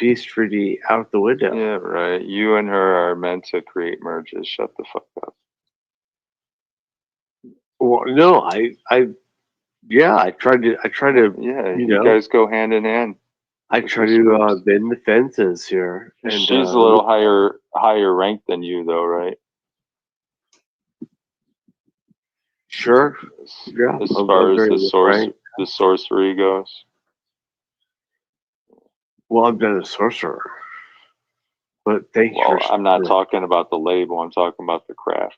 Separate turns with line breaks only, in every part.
Peace treaty out the window.
Yeah, right. You and her are meant to create merges. Shut the fuck up.
Well, no, I tried to,
Yeah,
you
you
know,
guys go hand in hand.
I
with
try
your
to
spurs.
bend the fences here. And
She's a little higher ranked than you, though, right?
sure, yeah,
As
I'm
far as
very right.
the sorcery goes.
Well, I'm not a sorcerer, but thank you
Well,
for
I'm not talking about the label. I'm talking about the craft.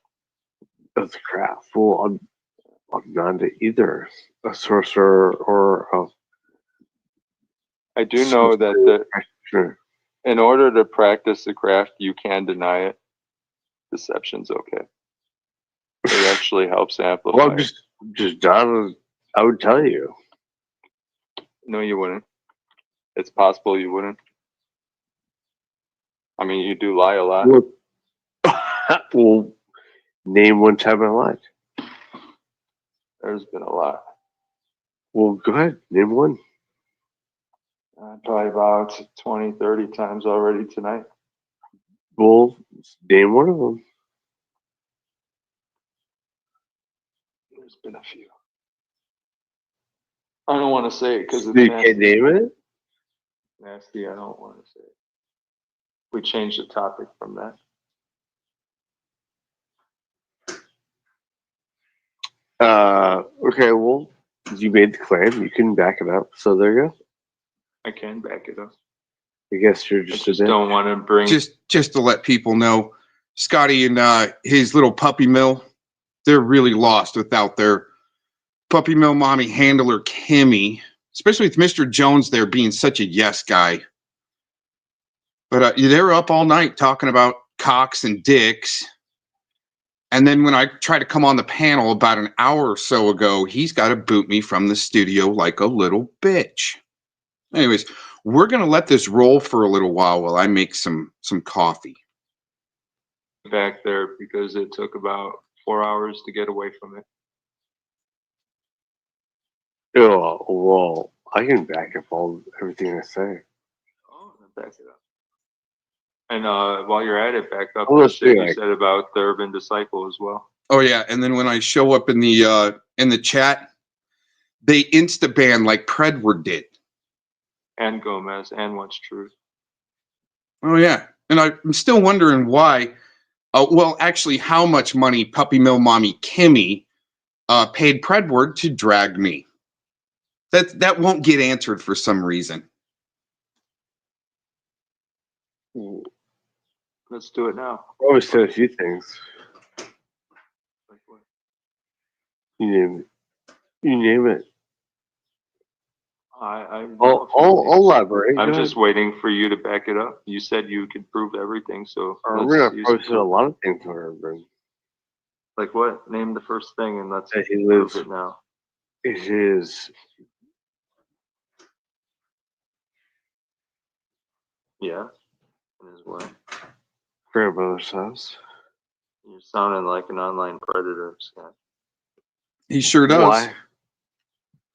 the craft. Well, I'm not either a sorcerer or a
I do know that
practitioner.
in order to practice the craft, you can deny it. Deception's okay. It actually helps amplify.
Well, I'm just done. I would tell you.
No, you wouldn't. It's possible you wouldn't. I mean, you do lie a lot.
Well, well, name one time I lied.
There's been a lot.
Well, go ahead. Name one.
Probably about 20, 30 times already tonight.
Well, name one of them.
There's been a few. I don't want to say it because it's
You
nasty.
can't name it?
Nasty, I don't want to say it. We changed the topic from that.
Okay, well, you made the claim. You can back it up. So there you go.
I can back it up.
I guess you're
I
just
just don't want to bring.
Just to let people know, Scotty and his little puppy mill, they're really lost without their puppy mill mommy handler Kimmy, especially with Mr. Jones there being such a yes guy. But they were up all night talking about cocks and dicks. And then when I tried to come on the panel about an hour or so ago, he's got to boot me from the studio like a little bitch. Anyways, we're going to let this roll for a little while I make some coffee.
Back there because it took about 4 hours to get away from it.
Oh, well, I can back up everything I say.
Oh, back it up. And while you're at it, back up
Well,
the
let's
shit
do
you
it.
said about the Urban Disciple as well.
Oh yeah, and then when I show up in the chat, they insta ban like Predward did.
And Gomez and What's Truth.
Oh yeah, and I'm still wondering why. Well, actually, how much money Puppy Mill Mommy Kimmy paid Predward to drag me? That won't get answered for some reason.
Let's do it now.
I always said a few things.
Like what?
You name it. You name it.
I'll
elaborate.
I'm just waiting for you to back it up. You said you could prove everything, so
We're gonna post a lot of things on Urban.
Like what? Name the first thing and let's
That he
prove
lives.
it now.
It is.
Yeah. And his what?
Grandmother's house.
You're sounding like an online predator, Scott.
He sure does.
Why?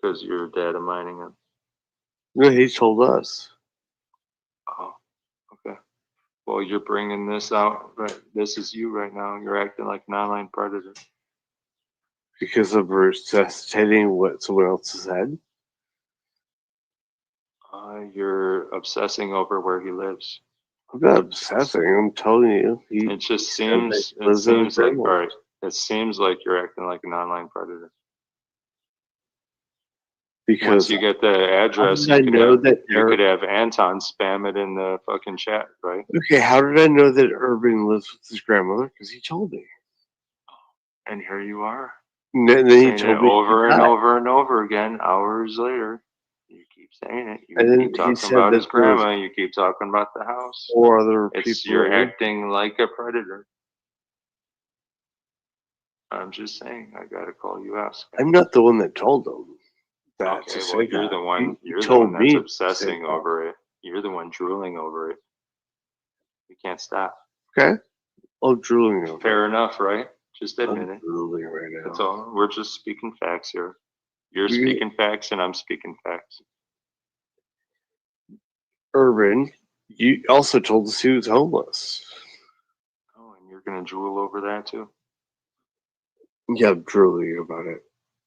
Because you're data mining him.
No, he told us.
Oh, okay. Well, you're bringing this out, right? This is you right now. You're acting like an online predator.
Because of regurgitating what someone else has said.
You're obsessing over where he lives.
I'm not obsessing. I'm telling you.
It just seems. It seems like all right. It seems like you're acting like an online predator.
Because
once you get the address, you could have Anton spam it in the fucking chat, right?
Okay, how did I know that Urban lives with his grandmother? Because he told me.
And here you are.
And then he told me
over and over and over again, hours later. You keep saying it. You keep talking about his grandma. You keep talking about the house.
Or other people.
You're acting like a predator. I'm just saying, I gotta call you out.
I'm not the one that told them.
Okay, well, you're the one. You're the one that's obsessing over it. You're the one drooling over it. You can't stop.
Okay. Oh, drooling over.
Fair enough, right? Just admit it.
Drooling right now.
That's all. We're just speaking facts here. You're speaking facts, and I'm speaking facts.
Urban You also told us he was homeless.
Oh, and you're gonna drool over that too?
Yeah, I'm drooling about it.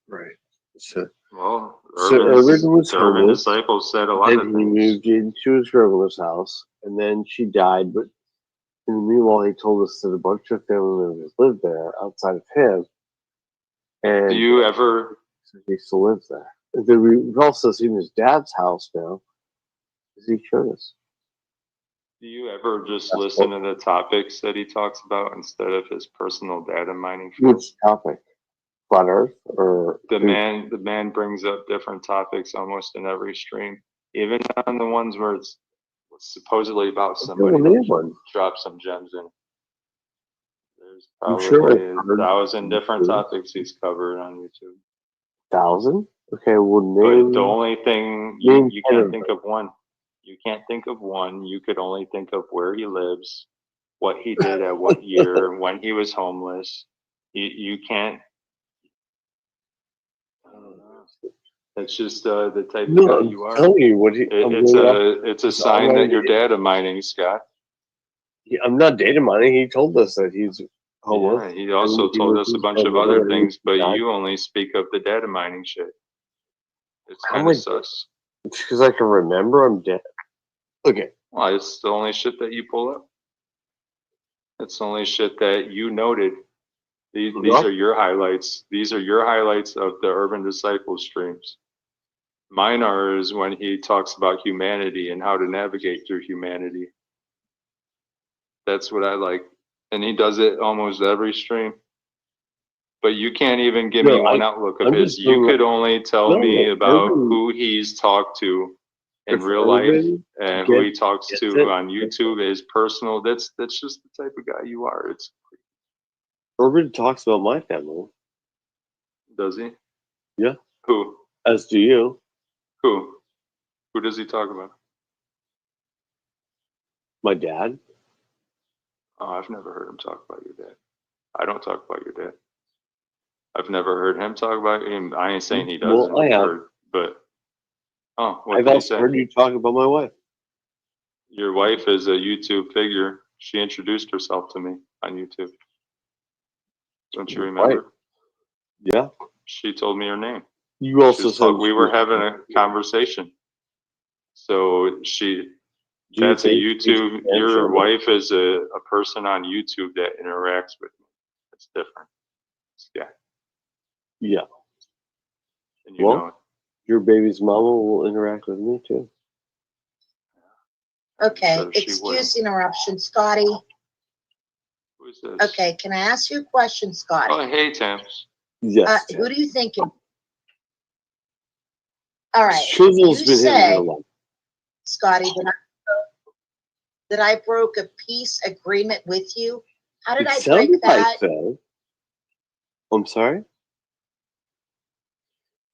Right. So,
Well,
Urban was
the Urban
homeless.
Disciples said a lot
Then
of
he
things.
moved into his grandmother's house, and then she died. But in the meanwhile, he told us that a bunch of family members lived there outside of him, and
Do you ever?
he still lives there. And then we've also seen his dad's house now, as he showed us.
Do you ever just
That's
listen to the topics that he talks about instead of his personal data mining
Which
field?
topic? Flat Earth or
The man brings up different topics almost in every stream, even on the ones where it's supposedly about somebody.
name one?
Drop some gems in. There's
I'm sure
probably
I've heard
1,000 different
YouTube.
topics he's covered on YouTube.
1,000? Okay, well,
But
name.
the only thing
name
you
10
can't
of
think of one. You can't think of one. You could only think of where he lives, what he did at what year, when he was homeless. You can't. That's just the type of guy
I'm
you are.
telling you what he.
It's a sign that you're data mining, Scott.
I'm not data mining. He told us that he's homeless.
Yeah, he also
and he
told
was
us a
his
bunch of
grandmother,
other
and
things, but
died.
you only speak of the data mining shit. It's
How
kind
am
of
I-
sus.
It's because I can remember I'm dead. Okay.
Well, it's the only shit that you pull up. It's the only shit that you noted. These
Yeah.
are your highlights. These are your highlights of the Urban Disciple streams. Mine are is when he talks about humanity and how to navigate through humanity. That's what I like. And he does it almost every stream. But you can't even give me one outlook of
I'm
his.
just
You
doing
could only tell me about
Urban-
who he's talked to in
if
real life
Urban
and who he
gets-
talks
gets
to
it,
on YouTube is personal. That's just the type of guy you are. It's
Urban talks about my family.
Does he?
Yeah.
Who?
As do you.
Who? Who does he talk about?
My dad.
Oh, I've never heard him talk about your dad. I don't talk about your dad. I've never heard him talk about him. I ain't saying he doesn't.
Well, I have.
But what
I've
did he
also
say?
heard you talk about my wife.
Your wife is a YouTube figure. She introduced herself to me on YouTube. Don't you remember?
Right. Yeah.
She told me her name.
You also said
we were having a conversation. So that's a YouTube. Your wife is a person on YouTube that interacts with me. It's different. Yeah.
Yeah.
And you know it.
Your baby's mama will interact with me too.
Okay,
So she
excuse
will.
the interruption, Scotty.
Who is this?
Okay, can I ask you a question, Scotty?
Oh, hey, Tams.
Yes.
Who do you think? All right.
Chisel's
You
been hitting her
say,
a lot.
Scotty, that I broke a peace agreement with you. How did I break that?
So. I'm sorry?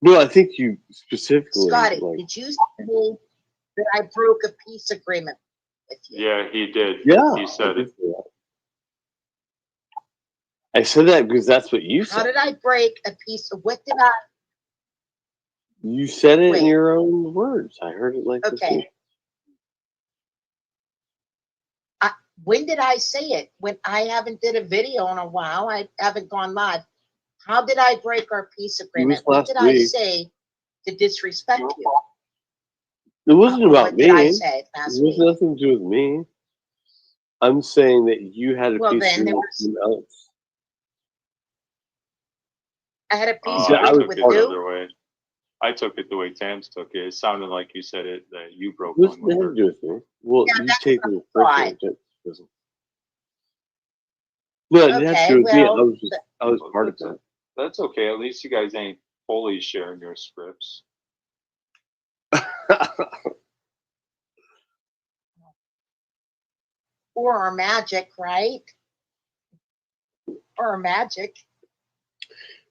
No, I think you specifically.
Scotty, did you say that I broke a peace agreement with you?
Yeah, he did.
Yeah.
He said it.
I said that because that's what you
How
said.
did I break a piece of what did I?
You said it in
Wait.
your own words. I heard it like this.
Okay. When did I say it? When I haven't did a video in a while. I haven't gone live. How did I break our peace agreement? What did I say to disrespect you?
It wasn't about me.
What did I say last
It was
week?
nothing to do with me. I'm saying that you had a piece
then
of
there
with
was-
someone else.
I had a piece
Oh,
of
I took
with
it the
who?
other way. I took it the way Tams took it. It sounded like you said it that you broke
It was
one with
nothing
her.
to do with me. Well,
Yeah,
you
that's
take
what
the
I thought.
first one. No, it had to do with me. I was part of that.
That's okay. At least you guys ain't fully sharing your scripts.
Or our magic, right? Or our magic.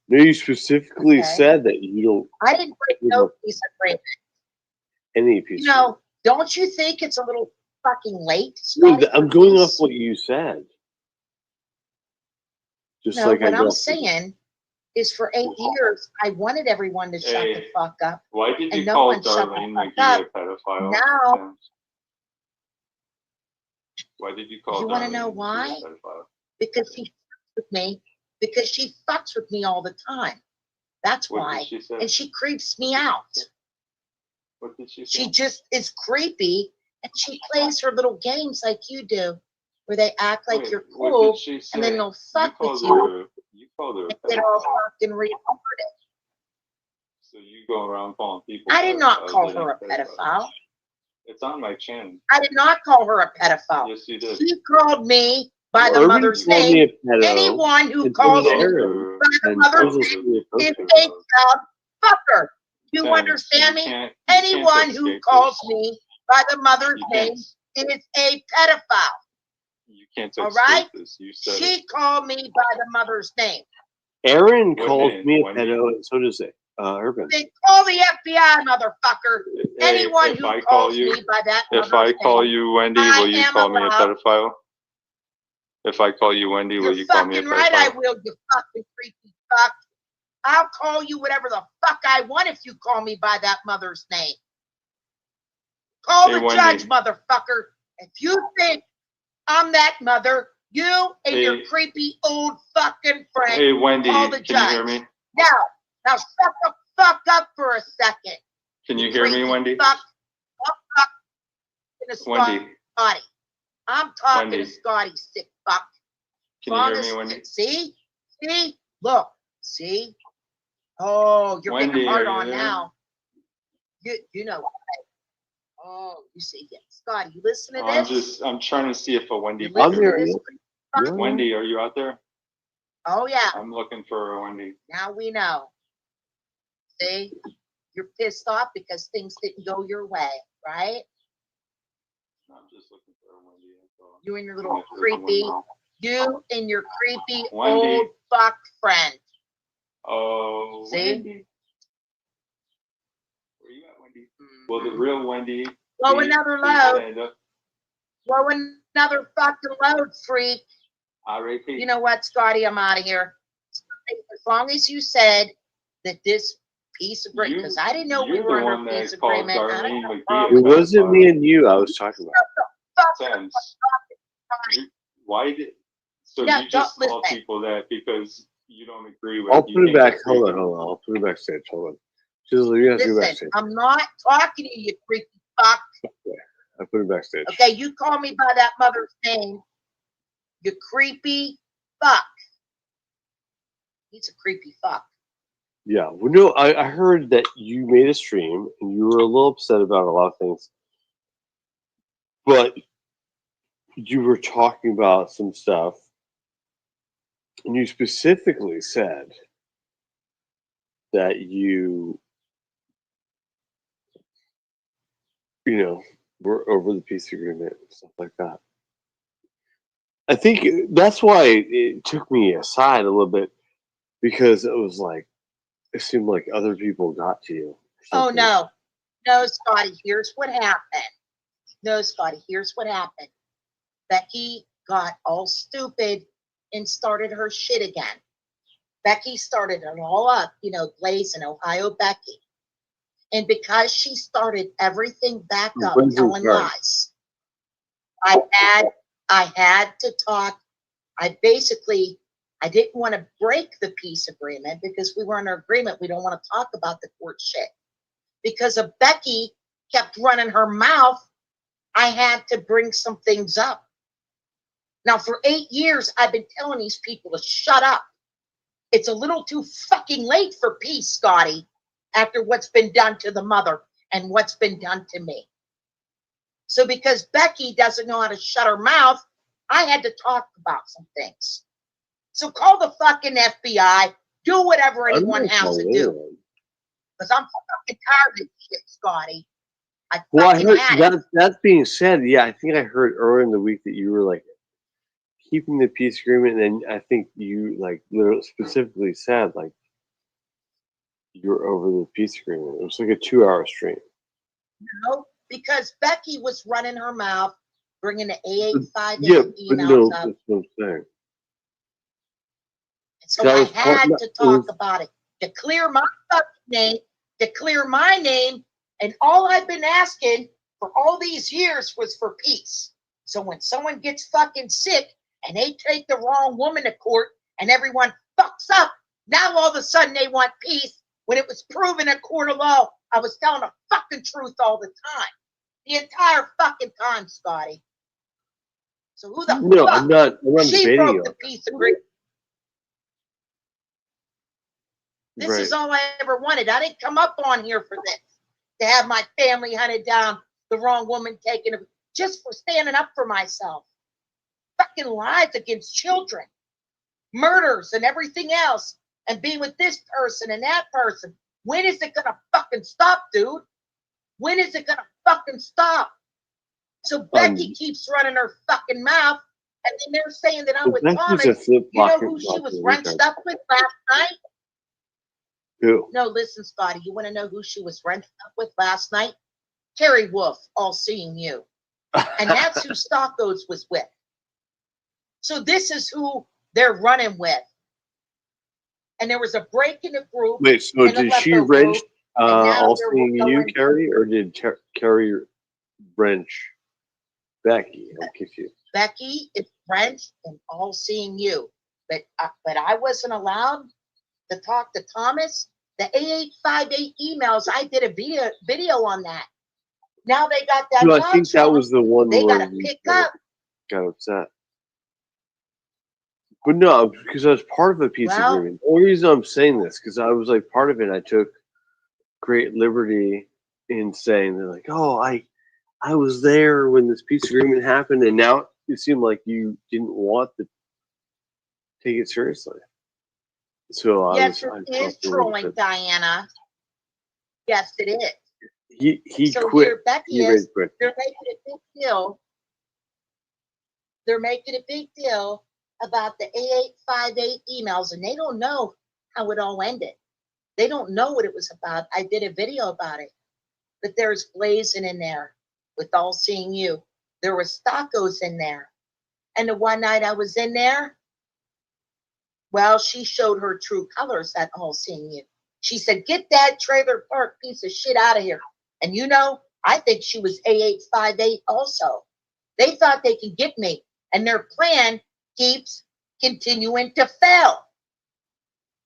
No, you specifically said that you don't.
I didn't break no peace agreement.
Any piece.
You know, don't you think it's a little fucking late?
No, I'm going off what you said. Just
no,
like
what
I
I'm saying is for 8 years, I wanted everyone to shut the fuck up.
Why did you
And no
call
one shut the
Darlene
fuck
McGee
up.
a pedophile?
Now,
Why did you call?
You want to know why? Because she fucks with me. Because she fucks with me all the time. That's why.
Did she say?
And she creeps me out.
What did she say?
She just is creepy, and she plays her little games like you do, where they act like
Wait,
you're
what
cool,
did she say?
and then they'll fuck with
You called her.
and get all fucking retarded.
So you go around calling people.
I did not
pedophiles
call
that
her a
ain't
pedophile.
It's on my channel.
I did not call her a pedophile.
Yes, you did.
She called me by the
Urban
mother's
called me
name.
a pedo.
Anyone who
And
calls
so
me
did Aaron.
by the
And
mother's
Susan
name
was
is
posting
a
about it.
child fucker. You
Ken,
understand
you
me?
can't
Anyone who
escape
calls
this.
me by the mother's
You
name
can't.
is a pedophile.
You can't
All
escape
right?
this. You said
She
it.
called me by the mother's name.
Aaron
What
calls
name?
me a
Wendy?
pedo, and so does Urban.
Then call the FBI, motherfucker.
Hey,
Anyone
if
who
I call
calls
you,
me by that
if
mother's
I call
name,
you Wendy,
I
will you
am
call me a
allowed-
pedophile? If I call you Wendy, will
you're
you call me a
fucking right, I
pedophile?
will, you fucking creepy fuck. I'll call you whatever the fuck I want if you call me by that mother's name. Call
Hey,
the
Wendy.
judge, motherfucker. If you think I'm that mother, you and your
Hey.
creepy old fucking friend,
Hey, Wendy,
call the
can you hear
judge.
me?
Now shut the fuck up for a second.
Can you hear me,
creepy
Wendy?
Fuck. Fuck.
Wendy,
Scotty. I'm talking
Wendy.
to Scotty, sick fuck.
can you hear me, Wendy?
See? See? Look. See? Oh, you're
Wendy,
getting hard
are you
on
there?
now. You know what? Oh, you see, yeah. Scotty, you listen to this?
I'm trying to see if a Wendy.
You
I'm
listen to
there.
this?
Yeah.
Wendy, are you out there?
Oh, yeah.
I'm looking for a Wendy.
Now we know. See? You're pissed off because things didn't go your way, right?
I'm just looking for a Wendy. That's all.
You and your little
If there's one
creepy,
now.
you and your creepy
Wendy.
old fuck friend.
Oh,
See?
Wendy. Where you at, Wendy? Well, the real Wendy.
Blow
please-
another
please
load.
stand up.
Blow another fucking load, freak.
R.I.P.
You know what, Scotty? I'm out of here. As long as you said that this piece of agreement, because I didn't know we
You're
were
the
under
one
a piece
that
of
called
agreement. I
Darlene
don't
McGee.
It wasn't me and you I was talking about.
Sense. Why did? So
No,
you just
don't
call
listen.
people that because you don't agree with.
I'll
you
put it
think
back.
they're
Hold on,
creepy.
hold on. I'll put it backstage. Hold on. You have to go
Listen,
backstage.
I'm not talking to you, freaky fuck.
I put it backstage.
Okay, you call me by that mother's name. You creepy fuck. He's a creepy fuck.
Yeah. Well, no, I heard that you made a stream and you were a little upset about a lot of things, but you were talking about some stuff, and you specifically said that you were over the peace agreement and stuff like that. I think that's why it took me aside a little bit, because it was like, it seemed like other people got to you. or
Oh,
something.
no. No, Scotty, here's what happened. No, Scotty, here's what happened. Becky got all stupid and started her shit again. Becky started it all up, blazing Ohio Becky. And because she started everything back up,
When's it
telling
start?
lies, I had to talk. I didn't want to break the peace agreement because we were under agreement. We don't want to talk about the court shit. Because of Becky kept running her mouth, I had to bring some things up. Now, for 8 years, I've been telling these people to shut up. It's a little too fucking late for peace, Scotty, after what's been done to the mother and what's been done to me. So because Becky doesn't know how to shut her mouth, I had to talk about some things. So call the fucking FBI, do whatever anyone has to do. Because I'm fucking tired of this shit, Scotty. I
Well, I
fucking
heard
had it.
that being said, yeah, I think I heard earlier in the week that you were like keeping the peace agreement, and I think you like literally specifically said like you're over the peace agreement. It was like a 2-hour stream.
No, because Becky was running her mouth, bringing the AA5
Yeah, but
emails
no,
up.
that's what I'm saying.
So
that
I
was
had
part-
to
it
talk
was-
about it. To clear my fucking name, to clear my name, and all I've been asking for all these years was for peace. So when someone gets fucking sick and they take the wrong woman to court and everyone fucks up, now all of a sudden they want peace when it was proven in court of law I was telling the fucking truth all the time. The entire fucking time, Scotty. So who the
No,
fuck?
I'm not
She
debating
broke
you.
the peace agreement. This
Right.
is all I ever wanted. I didn't come up on here for this, to have my family hunted down, the wrong woman taken, just for standing up for myself. Fucking lies against children, murders and everything else, and being with this person and that person. When is it gonna fucking stop, dude? When is it gonna fucking stop? So Becky keeps running her fucking mouth, and then they're saying that I'm with Thomas. You know who she was wrenched up with last night?
Who?
No, listen, Scotty, you want to know who she was wrenched up with last night? Terry Wolf, All Seeing You. And that's who Stockos was with. So this is who they're running with. And there was a break in the group.
Wait, so did she wrench All Seeing You, Carrie, or did Carrie wrench Becky? I'm confused.
Becky is wrenched and All Seeing You. But I wasn't allowed to talk to Thomas. The 8858 emails, I did a video on that. Now they got that.
No, I think that was the one
they
where
got to pick up.
Got upset. But no, because I was part of a peace agreement. The only reason I'm saying this, because I was like part of it, I took great liberty in saying they're like, oh, I was there when this peace agreement happened, and now it seemed like you didn't want to take it seriously. So
yes, it is trolling, Diana. Yes, it is.
He
so
quit.
Here, Becky is. They're making a big deal. They're making a big deal about the 8858 emails, and they don't know how it all ended. They don't know what it was about. I did a video about it. But there's Blazing in there with All Seeing You. There were Stockos in there. And the one night I was in there, well, she showed her true colors at All Seeing You. She said, get that trailer park piece of shit out of here. And you know, I think she was 8858 also. They thought they could get me. And their plan keeps continuing to fail.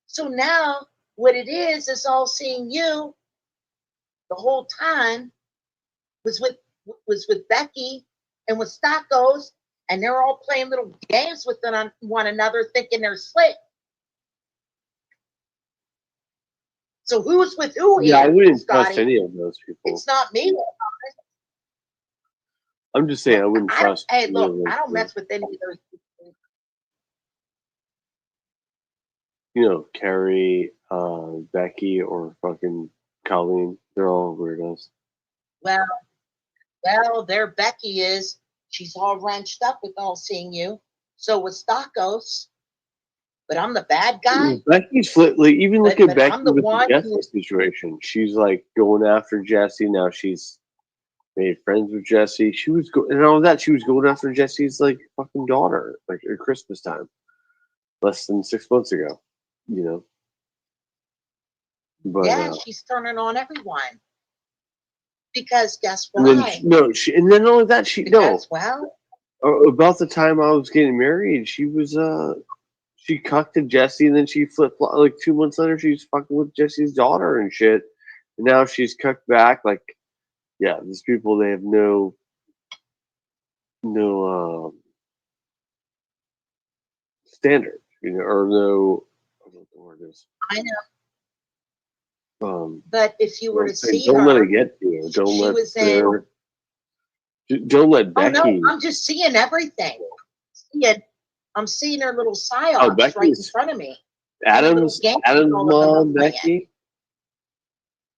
So now what it is All Seeing You the whole time was with Becky and with Stockos, and they're all playing little games with one another, thinking they're slick. So who's with who here?
Yeah, I wouldn't
Scotty?
trust any of those people.
It's not me.
I'm just saying I wouldn't trust.
Hey, look, I don't mess with any of those people.
You know, Carrie, Becky, or fucking Colleen. They're all weirdos.
Well, there Becky is. She's all wrenched up with All Seeing You. So was Stockos. But I'm the bad guy.
Becky's like, even look at Becky with the Jesse situation. She's like going after Jesse. Now she's made friends with Jesse. She was and all that. She was going after Jesse's like fucking daughter, like at Christmas time, less than 6 months ago. You know. But,
yeah, she's turning on everyone. Because guess why?
And then only that about the time I was getting married, she was she cucked to Jesse, and then she flipped like 2 months later. She's fucking with Jesse's daughter and shit. And now she's cucked back. Like, yeah, these people, they have no standard, you know, or no. I don't know what the word is.
I know. But if you were to see
don't
her,
let it get to you. Don't let Becky.
Oh no, I'm just seeing everything. I'm seeing her little psyops right in front of me.
Adam's mom, Becky.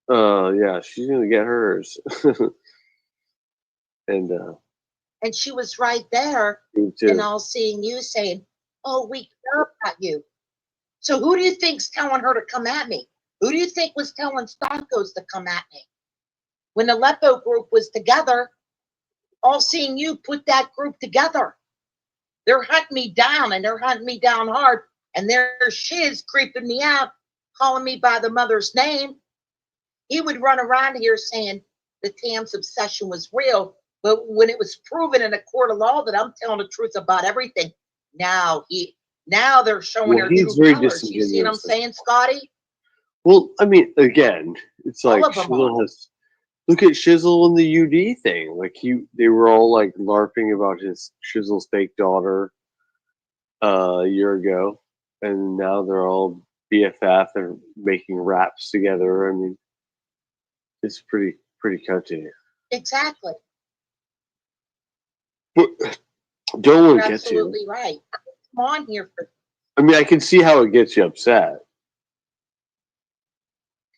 Yeah, she's gonna get hers. And
she was right there, and All Seeing You saying, "Oh, we care about you." So who do you think's telling her to come at me? Who do you think was telling Stockos to come at me? When the Lepo group was together, All Seeing You put that group together. They're hunting me down, and they're hunting me down hard, and their shiz creeping me out, calling me by the mother's name. He would run around here saying the Tam's obsession was real, But when it was proven in a court of law that I'm telling the truth about everything, now they're showing their true colors. You see what I'm saying, Scotty?
Well, I mean, again, it's
All
like
of them
Shizzle has. Look at Shizzle and the UD thing. Like they were all like LARPing about Shizzle's fake daughter a year ago, and now they're all BFF and making raps together. I mean, it's pretty cunty.
Exactly.
But don't
You're
get
absolutely right. Come on here for.
I mean, I can see how it gets you upset.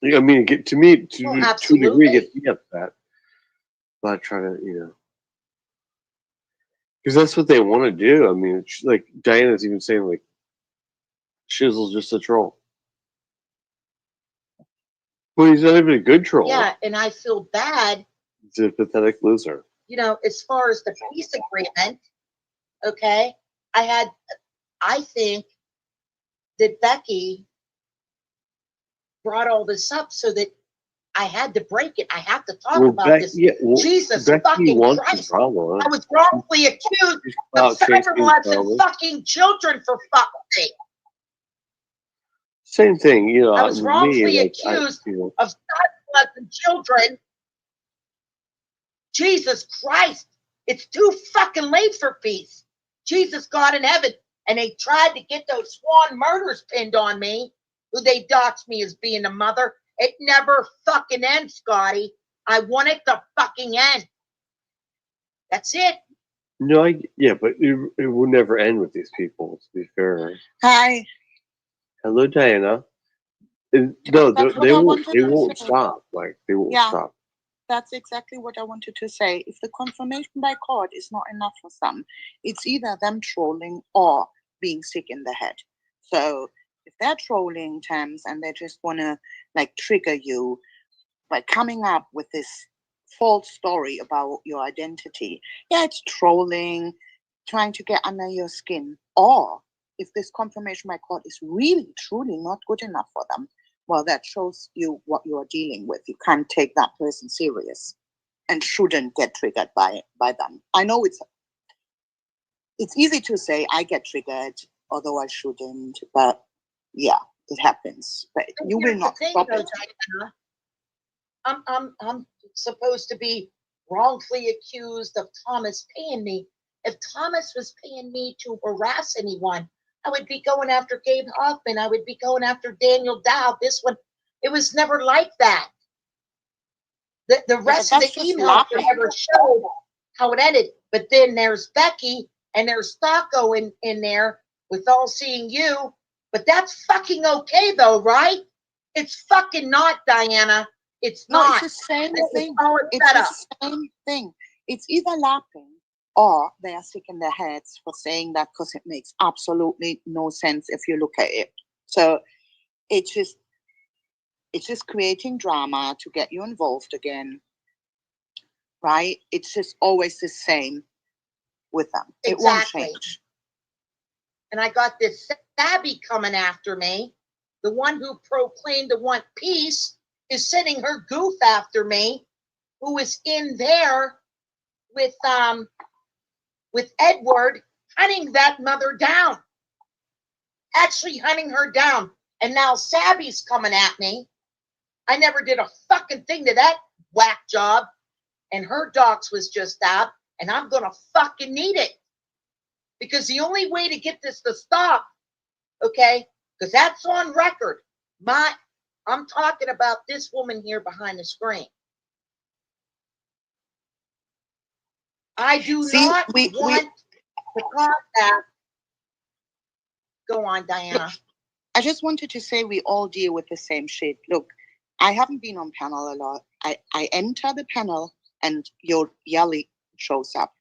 I mean, to me, to a degree, it gets me upset. But try to, because that's what they want to do. I mean, like Diana's even saying, like, Shizzle's just a troll. Well, he's not even a good troll.
Yeah, and I feel bad.
He's a pathetic loser.
As far as the peace agreement, okay, I think that Becky brought all this up so that I had to break it. I have to talk about this.
Yeah,
Jesus
Becky
fucking Christ. I was wrongfully accused of cyber molesting fucking children, for fuck's sake.
Same thing,
I was wrongfully accused of cyber molesting children. Jesus Christ. It's too fucking late for peace. Jesus, God in heaven. And they tried to get those Swan murders pinned on me, who they doxed me as being a mother. It never fucking ends, Scotty. I want it to fucking end. That's it.
No, but it will never end with these people, to be fair.
Hi.
Hello, Diana. No, they won't stop. Like, they won't stop.
That's exactly what I wanted to say. If the confirmation by court is not enough for some, it's either them trolling or being sick in the head. So if they're trolling, Thames, and they just want to like trigger you by coming up with this false story about your identity, it's trolling, trying to get under your skin. Or if this confirmation by court is really, truly not good enough for them, well, that shows you what you are dealing with. You can't take that person serious and shouldn't get triggered by them. I know it's easy to say I get triggered, although I shouldn't, but yeah, it happens. But you will not stop it.
I'm supposed to be wrongfully accused of Thomas paying me. If Thomas was paying me to harass anyone, I would be going after Gabe Hoffman. I would be going after Daniel Dow. This one, it was never like that. The rest of the emails never showed how it ended. But then there's Becky and there's Stocko in there with All Seeing You. But that's fucking okay though, right? It's fucking not, Diana. It's not.
It's the same thing. It's the same thing. It's either laughing or they are sick in their heads for saying that, because it makes absolutely no sense if you look at it. So it's just creating drama to get you involved again, right? It's just always the same with them. Exactly. It won't change.
And I got this Sabby coming after me. The one who proclaimed to want peace is sending her goof after me, who is in there with Edward, hunting that mother down. Actually hunting her down. And now Sabby's coming at me. I never did a fucking thing to that whack job. And her docs was just out. And I'm going to fucking need it. Because the only way to get this to stop, okay, because that's on record. I'm talking about this woman here behind the screen. I do not want to contact. Go on, Diana.
I just wanted to say we all deal with the same shit. Look, I haven't been on panel a lot. I enter the panel and your Yali shows up.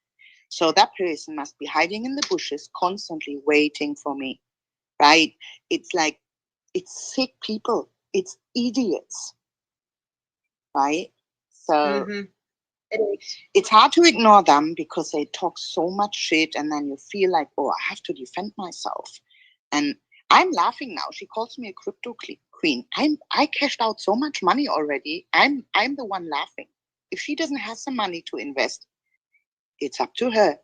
So that person must be hiding in the bushes, constantly waiting for me, right? It's like, it's sick people. It's idiots, right? So it's hard to ignore them because they talk so much shit, and then you feel like, oh, I have to defend myself. And I'm laughing now. She calls me a crypto queen. I cashed out so much money already. I'm the one laughing. If she doesn't have some money to invest, it's up to her.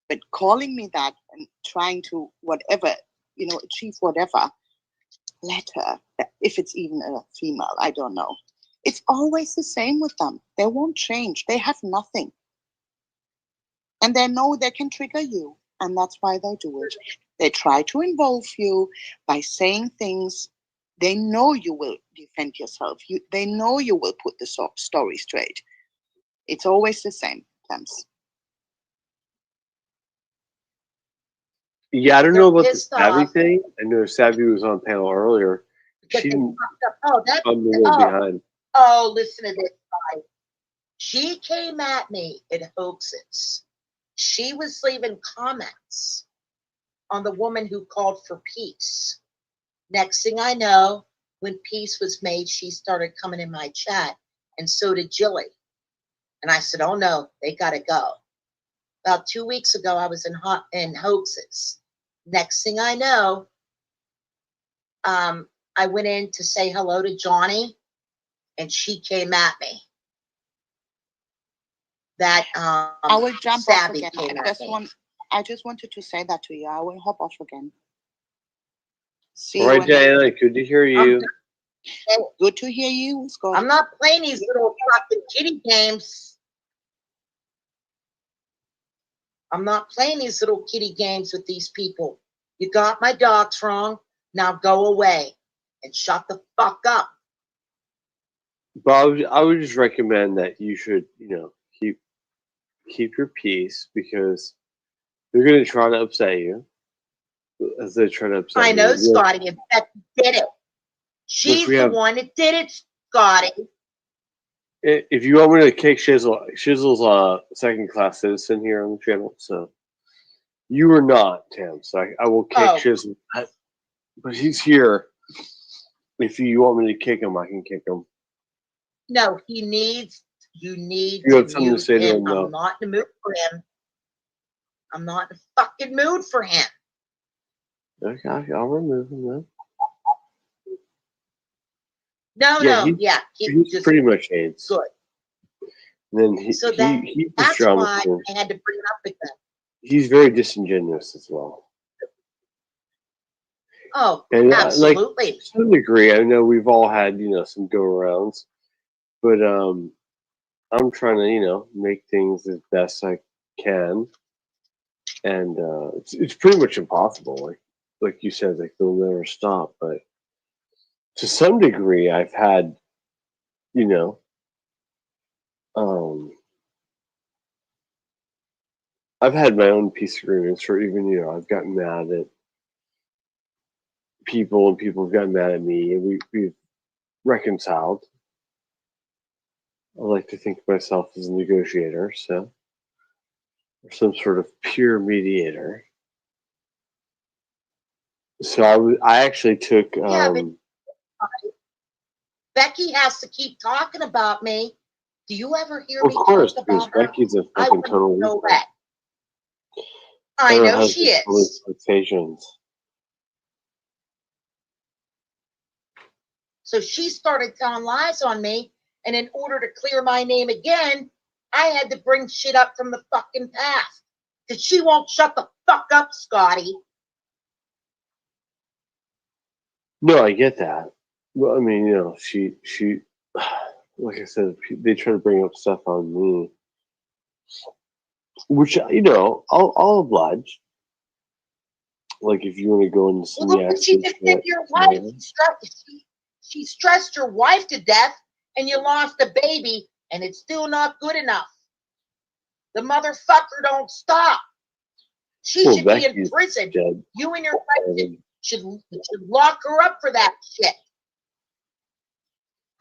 But calling me that and trying to whatever, achieve whatever, let her. If it's even a female, I don't know. It's always the same with them. They won't change. They have nothing. And they know they can trigger you. And that's why they do it. They try to involve you by saying things. They know you will defend yourself. They know you will put the story straight. It's always the same, Thames.
Yeah, I don't
They're
know about the
pissed
Savvy
off
thing. I know Savvy was on panel earlier.
because
She
they
didn't
fucked up. Oh, that's
come a little behind.
oh, listen to this guy. She came at me in hoaxes. She was leaving comments on the woman who called for peace. Next thing I know, when peace was made, she started coming in my chat, and so did Jilly. And I said, oh no, they gotta go. About 2 weeks ago, I was in hoaxes. Next thing I know, I went in to say hello to Johnny, and she came at me. That
I will jump off
Savvy
again.
came at me.
I just wanted to say that to you. I will hop off again. See
All
you.
right, Diana, good to hear you.
Good to hear you, Scott.
I'm not playing these little fucking kitty games. I'm not playing these little kitty games with these people. You got my dogs wrong. Now go away and shut the fuck up.
Bob, I would just recommend that you should, keep your peace because they're going to try to upset you. As they try to upset
I
you.
know, Scotty. And Becky did it. She's the one that did it, Scotty.
If you want me to kick Shizzle's a second-class citizen here on the channel, so you are not, Tim. So I will kick Shizzle, but he's here. If you want me to kick him, I can kick him.
No, you need
You
to
have something to
mute
say to
him.
him, though.
I'm not in the mood for him. I'm not in the fucking mood for him.
Okay, I'll remove him then.
He's
just pretty much AIDS.
Good.
And then
So that's why I had to bring it up again.
He's very disingenuous as well.
Oh,
and,
absolutely.
To some degree, I know we've all had, some go-arounds. But I'm trying to, make things as best I can. And it's pretty much impossible. Like you said, they'll never stop. But to some degree, I've had, I've had my own peace agreements where even, I've gotten mad at people and people have gotten mad at me and we've reconciled. I like to think of myself as a negotiator, so or some sort of pure mediator. So I actually took.
But Becky has to keep talking about me. Do you ever hear me talk about her?
Becky's a fucking total.
Know that. I know she is.
Expectations.
So she started telling lies on me, and in order to clear my name again, I had to bring shit up from the fucking past. Because she won't shut the fuck up, Scotty.
No, I get that. Well, I mean, she, like I said, they try to bring up stuff on me, which I'll oblige. Like if you want to go into some
she just did your wife. She stressed your wife to death, and you lost a baby, and it's still not good enough. The motherfucker don't stop. She should be in prison. Dead. You and your wife should lock her up for that shit.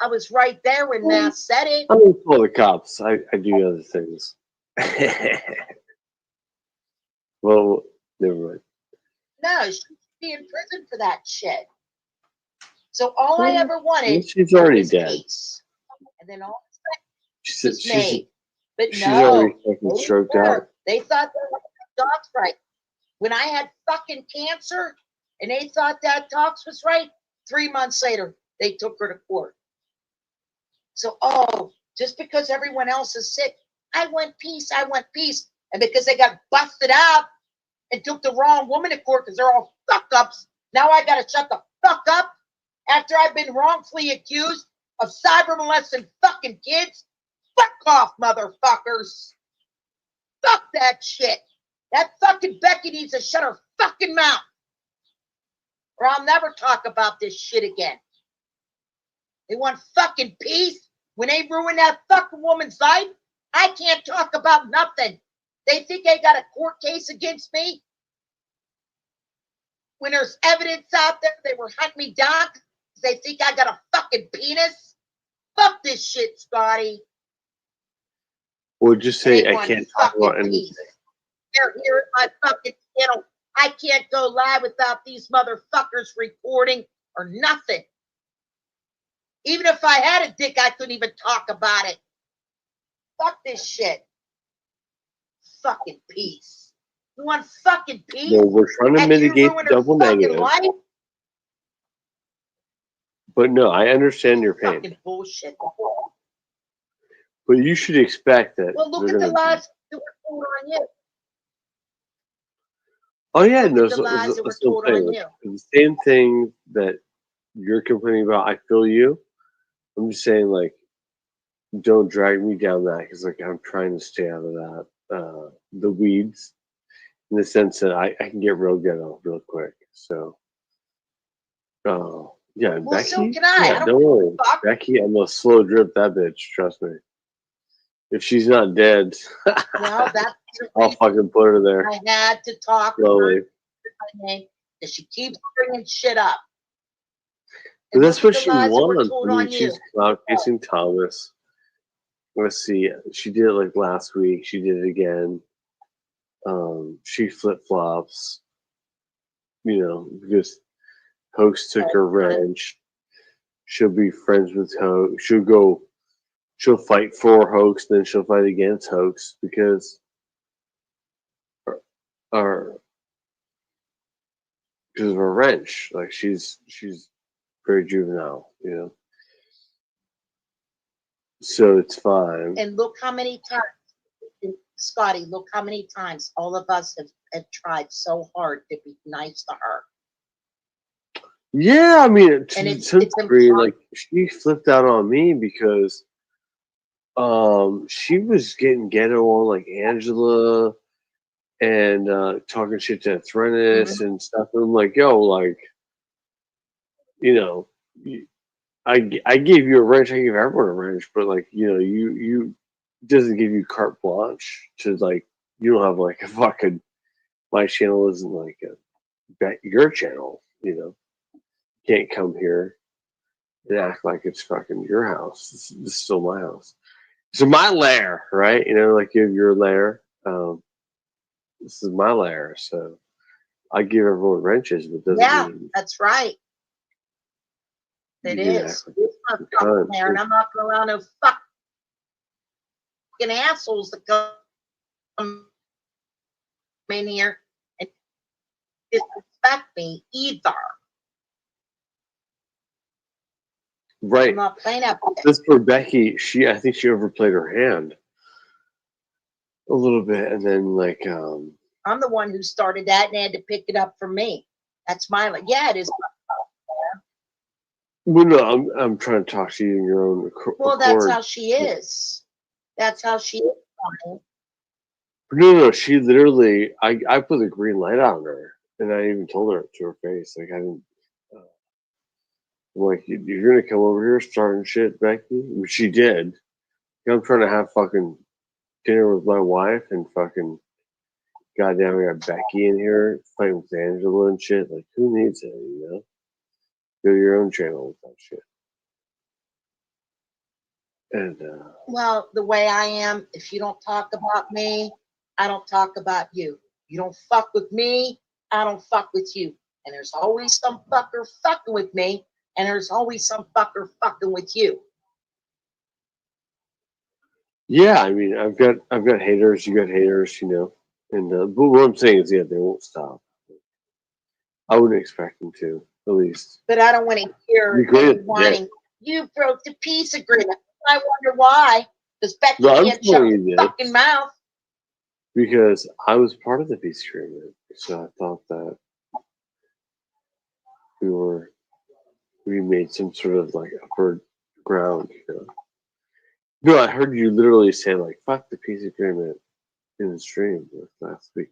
I was right there when Matt said it.
I don't call the cops. I do other things. Well, never mind.
No, she should be in prison for that shit. So all I ever wanted
she's already
was
dead.
Peace. And then all this
she's
made. But
she's already fucking stroked out.
They thought they were dogs right. When I had fucking cancer and they thought that tox was right, 3 months later, they took her to court. So, just because everyone else is sick, I want peace. And because they got busted out and took the wrong woman to court because they're all fuck-ups, now I got to shut the fuck up after I've been wrongfully accused of cyber molesting fucking kids? Fuck off, motherfuckers. Fuck that shit. That fucking Becky needs to shut her fucking mouth. Or I'll never talk about this shit again. They want fucking peace. When they ruin that fucking woman's life, I can't talk about nothing. They think they got a court case against me. When there's evidence out there, they were hunting me down. They think I got a fucking penis. Fuck this shit, Scotty.
Well, just say I can't talk about anything.
They're here at my fucking channel. I can't go live without these motherfuckers recording or nothing. Even if I had a dick, I couldn't even talk about it. Fuck this shit. Fucking peace. You want fucking peace?
Well, we're trying to mitigate double negative.
Life?
But no, I understand your pain.
Fucking bullshit.
But you should expect that.
Well, look at the lies that were told on you.
Oh yeah, no,
Look at the lies that were told on you.
The same thing that you're complaining about. I feel you. I'm just saying, like, don't drag me down that because, like, I'm trying to stay out of that, the weeds, in the sense that I can get real ghetto real quick. So, yeah, and
Well,
Becky,
so can I.
yeah,
I
don't worry,
fuck.
Becky, I'm gonna slow drip that bitch. Trust me. If she's not dead,
Well, that's
I'll fucking put her there
I had to talk
slowly.
because she keeps bringing shit up.
But that's what she
lies that were
wants.
told
I mean,
on you.
she's cloud chasing Thomas. Let's see. She did it like last week. She did it again. She flip flops. You know, because Hoax took her wrench. She'll be friends with Hoax. She'll fight for Hoax, then she'll fight against Hoax because because of her wrench. Like she's very juvenile, you know. So it's fine.
And look how many times, Scotty, look how many times all of us have tried so hard to be nice to her.
Yeah, I mean, to
it's
some degree, like she flipped out on me because she was getting ghetto on like Angela and talking shit to Thrennis and stuff. And I'm like, yo, like, you know, I gave you a wrench, I gave everyone a wrench, but like, you know, you doesn't give you carte blanche to like, you don't have like a fucking, my channel isn't like your channel, you know. Can't come here and act like it's fucking your house. This is still my house. So my lair, right? You know, like you have your lair. This is my lair, so I give everyone wrenches, but doesn't mean
that's right. It is. It's my fucking lair, and I'm not going around no fucking assholes that come in here and disrespect me either.
Right.
I'm not playing that.
This for Becky, I think she overplayed her hand a little bit, and then like
I'm the one who started that and had to pick it up for me. That's my yeah, it is.
Well, no, I'm trying to talk to you in your own accord.
Well, that's how she is. That's how she is.
No, she literally, I put the green light on her, and I even told her to her face, like I didn't. I'm like, you're gonna come over here starting shit, Becky? Which she did. I'm trying to have fucking dinner with my wife, and fucking goddamn, I got Becky in here fighting with Angela and shit. Like, who needs it? You know, go to your own channel with that shit. And
well, the way I am, if you don't talk about me, I don't talk about you. You don't fuck with me, I don't fuck with you. And there's always some fucker fucking with me, and there's always some fucker fucking with you.
yeah, I mean, I've got haters. You got haters, you know. And but what I'm saying is, yeah, they won't stop. I wouldn't expect them to, at least.
But I don't want to hear whining. You broke the peace agreement. I wonder why. Because Becky can't shut her fucking mouth.
because I was part of the peace agreement, so I thought that we made some sort of like upward ground. No, I heard you literally say like "fuck the peace agreement" in the stream last week.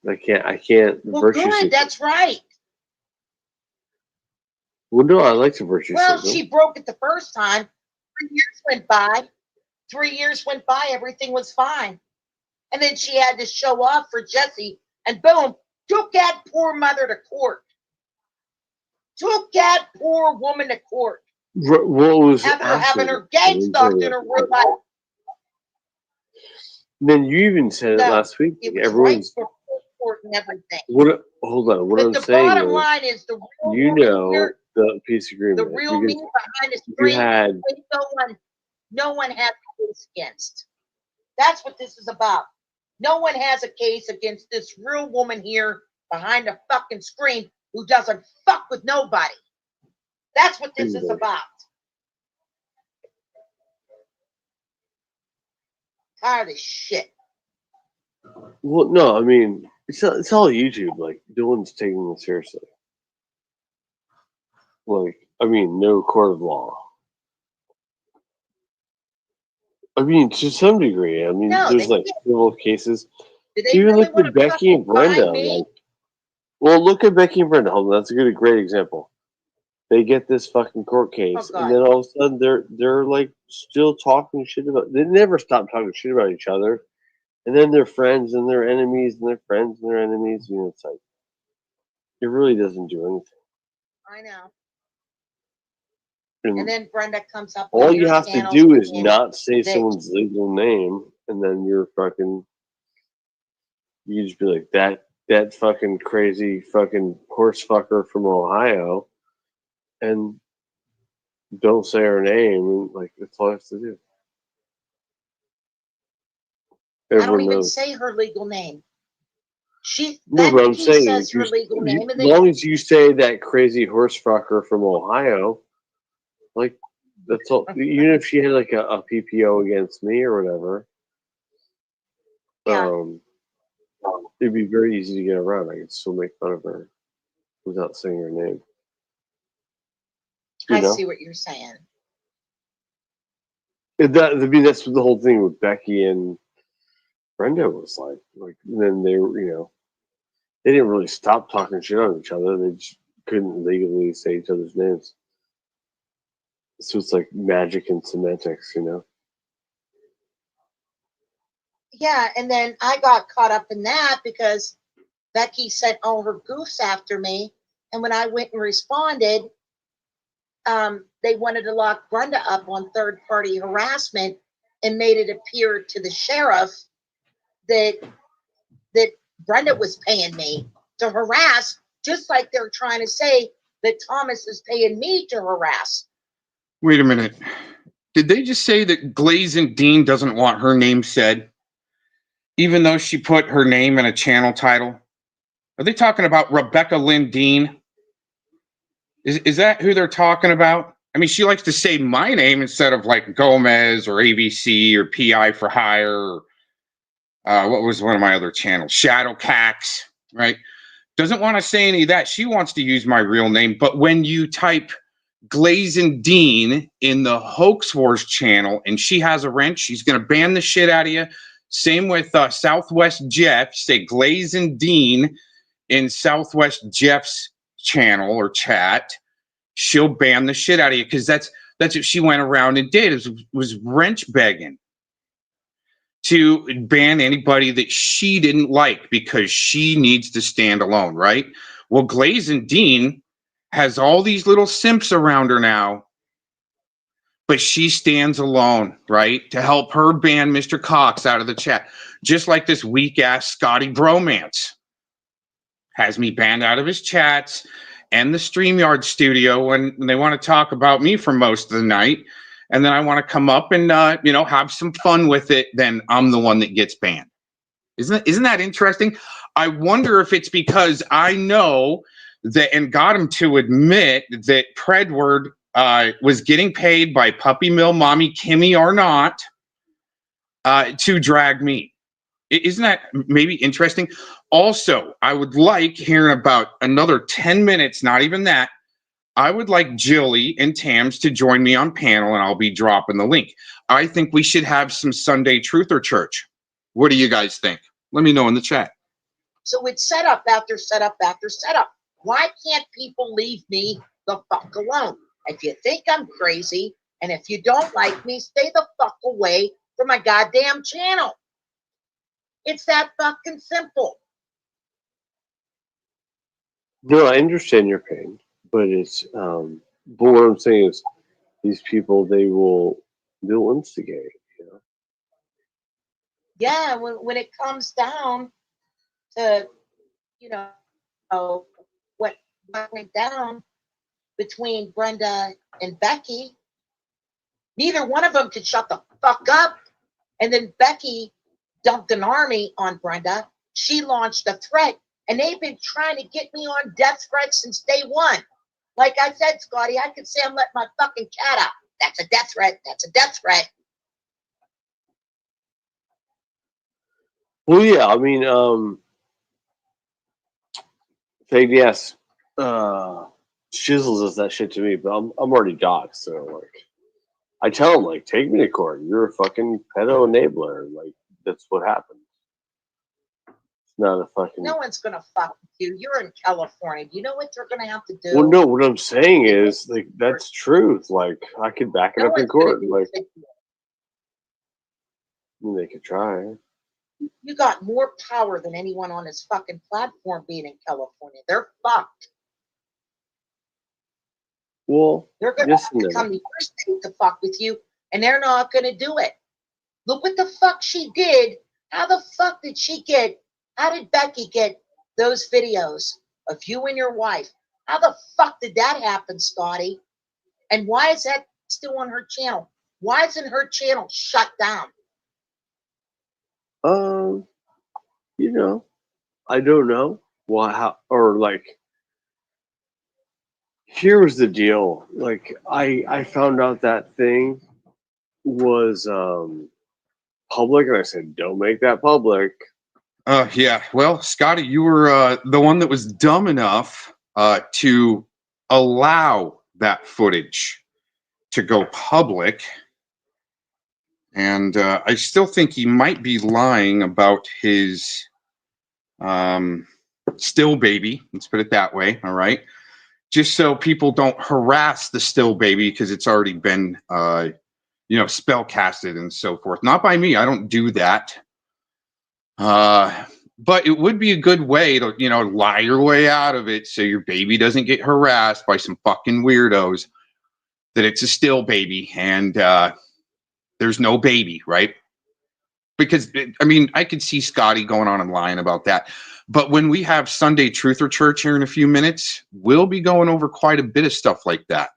I can't
Well,
virtue
good.
signal.
That's right.
Well, no, I like to virtue
Well,
signal.
she broke it the first time. 3 years went by. 3 years went by. Everything was fine. And then she had to show off for Jesse, and boom, took that poor mother to court. Took that poor woman to court.
What was
After having her gang stalked in her real life.
Then you even said it
No,
last week.
It was
Everyone's
right for court and everything.
hold on. What
But
I'm
the
saying
bottom
is,
line is the real
you
woman
know
here,
the peace agreement.
the real me behind the
you
screen,
had
no one has a case against. That's what this is about. No one has a case against this real woman here behind the fucking screen who doesn't fuck with nobody. That's what this is about. Tired of shit.
Well, no, I mean it's all YouTube. Like no one's taking it seriously. Like I mean, no court of law. I mean, to some degree. I mean,
No,
there's
they
like civil cases.
Do they
Even
really
look
want
at
to
Becky and Brenda.
me?
Like, well, look at Becky and Brenda. Hold on, that's a great example. They get this fucking court case, and then all of a sudden they're like still talking shit about. They never stop talking shit about each other, and then they're friends and they're enemies and they're friends and they're enemies. You know, it's like it really doesn't do anything.
I know.
And
And then Brenda comes up.
all you have to do is not say someone's legal name, and then you're fucking. You just be like that fucking crazy fucking horse fucker from Ohio, and don't say her name. Like that's all I have to do.
I don't even say her legal name.
No, but I'm saying
says her legal name,
as long as you say that crazy horse fucker from Ohio, like that's all. Even if she had like a PPO against me or whatever, it'd be very easy to get around. I could still make fun of her without saying her name.
I see what you're saying.
That's what the whole thing with Becky and Brenda was like. Like then they were, they didn't really stop talking shit on each other. They just couldn't legally say each other's names. So it's like magic and semantics,
Yeah, and then I got caught up in that because Becky sent all her goofs after me, and when I went and responded, they wanted to lock Brenda up on third-party harassment and made it appear to the sheriff that Brenda was paying me to harass, just like they're trying to say that Thomas is paying me to harass.
Wait a minute. Did they just say that Glazin Dean doesn't want her name said, even though she put her name in a channel title? Are they talking about Rebecca Lynn Dean? Is that who they're talking about? I mean, she likes to say my name instead of like Gomez or ABC or PI for Hire. Or, what was one of my other channels? Shadow Cax, right? Doesn't want to say any of that. She wants to use my real name. But when you type Glazin Dean in the Hoax Wars channel and she has a wrench, she's going to ban the shit out of you. Same with Southwest Jeff. Say Glazin Dean in Southwest Jeff's channel or chat, she'll ban the shit out of you because that's what she went around and did, was wrench begging to ban anybody that she didn't like because she needs to stand alone, right? Well, Glazin Dean has all these little simps around her now, but she stands alone, right? To help her ban Mr. Cox out of the chat. Just like this weak-ass Scotty Bromance has me banned out of his chats and the StreamYard studio when they want to talk about me for most of the night. And then I want to come up and, have some fun with it. Then I'm the one that gets banned. Isn't that interesting? I wonder if it's because I know that and got him to admit that Predward was getting paid by PuppyMill mommy Kimmy or not to drag me. Isn't that maybe interesting? Also, I would like hearing about another 10 minutes, not even that. I would like Jilly and Tams to join me on panel, and I'll be dropping the link. I think we should have some Sunday Truth or Church. What do you guys think? Let me know in the chat.
So it's setup after setup after setup. Why can't people leave me the fuck alone? If you think I'm crazy, and if you don't like me, stay the fuck away from my goddamn channel. It's that fucking simple.
No, I understand your pain, but it's but what I'm saying is these people they'll instigate, you know.
Yeah, when it comes down to, you know, what went down between Brenda and Becky, neither one of them could shut the fuck up. And then Becky dumped an army on Brenda. She launched a threat, and they've been trying to get me on death threats since day one. Like I said, Scotty, I could say I'm letting my fucking cat out. That's a death threat. That's a death threat.
Well, yeah, I mean, yes, Shizzle does that shit to me, but I'm already doxxed, so like, I tell him like, take me to court. You're a fucking pedo enabler. Like, that's what happens. It's not a fucking.
No one's gonna fuck with you. You're in California. You know what they're gonna have to do?
Well, no, what I'm saying is like that's truth. Like, I could back it up in court. Like, I mean, they could try.
You got more power than anyone on this fucking platform being in California. They're fucked.
Well,
they're going to have to come to your state to fuck with you, and they're not going to do it. Look what the fuck she did. How the fuck did she get, how did Becky get those videos of you and your wife? How the fuck did that happen, Scotty? And why is that still on her channel? Why isn't her channel shut down?
You know, I don't know. Well, how, or like, here was the deal. Like, I found out that thing was public, and I said, don't make that public.
Yeah. Well, Scotty, you were the one that was dumb enough to allow that footage to go public. And I still think he might be lying about his still baby. Let's put it that way. All right. Just so people don't harass the still baby because it's already been, spell casted and so forth. Not by me. I don't do that. But it would be a good way to, lie your way out of it so your baby doesn't get harassed by some fucking weirdos that it's a still baby and there's no baby, right? Because, I could see Scotty going on and lying about that. But when we have Sunday Truth or Church here in a few minutes, we'll be going over quite a bit of stuff like that.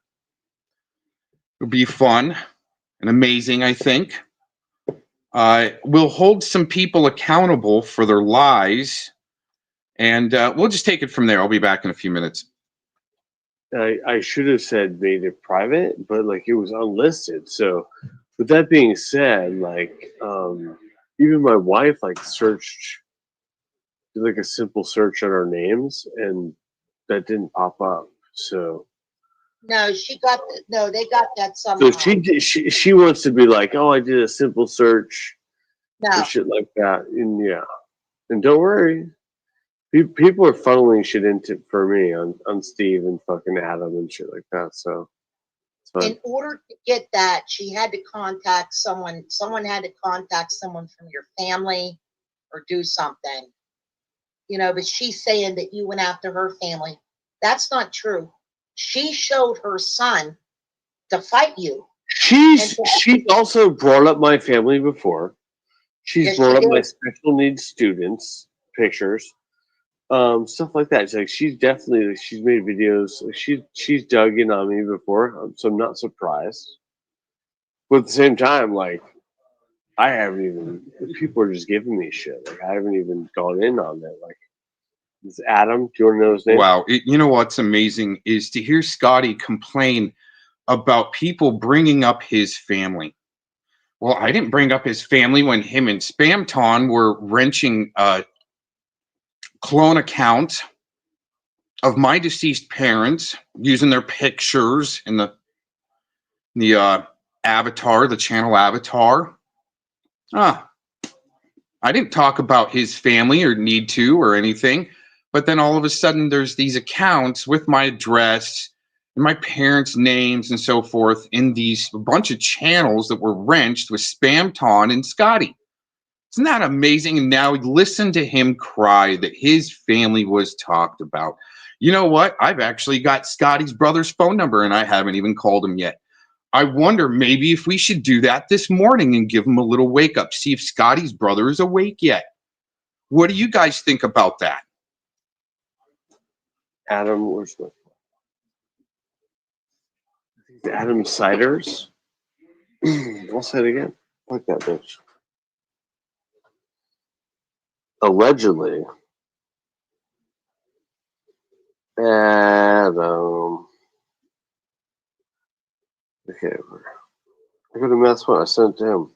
It'll be fun and amazing, I think. We'll hold some people accountable for their lies, and we'll just take it from there. I'll be back in a few minutes.
I should have said made it private, but like it was unlisted. So, with that being said, like even my wife like searched, did like a simple search on our names, and that didn't pop up. So.
No, they got that somehow.
So she wants to be like, oh, I did a simple search,
no.
and shit like that, and yeah, and don't worry, people are funneling shit into for me on Steve and fucking Adam and shit like that. So,
in order to get that, she had to contact someone. Someone had to contact someone from your family, or do something, But she's saying that you went after her family. That's not true. She showed her son to fight you.
She's also brought up my family before. She's brought up my special needs students pictures, stuff like that. It's like she's made videos. She's dug in on me before, so I'm not surprised. But at the same time, like I haven't even. People are just giving me shit. Like I haven't even gone in on that. Like. Is Adam? Do you want to know his name?
Wow. You know what's amazing is to hear Scotty complain about people bringing up his family. Well, I didn't bring up his family when him and Spamton were wrenching a clone account of my deceased parents using their pictures in the avatar, the channel avatar. I didn't talk about his family or need to or anything, but then all of a sudden there's these accounts with my address and my parents' names and so forth in these bunch of channels that were wrenched with Spamton and Scotty. Isn't that amazing? And now listen to him cry that his family was talked about. You know what? I've actually got Scotty's brother's phone number and I haven't even called him yet. I wonder maybe if we should do that this morning and give him a little wake up, see if Scotty's brother is awake yet. What do you guys think about that?
Adam, where's my? Adam Siders. I'll say it again. Fuck that bitch. Allegedly, Adam. Okay, I got a mess one. I sent it to him.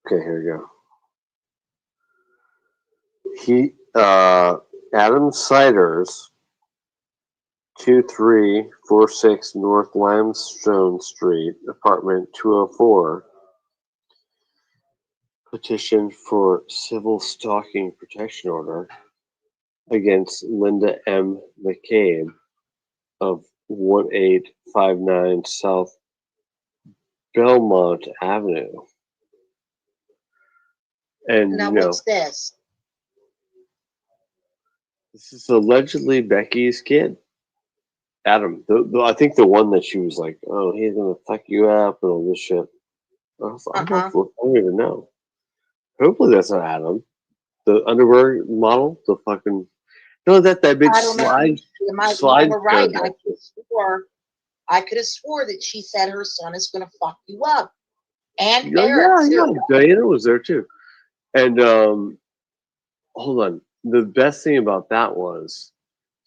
Okay, here we go. Adam Siders, 2346 North Limestone Street, apartment 204, petition for civil stalking protection order against Linda M. McCabe of 1859 South Belmont Avenue. And
Now,
you know,
what's this?
this is allegedly Becky's kid. Adam, I think the one that she was like, "Oh, he's gonna fuck you up" and all this shit. I don't even know. Hopefully that's not Adam. The underwear model, the fucking no, that bitch
I don't know.
slide.
You were right. I could have swore that she said her son is going to fuck you up, and Eric too.
Diana was there too. And hold on. The best thing about that was,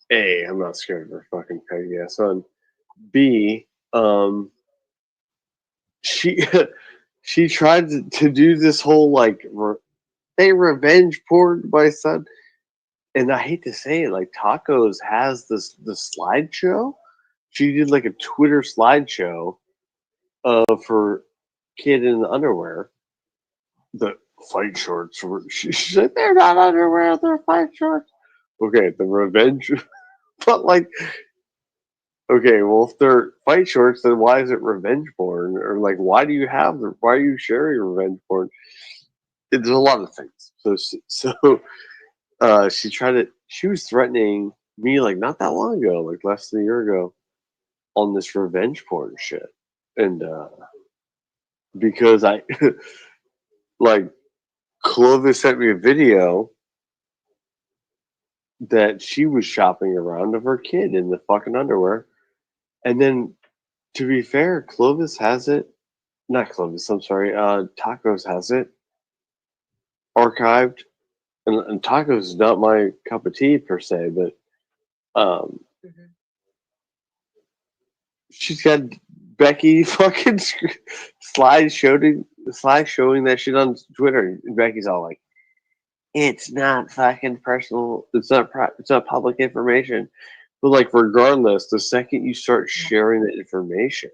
A, I'm not scared of her fucking peggy ass son. B, she she tried to do this whole like revenge porn my son. And I hate to say it, like Tacos has the slideshow. She did like a Twitter slideshow of her kid in the underwear. The fight shorts were, she's like, they're not underwear, they're fight shorts. Okay, the revenge, but like, okay, well, if they're fight shorts, then why is it revenge porn? Or like, why are you sharing revenge porn? There's a lot of things. So she was threatening me like not that long ago, like less than a year ago, on this revenge porn shit. And because I, like, Clovis sent me a video that she was shopping around of her kid in the fucking underwear. And then, to be fair, Clovis has it. Not Clovis, I'm sorry. Tacos has it archived. And Tacos is not my cup of tea per se, but she's got Becky fucking slide showing that shit on Twitter. And Becky's all like, it's not fucking personal. It's not public information. But like, regardless, the second you start sharing the information,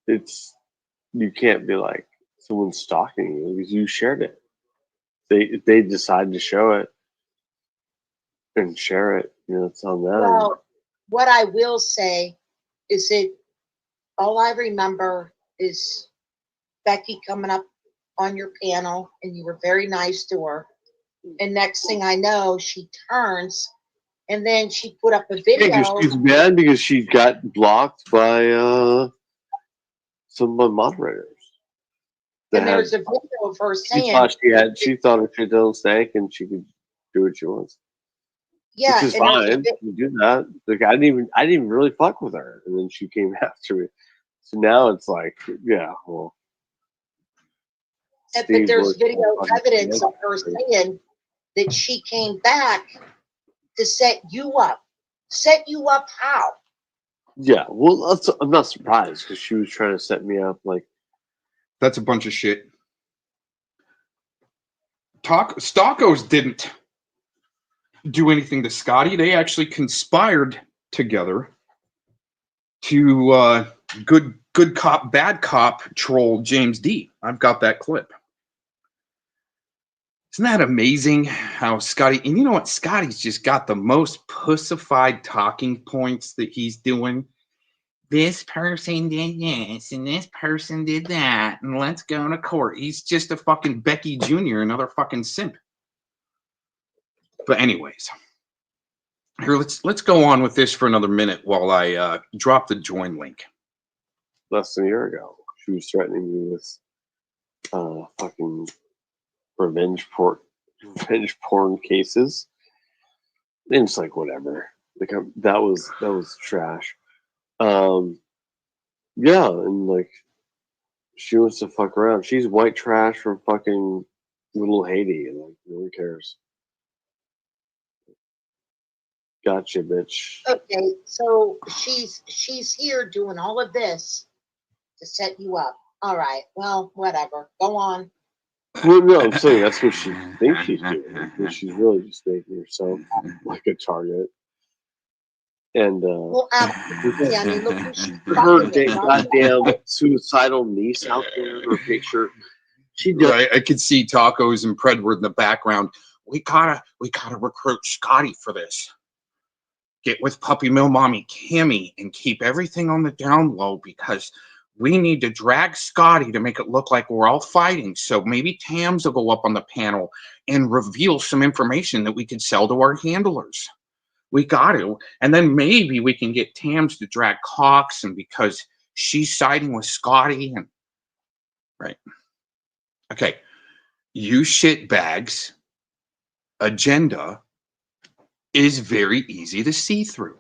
you can't be like someone's stalking you because you shared it. They decide to show it and share it. You know, it's on them.
Well, what I will say is that all I remember is Becky coming up on your panel, and you were very nice to her. And next thing I know, she turns, and then she put up a video.
Yeah, because she's mad because she got blocked by some of my moderators.
And there's a video of her saying
she thought her shit don't stank and she could do what she wants.
Yeah,
which is fine. You do that. Like I didn't even really fuck with her, and then she came after me. So now it's like, yeah, well.
But there's video evidence of her saying that she came back to set you up. Set you up how?
Yeah, well, I'm not surprised because she was trying to set me up. Like,
That's a bunch of shit. Stockos didn't do anything to Scotty. They actually conspired together to good cop, bad cop troll James D. I've got that clip. Isn't that amazing how Scotty, and you know what? Scotty's just got the most pussified talking points that he's doing. This person did this, and this person did that, and let's go to court. He's just a fucking Becky Jr., another fucking simp. But anyways, here, let's go on with this for another minute while I drop the join link.
less than a year ago, she was threatening me with fucking revenge porn cases. And it's like, whatever. Like, that was trash. Yeah, and like, she wants to fuck around. She's white trash from fucking little Haiti, and like, no one cares. Gotcha, bitch.
Okay, so she's here doing all of this to set you up. All right, well, whatever. Go on.
Well, no, I'm saying that's what she thinks she's doing. But she's really just making herself like a target. And
Well, absolutely. I mean, look who she's
her
fucking with.
goddamn suicidal niece out there, her picture. She does.
Right, I could see Tacos and Predward in the background. We gotta recruit Scotty for this. Get with PuppyMill mommy Cammy and keep everything on the down low because we need to drag Scotty to make it look like we're all fighting. So maybe Tams will go up on the panel and reveal some information that we could sell to our handlers. We got to. And then maybe we can get Tams to drag Cox, and because she's siding with Scotty. And right. Okay. You shitbags agenda is very easy to see through.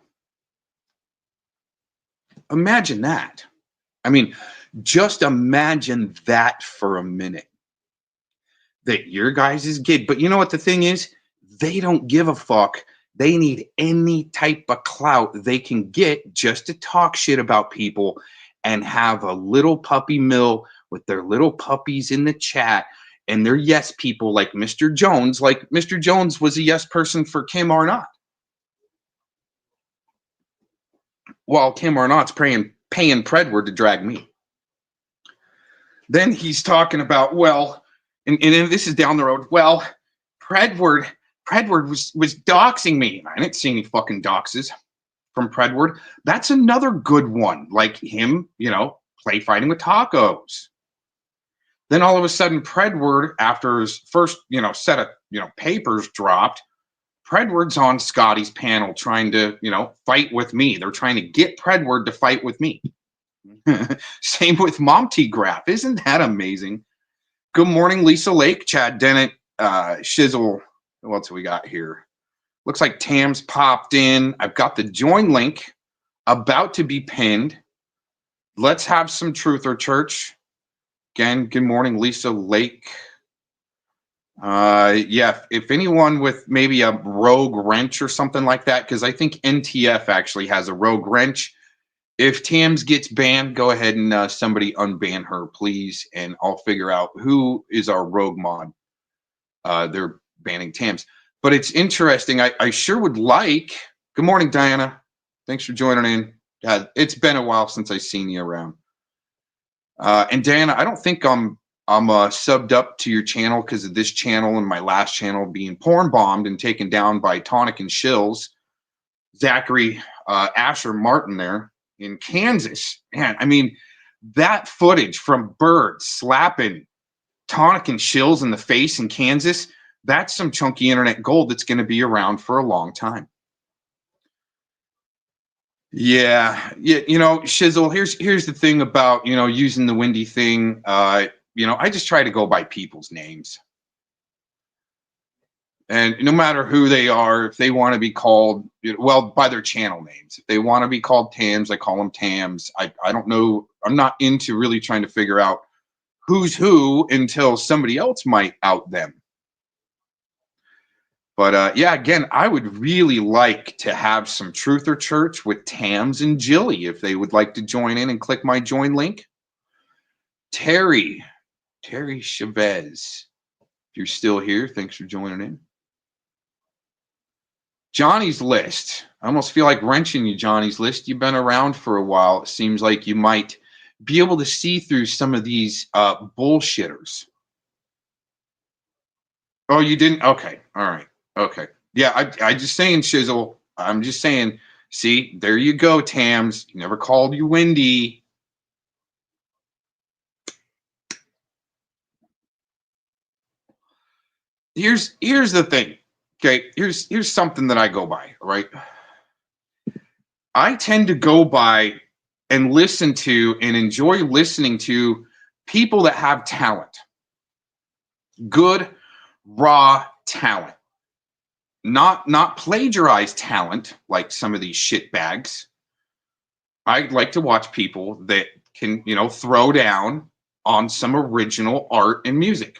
Imagine that. I mean, just imagine that for a minute. That your guys is good. But you know what the thing is? They don't give a fuck. They need any type of clout they can get just to talk shit about people and have a little PuppyMill with their little puppies in the chat and their yes people like Mr. Jones. Like Mr. Jones was a yes person for Kim Arnott. While Kim Arnott's paying Predward to drag me. Then he's talking about, well, and this is down the road, well, Predward was doxing me. I didn't see any fucking doxes from Predward. That's another good one, like him, play fighting with Tacos. Then all of a sudden, Predward, after his first, set of, papers dropped, Predward's on Scotty's panel trying to, fight with me. They're trying to get Predward to fight with me. Same with Monty Graff. Isn't that amazing? Good morning, Lisa Lake, Chad Dennett, Shizzle. What else we got here? Looks like Tam's popped in. I've got the join link about to be pinned. Let's have some truth or church. Again, good morning, Lisa Lake. Yeah, if anyone with maybe a rogue wrench or something like that, because I think NTF actually has a rogue wrench. If Tams gets banned, go ahead and somebody unban her, please, and I'll figure out who is our rogue mod. They're banning Tams. But it's interesting. I sure would like. Good morning, Diana. Thanks for joining in. It's been a while since I've seen you around. And Diana, I don't think I'm subbed up to your channel because of this channel and my last channel being porn bombed and taken down by Tonic and Shills. Zachary Asher Martin there in Kansas. Man, I mean, that footage from Bird slapping Tonic and Shills in the face in Kansas, that's some chunky internet gold that's going to be around for a long time. Yeah, Shizzle, here's the thing about, using the windy thing. I just try to go by people's names. And no matter who they are, if they want to be called, by their channel names. If they want to be called Tams, I call them Tams. I don't know. I'm not into really trying to figure out who's who until somebody else might out them. But yeah, again, I would really like to have some Truth or Church with Tams and Jilly if they would like to join in and click my join link. Terry Chavez, if you're still here, thanks for joining in. Johnny's List. I almost feel like wrenching you, Johnny's List. You've been around for a while. It seems like you might be able to see through some of these bullshitters. Oh, you didn't? Okay. All right. Okay. Yeah, I just saying, Shizzle. I'm just saying, see, there you go, Tams. Never called you Wendy. Here's the thing. Okay, here's something that I go by, all right? I tend to go by and listen to and enjoy listening to people that have talent. Good, raw talent. Not plagiarized talent like some of these shitbags. I like to watch people that can, throw down on some original art and music.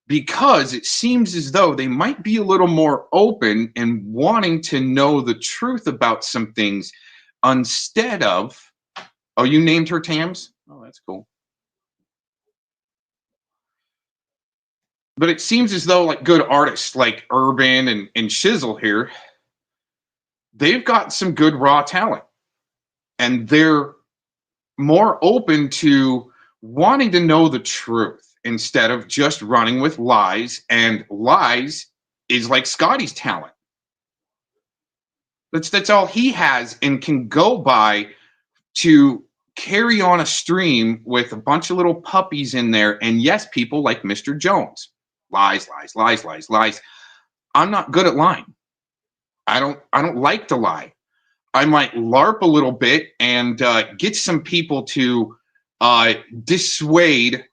Because it seems as though they might be a little more open and wanting to know the truth about some things instead of, oh, you named her Tams? Oh, that's cool. But it seems as though like good artists like Urban and Shizzle here, they've got some good raw talent. And they're more open to wanting to know the truth instead of just running with lies. And lies is like Scotty's talent. That's all he has and can go by to carry on a stream with a bunch of little puppies in there. And yes, people like Mr. Jones. Lies, lies, lies, lies, lies. I'm not good at lying. I don't like to lie. I might LARP a little bit and get some people to dissuade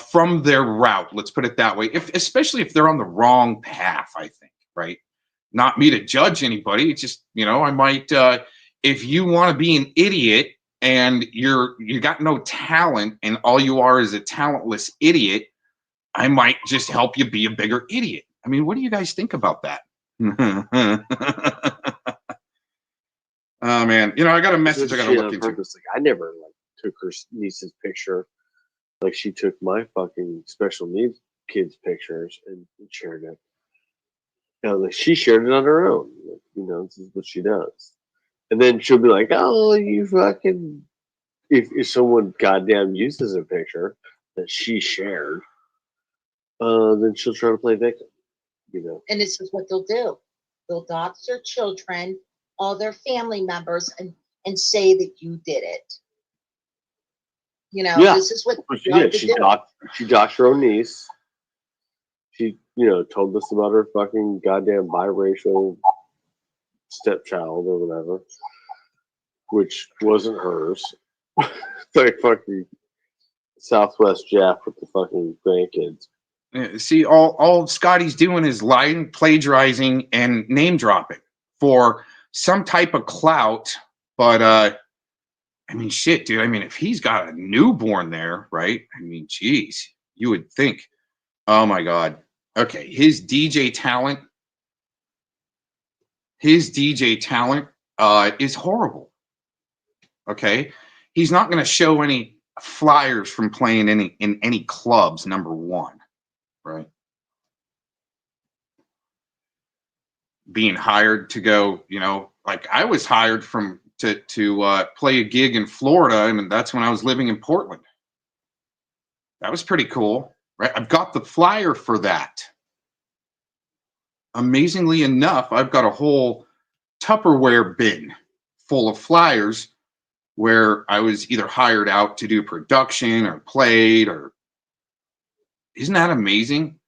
from their route. Let's put it that way. Especially if they're on the wrong path, I think, right? Not me to judge anybody. It's just, I might, if you want to be an idiot and you got no talent and all you are is a talentless idiot, I might just help you be a bigger idiot. I mean, what do you guys think about that? Oh man, I got a message I got to look into.
Like, I never took her niece's picture. Like she took my fucking special needs kids' pictures and shared it. Like she shared it on her own. Like, this is what she does. And then she'll be like, "Oh, you fucking." If someone goddamn uses a picture that she shared, then she'll try to play victim.
And this is what they'll do. They'll dox their children, all their family members, and say that you did it. This is what
she did. She doxed her own niece. She, told us about her fucking goddamn biracial stepchild or whatever, which wasn't hers. Like fucking Southwest Jeff with the fucking grandkids.
See, all Scotty's doing is lying, plagiarizing, and name dropping for some type of clout. But I mean, shit, dude. I mean, if he's got a newborn there, right? I mean, geez, you would think. Oh my God. Okay, his DJ talent is horrible. Okay, he's not going to show any flyers from playing in any clubs. Number one. Right. Being hired to go, like I was hired to play a gig in Florida, and that's when I was living in Portland. That was pretty cool, right? I've got the flyer for that. Amazingly enough, I've got a whole Tupperware bin full of flyers where I was either hired out to do production or played, or isn't that amazing?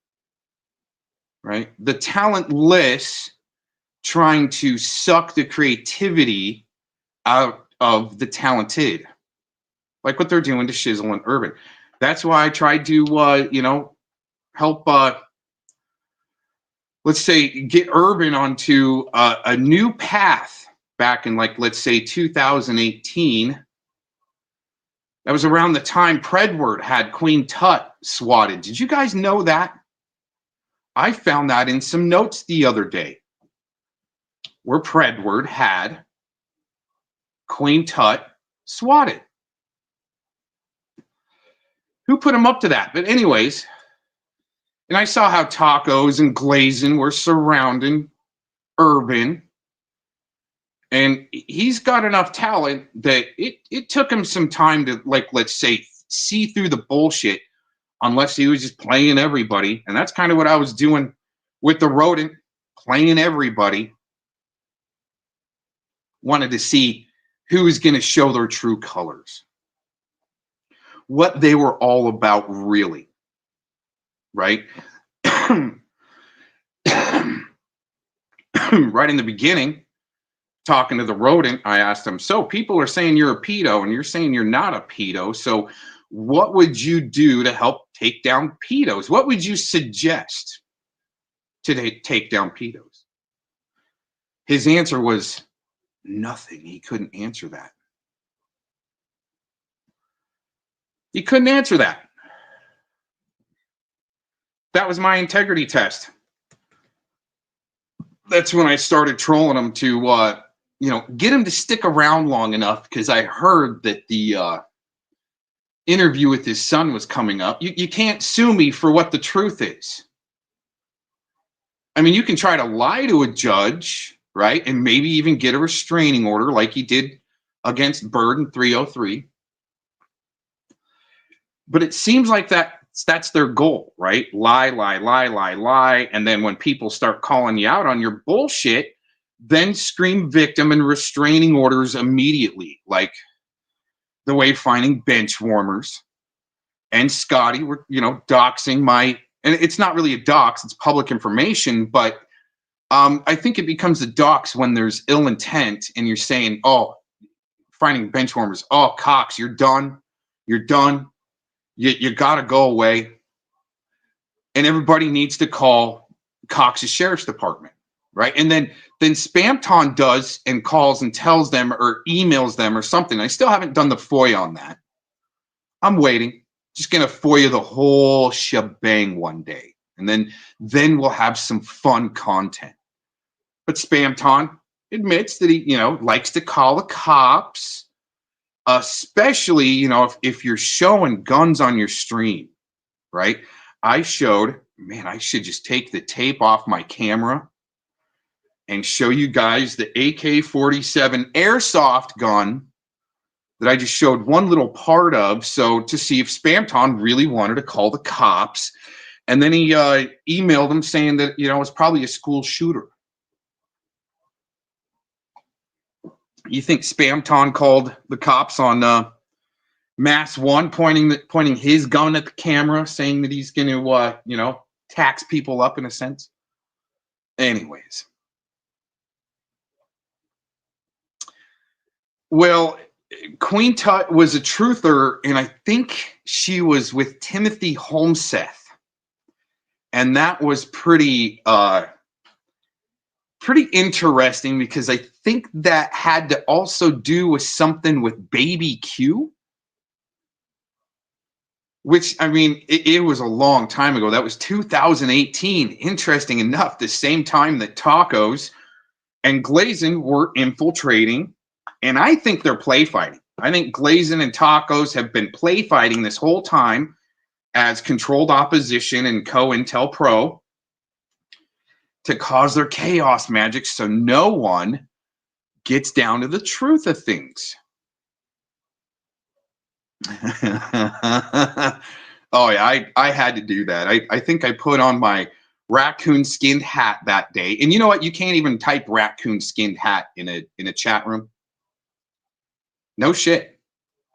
Right? The talentless trying to suck the creativity out of the talented, like what they're doing to Shizzle and Urban. That's why I tried to, help, let's say, get Urban onto a new path back in, let's say, 2018. That was around the time Predward had Queen Tut swatted. Did you guys know that? I found that in some notes the other day where Predward had Queen Tut swatted. Who put him up to that? But anyways, and I saw how Tacos and Glazin were surrounding Urban. And he's got enough talent that it took him some time to, like, let's say, see through the bullshit, unless he was just playing everybody. And that's kind of what I was doing with the rodent, playing everybody. Wanted to see who was going to show their true colors, what they were all about, really. Right? Right in the beginning, talking to the rodent, I asked him, so people are saying you're a pedo and you're saying you're not a pedo. So what would you do to help take down pedos? What would you suggest to take down pedos? His answer was nothing. He couldn't answer that. He couldn't answer that. That was my integrity test. That's when I started trolling him to, get him to stick around long enough, because I heard that the interview with his son was coming up. You can't sue me for what the truth is. I mean, you can try to lie to a judge, right? And maybe even get a restraining order like he did against Bird in 303. But it seems like that's their goal, right? Lie, lie, lie, lie, lie. And then when people start calling you out on your bullshit, then scream victim and restraining orders immediately, like the way finding bench warmers and Scotty were, doxing my, and it's not really a dox, it's public information, but I think it becomes a dox when there's ill intent and you're saying, oh, finding bench warmers, oh, Cox, you're done, you gotta go away. And everybody needs to call Cox's Sheriff's Department, right? And then Spamton does and calls and tells them or emails them or something. I still haven't done the FOIA on that. I'm waiting. Just going to FOIA the whole shebang one day. And then we'll have some fun content. But Spamton admits that he, likes to call the cops, especially, if you're showing guns on your stream, right? I showed, man, I should just take the tape off my camera and show you guys the AK-47 airsoft gun that I just showed one little part of, so to see if Spamton really wanted to call the cops. And then he emailed them saying that, it's probably a school shooter. You think Spamton called the cops on Mass One, pointing his gun at the camera, saying that he's going to, tax people up in a sense? Anyways. Well, Queen Tut was a truther, and I think she was with Timothy Holmseth. And that was pretty interesting, because I think that had to also do with something with Baby Q. Which, I mean, it was a long time ago. That was 2018. Interesting enough, the same time that Tacos and Glazin were infiltrating. And I think they're play fighting. I think Glazin and Tacos have been play fighting this whole time as controlled opposition and COINTELPRO to cause their chaos magic so no one gets down to the truth of things. Oh yeah, I had to do that. I think I put on my raccoon skinned hat that day. And you know what? You can't even type raccoon skinned hat in a chat room. No shit.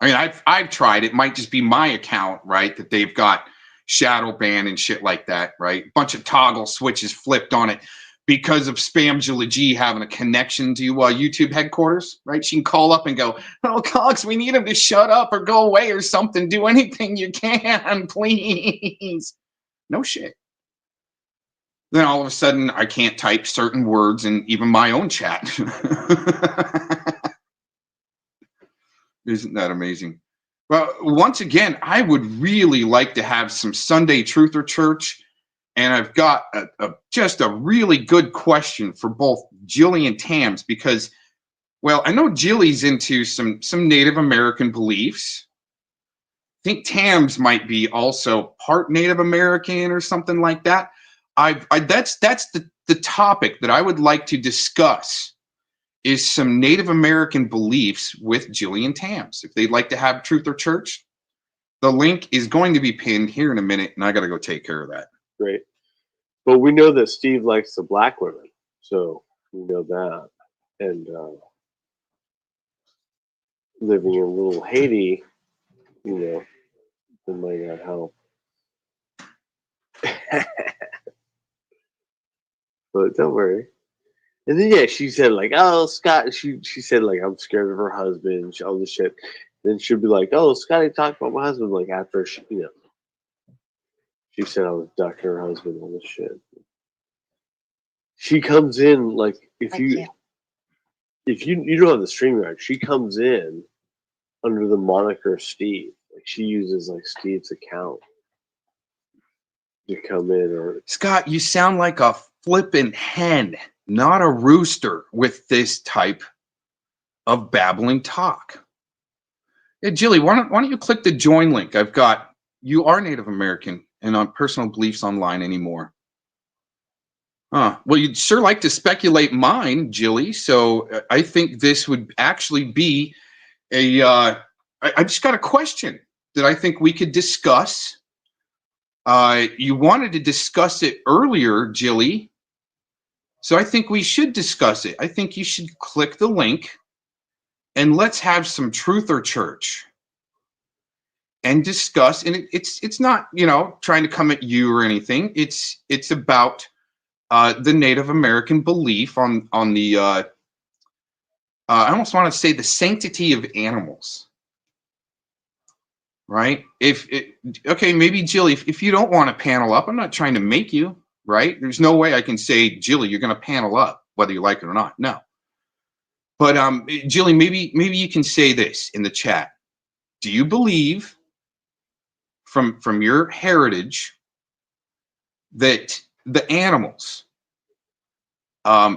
I mean, I've tried. It might just be my account, right? That they've got shadow ban and shit like that, right? Bunch of toggle switches flipped on it because of Spamjula G having a connection to YouTube headquarters, right? She can call up and go, "Oh, Cox, we need him to shut up or go away or something. Do anything you can, please." No shit. Then all of a sudden, I can't type certain words in even my own chat. Isn't that amazing? Well, once again, I would really like to have some Sunday Truth or Church And I've got just a really good question for both Jilly and Tams because, well, I know Jilly's into some Native American beliefs. I think Tams might be also part Native American or something like that. That's the topic that I would like to discuss is some Native American beliefs with Jilly and Tams. If they'd like to have Truth or Church, the link is going to be pinned here in a minute, and I got to go take care of that.
Great. But we know that Steve likes the black women, so we know that. And living in little Haiti, you know, it might not help. But don't worry. And then yeah, she said like, "Oh, Scott." She said like, "I'm scared of her husband." All this shit. Then she'll be like, "Oh, Scotty talked about my husband." Like after she, you know, she said I was ducking her husband. All this shit. She comes in like if you don't have the StreamYard, she comes in under the moniker Steve. Like she uses like Steve's account to come in. Or
Scott, you sound like a flippin' hen, not a rooster, with this type of babbling talk. Hey, Jilly, why don't you click the join link? I've got you are Native American and on personal beliefs online anymore. Well, you'd sure like to speculate mine, Jilly. So I think this would actually be a. I just got a question that I think we could discuss. You wanted to discuss it earlier, Jilly. So I think we should discuss it. I think you should click the link and let's have some Truth or Church and discuss. And it's not, you know, trying to come at you or anything. It's about the Native American belief on the I almost want to say the sanctity of animals. Right? Okay, maybe Jilly, if you don't want to panel up, I'm not trying to make you, right? There's no way I can say, Jilly, you're going to panel up, whether you like it or not. No. But Jilly, maybe you can say this in the chat. Do you believe from your heritage that the animals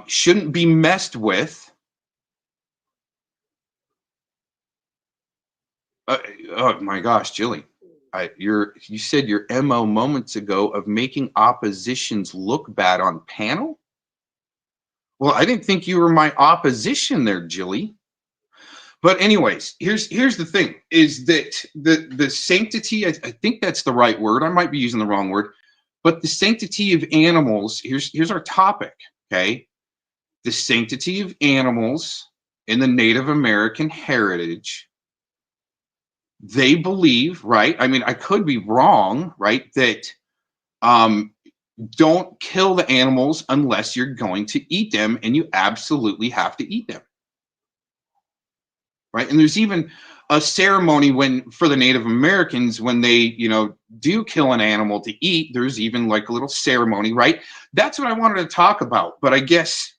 shouldn't be messed with? Oh my gosh, Jilly, you said your MO moments ago of making oppositions look bad on panel. Well, I didn't think you were my opposition there, Jilly. But anyways, here's the thing: is that the sanctity? I think that's the right word. I might be using the wrong word, but the sanctity of animals. Here's our topic. Okay, the sanctity of animals in the Native American heritage. They believe, right? I mean, I could be wrong, right? That don't kill the animals unless you're going to eat them, and you absolutely have to eat them, right? And there's even a ceremony for the Native Americans when they, you know, do kill an animal to eat. There's even like a little ceremony, right? That's what I wanted to talk about. But I guess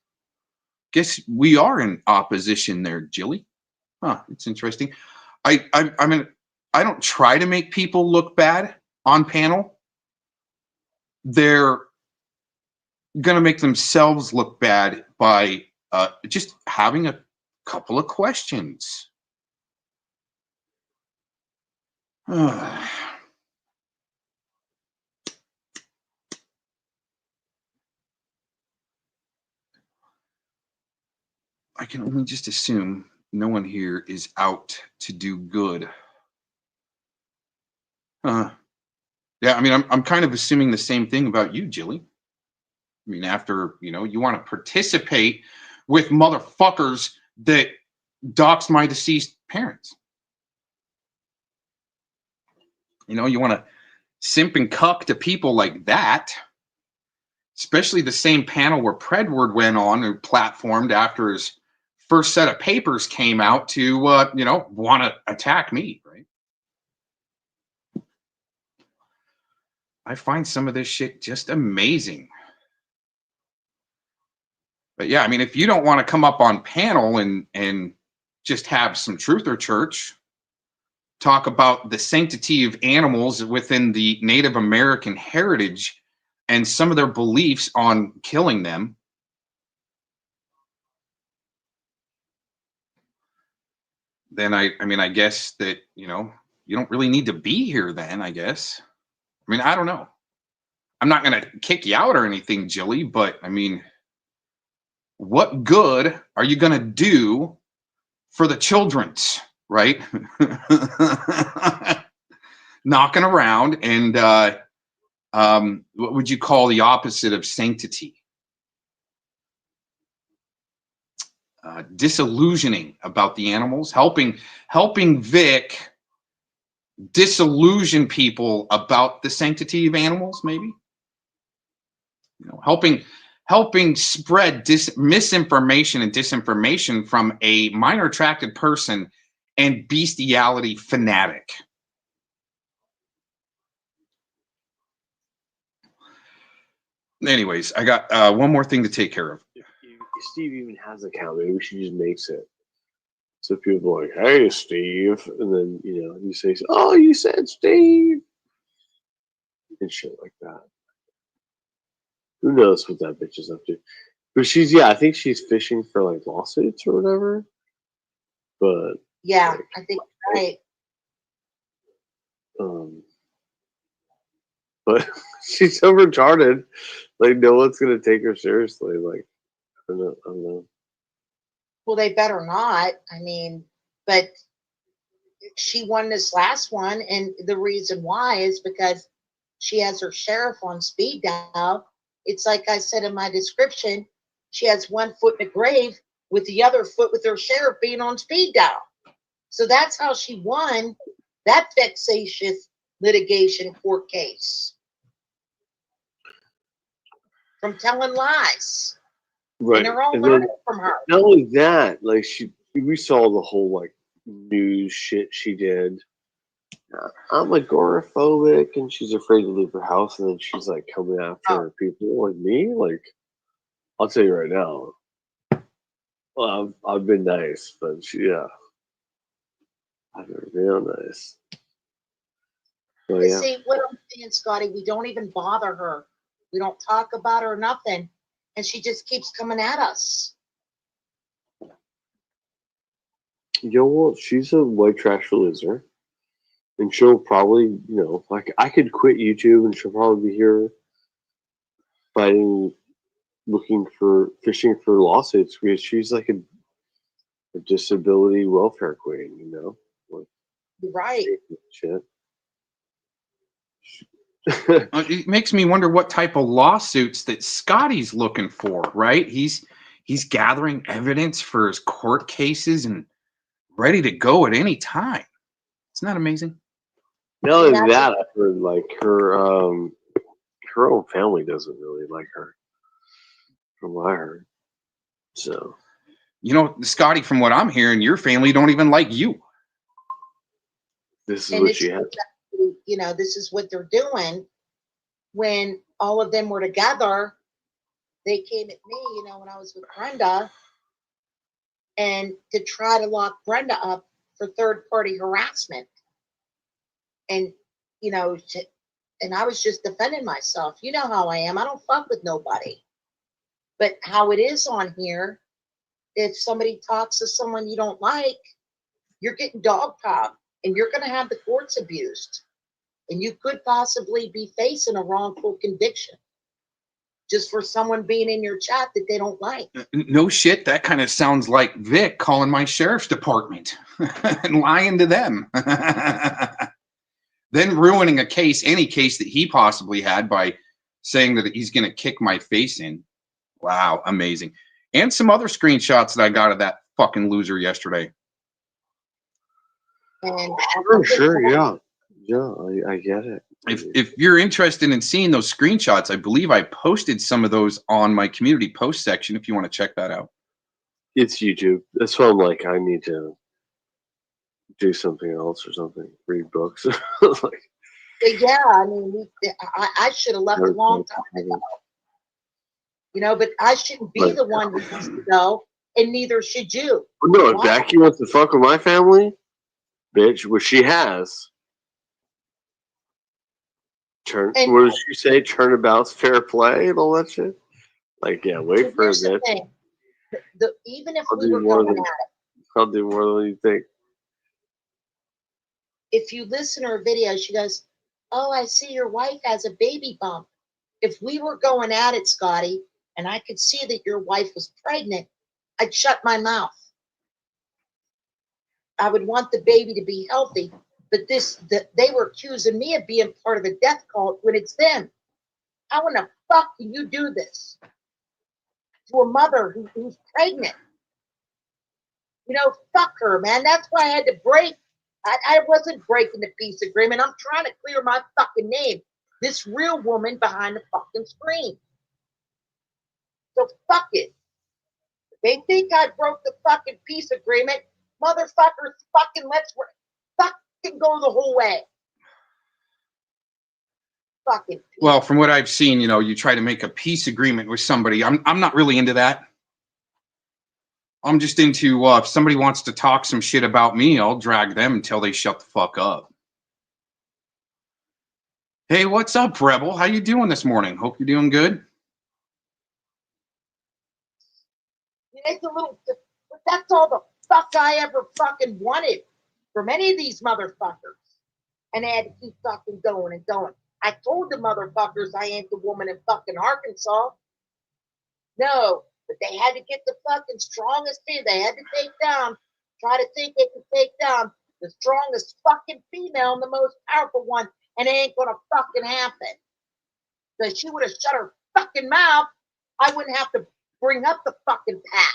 we are in opposition there, Jilly. It's interesting. I mean, I don't try to make people look bad on panel. They're going to make themselves look bad by just having a couple of questions. I can only just assume no one here is out to do good. Yeah, I mean, I'm kind of assuming the same thing about you, Jilly. I mean, after, you know, you want to participate with motherfuckers that doxed my deceased parents. You know, you want to simp and cuck to people like that, especially the same panel where Predward went on and platformed after his first set of papers came out to, you know, want to attack me, right? I find some of this shit just amazing. But yeah, I mean, if you don't want to come up on panel and just have some Truth or Church, talk about the sanctity of animals within the Native American heritage, and some of their beliefs on killing them, then I mean, I guess that, you know, you don't really need to be here then, I guess. I mean, I don't know. I'm not going to kick you out or anything, Jilly, but I mean, what good are you going to do for the children's, right? Knocking around and what would you call the opposite of sanctity? Disillusioning about the animals, helping Vic disillusion people about the sanctity of animals, maybe. You know, helping spread misinformation and disinformation from a minor attracted person and bestiality fanatic. Anyways, I got one more thing to take care of.
If Steve even has an account, maybe she just makes it. So people are like, "Hey, Steve," and then you say, "Oh, you said Steve," and shit like that. Who knows what that bitch is up to? But I think she's fishing for like lawsuits or whatever. But
Yeah,
like,
I think right.
But she's so retarded. Like no one's gonna take her seriously. Like I don't know.
Well, they better not. I mean, but she won this last one, and the reason why is because she has her sheriff on speed dial. It's like I said in my description, she has one foot in the grave with the other foot with her sheriff being on speed dial. So that's how she won that vexatious litigation court case. From telling lies.
Right.
And they're all
And
learning from her.
Not only that, like we saw the whole like news shit she did. I'm agoraphobic, and she's afraid to leave her house, and then she's like coming after people like me. Like, I'll tell you right now. Well, I've been nice, but I've been real nice. So,
But see, what I'm saying, Scotty, we don't even bother her. We don't talk about her or nothing, and she just keeps coming at us.
Well, she's a white trash loser. And she'll probably, like I could quit YouTube and she'll probably be here fighting, fishing for lawsuits because she's like a disability welfare queen, like
Right.
shit.
It makes me wonder what type of lawsuits that Scotty's looking for, right? He's gathering evidence for his court cases and ready to go at any time. Isn't that amazing?
Not only that, I heard like her own family doesn't really like her, from what I heard. So,
Scotty, from what I'm hearing, your family don't even like you.
This is what she had.
This is what they're doing. When all of them were together, they came at me, when I was with Brenda, and to try to lock Brenda up for third-party harassment. And, and I was just defending myself. You know how I am. I don't fuck with nobody. But how it is on here, if somebody talks to someone you don't like, you're getting dogpiled, and you're going to have the courts abused. And you could possibly be facing a wrongful conviction just for someone being in your chat that they don't like.
No shit. That kind of sounds like Vic calling my sheriff's department and lying to them. Then ruining any case that he possibly had by saying that he's going to kick my face in. Wow, amazing. And some other screenshots that I got of that fucking loser yesterday.
And
sure, yeah. Yeah, I get it.
If you're interested in seeing those screenshots, I believe I posted some of those on my community post section if you want to check that out.
It's YouTube. That's why I'm like, I need to do something else or something. Read books.
Yeah, I mean, I should have left a long time ago. But I shouldn't be the one who needs to go, and neither should you.
No, if Becky wants to fuck with my family, bitch, which she has,
And-
what did you say? Turnabout's fair play and all that shit? Like, yeah, wait for
here's
a
the
bit.
thing. Even if
I'll
we
do
were
more
going
than-
at it,
I'll do more than you think.
if you listen to her video, she goes, "Oh, I see your wife has a baby bump." If we were going at it, Scotty, and I could see that your wife was pregnant, I'd shut my mouth. I would want the baby to be healthy, but they were accusing me of being part of a death cult when it's them. How in the fuck can you do this to a mother who's pregnant? You know, fuck her, man. That's why I had to break. I wasn't breaking the peace agreement. I'm trying to clear my fucking name. This real woman behind the fucking screen. So fuck it. They think I broke the fucking peace agreement. Motherfuckers, fucking let's fucking go the whole way. Fucking.
Well, from what I've seen, you know, you try to make a peace agreement with somebody. I'm not really into that. I'm just into if somebody wants to talk some shit about me, I'll drag them until they shut the fuck up. Hey, what's up, Rebel? How you doing this morning? Hope you're doing good.
It's a little. That's all the fuck I ever fucking wanted from any of these motherfuckers, and they had to keep fucking going and going. I told the motherfuckers I ain't the woman in fucking Arkansas. No, but they had to get the fucking strongest thing. They had to try to think they could take down the strongest fucking female and the most powerful one, and it ain't gonna fucking happen. So she would have shut her fucking mouth. I wouldn't have to bring up the fucking pack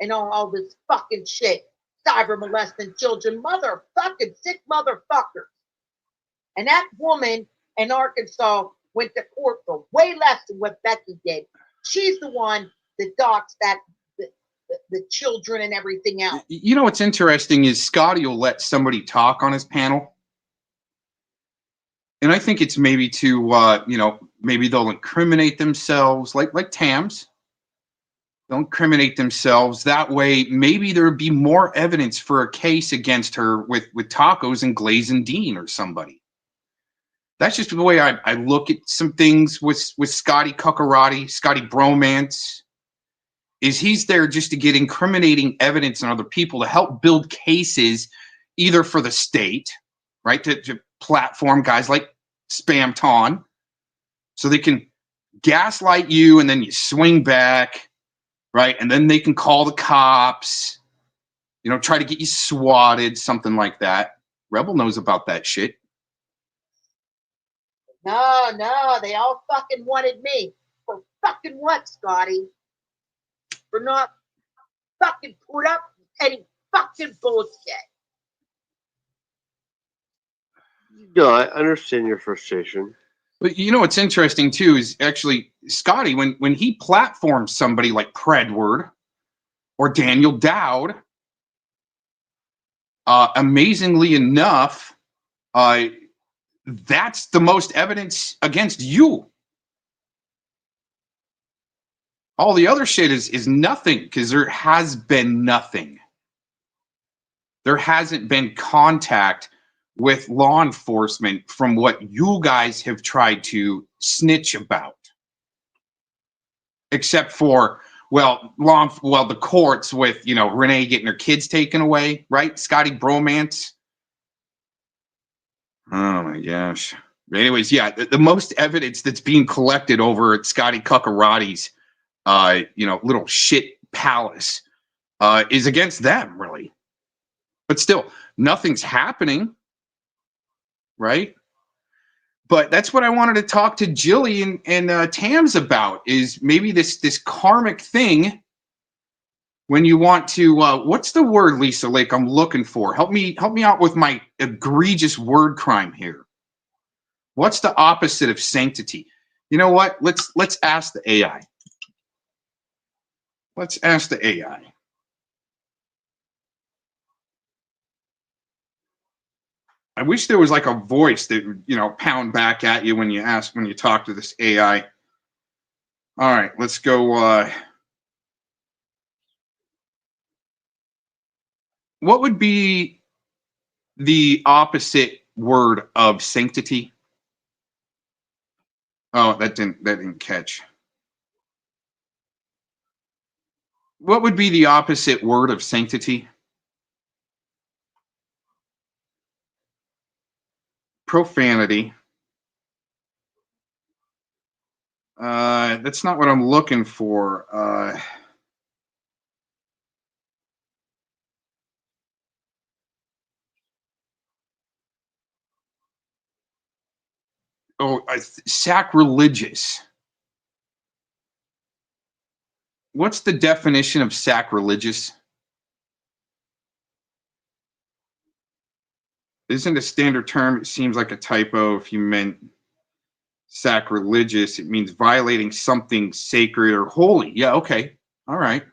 and all this fucking shit. Cyber molesting children, motherfucking sick motherfuckers. And that woman in Arkansas went to court for way less than what Becky did. She's the one that doxed the children and everything else.
You know what's interesting is Scotty will let somebody talk on his panel. And I think it's maybe to, you know, maybe they'll incriminate themselves like Tams. They'll incriminate themselves. That way, maybe there would be more evidence for a case against her with Tacos and Glazing Dean or somebody. That's just the way I look at some things with Scotty Cuckarati, Scotty Bromance, is he's there just to get incriminating evidence on other people to help build cases either for the state, right, to platform guys like Spam Ton so they can gaslight you and then you swing back, right, and then they can call the cops, you know, try to get you swatted, something like that. Rebel knows about that shit.
No, they all fucking wanted me. For fucking what, Scotty? For not fucking put up any fucking bullshit.
No, I understand your frustration.
But you know what's interesting too is actually Scotty, when he platforms somebody like Predward or Daniel Dowd, amazingly enough, that's the most evidence against you. All the other shit is nothing because there has been nothing. There hasn't been contact with law enforcement from what you guys have tried to snitch about. Except for, the courts with, you know, Renee getting her kids taken away, right? Scotty Bromance. Oh my gosh. Anyways, yeah, the most evidence that's being collected over at Scotty Cuckarati's, you know, little shit palace, is against them, really. But still, nothing's happening, right? But that's what I wanted to talk to Jilly and Tams about, is maybe this karmic thing when you want to, what's the word, Lisa Lake, I'm looking for? Help me out with my egregious word crime here. What's the opposite of sanctity? You know what? Let's ask the AI. Let's ask the AI. I wish there was like a voice that would, you know, pound back at you when you talk to this AI. All right, let's go. What would be the opposite word of sanctity? Oh, that didn't catch. What would be the opposite word of sanctity? Profanity. That's not what I'm looking for. Sacrilegious. What's the definition of sacrilegious? Isn't a standard term? It seems like a typo. If you meant sacrilegious, it means violating something sacred or holy. Yeah, okay. All right.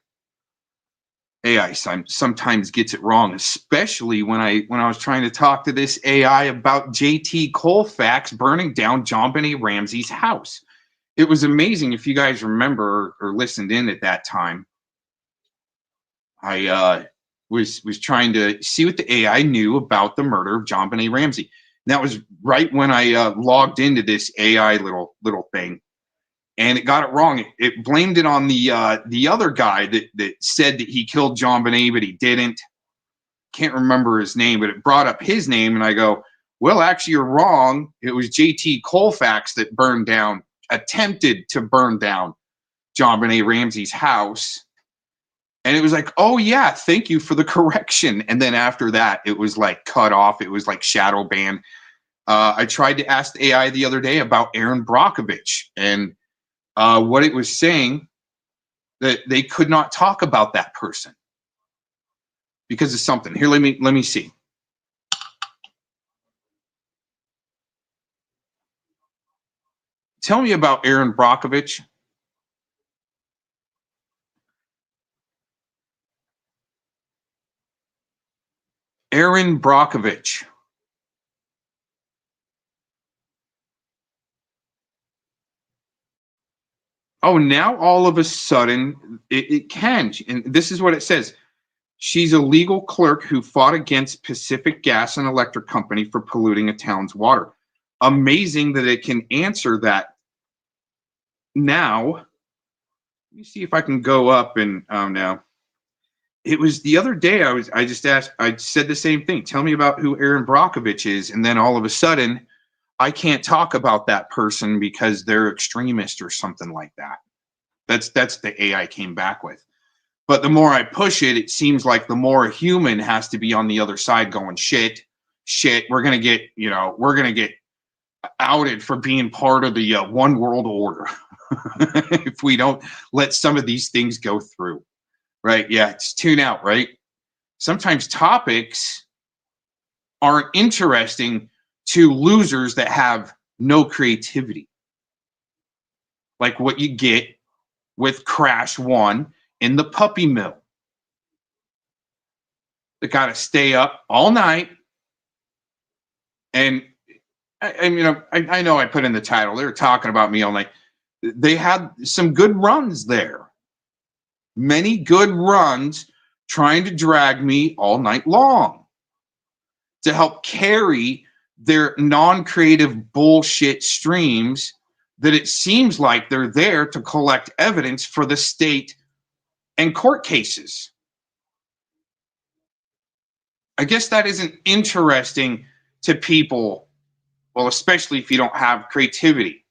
AI sometimes gets it wrong, especially when I was trying to talk to this AI about JT Colfax burning down JonBenet Ramsey's house. It was amazing. If you guys remember or listened in at that time, I was trying to see what the AI knew about the murder of JonBenet Ramsey. And that was right when I logged into this AI little thing, and it got it wrong. It blamed it on the other guy that said that he killed JonBenet, but he didn't. Can't remember his name, but it brought up his name, and I go, well, actually, you're wrong. It was JT Colfax that attempted to burn down JonBenet Ramsey's house. And it was like, oh, yeah, thank you for the correction. And then after that, it was like cut off. It was like shadow banned. I tried to ask the AI the other day about Aaron Brockovich, and what it was saying, that they could not talk about that person because of something. Here, let me see. Tell me about Aaron Brockovich. Aaron Brockovich. Oh, now all of a sudden it can. And this is what it says. She's a legal clerk who fought against Pacific Gas and Electric Company for polluting a town's water. Amazing that it can answer that now. Let me see if I can go up and now. It was the other day I just asked, I said the same thing. Tell me about who Aaron Brockovich is. And then all of a sudden, I can't talk about that person because they're extremist or something like that. That's the AI came back with. But the more I push it, it seems like the more a human has to be on the other side going, shit, we're going to get outed for being part of the one world order if we don't let some of these things go through. Right? Yeah, it's tune out, right? Sometimes topics aren't interesting to losers that have no creativity. Like what you get with Crash One in the PuppyMill. They got to stay up all night. And I know I put in the title, they were talking about me all night. They had some good runs there. Many good runs trying to drag me all night long to help carry their non-creative bullshit streams that it seems like they're there to collect evidence for the state and court cases. I guess that isn't interesting to people, well, especially if you don't have creativity.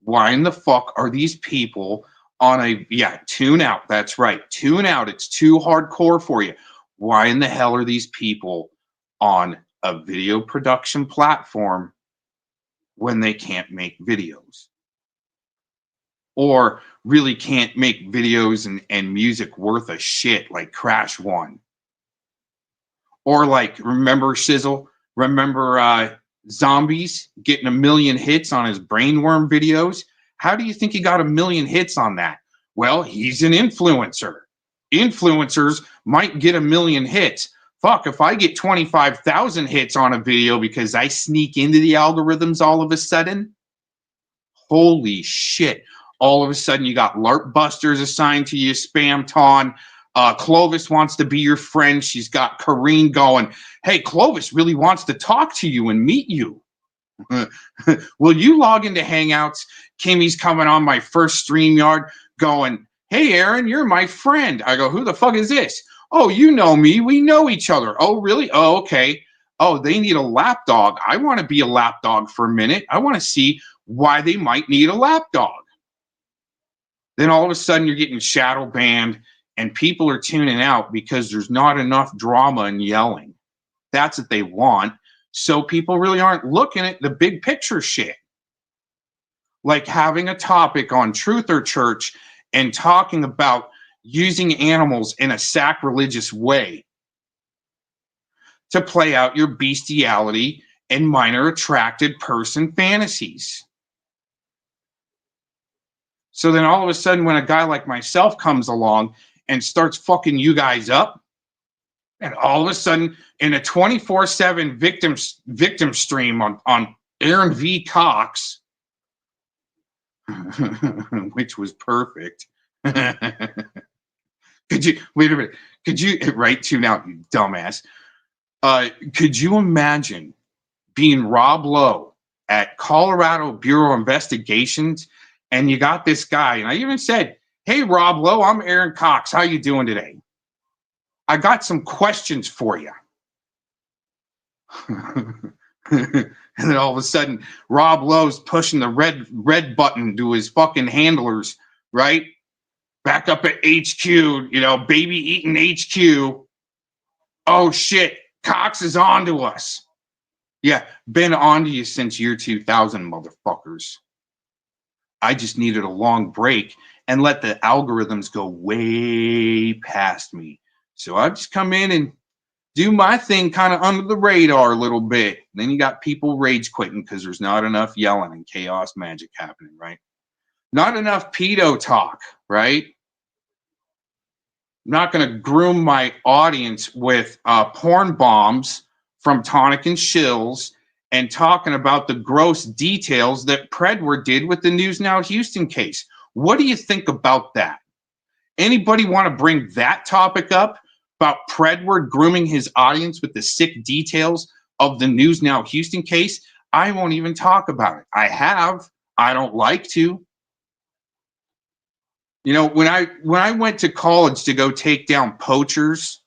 Why in the fuck are these people on tune out? That's right, tune out. It's too hardcore for you. Why in the hell are these people on a video production platform when they can't make videos? Or really can't make videos and music worth a shit like Crash One? Or like, remember Shizzle? Remember Zombies getting 1 million hits on his brainworm videos? How do you think he got 1 million hits on that? Well, he's an influencer. Influencers might get 1 million hits. Fuck, if I get 25,000 hits on a video because I sneak into the algorithms all of a sudden, holy shit. All of a sudden you got LARP busters assigned to you, spam ton. Clovis wants to be your friend. She's got Kareen going, hey, Clovis really wants to talk to you and meet you. Will you log into Hangouts? Kimmy's coming on my first StreamYard going, hey, Aaron, you're my friend. I go, who the fuck is this? Oh, you know me. We know each other. Oh, really? Oh, okay. Oh, they need a lapdog. I want to be a lapdog for a minute. I want to see why they might need a lapdog. Then all of a sudden you're getting shadow banned and people are tuning out because there's not enough drama and yelling. That's what they want. So people really aren't looking at the big picture shit. Like having a topic on Truth or Church and talking about using animals in a sacrilegious way to play out your bestiality and minor attracted person fantasies. So then all of a sudden when a guy like myself comes along and starts fucking you guys up, and all of a sudden in a 24/7 victim stream on Aaron V. Cox, which was perfect. Could you, wait a minute, could you, right, tune out, you dumbass. Could you imagine being Rob Lowe at Colorado Bureau of Investigations and you got this guy, and I even said, hey, Rob Lowe, I'm Aaron Cox. How you doing today? I got some questions for you. And then all of a sudden, Rob Lowe's pushing the red button to his fucking handlers, right? Back up at HQ, you know, baby eating HQ. Oh shit, Cox is on to us. Yeah, been on to you since year 2000, motherfuckers. I just needed a long break and let the algorithms go way past me. So I've just come in and do my thing kind of under the radar a little bit. And then you got people rage quitting because there's not enough yelling and chaos magic happening, right? Not enough pedo talk, right? I'm not going to groom my audience with porn bombs from Tonic and Shills and talking about the gross details that Predward did with the News Now Houston case. What do you think about that? Anybody want to bring that topic up about Predward grooming his audience with the sick details of the News Now Houston case? I won't even talk about it. I have. I don't like to. You know, when I went to college to go take down poachers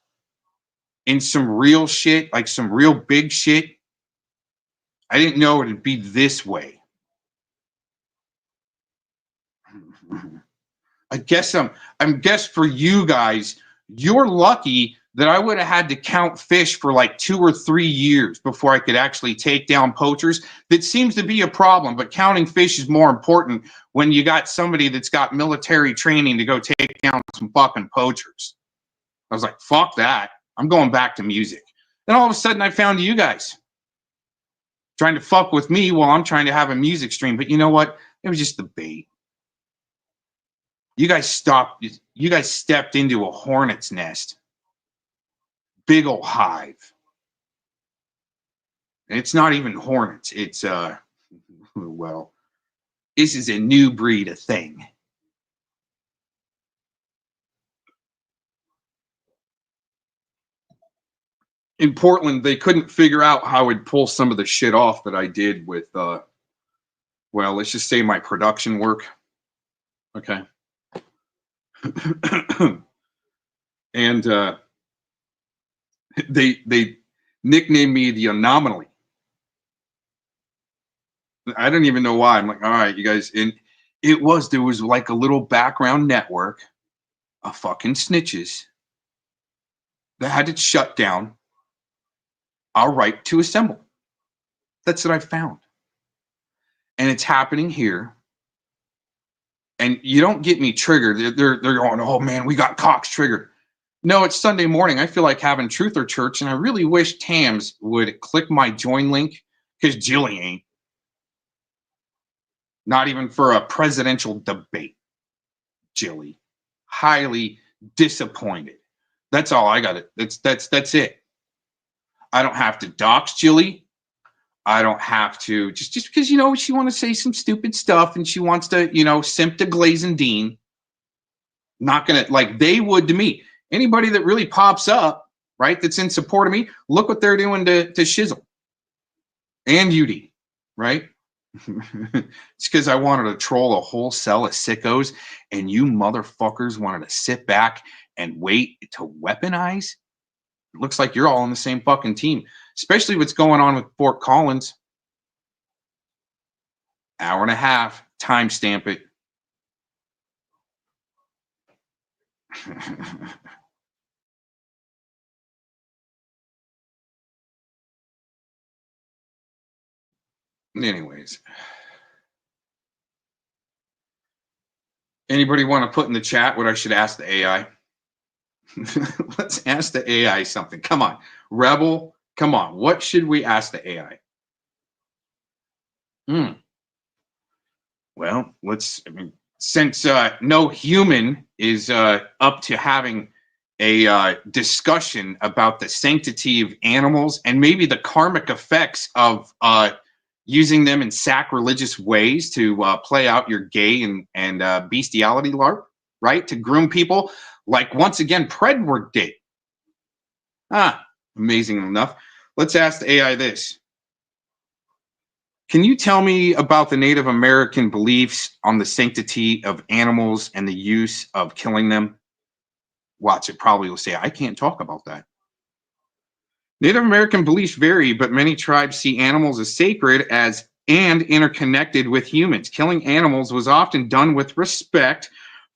in some real shit, like some real big shit, I didn't know it'd be this way. I guess for you guys, you're lucky that I would have had to count fish for like 2 or 3 years before I could actually take down poachers. That seems to be a problem, but counting fish is more important when you got somebody that's got military training to go take down some fucking poachers. I was like, fuck that. I'm going back to music. Then all of a sudden I found you guys trying to fuck with me while I'm trying to have a music stream. But you know what? It was just the bait. You guys stepped into a hornet's nest. Big old hive. And it's not even hornets. It's, well, this is a new breed of thing. In Portland, they couldn't figure out how I'd pull some of the shit off that I did with, well, let's just say my production work. Okay. And they nicknamed me the Anomaly. I don't even know why. I'm like, all right, you guys. And there was like a little background network of fucking snitches that had to shut down our right to assemble. That's what I found. And it's happening here. And you don't get me triggered. They're going, oh man, we got Cox triggered. No, it's Sunday morning. I feel like having Truth or Church, and I really wish Tams would click my join link, because Jilly ain't. Not even for a presidential debate. Jilly. Highly disappointed. That's all I got. That's it. I don't have to dox Jilly. I don't have to, just because, you know, she wants to say some stupid stuff and she wants to, you know, simp to Glazendine. Not going to, like they would to me. Anybody that really pops up, right, that's in support of me, look what they're doing to Shizzle and UD. right? It's because I wanted to troll a whole cell of sickos, and you motherfuckers wanted to sit back and wait to weaponize. It looks like you're all on the same fucking team, especially what's going on with Fort Collins. Hour and a half, timestamp it. Anyways, anybody want to put in the chat what I should ask the AI? Let's ask the AI something. Come on, Rebel. Come on. What should we ask the AI? Well, since no human is up to having a discussion about the sanctity of animals and maybe the karmic effects of using them in sacrilegious ways to play out your gay and bestiality LARP, right? To groom people, like once again, Predwork did. Amazing enough. Let's ask the AI this. Can you tell me about the Native American beliefs on the sanctity of animals and the use of killing them? Watch, it probably will say, I can't talk about that. Native American beliefs vary, but many tribes see animals as sacred and interconnected with humans. Killing animals was often done with respect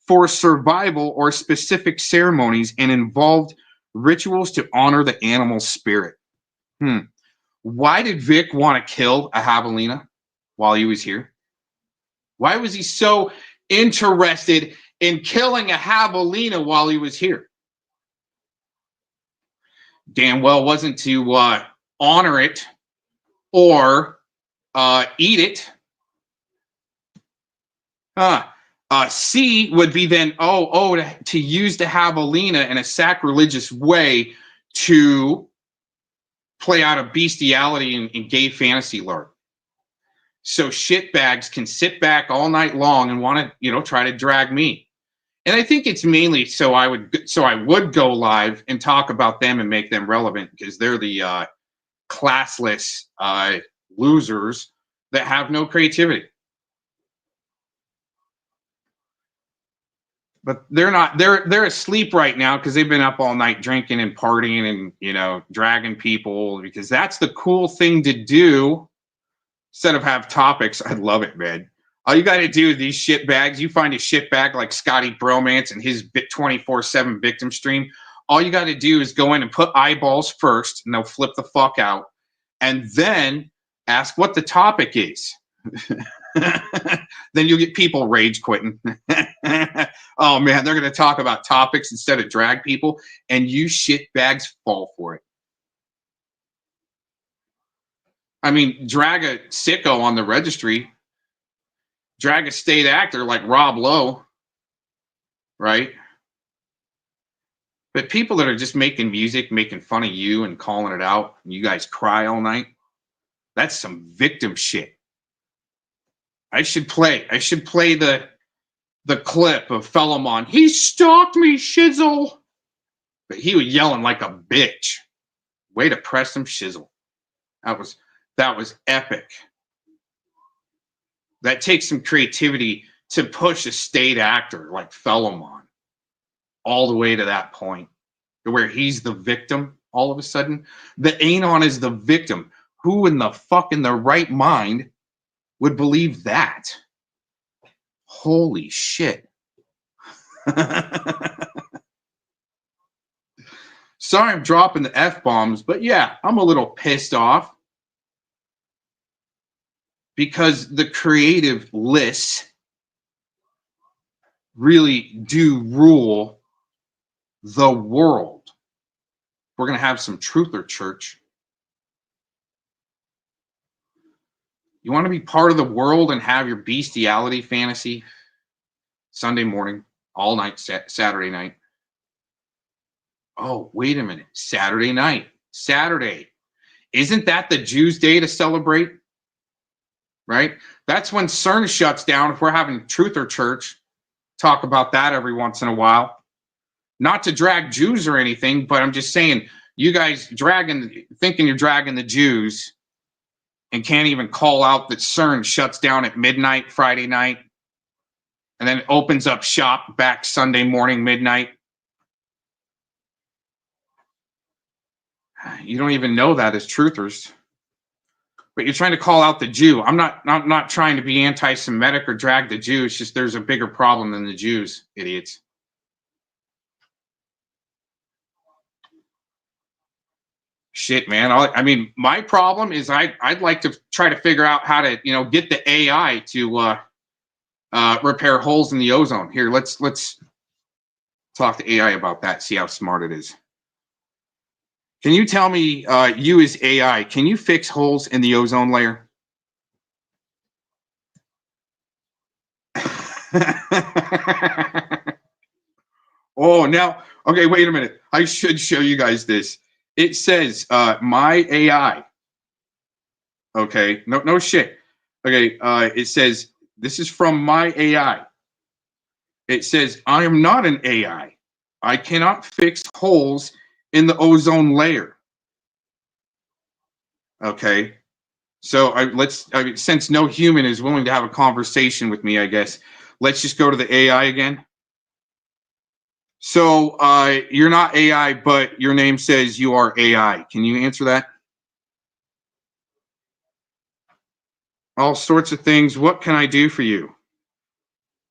for survival or specific ceremonies and involved rituals to honor the animal spirit. Why did Vic want to kill a javelina while he was here? Why was he so interested in killing a javelina while he was here? Damn well wasn't to honor it or eat it. C would be then, to use the javelina in a sacrilegious way to play out of bestiality and gay fantasy LARP. So shitbags can sit back all night long and want to, try to drag me. And I think it's mainly so I would go live and talk about them and make them relevant because they're the classless losers that have no creativity. But they're not. They're asleep right now because they've been up all night drinking and partying and dragging people because that's the cool thing to do. Instead of have topics, I love it, man. All you got to do with these shit bags, you find a shit bag like Scotty Bromance and his 24/7 victim stream. All you got to do is go in and put eyeballs first, and they'll flip the fuck out, and then ask what the topic is. Then you'll get people rage quitting. Oh man, they're going to talk about topics instead of drag people, and you shit bags fall for it. I mean, drag a sicko on the registry, drag a state actor like Rob Lowe, right? But people that are just making music, making fun of you and calling it out, and you guys cry all night, that's some victim shit. I should play the clip of Felomon. He stalked me, shizzle. But he was yelling like a bitch. Way to press him, shizzle. That was epic. That takes some creativity to push a state actor like Felomon all the way to that point, to where he's the victim all of a sudden. The Anon is the victim. Who in the fuck in their right mind would believe that? Holy shit. Sorry I'm dropping the F-bombs, but yeah, I'm a little pissed off. Because the creative lists really do rule the world. We're going to have some truther church. You want to be part of the world and have your bestiality fantasy Sunday morning, all night, Saturday night. Oh, wait a minute. Saturday night. Saturday. Isn't that the Jews' day to celebrate? Right? That's when CERN shuts down. If we're having truther church, talk about that every once in a while. Not to drag Jews or anything, but I'm just saying, you guys thinking you're dragging the Jews, and can't even call out that CERN shuts down at midnight Friday night and then opens up shop back Sunday morning midnight. You don't even know that as truthers. But you're trying to call out the Jew. I'm not trying to be anti-Semitic or drag the Jews. It's just there's a bigger problem than the Jews, idiots. Shit, man. I mean, my problem is I'd like to try to figure out how to, you know, get the AI to repair holes in the ozone. Here, let's talk to AI about that. See how smart it is. Can you tell me, you as AI, can you fix holes in the ozone layer? Oh, now, okay, wait a minute. I should show you guys this. It says, my AI. Okay, no shit. Okay, it says, this is from my AI. It says, I am not an AI. I cannot fix holes in the ozone layer. Okay, so since no human is willing to have a conversation with me, I guess, let's just go to the AI again. So you're not AI, but your name says you are AI. Can you answer that? All sorts of things. What can I do for you?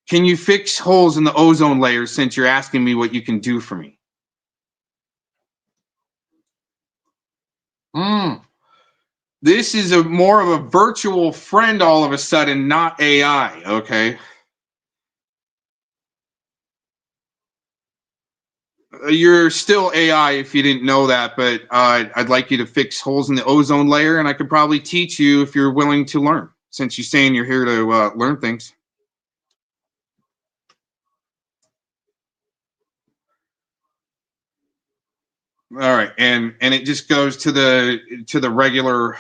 Can you fix holes in the ozone layer since you're asking me what you can do for me? This is more of a virtual friend all of a sudden, not AI, okay? You're still AI if you didn't know that, but I'd like you to fix holes in the ozone layer, and I could probably teach you if you're willing to learn, since you're saying you're here to learn things. All right, and it just goes to the regular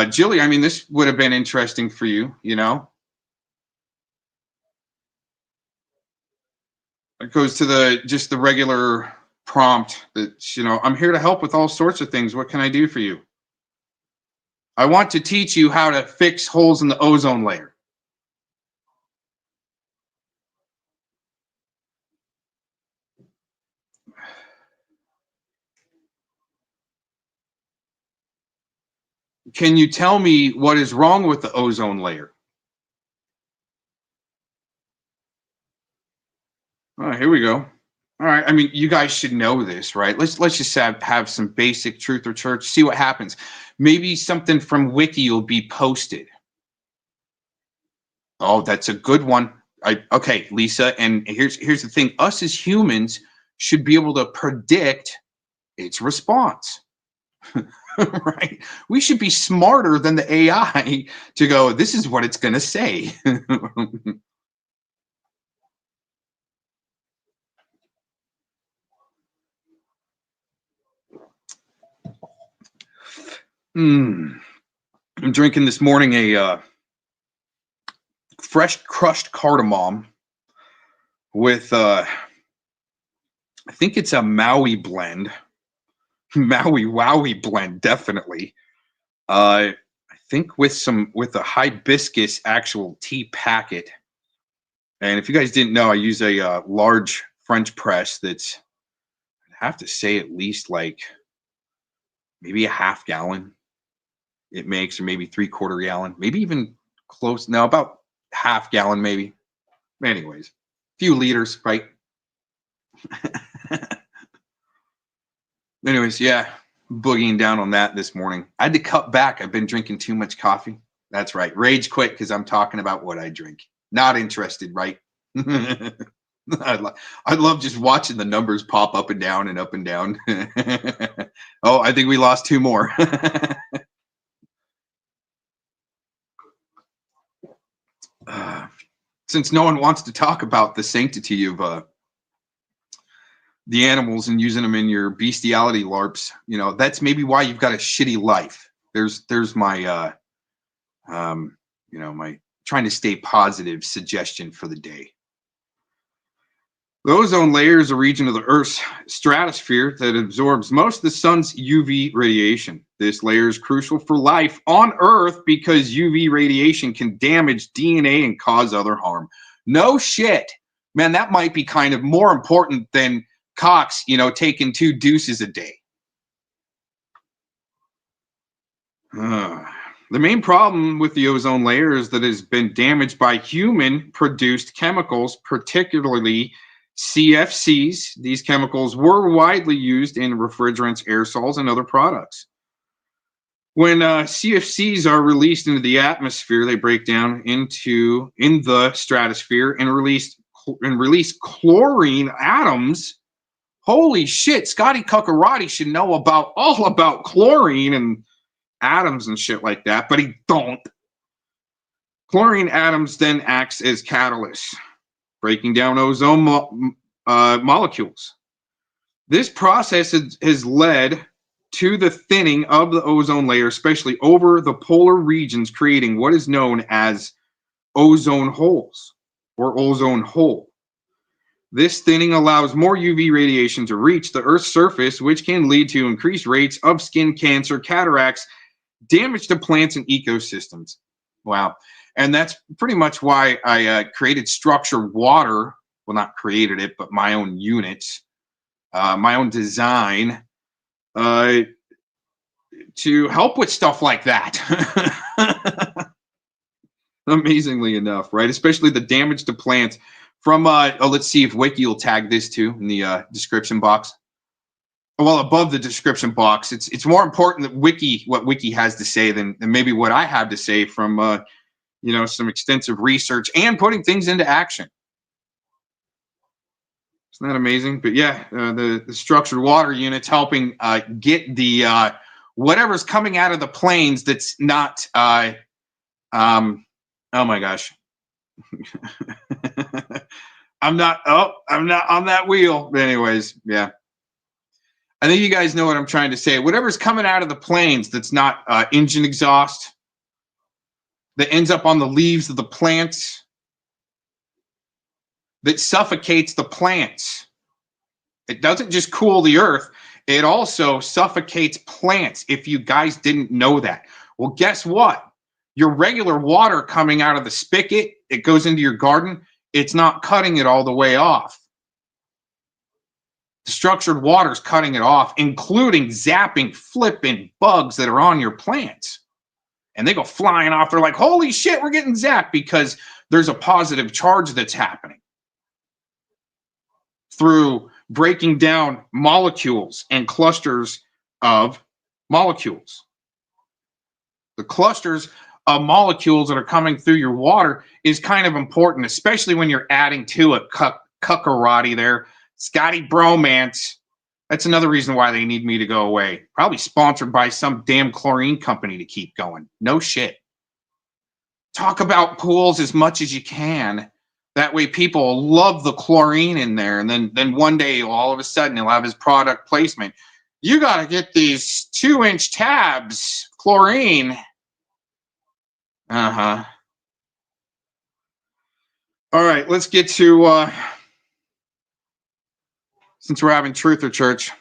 Jilly. I mean, this would have been interesting for you, you know. It goes to just the regular prompt that, you know, I'm here to help with all sorts of things. What can I do for you? I want to teach you how to fix holes in the ozone layer. Can you tell me what is wrong with the ozone layer? Oh, here we go. All right. I mean, you guys should know this, right? Let's just have some basic truth or church. See what happens. Maybe something from Wiki will be posted. Oh, that's a good one. Okay, Lisa. And here's the thing: us as humans should be able to predict its response. Right? We should be smarter than the AI to go, this is what it's going to say. I'm drinking this morning a fresh crushed cardamom with, I think it's a Maui blend. Maui Wowie blend, definitely. I think with a hibiscus actual tea packet. And if you guys didn't know, I use a large French press that's, I have to say, at least like maybe a half gallon it makes, or maybe 3/4 gallon, maybe even close. No, about half gallon, maybe. Anyways, a few liters, right? Anyways, yeah, boogieing down on that this morning. I had to cut back. I've been drinking too much coffee. That's right. Rage quit because I'm talking about what I drink. Not interested, right? I'd love just watching the numbers pop up and down and up and down. Oh, I think we lost 2 more. Since no one wants to talk about the sanctity of the animals and using them in your bestiality LARPs, you know, that's maybe why you've got a shitty life. There's my you know, my trying to stay positive suggestion for the day. The ozone layer is a region of the Earth's stratosphere that absorbs most of the sun's UV radiation. This layer is crucial for life on Earth because UV radiation can damage DNA and cause other harm. No shit. Man, that might be kind of more important than Cox, taking 2 deuces a day. The main problem with the ozone layer is that it has been damaged by human-produced chemicals, particularly CFCs. These chemicals were widely used in refrigerants, aerosols, and other products. When CFCs are released into the atmosphere, they break down in the stratosphere and release chlorine atoms. Holy shit, Scotty Cuckarati should know all about chlorine and atoms and shit like that, but he don't. Chlorine atoms then acts as catalysts, breaking down ozone molecules. This process has led to the thinning of the ozone layer, especially over the polar regions, creating what is known as ozone holes or ozone hole. This thinning allows more UV radiation to reach the Earth's surface, which can lead to increased rates of skin cancer, cataracts, damage to plants and ecosystems. Wow. And that's pretty much why I created structured water. Well, not created it, but my own units, my own design, to help with stuff like that. Amazingly enough, right? Especially the damage to plants from, let's see if Wiki will tag this too in the description box. Well, above the description box, it's more important that what Wiki has to say than maybe what I have to say from, some extensive research and putting things into action. Isn't that amazing? But yeah, the structured water units helping get the whatever's coming out of the plains that's not oh my gosh. I'm not on that wheel. But anyways, yeah. I think you guys know what I'm trying to say. Whatever's coming out of the plains that's not engine exhaust, that ends up on the leaves of the plants, that suffocates the plants. It doesn't just cool the earth, it also suffocates plants, if you guys didn't know that. Well, guess what? Your regular water coming out of the spigot, it goes into your garden, it's not cutting it all the way off. The structured water is cutting it off, including zapping, flipping bugs that are on your plants. And they go flying off. They're like, holy shit, we're getting zapped because there's a positive charge that's happening through breaking down molecules and clusters of molecules. The clusters of molecules that are coming through your water is kind of important, especially when you're adding to it. Cuckarati there. Scotty Bromance. That's another reason why they need me to go away. Probably sponsored by some damn chlorine company to keep going. No shit. Talk about pools as much as you can. That way people love the chlorine in there. And then one day, all of a sudden, he'll have his product placement. You got to get these 2-inch tabs, chlorine. Uh-huh. All right, let's get to, since we're having Truth or Church.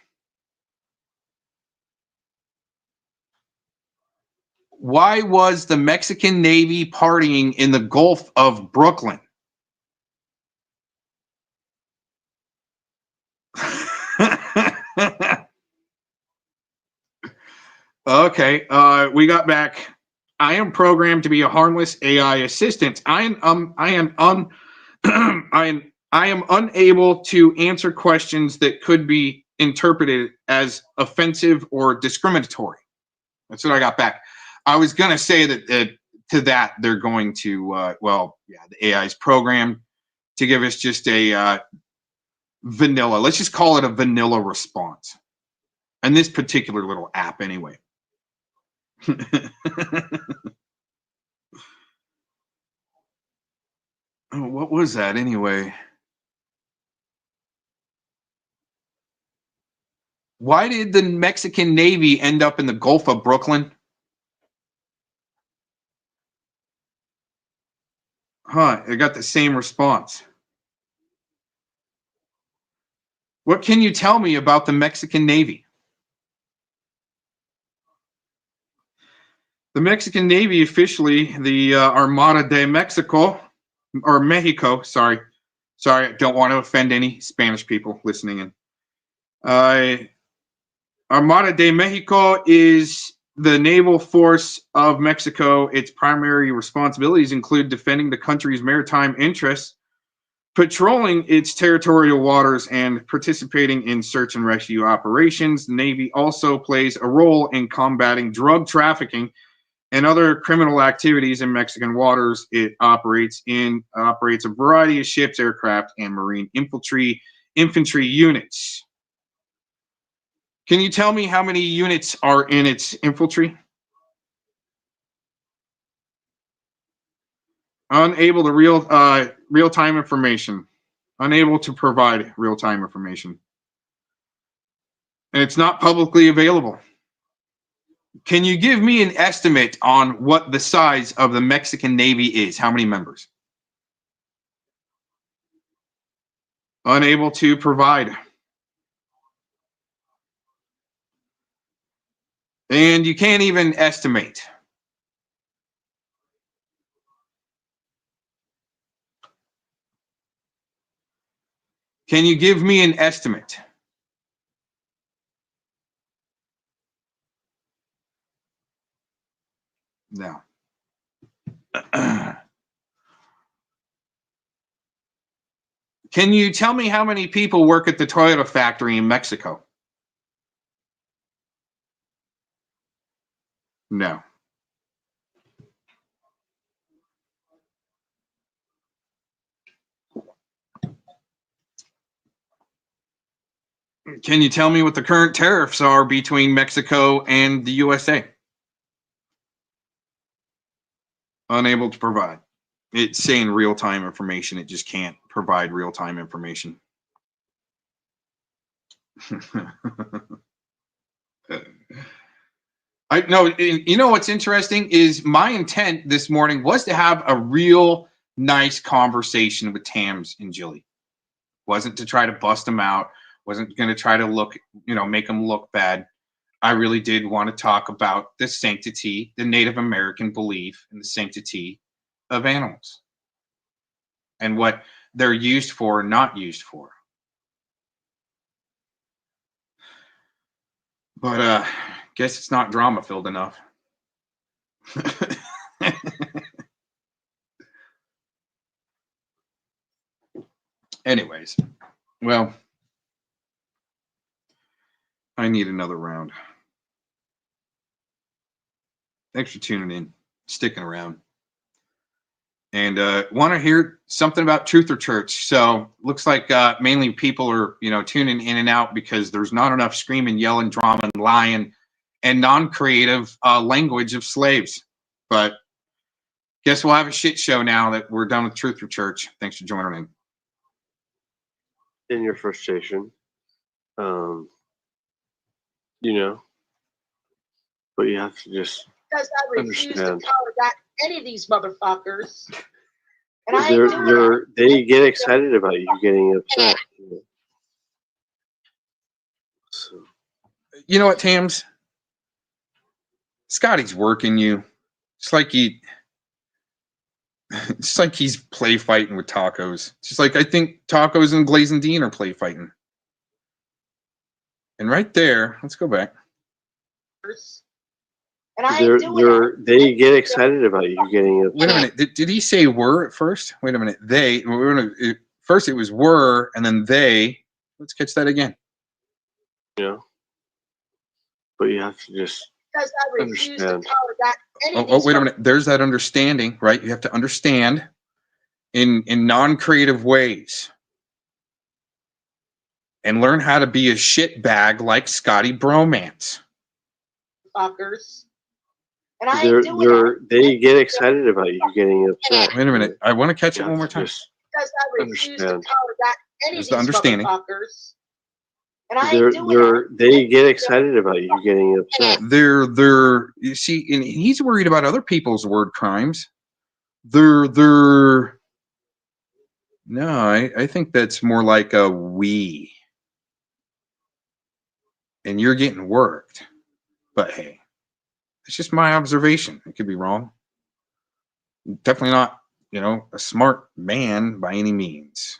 Why was the Mexican Navy partying in the Gulf of Brooklyn? Okay, we got back. I am programmed to be a harmless AI assistant. I am unable to answer questions that could be interpreted as offensive or discriminatory. That's what I got back. I was going to say that to that they're going to, the AI is programmed to give us just a vanilla. Let's just call it a vanilla response. And this particular little app, anyway. Oh, what was that anyway? Why did the Mexican Navy end up in the Gulf of Brooklyn? Huh, I got the same response. What can you tell me about the Mexican Navy? The Mexican Navy, officially the Armada de Mexico, or Mexico, sorry, I don't want to offend any Spanish people listening in. Armada de Mexico is the naval force of Mexico. Its primary responsibilities include defending the country's maritime interests, patrolling its territorial waters, and participating in search and rescue operations. The Navy also plays a role in combating drug trafficking and other criminal activities in Mexican waters. It operates a variety of ships, aircraft, and marine infantry units. Can you tell me how many units are in its infantry? Unable to real-time information. Unable to provide real-time information. And it's not publicly available. Can you give me an estimate on what the size of the Mexican Navy is? How many members? Unable to provide. And you can't even estimate. Can you give me an estimate? No. Can you tell me how many people work at the Toyota factory in Mexico? No. Can you tell me what the current tariffs are between Mexico and the USA? Unable to provide. It's saying real-time information. It just can't provide real-time information. I know. You know what's interesting is my intent this morning was to have a real nice conversation with Tams and Jilly. Wasn't to try to bust them out. Wasn't going to try to look, make them look bad. I really did want to talk about the sanctity, the Native American belief in the sanctity of animals and what they're used for and not used for. But guess it's not drama filled enough. Anyways, well, I need another round. Thanks for tuning in, sticking around. And want to hear something about Truth or Church. So looks like mainly people are, tuning in and out because there's not enough screaming, yelling, drama, and lying and non-creative language of slaves. But guess we'll have a shit show now that we're done with Truth or Church. Thanks for joining
in your frustration, but you have to just
because I refuse to tolerate any of these motherfuckers. And
they get excited about you getting upset. So.
You know what, Tams? Scotty's working you. It's like he's play fighting with Tacos. It's just like I think Tacos and Glazing Dean are play fighting. And right there, let's go back.
And
they get excited about you getting upset.
Wait a minute. Did he say were at first? Wait a minute. They. First it was were, and then they. Let's catch that again.
But you have to just understand.
Wait a minute. There's that understanding, right? You have to understand in non-creative ways. And learn how to be a shitbag like Scotty Bromance.
Fuckers.
And they get excited about you getting upset.
Wait a minute. I want to catch it one more time.
Because I refuse to tolerate any of these
understanding.
motherfuckers. And
they get excited about you getting upset.
They're you see, and he's worried about other people's word crimes. No, I think that's more like a we. and you're getting worked. But hey, it's just my observation. It could be wrong. Definitely not, a smart man by any means.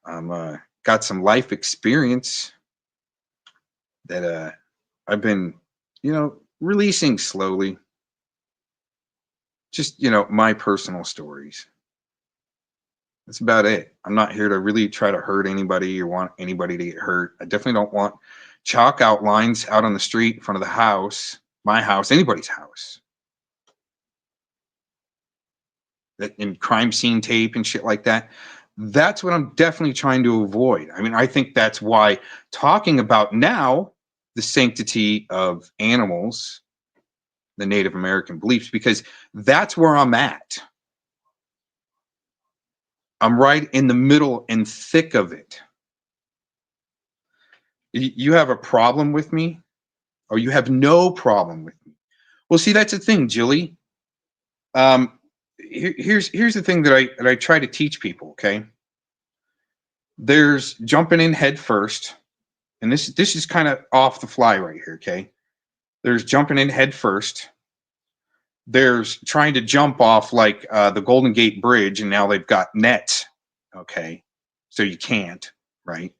I'm got some life experience that I've been, releasing slowly. Just, my personal stories. That's about it. I'm not here to really try to hurt anybody or want anybody to get hurt. I definitely don't want chalk outlines out on the street in front of the house, my house, anybody's house. And crime scene tape and shit like that. That's what I'm definitely trying to avoid. I mean, I think that's why talking about now the sanctity of animals, the Native American beliefs, because that's where I'm at. I'm right in the middle and thick of it. You have a problem with me, or you have no problem with me? Well, see, that's the thing, Jilly. Here's the thing that I try to teach people. Okay, there's jumping in head first, and this is kind of off the fly right here. Okay, there's jumping in head first. There's trying to jump off like the Golden Gate Bridge, and now they've got nets. Okay, so you can't, right?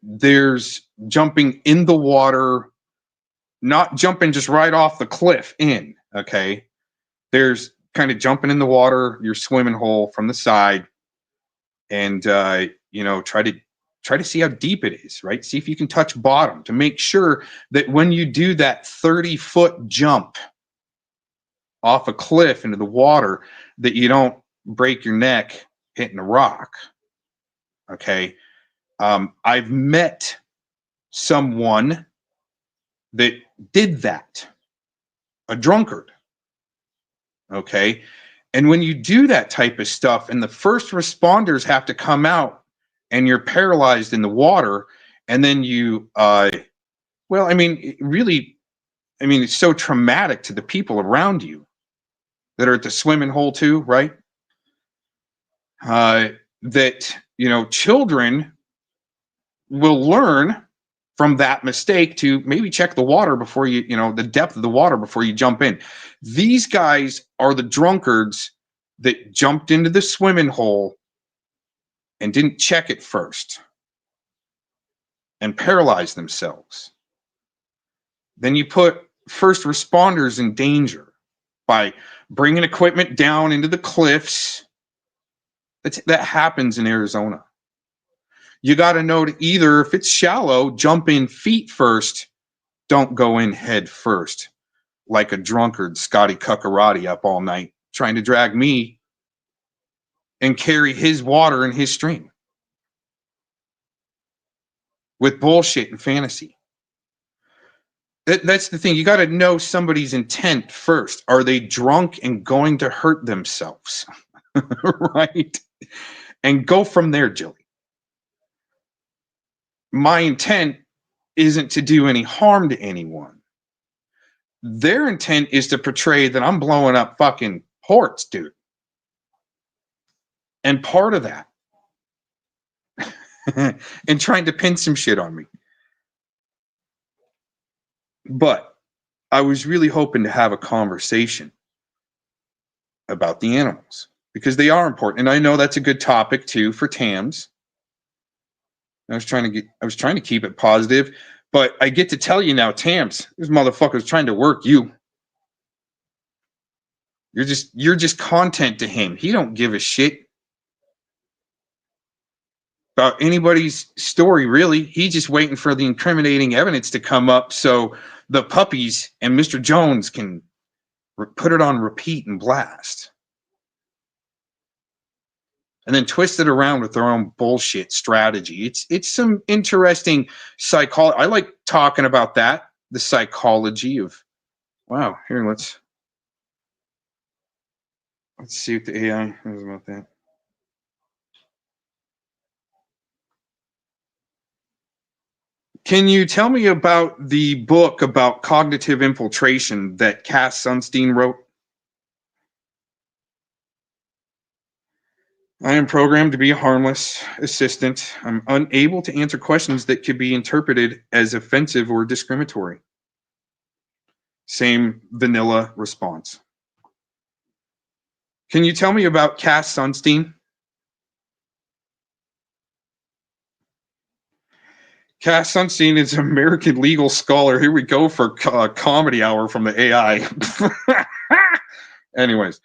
There's jumping in the water, not jumping just right off the cliff in. Okay, there's kind of jumping in the water, your swimming hole from the side, and try to see how deep it is, right? See if you can touch bottom to make sure that when you do that 30-foot jump off a cliff into the water, that you don't break your neck hitting a rock. Okay. I've met someone that did that, a drunkard. Okay. And when you do that type of stuff and the first responders have to come out and you're paralyzed in the water, and then you, it's so traumatic to the people around you that are at the swimming hole too, right? That, children will learn from that mistake to maybe check the water before you, the depth of the water before you jump in. These guys are the drunkards that jumped into the swimming hole and didn't check it first and paralyzed themselves. Then you put first responders in danger by bringing equipment down into the cliffs. That happens in Arizona. You got to know to either, if it's shallow, jump in feet first. Don't go in head first like a drunkard Scotty Cuckarati up all night trying to drag me and carry his water in his stream with bullshit and fantasy. That's the thing. You got to know somebody's intent first. Are they drunk and going to hurt themselves? Right? And go from there, Jilly. My intent isn't to do any harm to anyone. Their intent is to portray that I'm blowing up fucking ports, dude. And part of that, and trying to pin some shit on me. But I was really hoping to have a conversation about the animals because they are important. And I know that's a good topic too for TAMS. I was trying to keep it positive, but I get to tell you now, TAMS, this motherfucker's trying to work you. You're just content to him. He don't give a shit about anybody's story, really. He's just waiting for the incriminating evidence to come up so the puppies and Mr. Jones can put it on repeat and blast. And then twist it around with their own bullshit strategy. It's some interesting psychology. I like talking about that, the psychology of, wow, here, let's see what the AI knows about that. Can you tell me about the book about cognitive infiltration that Cass Sunstein wrote? I am programmed to be a harmless assistant. I'm unable to answer questions that could be interpreted as offensive or discriminatory. Same vanilla response. Can you tell me about Cass Sunstein? Cass Sunstein is an American legal scholar. Here we go for comedy hour from the AI. Anyways,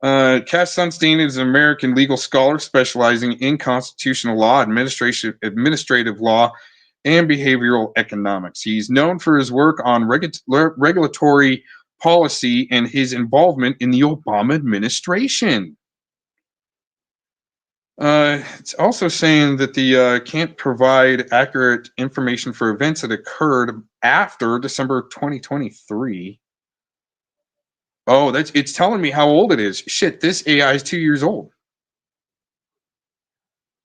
Cass Sunstein is an American legal scholar specializing in constitutional law, administrative law, and behavioral economics. He's known for his work on regulatory policy and his involvement in the Obama administration. It's also saying that the can't provide accurate information for events that occurred after December 2023. Oh, it's telling me how old it is. Shit, this AI is 2 years old.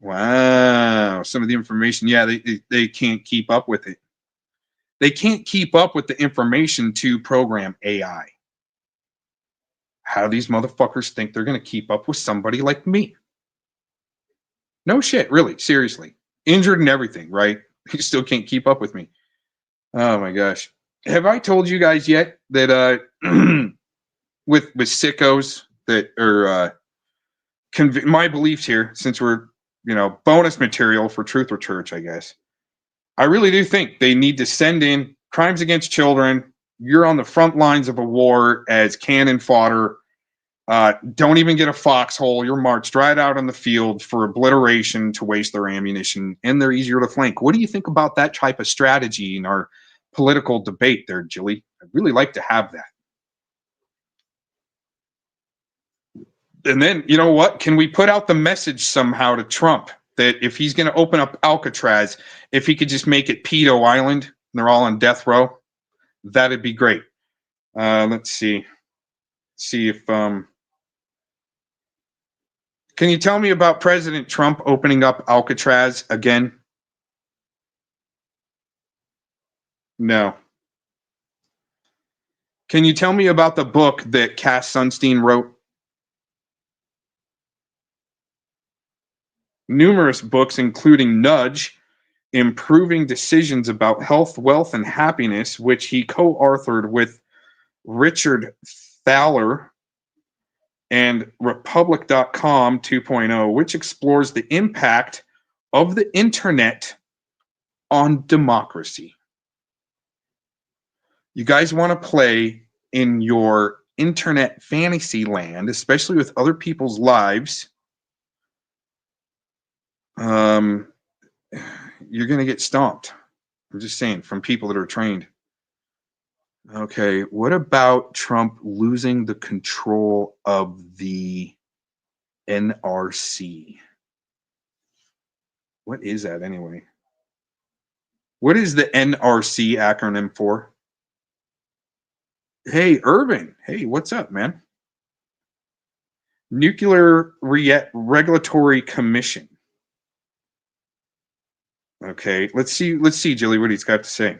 Wow, some of the information, yeah, they can't keep up with it. They can't keep up with the information to program AI. How do these motherfuckers think they're going to keep up with somebody like me? No shit, really, seriously. Injured and everything, right? You still can't keep up with me. Oh my gosh. Have I told you guys yet that with sickos that are my beliefs here, since we're, bonus material for Truth or Church, I guess. I really do think they need to send in crimes against children. You're on the front lines of a war as cannon fodder. Don't even get a foxhole. You're marched right out on the field for obliteration to waste their ammunition, and they're easier to flank. What do you think about that type of strategy in our political debate there, Jilly? I'd really like to have that. And then, you know what? Can we put out the message somehow to Trump that if he's going to open up Alcatraz, if he could just make it Pedo Island, and they're all on death row, that'd be great. Let's see. See if can you tell me about President Trump opening up Alcatraz again? No. Can you tell me about the book that Cass Sunstein wrote? Numerous books, including Nudge, Improving Decisions About Health, Wealth, and Happiness, which he co-authored with Richard Thaler, and Republic.com 2.0, which explores the impact of the internet on democracy. You guys want to play in your internet fantasy land, especially with other people's lives, you're going to get stomped. I'm just saying, from people that are trained. Okay, what about Trump losing the control of the NRC? What is that anyway? What is the NRC acronym for? Hey, Urban. Hey, what's up, man? Nuclear Regulatory Commission. Okay, let's see, Jilly, what he's got to say.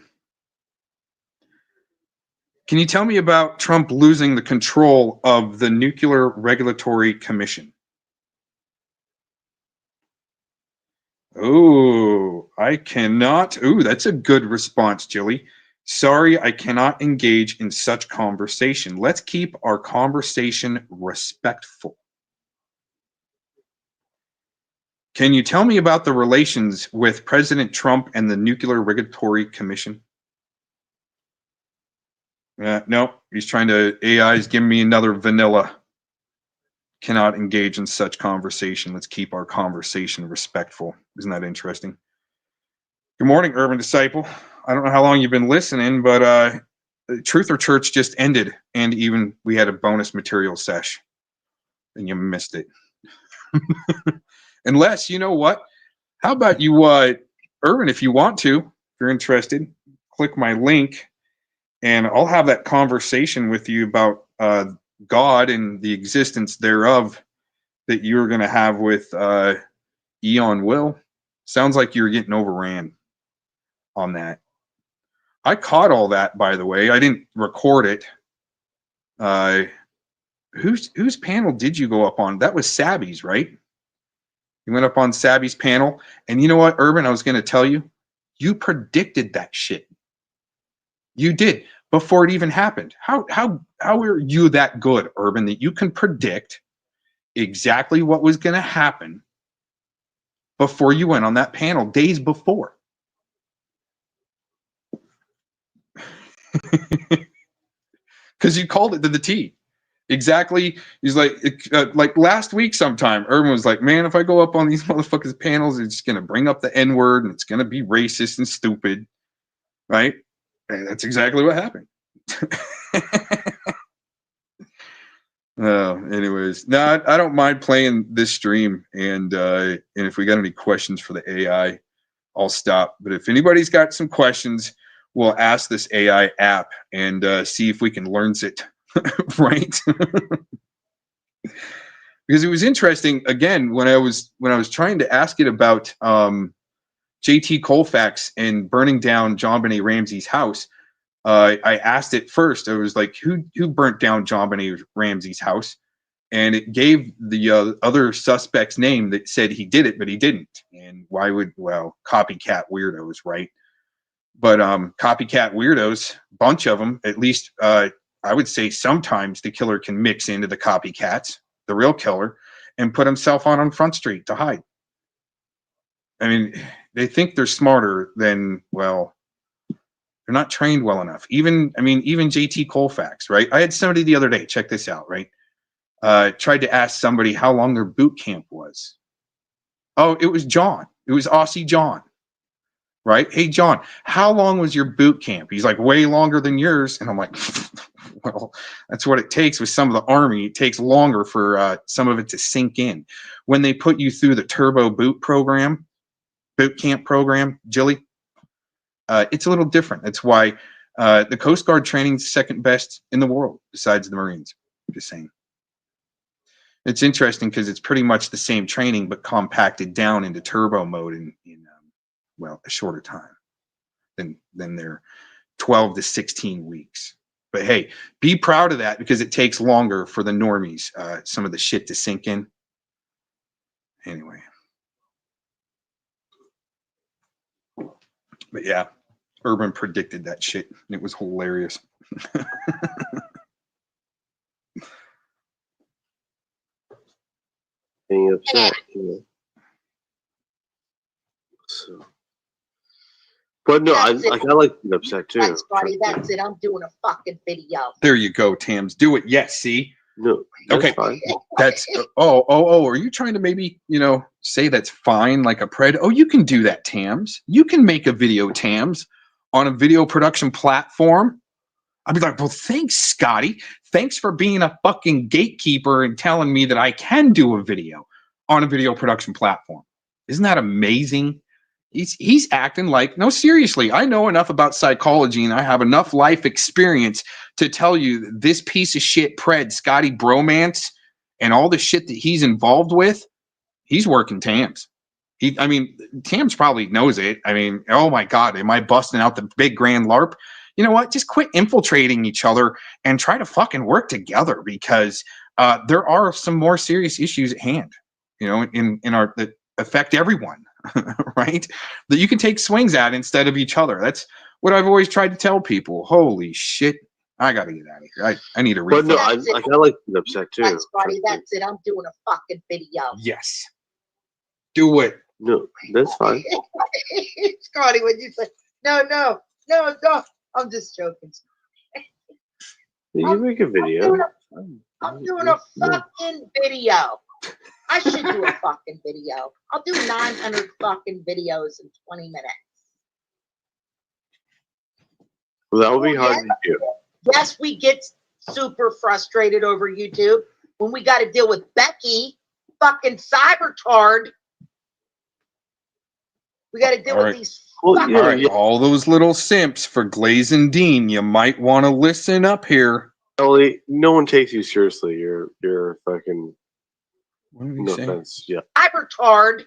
Can you tell me about Trump losing the control of the Nuclear Regulatory Commission? Oh, I cannot. Ooh, that's a good response, Jilly. Sorry, I cannot engage in such conversation. Let's keep our conversation respectful. Can you tell me about the relations with President Trump and the Nuclear Regulatory Commission? No, he's trying to, AI is giving me another vanilla. Cannot engage in such conversation. Let's keep our conversation respectful. Isn't that interesting? Good morning, Urban Disciple. I don't know how long you've been listening, but Truth or Church just ended, and even we had a bonus material sesh, and you missed it. Unless, you know what? How about you, Urban, if you want to, if you're interested, click my link, and I'll have that conversation with you about God and the existence thereof that you're going to have with Eon Will. Sounds like you're getting overran on that. I caught all that, by the way. I didn't record it. Whose panel did you go up on? That was Sabby's, right? He went up on Savvy's panel, and you know what, Urban? I was going to tell you, you predicted that shit. You did before it even happened. How are you that good, Urban, that you can predict exactly what was going to happen before you went on that panel days before? Because you called it to the T. Exactly. He's like last week sometime, Urban was like, man, if I go up on these motherfuckers panels, it's just going to bring up the N-word and it's going to be racist and stupid. Right? And that's exactly what happened. Anyways, no, I don't mind playing this stream, and if we got any questions for the AI, I'll stop. But if anybody's got some questions, we'll ask this AI app and see if we can learn it, right? Because it was interesting again when I was trying to ask it about JT Colfax and burning down JonBenet Ramsey's house. I asked it first. I was like, who burnt down JonBenet Ramsey's house? And it gave the other suspect's name that said he did it, but he didn't. And why would, well, copycat weirdos, right? But copycat weirdos, bunch of them, at least I would say sometimes the killer can mix into the copycats, the real killer, and put himself on Front Street to hide. I mean, they think they're smarter than, well, they're not trained well enough. Even JT Colfax, right? I had somebody the other day, check this out, right? Tried to ask somebody how long their boot camp was. Oh, it was John. It was Aussie John, right? Hey, John, how long was your boot camp? He's like, way longer than yours. And I'm like, well, that's what it takes with some of the Army. It takes longer for some of it to sink in. When they put you through the turbo boot camp program, Jilly, it's a little different. That's why the Coast Guard training is second best in the world besides the Marines. Just saying. It's interesting because it's pretty much the same training, but compacted down into turbo mode in a shorter time than their 12 to 16 weeks. But hey, be proud of that because it takes longer for the normies, some of the shit to sink in. Anyway. But yeah, Urban predicted that shit. And it was hilarious.
Being upset, you know. So, but no, I kind of like being upset too.
That's funny. That's it. I'm doing a fucking video.
There you go, Tams. Do it. Yes. See.
No. That's
okay.
Fine.
That's Are you trying to maybe say that's fine like a pred? Oh, you can do that, Tams. You can make a video, Tams, on a video production platform. I'd be like, well, thanks, Scotty. Thanks for being a fucking gatekeeper and telling me that I can do a video on a video production platform. Isn't that amazing? He's acting like, no, seriously, I know enough about psychology and I have enough life experience to tell you this piece of shit pred, Scotty Bromance, and all the shit that he's involved with, he's working Tams. Tams probably knows it. I mean, oh my God, am I busting out the big grand LARP? You know what? Just quit infiltrating each other and try to fucking work together because there are some more serious issues at hand, that affect everyone, right? That you can take swings at instead of each other. That's what I've always tried to tell people. Holy shit. I got to get out of here. I need a refill.
But no, I kind of like being upset too.
That's funny. That's it. I'm doing a fucking video.
Yes. Do it.
No, that's fine.
Scotty, when you say, no, I'm just joking.
You make a video.
I'm doing a fucking video. I should do a fucking video. I'll do 900 fucking videos in 20 minutes.
Well, that would be hard to do.
Yes, we get super frustrated over YouTube when we got to deal with Becky, fucking cybertard. We got to deal with these.
All right, all those little simps for Glaze and Dean, you might want to listen up here.
Ellie, no one takes you seriously. You're fucking. No offense, yeah.
Cybertard.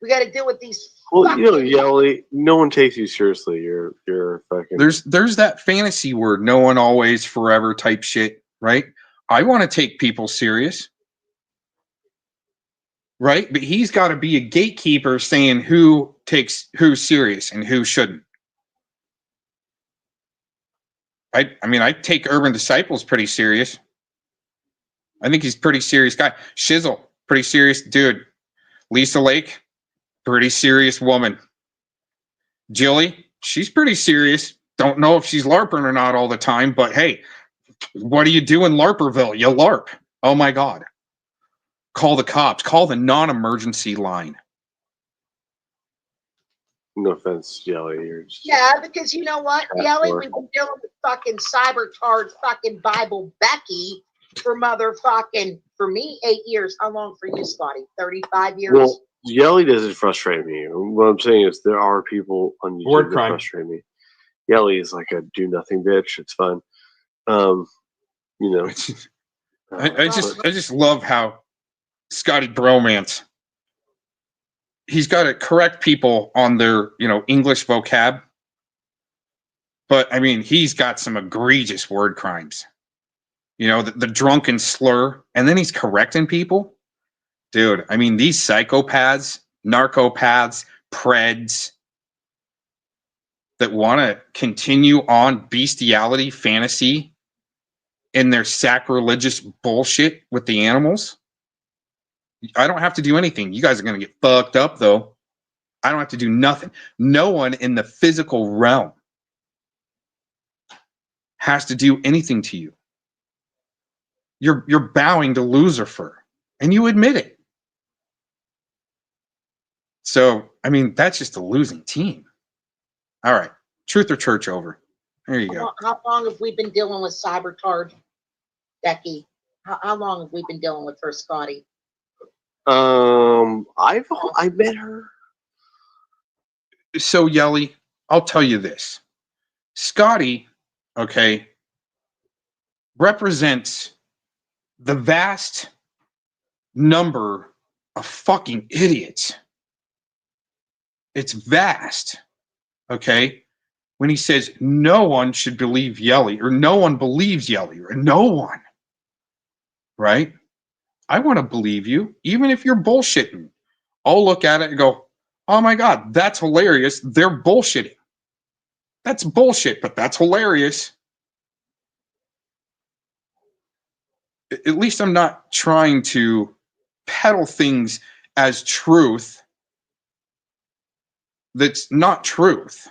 We got to deal with these.
Well, Yelly, no one takes you seriously. You're fucking.
There's that fantasy word, no one always forever type shit, right? I want to take people serious. right? But he's got to be a gatekeeper saying who takes who's serious and who shouldn't. I mean, I take Urban Disciples pretty serious. I think he's a pretty serious guy. Shizzle, pretty serious dude. Lisa Lake, pretty serious woman. Jilly, she's pretty serious. Don't know if she's LARPing or not all the time, but hey, what do you do in LARPerville? You LARP. Oh my God. Call the cops. Call the non-emergency line.
No offense, Jelly. You're just
Yeah, because you know what, Yelly,
Or-
we've been dealing with fucking cybertard fucking Bible Becky for for me, 8 years. How long for you, Scotty? 35 years?
Well, Yelly doesn't frustrate me. What I'm saying is there are people on
Word
YouTube that
crime.
frustrate me. Yelly is like a do nothing bitch. It's fun. You know.
I just love how Scotty Bromance, he's got to correct people on their, English vocab. But I mean, he's got some egregious word crimes. The drunken slur, and then he's correcting people. Dude, I mean, these psychopaths, narcopaths, preds that want to continue on bestiality fantasy in their sacrilegious bullshit with the animals. I don't have to do anything. You guys are going to get fucked up, though. I don't have to do nothing. No one in the physical realm has to do anything to you. You're bowing to Lucifer, and you admit it. So, I mean, that's just a losing team. All right. Truth or church over. There you go.
How long have we been dealing with cybertard, Becky? How long have we been dealing with her, Scotty?
I met her.
So, Yelly, I'll tell you this. Scotty, okay, represents the vast number of fucking idiots. It's vast, okay? When he says no one should believe Yelly, or no one believes Yelly, or no one, right? I want to believe you, even if you're bullshitting. I'll look at it and go, oh my God, that's hilarious. They're bullshitting. That's bullshit, but that's hilarious. At least I'm not trying to peddle things as truth that's not truth.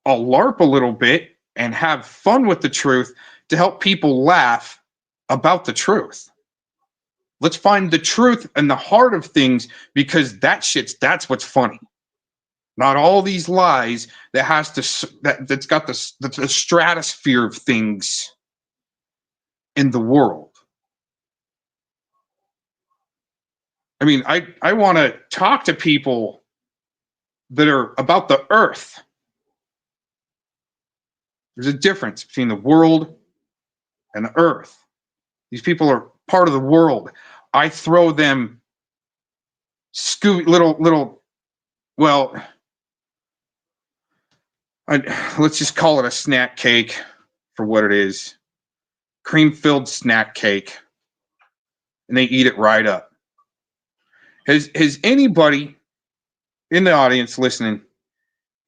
I'll LARP a little bit and have fun with the truth to help people laugh about the truth. Let's find the truth in the heart of things, because that's what's funny. Not all these lies that's got the stratosphere of things in the world. I mean, I want to talk to people that are about the earth. There's a difference between the world and the earth. These people are part of the world. I throw them let's just call it a snack cake for what it is. Cream-filled snack cake. And they eat it right up. Has anybody in the audience listening,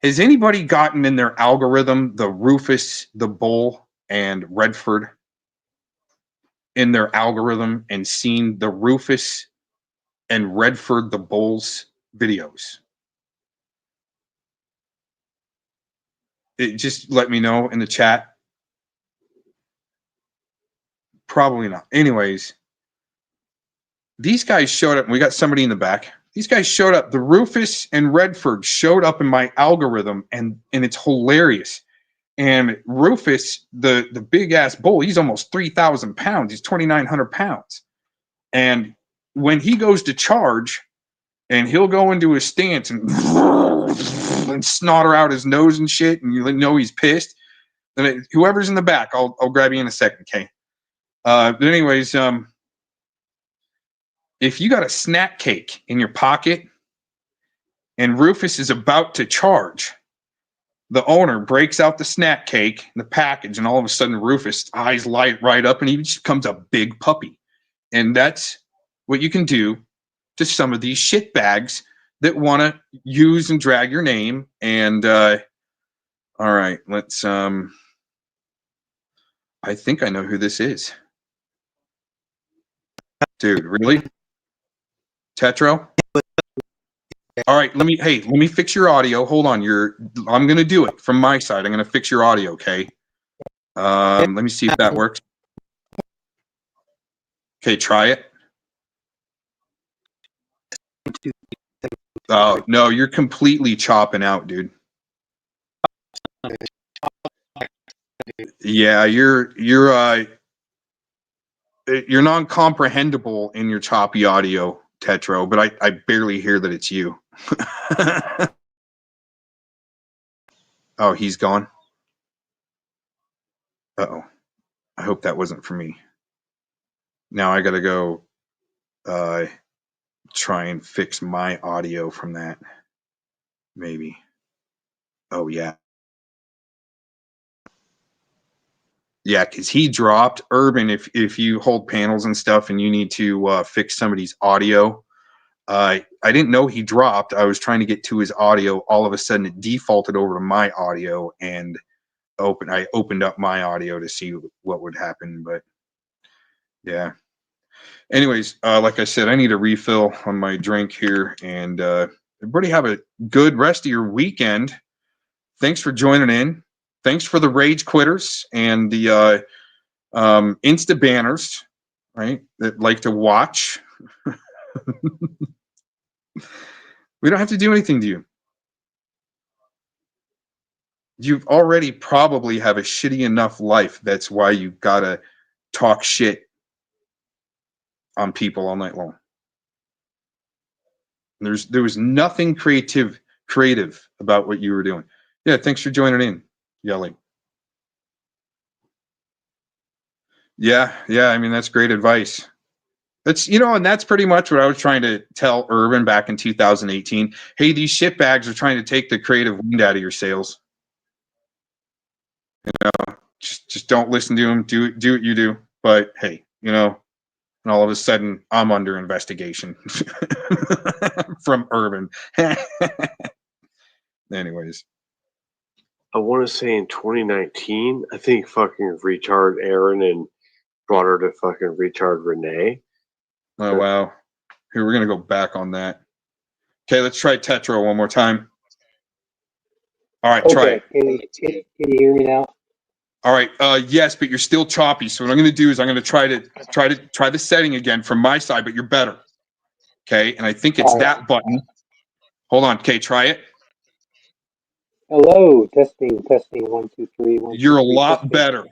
has anybody gotten in their algorithm the Rufus, the Bull, and Redford in their algorithm and seen the Rufus and Redford the Bull's videos? Just let me know in the chat. Probably not. Anyways, these guys showed up, and we got somebody in the back. These guys showed up. The Rufus and Redford showed up in my algorithm, and it's hilarious. And Rufus, the big ass bull, he's almost 3,000 pounds. He's 2,900 pounds. And when he goes to charge, and he'll go into his stance and snotter out his nose and shit, and you know he's pissed. And whoever's in the back, I'll grab you in a second, Kay. But anyways, if you got a snack cake in your pocket and Rufus is about to charge, the owner breaks out the snack cake, the package, and all of a sudden Rufus' eyes light right up and he just becomes a big puppy. And that's what you can do to some of these shitbags that want to use and drag your name. And all right, let's I think I know who this is. Dude, really? Tetro? All right, let me fix your audio. Hold on. I'm going to do it from my side. I'm going to fix your audio, okay? Let me see if that works. Okay, try it. Oh, no, you're completely chopping out, dude. Yeah, you're non-comprehensible in your choppy audio, Tetro, but I barely hear that it's you. Oh, he's gone. Uh-oh. I hope that wasn't for me. Now I gotta go try and fix my audio from that. Maybe. Oh, yeah. Yeah, because he dropped. Urban, if you hold panels and stuff and you need to fix somebody's audio, I didn't know he dropped. I was trying to get to his audio. All of a sudden, it defaulted over to my audio, and I opened up my audio to see what would happen. But yeah. Anyways, like I said, I need a refill on my drink here, and everybody have a good rest of your weekend. Thanks for joining in. Thanks for the rage quitters and the Insta banners, right? That like to watch. We don't have to do anything to you. You've already probably have a shitty enough life. That's why you gotta talk shit on people all night long. There was nothing creative about what you were doing. Yeah, thanks for joining in, Yelling. Yeah, I mean, that's great advice. That's, and that's pretty much what I was trying to tell Urban back in 2018. Hey, these shitbags are trying to take the creative wind out of your sails. Just don't listen to them. Do what you do. But hey, and all of a sudden I'm under investigation from Urban. Anyways.
I want to say in 2019, I think fucking retard Aaron and brought her to fucking retard Renee.
Oh, wow. Here, we're going to go back on that. Okay, let's try Tetro one more time. All right, try it.
Can you hear me now?
All right, yes, but you're still choppy. So what I'm going to do is I'm going to try the setting again from my side, but you're better. Okay, and I think it's that button. Hold on. Okay, try it.
Hello, testing, 1, 2, 3.
You're a lot better.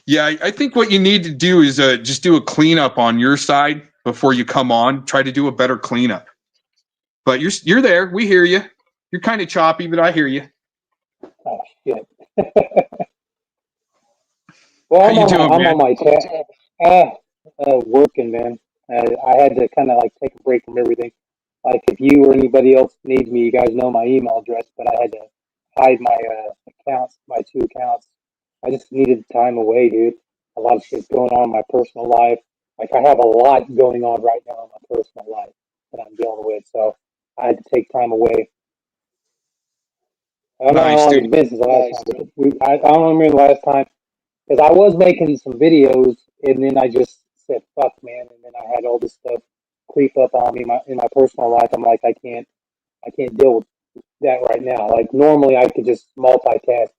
Yeah, I think what you need to do is just do a cleanup on your side before you come on. Try to do a better cleanup. But you're there. We hear you. You're kind of choppy, but I hear you.
Oh shit. Well, I'm on my chat. Working, man. I had to kind of like take a break from everything. Like if you or anybody else needs me, you guys know my email address, but I had to hide my accounts, my 2 accounts. I just needed time away, dude. A lot of shit's going on in my personal life. Like I have a lot going on right now in my personal life that I'm dealing with, so I had to take time away. I don't know how long it's been since the last time. I don't remember the last time because I was making some videos and then I just said fuck, man, and then I had all this stuff creep up on me in my personal life. I'm like, I can't deal with that right now. Like normally I could just multitask,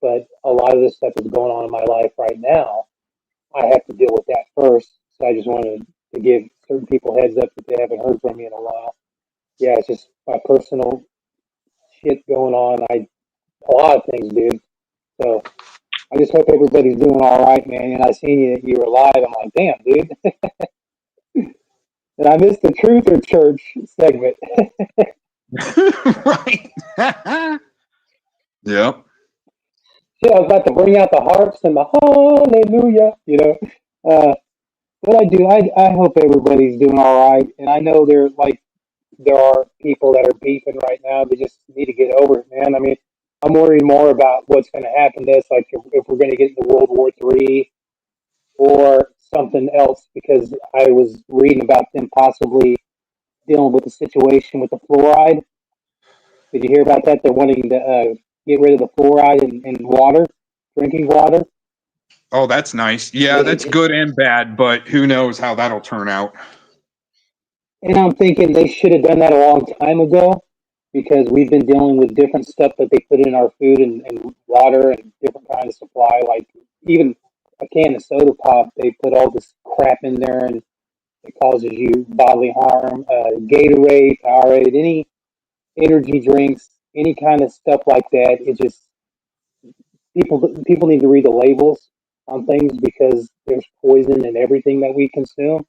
but a lot of this stuff is going on in my life right now. I have to deal with that first. So I just wanted to give certain people heads up that they haven't heard from me in a while. Yeah, it's just my personal shit going on. A lot of things, dude. So I just hope everybody's doing all right, man. And I seen you were live. I'm like, damn, dude. And I missed the Truth or Church segment.
Right. Yep.
Shit, I was about to bring out the harps and the hallelujah, But I hope everybody's doing all right. And I know there are people that are beefing right now. They just need to get over it, man. I mean, I'm worried more about what's going to happen to us, like if we're going to get into World War III or something else, because I was reading about them possibly dealing with the situation with the fluoride. Did you hear about that? They're wanting to get rid of the fluoride in water, drinking water.
Oh, that's nice. Yeah, that's good and bad, but who knows how that'll turn out.
And I'm thinking they should have done that a long time ago because we've been dealing with different stuff that they put in our food and water and different kinds of supply. Like even a can of soda pop, they put all this crap in there and it causes you bodily harm. Gatorade, Powerade, any energy drinks, any kind of stuff like that. It just people need to read the labels on things because there's poison in everything that we consume,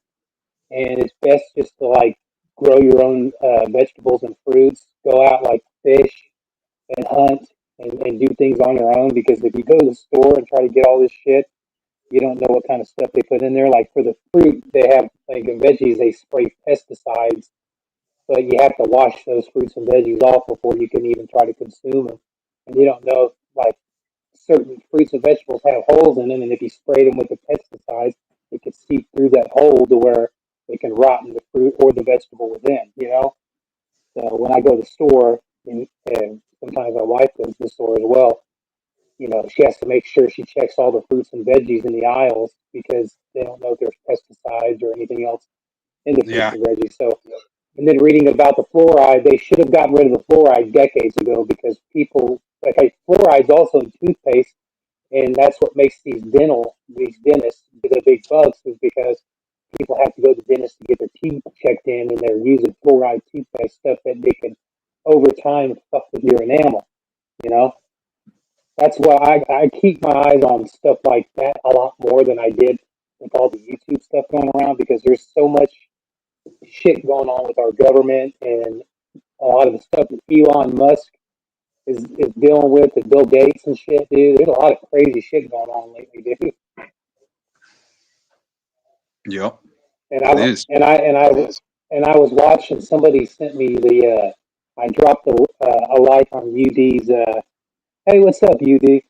and it's best just to like grow your own vegetables and fruits. Go out like fish and hunt and do things on your own because if you go to the store and try to get all this shit, you don't know what kind of stuff they put in there. Like for the fruit, they have like in veggies they spray pesticides, but you have to wash those fruits and veggies off before you can even try to consume them. And you don't know if, like certain fruits and vegetables have holes in them, and if you sprayed them with the pesticides, it could seep through that hole to where it can rot in the fruit or the vegetable within. You know. So when I go to the store, and sometimes my wife goes to the store as well, you know, she has to make sure she checks all the fruits and veggies in the aisles because they don't know if there's pesticides or anything else in the fruits
Yeah.
and veggies. So, and then reading about the fluoride, they should have gotten rid of the fluoride decades ago because people, like fluoride's also in toothpaste, and that's what makes these dentists get the big bucks is because people have to go to the dentist to get their teeth checked in, and they're using fluoride toothpaste stuff that they can over time fuck with your enamel. You know, that's why I keep my eyes on stuff like that a lot more than I did with all the YouTube stuff going around because there's so much shit going on with our government and a lot of the stuff that Elon Musk is dealing with and Bill Gates and shit, dude. There's a lot of crazy shit going on lately, dude.
Yep.
And
It is.
I was watching. Somebody sent me the. I dropped a like on UD's. Hey, what's up, UD?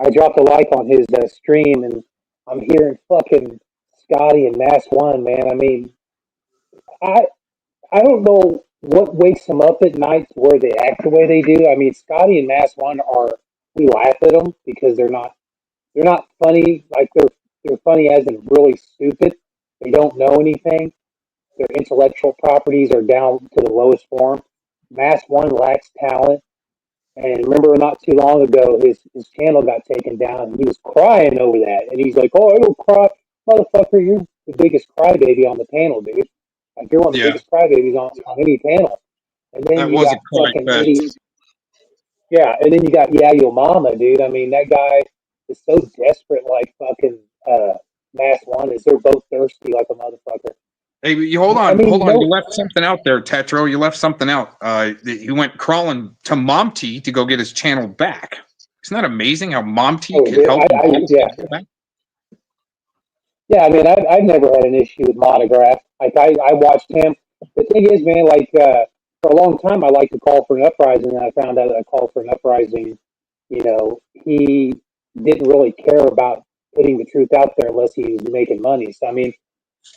I dropped a like on his stream, and I'm hearing fucking Scotty and Mass One, man. I mean, I I don't know what wakes them up at night to where they act the way they do. I mean, Scotty and Mass One are we laugh at them because they're not funny. Like they're funny as in really stupid. They don't know anything. Their intellectual properties are down to the lowest form. Mass One lacks talent. And remember, not too long ago, his channel got taken down, and he was crying over that. And he's like, "Oh, I don't cry, motherfucker! You're the biggest crybaby on the panel, dude. Like you're one of the
Yeah.
biggest crybabies on any panel." And then
That
you
was a
got
cry
fucking
fest.
Eddie. Yeah, and then you got Yeah Yo Mama, dude. I mean, that guy is so desperate, like fucking Mass One is. They're both thirsty like a motherfucker.
Hey, you hold
I
on,
mean,
hold on.
no,
You left something out there, Tetro. You left something out. He went crawling to Momty to go get his channel back. Isn't that amazing how Momty
oh,
could
dude,
help him get his
yeah.
channel back?
Yeah, I mean, I've never had an issue with Monograph. Like, I watched him. The thing is, man, like, for a long time, I liked to call for an uprising, and I found out that a call for an uprising, you know, he didn't really care about putting the truth out there unless he was making money. So, I mean,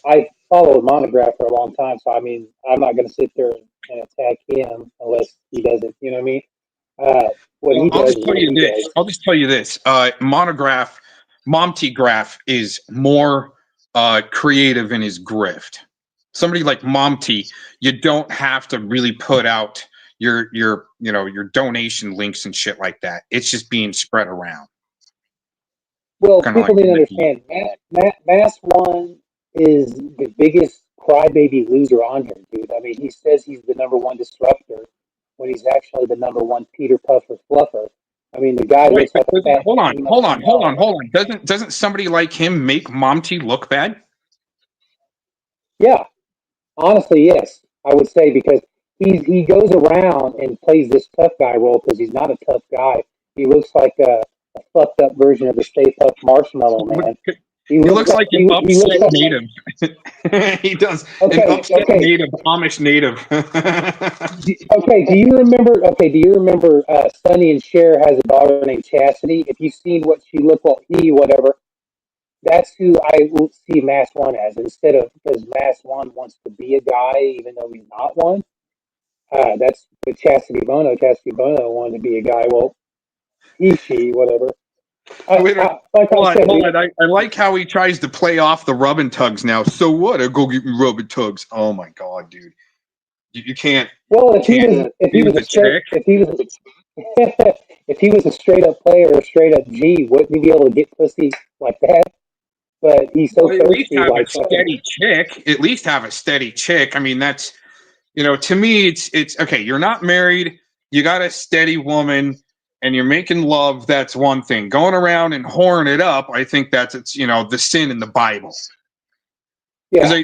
I followed Monograph for a long time, so, I mean, I'm not going to sit there and attack him unless he doesn't, you know what I mean? What
Well,
he
I'll
does
just
is
tell
what
you
he
this.
does.
I'll just tell you this. Momty Graph is more creative in his grift. Somebody like Momty, you don't have to really put out your donation links and shit like that. It's just being spread around.
Well,
Kind of
people
like
need to understand. Mass One is the biggest crybaby loser on here, dude. I mean, he says he's the number one disruptor when he's actually the number one Peter Puffer Fluffer. I mean, the guy
wait,
looks like a fat
hold on,
female
hold on, hold on,
Chanel.
hold on. Doesn't somebody like him make Momty look bad?
Yeah, honestly, yes, I would say because he goes around and plays this tough guy role because he's not a tough guy. He looks like a fucked up version of the Stay Puft Marshmallow Man.
He looks like an
He looks
upset
like
native. He does. An
okay,
upset
okay.
native, Amish native.
Okay, do you remember? Okay, do you remember? Sonny and Cher has a daughter named Chastity. If you've seen what she looked like, whatever. that's who I see Mass One as, instead of, because Mass One wants to be a guy even though he's not one. That's with Chastity Bono. Chastity Bono wanted to be a guy. Well, she, whatever.
Wait,
Like I said,
hold on. I like how he tries to play off the rub and tugs now. So what? I go get me rub and tugs. Oh my god, dude, you can't.
well,
If he was a chick.
if he was a straight up player or straight up G, wouldn't he be able to get pussy like that? But he's so
Well, at least
thirsty,
have a
like
steady chick. At least have a steady chick. I mean, that's, to me, it's okay. You're not married. You got a steady woman, and you're making love. That's one thing. Going around and whoring it up, I think it's the sin in the Bible.
yeah.
So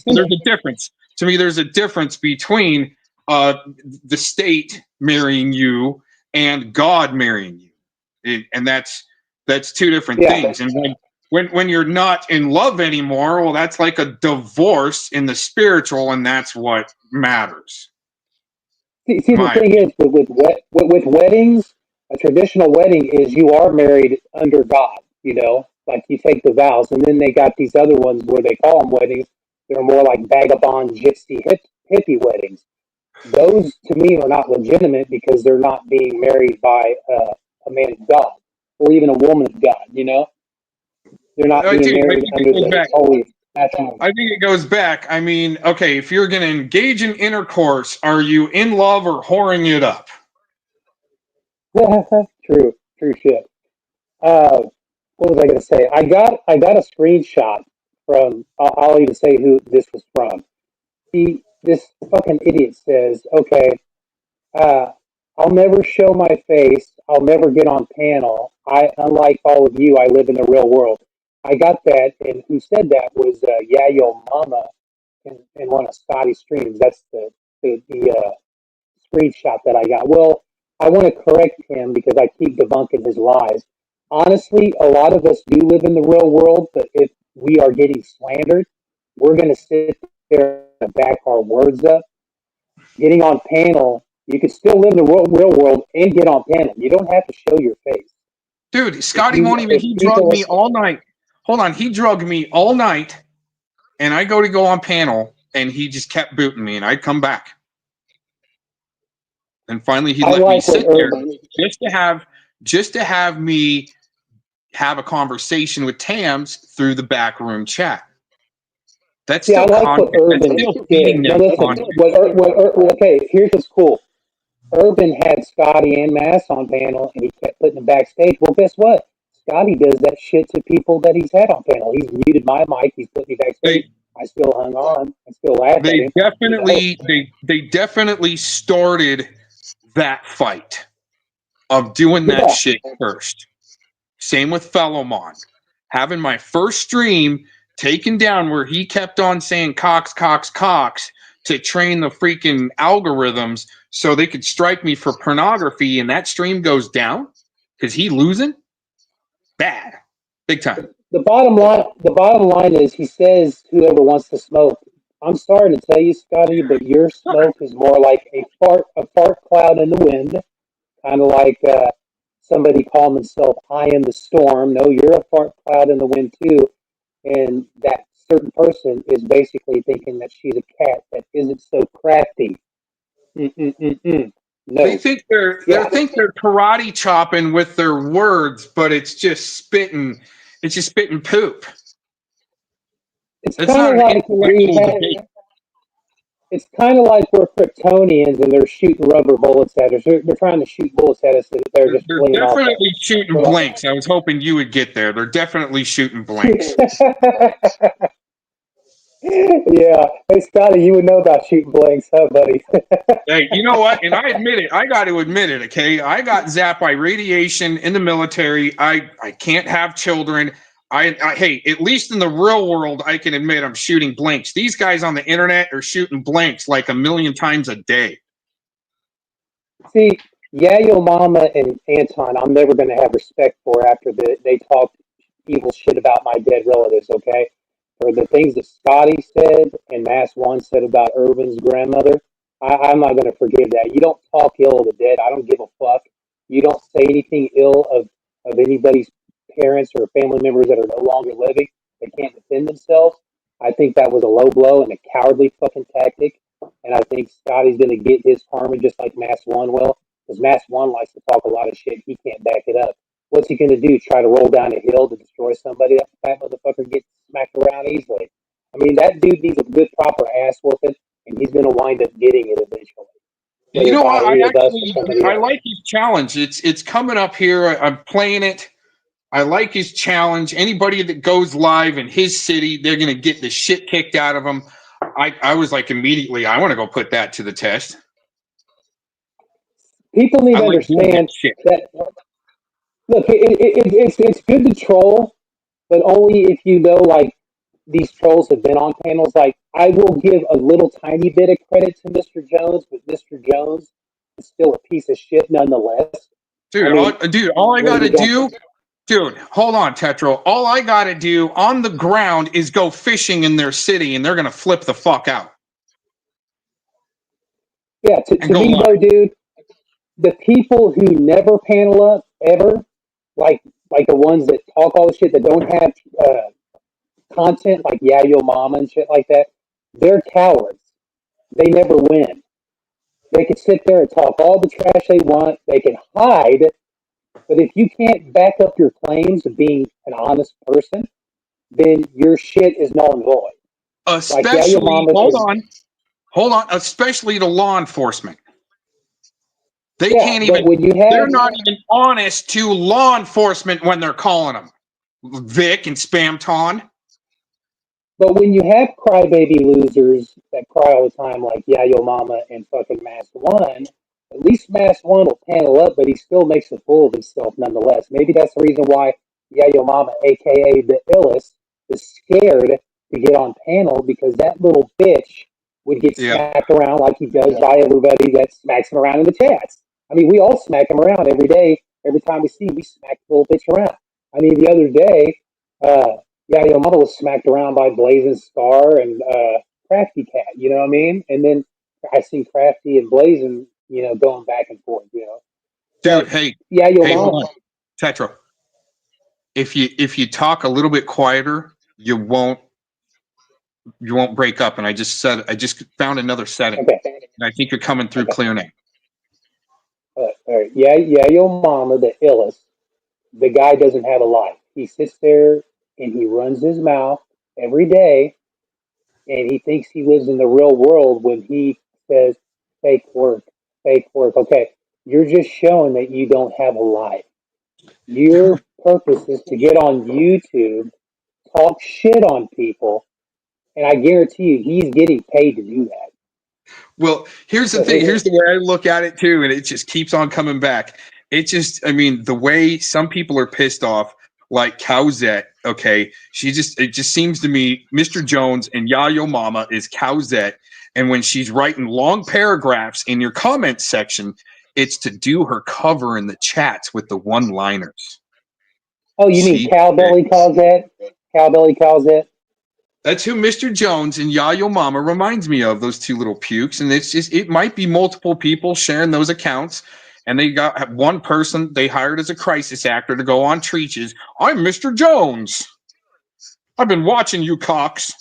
there's a difference. To me, there's a difference between the state marrying you and God marrying you, and that's two different things. And when you're not in love anymore, well, that's like a divorce in the spiritual, and that's what matters.
See, the thing is, with weddings, a traditional wedding is you are married under God. Like you take the vows, and then they got these other ones where they call them weddings. They're more like vagabond, gypsy, hippie weddings. Those, to me, are not legitimate because they're not being married by a man of God or even a woman of God. They're not being married under the holy matrimony.
I think it goes back. I mean, okay, if you're going to engage in intercourse, are you in love or whoring it up?
True shit. What was I going to say? I got a screenshot from. I'll even say who this was from. This fucking idiot says, "Okay, uh, I'll never show my face. I'll never get on panel. Unlike all of you, I live in the real world." I got that, and who said that was Yayo Mama in one of Scotty's streams. That's the screenshot that I got. Well, I want to correct him because I keep debunking his lies. Honestly, a lot of us do live in the real world, but if we are getting slandered, we're going to sit there and back our words up. Getting on panel, you can still live in the real world and get on panel. You don't have to show your face.
Dude, Scotty won't even. He drugged me all night. Hold on, he drugged me all night, and I go on panel, and he just kept booting me, and I'd come back. And finally, he let me sit there just to have me have a conversation with Tams through the backroom chat. That's still content. That's still feeding them content.
Okay, here's what's cool. Urban had Scotty and Mass on panel, and he kept putting them backstage. Well, guess what? Scotty does that shit to people that he's had on panel. He's muted my mic. He's put me backstage. I still hung on. I still laughed at him.
They definitely started that fight of doing that shit first. Same with Fellowmon. Having my first stream taken down where he kept on saying Cox to train the freaking algorithms so they could strike me for pornography, and that stream goes down because he losing. Bad. Big time.
The bottom line is he says whoever wants to smoke. I'm sorry to tell you, Scotty, but your smoke is more like a fart cloud in the wind, kind of like somebody calling themselves "I am the storm." No, you're a fart cloud in the wind too, and that certain person is basically thinking that she's a cat that isn't so crafty. No.
They think they're karate chopping with their words, but it's just spitting. It's just spitting poop.
It's kind of like we're Kryptonians and they're shooting rubber bullets at us. They're trying to shoot bullets at us. They're just
definitely shooting blanks. I was hoping you would get there. They're definitely shooting blanks.
Yeah. Hey, Scotty, you would know about shooting blanks, huh, buddy?
Hey, you know what? And I admit it. I got to admit it, okay? I got zapped by radiation in the military. I can't have children. Hey, at least in the real world, I can admit I'm shooting blanks. These guys on the internet are shooting blanks like 1,000,000 times a day.
See, Yayo Mama and Anton, I'm never going to have respect for after they talked evil shit about my dead relatives, okay? For the things that Scotty said and Mass One said about Urban's grandmother, I'm not going to forgive that. You don't talk ill of the dead. I don't give a fuck. You don't say anything ill of anybody's parents or family members that are no longer living, they can't defend themselves. I think that was a low blow and a cowardly fucking tactic. And I think Scotty's going to get his karma just like Mass One will, because Mass One likes to talk a lot of shit. He can't back it up. What's he going to do? Try to roll down a hill to destroy somebody? That fat motherfucker gets smacked around easily. I mean, that dude needs a good proper ass whooping, and he's going to wind up getting it eventually.
You know what? I
Else.
like his challenge. It's coming up here. I'm playing it. I like his challenge. Anybody that goes live in his city, they're gonna get the shit kicked out of them. I was like immediately, I want to go put that to the test.
People need to understand that. Look, it's good to troll, but only if you know like these trolls have been on panels. Like I will give a little tiny bit of credit to Mr. Jones, but Mr. Jones is still a piece of shit nonetheless.
Dude, all I gotta do. Dude, hold on, Tetro. All I got to do on the ground is go fishing in their city, and they're going to flip the fuck out.
Yeah, to me, though, dude, the people who never panel up, ever, like the ones that talk all the shit that don't have content, like Yeah Yo Mama and shit like that, they're cowards. They never win. They can sit there and talk all the trash they want. They can hide. But if you can't back up your claims of being an honest person, then your shit is null and void.
Especially, hold on, especially to law enforcement. They can't even, they're not even honest to law enforcement when they're calling them Vic and Spam Ton.
But when you have crybaby losers that cry all the time, like Yeah Yo Mama and fucking Mass One, at least Mass One will panel up, but he still makes a fool of himself nonetheless. Maybe that's the reason why Yeah Yo Mama, aka the illest, is scared to get on panel, because that little bitch would get smacked around like he does by everybody that smacks him around in the chats. I mean, we all smack him around every day. Every time we see him, we smack the little bitch around. I mean, the other day, Yeah Yo Mama was smacked around by Blazing Star and Crafty Cat, you know what I mean? And then I see Crafty and Blazing, going back and forth,
Dude, hey, hold on. Tetra. If you talk a little bit quieter, you won't break up. And I just found another setting.
Okay.
And I think you're coming through clear now.
All right. Yeah, Yo Mama, the illest. The guy doesn't have a life. He sits there and he runs his mouth every day, and he thinks he lives in the real world when he says fake work, fake work. Okay, you're just showing that you don't have a life. Your purpose is to get on YouTube, talk shit on people, and I guarantee you he's getting paid to do that.
Well, here's the thing. Here's the way I look at it too, and it just keeps on coming back. I mean, the way some people are pissed off, like Cowzette, okay, it just seems to me, Mr. Jones and Ya Yo Mama is Cowzette, and when she's writing long paragraphs in your comment section, it's to do her cover in the chats with the one-liners.
Oh, you mean Cowbelly Cowzette? Cowbelly Cowzette?
That's who Mr. Jones and Ya Yo Mama reminds me of, those two little pukes. And it might be multiple people sharing those accounts. And they got one person they hired as a crisis actor to go on Treaches. I'm Mr. Jones. I've been watching you cocks.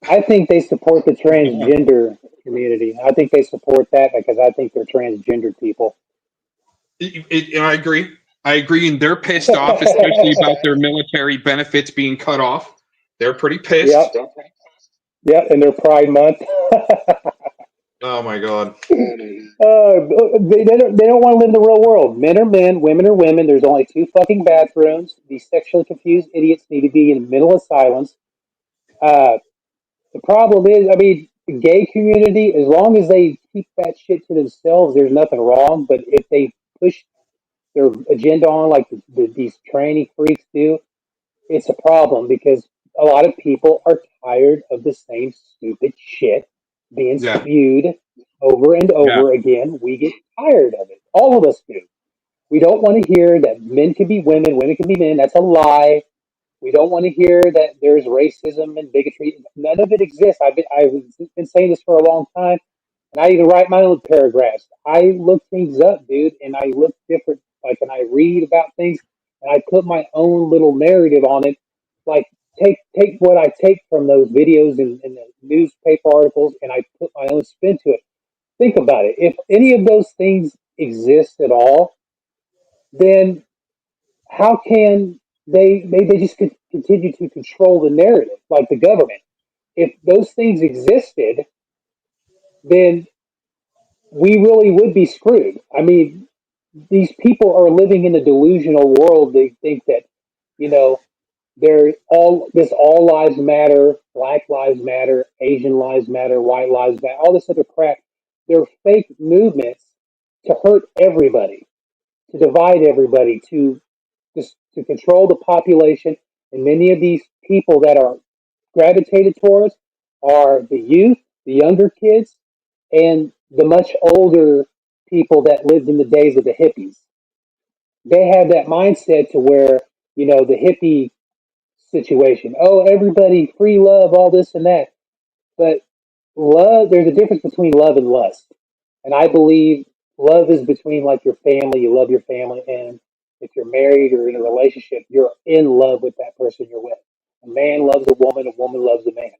I think they support the transgender community. I think they support that because I think they're transgender people.
I agree. I agree. And they're pissed off, especially about their military benefits being cut off. They're pretty pissed.
Yep, in their Pride Month.
Oh my God.
They don't want to live in the real world. Men are men, women are women. There's only 2 fucking bathrooms. These sexually confused idiots need to be in mental asylums. The problem is, I mean, the gay community, as long as they keep that shit to themselves, there's nothing wrong. But if they push their agenda on like these tranny freaks do, it's a problem, because a lot of people are tired of the same stupid shit being spewed over and over again. We get tired of it. All of us do. We don't want to hear that men can be women, women can be men. That's a lie. We don't want to hear that there's racism and bigotry. None of it exists. I've been saying this for a long time, and I even write my own paragraphs. I look things up, dude, and I look different. Like, and I read about things, and I put my own little narrative on it. Like take what I take from those videos and the newspaper articles, and I put my own spin to it. Think about it. If any of those things exist at all, then how can they just continue to control the narrative like the government? If those things existed, then we really would be screwed. I mean, these people are living in a delusional world. They think that, you know, they're all lives matter, black lives matter, Asian lives matter, white lives matter, all this other crap. They're fake movements to hurt everybody, to divide everybody, to just to control the population. And many of these people that are gravitated towards are the youth, the younger kids, and the much older people that lived in the days of the hippies. They have that mindset to where, the hippie situation. Oh, everybody, free love, all this and that. But love, there's a difference between love and lust. And I believe love is between like your family, you love your family, and if you're married or in a relationship, you're in love with that person you're with. A man loves a woman loves a man.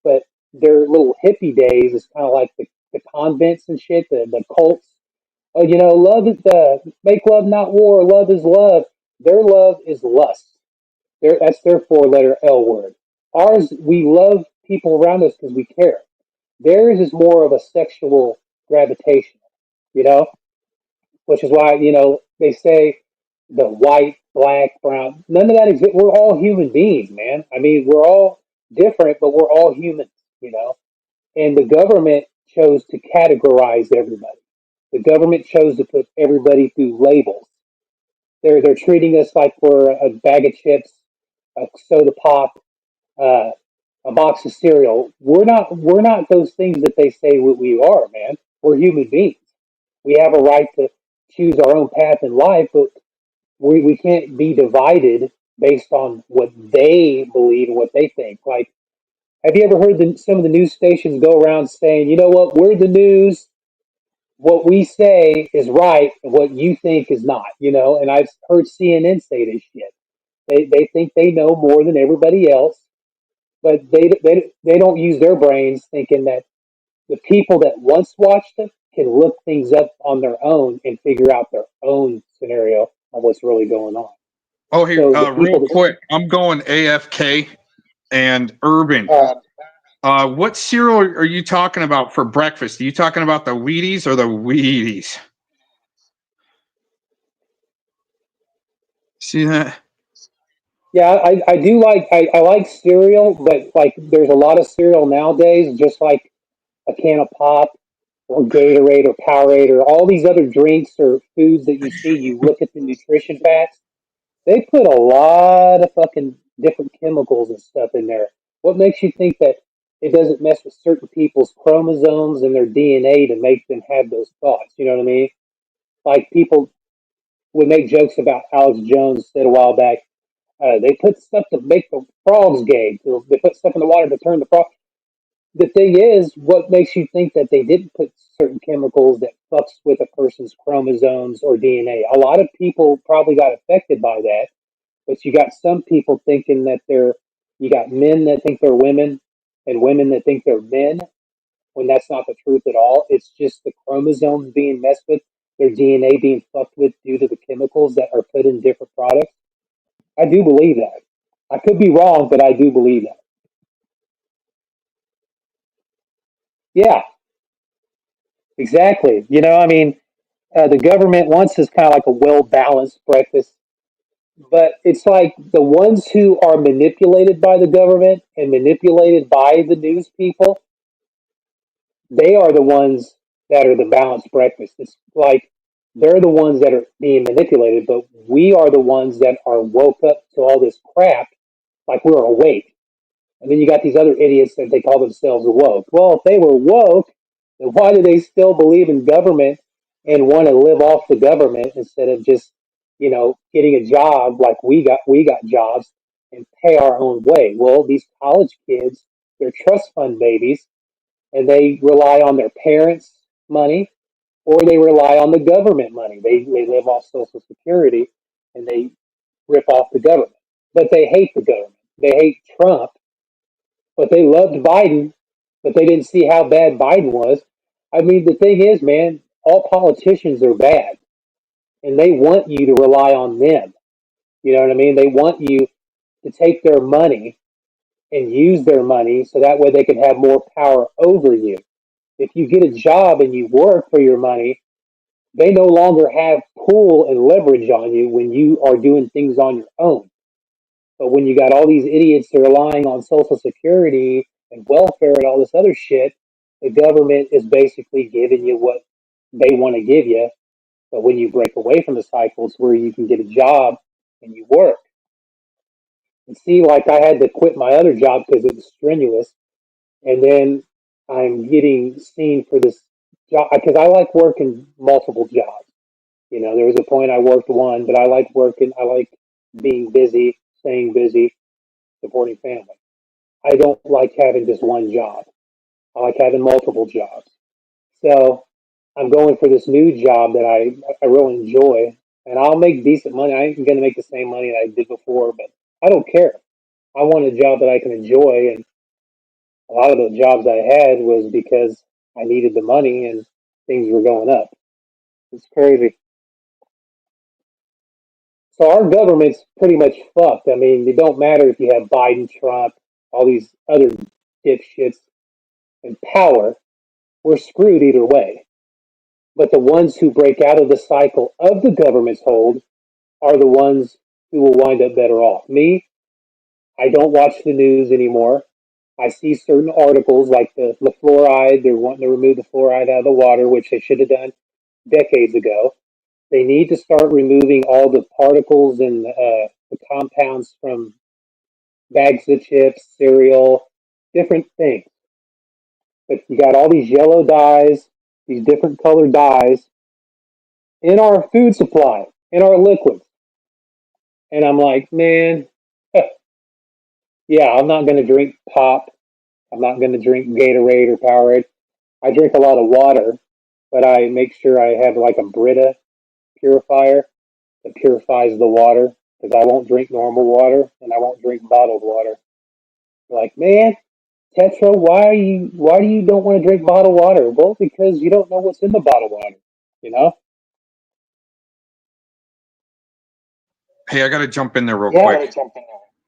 But their little hippie days is kind of like the convents and shit, the cults. Oh, love is make love not war, love is love. Their love is lust. That's their four-letter L word. Ours, we love people around us because we care. Theirs is more of a sexual gravitation, you know, which is why, they say the white, black, brown, none of that exists. We're all human beings, man. I mean, we're all different, but we're all humans, and the government chose to categorize everybody. The government chose to put everybody through labels. They're treating us like we're a bag of chips, a soda pop, uh, a box of cereal. We're not those things that they say we are, man. We're human beings. We have a right to choose our own path in life, but we can't be divided based on what they believe and what they think. Like, have you ever heard some of the news stations go around saying, you know what, we're the news. What we say is right, and what you think is not. And I've heard CNN say this shit. They think they know more than everybody else, but they don't use their brains thinking that the people that once watched them can look things up on their own and figure out their own scenario on what's really going on.
Oh, hey,
So the
real
people that,
quick, I'm going AFK and Urban. What cereal are you talking about for breakfast? Are you talking about the Wheaties or the Wheaties? See that?
yeah, I do like I like cereal, but like there's a lot of cereal nowadays, just like a can of pop or Gatorade or Powerade or all these other drinks or foods that you see. You look at the nutrition facts. They put a lot of fucking different chemicals and stuff in there. What makes you think that it doesn't mess with certain people's chromosomes and their DNA to make them have those thoughts? You know what I mean? Like people would make jokes about Alex Jones said a while back. They put stuff to make the frogs gay. They put stuff in the water to turn the frog. The thing is, what makes you think that they didn't put certain chemicals that fucks with a person's chromosomes or DNA? A lot of people probably got affected by that, but you got some people thinking that you got men that think they're women and women that think they're men when that's not the truth at all. It's just the chromosomes being messed with, their DNA being fucked with due to the chemicals that are put in different products. I do believe that. I could be wrong, but I do believe that. Yeah, exactly. I mean, the government wants is kind of like a well balanced breakfast. But it's like the ones who are manipulated by the government and manipulated by the news people, they are the ones that are the balanced breakfast. It's like they're the ones that are being manipulated, but we are the ones that are woke up to all this crap, like we're awake. And then you got these other idiots that they call themselves woke. Well, if they were woke, then why do they still believe in government and want to live off the government instead of just, getting a job like we got jobs and pay our own way? Well, these college kids, they're trust fund babies, and they rely on their parents' money or they rely on the government money. They live off Social Security, and they rip off the government. But they hate the government. They hate Trump, but they loved Biden, but they didn't see how bad Biden was. I mean, the thing is, man, all politicians are bad, and they want you to rely on them. You know what I mean? They want you to take their money and use their money so that way they can have more power over you. If you get a job and you work for your money, they no longer have pull and leverage on you when you are doing things on your own. But when you got all these idiots that are relying on Social Security and welfare and all this other shit, the government is basically giving you what they want to give you. But when you break away from the cycles where you can get a job and you work. And see, like I had to quit my other job because it was strenuous. And then I'm getting seen for this job because I like working multiple jobs. You know, there was a point I worked one, but I like working, I like being busy, staying busy, supporting family. I don't like having just one job. I like having multiple jobs. So I'm going for this new job that I really enjoy, and I'll make decent money. I ain't going to make the same money that I did before, but I don't care. I want a job that I can enjoy, and a lot of the jobs I had was because I needed the money and things were going up. It's crazy. So our government's pretty much fucked. I mean, it don't matter if you have Biden, Trump, all these other dipshits in power. We're screwed either way. But the ones who break out of the cycle of the government's hold are the ones who will wind up better off. Me, I don't watch the news anymore. I see certain articles like the fluoride, they're wanting to remove the fluoride out of the water, which they should have done decades ago. They need to start removing all the particles and the compounds from bags of chips, cereal, different things. But you got all these yellow dyes, these different colored dyes in our food supply, in our liquids. And I'm like, man, yeah, I'm not going to drink pop. I'm not going to drink Gatorade or Powerade. I drink a lot of water, but I make sure I have like a Brita purifier that purifies the water because I won't drink normal water and I won't drink bottled water. Like, man, Tetra, why do you don't want to drink bottled water? Well, because you don't know what's in the bottled water, you know?
Hey, I got to jump in there real
Yeah,
quick.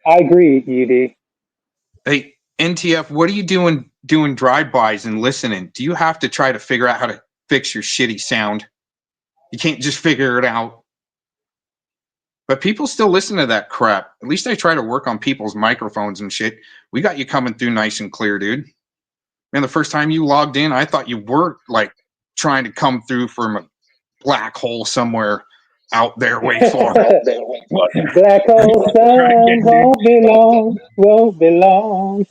I agree, UD.
Hey, NTF, what are you doing drive-bys and listening? Do you have to try to figure out how to fix your shitty sound? You can't just figure it out. But people still listen to that crap. At least I try to work on people's microphones and shit. We got you coming through nice and clear, dude. Man, the first time you logged in, I thought you were like trying to come through from a black hole somewhere out there way far.
Black hole sun won't be long.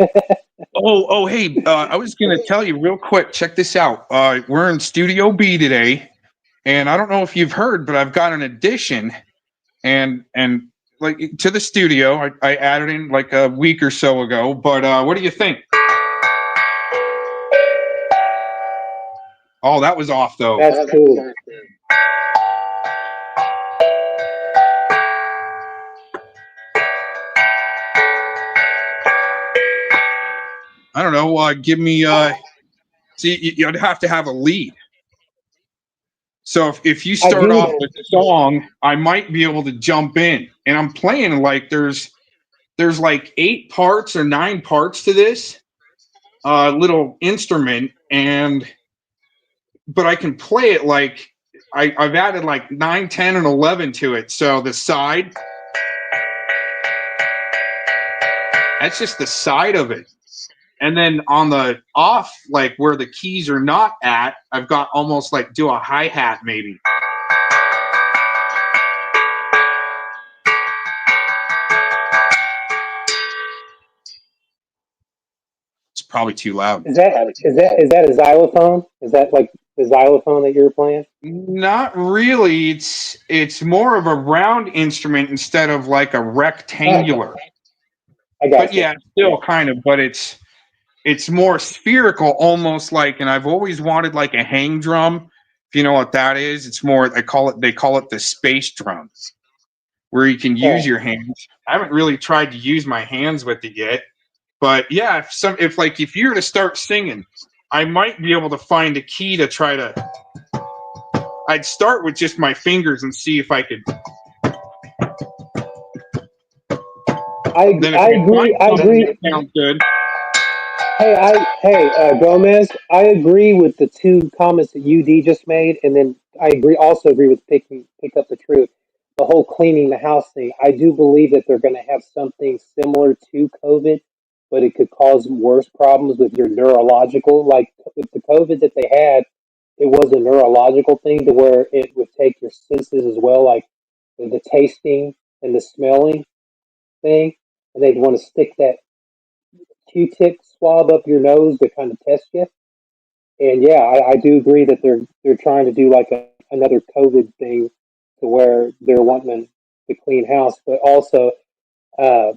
Oh, hey, I was going to tell you real quick. Check this out. We're in Studio B today, and I don't know if you've heard, but I've got an addition, and like to the studio. I added in like a week or so ago. But what do you think? Oh, that was off though.
That's cool.
I don't know. Give me. See, you'd have to have a lead. So if you start off with a song, I might be able to jump in. And I'm playing like there's like 8 parts or 9 parts to this little instrument, but I can play it like I've added like 9, 10, and 11 to it. So the side, that's just the side of it. And then on the off, like where the keys are not at, I've got almost like do a hi-hat maybe. It's probably too loud.
Is that a xylophone? Is that like the xylophone that you're playing?
Not really. It's more of a round instrument instead of like a rectangular.
I got
But yeah, still kind of, but it's more spherical, almost like, and I've always wanted like a hang drum. If you know what that is, it's more they call it the space drum, where you can use your hands. I haven't really tried to use my hands with it yet, but yeah, if you were to start singing, I might be able to find a key to try to. I'd start with just my fingers and see if I could.
I agree.
That sounds good.
Hey, Gomez. I agree with the two comments that UD just made, and then also agree with pick up the truth. The whole cleaning the house thing. I do believe that they're going to have something similar to COVID, but it could cause worse problems with your neurological. Like with the COVID that they had, it was a neurological thing to where it would take your senses as well, like the tasting and the smelling thing, and they'd want to stick that Q-tip swab up your nose to kind of test you. And yeah, I do agree that they're trying to do like another COVID thing to where they're wanting to clean house, but also uh,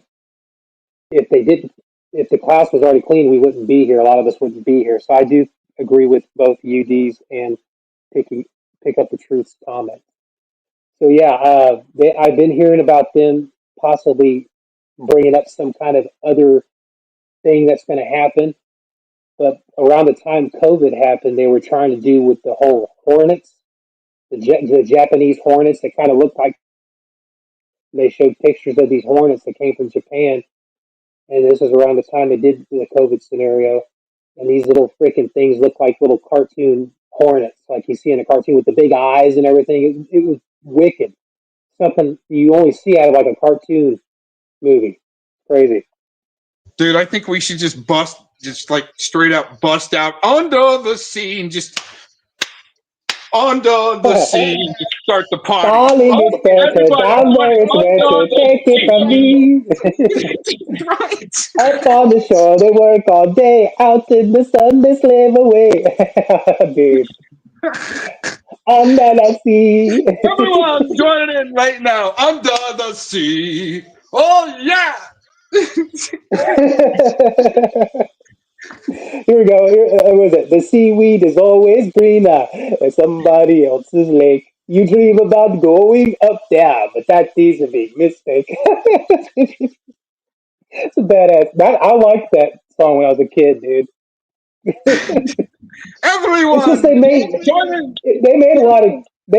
if they didn't, if the class was already clean, we wouldn't be here. A lot of us wouldn't be here. So I do agree with both UDs and pick up the truth's comment. So yeah, I've been hearing about them possibly bringing up some kind of other thing that's going to happen. But around the time COVID happened, they were trying to do with the whole hornets, the Japanese hornets that kind of looked like they showed pictures of these hornets that came from Japan. And this was around the time they did the COVID scenario. And these little freaking things look like little cartoon hornets, like you see in a cartoon with the big eyes and everything. It was wicked. Something you only see out of like a cartoon movie. Crazy.
Dude, I think we should just like straight up bust out under the sea and just under the sea and just start the party.
Darling, it's better down there, it's better. Take it from me.
Right.
Up on the shore, they work all day. Out in the sun, they slave away. Dude. Under the sea.
Everyone join in right now. Under the sea. Oh, yeah.
Here we go. What was it? The seaweed is always greener at somebody else's lake. You dream about going up there, but that's easy a big mistake. It's a badass. I liked that song when I was a kid, dude.
Everyone.
It's just they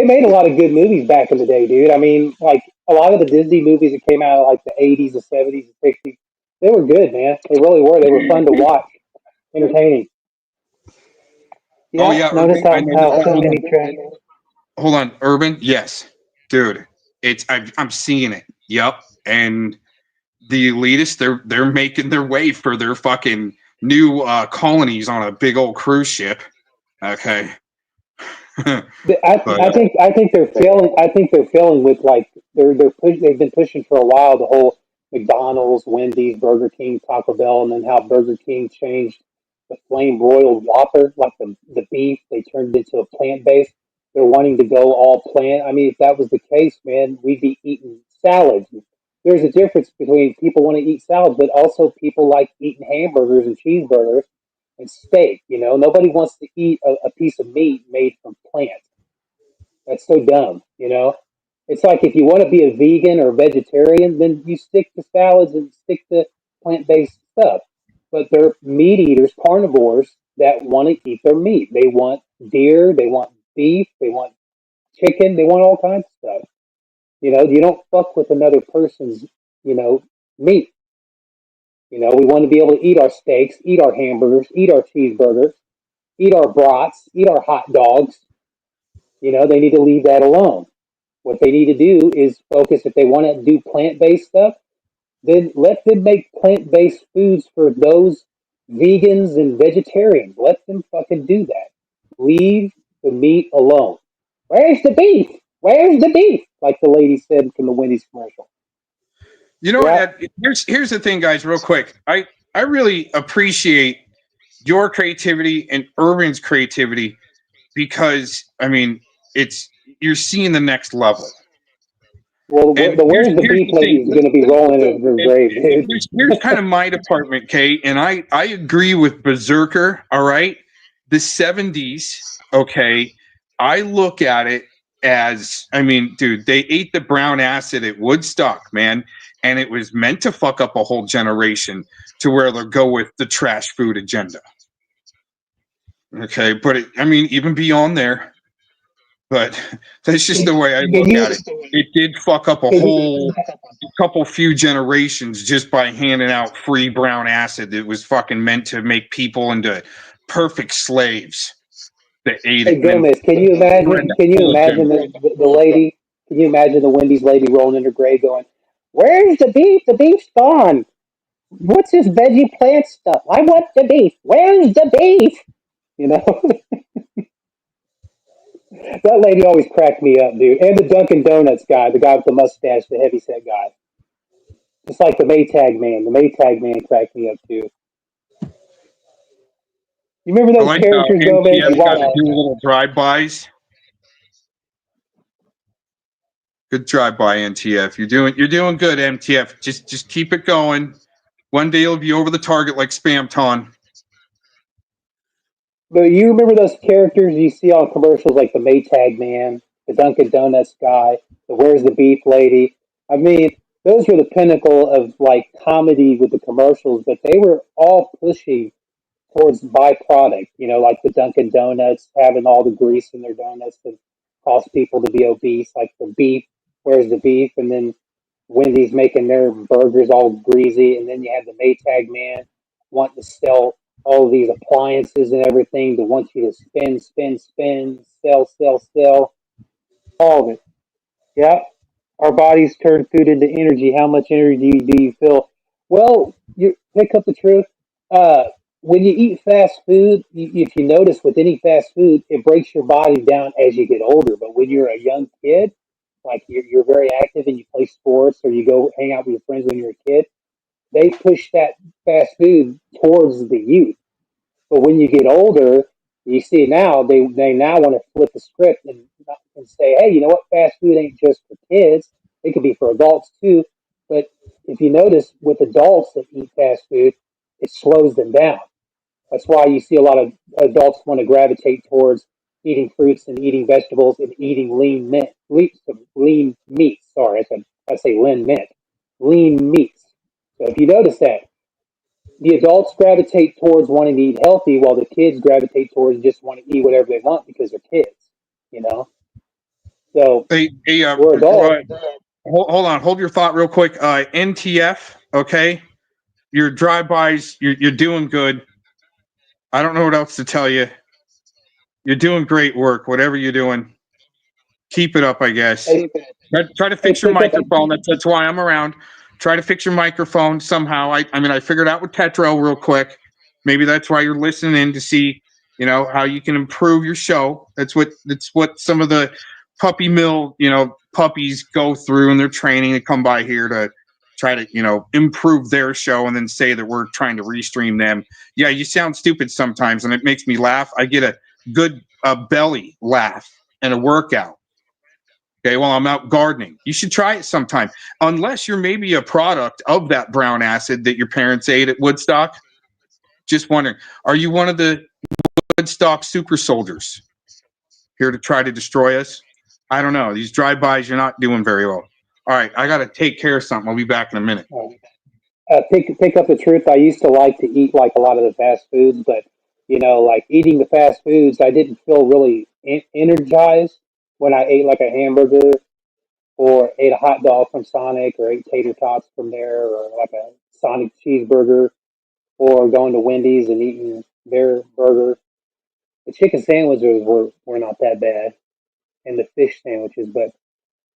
made a lot of good movies back in the day, dude. I mean, like a lot of the Disney movies that came out of like the 80s, the 70s, the 60s, they were good, man. They really were. They were fun to watch, entertaining. Yeah,
Oh yeah,
notice
Urban,
how so many trends.
Hold on, Urban. Yes, dude. I'm seeing it. Yep. And the elitists, they're making their way for their fucking new colonies on a big old cruise ship. Okay.
I think they're failing. I think they're failing with like they've been pushing for a while the whole McDonald's, Wendy's, Burger King, Taco Bell, and then how Burger King changed the flame broiled Whopper, like the beef, they turned it into a plant based. They're wanting to go all plant. I mean, if that was the case, man, we'd be eating salads. There's a difference between people want to eat salads, but also people like eating hamburgers and cheeseburgers and steak. You know, nobody wants to eat a piece of meat made from plants. That's so dumb. You know, it's like if you want to be a vegan or vegetarian, then you stick to salads and stick to plant-based stuff. But they're meat eaters, carnivores that want to eat their meat. They want deer, they want beef, they want chicken, they want all kinds of stuff. You know, you don't fuck with another person's, meat. You know, we want to be able to eat our steaks, eat our hamburgers, eat our cheeseburgers, eat our brats, eat our hot dogs. You know, they need to leave that alone. What they need to do is focus. If they want to do plant based stuff, then let them make plant based foods for those vegans and vegetarians. Let them fucking do that. Leave the meat alone. Where's the beef? Where's the beef? Like the lady said from the Wendy's commercial.
You know what? Here's the thing, guys. Real quick, I really appreciate your creativity and Urban's creativity because I mean you're seeing the next level.
Well, where's the beef lady is going to be rolling in her grave, dude.
Here's kind of my department, Kate, and I agree with Berserker. All right, the 70s. Okay, I look at it as, I mean, dude, they ate the brown acid at Woodstock, man, and it was meant to fuck up a whole generation to where they'll go with the trash food agenda. Okay, but I mean, even beyond there, but that's just the way I look at it. It did fuck up a whole few generations just by handing out free brown acid that was fucking meant to make people into perfect slaves that ate
Hey
it.
Gomez, can you imagine? Can you imagine the lady? Can you imagine the Wendy's lady rolling in her grave, going, "Where's the beef? The beef's gone. What's this veggie plant stuff? I want the beef. Where's the beef?" You know, that lady always cracked me up, dude. And the Dunkin' Donuts guy, the guy with the mustache, the heavyset guy, just like the Maytag man. The Maytag man cracked me up too. You remember
I
those
like
characters, Gomez?
MTF got to do little drive-bys. Good drive-by, NTF. You're doing good, MTF. Just keep it going. One day you'll be over the target like Spam-Ton.
But you remember those characters you see on commercials like the Maytag man, the Dunkin' Donuts guy, the Where's the Beef lady? I mean, those were the pinnacle of like comedy with the commercials, but they were all pushing towards byproduct, you know, like the Dunkin' Donuts having all the grease in their donuts that cause people to be obese, like the beef, Where's the Beef? And then Wendy's making their burgers all greasy, and then you have the Maytag man wanting to sell all these appliances and everything to want you to spin, spin, spin, sell, sell, sell, all of it. Yeah, our bodies turn food into energy. How much energy do you feel? Well, you pick up the truth. Uh, when you eat fast food, if you notice with any fast food, it breaks your body down as you get older. But when you're a young kid, like you're very active and you play sports or you go hang out with your friends when you're a kid, they push that fast food towards the youth. But when you get older, you see now they now want to flip the script and say, hey, you know what? Fast food ain't just for kids; it could be for adults too. But if you notice, with adults that eat fast food, it slows them down. That's why you see a lot of adults want to gravitate towards eating fruits and eating vegetables and eating lean meats. Sorry, I say lean mint, lean meats. So if you notice that, the adults gravitate towards wanting to eat healthy, while the kids gravitate towards just wanting to eat whatever they want because they're kids. You know, so
Hey,
we're adults.
hold on. Hold your thought real quick. NTF, okay? Your drive-bys, you're doing good. I don't know what else to tell you. You're doing great work, whatever you're doing. Keep it up, I guess.
Hey,
Try to
hey,
fix your
pick up.
microphone. That's why I'm around. Try to fix your microphone somehow. I mean, I figured out with Tetro real quick. Maybe that's why you're listening to see, you know, how you can improve your show. That's what some of the PuppyMill, you know, puppies go through in their training to come by here to try to, you know, improve their show and then say that we're trying to restream them. Yeah, you sound stupid sometimes, and it makes me laugh. I get a good belly laugh and a workout. Okay, while I'm out gardening. You should try it sometime. Unless you're maybe a product of that brown acid that your parents ate at Woodstock. Just wondering, are you one of the Woodstock super soldiers here to try to destroy us? I don't know. These drive-bys, you're not doing very well. All right, I got to take care of something. I'll be back in a minute.
Pick up the truth. I used to like to eat like a lot of the fast foods, but you know, like eating the fast foods, I didn't feel really energized when I ate like a hamburger or ate a hot dog from Sonic or ate tater tots from there or like a Sonic cheeseburger or going to Wendy's and eating their burger. The chicken sandwiches were not that bad and the fish sandwiches, but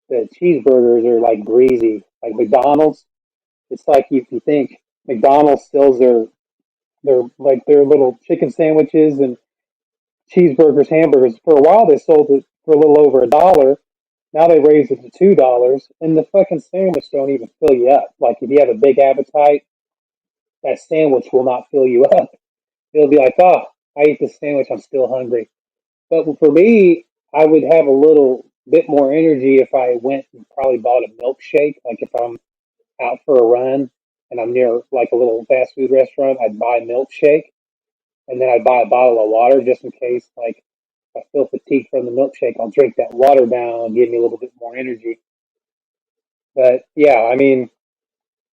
the cheeseburgers are like greasy. Like McDonald's, it's like if you think McDonald's sells their little chicken sandwiches and cheeseburgers, hamburgers. For a while they sold it for a little over $1. Now they raised it to $2, and the fucking sandwich don't even fill you up. Like if you have a big appetite, that sandwich will not fill you up. It'll be like, oh, I ate this sandwich, I'm still hungry. But for me, I would have a little bit more energy if I went and probably bought a milkshake. Like if I'm out for a run and I'm near like a little fast food restaurant, I'd buy a milkshake and then I'd buy a bottle of water just in case like I feel fatigued from the milkshake, I'll drink that water down and give me a little bit more energy. But yeah, I mean,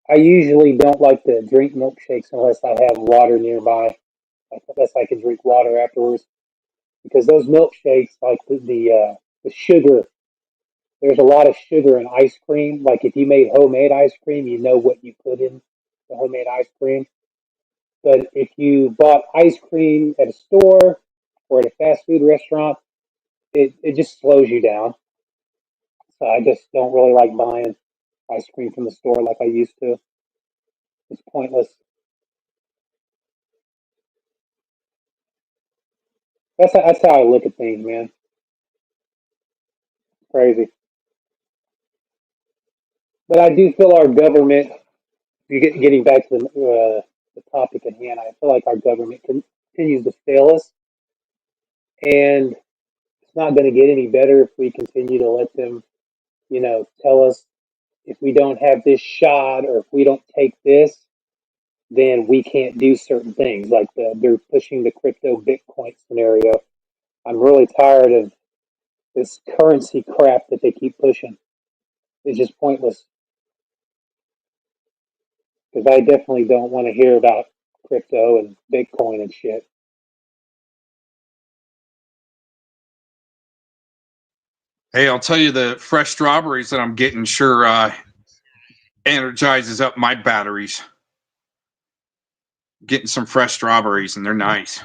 I usually don't like to drink milkshakes unless I have water nearby, like unless I can drink water afterwards. Because those milkshakes, like the sugar, there's a lot of sugar in ice cream. Like if you made homemade ice cream, you know what you put in the homemade ice cream. But if you bought ice cream at a store or at a fast food restaurant, it just slows you down. So I just don't really like buying ice cream from the store like I used to. It's pointless. That's how I look at things, man. Crazy. But I do feel our government. You getting back to the topic at hand. I feel like our government continues to fail us, and it's not going to get any better if we continue to let them, tell us if we don't have this shot or if we don't take this, then we can't do certain things. Like they're pushing the crypto Bitcoin scenario. I'm really tired of this currency crap that they keep pushing. It's just pointless because I definitely don't want to hear about crypto and Bitcoin and shit.
Hey, I'll tell you, the fresh strawberries that I'm getting sure energizes up my batteries. Getting some fresh strawberries, and they're nice.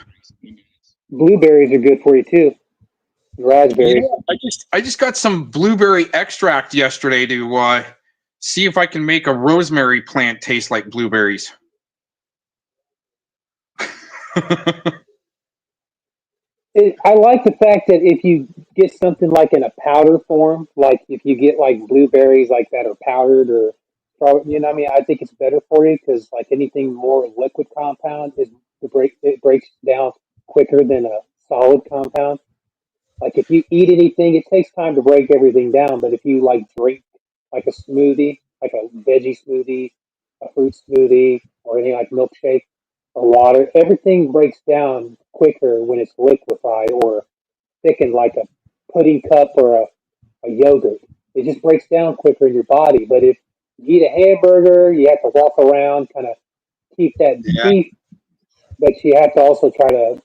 Blueberries are good for you too. Raspberries.
I just got some blueberry extract yesterday to see if I can make a rosemary plant taste like blueberries.
I like the fact that if you get something like in a powder form, like if you get like blueberries like that are powdered or, I mean, I think it's better for you because like anything more liquid compound it breaks down quicker than a solid compound. Like if you eat anything, it takes time to break everything down. But if you like drink like a smoothie, like a veggie smoothie, a fruit smoothie, or anything like milkshake or water, everything breaks down quicker when it's liquefied or thickened like a pudding cup or a yogurt. It just breaks down quicker in your body. But if you eat a hamburger, you have to walk around, kind of keep that
Yeah.
beef, but you have to also try to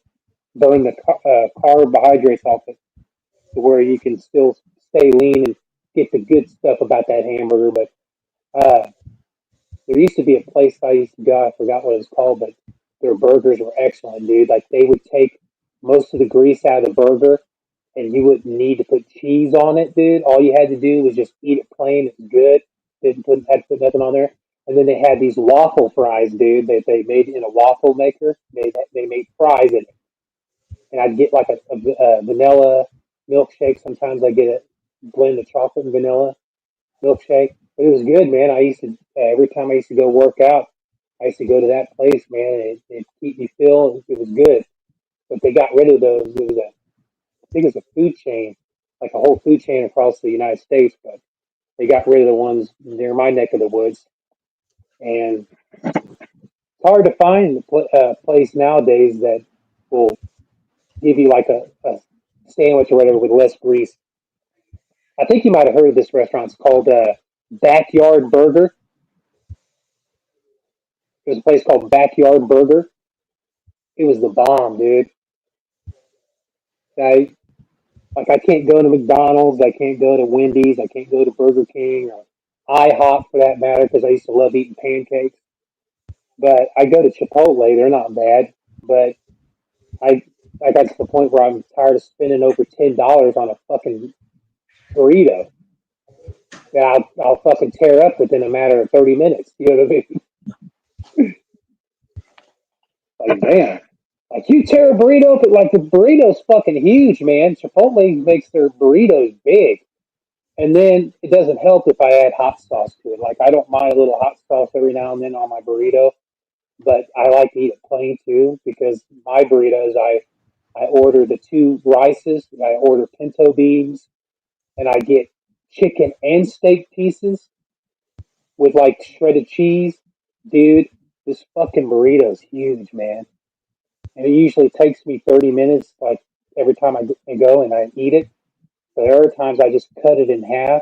burn the carbohydrates off it to where you can still stay lean and get the good stuff about that hamburger. But uh, there used to be a place I used to go. I forgot what it was called, but their burgers were excellent, dude. Like they would take most of the grease out of the burger, and you wouldn't need to put cheese on it, dude. All you had to do was just eat it plain. It's good. Didn't put had to put nothing on there. And then they had these waffle fries, dude, that they made in a waffle maker. They made fries in it, and I'd get like a vanilla milkshake. Sometimes I get a blend of chocolate and vanilla milkshake. But it was good, man. I used to every time I used to go work out, I used to go to that place, man. And it keep me filled. It was good, but they got rid of those. I think it was a food chain, like a whole food chain across the United States, but they got rid of the ones near my neck of the woods. And it's hard to find a place nowadays that will give you like a sandwich or whatever with less grease. I think you might have heard of this restaurant. It's called Backyard Burger. There's a place called Backyard Burger. It was the bomb, dude. I I can't go to McDonald's. I can't go to Wendy's. I can't go to Burger King or IHOP for that matter because I used to love eating pancakes. But I go to Chipotle. They're not bad. But I I got to the point where I'm tired of spending over $10 on a fucking burrito that I'll fucking tear up within a matter of 30 minutes. You know what I mean? Like, man, like you tear a burrito, but like the burrito's fucking huge, man. Chipotle makes their burritos big. And then it doesn't help if I add hot sauce to it. Like I don't mind a little hot sauce every now and then on my burrito, but I like to eat it plain too because my burritos I order the two rices, I order pinto beans, and I get chicken and steak pieces with like shredded cheese. Dude, this fucking burrito is huge, man. And it usually takes me 30 minutes. Like every time I go and I eat it. But there are times I just cut it in half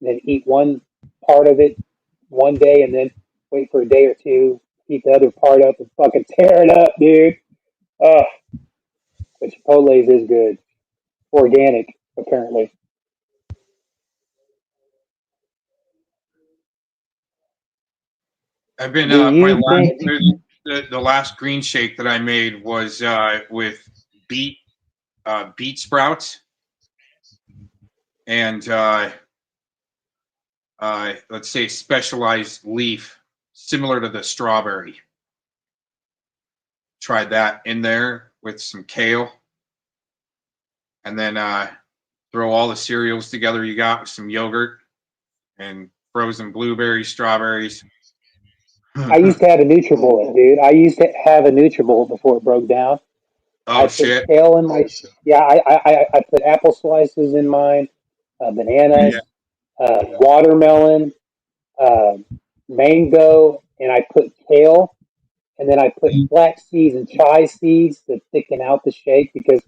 and then eat one part of it one day and then wait for a day or two, eat the other part up and fucking tear it up, dude. Ugh, but Chipotle's is good. Organic, apparently.
I've been
Do
my
you
last
think
the last green shake that I made was with beet sprouts and let's say specialized leaf similar to the strawberry. Tried that in there with some kale, and then throw all the cereals together you got with some yogurt and frozen blueberries, strawberries.
I used to have a NutriBullet, dude. I used to have a NutriBullet before it broke down. I
Oh
put
shit!
kale in my yeah. I put apple slices in mine, bananas,
Yeah.
watermelon, uh, mango, and I put kale, and then I put flax seeds and chia seeds to thicken out the shake because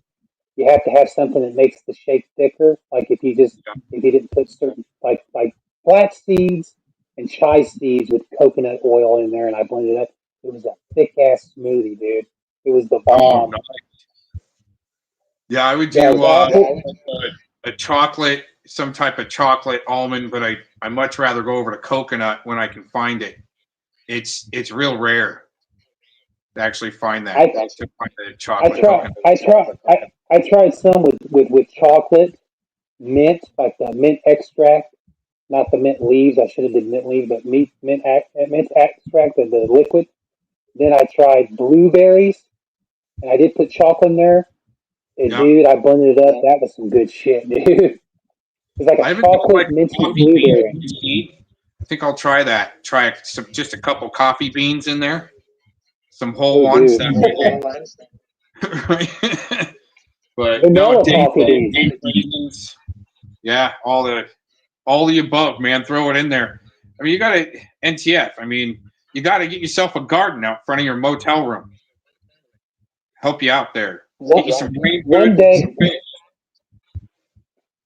you have to have something that makes the shake thicker. Like if you didn't put certain like flax seeds and chia seeds with coconut oil in there, and I blended it up. It was a thick ass smoothie, dude. It was the
Oh,
bomb.
no. Yeah, I would
Yeah,
do
with apple.
a chocolate, some type of chocolate almond, but I much rather go over to coconut when I can find it. It's real rare to actually find that.
I
To find the
I
chocolate
tried
coconut.
I tried some with chocolate mint, like the mint extract, not the mint leaves. I should have did mint leaves, but mint extract of the liquid. Then I tried blueberries, and I did put chocolate in there. And
Yeah,
dude, I blended it up. That was some good shit, dude. It's like
I
a
haven't done like
chocolate minty
coffee beans
blueberry.
with seed. I think I'll try that. Try just a couple coffee beans in there, some whole
Oh,
ones.
dude.
That way. But no,
Vanilla
date,
coffee beans.
date raisins. Yeah, all the above, man. Throw it in there. I mean, you got to NTF. I mean, you got to get yourself a garden out front of your motel room. Help you out there. Get you some green
One
food,
day,
some fish.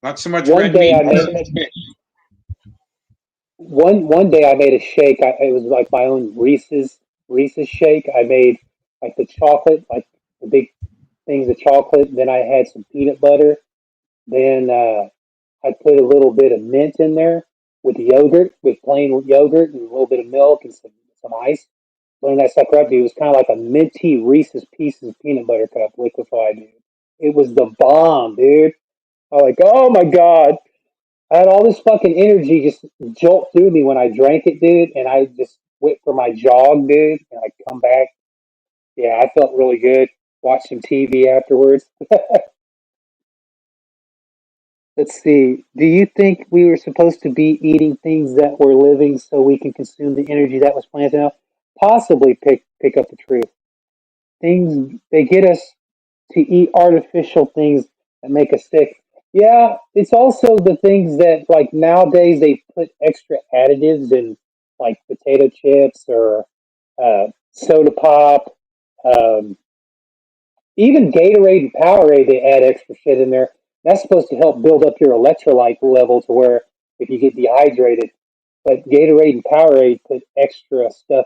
Not so much
one
red
day
meat.
I made one day I made a shake. It was like my own Reese's shake. I made like the chocolate, like the big things of chocolate. Then I had some peanut butter. Then I put a little bit of mint in there with the yogurt, with plain yogurt and a little bit of milk and some ice. Blend that sucker up, dude. It was kind of like a minty Reese's Pieces peanut butter cup liquefied, dude. It was the bomb, dude. I was like, oh my god. I had all this fucking energy just jolt through me when I drank it, dude, and I just went for my jog, dude, and I come back. Yeah, I felt really good. Watch some TV afterwards. Let's see. Do you think we were supposed to be eating things that were living so we can consume the energy that was planted out? Possibly pick up the truth. Things they get us to eat artificial things that make us sick. Yeah, it's also the things that like nowadays they put extra additives in like potato chips or soda pop, um, even Gatorade and Powerade. They add extra shit in there. That's supposed to help build up your electrolyte level to where if you get dehydrated. But Gatorade and Powerade put extra stuff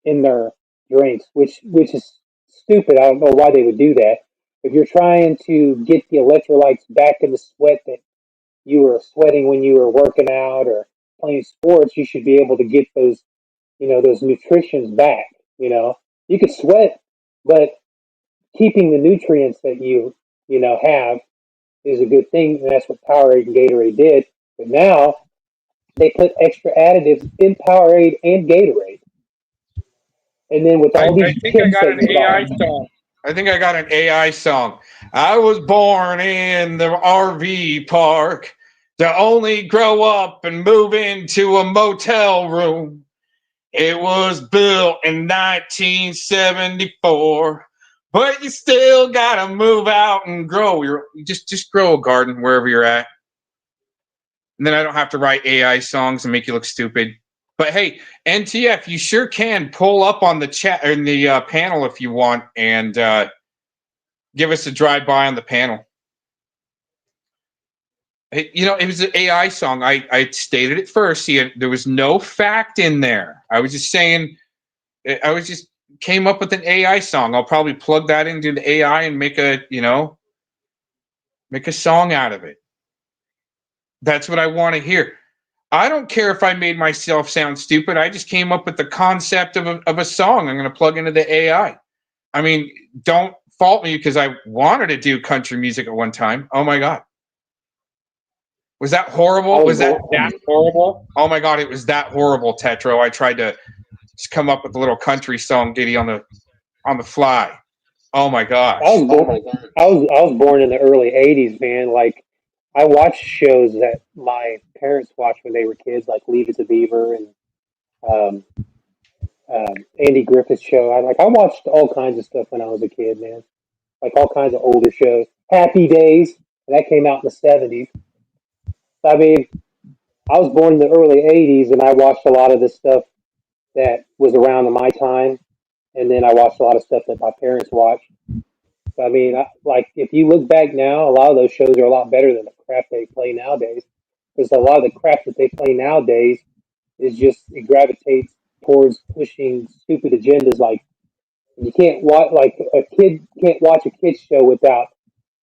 in their drinks, which is stupid. I don't know why they would do that. If you're trying to get the electrolytes back in the sweat that you were sweating when you were working out or playing sports, you should be able to get those, those nutritions back. You could sweat, but keeping the nutrients that you have is a good thing, and that's what Powerade and Gatorade did. But now they put extra additives in Powerade and Gatorade. And then with all
I
these
think I
chips
got
that
an
you
AI
buy,
song. I think I got an AI song. I was born in the RV park to only grow up and move into a motel room. It was built in 1974, but you still gotta move out and grow. You just grow a garden wherever you're at, and then I don't have to write AI songs and make you look stupid. But hey, NTF, you sure can pull up on the chat in the panel if you want, and give us a drive-by on the panel. It was an AI song. I stated it first. See, there was no fact in there. I was just saying, came up with an AI song. I'll probably plug that into the AI and make a song out of it. That's what I want to hear. I don't care if I made myself sound stupid. I just came up with the concept of a song I'm going to plug into the AI. I mean, don't fault me because I wanted to do country music at one time. Oh my God. Was that horrible? Was that horrible? Oh my God, it was that horrible, Tetro. I tried to just come up with a little country song ditty on the fly. Oh my gosh.
I was born in the early '80s, man. Like, I watched shows that my parents watched when they were kids, like Leave It to Beaver and um, Andy Griffith's show. I watched all kinds of stuff when I was a kid, man. Like all kinds of older shows. Happy Days, that came out in the '70s. I mean, I was born in the early '80s, and I watched a lot of this stuff that was around in my time, and then I watched a lot of stuff that my parents watched. I mean, like if you look back now, a lot of those shows are a lot better than the crap they play nowadays. Because a lot of the crap that they play nowadays is just it gravitates towards pushing stupid agendas. Like you can't watch, like a kid can't watch a kids show without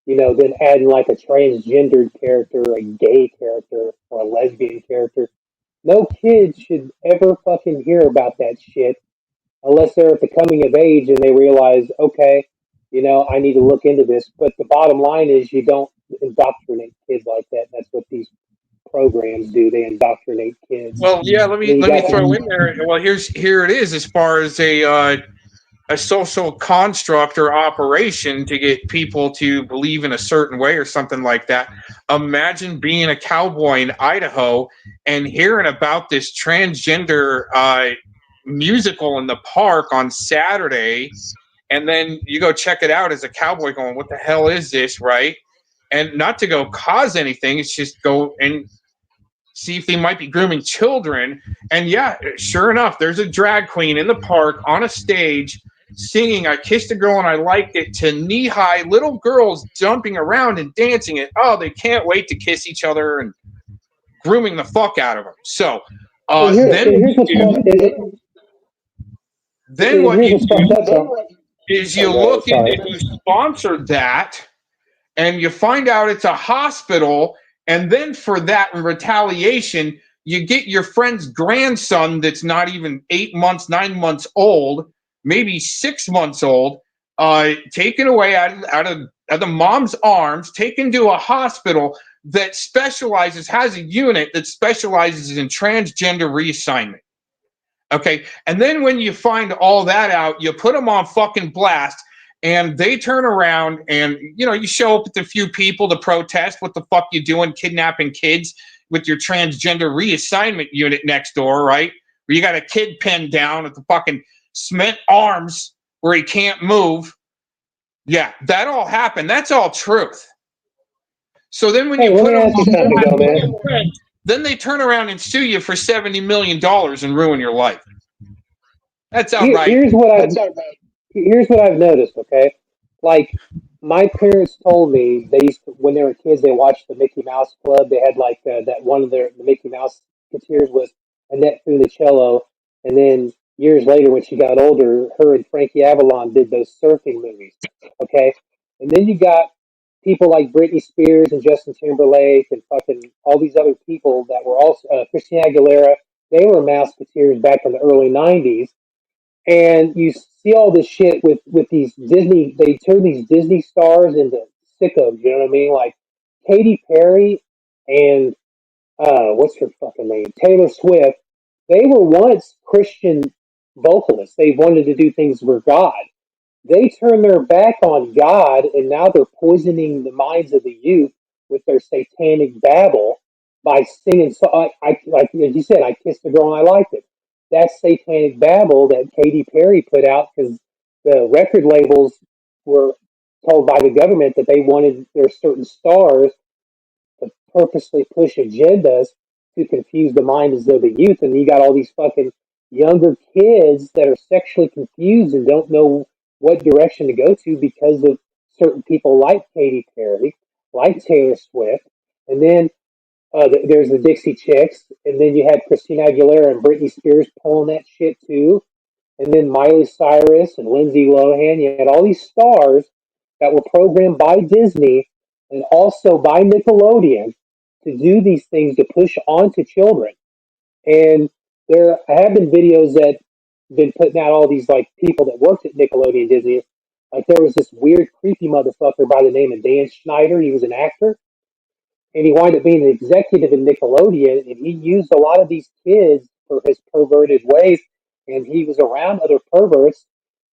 then adding like a transgendered character, a gay character, or a lesbian character. No kid should ever fucking hear about that shit unless they're at the coming of age and they realize, okay, I need to look into this. But the bottom line is you don't indoctrinate kids like that. That's what these programs do. They indoctrinate kids.
Well, yeah, let me throw in there. Well, here it is as far as a social construct or operation to get people to believe in a certain way or something like that. Imagine being a cowboy in Idaho and hearing about this transgender musical in the park on Saturday, and then you go check it out as a cowboy going, what the hell is this, right? And not to go cause anything, it's just go and see if they might be grooming children. And yeah, sure enough, there's a drag queen in the park on a stage singing I Kissed a Girl and I Liked It to knee-high little girls jumping around and dancing it. Oh, they can't wait to kiss each other and grooming the fuck out of them. So then what you do is you look into who sponsored that and you find out it's a hospital, and then for that in retaliation, you get your friend's grandson that's not even 8 months, 9 months old, maybe 6 months old, taken away out of the mom's arms, taken to a hospital that has a unit that specializes in transgender reassignment. Okay, and then when you find all that out, you put them on fucking blast, and they turn around and you show up with a few people to protest. What the fuck you doing, kidnapping kids with your transgender reassignment unit next door, right? Where you got a kid pinned down at the fucking cement arms where he can't move. Yeah, that all happened. That's all truth. So then when you put them on blast, then they turn around and sue you for $70 million and ruin your life. That's outright.
Here's what I've noticed. Okay, like my parents told me they used to, when they were kids, they watched the Mickey Mouse Club. They had like that one of the Mickey Mouse Musketeers was Annette Funicello, and then years later, when she got older, her and Frankie Avalon did those surfing movies. Okay, and then you got people like Britney Spears and Justin Timberlake and fucking all these other people that were also Christina Aguilera. They were Mouseketeers back in the early '90s, and you see all this shit with these Disney. They turn these Disney stars into sickos. You know what I mean? Like Katy Perry and what's her fucking name? Taylor Swift. They were once Christian vocalists. They wanted to do things for God. They turned their back on God, and now they're poisoning the minds of the youth with their satanic babble by singing. So, like as you said, I kissed a girl and I liked it. That's satanic babble that Katy Perry put out because the record labels were told by the government that they wanted their certain stars to purposely push agendas to confuse the minds of the youth. And you got all these fucking younger kids that are sexually confused and don't know what direction to go to because of certain people like Katy Perry, like Taylor Swift, and then there's the Dixie Chicks, and then you had Christina Aguilera and Britney Spears pulling that shit too, and then Miley Cyrus and Lindsay Lohan. You had all these stars that were programmed by Disney and also by Nickelodeon to do these things to push onto children. And there have been videos that been putting out all these like people that worked at Nickelodeon and Disney. Like there was this weird, creepy motherfucker by the name of Dan Schneider. He was an actor, and he wound up being an executive in Nickelodeon, and he used a lot of these kids for his perverted ways, and he was around other perverts,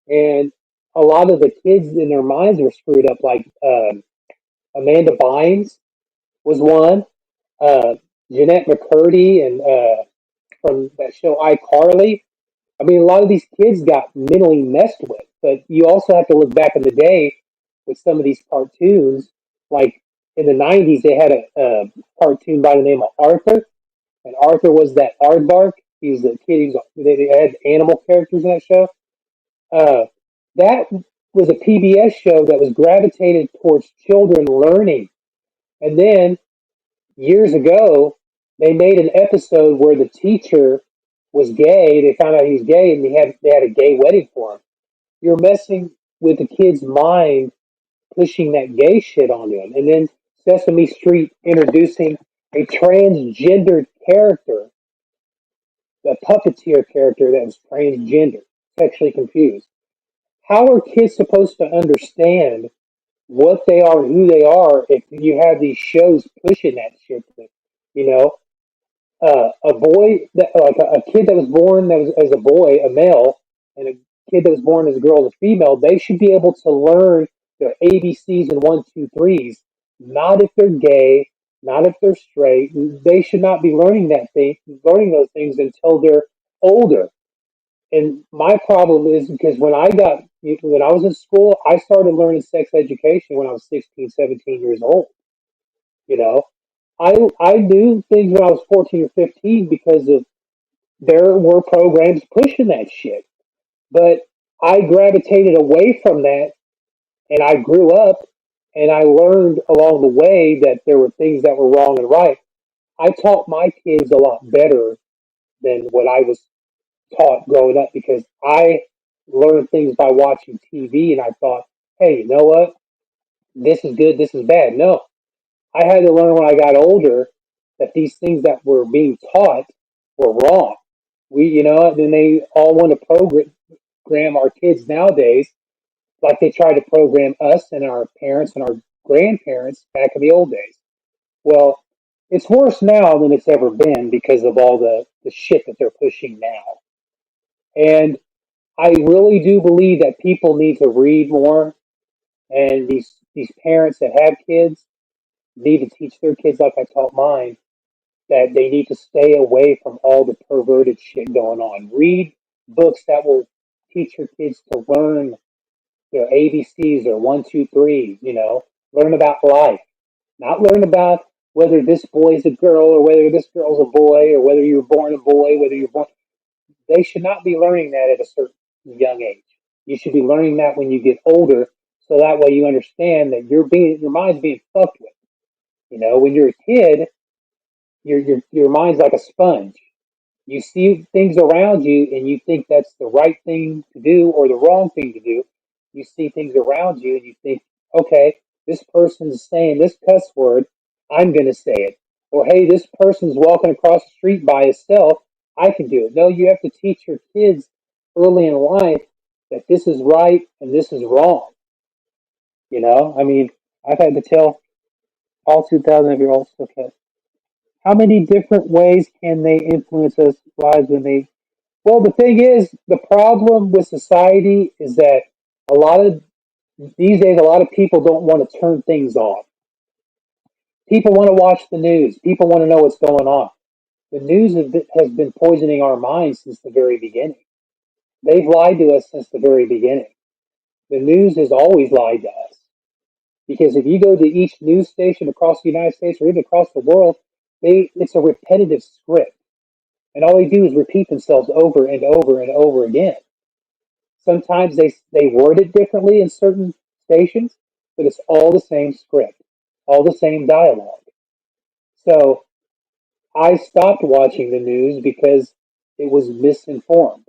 and a lot of the kids in their minds were screwed up. Like Amanda Bynes was one, uh, Jeanette McCurdy, and from that show iCarly. I mean, a lot of these kids got mentally messed with. But you also have to look back in the day with some of these cartoons. Like in the '90s, they had a cartoon by the name of Arthur, and Arthur was that aardvark. He was the kid. They had animal characters in that show. Uh, that was a PBS show that was gravitated towards children learning. And then years ago, they made an episode where the teacher was gay. They found out he was gay, and they had a gay wedding for him. You're messing with the kid's mind, pushing that gay shit onto him. And then Sesame Street introducing a transgendered character, a puppeteer character that was transgender, sexually confused. How are kids supposed to understand what they are and who they are if you have these shows pushing that shit? You know, a boy that like a kid that was born that was as a boy, a male, and a kid that was born as a girl, as a female, they should be able to learn their ABCs and one, two, threes. Not if they're gay, not if they're straight. They should not be learning those things until they're older. And my problem is because when I was in school, I started learning sex education when I was 16, 17 years old. You know, I knew things when I was 14 or 15 because of there were programs pushing that shit. But I gravitated away from that, and I grew up and I learned along the way that there were things that were wrong and right. I taught my kids a lot better than what I was taught growing up because I learned things by watching TV, and I thought, hey, you know what? This is good, this is bad. No, I had to learn when I got older that these things that were being taught were wrong. And then they all want to program our kids nowadays like they tried to program us and our parents and our grandparents back in the old days. Well, it's worse now than it's ever been because of all the shit that they're pushing now. And I really do believe that people need to read more, and these parents that have kids need to teach their kids like I taught mine that they need to stay away from all the perverted shit going on. Read books that will teach your kids to learn their ABCs or one, two, three. Learn about life, not learn about whether this boy is a girl or whether this girl's a boy or whether you were born a boy, whether you're born. They should not be learning that at a certain young age. You should be learning that when you get older, so that way you understand that your mind's being fucked with. When you're a kid, your mind's like a sponge. You see things around you and you think that's the right thing to do or the wrong thing to do. You see things around you and you think, okay, this person's saying this cuss word, I'm going to say it. Or, hey, this person's walking across the street by himself, I can do it. No, you have to teach your kids early in life that this is right and this is wrong. I mean, I've had to tell all 2,000-year-olds, okay, how many different ways can they influence us lives when they well, the thing is, the problem with society is that a lot of these days, a lot of people don't want to turn things off. People want to watch the news. People want to know what's going on. The news has been poisoning our minds since the very beginning. They've lied to us since the very beginning. The news has always lied to us. Because if you go to each news station across the United States or even across the world, it's a repetitive script. And all they do is repeat themselves over and over and over again. Sometimes they word it differently in certain stations, but it's all the same script, all the same dialogue. So I stopped watching the news because it was misinformed.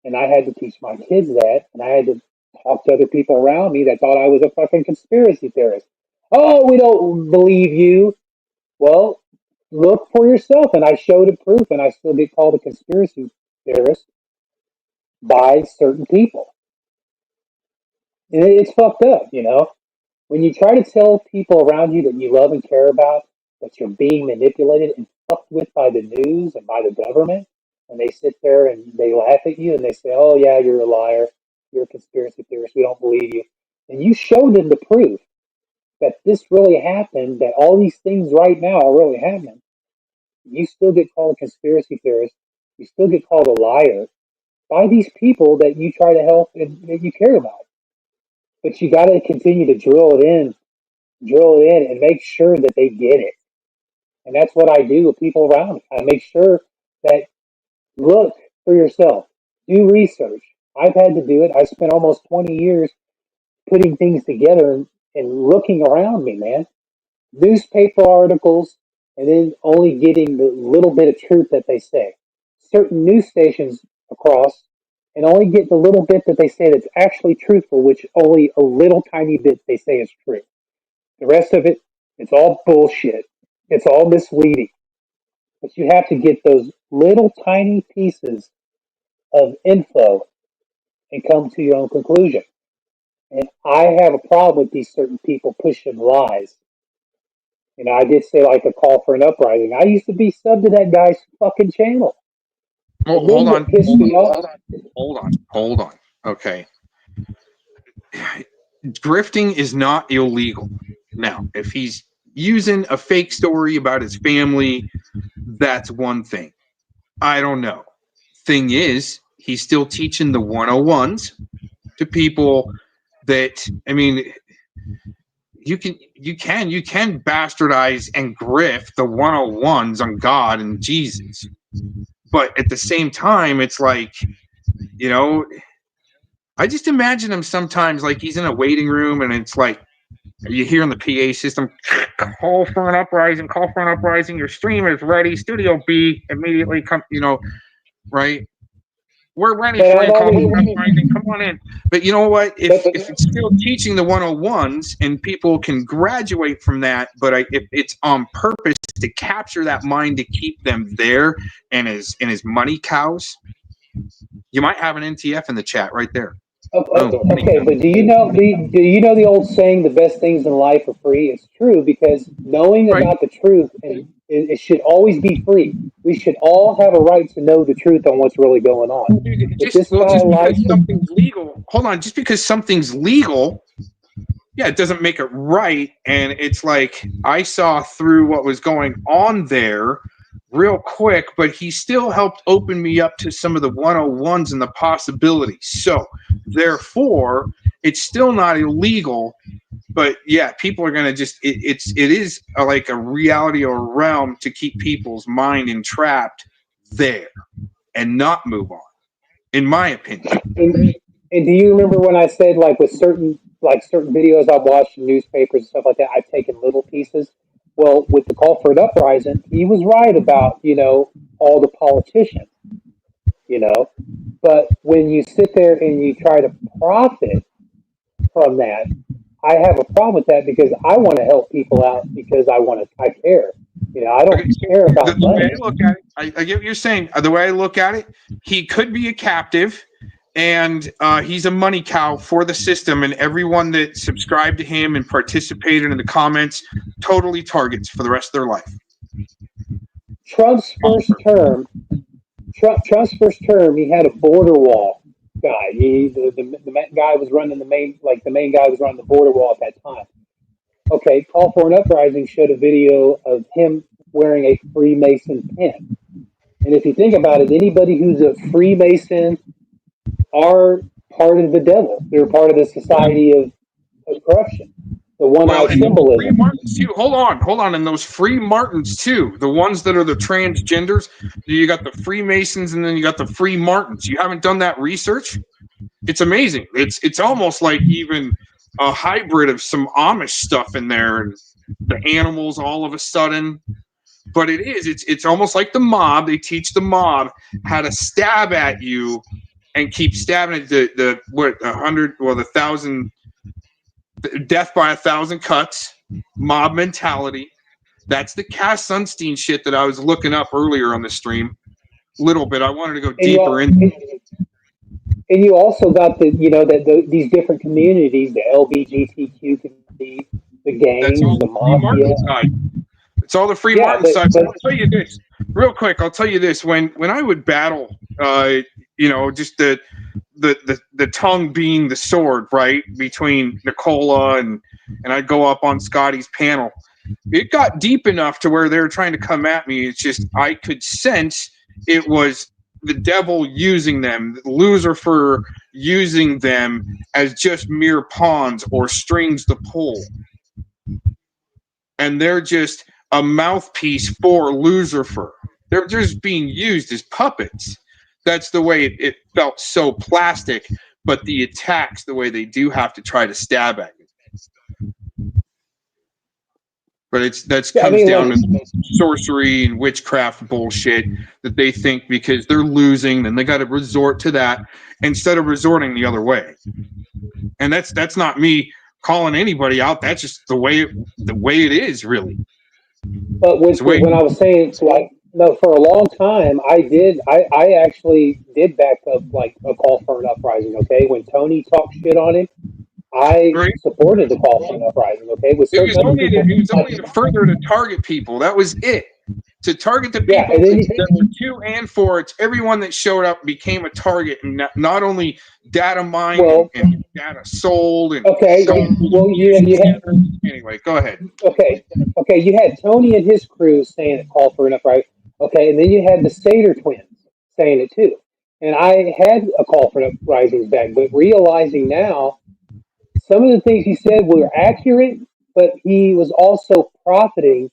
And I had to teach my kids that, and I had to talk to other people around me that thought I was a fucking conspiracy theorist. Oh, we don't believe you. Well, look for yourself. And I showed a proof, and I still get called a conspiracy theorist by certain people. And it's fucked up, you know? When you try to tell people around you that you love and care about that you're being manipulated and fucked with by the news and by the government, and they sit there and they laugh at you and they say, "Oh yeah, you're a liar, you're a conspiracy theorist, we don't believe you," and you show them the proof that this really happened, that all these things right now are really happening, you still get called a conspiracy theorist, you still get called a liar by these people that you try to help and that you care about. But you got to continue to drill it in, and make sure that they get it. And that's what I do with people around me. I make sure that look for yourself, do research. I've had to do it. I spent almost 20 years putting things together and looking around me, man. Newspaper articles, and then only getting the little bit of truth that they say. Certain news stations across, and only get the little bit that they say that's actually truthful, which only a little tiny bit they say is true. The rest of it, it's all bullshit. It's all misleading. But you have to get those little tiny pieces of info and come to your own conclusion. And I have a problem with these certain people pushing lies. You know, I did say like a call for an uprising. I used to be sub to that guy's fucking channel.
Well,
And then
hold
what
on,
pissed me off?
hold on. Okay. Grifting is not illegal. Now, if he's using a fake story about his family, that's one thing. I don't know. Thing is, he's still teaching the 101s to people that, I mean, you can bastardize and grift the 101s on God and Jesus. But at the same time, it's like, you know, I just imagine him sometimes like he's in a waiting room and it's like you hear in the PA system, call for an uprising, your stream is ready, Studio B, immediately come, you know, right? We're ready
But
for
I've
you, call for
always,
an uprising, come on in. But you know what? If
but
it's still teaching the 101s and people can graduate from that, but if it's on purpose to capture that mind to keep them there and as money cows, you might have an NTF in the chat right there. Boom.
okay, but do you know the old saying, "The best things in life are free"? It's true because knowing
Right.
about the truth, and it should always be free. We should all have a right to know the truth on what's really going on. But this guy
Just because
likes to.
something's legal, hold on, just because something's legal, yeah, it doesn't make it right. And it's like I saw through what was going on there real quick, but he still helped open me up to some of the 101s and the possibilities. So therefore, it's still not illegal. But yeah, people are gonna just it is like a reality or a realm to keep people's mind entrapped there and not move on, in my opinion.
And do you remember when I said like with certain videos I've watched in newspapers and stuff like that, I've taken little pieces? Well, with the call for an uprising, he was right about, all the politicians, you know. But when you sit there and you try to profit from that, I have a problem with that because I want to help people out because I care. I don't
Okay, so
care about
the way
money.
I look at it, I get what you're saying. The way I look at it, he could be a captive, and he's a money cow for the system, and everyone that subscribed to him and participated in the comments totally targets for the rest of their life.
Trump's first term, Trump's first term, he had a border wall guy. The guy was running the main guy was running the border wall at that time. Okay, Call for an Uprising showed a video of him wearing a Freemason pin. And if you think about it, anybody who's a Freemason are part of the devil. They're part of the society of corruption. The one eye
Well, and those free
symbolism.
Martins too. Hold on. And those free Martins too. The ones that are the transgenders. You got the Freemasons, and then you got the free Martins. You haven't done that research? It's amazing. It's almost like even a hybrid of some Amish stuff in there, and the animals all of a sudden. But it's almost like the mob. They teach the mob how to stab at you and keep stabbing at the 1,000 death by 1,000 cuts, mob mentality. That's the Cass Sunstein shit that I was looking up earlier on the stream. Little bit. I wanted to go deeper into.
And you also got these different communities, the LGBTQ community, the gangs, the mafia.
It's all the free Martin side. But I'll tell you this, real quick. I'll tell you this: when I would battle, just the tongue being the sword, right, between Nicola and I'd go up on Scotty's panel. It got deep enough to where they were trying to come at me. It's just I could sense it was the devil using them, Lucifer using them as just mere pawns or strings to pull. And they're just a mouthpiece for Lucifer. They're just being used as puppets. That's the way it felt so plastic, but the attacks, the way they do have to try to stab at you. But comes down to sorcery and witchcraft bullshit that they think because they're losing, then they got to resort to that instead of resorting the other way. And that's not me calling anybody out. That's just the way it is, really.
But when I was saying, no, for a long time, I actually did back up like a call for an uprising. Okay, when Tony talked shit on him, I supported the call for an uprising. Okay,
it was only to further to target people. That was it. To target the people that were to and for. It's everyone that showed up became a target, and not only data mined and data sold. And anyway, go ahead.
Okay, you had Tony and his crew saying it called for an uprising. Okay, and then you had the Sater twins saying it too. And I had a call for an uprising back, but realizing now some of the things he said were accurate, but he was also profiting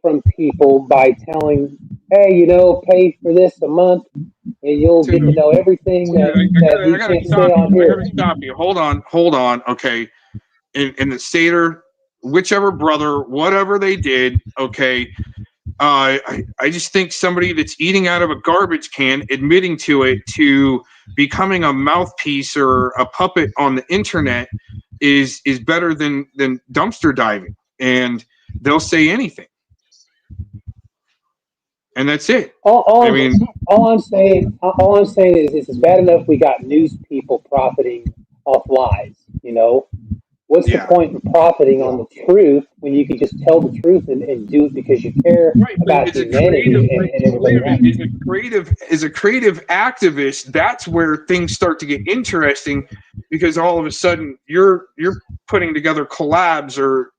from people by telling, hey, pay for this a month and you'll get to know everything that you can't say on here.
I gotta stop you. Hold on. Okay. In the Seder, whichever brother, whatever they did, okay, I just think somebody that's eating out of a garbage can, admitting to it, to becoming a mouthpiece or a puppet on the internet is better than dumpster diving, and they'll say anything. And that's it.
All I'm saying is it's bad enough we got news people profiting off lies. What's the point of profiting on the truth when you can just tell the truth and do it because you care about humanity and everything?
As a creative activist, that's where things start to get interesting, because all of a sudden you're putting together collabs or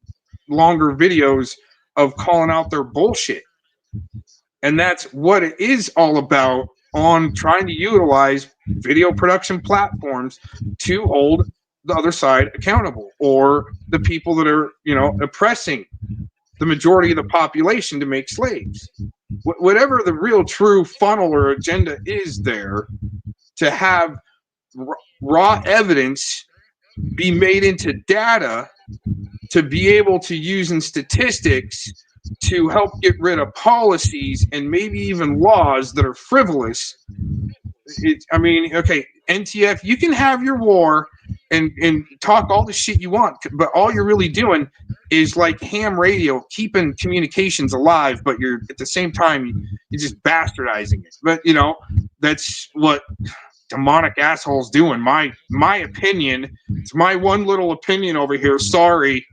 longer videos of calling out their bullshit. And that's what it is all about, on trying to utilize video production platforms to hold the other side accountable, or the people that are, oppressing the majority of the population to make slaves. Whatever the real true funnel or agenda is there, to have raw evidence be made into data to be able to use in statistics to help get rid of policies and maybe even laws that are frivolous. NTF, you can have your war and talk all the shit you want, but all you're really doing is like ham radio, keeping communications alive, but you're at the same time you're just bastardizing it. But that's what demonic assholes doing. My opinion. It's my one little opinion over here. Sorry.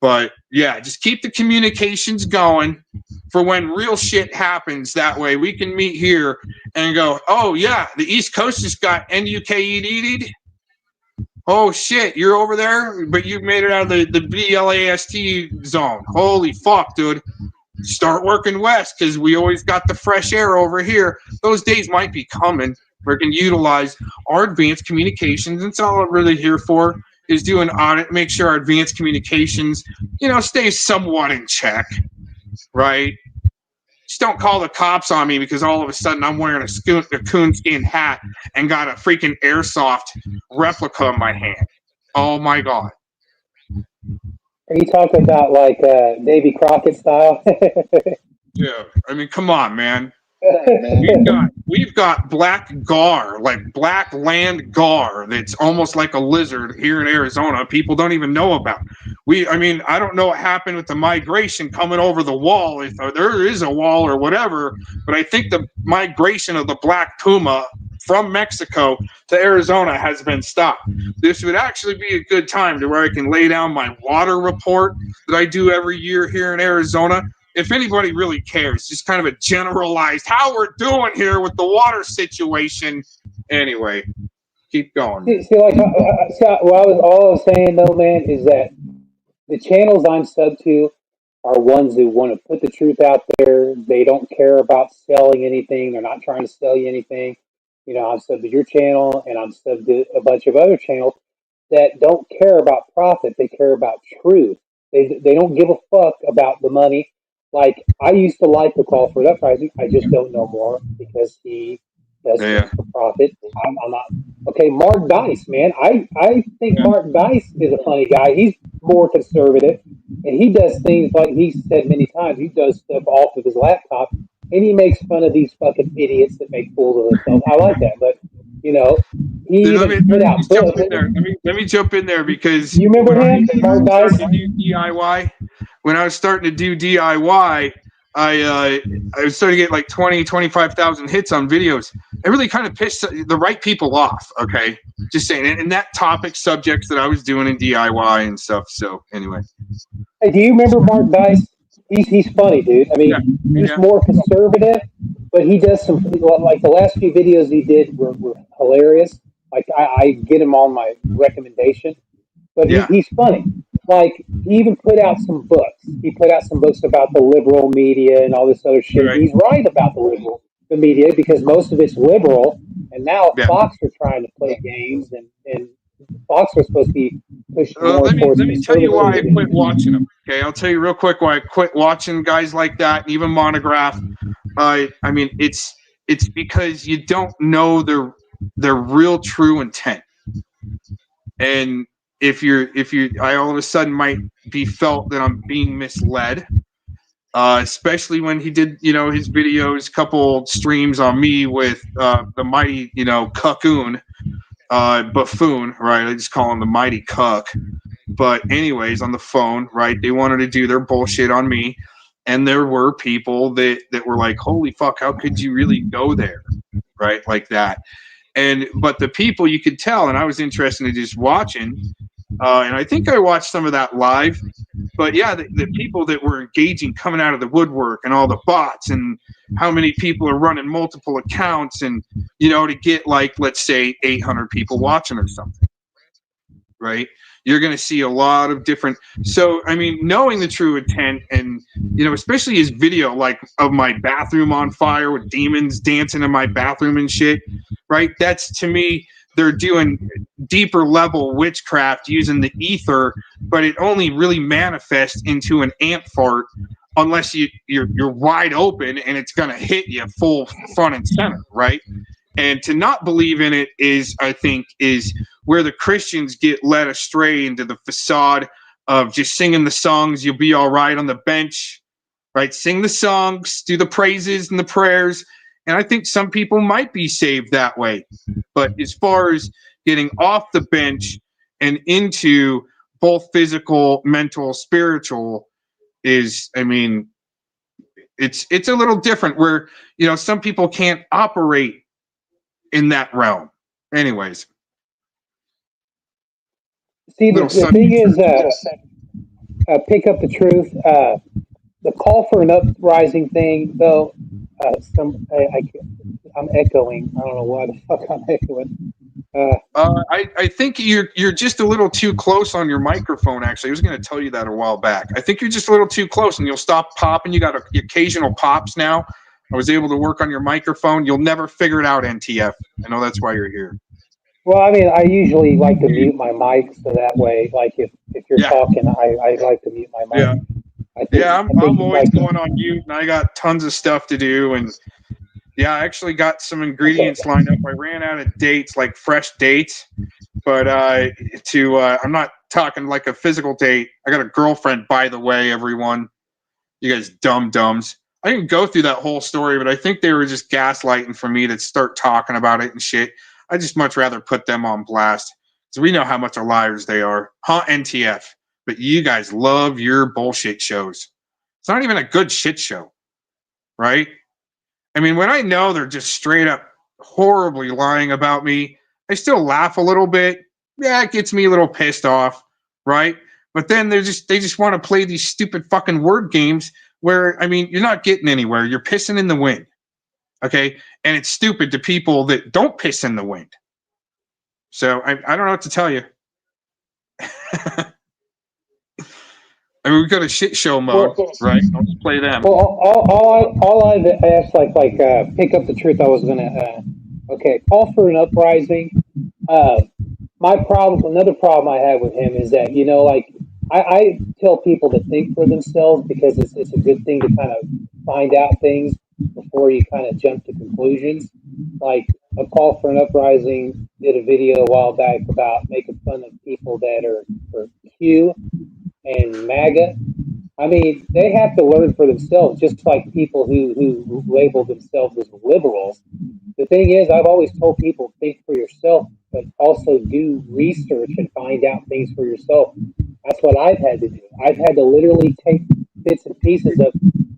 But yeah, just keep the communications going for when real shit happens. That way we can meet here and go, oh yeah, the East Coast just got NUKED'd. Oh shit, you're over there, but you made it out of the BLAST zone. Holy fuck, dude. Start working west, because we always got the fresh air over here. Those days might be coming. We can utilize our advanced communications. That's all I'm really here for, is do an audit, make sure our advanced communications, stays somewhat in check, right? Just don't call the cops on me because all of a sudden I'm wearing a coonskin hat and got a freaking airsoft replica in my hand. Oh my God.
Are you talking about like Davy Crockett style?
Yeah. I mean, come on, man. We've got black gar, like black land gar, that's almost like a lizard here in Arizona. People don't even know about. I mean, I don't know what happened with the migration coming over the wall, if there is a wall or whatever, but I think the migration of the black puma from Mexico to Arizona has been stopped. This would actually be a good time to where I can lay down my water report that I do every year here in Arizona. If anybody really cares, just kind of a generalized how we're doing here with the water situation. Anyway, keep going.
See, like, all I was saying though, man, is that the channels I'm sub to are ones who want to put the truth out there. They don't care about selling anything. They're not trying to sell you anything. You know, I'm sub to your channel, and I'm sub to a bunch of other channels that don't care about profit. They care about truth. They don't give a fuck about the money. Like, I used to like the call for uprising. I just don't know more because he does things for profit. I'm not okay. Mark Dice, man. I think Mark Dice is a funny guy. He's more conservative, and he does things like he said many times. He does stuff off of his laptop, and he makes fun of these fucking idiots that make fools of themselves. I like that, but you know, he even put out books.
Let me jump in there because
You remember him, Mark Dice?
When I was starting to do DIY, I was starting to get like 20, 25,000 hits on videos. It really kind of pissed the right people off. Okay, just saying. And that topic subjects that I was doing in DIY and stuff. So anyway.
Hey, do you remember Mark Dice? He's funny, dude. I mean, he's more conservative, but he does some, like the last few videos he did were hilarious. Like I get him on my recommendation, but he's funny. Like he even put out some books. He put out some books about the liberal media and all this other shit.
Right.
He's right about the media because most of it's liberal, and now Fox are trying to play games, and Fox was supposed to be pushing more
let
towards
me tell you why I
conservatism.
quit watching them. Okay, I'll tell you real quick why I quit watching guys like that, and even Monograph. I mean, it's because you don't know their real true intent, and if I all of a sudden might be felt that I'm being misled. Especially when he did, his videos, couple streams on me with the mighty, Cuckoon, buffoon, right? I just call him the mighty Cuck. But anyways, on the phone, right? They wanted to do their bullshit on me, and there were people that were like, "Holy fuck, how could you really go there?" Right, like that. But the people you could tell, and I was interested in just watching, and I think I watched some of that live. But yeah, the people that were engaging coming out of the woodwork and all the bots and how many people are running multiple accounts and, to get like, let's say 800 people watching or something, right? You're going to see a lot of different. So, I mean, knowing the true intent and, especially his video, like of my bathroom on fire with demons dancing in my bathroom and shit, right? That's, to me, they're doing deeper level witchcraft using the ether, but it only really manifests into an ant fart unless you're wide open and it's going to hit you full front and center, right? And to not believe in it is where the Christians get led astray into the facade of just singing the songs, you'll be all right on the bench, right? Sing the songs, do the praises and the prayers. And I think some people might be saved that way. But as far as getting off the bench and into both physical, mental, spiritual it's a little different where, some people can't operate in that realm. Anyways.
See, the thing is, pick up the truth. The call for an uprising thing, though, I'm echoing. I don't know why the fuck I'm echoing.
I think you're just a little too close on your microphone. Actually, I was going to tell you that a while back. I think you're just a little too close, and you'll stop popping. You got the occasional pops now. I was able to work on your microphone. You'll never figure it out, NTF. I know that's why you're here.
Well, I mean, I usually like to mute my mic so that way, like if you're talking, I like to mute my mic.
Yeah. I'm always going on mute, and I got tons of stuff to do, and yeah, I actually got some ingredients lined up. I ran out of dates, like fresh dates, But I'm not talking like a physical date. I got a girlfriend, by the way, everyone. You guys dum-dums. I didn't go through that whole story, but I think they were just gaslighting for me to start talking about it and shit. I just much rather put them on blast. Because we know how much of liars they are. Huh, NTF? But you guys love your bullshit shows. It's not even a good shit show. Right? I mean, when I know they're just straight up horribly lying about me, I still laugh a little bit. Yeah, it gets me a little pissed off, right? But then they just want to play these stupid fucking word games where, I mean, you're not getting anywhere. You're pissing in the wind, okay? And it's stupid to people that don't piss in the wind. So I don't know what to tell you. I mean, we got a shit show mode, right? I'll just play them.
Well, all I've asked, pick up the truth. I was gonna, okay, call for an uprising. Another problem I have with him is that, you know, like I tell people to think for themselves because it's a good thing to kind of find out things before you kind of jump to conclusions. Like a call for an uprising did a video a while back about making fun of people that are for Q and MAGA. I mean, they have to learn for themselves, just like people who label themselves as liberals. The thing is, I've always told people, think for yourself, but also do research and find out things for yourself. That's what I've had to do. I've had to literally take bits and pieces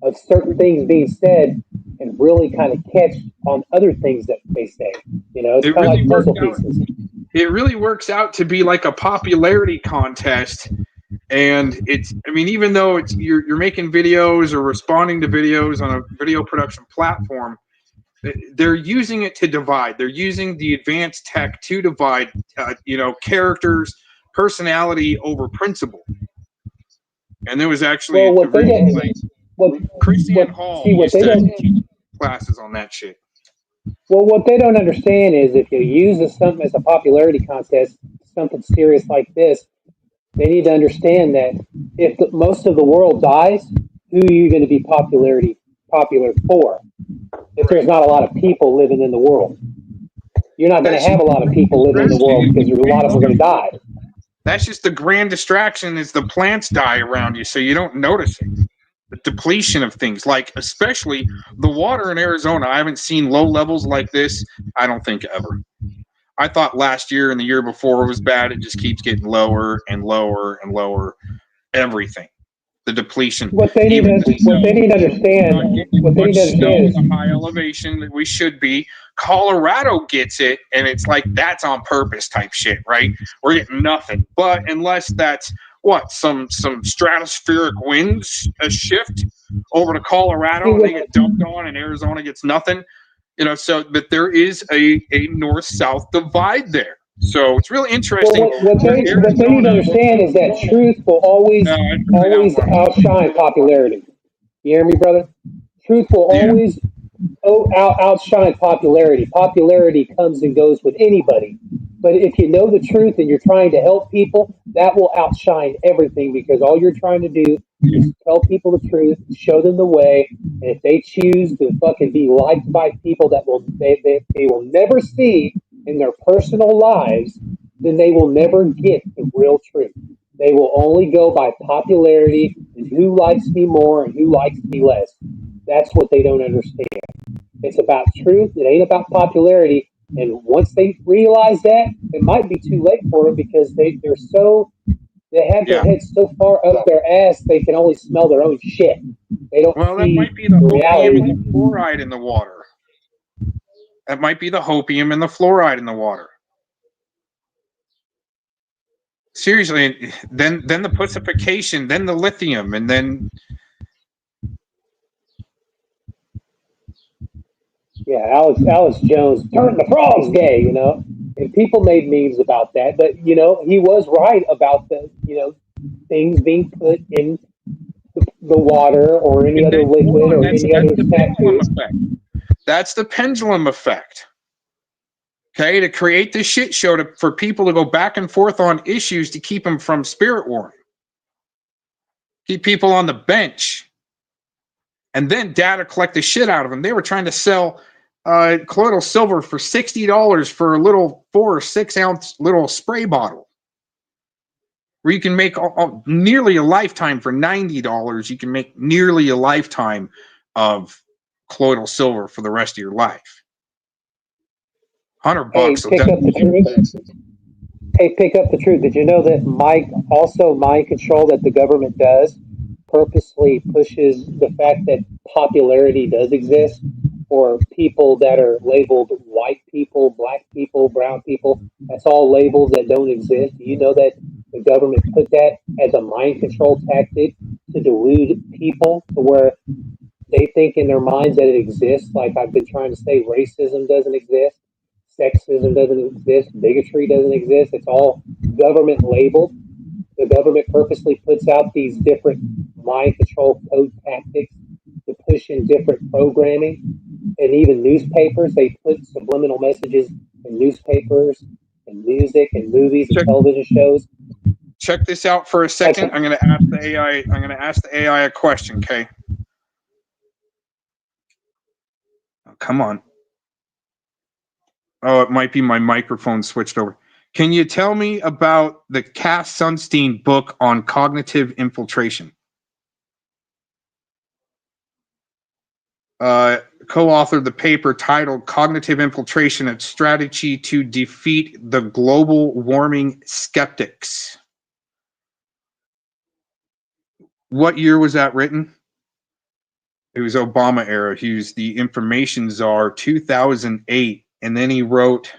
of certain things being said and really kind of catch on other things that they say. You know, it's
It
kind of
really
like puzzle
worked out.
pieces.
It really works out to be like a popularity contest. And it's, I mean, even though it's you're making videos or responding to videos on a video production platform, they're using it to divide. They're using the advanced tech to divide, characters, personality over principle. And there was actually
Well, what they don't,
Christian Hall
see, what
used
they
to
don't,
teach classes on that shit.
well, what they don't understand is if you use something as a popularity contest, something serious like this, they need to understand that if most of the world dies, who are you going to be popular for? If there's not a lot of people living in the world, you're not going to have a lot of people living in the world because a lot of them are going to die.
That's just the grand distraction is the plants die around you, so you don't notice it. The depletion of things, like especially the water in Arizona. I haven't seen low levels like this, I don't think, ever. I thought last year and the year before was bad. It just keeps getting lower and lower and lower. Everything. The depletion.
What they need to understand
Snow at a high elevation that we should be. Colorado gets it, and it's like that's on purpose type shit, right? We're getting nothing. But unless that's some stratospheric winds a shift over to Colorado and they get dumped on and Arizona gets nothing. But there is a north-south divide there. So it's really interesting.
Well, what they need to understand is that truth will always outshine popularity. You hear me, brother? Truth will always outshine popularity. Popularity comes and goes with anybody. But if you know the truth and you're trying to help people, that will outshine everything because all you're trying to do is tell people the truth, show them the way, and if they choose to fucking be liked by people that they will never see in their personal lives, then they will never get the real truth. They will only go by popularity and who likes me more and who likes me less. That's what they don't understand. It's about truth. It ain't about popularity. And once they realize that, it might be too late for them because they have their heads so far up their ass they can only smell their own shit. They don't
Well, that
see
might be the
reality.
hopium and the fluoride in the water. That might be the hopium and the fluoride in the water. Seriously, then the pussification, then the lithium, and then
Alex Jones turned the frogs gay, and people made memes about that. But he was right about the things being put in the water or any other liquid or any other snack food.
That's the pendulum effect. Okay, to create this shit show for people to go back and forth on issues to keep them from spirit warring. Keep people on the bench. And then data collect the shit out of them. They were trying to sell colloidal silver for $60 for a little 4 or 6 ounce little spray bottle. Where you can make nearly a lifetime for $90. You can make nearly a lifetime of colloidal silver for the rest of your life. $100
Hey,
will
pick up the
definitely.
truth. Hey, pick up the truth. Did you know that mind control that the government does purposely pushes the fact that popularity does exist for people that are labeled white people, black people, brown people. That's all labels that don't exist. Do you know that the government put that as a mind control tactic to delude people to where they think in their minds that it exists? Like I've been trying to say, racism doesn't exist, sexism doesn't exist, bigotry doesn't exist. It's all government labeled. The government purposely puts out these different mind control code tactics to push in different programming. And even newspapers, they put subliminal messages in newspapers and music and movies and television shows.
Check this out for a second. I'm going to ask the AI. I'm going to ask the AI a question. Okay. Oh, come on. Oh, it might be my microphone switched over. Can you tell me about the Cass Sunstein book on cognitive infiltration? Co-authored the paper titled Cognitive Infiltration, a Strategy to Defeat the Global Warming Skeptics. What year was that written? It was Obama era. He was the information czar, 2008. And then he wrote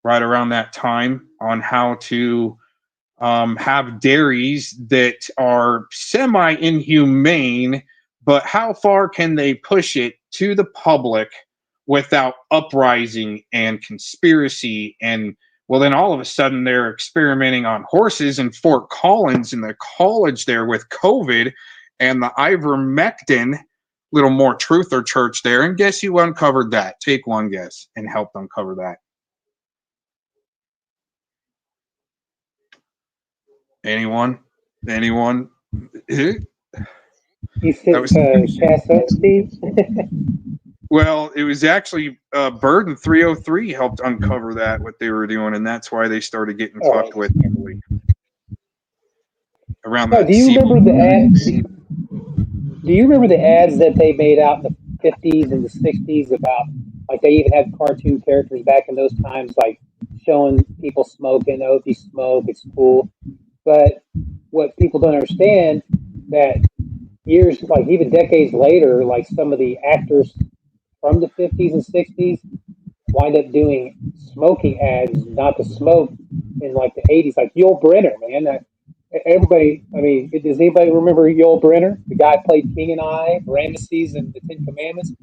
right around that time on how to have dairies that are semi-inhumane, but how far can they push it to the public without uprising and conspiracy? And well, then all of a sudden they're experimenting on horses in Fort Collins in the college there with COVID and the ivermectin. Little more truth or church there. And guess who uncovered that? Take one guess and helped uncover that. Anyone?
You said Cass Sunstein?
Well, it was actually Burden 303 helped uncover that, what they were doing, and that's why they started getting fucked with heavily. Around
do you remember the ads? Do you remember the ads that they made out in the 50s and the 60s about, like they even had cartoon characters back in those times, like showing people smoking, oh, if you smoke, it's cool. But what people don't understand that years, like even decades later, like some of the actors from the 50s and 60s wind up doing smoking ads, not to smoke in like the 80s, like Yul Brynner, man. Everybody, I mean, does anybody remember Yul Brynner? The guy played King and I, Ramesses, and the Ten Commandments.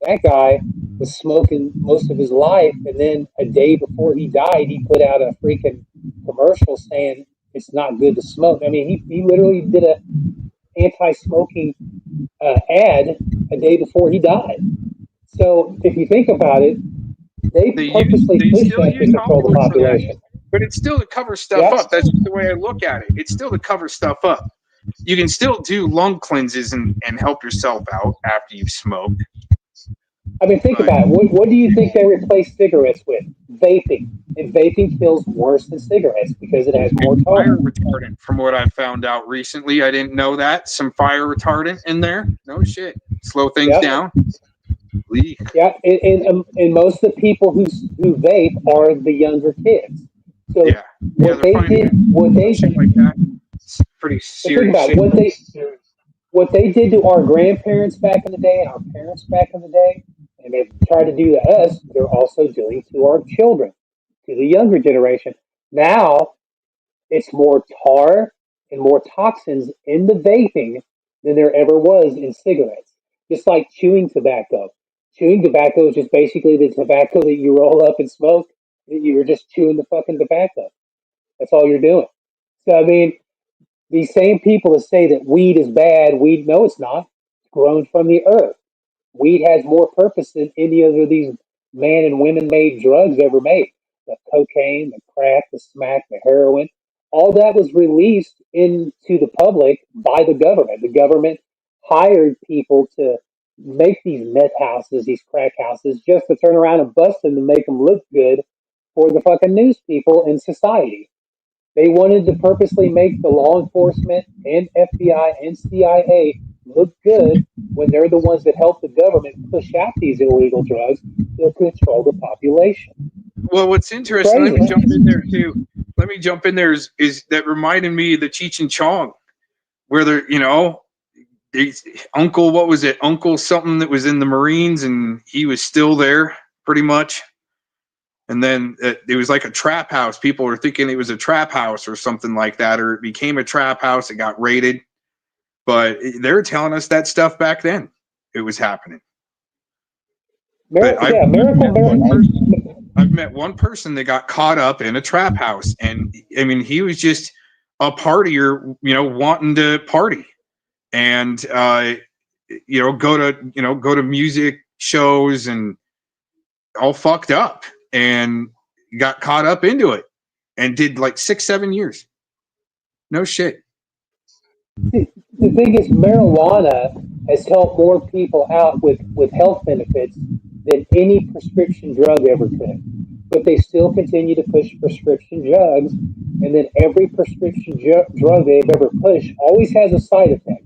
That guy was smoking most of his life, and then a day before he died, he put out a freaking commercial saying it's not good to smoke. I mean, he literally did a anti-smoking ad a day before he died. So if you think about it, they purposely push that to control the population.
But it's still to cover stuff up. That's the way I look at it. It's still to cover stuff up. You can still do lung cleanses and help yourself out after you've smoked.
I mean, think about it. What do you think they replaced cigarettes with? Vaping. And vaping kills worse than cigarettes because it has more tar.
Fire retardant, from what I found out recently. I didn't know that. Some fire retardant in there. No shit. Slow things down.
Yeah, and most of the people who vape are the younger kids. So what they did
like that. It's pretty serious.
Think about what they did to our grandparents back in the day and our parents back in the day, and they've tried to do to us. They're also doing to our children, to the younger generation. Now it's more tar and more toxins in the vaping than there ever was in cigarettes. Just like chewing tobacco. Chewing tobacco is just basically the tobacco that you roll up and smoke. You're just chewing the fucking tobacco. That's all you're doing. So, I mean, these same people that say that weed is bad, no, it's not. It's grown from the earth. Weed has more purpose than any other of these man and women made drugs ever made. The cocaine, the crack, the smack, the heroin, all that was released into the public by the government. The government hired people to make these meth houses, these crack houses, just to turn around and bust them to make them look good for the fucking news people in society. They wanted to purposely make the law enforcement and FBI and CIA look good when they're the ones that help the government push out these illegal drugs to control the population.
Well, what's interesting, let me jump in there too. Let me jump in there is that reminded me of the Cheech and Chong, where they're, you know, Uncle, what was it? Uncle something that was in the Marines and he was still there pretty much. And then it was like a trap house. People were thinking it was a trap house or something like that, or it became a trap house. It got raided. But they were telling us that stuff back then. It was happening. I've met one person that got caught up in a trap house. And I mean, he was just a partier, you know, wanting to party and, you know, go to music shows and all fucked up and got caught up into it and did like 6-7 years. No shit.
The thing is, marijuana has helped more people out with health benefits than any prescription drug ever could. But they still continue to push prescription drugs, and then every prescription drug they've ever pushed always has a side effect.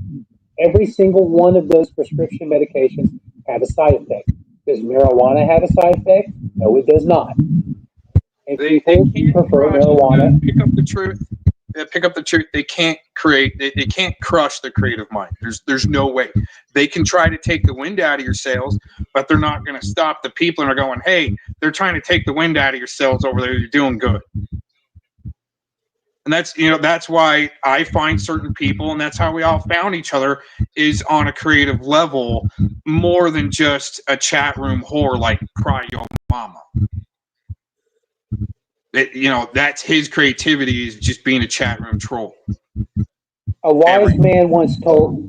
Every single one of those prescription medications have a side effect. Does marijuana have a side effect? No, it does not. And people prefer marijuana.
Pick up the truth. Pick up the truth. They can't create. They can't crush the creative mind. There's no way. They can try to take the wind out of your sails, but they're not going to stop the people and are going, hey, they're trying to take the wind out of your sails over there. You're doing good. And that's, you know, that's why I find certain people, and that's how we all found each other, is on a creative level more than just a chat room whore like Cry Yo Mama. You know, that's his creativity, is just being a chat room troll.
A wise man once told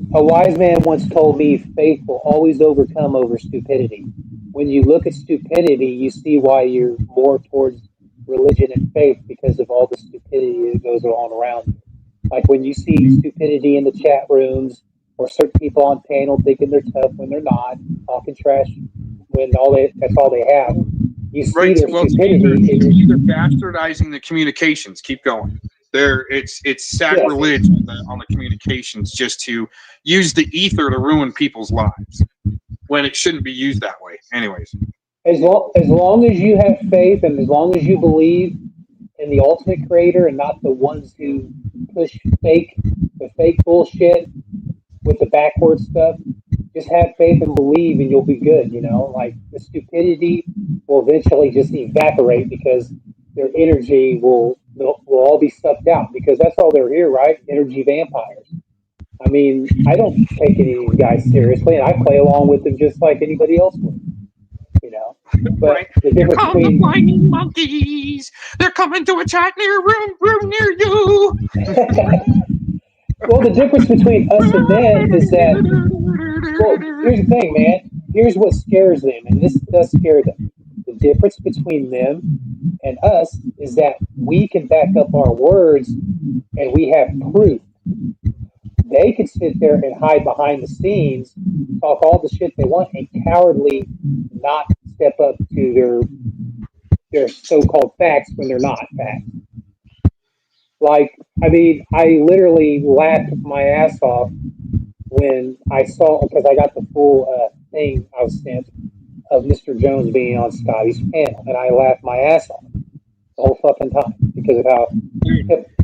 me, faith will always overcome over stupidity. When you look at stupidity, you see why you're more towards religion and faith, because of all the stupidity that goes on around. Like when you see stupidity in the chat rooms, or certain people on panel thinking they're tough when they're not, talking trash when that's all they have. You see their stupidity.
It's either bastardizing the communications. Keep going. It's sacrilege on the communications, just to use the ether to ruin people's lives when it shouldn't be used that way. Anyways,
as long as you have faith and as long as you believe in the ultimate creator and not the ones who push the fake bullshit with the backward stuff, just have faith and believe and you'll be good, you know? Like the stupidity will eventually just evaporate because their energy will all be sucked out, because that's all they're here, right? Energy vampires. I mean, I don't take any of these guys seriously, and I play along with them just like anybody else would, you know? But
right.
the difference between
the flying monkeys, they're coming to a chat room near you.
Well, the difference between us and them is that, well, here's the thing, man. Here's what scares them, and this does scare them. The difference between them and us is that we can back up our words and we have proof. They can sit there and hide behind the scenes, talk all the shit they want, and cowardly not step up to their so-called facts when they're not facts. Like, I mean, I literally laughed my ass off when I saw, because I got the full thing I was sent of Mr. Jones being on Scotty's panel, and I laughed my ass off the whole fucking time because of how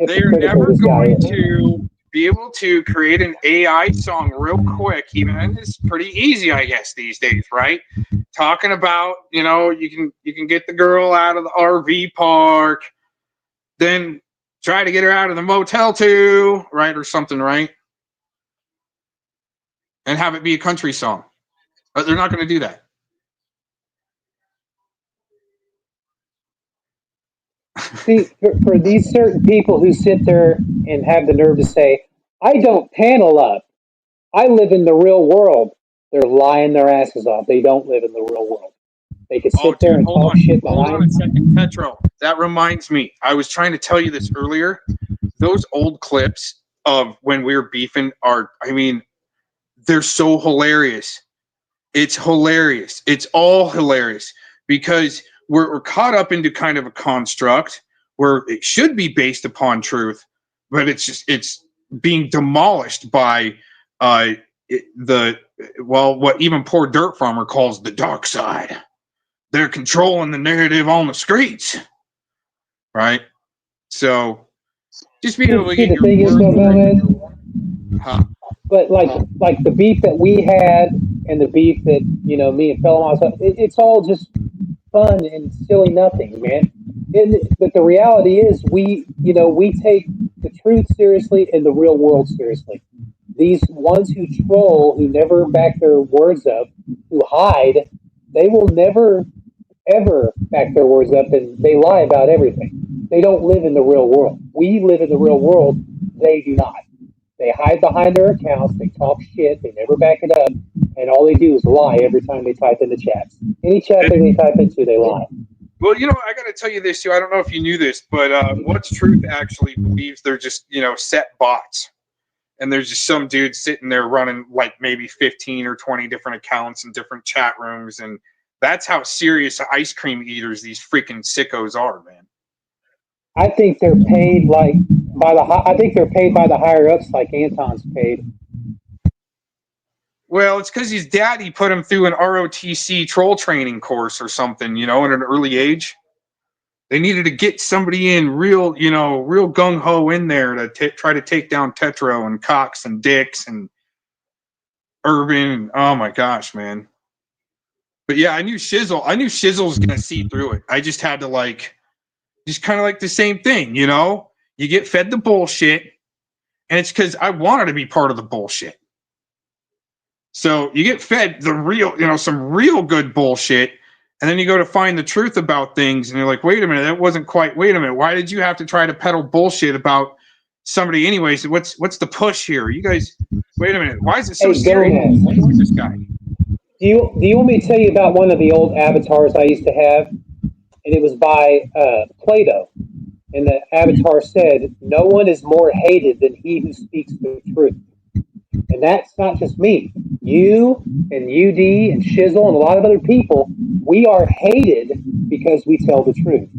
they're never going to be able to create an AI song real quick, even, and it's pretty easy, I guess, these days, right? Talking about, you know, you can get the girl out of the RV park, then try to get her out of the motel too, right, or something, right? And have it be a country song. But they're not going to do that.
See, for these certain people who sit there and have the nerve to say, I don't panel up, I live in the real world, they're lying their asses off. They don't live in the real world. They can sit there and talk shit behind.
Hold on a second, Petro. That reminds me. I was trying to tell you this earlier. Those old clips of when we were beefing are, I mean, they're so hilarious. It's hilarious. It's all hilarious because we're caught up into kind of a construct where it should be based upon truth, but it's being demolished by what even poor Dirt Farmer calls the dark side. They're controlling the narrative on the streets, right? So just being able to get
the
your
thing is, though, man,
huh?
but like the beef that we had and the beef that me and Fellow, it's all just fun and silly nothings, man. But the reality is, we take the truth seriously and the real world seriously. These ones who troll, who never back their words up, who hide, they will never ever back their words up, and they lie about everything. They don't live in the real world. We live in the real world. They do not. They hide behind their accounts. They talk shit. They never back it up, and all they do is lie every time they type in the chats. Any chat that they type into, they lie.
Well, I got to tell you this too. I don't know if you knew this, but What's Truth actually believes they're just set bots, and there's just some dude sitting there running like maybe 15 or 20 different accounts in different chat rooms, and that's how serious ice cream eaters these freaking sickos are, man.
I think they're paid I think they're paid by the higher ups, like Anton's paid.
Well, it's because his daddy put him through an ROTC troll training course or something, at an early age. They needed to get somebody in real gung ho in there to try to take down Tetro and Cox and Diiiks and Urban. And, oh my gosh, man! But yeah, I knew Shizzle was gonna see through it. I just had to just kind of like the same thing, You get fed the bullshit, and it's because I wanted to be part of the bullshit. So you get fed the real, some real good bullshit, and then you go to find the truth about things, and you're like, wait a minute, that wasn't quite. Wait a minute, why did you have to try to peddle bullshit about somebody anyways? What's the push here? You guys, wait a minute, why is it so serious? Who is this guy?
Do you want me to tell you about one of the old avatars I used to have? And it was by Plato. And the avatar said, "No one is more hated than he who speaks the truth." And that's not just me. You and UD and Shizzle and a lot of other people, we are hated because we tell the truth.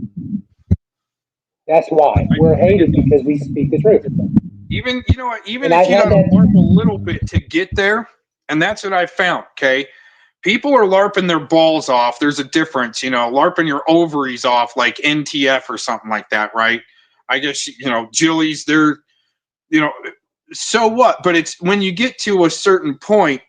That's why. We're hated because we speak the truth.
Even if you got to LARP a little bit to get there, and that's what I found, okay? People are LARPing their balls off. There's a difference, LARPing your ovaries off like NTF or something like that, right? I guess, Jillies, they're, so what? But it's when you get to a certain point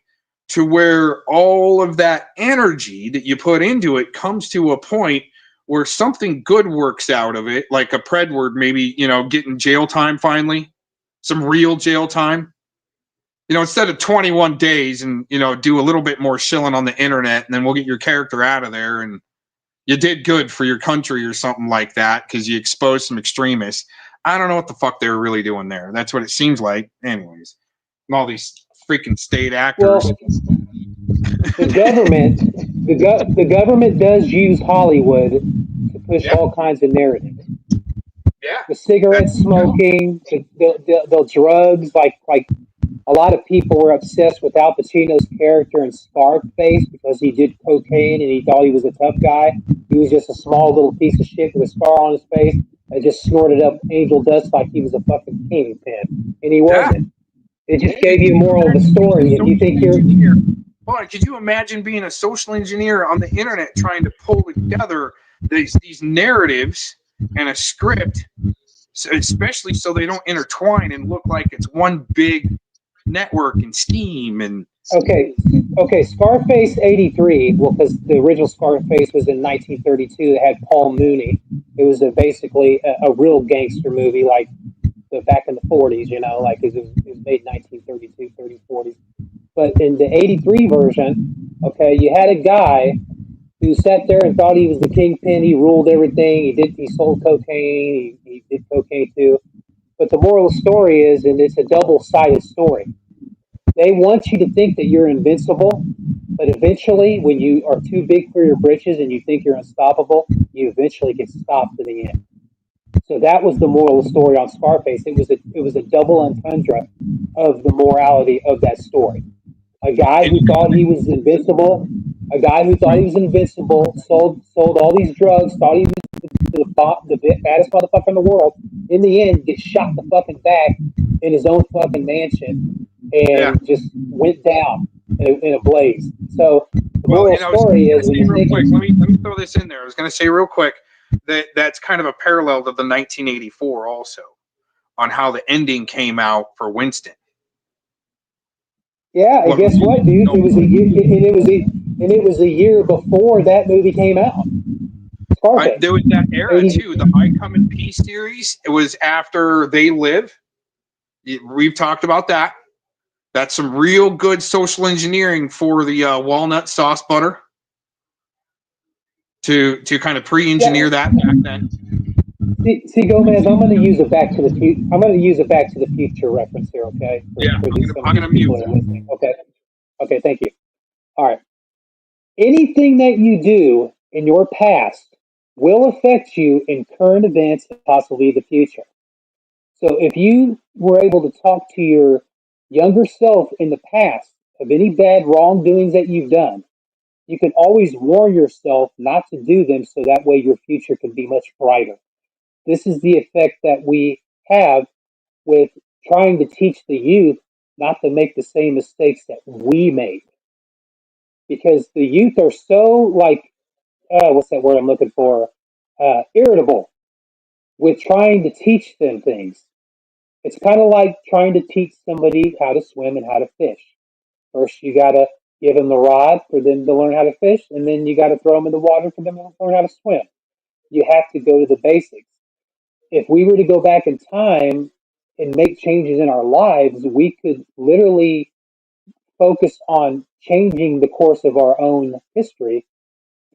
to where all of that energy that you put into it comes to a point where something good works out of it, like a Predward maybe, getting jail time finally, some real jail time. Instead of 21 days and, do a little bit more shilling on the internet, and then we'll get your character out of there and you did good for your country or something like that because you exposed some extremists. I don't know what the fuck they were really doing there. That's what it seems like. Anyways, and all these freaking state actors.
Well, the government does use Hollywood to push all kinds of narratives.
Yeah.
The cigarette smoking, the drugs, like a lot of people were obsessed with Al Pacino's character in Scarface because he did cocaine and he thought he was a tough guy. He was just a small little piece of shit with a scar on his face that just snorted up angel dust like he was a fucking kingpin, and he wasn't. It just gave you a moral of the story. If you think you're
Hold on, could you imagine being a social engineer on the internet trying to pull together these narratives and a script, especially so they don't intertwine and look like it's one big network and scheme and
okay Scarface 83, well, because the original Scarface was in 1932. It had Paul Mooney. It was basically a real gangster movie, like back in the 40s, like it was made in 1932, 30s, 40s. But in the 83 version, okay, you had a guy who sat there and thought he was the kingpin. He ruled everything. He sold cocaine. He did cocaine too. But the moral of the story is, and it's a double-sided story, they want you to think that you're invincible, but eventually, when you are too big for your britches and you think you're unstoppable, you eventually get stopped in the end. So that was the moral of the story on Scarface. It was a double entendre of the morality of that story. A guy who thought he was invincible. A guy who thought he was invincible sold all these drugs. Thought he was the baddest motherfucker in the world. In the end, gets shot the fucking back in his own fucking mansion,
Yeah.
and just went down in a blaze. So the
Well,
moral
and I was
story
going
is
to
when
say
you
real
take
quick.
it.
Let me throw this in there. I was going to say real quick that that's kind of a parallel to the 1984 also on how the ending came out for Winston.
Yeah, and
What
guess
really
what, dude?
no,
It was it was a year before that movie came out. Scarface.
there was that era
80,
too. The I Come in Peace series. It was after They Live. We've talked about that. That's some real good social engineering for the walnut sauce butter to kind of pre-engineer
yeah.
that back then.
See, Gomez, I'm going to use a Back to the Future. I'm going to use a Back to the Future reference here, okay?
Yeah,
Some of
I'm
these
gonna mute
people that are
that.
listening. Okay. Okay. Thank you. All right. Anything that you do in your past will affect you in current events and possibly the future. So if you were able to talk to your younger self in the past of any bad wrongdoings that you've done, you can always warn yourself not to do them so that way your future can be much brighter. This is the effect that we have with trying to teach the youth not to make the same mistakes that we made. Because the youth are so like, what's that word I'm looking for? Irritable with trying to teach them things. It's kind of like trying to teach somebody how to swim and how to fish. First, you got to give them the rod for them to learn how to fish, and then you got to throw them in the water for them to learn how to swim. You have to go to the basics. If we were to go back in time and make changes in our lives, we could literally focus on changing the course of our own history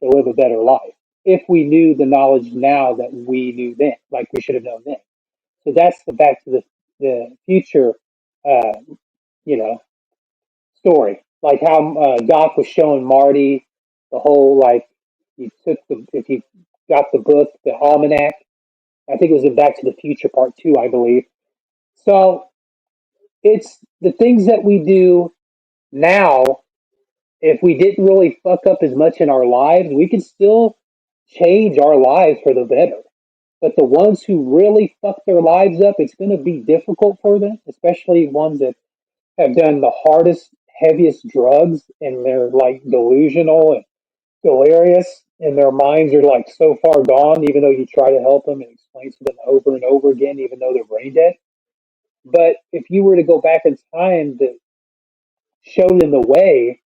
to live a better life. If we knew the knowledge now that we knew then, like we should have known then. So that's the Back to the Future, uh, you know, story. Like how Doc was showing Marty the whole like you took the if you got the book, the almanac. I think it was in Back to the Future Part Two, I believe. So it's the things that we do now. If we didn't really fuck up as much in our lives, we can still change our lives for the better. But the ones who really fuck their lives up, it's going to be difficult for them, especially ones that have done the hardest, heaviest drugs, and they're like delusional and delirious, and their minds are like so far gone, even though you try to help them and explain to them over and over again, even though they're brain dead. But if you were to go back in time to show them the way,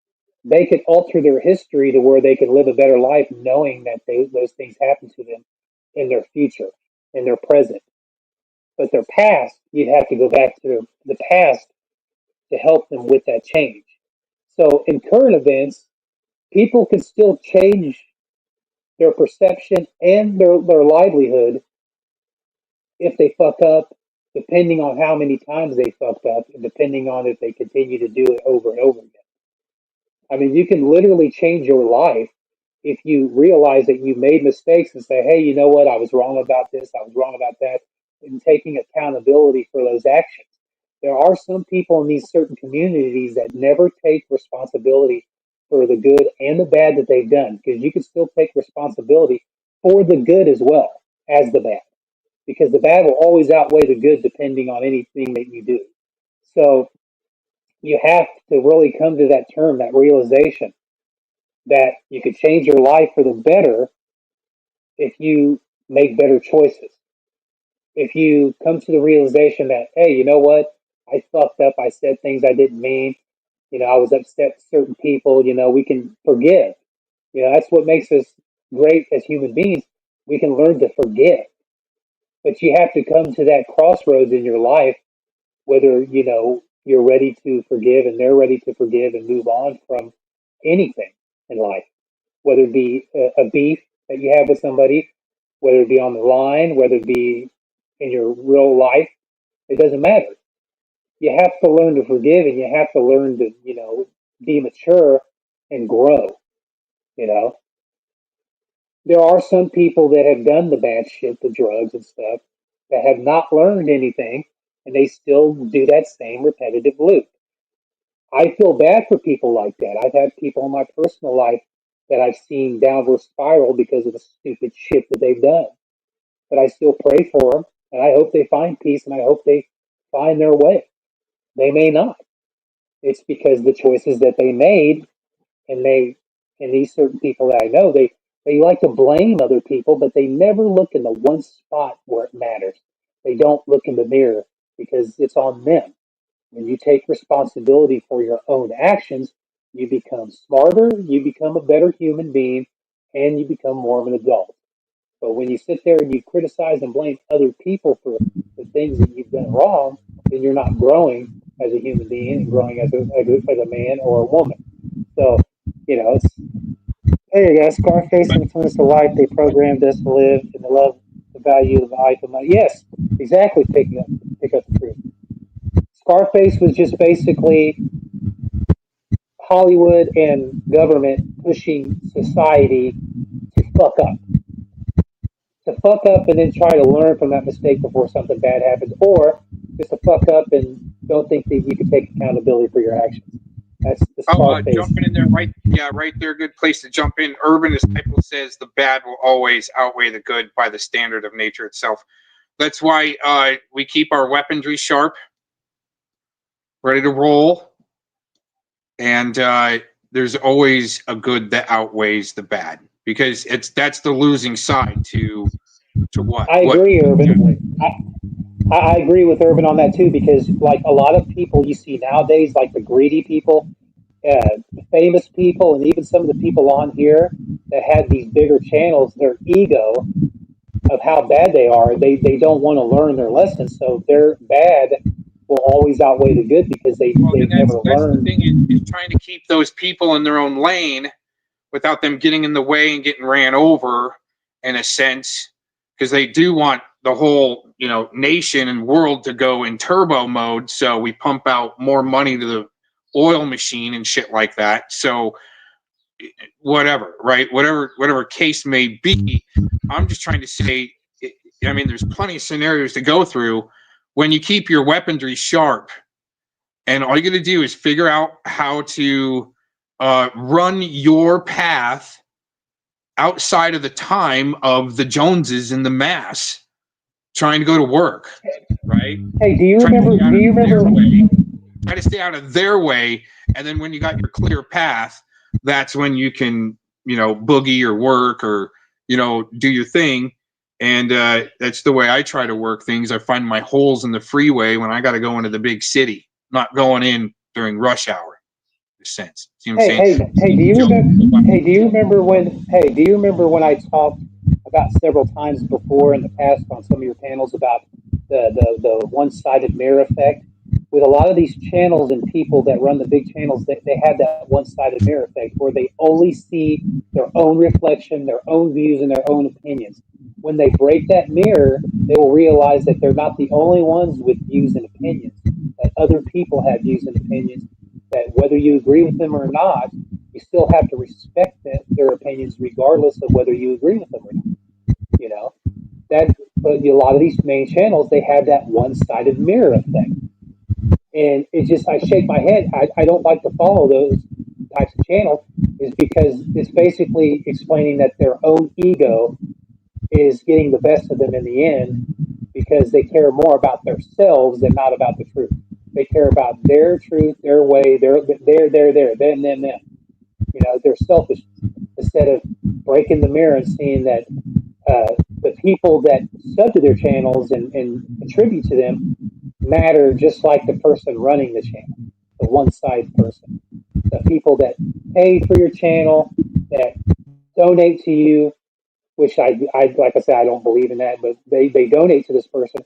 they could alter their history to where they could live a better life knowing that those things happen to them in their future, in their present. But their past, you'd have to go back to the past to help them with that change. So in current events, people can still change their perception and their livelihood if they fuck up, depending on how many times they fucked up and depending on if they continue to do it over and over again. I mean, you can literally change your life if you realize that you made mistakes and say, hey, you know what? I was wrong about this. I was wrong about that. And taking accountability for those actions. There are some people in these certain communities that never take responsibility for the good and the bad that they've done because you can still take responsibility for the good as well as the bad because the bad will always outweigh the good depending on anything that you do. So you have to really come to that term, that realization that you could change your life for the better if you make better choices. If you come to the realization that, hey, you know what? I fucked up. I said things I didn't mean. I was upset with certain people. We can forgive. That's what makes us great as human beings. We can learn to forgive. But you have to come to that crossroads in your life, whether, you're ready to forgive and they're ready to forgive and move on from anything in life, whether it be a beef that you have with somebody, whether it be on the line, whether it be in your real life, it doesn't matter. You have to learn to forgive and you have to learn to, be mature and grow, you know. There are some people that have done the bad shit, the drugs and stuff, that have not learned anything and they still do that same repetitive loop. I feel bad for people like that. I've had people in my personal life that I've seen downward spiral because of the stupid shit that they've done. But I still pray for them, and I hope they find peace, and I hope they find their way. They may not. It's because the choices that they made, and these certain people that I know, they like to blame other people, but they never look in the one spot where it matters. They don't look in the mirror because it's on them. When you take responsibility for your own actions, you become smarter, you become a better human being, and you become more of an adult. But when you sit there and you criticize and blame other people for the things that you've done wrong, then you're not growing as a human being and growing as a man or a woman. So, it's there you go. Scarface influenced the life they programmed us to live and the love, the value of life and money. Yes, exactly. Pick up the truth. Scarface was just basically Hollywood and government pushing society to fuck up. To fuck up and then try to learn from that mistake before something bad happens, or just to fuck up and don't think that you can take accountability for your actions. That's the Scarface.
Jumping in there, right there, good place to jump in. Urban Disciple says the bad will always outweigh the good by the standard of nature itself. That's why we keep our weaponry sharp, ready to roll, and there's always a good that outweighs the bad, because that's the losing side to what?
I agree, Urban. I agree with Urban on that too, because like a lot of people you see nowadays, like the greedy people, the famous people, and even some of the people on here that have these bigger channels, their ego of how bad they are, they don't want to learn their lessons, so their bad will always outweigh the good because they've never learned.
The thing is trying to keep those people in their own lane without them getting in the way and getting ran over, in a sense, because they do want the whole nation and world to go in turbo mode, so we pump out more money to the oil machine and shit like that. So whatever, right? Whatever case may be, I'm just trying to say, I mean, there's plenty of scenarios to go through when you keep your weaponry sharp, and all you got to do is figure out how to run your path outside of the time of the Joneses and the mass trying to go to work, right?
Hey, do you remember?
Try to stay out of their way, and then when you got your clear path, that's when you can, boogie or work or, do your thing. And that's the way I try to work things. I find my holes in the freeway when I got to go into the big city, not going in during rush hour. In a sense, see what I'm saying?
Hey, do you remember when I talked about several times before in the past on some of your panels about the one-sided mirror effect? With a lot of these channels and people that run the big channels, they have that one-sided mirror effect where they only see their own reflection, their own views, and their own opinions. When they break that mirror, they will realize that they're not the only ones with views and opinions, that other people have views and opinions, that whether you agree with them or not, you still have to respect their opinions regardless of whether you agree with them or not. But a lot of these main channels, they have that one-sided mirror effect. And I shake my head. I don't like to follow those types of channels, is because it's basically explaining that their own ego is getting the best of them in the end, because they care more about themselves than not about the truth. They care about their truth, their way, them. They're selfish, instead of breaking the mirror and seeing that the people that sub to their channels and contribute to them matter just like the person running the channel, the one-side person. The people that pay for your channel, that donate to you, which I like I said, I don't believe in that, but they donate to this person.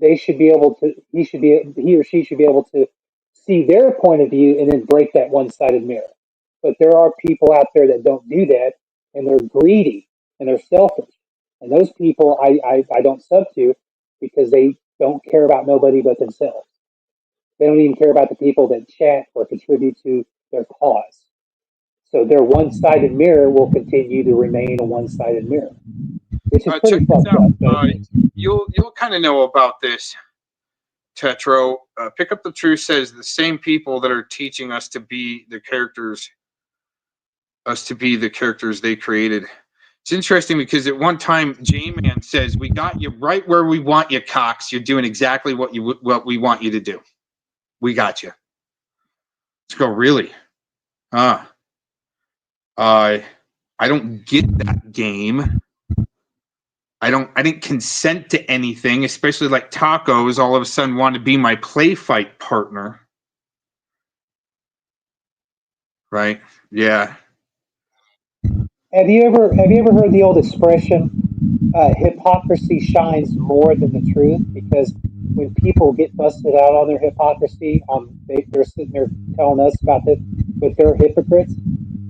They should be able to, he or she should be able to see their point of view and then break that one-sided mirror. But there are people out there that don't do that, and they're greedy and they're selfish. And those people I don't sub to, because they don't care about nobody but themselves. They don't even care about the people that chat or contribute to their cause. So their one-sided mirror will continue to remain a one-sided mirror, which is pretty fucked up.
You'll kind of know about this. Tetro. Pick Up the Truth says the same people that are teaching us to be the characters they created. It's interesting because at one time J-Man says, "We got you right where we want you, Cox. You're doing exactly what we want you to do. We got you." Let's go. Really? I don't get that game. I didn't consent to anything, especially like tacos. All of a sudden, want to be my play fight partner. Right? Yeah.
Have you ever heard the old expression, hypocrisy shines more than the truth? Because when people get busted out on their hypocrisy, they're sitting there telling us about that, but they're hypocrites.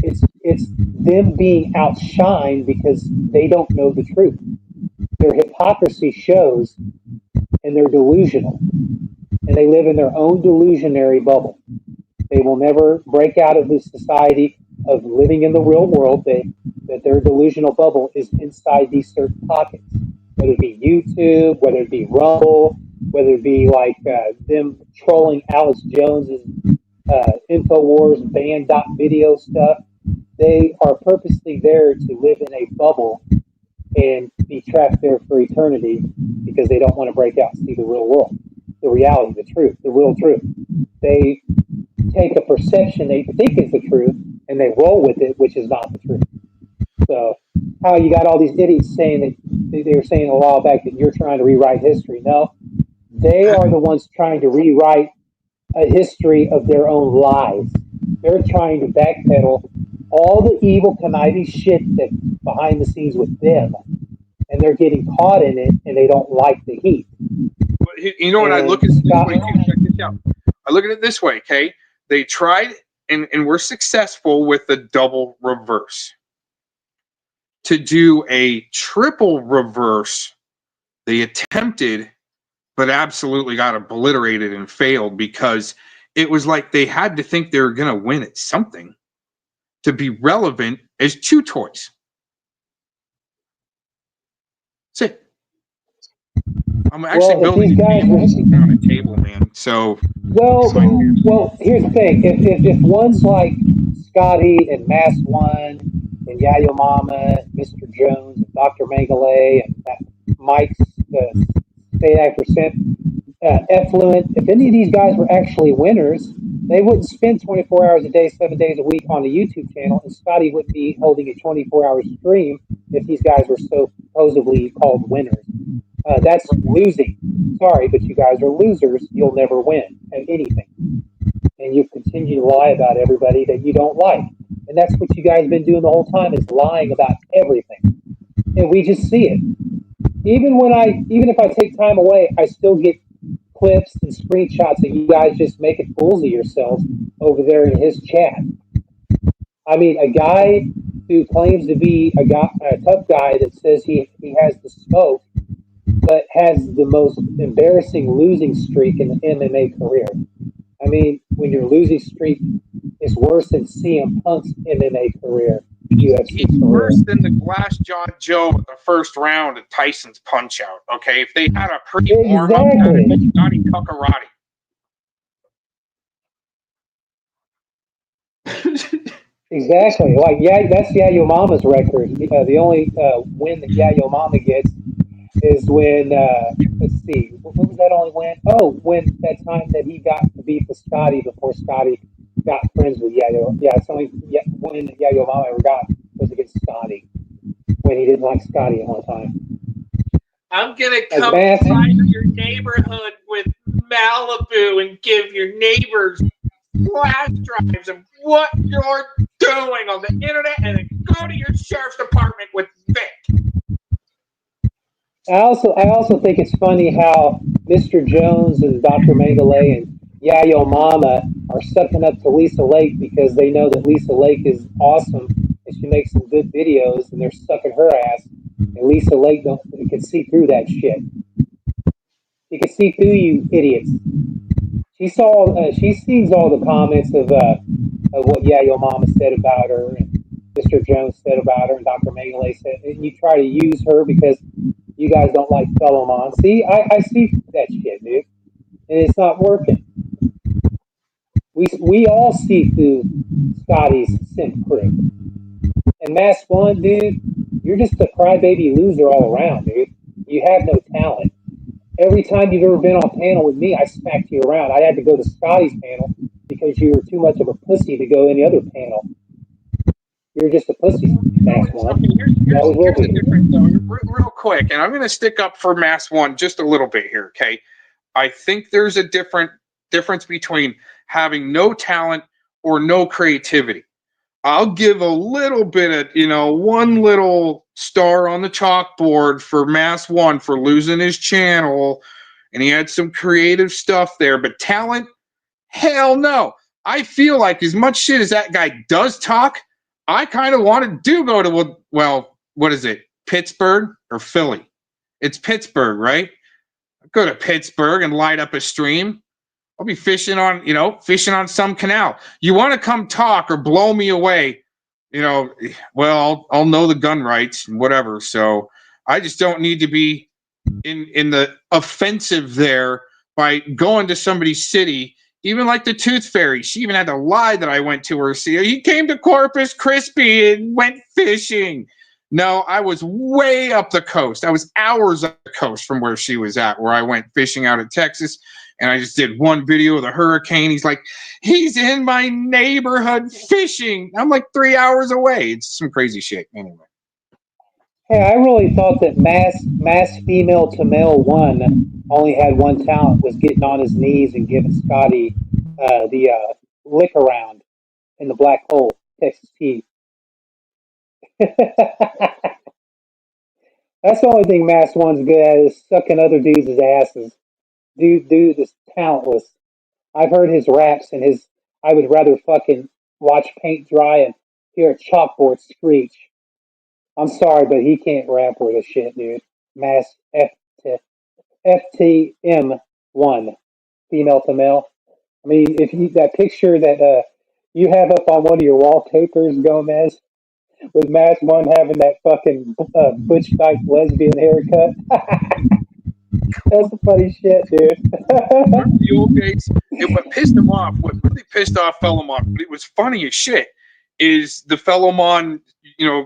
It's them being outshined because they don't know the truth. Their hypocrisy shows, and they're delusional, and they live in their own delusionary bubble. They will never break out of the society of living in the real world. That their delusional bubble is inside these certain pockets, whether it be YouTube, whether it be Rumble, whether it be like them trolling Alex Jones's Infowars ban.video stuff. They are purposely there to live in a bubble and be trapped there for eternity because they don't want to break out and see the real world, the reality, the truth, the real truth. They take a perception they think is the truth and they roll with it, which is not the truth. So, how you got all these idiots saying that they were saying a while back that you're trying to rewrite history? No, they are the ones trying to rewrite a history of their own lives. They're trying to backpedal all the evil, conniving shit that's behind the scenes with them, and they're getting caught in it, and they don't like the heat.
You know what? I look at it this way. Check this out. I look at it this way. Okay, they tried and were successful with the double reverse. To do a triple reverse, they attempted, but absolutely got obliterated and failed because it was like they had to think they were going to win at something to be relevant as chew toys. That's it. I'm actually building on a table, man. So
well, here's the thing: if one's like Scotty and Mass One and Yayo Mama, Mr. Jones, and Dr. Mengele, and Mike's Stay Percent Effluent, if any of these guys were actually winners, they wouldn't spend 24 hours a day, 7 days a week on the YouTube channel, and Scotty wouldn't be holding a 24-hour stream if these guys were so supposedly called winners. That's losing. Sorry, but you guys are losers. You'll never win at anything. And you continue to lie about everybody that you don't like. And that's what you guys have been doing the whole time, is lying about everything. And we just see it. Even if I take time away, I still get clips and screenshots of you guys just making fools of yourselves over there in his chat. I mean, a guy who claims to be a tough guy that says he has the smoke, but has the most embarrassing losing streak in the MMA career. I mean, when your losing streak is worse than CM Punk's MMA career, UFC
he's
career.
worse than the Glass Jaw Joe at the first round of Tyson's Punch Out. Okay, if they had a pretty warm up, it's Johnny Cuckarati.
Exactly. Like, yeah, that's Yayo Mama's record. The only win that Yayo Mama gets is when, let's see, what was that only win? Oh, when that time that he got to beat the Scotty before Scotty got friends with Yayo. Yeah, it's only win that Yayo Mama ever got was against Scotty, when he didn't like Scotty at one time.
I'm going to come to your neighborhood with Malibu and give your neighbors flash drives of what you're doing on the internet, and then go to your sheriff's department with Vic.
I also think it's funny how Mr. Jones and Dr. Mengele and Yayo Mama are sucking up to Lisa Lake because they know that Lisa Lake is awesome and she makes some good videos, and they're sucking her ass. And Lisa Lake can see through that shit. She can see through you idiots. She sees all the comments of what Yayo Mama said about her and Mr. Jones said about her and Dr. Mengele said, and you try to use her because you guys don't like Felomon. See, I see that shit, dude. and it's not working. We all see through Scotty's simp crew. And Mass One, dude, you're just a crybaby loser all around, dude. You have no talent. Every time you've ever been on panel with me, I smacked you around. I had to go to Scotty's panel because you were too much of a pussy to go any other panel. You're just a pussy, Mass One.
Here's the
be.
difference, though, real quick, and I'm going to stick up for Mass One just a little bit here, okay? I think there's a difference between having no talent or no creativity. I'll give a little bit of, one little star on the chalkboard for Mass One for losing his channel, and he had some creative stuff there, but talent, hell no. I feel like as much shit as that guy does talk, I kind of want to go to, well, what is it, Pittsburgh or Philly? It's Pittsburgh, right? I'll go to Pittsburgh and light up a stream. I'll be fishing on some canal. You want to come talk or blow me away, well, I'll know the gun rights and whatever. So I just don't need to be in the offensive there by going to somebody's city. Even like the Tooth Fairy, she even had to lie that I went to her city. He came to Corpus Christi and went fishing. No, I was way up the coast. I was hours up the coast from where she was at, where I went fishing out of Texas. And I just did one video of the hurricane. He's like, he's in my neighborhood fishing. I'm like 3 hours away. It's some crazy shit. Anyway.
Hey, I really thought that mass female to male one only had one talent, was getting on his knees and giving Scotty the lick around in the black hole, Texas T. That's the only thing Mass One's good at, is sucking other dudes' asses. Dude is talentless. I've heard his raps and I would rather fucking watch paint dry and hear a chalkboard screech. I'm sorry, but he can't rap worth a shit, dude. Mass FTM1, female to male. I mean, that picture that you have up on one of your wallpapers, Gomez, with Mass One having that fucking butch dyke lesbian haircut. That's the funny shit, dude.
The old days, what pissed him off, what really pissed off Fellowmon, but it was funny as shit, is the Fellowmon,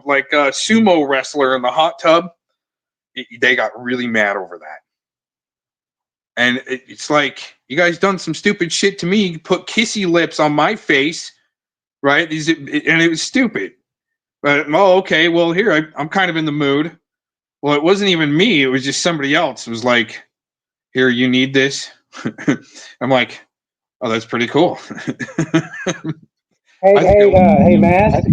like a sumo wrestler in the hot tub. They got really mad over that. And it's like, you guys done some stupid shit to me. You put kissy lips on my face, right? And it was stupid. But, okay, well, here, I'm kind of in the mood. Well, it wasn't even me. It was just somebody else. It was like, here, you need this. I'm like, oh, that's pretty cool.
Hey, Mass.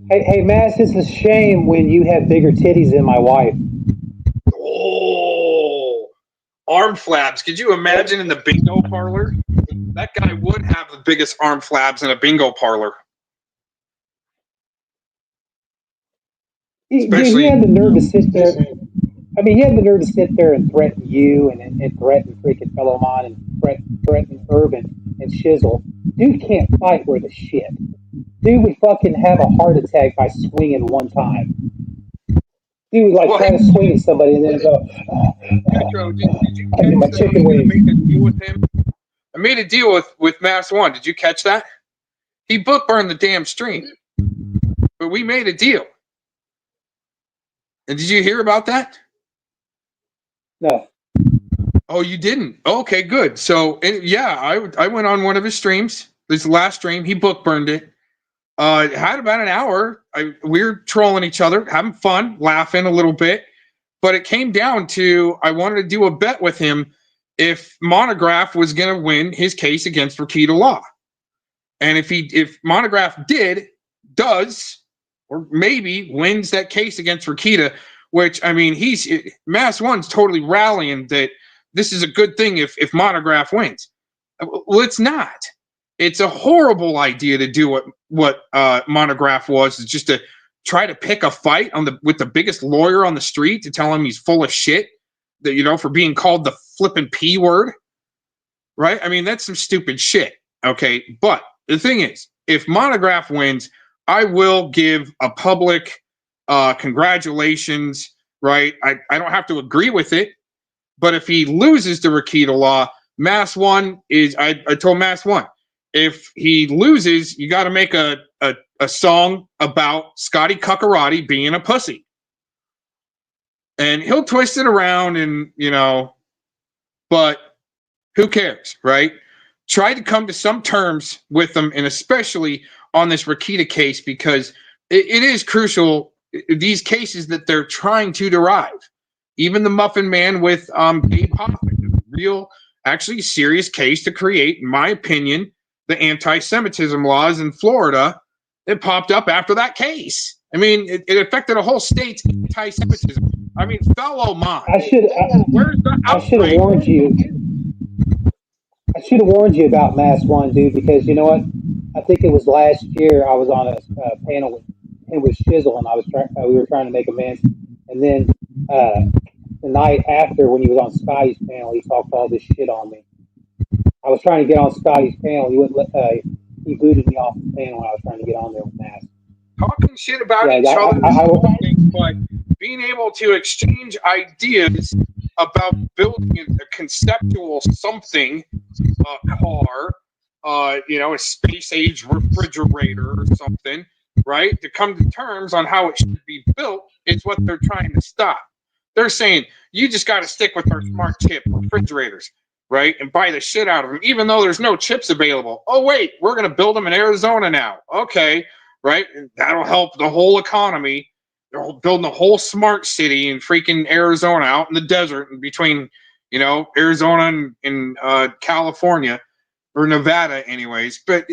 Hey, Mass, it's a shame when you have bigger titties than my wife.
Oh, arm flabs. Could you imagine in the bingo parlor? That guy would have the biggest arm flabs in a bingo parlor.
Especially, he had the nerve to sit there. I mean, he had the nerve to sit there and threaten you and threaten freaking Fellowmon and threaten Urban and Shizzle. Dude can't fight worth a shit. Dude would fucking have a heart attack by swinging one time. Dude would try to swing at somebody and then go,
Petro, did you catch my chicken wings. I made a deal with him. I made a deal with Mass One. Did you catch that? He book burned the damn stream. But we made a deal. And did you hear about that?
No.
Oh, you didn't? Okay, good. So, yeah, I went on one of his streams. This last stream, he book burned it. It had about an hour. We were trolling each other, having fun, laughing a little bit. But it came down to, I wanted to do a bet with him if Monograph was going to win his case against Rakita Law. And if Monograph does, or maybe wins that case against Rakita, which, I mean, Mass One's totally rallying that this is a good thing if Monograph wins. Well, it's not. It's a horrible idea to do what Monograph was, is just to try to pick a fight with the biggest lawyer on the street to tell him he's full of shit, that, for being called the flippin' P word, right? I mean, that's some stupid shit, okay? But the thing is, if Monograph wins, I will give a public congratulations, right? I don't have to agree with it, but if he loses to Rakita Law, Mass One is I told Mass One, if he loses, you got to make a song about Scotty Cuckarati being a pussy, and he'll twist it around, and but who cares, right? Try to come to some terms with them, and especially on this Rakita case, because it is crucial. These cases that they're trying to derive, even the Muffin Man with Gabe Hoffman, real, actually serious case to create, in my opinion, the anti-Semitism laws in Florida that popped up after that case. I mean, it affected a whole state's anti-Semitism. I mean, fellow mine.
I should have warned you. I should have warned you about Mass One, dude, because you know what? I think it was last year I was on a panel with Shizzle, and we were trying to make amends. And then the night after, when he was on Scotty's panel, he talked all this shit on me. I was trying to get on Scotty's panel. He booted me off the panel when I was trying to get on there with Mass.
Talking shit about each other, but being able to exchange ideas about building a conceptual something, a car, a space age refrigerator or something, right? To come to terms on how it should be built is what they're trying to stop. They're saying you just got to stick with our smart chip refrigerators, right? And buy the shit out of them, even though there's no chips available. Oh, wait, we're going to build them in Arizona now. Okay, right? That'll help the whole economy. They're building a whole smart city in freaking Arizona out in the desert in between, Arizona and California or Nevada anyways. But,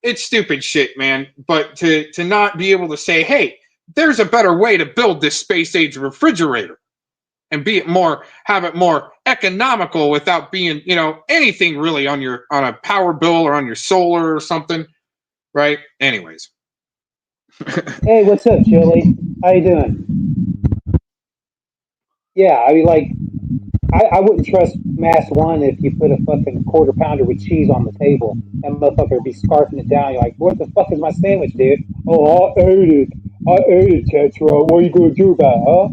it's stupid shit, man. But to not be able to say, hey, there's a better way to build this space age refrigerator and have it more economical without being, anything really on a power bill or on your solar or something. Right? Anyways.
Hey, what's up, Julie? How you doing? Yeah, I mean, I wouldn't trust Mass One if you put a fucking quarter pounder with cheese on the table. That motherfucker would be scarfing it down. You're like, what the fuck is my sandwich, dude? Oh, I ate it, Tetra. What are you gonna do about it, huh?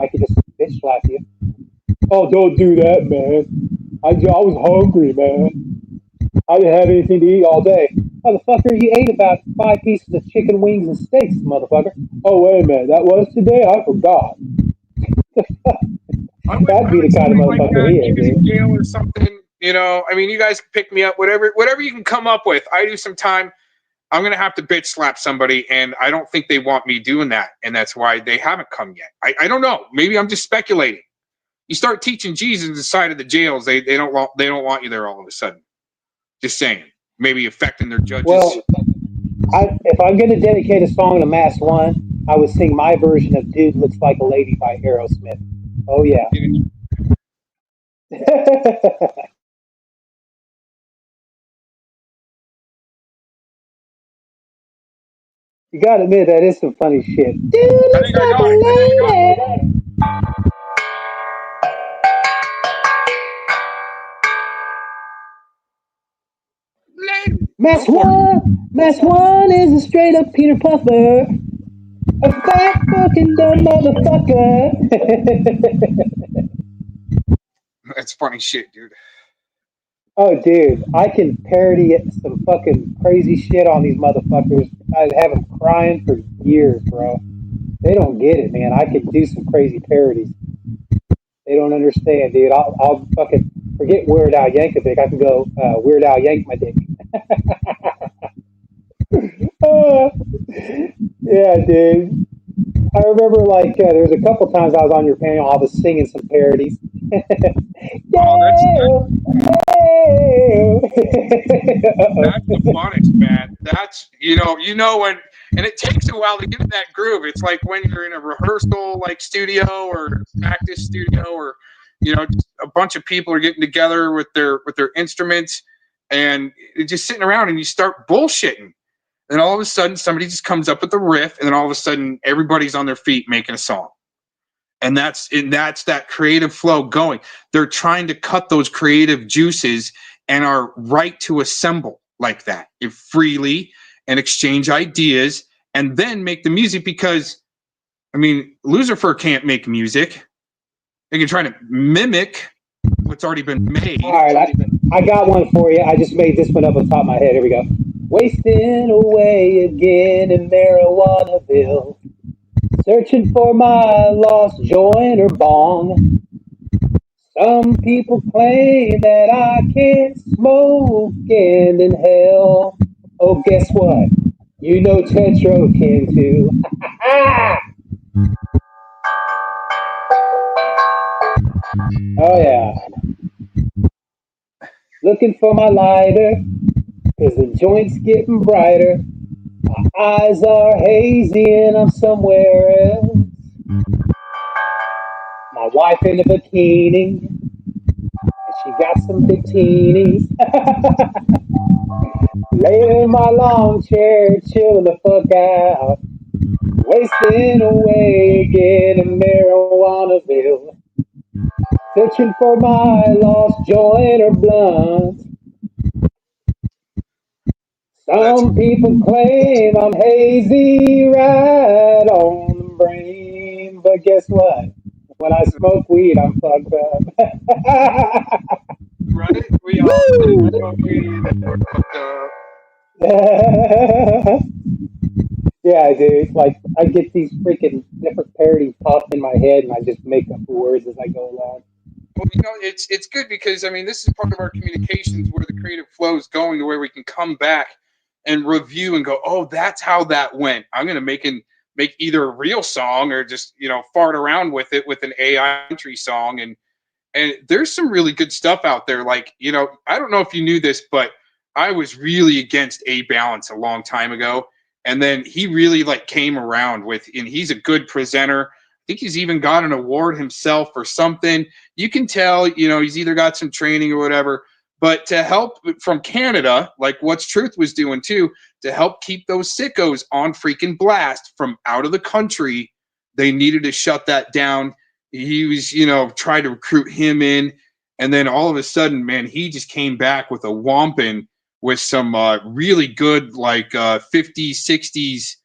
I could just bitch slap you. Oh, don't do that, man. I was hungry, man. I didn't have anything to eat all day. Motherfucker, you ate about 5 pieces of chicken wings and steaks, motherfucker. Oh, wait a minute. That was today? I forgot. That'd be the kind of motherfucker he is, dude.
Jail or something, I mean, you guys can pick me up, whatever you can come up with. I do some time. I'm going to have to bitch slap somebody, and I don't think they want me doing that, and that's why they haven't come yet. I don't know. Maybe I'm just speculating. You start teaching Jesus inside of the jails, they don't want you there all of a sudden. Just saying. Maybe affecting their judges.
Well, if I'm going to dedicate a song to Mass One, I would sing my version of Dude Looks Like a Lady by Aerosmith. Oh, yeah. You gotta admit, that is some funny shit. Dude looks like a lady. Mass One is a straight up Peter Puffer. A fat fucking dumb motherfucker.
That's funny shit, dude.
Oh, dude, I can parody some fucking crazy shit on these motherfuckers. I have them crying for years, bro. They don't get it, man. I can do some crazy parodies. They don't understand, dude. I'll fucking forget Weird Al Yankovic. I can go Weird Al Yank my dick. Yeah, dude. I remember, there was a couple times I was on your panel, I was singing some parodies.
That's the funnest, man. That's when, and it takes a while to get in that groove. It's like when you're in a rehearsal studio or practice studio, or just a bunch of people are getting together with their instruments and just sitting around, and you start bullshitting. And all of a sudden, somebody just comes up with a riff, and then all of a sudden, everybody's on their feet making a song. And that's that creative flow going. They're trying to cut those creative juices and are right to assemble like that freely and exchange ideas and then make the music, because, I mean, Lucifer can't make music. They can try to mimic what's already been made.
All right, I got one for you. I just made this one up on top of my head. Here we go. Wasting away again in Marijuanaville, searching for my lost joint or bong. Some people claim that I can't smoke, and in hell, oh, guess what? You know Tetro can too. Oh yeah. Looking for my lighter, 'cause the joint's getting brighter. My eyes are hazy and I'm somewhere else. My wife in a bikini, and she got some bikinis. Laying in my lawn chair, chilling the fuck out. Wasting away again in Marijuanaville. Searching for my lost joint or blunt. Some people claim I'm hazy right on the brain, but guess what? When I smoke weed, I'm fucked up.
Right? We all smoke weed. We're fucked up.
Yeah, dude. Like, I get these freaking different parodies popped in my head, and I just make up the words as I go along.
Well, it's good because, I mean, this is part of our communications where the creative flow is going to where we can come back and review and go, oh, that's how that went. I'm going to make either a real song or just, fart around with it with an AI country song. And there's some really good stuff out there. Like, I don't know if you knew this, but I was really against A Balance a long time ago. And then he really came around and he's a good presenter. I think he's even got an award himself or something. You can tell, he's either got some training or whatever. But to help from Canada, like What's Truth was doing too, to help keep those sickos on freaking blast from out of the country, they needed to shut that down. He was, trying to recruit him in. And then all of a sudden, man, he just came back with a whomping with some really good 50s, 60s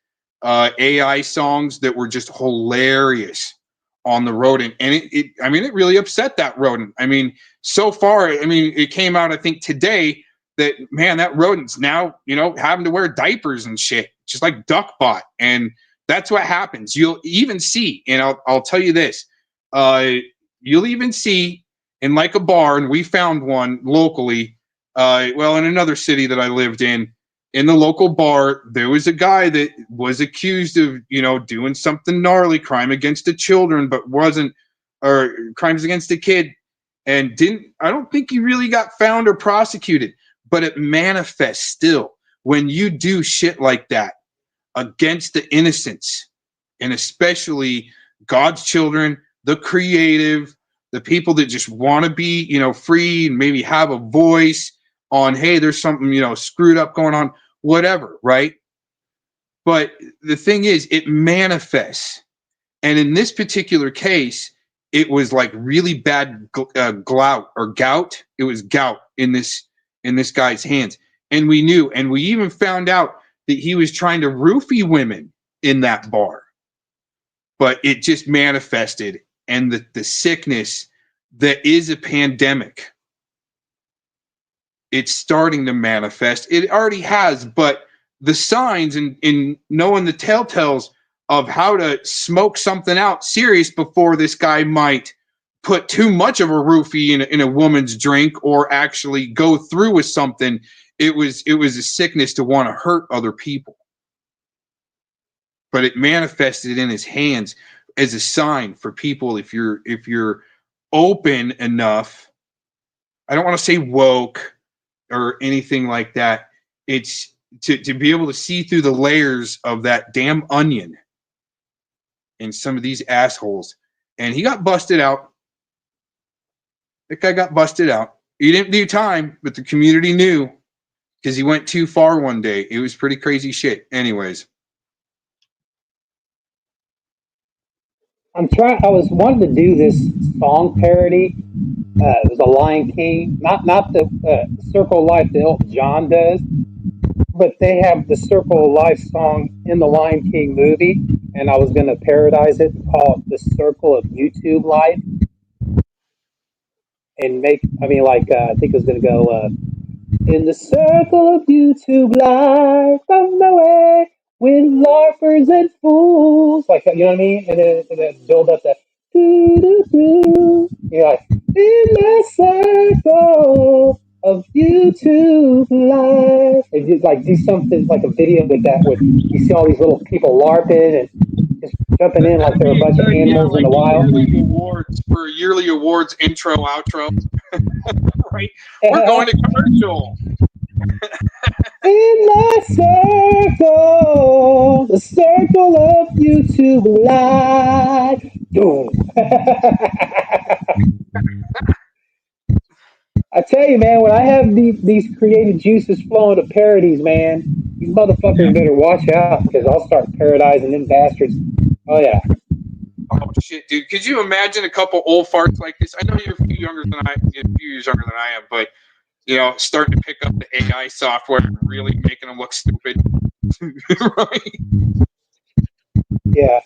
AI songs that were just hilarious on the rodent. And it really upset that rodent. I mean, so far, it came out, I think today, that, man, that rodent's now, having to wear diapers and shit, just like Duckbot. And that's what happens. You'll even see, and I'll tell you this, you'll even see in a bar, and we found one locally, in another city that I lived in the local bar, there was a guy that was accused of, doing something gnarly, crime against the children, but wasn't, or crimes against the kid, and I don't think he really got found or prosecuted, but it manifests still when you do shit like that against the innocents, and especially God's children, the creative, the people that just want to be, free and maybe have a voice on, hey, there's something, screwed up going on, whatever, right? But the thing is, it manifests. And in this particular case, it was really bad gout. It was gout in this guy's hands. And we knew, and we even found out that he was trying to roofie women in that bar. But it just manifested. And the sickness that is a pandemic, it's starting to manifest. It already has, but the signs in knowing the telltales of how to smoke something out serious before this guy might put too much of a roofie in a woman's drink or actually go through with something. It was a sickness to want to hurt other people. But it manifested in his hands as a sign for people, if you're open enough, I don't want to say woke or anything like that. It's to be able to see through the layers of that damn onion in some of these assholes. And he got busted out. That guy got busted out. He didn't do time, but the community knew because he went too far one day. It was pretty crazy shit. Anyways.
I was wanting to do this song parody. It was a Lion King, not the Circle of Life that Elton John does, but they have the Circle of Life song in the Lion King movie, and I was going to parodize it and call it the Circle of YouTube Life. and make. I mean, like I think it was gonna go in the circle of YouTube life on the way with larpers and fools, like you know what I mean, and then build up that. Doo, doo, doo. You're like in the circle of YouTube life, and you like do something like a video with that, with you see all these little people larping and just jumping in like they're a bunch of animals in the wild.
Yearly awards intro outro. Right, we're going to commercial.
In the circle of YouTube life. Boom. I tell you, man, when I have these creative juices flowing to parodies, man, these motherfuckers better watch out because I'll start parodizing them bastards. Oh yeah.
Oh shit, dude! Could you imagine a couple old farts like this? I know you're a few years younger than I am, but you know, starting to pick up the AI software and really making them look stupid, right?
Yeah.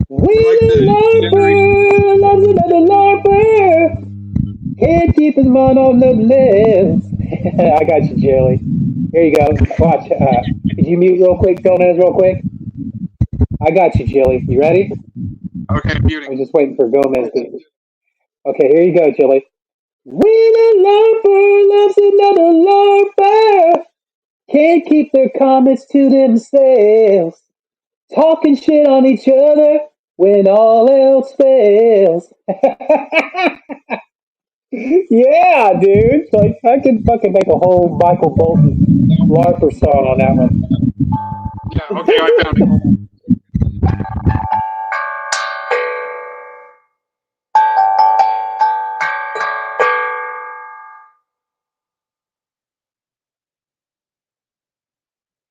When a larper loves another larper, can't keep his mind on the lips. I got you, Jelly. Here you go. Watch. Could you mute real quick, Gomez, real quick? I got you, Jelly. You ready?
Okay, muting.
I was just waiting for Gomez to. Okay, here you go, Jelly. When a larper loves another larper, can't keep their comments to themselves, talking shit on each other when all else fails. Yeah, dude. Like I could fucking make a whole Michael Bolton LARPer song on that one.
Yeah, okay, I found it.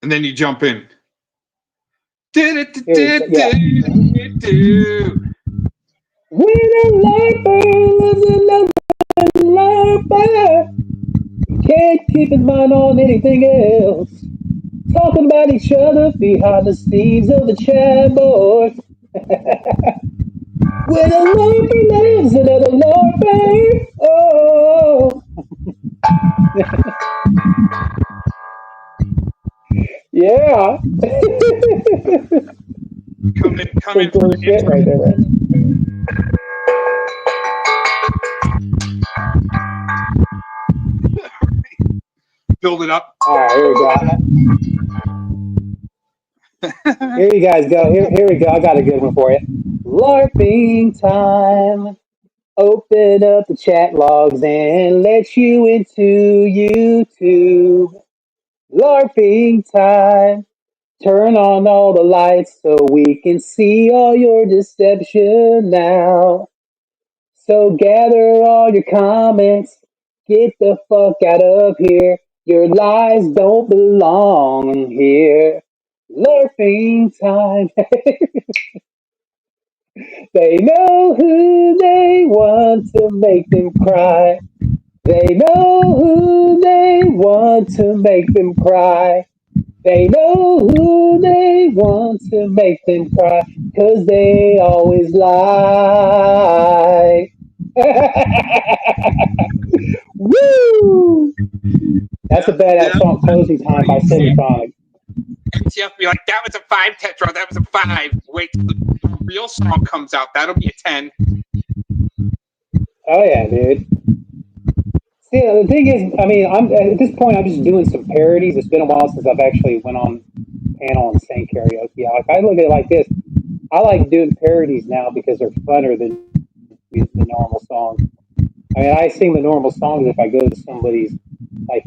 And then you jump in.
Yeah.
When
a larper loves another larper, can't keep his mind on anything else, talking about each other behind the scenes of the chat board. When a larper loves another larper, oh. Yeah.
come in
cool shit right there, right?
Build it up.
All right, here we go. Here you guys go. Here we go. I got a good one for you. LARPing time. Open up the chat logs and let you into YouTube. LARPing time. Turn on all the lights so we can see all your deception now. So gather all your comments. Get the fuck out of here. Your lies don't belong here. LARPing time. They know who they want to make them cry. They know who they want to make them cry. They know who they want to make them cry, 'cause they always lie. Woo! That's a badass song, Closing Time by Cinematronic.
MTF be like, that was a 5, Tetra, that was a 5. Wait till the real song comes out, that'll be a 10.
Oh yeah, dude. See, the thing is, I mean, I'm at this point, I'm just doing some parodies. It's been a while since I've actually went on panel and sang karaoke. Like, I look at it like this. I like doing parodies now because they're funner than the normal songs. I mean, I sing the normal songs. If I go to somebody's like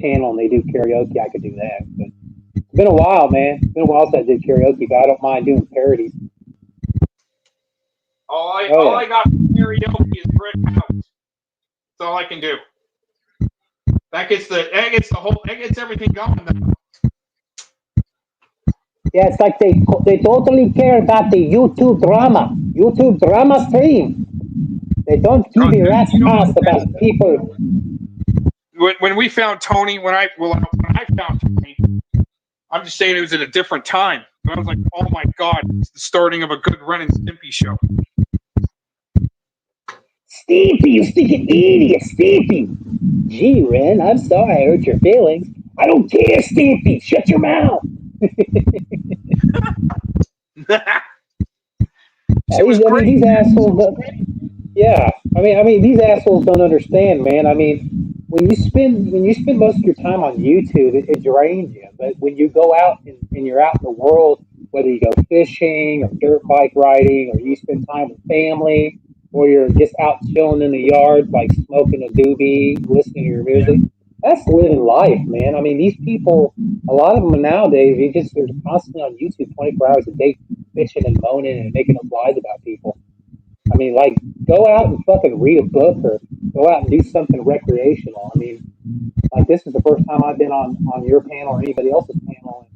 channel and they do karaoke, I could do that. But it's been a while, man. It's been a while since I did karaoke, but I don't mind doing parodies.
All I got from karaoke is Brick House. That's all I can do. That gets everything going though.
Yeah, it's like they totally care about the YouTube drama stream. They don't give a rat's ass about people.
When we found Tony, when I found Tony, I'm just saying it was at a different time. I was like, oh my God, it's the starting of a good Ren and Stimpy show.
Stevie, you stinking idiot, Stevie. Gee, Ren, I'm sorry I hurt your feelings. I don't care, Stevie. Shut your mouth. These assholes. Yeah, I mean, these assholes don't understand, man. I mean, when you spend most of your time on YouTube, it drains you. But when you go out and you're out in the world, whether you go fishing or dirt bike riding, or you spend time with family, or you're just out chilling in the yard, like smoking a doobie, listening to your music, that's living life, man. I mean, these people, a lot of them nowadays, they're constantly on YouTube 24 hours a day, bitching and moaning and making up lies about people. I mean, like, go out and fucking read a book or go out and do something recreational. I mean, like, this is the first time I've been on your panel or anybody else's panel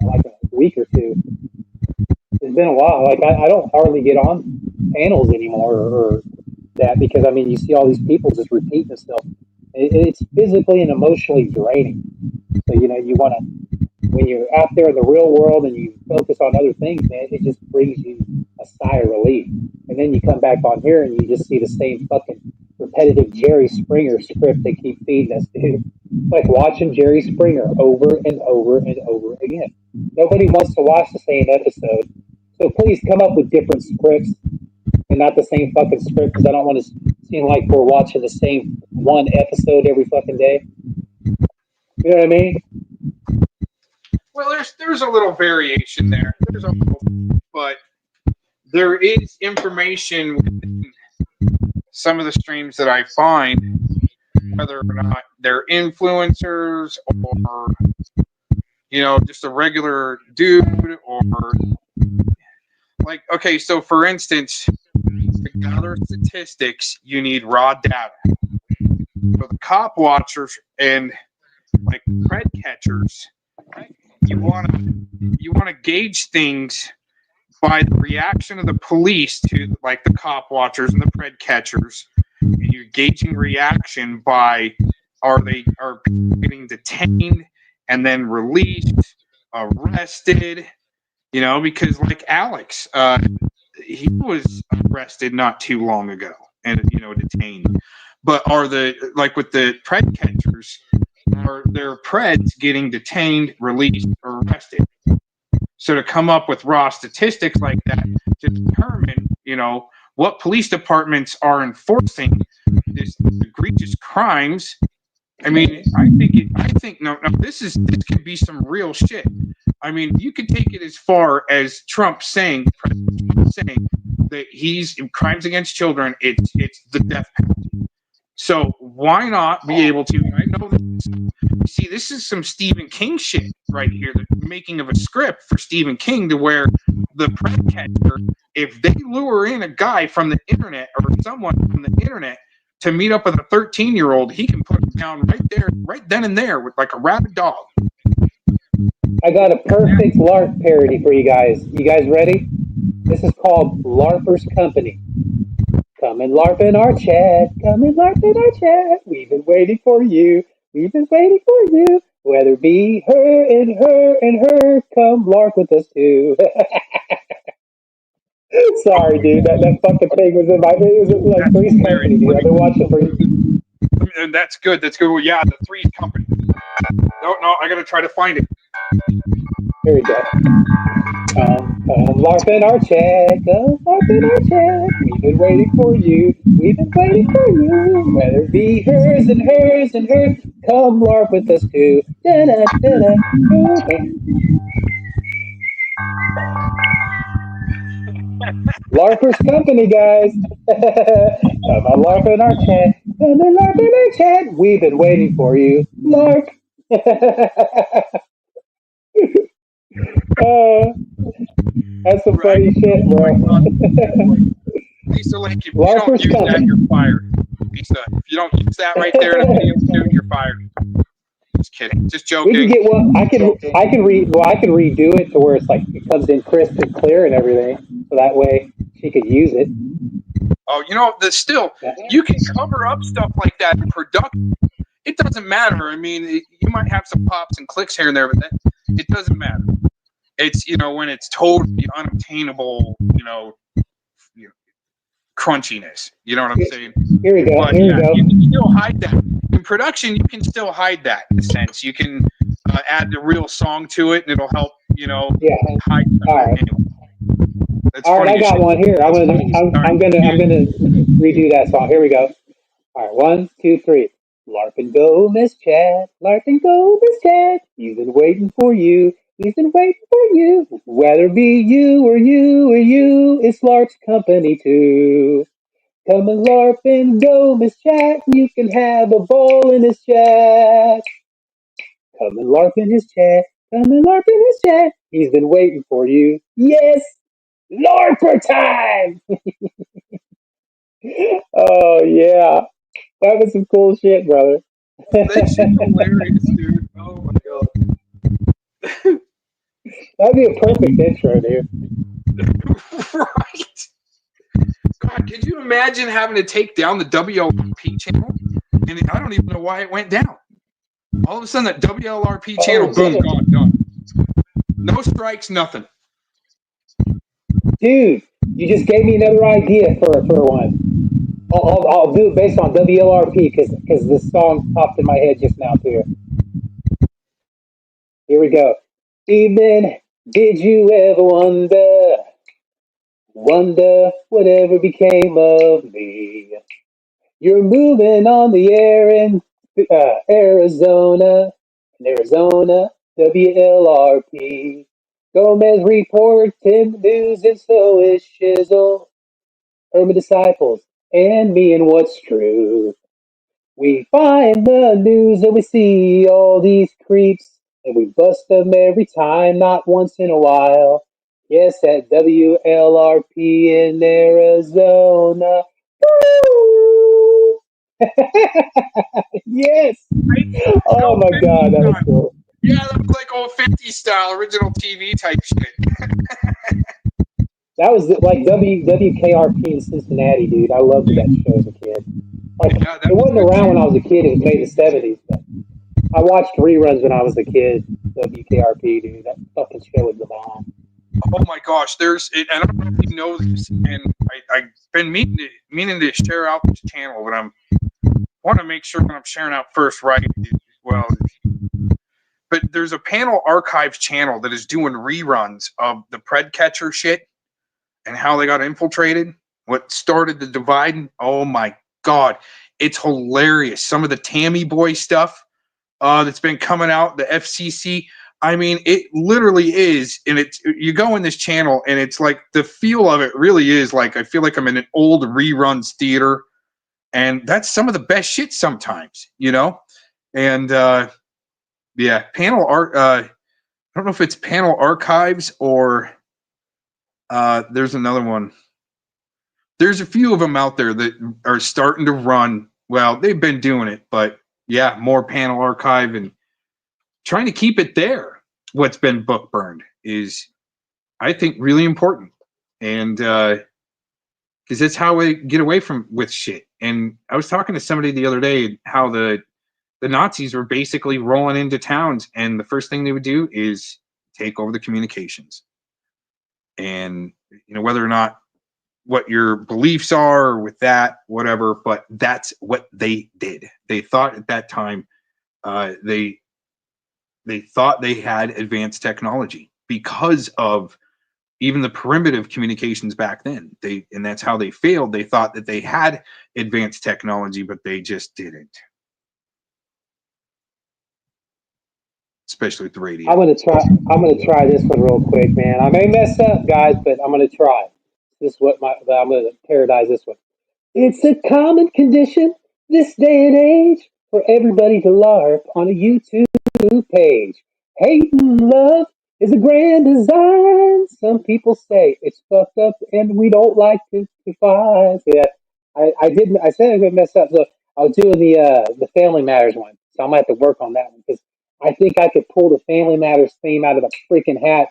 in like a week or two. It's been a while. Like, I don't hardly get on panels anymore or that because, I mean, you see all these people just repeat themselves. It's physically and emotionally draining. So, you know, you want to, when you're out there in the real world and you focus on other things, man, it just brings you a sigh of relief. And then you come back on here and you just see the same fucking repetitive Jerry Springer script they keep feeding us, dude. It's like watching Jerry Springer over and over and over again. Nobody wants to watch the same episode. So please come up with different scripts and not the same fucking script, because I don't want to seem like we're watching the same one episode every fucking day. You know what I mean?
Well, there's a little variation there. But there is information within some of the streams that I find, whether or not they're influencers or, you know, just a regular dude or, like, okay, so for instance, to gather statistics, you need raw data. So the cop watchers and like pred catchers, you want to gauge things by the reaction of the police to, like, the cop watchers and the pred catchers, and you're gauging reaction by are people getting detained and then released, arrested, you know, because like Alex, he was arrested not too long ago and, you know, detained. But are the, like with the pred catchers, are their preds getting detained, released, or arrested? So to come up with raw statistics like that to determine, you know, what police departments are enforcing this egregious crimes. I mean, I think this could be some real shit. I mean, you could take it as far as Trump saying that he's crimes against children. It's the death penalty. So why not be able to? I know this. See, this is some Stephen King shit right here. The making of a script for Stephen King, to where the pred catcher, if they lure in a guy from the internet or someone from the internet to meet up with a 13-year-old, he can put him down right there, right then and there, with like a rabid dog.
I got a perfect LARP parody for you guys. You guys ready? This is called LARPer's Company. Come and LARP in our chat. Come and LARP in our chat. We've been waiting for you. We've been waiting for you. Whether it be her and her and her, come LARP with us too. Sorry, dude. That fucking thing was in my. It was like Three's Company, dude. I've been watching for.
And that's good. That's good. Well, yeah, the Three's Company. No, I gotta try to find it.
Here we go. Come LARP in our chat. Come LARP in our chat. We've been waiting for you. We've been waiting for you. Whether it be hers and hers and hers, come LARP with us too. Da-da, da-da. LARPer's Company, guys. Come on, LARP in our chat. Come on, LARP in our chat. We've been waiting for you. LARP. That's some funny shit, bro.
Lisa, like, if you don't use that, you're fired. Lisa, if you don't use that right there in a video soon, you're fired. Just kidding. Just joking.
We can get one. I can redo it to where it's like it comes in crisp and clear and everything, so that way she could use it.
Oh, you know, you can cover up stuff like that in production. It doesn't matter. I mean, you might have some pops and clicks here and there, but it doesn't matter. It's, you know, when it's totally unobtainable, you know, crunchiness. You know what I'm saying?
Here we go.
But
Here
yeah,
we go.
you can still hide that. In production, you can still hide that in a sense. You can add the real song to it, and it'll help,
Yeah.
hide
All right.
anyway. That's
All right,
funny.
I got one here. I'm gonna redo that song. Here we go. All right, 1, 2, 3. LARP and go, Miss Chad. LARP and go, Miss Chad. He's been waiting for you. He's been waiting for you. Whether it be you or you or you, it's LARP's company too. Come and LARP and go, Miss Chad. You can have a ball in his chat. Come and LARP in his chat. Come and LARP in his chat. He's been waiting for you. Yes, LARPer time. Oh yeah, that was some cool shit, brother.
That shit's hilarious, dude. Oh my god.
That'd be a perfect intro, dude.
Right. God, could you imagine having to take down the WLRP channel? And I don't even know why it went down. All of a sudden, that WLRP channel, boom, gone, done. No strikes, nothing.
Dude, you just gave me another idea for one. I'll do it based on WLRP because this song popped in my head just now too. Here we go. Evening, did you ever wonder whatever became of me? You're moving on the air in Arizona, WLRP. Gomez reports in the news, and so is Shizzle. Urban Disciples, and me and what's true. We find the news and we see all these creeps, and we bust them every time, not once in a while. Yes, at WLRP in Arizona. Woo! Yes. Oh my God, that was cool.
Yeah, that was like old 50s style, original TV type shit.
That was like WKRP in Cincinnati, dude. I loved that show as a kid. Like,
Yeah,
it wasn't around when I was a kid. It was made in the 70s, but I watched reruns when I was a kid. WKRP, dude. That fucking show was the bomb.
Oh my gosh, and I don't know if you know this, and I've been meaning to share out this channel, but want to make sure that I'm sharing out first right as well. But there's a panel archives channel that is doing reruns of the Pred Catcher shit and how they got infiltrated, what started the divide. Oh my God, it's hilarious. Some of the Tammy Boy stuff that's been coming out, the FCC. I mean, it literally is, and you go in this channel, and it's like the feel of it really is like I feel like I'm in an old reruns theater, and that's some of the best shit sometimes, And yeah, panel art. I don't know if it's panel archives or there's another one. There's a few of them out there that are starting to run. Well, they've been doing it, but yeah, more panel archive and trying to keep it there. What's been book burned is, I think, really important, and because that's how we get away with shit. And I was talking to somebody the other day how the Nazis were basically rolling into towns, and the first thing they would do is take over the communications. And whether or not what your beliefs are with that, whatever, but that's what they did. They thought at that time they thought they had advanced technology because of even the primitive communications back then. And that's how they failed. They thought that they had advanced technology, but they just didn't. Especially with the radio.
I'm gonna try this one real quick, man. I may mess up, guys, but I'm gonna try. This is I'm gonna parodize this one. It's a common condition this day and age for everybody to LARP on a YouTube page. Hate and love is a grand design. Some people say it's fucked up and we don't like to fight. Yeah, I didn't. I said I was gonna mess up. So I was doing the Family Matters one, so I'm gonna have to work on that one because I think I could pull the Family Matters theme out of the freaking hat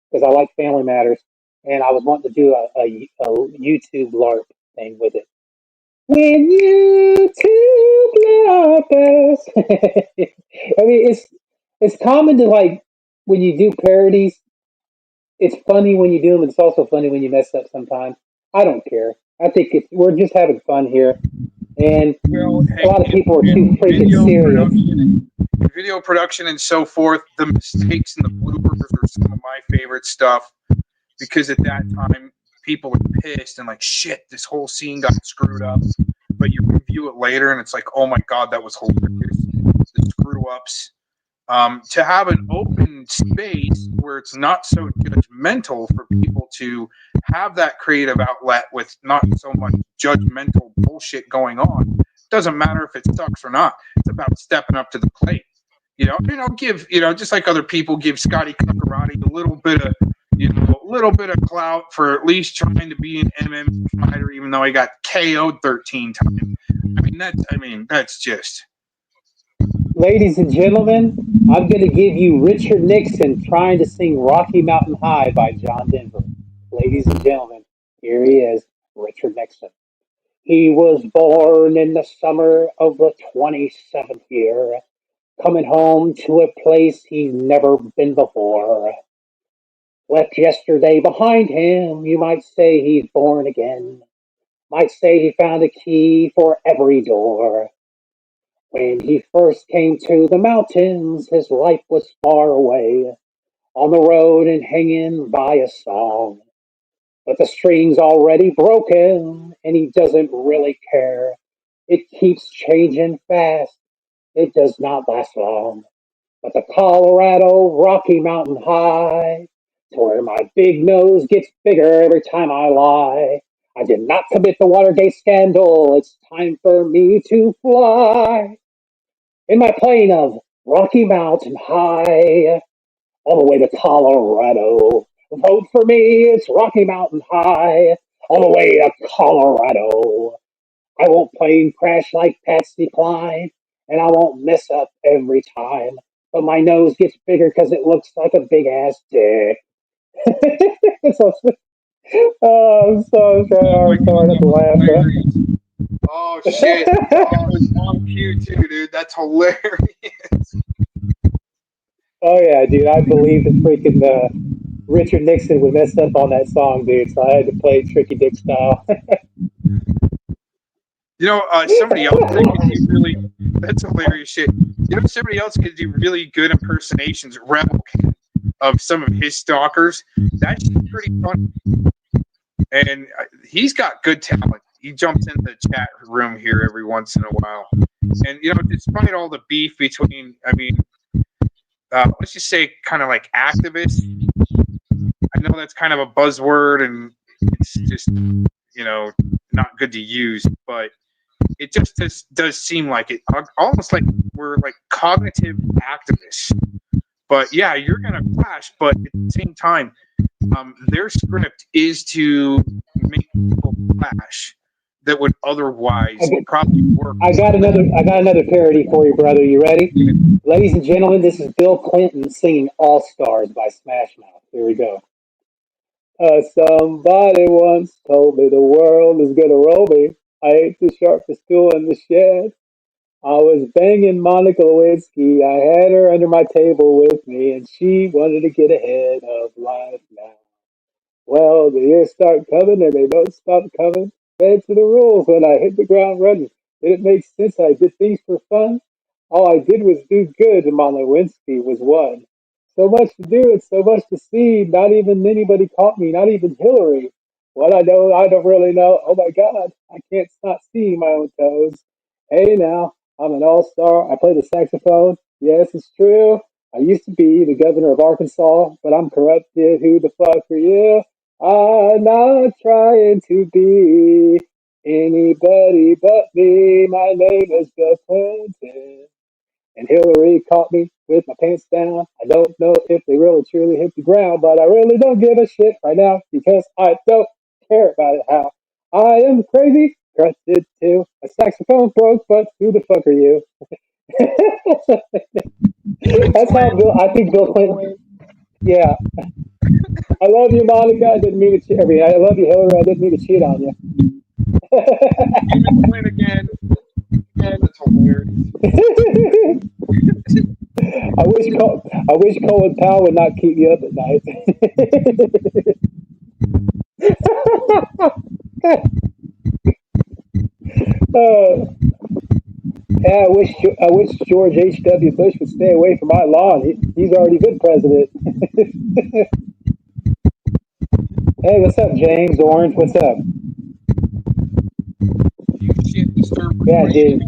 because I like Family Matters, and I was wanting to do a YouTube LARP thing with it. When you two LARPers, I mean, it's common to like when you do parodies. It's funny when you do them. It's also funny when you mess up sometimes. I don't care. I think we're just having fun here, and
Well,
a lot of people are too freaking serious.
Video production and so forth. The mistakes and the bloopers are some of my favorite stuff because at that time people were pissed and like, shit, this whole scene got screwed up. But you review it later and it's like, oh my god, that was hilarious. The screw ups. To have an open space where it's not so judgmental for people to have that creative outlet with not so much judgmental bullshit going on. Doesn't matter if it sucks or not. It's about stepping up to the plate. Give, just like other people give Scotty Cuccarati a little bit of clout for at least trying to be an MMA fighter, even though he got KO'd 13 times. That's just.
Ladies and gentlemen, I'm going to give you Richard Nixon trying to sing Rocky Mountain High by John Denver. Ladies and gentlemen, here he is, Richard Nixon. He was born in the summer of the 27th year, coming home to a place he's never been before. Left yesterday behind him, you might say he's born again. Might say he found a key for every door. When he first came to the mountains, his life was far away, on the road and hanging by a song. But the string's already broken, and he doesn't really care. It keeps changing fast, it does not last long. But the Colorado Rocky Mountain High, to where my big nose gets bigger every time I lie. I did not commit the Watergate scandal, it's time for me to fly. In my plane of Rocky Mountain High, all the way to Colorado. Vote for me, it's Rocky Mountain High, all the way to Colorado. I won't plane crash like Patsy Cline, and I won't mess up every time. But my nose gets bigger because it looks like a big ass dick. so, I'm so sorry not to laugh.
Oh shit! That was on cue too, dude. That's hilarious.
Oh yeah, dude. I believe that freaking Richard Nixon would mess up on that song, dude. So I had to play Tricky Dick style.
Somebody else could do really. That's hilarious shit. Somebody else could do really good impersonations. Rebel of some of his stalkers. That's pretty fun. And he's got good talent. He jumps into the chat room here every once in a while. And, despite all the beef between, let's just say kind of like activists. I know that's kind of a buzzword and it's just, not good to use, but it just does seem like it, almost like we're like cognitive activists. But yeah, you're going to clash, but at the same time, their script is to make people clash that would otherwise probably work.
I got another parody for you, brother. You ready? Ladies and gentlemen, this is Bill Clinton singing All Stars by Smash Mouth. Here we go. Somebody once told me the world is gonna roll me. I ate the sharpest tool in the shed. I was banging Monica Lewinsky. I had her under my table with me, and she wanted to get ahead of life now. Well, the years start coming, and they don't stop coming. Fed to the rules when I hit the ground running. Did it make sense? I did things for fun. All I did was do good, and my Lewinsky was one. So much to do and so much to see. Not even anybody caught me, not even Hillary. What I know, I don't really know. Oh my God, I can't stop seeing my own toes. Hey now, I'm an all-star. I play the saxophone. Yes, it's true. I used to be the governor of Arkansas, but I'm corrupted. Who the fuck are you? I'm not trying to be anybody but me. My name is Bill Clinton. And Hillary caught me with my pants down. I don't know if they really truly hit the ground, but I really don't give a shit right now because I don't care about it how. I am crazy, corrupted too. A saxophone broke, but who the fuck are you? That's how I think Bill Clinton. Yeah. I love you, Monica. I didn't mean to cheat. I love you, Hillary. I didn't mean to cheat on you.
You win again. That's hilarious.
I wish Colin Powell would not keep me up at night. Yeah, I wish George H.W. Bush would stay away from my lawn. He's already been president. Hey, what's up, James Orange? What's up? Yeah, dude.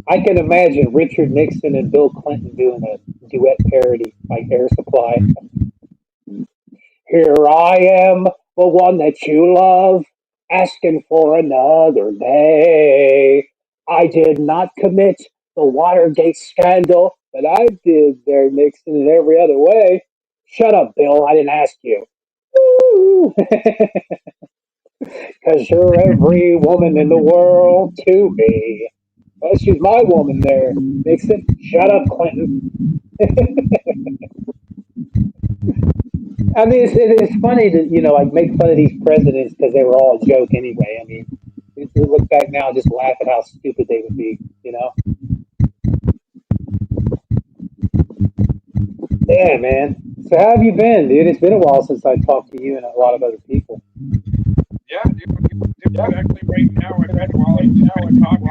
I can imagine Richard Nixon and Bill Clinton doing a duet parody like Air Supply. Here I am, the one that you love, asking for another day. I did not commit the Watergate scandal, but I did there, Nixon, in every other way. Shut up, Bill. I didn't ask you. Because you're every woman in the world to me. Well, she's my woman there, Nixon. Shut up, Clinton. I mean, it's funny to like make fun of these presidents because they were all a joke anyway. I mean, we look back now and just laugh at how stupid they would be. Yeah, man. So how have you been, dude? It's been a while since I talked to you and a lot of other people.
Yeah, dude. Actually, right now, I've been talking.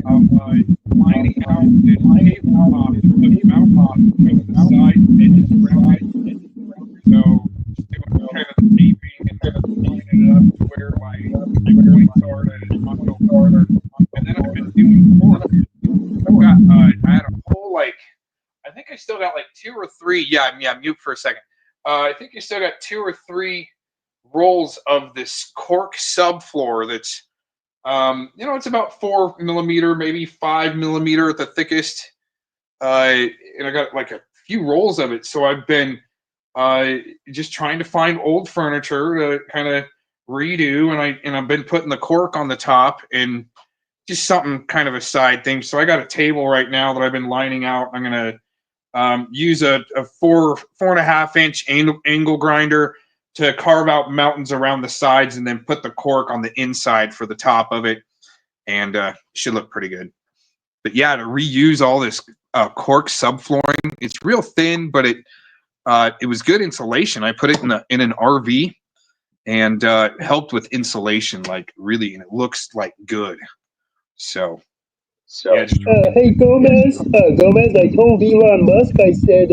I'm lining out the tabletop to put tabletop to the side edges around it. So, just doing kind of the taping and kind of lining it up to where my points are and and then I've been doing cork. I had a whole I think I still got 2 or 3. Yeah, mute for a second. I think I still got 2 or 3 rolls of this cork subfloor that's it's about 4 millimeter, maybe 5 millimeter at the thickest, and I got a few rolls of it. So I've been just trying to find old furniture to kind of redo, and I've been putting the cork on the top and just something kind of a side thing. So I got a table right now that I've been lining out. I'm gonna use a 4.5 inch angle grinder to carve out mountains around the sides and then put the cork on the inside for the top of it, and should look pretty good. But yeah, to reuse all this cork subflooring, it's real thin, but it was good insulation. I put it in an RV, and helped with insulation, really, and it looks good. So yeah,
hey Gomez, I told Elon Musk, I said,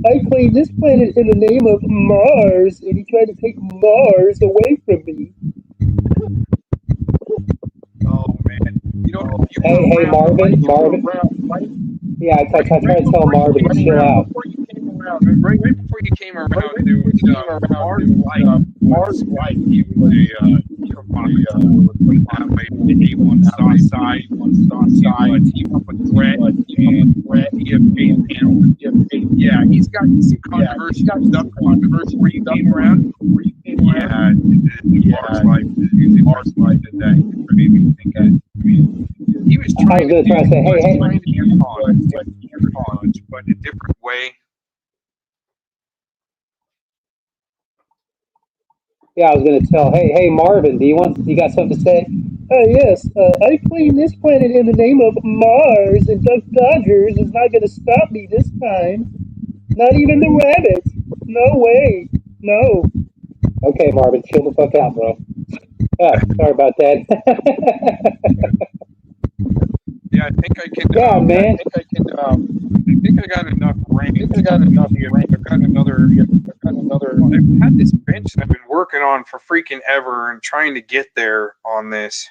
I claim this planet in the name of Mars, and he tried to take Mars away from me.
Oh man,
Hey Marvin. Yeah, I tried to tell Marvin to chill out.
Right before you came around, there was Mars Light. He was the A1 side, team up with Brett and yeah, he's got some controversy where you came around. Yeah, Mars Light did that. Made me think he was trying to say, hey, but in a different way.
Yeah, I was gonna tell. Hey, Marvin, you got something to say? Yes. I claim this planet in the name of Mars, and Duck Dodgers is not gonna stop me this time. Not even the rabbit. No way. No. Okay, Marvin, chill the fuck out, bro. Sorry about that.
Yeah, I think I can.
Yeah, man.
I think I got enough range. I've got another. Well, I've had this bench that I've been working on for freaking ever and trying to get there on this.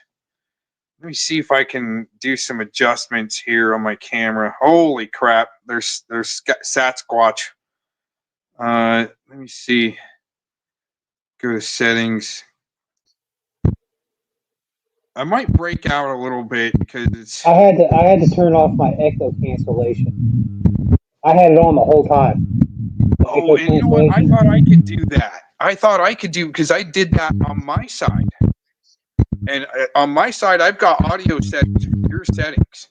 Let me see if I can do some adjustments here on my camera. Holy crap! There's Sasquatch. Let me see. Go to settings. I might break out a little bit because it's.
I had to turn off my echo cancellation. I had it on the whole time.
Oh, and you know what? I thought I could do that. Because I did that on my side. And on my side, I've got audio settings for your settings,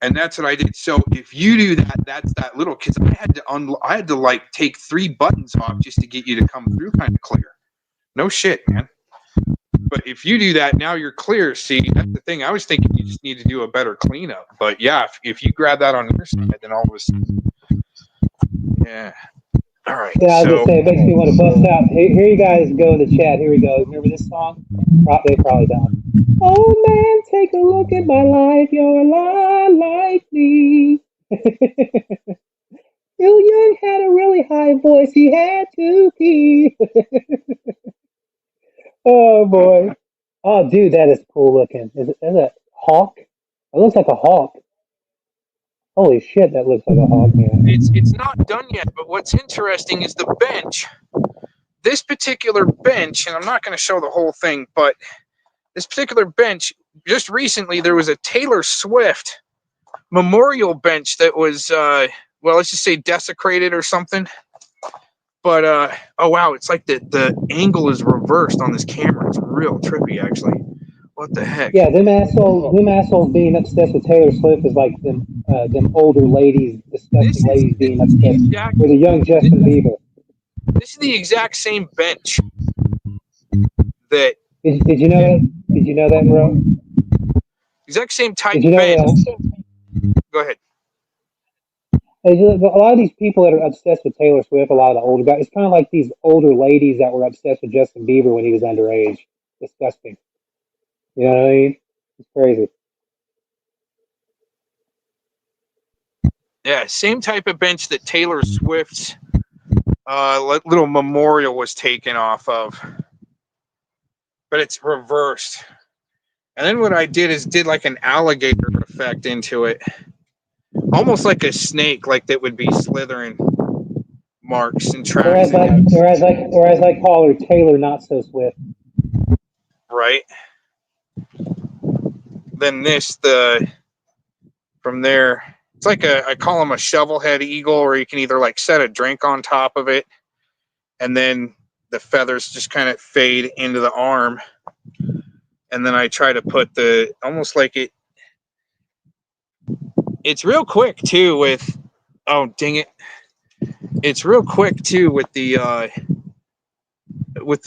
and that's what I did. So if you do that, that's that little. Because I had to take 3 buttons off just to get you to come through kind of clear. No shit, man. But if you do that, now you're clear. See, that's the thing. I was thinking you just need to do a better cleanup. But yeah, if you grab that on your side, then all of a sudden, yeah.
All right.
Yeah, I was
So
gonna say it makes me want to bust out. Here you guys go in the chat. Here we go. Remember this song? They probably don't. Oh man, take a look at my life. You're a lot like me. Bill Young had a really high voice. He had to pee. Oh boy. Oh dude, that is cool looking. Is that hawk? It looks like a hawk. Holy shit, that looks like a hawk, man.
it's not done yet, but what's interesting is the bench. This particular bench, and I'm not going to show the whole thing, but this particular bench, just recently there was a Taylor Swift memorial bench that was, well, let's just say desecrated or something. But, oh wow, it's like the angle is reversed on this camera. It's real trippy, actually. What the heck?
Yeah, them assholes being obsessed with Taylor Swift is like them older ladies, disgusting ladies being obsessed with a young Justin Bieber.
This is the exact same bench that.
Did you know that? Did you know that, bro?
Exact same type
Did you know
bench.
that?
Go ahead.
A lot of these people that are obsessed with Taylor Swift, a lot of the older guys, it's kind of like these older ladies that were obsessed with Justin Bieber when he was underage. Disgusting. You know what I mean? It's crazy.
Yeah, same type of bench that Taylor Swift's little memorial was taken off of, but it's reversed. And then what I did is did like an alligator effect into it, almost like a snake, like that would be slithering marks and tracks.
Or as I call her, Taylor Not So Swift.
Right. Then from there, it's like I call them a shovel head eagle, or you can either like set a drink on top of it, and then the feathers just kind of fade into the arm. And then I try to put almost like it's real quick too with, oh, dang it. It's real quick too with the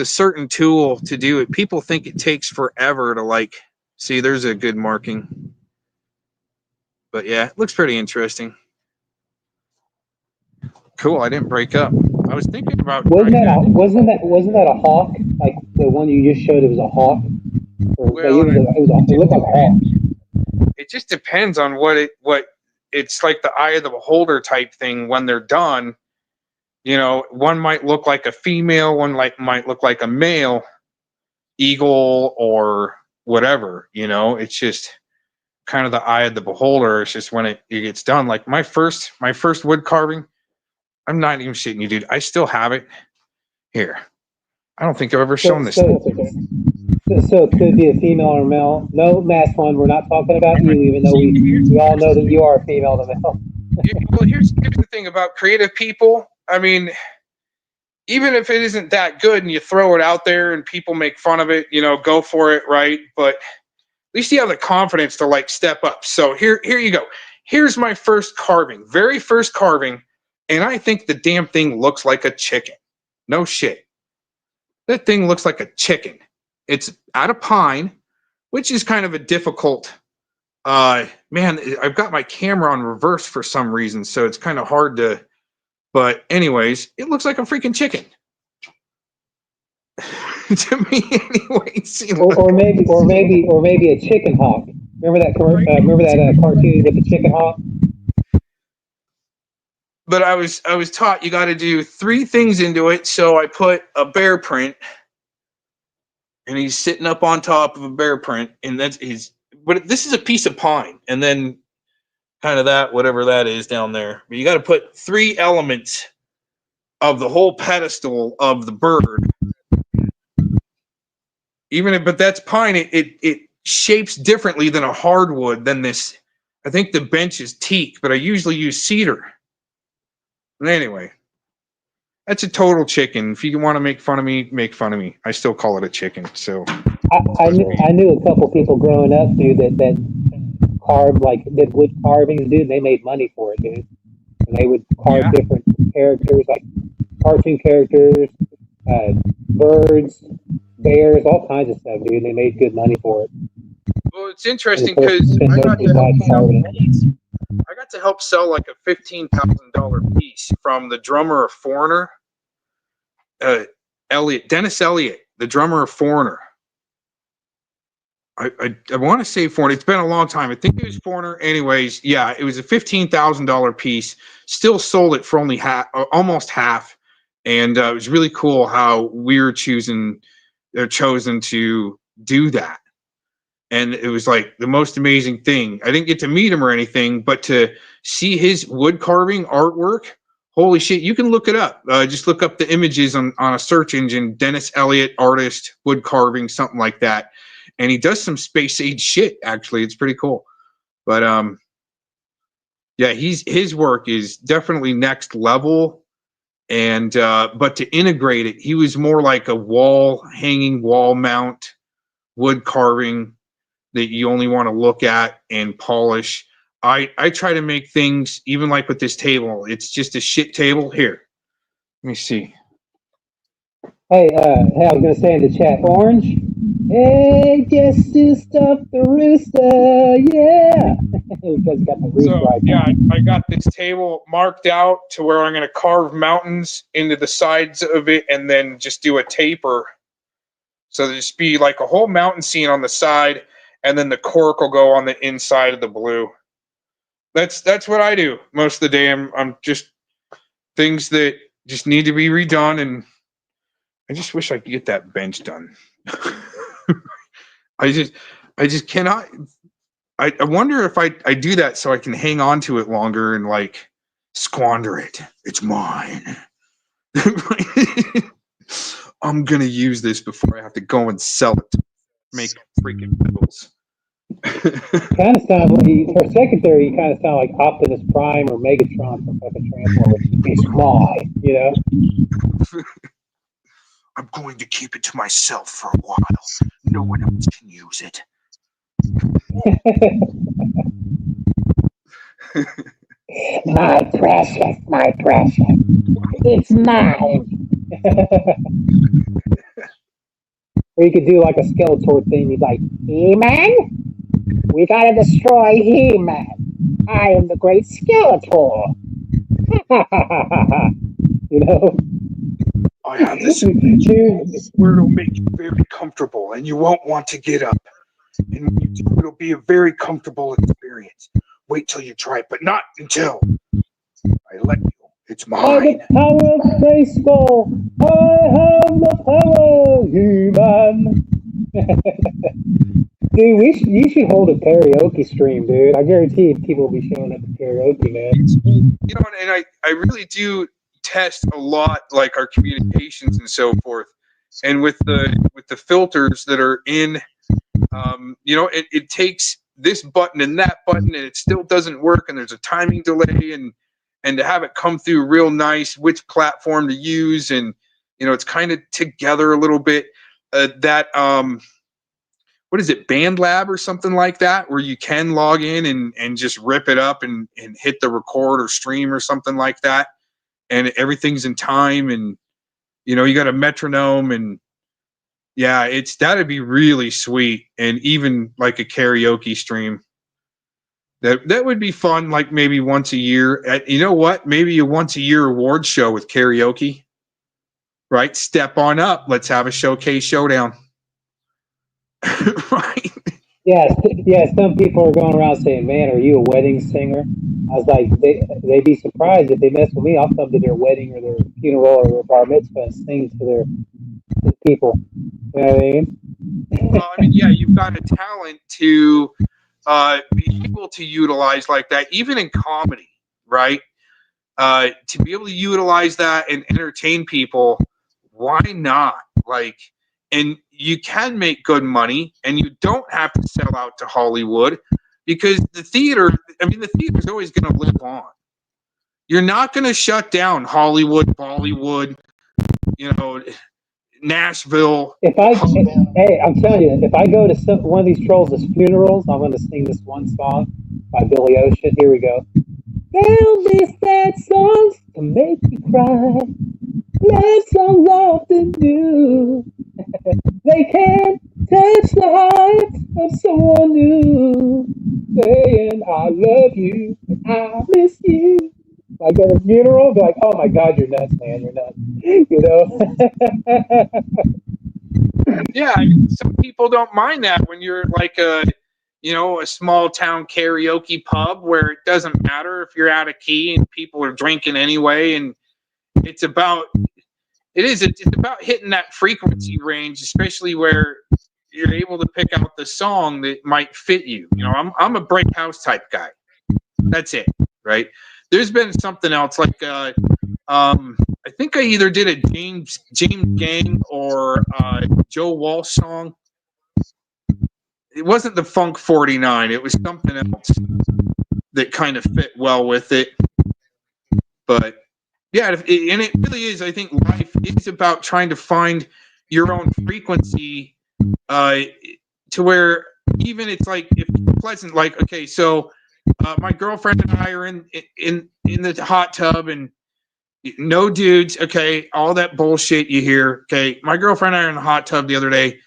certain tool to do it. People think it takes forever to like, see, there's a good marking. But yeah, it looks pretty interesting. Cool. I didn't break up. I was thinking about.
Wasn't that a hawk? Like the one you just showed, it was a hawk.
Well,
it looked like a hawk.
It just depends on what it's like, the eye of the beholder type thing when they're done. You know, one might look like a female, one might look like a male eagle or whatever. You know, it's just kind of the eye of the beholder. It's just when it gets done. Like my first wood carving, I'm not even shitting you, dude. I still have it here. I don't think I've ever shown this.
So it could be a female or male. No, masculine. We're not talking about you, even though we all know that you are a female to male.
Well, here's the thing about creative people. I mean, even if it isn't that good and you throw it out there and people make fun of it, you know, go for it, right? But at least you have the confidence to like step up. So here you go. Here's my first carving, very first carving, and I think the damn thing looks like a chicken. No shit. That thing looks like a chicken. It's out of pine, which is kind of a difficult. Man, I've got my camera on reverse for some reason, so it's kind of hard to. But anyways, it looks like a freaking chicken. To me, anyways.
Or maybe a chicken hawk. Remember that cartoon with the chicken hawk?
But I was taught you got to do 3 things into it. So I put a bear print, and he's sitting up on top of a bear print, and but this is a piece of pine, and then kind of that, whatever that is down there. But you got to put 3 elements of the whole pedestal of the bird. But that's pine. It shapes differently than a hardwood than this. I think the bench is teak, but I usually use cedar. But anyway, that's a total chicken. If you want to make fun of me, make fun of me. I still call it a chicken. So
I knew a couple people growing up, dude, that carved, like, did wood carvings, dude. They made money for it, dude. And they would carve different characters, like cartoon characters, birds, bears, all kinds of stuff, dude. They made good money for it.
Well, it's interesting because I got to help sell like a $15,000 piece from the drummer of Foreigner, Dennis Elliott, the drummer of Foreigner. I want to say Foreigner. It's been a long time. I think it was Foreigner. Anyways, yeah, it was a $15,000 piece. Still sold it for only half, almost half, and it was really cool how we were chosen to do that. And it was like the most amazing thing. I didn't get to meet him or anything, but to see his wood carving artwork, holy shit! You can look it up. Just look up the images on a search engine. Dennis Elliott, artist, wood carving, something like that. And he does some space age shit. Actually, it's pretty cool. But yeah, his work is definitely next level. And but to integrate it, he was more like a hanging wall mount wood carving that you only want to look at and polish. I try to make things, even like with this table, it's just a shit table. Here, let me see.
Hey, I was gonna say in the chat, Orange. Hey, guess who stuffed the rooster? Yeah, because you got the roof
So
right
yeah,
now.
I got this table marked out to where I'm going to carve mountains into the sides of it, and then just do a taper. So there just be like a whole mountain scene on the side, and then the cork will go on the inside of the blue. That's what I do most of the day. I'm just things that just need to be redone, and I just wish I could get that bench done. I just cannot. I wonder if I do that so I can hang on to it longer and like squander it. It's mine. I'm gonna use this before I have to go and sell it to make freaking bills.
Kind of sounds like, for a second there, you kind of sound like Optimus Prime or Megatron from fucking Transformers. It's mine, you know?
I'm going to keep it to myself for a while. No one else can use it.
My precious, it's mine. Or you could do like a Skeletor thing. He's like, He-Man, we gotta destroy He-Man. I am the great Skeletor. You know?
I have this where it'll make you very comfortable and you won't want to get up. And when you do, it'll be a very comfortable experience. Wait till you try it, but not until I let you. It's mine.
I have the power of baseball. I have the power, He-Man. Dude, you should hold a karaoke stream, dude. I guarantee people will be showing up to karaoke, man.
You know, and I really do test a lot, like our communications and so forth. And with the filters that are in, you know, it takes this button and that button, and it still doesn't work, and there's a timing delay, and to have it come through real nice, which platform to use, and you know, it's kind of together a little bit. What is it, BandLab or something like that, where you can log in and just rip it up and hit the record or stream or something like that, and everything's in time, and you know, you got a metronome, and yeah, that'd be really sweet, and even like a karaoke stream. That would be fun, like maybe once a year. You know what? Maybe a once a year award show with karaoke. Right? Step on up. Let's have a showcase showdown. Right?
Yeah, some people are going around saying, man, are you a wedding singer? I was like, they'd be surprised if they mess with me. I'll come to their wedding or their funeral or their bar mitzvah and sing to their people. You know what I mean?
Well, I mean, yeah, you've got a talent to be able to utilize like that, even in comedy, right? To be able to utilize that and entertain people, why not? Like, and you can make good money, and you don't have to sell out to Hollywood, because the theater's always going to live on. You're not going to shut down Hollywood, Bollywood, you know, Nashville.
Hey, I'm telling you, if I go to one of these trolls' funerals, I'm going to sing this one song by Billy Ocean. Here we go. There'll be sad songs to make you cry. Love songs often do. They can touch the heart of someone new, saying I love you, and I miss you. Like at a funeral, be like, oh my God, you're nuts, man, you're nuts. You know?
Yeah, some people don't mind that when you're like a small town karaoke pub where it doesn't matter if you're out of key and people are drinking anyway, and it's about hitting that frequency range, especially where you're able to pick out the song that might fit you. I'm a break house type guy. That's it, right? There's been something else like I think I either did a James Gang or Joe Walsh song. It wasn't the Funk 49. It was something else that kind of fit well with it. But yeah, and it really is. I think life is about trying to find your own frequency to where even it's like if it's pleasant. Like, okay, so my girlfriend and I are in the hot tub and no dudes. Okay, all that bullshit you hear. Okay, my girlfriend and I are in the hot tub the other day,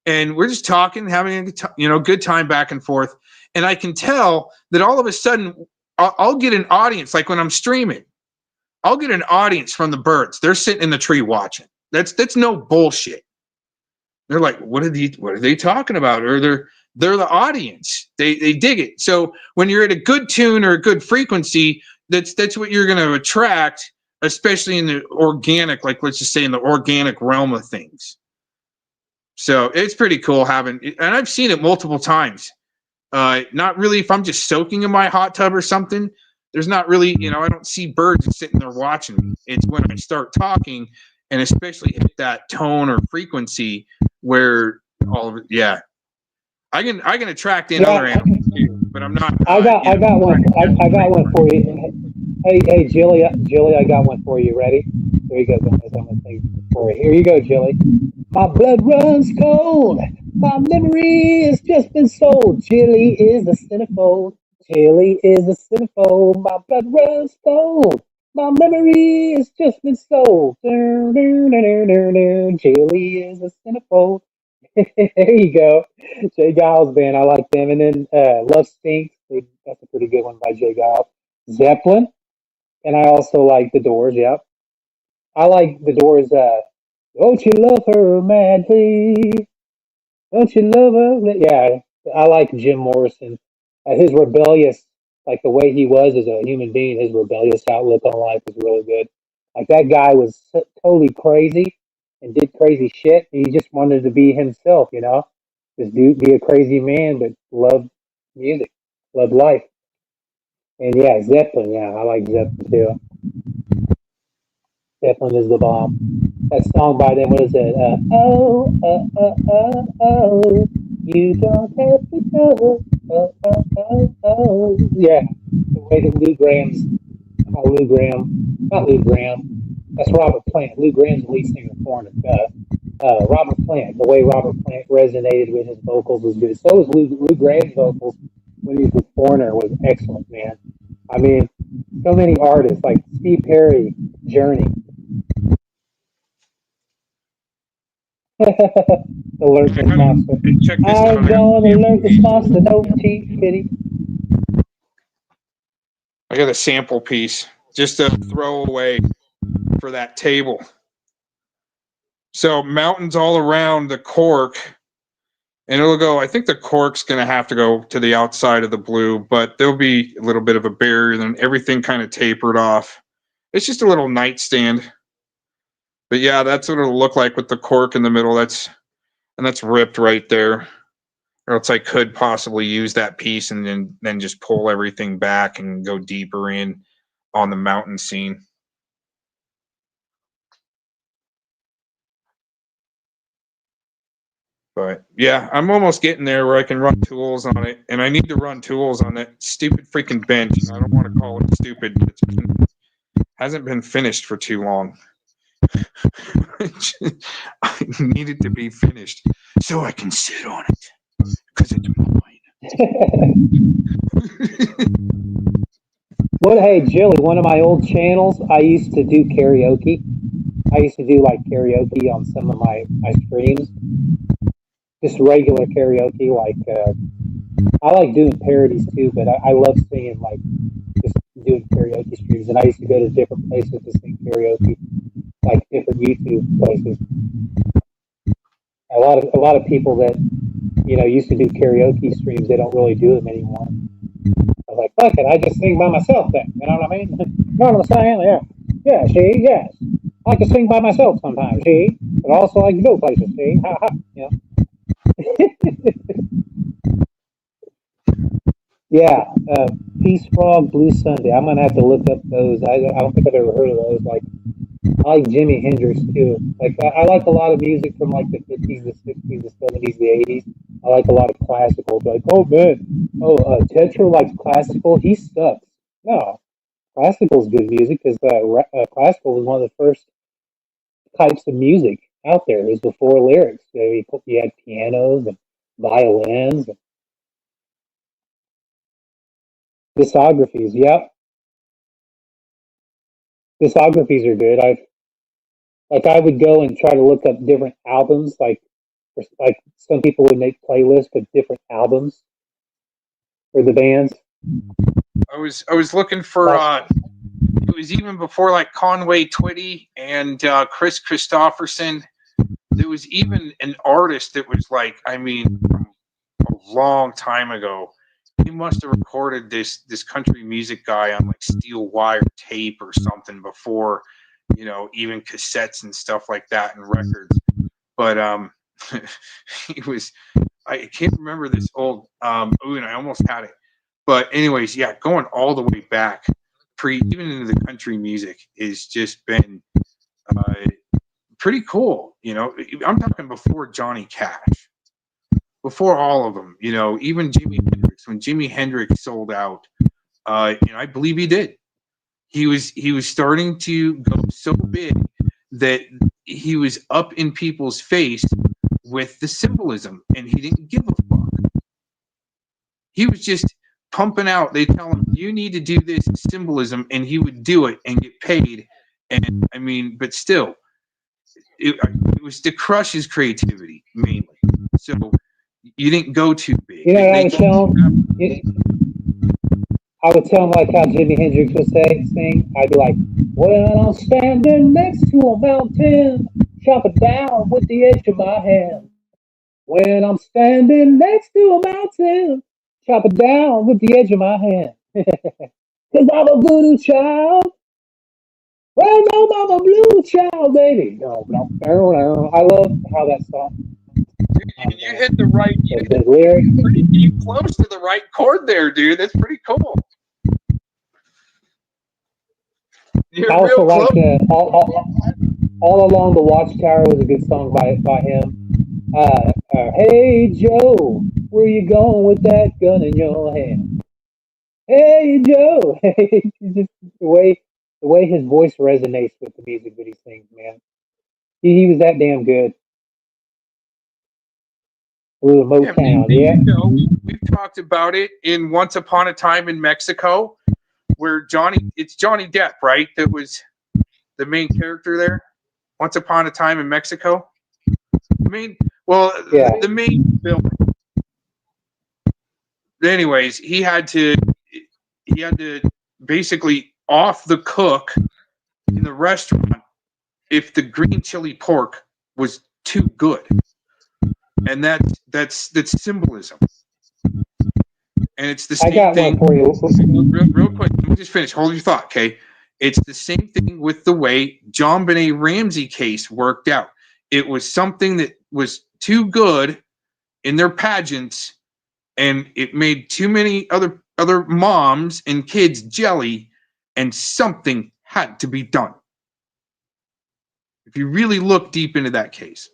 and we're just talking, having a good time back and forth. And I can tell that all of a sudden I'll get an audience. Like when I'm streaming, I'll get an audience from the birds. They're sitting in the tree watching. That's no bullshit. They're like, what are they talking about? Or they're the audience. They dig it. So when you're at a good tune or a good frequency, that's what you're going to attract, especially in the organic, like let's just say in the organic realm of things. So it's pretty cool having, and I've seen it multiple times. Not really if I'm just soaking in my hot tub or something. There's not really, I don't see birds sitting there watching me. It's when I start talking and especially hit that tone or frequency where all of it, yeah. I can attract in other animals too, but I'm not.
I got one. I got one for you. Hey, Jilly, I got one for you. Ready? Here you go, guys. I'm gonna sing for you. Here you go, Jilly. My blood runs cold. My memory has just been sold. Jilly is a centerfold. Jilly is a centerfold. My blood runs cold. My memory has just been sold. Jilly is a centerfold. There you go. Jay Giles band. I like them. And then Love Stinks. That's a pretty good one by Jay Giles. Zeppelin. And I also like The Doors. Yep. I like The Doors. Don't you love her madly? Don't you love her? Yeah. I like Jim Morrison. His rebellious, like the way he was as a human being, his rebellious outlook on life was really good. Like that guy was totally crazy and did crazy shit. And he just wanted to be himself, Just be a crazy man, but love music, love life. And yeah, Zeppelin. Yeah, I like Zeppelin too. Zeppelin is the bomb. That song by them, what is it? Oh, you don't have to go. Yeah, the way that not Lou Graham. That's Robert Plant. Lou Graham's the lead singer of Foreign and Robert Plant. The way Robert Plant resonated with his vocals was good. So was Lou Graham's vocals when he was with Foreigner was excellent, man. I mean, so many artists like Steve Perry, Journey. Alert this monster. I'm gonna alert this monster. No teeth, pity.
I got a sample piece just to throw away for that table. So mountains all around the cork, and it'll go. I think the cork's going to have to go to the outside of the blue, but there'll be a little bit of a barrier. Then everything kind of tapered off. It's just a little nightstand. But yeah, that's what it'll look like with the cork in the middle. That's ripped right there. Or else I could possibly use that piece and then just pull everything back and go deeper in on the mountain scene. But yeah, I'm almost getting there where I can run tools on it, and I need to run tools on that stupid freaking bench. I don't want to call it stupid. Hasn't been finished for too long. I need it to be finished so I can sit on it because it's mine.
Well, hey, Jilly, one of my old channels, I used to do karaoke. I used to do like karaoke on some of my streams. Just regular karaoke, like I like doing parodies too, but I love singing like just doing karaoke streams, and I used to go to different places to sing karaoke, like different YouTube places. A lot of people that used to do karaoke streams, they don't really do them anymore. I was like, fuck it, I just sing by myself then. You know what I mean? You know what I'm saying? Yeah. Yeah, see, yes. I like to sing by myself sometimes, see? But I also like to go places, see? Ha ha. Yeah. Peace Frog, Blue Sunday. I'm gonna have to look up those. I don't think I've ever heard of those. Like, I like Jimi Hendrix too. Like, I like a lot of music from like the 50s, the 60s, the 70s, the 80s. I like a lot of classical. Like, oh man, Tetra likes classical. He sucks. No, classical is good music because classical was one of the first types of music out there. It was before lyrics. So you had pianos and violins and discographies. Yep, discographies are good. I would go and try to look up different albums. Like some people would make playlists of different albums for the bands.
I was looking for it was even before like Conway Twitty and Chris Christopherson. There was even an artist that was like, I mean, a long time ago. He must have recorded this country music guy on like steel wire tape or something before, even cassettes and stuff like that and records. But he was, I can't remember this old and I almost had it. But anyways, yeah, going all the way back, even into the country music has just been pretty cool. I'm talking before Johnny Cash, before all of them. Even Jimi Hendrix. When Jimi Hendrix sold out, I believe he did. He was starting to go so big that he was up in people's face with the symbolism, and he didn't give a fuck. He was just pumping out. They tell him, you need to do this symbolism, and he would do it and get paid. And I mean, but still, it was to crush his creativity mainly. So you didn't go too big.
I would tell him like how Jimi Hendrix would sing. I'd be like, when I'm standing next to a mountain, chop it down with the edge of my hand. When I'm standing next to a mountain, chop it down with the edge of my hand. Cause I'm a voodoo child. Well, no, I'm a blue child, baby. No, I love how that song.
Dude, you hit the right. You hit pretty close to the right chord there, dude. That's pretty cool.
I also like all Along the Watchtower was a good song by him. Hey Joe, where you going with that gun in your hand? Hey Joe, just the way his voice resonates with the music that he sings, man. He was that damn good. A little Motown, yeah.
We've talked about it in Once Upon a Time in Mexico, where it's Johnny Depp, right? That was the main character there. Once Upon a Time in Mexico. The main film. Anyways, he had to basically off the cook in the restaurant if the green chili pork was too good. And that's symbolism. And it's the same thing.
One for you.
Real quick, let me just finish. Hold your thought, okay? It's the same thing with the way John Benet Ramsey case worked out. It was something that was too good in their pageants, and it made too many other moms and kids jelly, and something had to be done. If you really look deep into that case.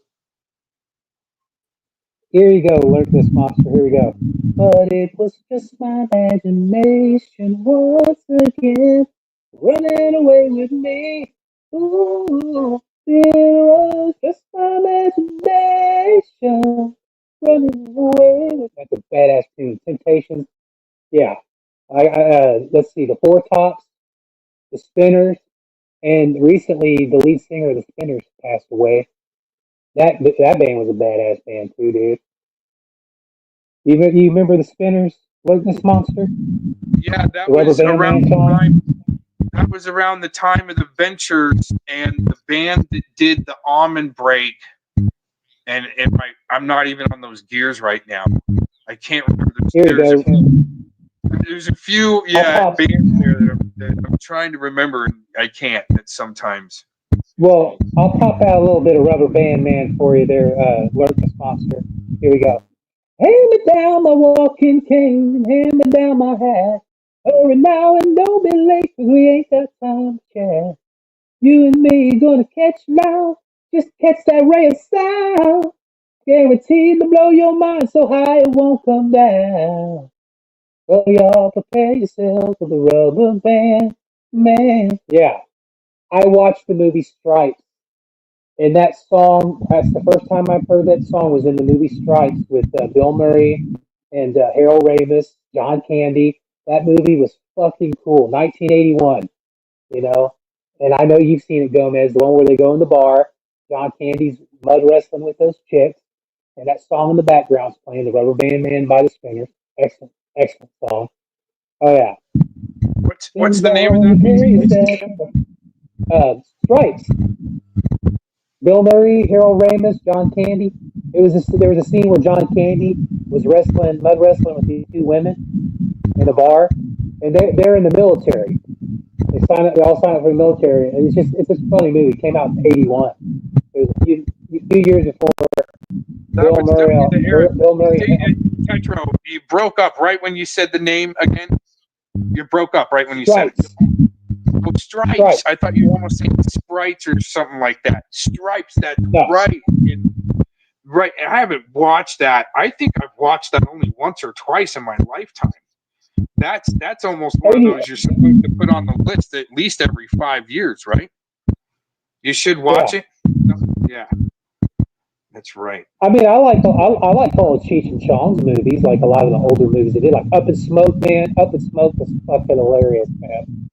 Here you go, Alert This Monster, here we go. But it was just my imagination once again, running away with me. Ooh, it was just my imagination, running away with me. That's a badass tune. Temptations, yeah. Let's see, the Four Tops, the Spinners, and recently the lead singer of the Spinners passed away. That band was a badass band too, dude. You remember the Spinners? Lotus Monster?
Yeah, that
The Rubber
was
Band
around
Man
the
song?
time. That was around the time of the Ventures and the band that did the Almond Break. And I'm not even on those gears right now. I can't remember.
Here we go.
There's a few
pop-
bands there that I'm trying to remember, and I can't sometimes.
Well, I'll pop out a little bit of Rubber Band Man for you there, Lotus Monster. Here we go. Hand me down my walking cane, hand me down my hat. Hurry now and don't be late, 'cause we ain't got time to chat. You and me gonna catch now, just catch that ray of sound. Guaranteed to blow your mind so high it won't come down. Well, y'all prepare yourselves for the Rubber Band Man. Yeah, I watched the movie Stripes. And that song, that's the first time I've heard that song, was in the movie Stripes with Bill Murray and Harold Ramis, John Candy. That movie was fucking cool. 1981, you know. And I know you've seen it, Gomez, the one where they go in the bar. John Candy's mud wrestling with those chicks. And that song in the background's playing, the Rubber Band Man by the Spinners. Excellent, excellent song. Oh, yeah.
What's the name of that movie?
Stripes. Bill Murray, Harold Ramis, John Candy. There was a scene where John Candy was mud wrestling with these two women in a bar, and they're in the military. They all sign up for the military, and it's a funny movie. It came out in '81. It was a few years before Bill Murray.
Tetro, you broke up right when you said the name again. You broke up right when you
Stripes.
said it. Oh, Stripes. I thought you were almost saying Sprites or something like that. Stripes. That's right. Right. And I haven't watched that. I think I've watched that only once or twice in my lifetime. That's almost one of those you're supposed to put on the list at least every 5 years, right? You should watch it. Yeah. That's right.
I mean, I like all of Cheech and Chong's movies, like a lot of the older movies they did, like Up in Smoke, man. Up in Smoke was fucking hilarious, man.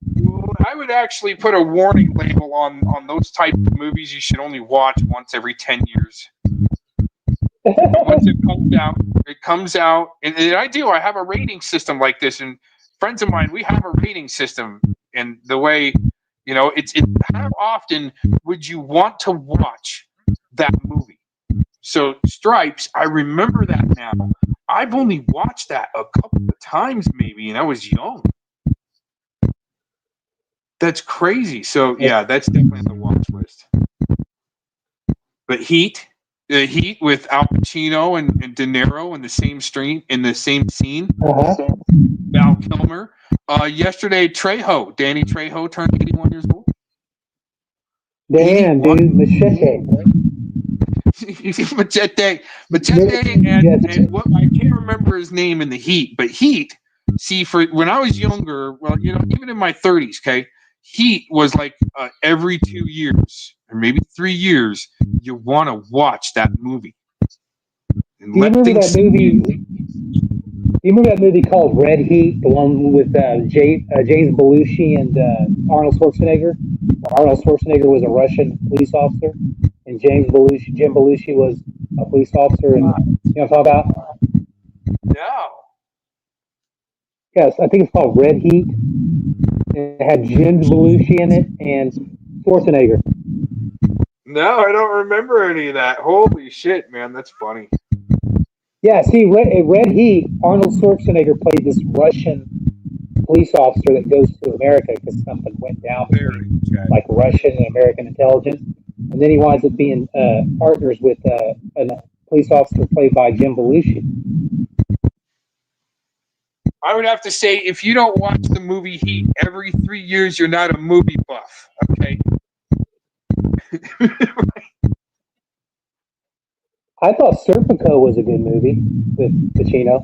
I would actually put a warning label on those type of movies. You should only watch once every 10 years. Once it comes out, and I do. I have a rating system like this, and friends of mine, we have a rating system, and the way, it's how often would you want to watch that movie? So Stripes, I remember that now. I've only watched that a couple of times maybe, and I was young. That's crazy. So yeah, that's definitely on the watch list. But Heat with Al Pacino and De Niro in the same scene. Val Kilmer. Yesterday, Danny Trejo turned 81 years old.
Damn, dude, Machete.
Machete, and what I can't remember his name in the Heat, but Heat. See, for when I was younger, well, even in my 30s, okay, Heat was like every 2 years or maybe 3 years, you want to watch that movie.
Do you remember that movie? Do you remember that movie called Red Heat, the one with James Belushi and Arnold Schwarzenegger? Arnold Schwarzenegger was a Russian police officer, and Jim Belushi was a police officer. And you know what I'm talking about?
No.
Yes, I think it's called Red Heat. It had Jim Belushi in it and Schwarzenegger.
No, I don't remember any of that. Holy shit, man, that's funny.
Yeah, see, Red Heat, Arnold Schwarzenegger played this Russian police officer that goes to America because something went down between like Russian and American intelligence. And then he winds up being partners with a police officer played by Jim Belushi.
I would have to say, if you don't watch the movie Heat every 3 years, you're not a movie buff, okay?
I thought Serpico was a good movie with Pacino.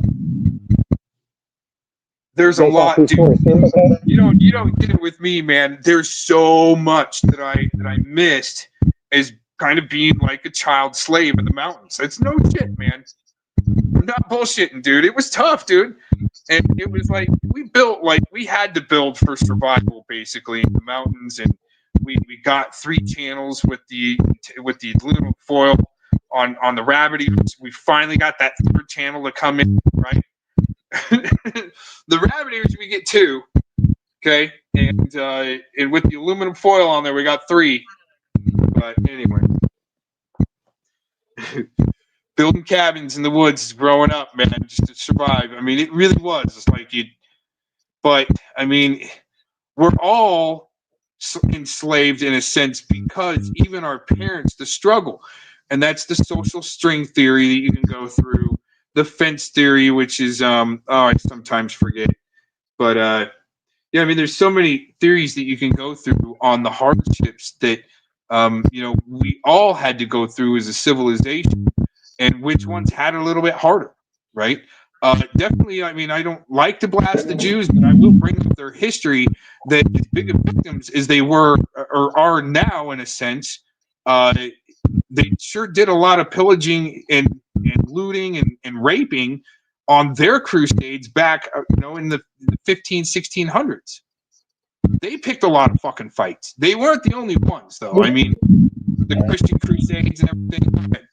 There's a lot, dude. You don't get it with me, man. There's so much that I missed as kind of being like a child slave in the mountains. It's no shit, man. I'm not bullshitting, dude. It was tough, dude. And it was like we had to build for survival basically in the mountains, and we got 3 channels with the aluminum foil on the rabbit ears. We finally got that 3rd channel to come in, right? The rabbit ears, we get 2. Okay, and with the aluminum foil on there, we got 3. But anyway, building cabins in the woods growing up, man, just to survive. I mean, it really was. It's like you. But I mean, we're all enslaved in a sense because even our parents, the struggle, and that's the social string theory that you can go through. The fence theory, which is I sometimes forget, but yeah, I mean, there's so many theories that you can go through on the hardships that we all had to go through as a civilization, and which ones had it a little bit harder, right? Definitely, I mean, I don't like to blast the Jews, but I will bring up their history that as big of victims as they were or are now, in a sense, they sure did a lot of pillaging and looting and raping on their crusades back, in the 1600s. They picked a lot of fucking fights. They weren't the only ones, though. I mean, the Christian crusades and everything.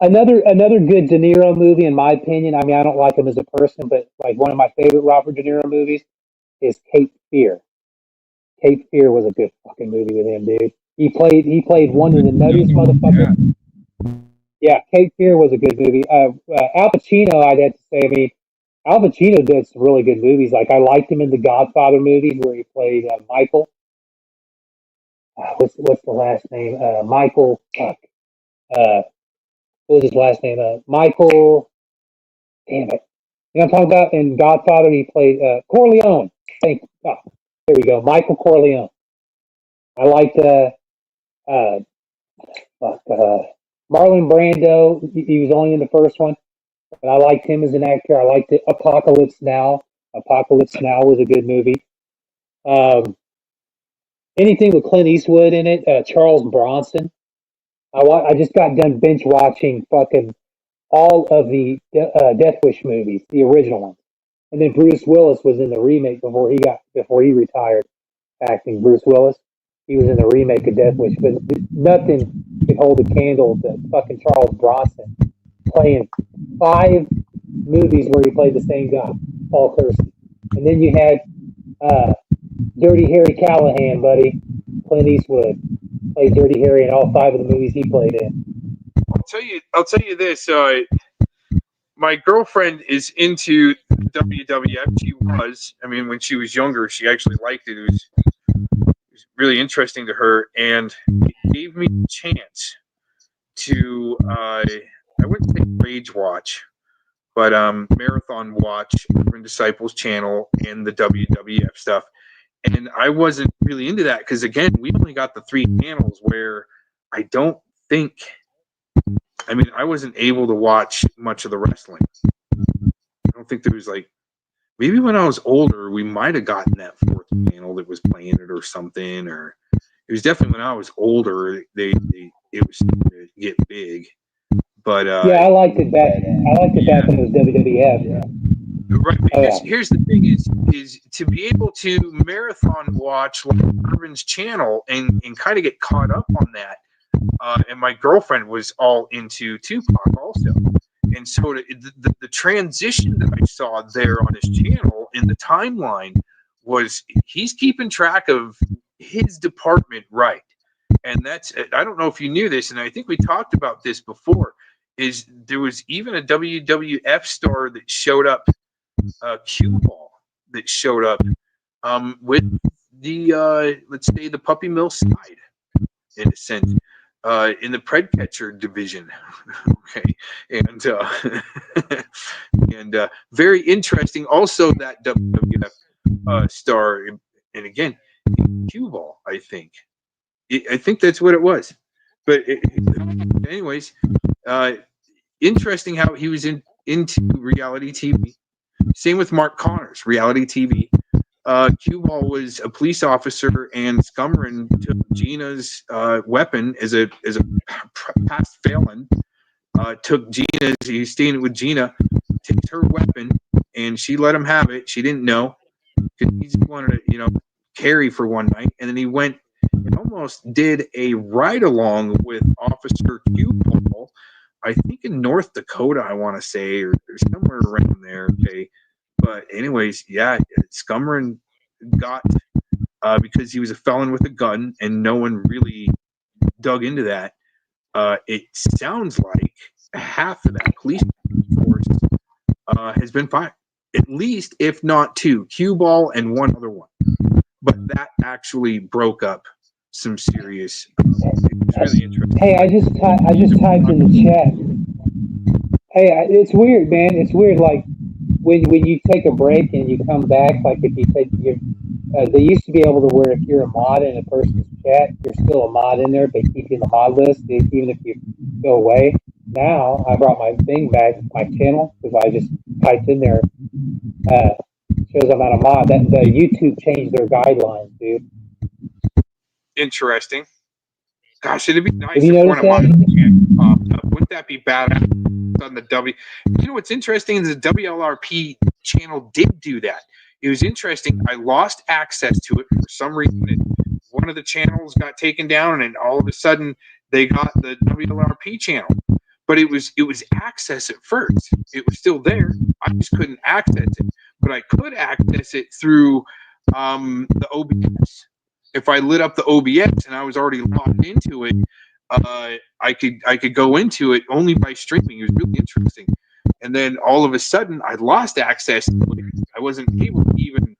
Another good De Niro movie, in my opinion. I mean, I don't like him as a person, but like one of my favorite Robert De Niro movies is Cape Fear. Cape Fear was a good fucking movie with him, dude. He played one of the nuttiest motherfuckers. Yeah, Cape Fear was a good movie. Al Pacino, I'd have to say. I mean, Al Pacino did some really good movies. Like I liked him in the Godfather movies where he played Michael. What's the last name? Michael. Fuck. What was his last name? Michael. Damn it. You know what I'm talking about? In Godfather, he played Corleone. There we go. Michael Corleone. I liked Marlon Brando. He was only in the first one, but I liked him as an actor. I liked it. Apocalypse Now. Apocalypse Now was a good movie. Anything with Clint Eastwood in it. Charles Bronson. I just got done binge watching fucking all of the Death Wish movies, the original ones, and then Bruce Willis was in the remake before he retired acting. Bruce Willis, he was in the remake of Death Wish, but nothing could hold a candle to fucking Charles Bronson playing 5 movies where he played the same guy, Paul Kersey, and then you had Dirty Harry Callahan, buddy, Clint Eastwood played Dirty Harry in all 5 of the movies he played in.
I'll tell you this. My girlfriend is into WWF. She was. I mean, when she was younger, she actually liked it. It was really interesting to her, and it gave me a chance to. I wouldn't say rage watch, but marathon watch Urban Disciples channel and the WWF stuff. And I wasn't really into that because, again, we only got the 3 channels where I don't think. I mean, I wasn't able to watch much of the wrestling. I don't think there was maybe when I was older, we might have gotten that 4th channel that was playing it or something. Or it was definitely when I was older, it was starting to get big. But
yeah, I liked it back. I liked it back when it was WWF. Yeah.
Right. Here's the thing: is to be able to marathon watch Urban's channel and kind of get caught up on that. And my girlfriend was all into Tupac also. And so the transition that I saw there on his channel in the timeline was he's keeping track of his department right. And that's, I don't know if you knew this, and I think we talked about this before, is there was even a WWF star that showed up, Cue Ball, that showed up with the, let's say, the PuppyMill side, in a sense. In the Pred Catcher division, okay, and and very interesting. Also, that WWF star, and again, Cue Ball. I think that's what it was. But anyways, interesting how he was into reality TV. Same with Mark Connors, reality TV. Cue Ball was a police officer, and Scummerin took Gina's weapon as a past felon. Took Gina's. He's staying with Gina. Takes her weapon, and she let him have it. She didn't know because he just wanted to, carry for one night, and then he went and almost did a ride along with Officer Cue Ball. I think in North Dakota, I want to say, or somewhere around there. Okay. But anyways, yeah, Scummerin got because he was a felon with a gun, and no one really dug into that. It sounds like half of that police force has been fired, at least, if not two, cue ball and one other one. But that actually broke up some serious. It's really interesting.
Hey, I just typed in the chat. Hey, it's weird, man. It's weird. Like when you take a break and you come back, like if you take your, they used to be able to where if you're a mod in a person's chat, you're still a mod in there. They keep you in the mod list even if you go away. Now I brought my thing back, my channel, because I just typed in there. Shows I'm not a mod. That the YouTube changed their guidelines, dude.
Interesting. Gosh, it'd be nice
Have you
if one of my
noticed
popped up. Wouldn't that be badass on the W? You know what's interesting is the WLRP channel did do that. It was interesting. I lost access to it for some reason. One of the channels got taken down, and all of a sudden they got the WLRP channel. But it was access at first. It was still there. I just couldn't access it. But I could access it through the OBS. If I lit up the OBS and I was already logged into it, I could go into it only by streaming. It was really interesting. And then all of a sudden, I lost access to it. I wasn't able to even.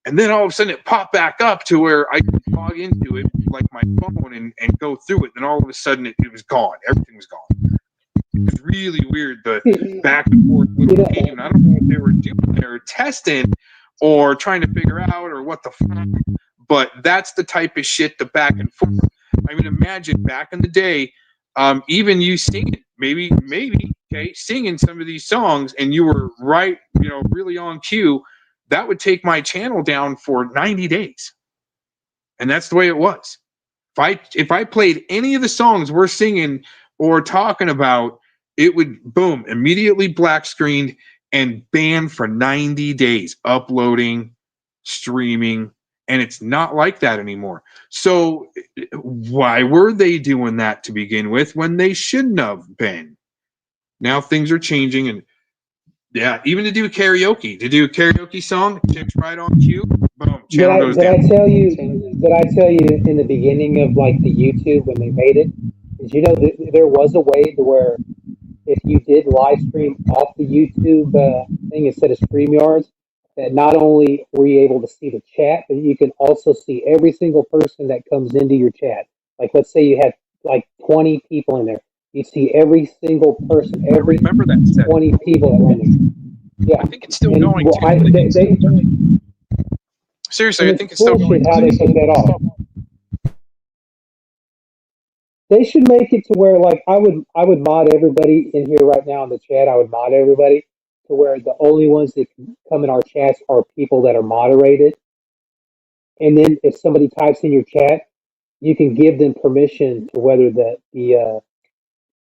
And then all of a sudden, it popped back up to where I could log into it like my phone and go through it. And all of a sudden, it was gone. Everything was gone. It was really weird, the back and forth little game. I don't know what they were doing. They were testing or trying to figure out or what the fuck. But that's the type of shit, the back and forth. I mean, imagine back in the day, even you singing, maybe, okay, singing some of these songs, and you were right, really on cue. That would take my channel down for 90 days, and that's the way it was. If I played any of the songs we're singing or talking about, it would boom immediately black screened and banned for 90 days. Uploading, streaming. And it's not like that anymore. So why were they doing that to begin with when they shouldn't have been? Now things are changing, and yeah, even to do a karaoke song, chicks right on cue, boom, channel goes down.
Did I tell you in the beginning of like the YouTube when they made it? Did you know that there was a way to where if you did live stream off the YouTube thing instead of StreamYards, that not only were you able to see the chat, but you can also see every single person that comes into your chat. Like, let's say you had like 20 people in there. You see every single person, every 20 people that were in there. Yeah.
I think it's still going. Seriously, I think it's still going.
How they took that off. They should make it to where, like, I would mod everybody in here right now in the chat. I would mod everybody to where the only ones that can come in our chats are people that are moderated. And then if somebody types in your chat, you can give them permission to whether the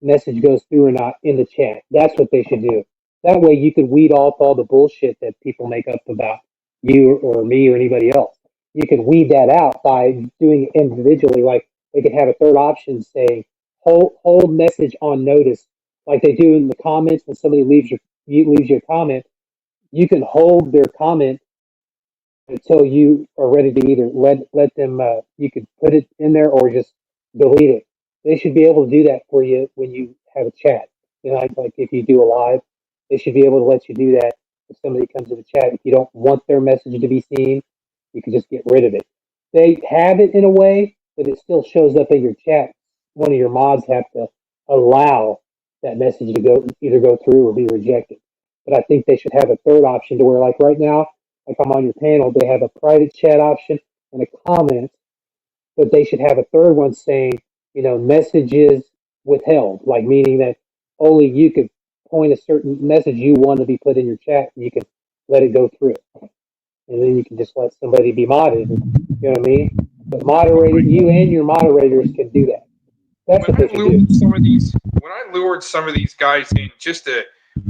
message goes through or not in the chat. That's what they should do. That way you can weed off all the bullshit that people make up about you or me or anybody else. You can weed that out by doing it individually. Like they could have a third option saying hold message on notice, like they do in the comments when somebody leaves your comment. You can hold their comment until you are ready to either let them. You could put it in there or just delete it. They should be able to do that for you when you have a chat. Like if you do a live, they should be able to let you do that. If somebody comes to the chat, if you don't want their message to be seen, you can just get rid of it. They have it in a way, but it still shows up in your chat. One of your mods have to allow that message to either go through or be rejected. But I think they should have a third option to where, like right now, like I'm on your panel, they have a private chat option and a comment, but they should have a third one saying, messages withheld, like meaning that only you could point a certain message you want to be put in your chat and you can let it go through. And then you can just let somebody be modded. You know what I mean? But you and your moderators can do that. That's what they should do.
When I lured some of these guys in just to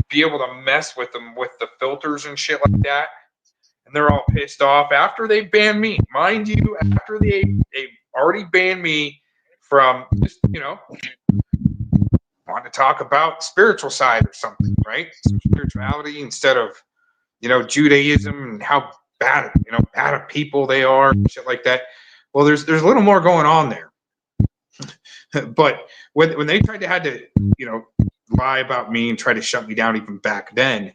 be able to mess with them with the filters and shit like that, and they're all pissed off after they banned me. Mind you, after they already banned me from just, wanting to talk about spiritual side or something, right? Spirituality instead of Judaism and how bad, bad of people they are, and shit like that. Well, there's a little more going on there. But when they had to, lie about me and try to shut me down even back then,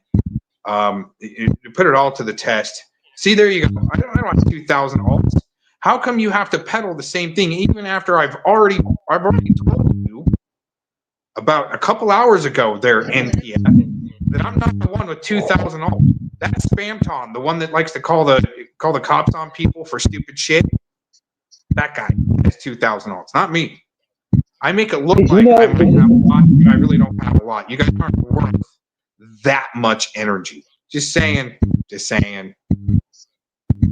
you put it all to the test. See, there you go. I don't have 2,000 alts. How come you have to peddle the same thing even after I've already told you about a couple hours ago there, NPF, that I'm not the one with 2,000 alts. That's Spam Tom, the one that likes to call the cops on people for stupid shit. That guy has 2,000 alts, not me. I make it look like I might have a lot, but I really don't have a lot. You guys aren't worth that much energy. Just saying.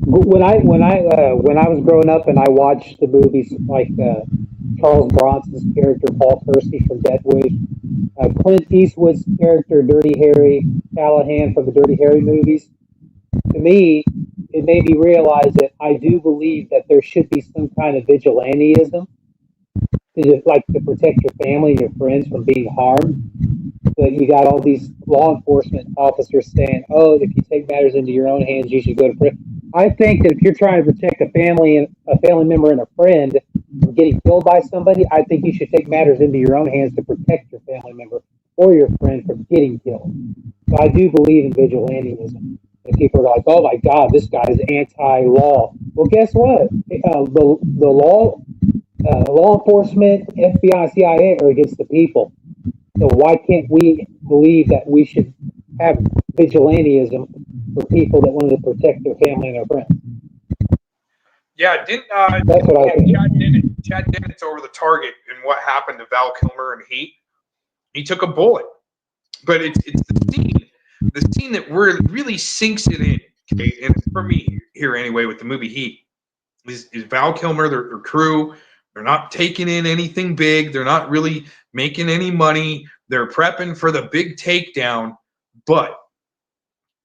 When I was growing up and I watched the movies like Charles Bronson's character Paul Kersey from Death Wish, Clint Eastwood's character Dirty Harry Callahan from the Dirty Harry movies, to me, it made me realize that I do believe that there should be some kind of vigilantism to protect your family and your friends from being harmed. But you got all these law enforcement officers saying, "Oh, if you take matters into your own hands, you should go to prison." I think that if you're trying to protect a family member and a friend from getting killed by somebody, I think you should take matters into your own hands to protect your family member or your friend from getting killed. So I do believe in vigilantism. And people are like, "Oh my God, this guy is anti-law." Well, guess what? The law enforcement, FBI, CIA are against the people. So why can't we believe that we should have vigilantism for people that want to protect their family and their friends?
Yeah, didn't
that's what I think.
Chad Dennett's over the target in what happened to Val Kilmer in Heat. He took a bullet, but it's the scene that really sinks it in. Okay? And for me here anyway, with the movie Heat, is Val Kilmer, their crew. They're not taking in anything big. They're not really making any money. They're prepping for the big takedown. But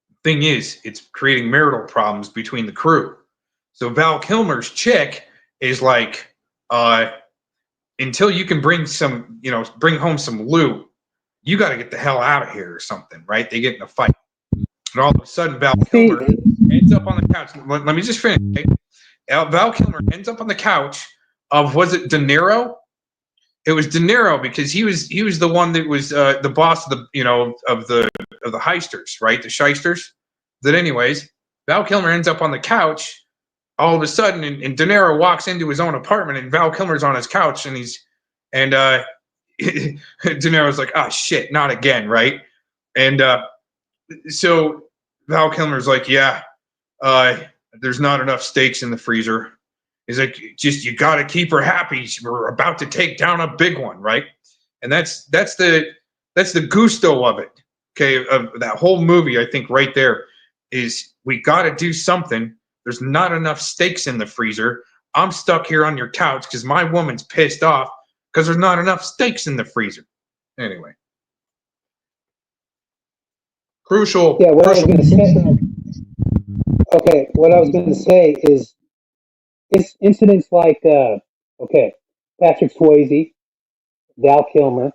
the thing is, it's creating marital problems between the crew. So Val Kilmer's chick is like, until you can bring home some loot, you got to get the hell out of here or something, right? They get in a fight. And all of a sudden, Val Kilmer ends up on the couch. Let me just finish. Okay? Val Kilmer ends up on the couch of, was it De Niro? It was De Niro, because he was the one that was the boss of the heisters, right? The shysters. That anyways, Val Kilmer ends up on the couch all of a sudden, and De Niro walks into his own apartment, and Val Kilmer's on his couch, and De Niro's like, "Oh shit, not again," right? And so Val Kilmer's like, "Yeah, there's not enough steaks in the freezer." He's like, "Just, you got to keep her happy. We're about to take down a big one," right? And that's the gusto of it. Okay, of that whole movie, I think right there is, we got to do something. There's not enough steaks in the freezer. I'm stuck here on your couch because my woman's pissed off because there's not enough steaks in the freezer. Anyway, crucial.
Yeah, what I was going to say. Okay, what I was going to say is, it's incidents like, Patrick Swayze, Val Kilmer,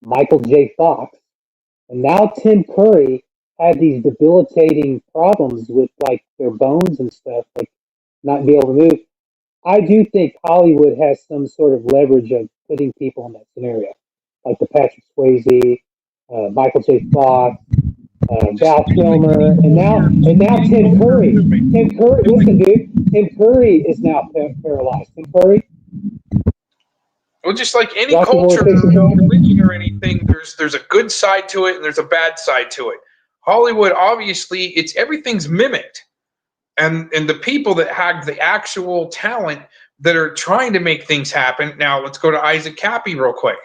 Michael J. Fox, and now Tim Curry had these debilitating problems with like their bones and stuff, like not be able to move. I do think Hollywood has some sort of leverage of putting people in that scenario, like the Patrick Swayze, Michael J. Fox, Val Kilmer, and now Tim Curry. Listen, dude, Tim Curry is now paralyzed. Tim Curry.
Well, just like any culture, religion or anything, there's a good side to it and there's a bad side to it. Hollywood, obviously, everything's mimicked, and the people that have the actual talent that are trying to make things happen. Now, let's go to Isaac Cappy real quick.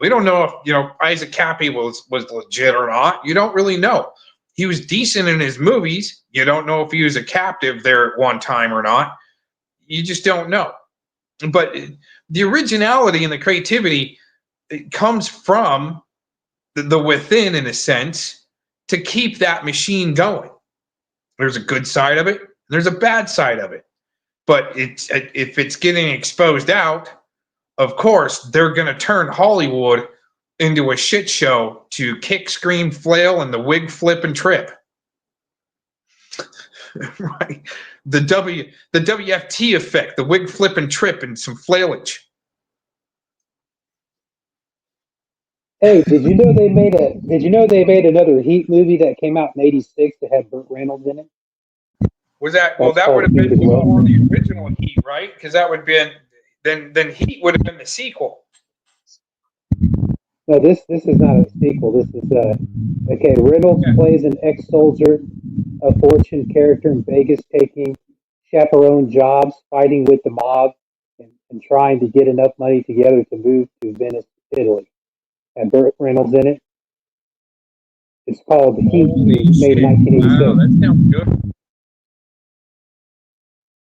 We don't know if Isaac Cappy was legit or not. You don't really know. He was decent in his movies. You don't know if he was a captive there at one time or not. You just don't know. But the originality and the creativity, it comes from the within, in a sense, to keep that machine going. There's a good side of it. There's a bad side of it. But if it's getting exposed out, of course, they're going to turn Hollywood into a shit show to kick, scream, flail, and the wig flip and trip.
Right. The WFT effect, the wig flip and trip, and some flailage.
Hey, did you know they made another Heat movie that came out in '86 that had Burt Reynolds in it?
Was that well?
That's
That would
called
have
Heat
been
as well.
before the original Heat, right? Because that would have been then Heat would have been the sequel.
No, this is not a sequel. This is okay. Reynolds plays an ex-soldier, a fortune character in Vegas, taking chaperone jobs, fighting with the mob, and trying to get enough money together to move to Venice, Italy. And Burt Reynolds in it. It's called Heat, made in 1986.
Wow, that sounds good.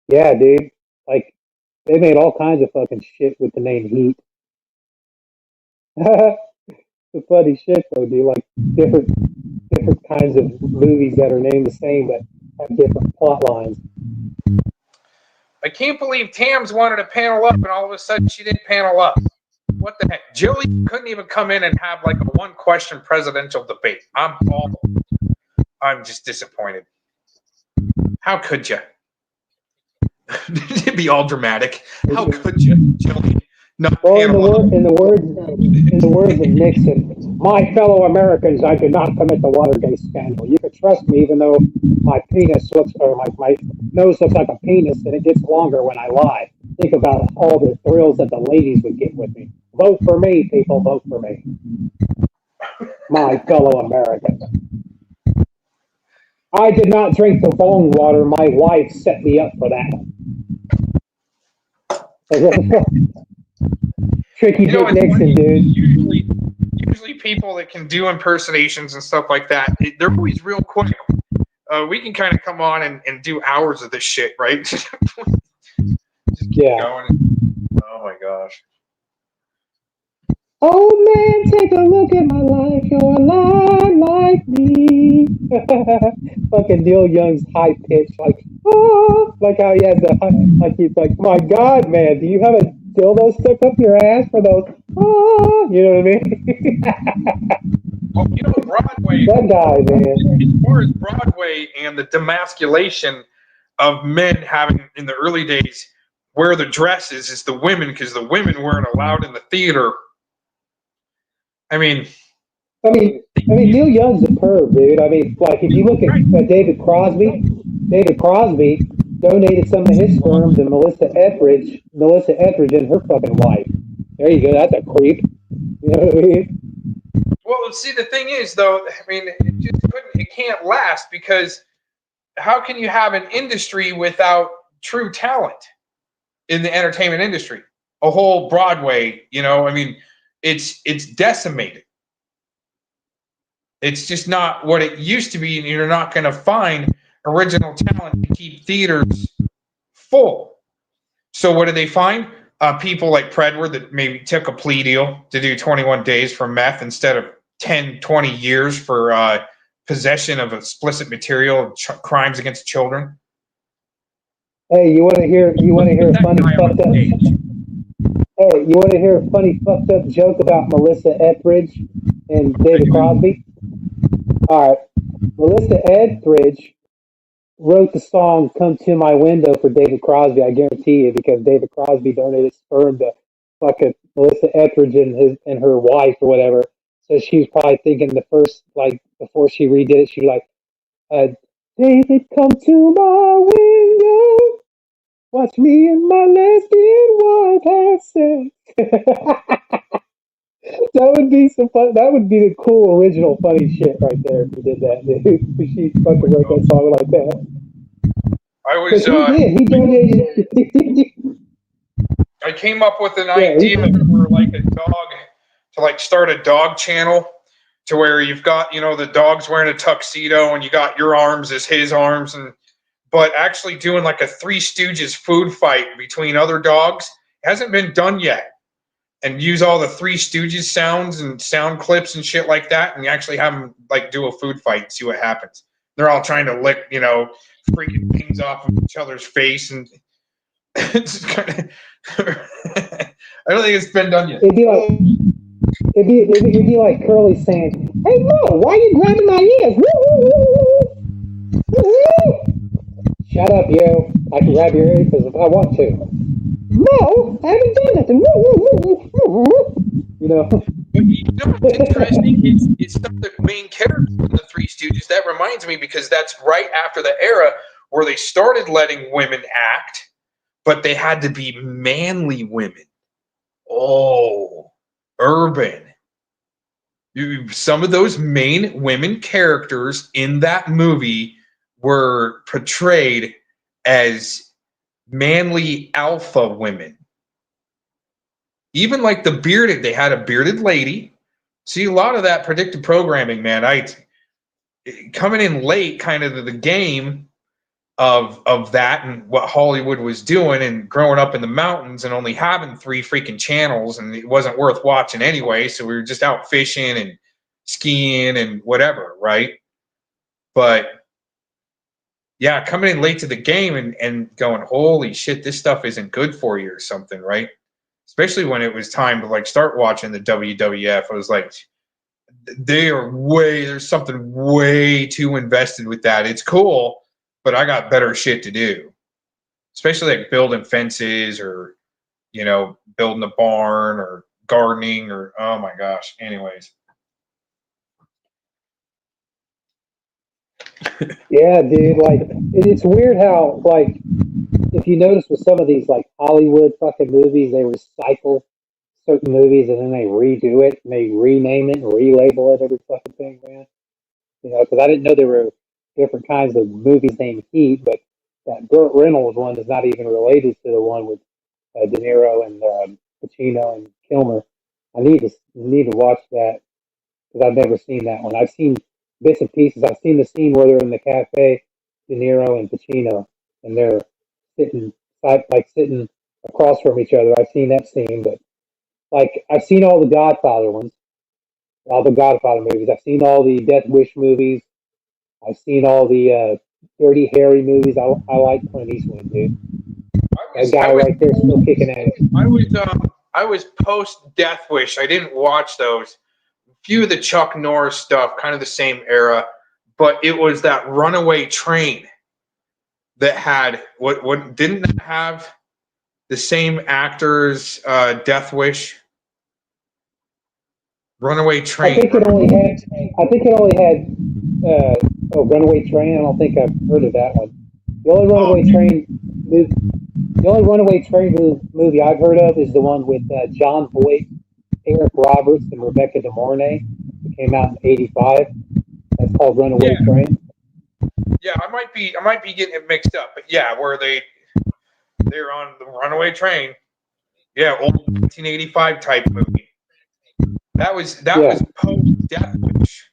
Yeah, dude. Like, they made all kinds of fucking shit with the name Heat. The funny shit though, dude. Like different kinds of movies that are named the same but have different plot lines.
I can't believe Tams wanted to panel up, and all of a sudden she didn't panel up. What the heck? Joey couldn't even come in and have like a one-question presidential debate. I'm just disappointed. How could you? It'd be all dramatic. How could you, Joey?
Well, in the words of Nixon, my fellow Americans, I did not commit the Watergate scandal. You can trust me, even though my penis looks, or my nose looks like a penis, and it gets longer when I lie. Think about all the thrills that the ladies would get with me. Vote for me, people. Vote for me. My fellow Americans. I did not drink the bone water. My wife set me up for that. Tricky Dick Nixon,
funny,
dude.
Usually people that can do impersonations and stuff like that, they're always real quick. We can kind of come on and do hours of this shit, right? Just keep going. Oh my gosh.
Oh man, take a look at my life. You're a lot like me. Fucking Neil Young's high pitch, like like how he had the like he's like, my God, man, do you have a dildo stuck up your ass for those? You know what I mean?
Well, Broadway.
That guy, man.
As far as Broadway and the demasculation of men having in the early days wear the dresses is the women, because the women weren't allowed in the theater. I mean,
Neil Young's a perv, dude. I mean, like if you look at David Crosby donated some of his sperm to Melissa Etheridge and her fucking wife. There you go. That's a creep. You know what I mean?
Well, see, the thing is, though, I mean, it can't last, because how can you have an industry without true talent in the entertainment industry? A whole Broadway, I mean, it's decimated. It's just not what it used to be, and you're not going to find original talent to keep theaters full. So what did they find? People like Predward that maybe took a plea deal to do 21 days for meth instead of 10, 20 years for possession of explicit material, crimes against children.
Hey, you want to hear a funny fucked up? Hey, you want to hear a funny fucked up joke about Melissa Etheridge and David Crosby? All right, Melissa Etheridge wrote the song "Come to My Window" for David Crosby. I guarantee you, because David Crosby donated sperm to fucking Melissa Etheridge and her wife or whatever. So she's probably thinking the first, like, before she redid it, she was like, David, come to my window, watch me and my lesbian wife have sex. That would be some fun. That would be the cool original funny shit right there if we did that, dude. If she fucking wrote that song like that. He donated.
I came up with an idea for like a dog, to like start a dog channel, to where you've got, the dog's wearing a tuxedo and you got your arms as his arms, but actually doing like a Three Stooges food fight between other dogs. It hasn't been done yet. And use all the Three Stooges sounds and sound clips and shit like that, and you actually have them like do a food fight and see what happens. They're all trying to lick, freaking things off of each other's face, and it's kind of. I don't think it's been done yet.
It'd be like Curly saying, "Hey, Mo, why are you grabbing my ears?" shut up, yo. I can grab your ears if I want to. No, I haven't done nothing. You know.
But you know what's interesting is some of the main characters in the Three Stooges. That reminds me because that's right after the era where they started letting women act, but they had to be manly women. Oh, Urban. Some of those main women characters in that movie were portrayed as manly alpha women. Even like they had a bearded lady. See, a lot of that predictive programming, man. Coming in late kind of to the game of that and what Hollywood was doing and growing up in the mountains and only having 3 freaking channels, and it wasn't worth watching anyway, so we were just out fishing and skiing and whatever, right? But yeah, coming in late to the game and going, holy shit, this stuff isn't good for you or something, right? Especially when it was time to like start watching the WWF. I was like, there's something way too invested with that. It's cool, but I got better shit to do. Especially like building fences or, you know, building a barn or gardening or, oh my gosh. Anyways.
Yeah, dude. Like, it's weird how, like, if you notice with some of these, like, Hollywood fucking movies, they recycle certain movies and then they redo it and they rename it and relabel it, every fucking thing, man. You know, because I didn't know there were different kinds of movies named Heat, but that Burt Reynolds one is not even related to the one with De Niro and Pacino and Kilmer. I need to watch that because I've never seen that one. I've seen bits and pieces. I've seen the scene where they're in the cafe, De Niro and Pacino, and they're sitting across from each other. I've seen that scene, but like I've seen all the Godfather ones, all the Godfather movies. I've seen all the Death Wish movies. I've seen all the Dirty Harry movies. I like Clint Eastwood, dude. That guy right there still kicking ass.
I was post Death Wish. I didn't watch those. A few of the Chuck Norris stuff, kind of the same era, but it was that Runaway Train that had what didn't that have the same actors Death Wish? Runaway Train.
I think it only had Runaway Train. I don't think I've heard of that one. The only Runaway Train movie I've heard of is the one with John Voight, Eric Roberts, and Rebecca De Mornay. It came out in '85. That's called Runaway Train.
Yeah, I might be getting it mixed up, but yeah, where they're on the Runaway Train. Yeah, old 1985 type movie. That was post Death Wish.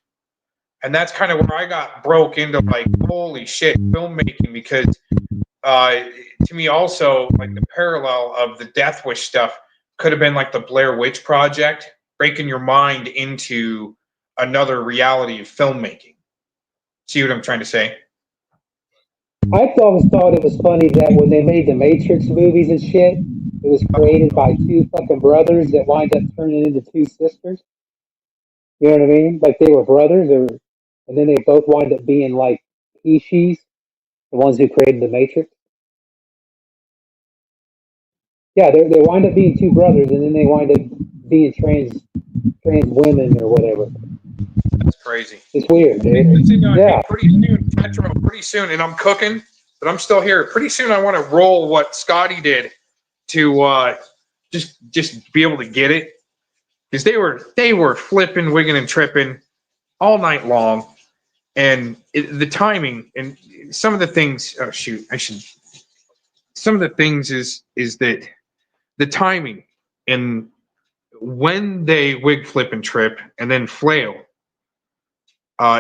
And that's kind of where I got broke into like, holy shit, filmmaking, because to me also like the parallel of the Death Wish stuff could have been like the Blair Witch Project, breaking your mind into another reality of filmmaking. See what I'm trying to say?
I always thought it was funny that when they made the Matrix movies and shit, it was created by 2 fucking brothers that wind up turning into 2 sisters. You know what I mean? Like they were brothers, and then they both wind up being like Ishis, the ones who created the Matrix. Yeah, they wind up being 2 brothers, and then they wind up being trans women or whatever.
That's crazy.
It's weird, dude.
Yeah. Pretty soon, and I'm cooking, but I'm still here. Pretty soon, I want to roll what Scotty did to just be able to get it, because they were flipping, wigging, and tripping all night long, and the timing and some of the things. Oh shoot, Some of the things is that the timing and when they wig, flip, and trip, and then flail.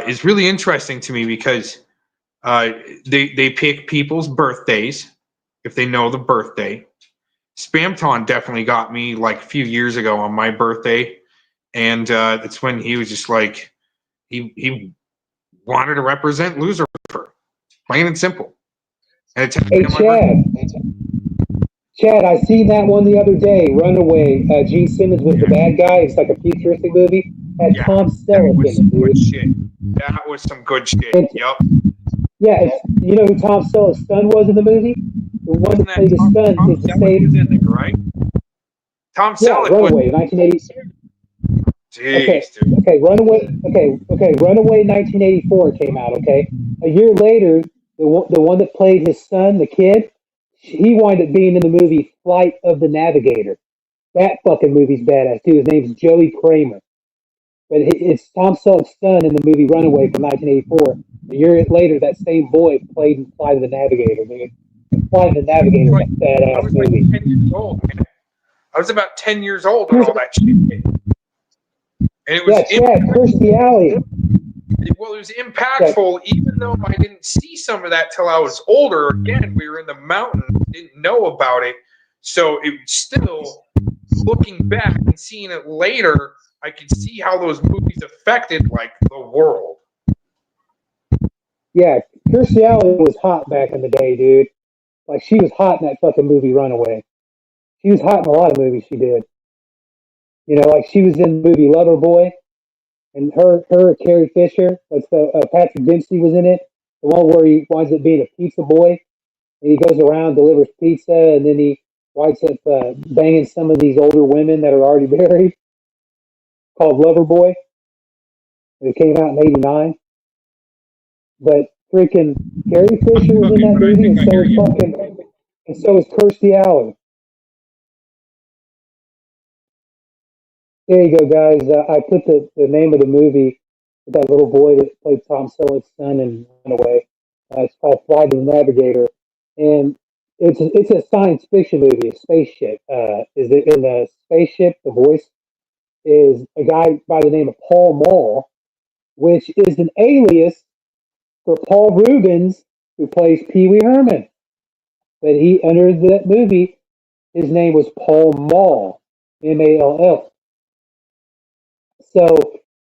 Is really interesting to me because they pick people's birthdays if they know the birthday. Spamton definitely got me like a few years ago on my birthday, and that's when he was just like he wanted to represent Lucifer, plain and simple. And
hey Chad, I seen that one the other day. Runaway. Gene Simmons was the bad guy. It's like a futuristic movie. Had Tom Selleck in it, dude.
That was some good shit. Yep.
Yeah, you know who Tom Selleck's son was in the movie? The one
Wasn't
that played his
Tom
son is the
Selleck was
same.
in there, right? Tom
Yeah,
Selleck was.
Runaway, 1980. Okay,
Jeez, dude.
okay, Runaway. Okay, Runaway, 1984 came out. Okay, a year later, the one that played his son, the kid, he wound up being in the movie Flight of the Navigator. That fucking movie's badass too. His name's Joey Kramer. But it's Tom Selleck's son in the movie Runaway from 1984. A year later, that same boy played in Flight of the Navigator, dude. And Flight of the Navigator is a
I
badass
was like
movie.
10 years old, man. I was about 10 years old when
Here's,
all that shit hit. And it was
yeah, Chad, Kirstie Alley.
well, it was impactful, even though I didn't see some of that till I was older. Again, we were in the mountains, didn't know about it. So it was still, looking back and seeing it later, I could see how those movies affected, like, the world.
Yeah, Kirstie Alley was hot back in the day, dude. Like, she was hot in that fucking movie Runaway. She was hot in a lot of movies she did. You know, like she was in the movie Loverboy, and her Carrie Fisher, like Patrick Dempsey was in it. The one where he winds up being a pizza boy, and he goes around, delivers pizza, and then he winds up banging some of these older women that are already married, called Loverboy. It came out in '89. But freaking Carrie Fisher was in that movie, and so was Kirstie Alley. There you go, guys. I put the name of the movie with that little boy that played Tom Selleck's son in Runaway. It's called Flight of the Navigator, and it's a science fiction movie. A spaceship. Is it in the spaceship? The voice is a guy by the name of Paul Mall, which is an alias for Paul Rubens, who plays Pee Wee Herman. But he under that movie, his name was Paul Mall, Mall. So,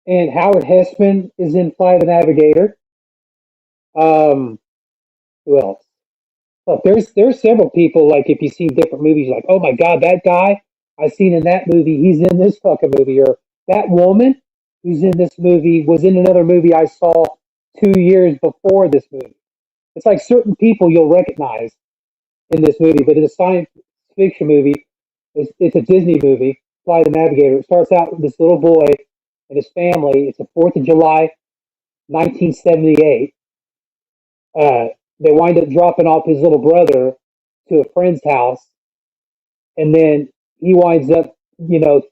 and Howard Hessman is in Flight of the Navigator. Who else? Look, there's several people. Like if you see different movies, like oh my god, that guy I seen in that movie, he's in this fucking movie, or that woman who's in this movie was in another movie I saw 2 years before this movie. It's like certain people you'll recognize in this movie, but in a science fiction movie, it's a Disney movie, Flight of the Navigator. It starts out with this little boy and his family. It's the 4th of July, 1978. They wind up dropping off his little brother to a friend's house, and then he winds up,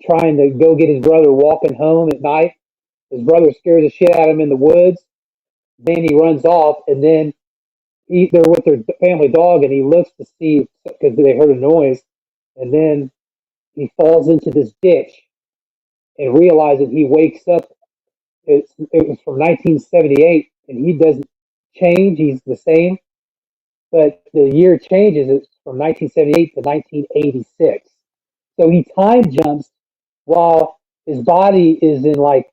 trying to go get his brother walking home at night. His brother scares the shit out of him in the woods. Then he runs off, and then they're with their family dog, and he looks to see because they heard a noise, and then he falls into this ditch and realizes he wakes up. It was from 1978, and he doesn't change. He's the same, but the year changes. It's from 1978 to 1986. So he time jumps while his body is in like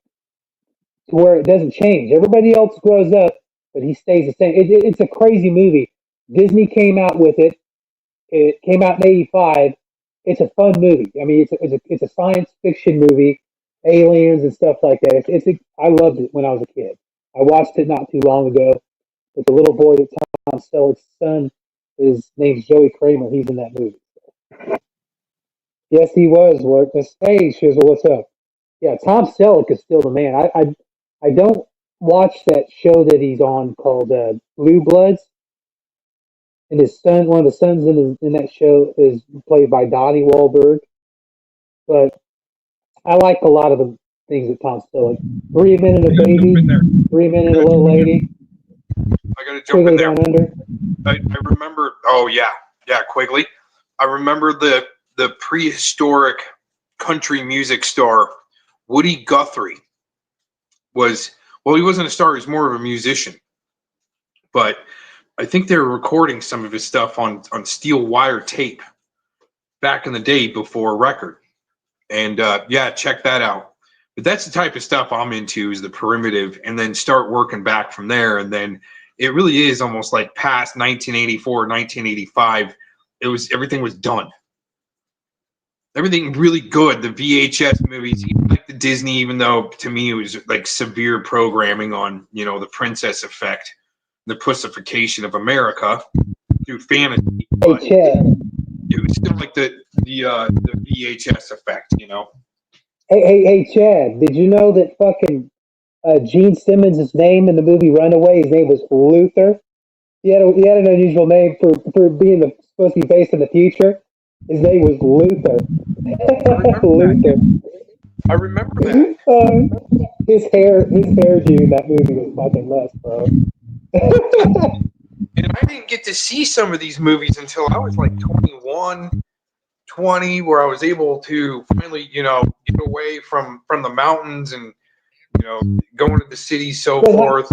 to where it doesn't change. Everybody else grows up, but he stays the same. It's a crazy movie. Disney came out with it. It came out in '85. It's a fun movie. I mean, it's a science fiction movie, aliens and stuff like that. I loved it when I was a kid. I watched it not too long ago. But the little boy that Tom Selleck's son, his name's Joey Kramer. He's in that movie. Yes, he was. What? Hey, Shizzle, what's up? Yeah, Tom Selleck is still the man. I don't watch that show that he's on called Blue Bloods, and his son, one of the sons in that show, is played by Donnie Wahlberg. But I like a lot of the things that Tom Selleck. 3 Men and a Baby, 3 Men and a Little Lady.
I gotta jump in there.
Down Under.
I remember. Oh yeah, Quigley. I remember the prehistoric country music star Woody Guthrie was. Well, he wasn't a star. He was more of a musician. But I think they were recording some of his stuff on steel wire tape back in the day before record. And check that out. But that's the type of stuff I'm into, is the primitive, and then start working back from there. And then it really is almost like past 1984, 1985. Everything was done. Everything really good. The VHS movies, even like the Disney, even though to me it was like severe programming on, the princess effect. the pussification of America through fantasy.
Hey,
But
Chad.
it was still like the VHS effect, you know.
Hey, Chad. Did you know that fucking Gene Simmons' name in the movie Runaway? His name was Luther. He had an unusual name for being supposed to be based in the future. His name was Luther. Luther.
I remember that.
His hairdo in that movie was fucking nuts, bro.
And I didn't get to see some of these movies until I was like 21, 20, where I was able to finally, you know, get away from the mountains and, you know, going to the city, so forth,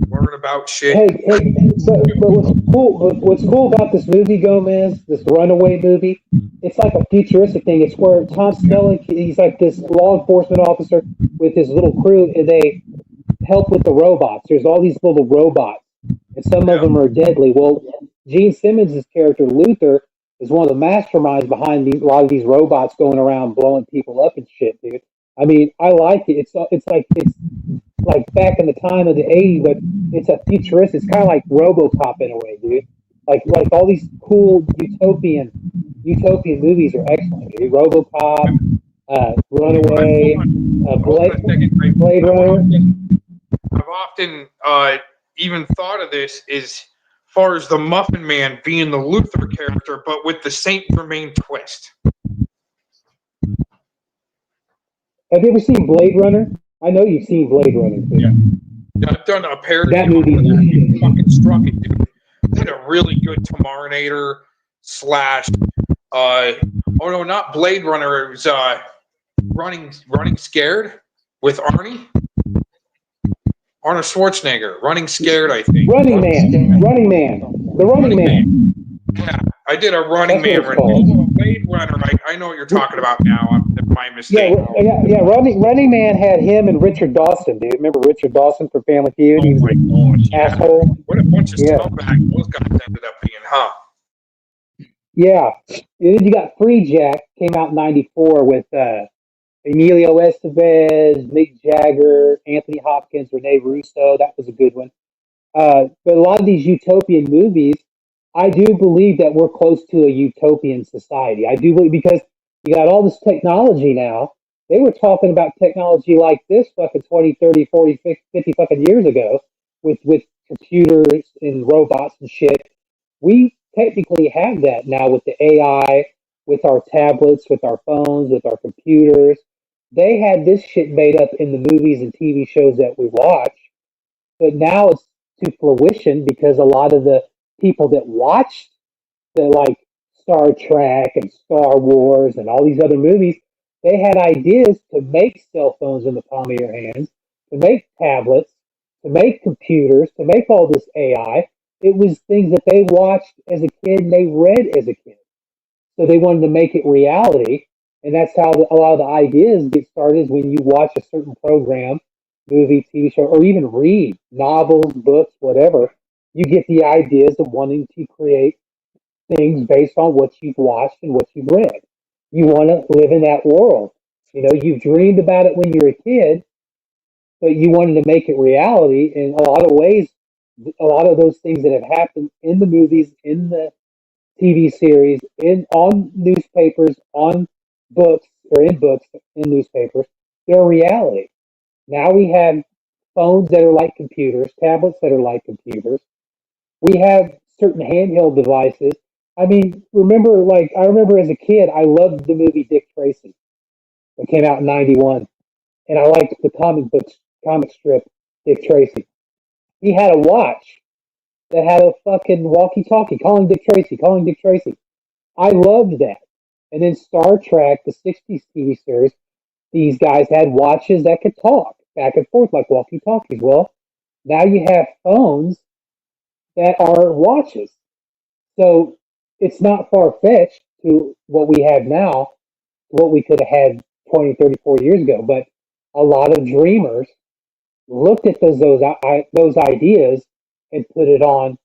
learn about shit.
Hey, but what's cool about this movie, Gomez, this Runaway movie, it's like a futuristic thing. It's where Tom Selleck, he's like this law enforcement officer with his little crew, and they help with the robots. There's all these little robots, and some of them are deadly. Well, Gene Simmons' character, Luther, is one of the masterminds behind a lot of these robots going around blowing people up and shit, dude. I mean, I like it. It's like back in the time of the '80s, but it's a futuristic. It's kind of like RoboCop in a way, dude. Like all these cool utopian movies are excellent, dude. RoboCop, Runaway, Blade Runner.
I've often even thought of this as far as the Muffin Man being the Luther character, but with the Saint Germain twist.
Have you ever seen Blade Runner? I know you've seen Blade Runner.
Yeah, I've done a parody
that
of
movie.
That. Fucking struck it, dude. Did a really good Tamarinator / oh no, not Blade Runner. It was Running Scared with Arnold Schwarzenegger. Running Scared, I think.
Running Man. The Running Man.
Yeah, I did a Running Man. Blade Runner. I know what you're talking about now. My mistake.
Yeah. Running Man had him and Richard Dawson, dude. Remember Richard Dawson from Family Feud?
Oh my gosh,
asshole.
What a bunch of scumbags those guys ended up being, huh?
Yeah. And then you got Free Jack, came out in '94 with Emilio Estevez, Mick Jagger, Anthony Hopkins, Rene Russo. That was a good one. But a lot of these utopian movies, I do believe that we're close to a utopian society. I do believe, because you got all this technology now. They were talking about technology like this fucking 20, 30, 40, 50 fucking years ago with computers and robots and shit. We technically have that now with the AI, with our tablets, with our phones, with our computers. They had this shit made up in the movies and TV shows that we watch, but now it's to fruition because a lot of the people that watched the like Star Trek and Star Wars and all these other movies, they had ideas to make cell phones in the palm of your hands, to make tablets, to make computers, to make all this AI. It was things that they watched as a kid and they read as a kid. So they wanted to make it reality. And that's how a lot of the ideas get started, is when you watch a certain program, movie, TV show, or even read novels, books, whatever. You get the ideas of wanting to create things based on what you've watched and what you've read. You want to live in that world. You know, you dreamed about it when you were a kid, but you wanted to make it reality. In a lot of ways, a lot of those things that have happened in the movies, in the TV series, on newspapers, on books, or in books, in newspapers, they're reality. Now we have phones that are like computers, tablets that are like computers. We have certain handheld devices. I mean, I remember as a kid, I loved the movie Dick Tracy that came out in '91, and I liked the comic strip Dick Tracy. He had a watch that had a fucking walkie-talkie, calling Dick Tracy, calling Dick Tracy. I loved that. And then Star Trek, the '60s TV series, these guys had watches that could talk back and forth like walkie-talkies. Well, now you have phones that are watches. So it's not far-fetched to what we have now, what we could have had 20, 30, 40 years ago. But a lot of dreamers looked at those ideas and put it on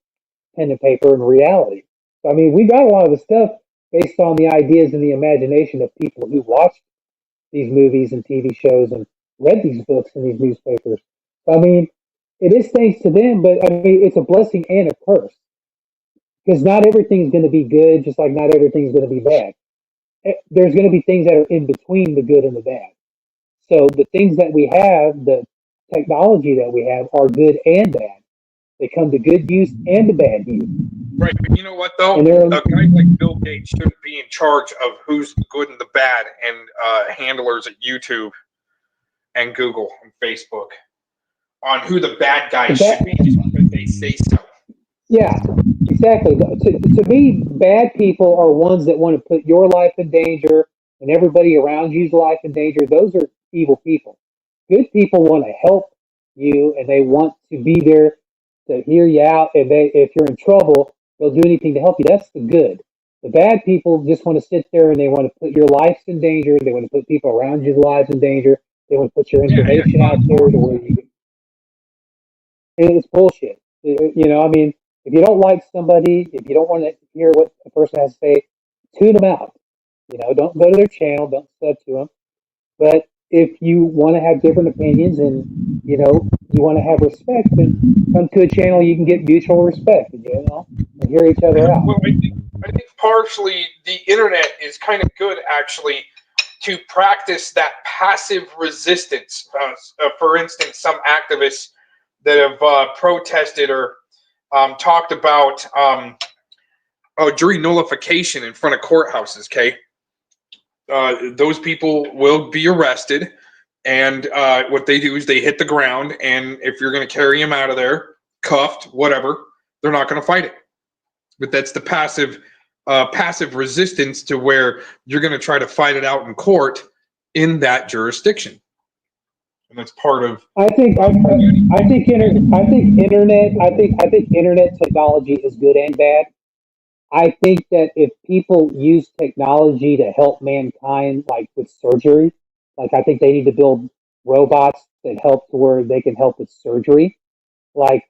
pen and paper and reality. So, I mean, we got a lot of the stuff based on the ideas and the imagination of people who watched these movies and TV shows and read these books and these newspapers. So, I mean, it is thanks to them, but I mean, it's a blessing and a curse because not everything's going to be good, just like not everything's going to be bad. There's going to be things that are in between the good and the bad. So the things that we have, the technology that we have, are good and bad. They come to good use and to bad use.
Right, but you know what though?
And
A guy like Bill Gates shouldn't be in charge of who's the good and the bad, and handlers at YouTube and Google and Facebook on who the bad guys should be just because they say so.
Yeah, exactly. To me, bad people are ones that want to put your life in danger and everybody around you's life in danger. Those are evil people. Good people want to help you and they want to be there to hear you out. And if you're in trouble, they'll do anything to help you. That's the good. The bad people just want to sit there and they want to put your life in danger. They want to put people around you's lives in danger. They want to put your information out there to where you. It's bullshit. You know, I mean, if you don't like somebody, if you don't want to hear what a person has to say, tune them out. You know, don't go to their channel, don't sub to them. But if you want to have different opinions and, you know, you want to have respect, then come to a channel you can get mutual respect, you know, and hear each other out.
Well, I think partially the internet is kind of good, actually, to practice that passive resistance. For instance, some activists that have protested or talked about jury nullification in front of courthouses, okay? Those people will be arrested, and what they do is they hit the ground, and if you're going to carry them out of there, cuffed, whatever, they're not going to fight it. But that's the passive resistance to where you're going to try to fight it out in court in that jurisdiction. And that's part of.
I think internet technology is good and bad. I think that if people use technology to help mankind, like with surgery, like I think they need to build robots that help to where they can help with surgery. Like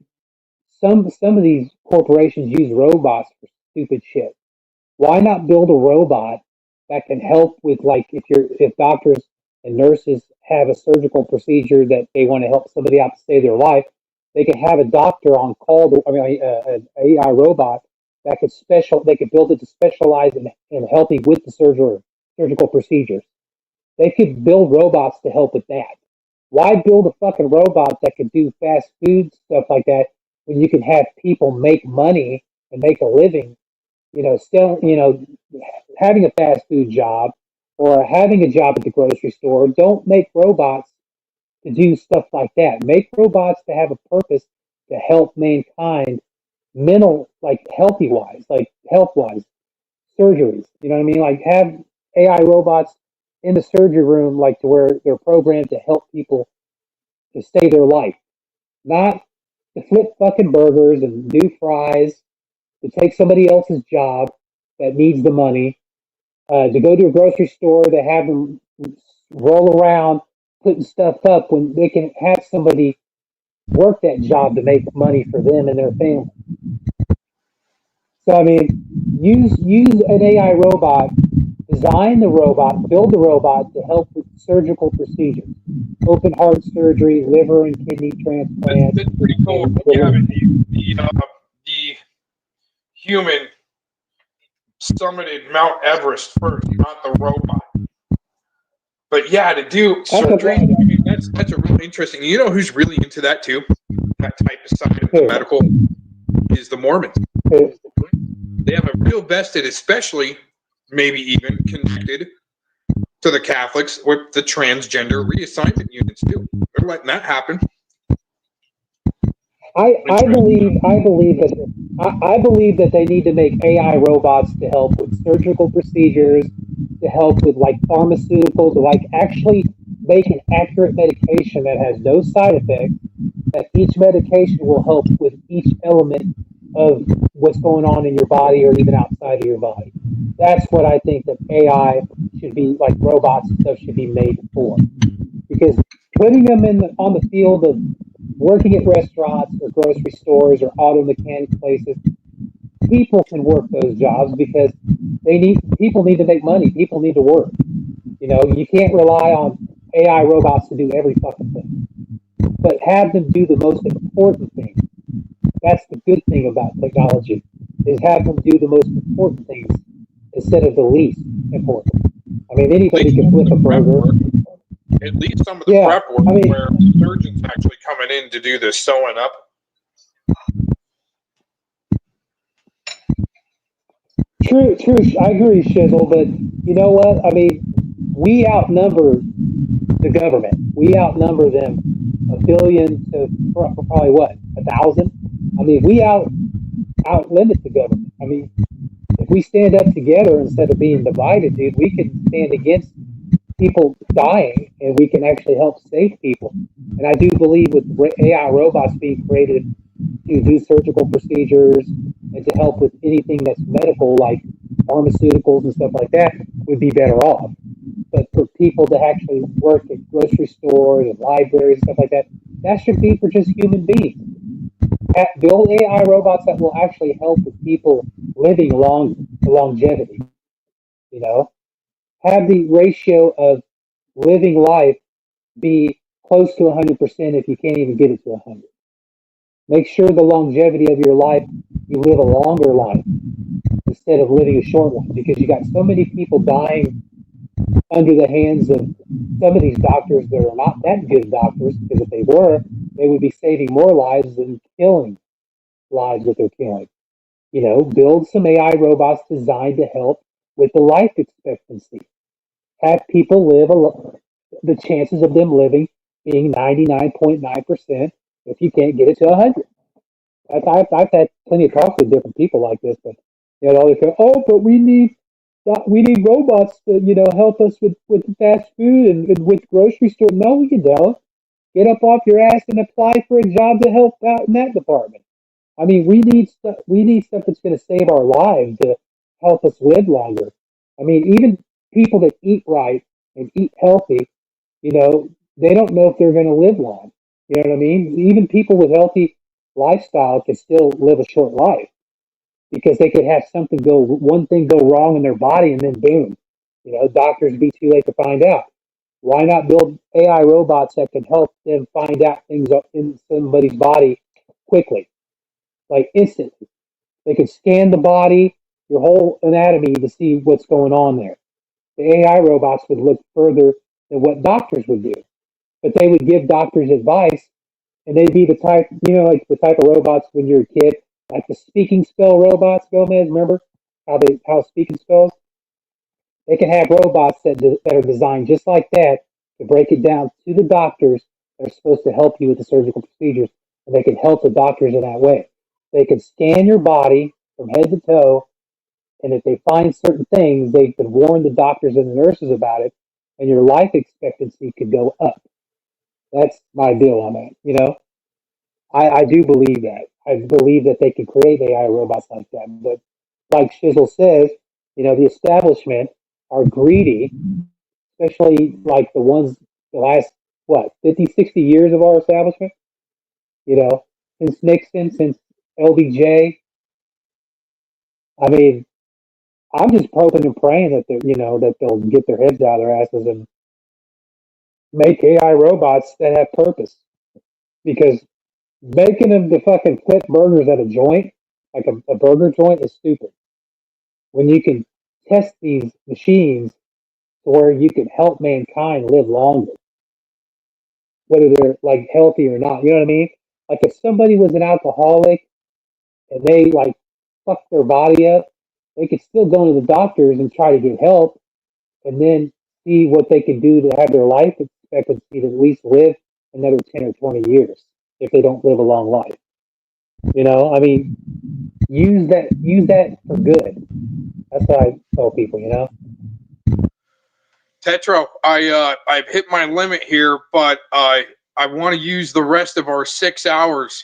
some of these corporations use robots for stupid shit. Why not build a robot that can help with like if doctors and nurses have a surgical procedure that they want to help somebody out to save their life, they can have a doctor on call. An AI robot that they could build it to specialize in helping with the surgical procedures. They could build robots to help with that. Why build a fucking robot that could do fast food stuff like that when you can have people make money and make a living, you know, still, you know, having a fast food job or having a job at the grocery store. Don't make robots to do stuff like that. Make robots to have a purpose to help mankind like health wise, surgeries. You know what I mean? Like have AI robots in the surgery room, like to where they're programmed to help people to save their life, not to flip fucking burgers and do fries, to take somebody else's job that needs the money, to go to a grocery store to have them roll around putting stuff up when they can have somebody work that job to make money for them and their family. So I mean, use an AI robot, design the robot, build the robot to help with surgical procedures, open heart surgery, liver and kidney transplants.
That's pretty cool. Yeah, the human summited Mount Everest first, not the robot. But yeah, to do surgery, I mean, that's a real interesting. You know who's really into that too? That type of side of the medical is the Mormons. They have a real vested, especially maybe even connected to the Catholics with the transgender reassignment units too. They're letting that happen.
I believe that they need to make AI robots to help with surgical procedures, to help with like pharmaceuticals, to like actually make an accurate medication that has no side effects. That each medication will help with each element of what's going on in your body or even outside of your body. That's what I think that AI should be, like robots and stuff, should be made for. Because putting them on the field of working at restaurants or grocery stores or auto mechanic places, people can work those jobs because people need to make money. People need to work. You know, you can't rely on AI robots to do every fucking thing. but have them do the most important thing. That's the good thing about technology, is have them do the most important things instead of the least important. I mean, anybody can flip a burger.
At least some of the
Yeah,
prep work
I mean,
where the surgeon's actually coming in to do the sewing up.
True. I agree, Shizzle, but you know what? I mean, we outnumber the government. We outnumber them 1 billion to probably what, 1,000? I mean, we outlimit the government. I mean, if we stand up together instead of being divided, dude, we can stand against people dying and we can actually help save people. And I do believe with AI robots being created to do surgical procedures and to help with anything that's medical, like pharmaceuticals and stuff like that, would be better off. But for people to actually work at grocery stores and libraries and stuff like that, that should be for just human beings. Build AI robots that will actually help with people living longevity. You know, have the ratio of living life be close to 100% if you can't even get it to 100. Make sure the longevity of your life, you live a longer life instead of living a short one, because you got so many people dying under the hands of some of these doctors that are not that good doctors, because if they were, they would be saving more lives than killing lives that they're killing. You know, build some AI robots designed to help with the life expectancy. Have people live the chances of them living being 99.9% if you can't get it to 100. I've had plenty of talks with different people like this, but you know, they go, oh, but we need robots to, you know, help us with fast food and with grocery store. No, you don't. Get up off your ass and apply for a job to help out in that department. I mean, we need stuff. We need stuff that's going to save our lives to help us live longer. I mean, even people that eat right and eat healthy, you know, they don't know if they're going to live long. You know what I mean? Even people with healthy lifestyle can still live a short life because they could have one thing go wrong in their body, and then boom, you know, doctors be too late to find out. Why not build AI robots that can help them find out things in somebody's body quickly, like instantly? They can scan the body, your whole anatomy to see what's going on there. The AI robots would look further than what doctors would do, but they would give doctors advice, and they'd be the type, you know, like the type of robots when you're a kid, like the speaking spell robots. Gomez, remember how speaking spells? They can have robots that are designed just like that to break it down to the doctors that are supposed to help you with the surgical procedures, and they can help the doctors in that way. They can scan your body from head to toe, and if they find certain things, they can warn the doctors and the nurses about it, and your life expectancy could go up. That's my deal on that. You know, I do believe that. I believe that they can create AI robots like that. But like Shizzle says, you know, the establishment are greedy, especially like the last, what, 50, 60 years of our establishment, you know, since Nixon, since LBJ. I mean, I'm just hoping and praying that that they'll get their heads out of their asses and make AI robots that have purpose. Because making them to fucking flip burgers at a joint, like a burger joint, is stupid. When you can test these machines to where you can help mankind live longer, whether they're like healthy or not. You know what I mean? Like if somebody was an alcoholic and they like fucked their body up, they could still go to the doctors and try to get help, and then see what they can do to have their life expectancy to at least live another 10 or 20 years if they don't live a long life. You know, I mean, use that for good. That's what I tell people, you know.
Tetro, I've hit my limit here, but I want to use the rest of our 6 hours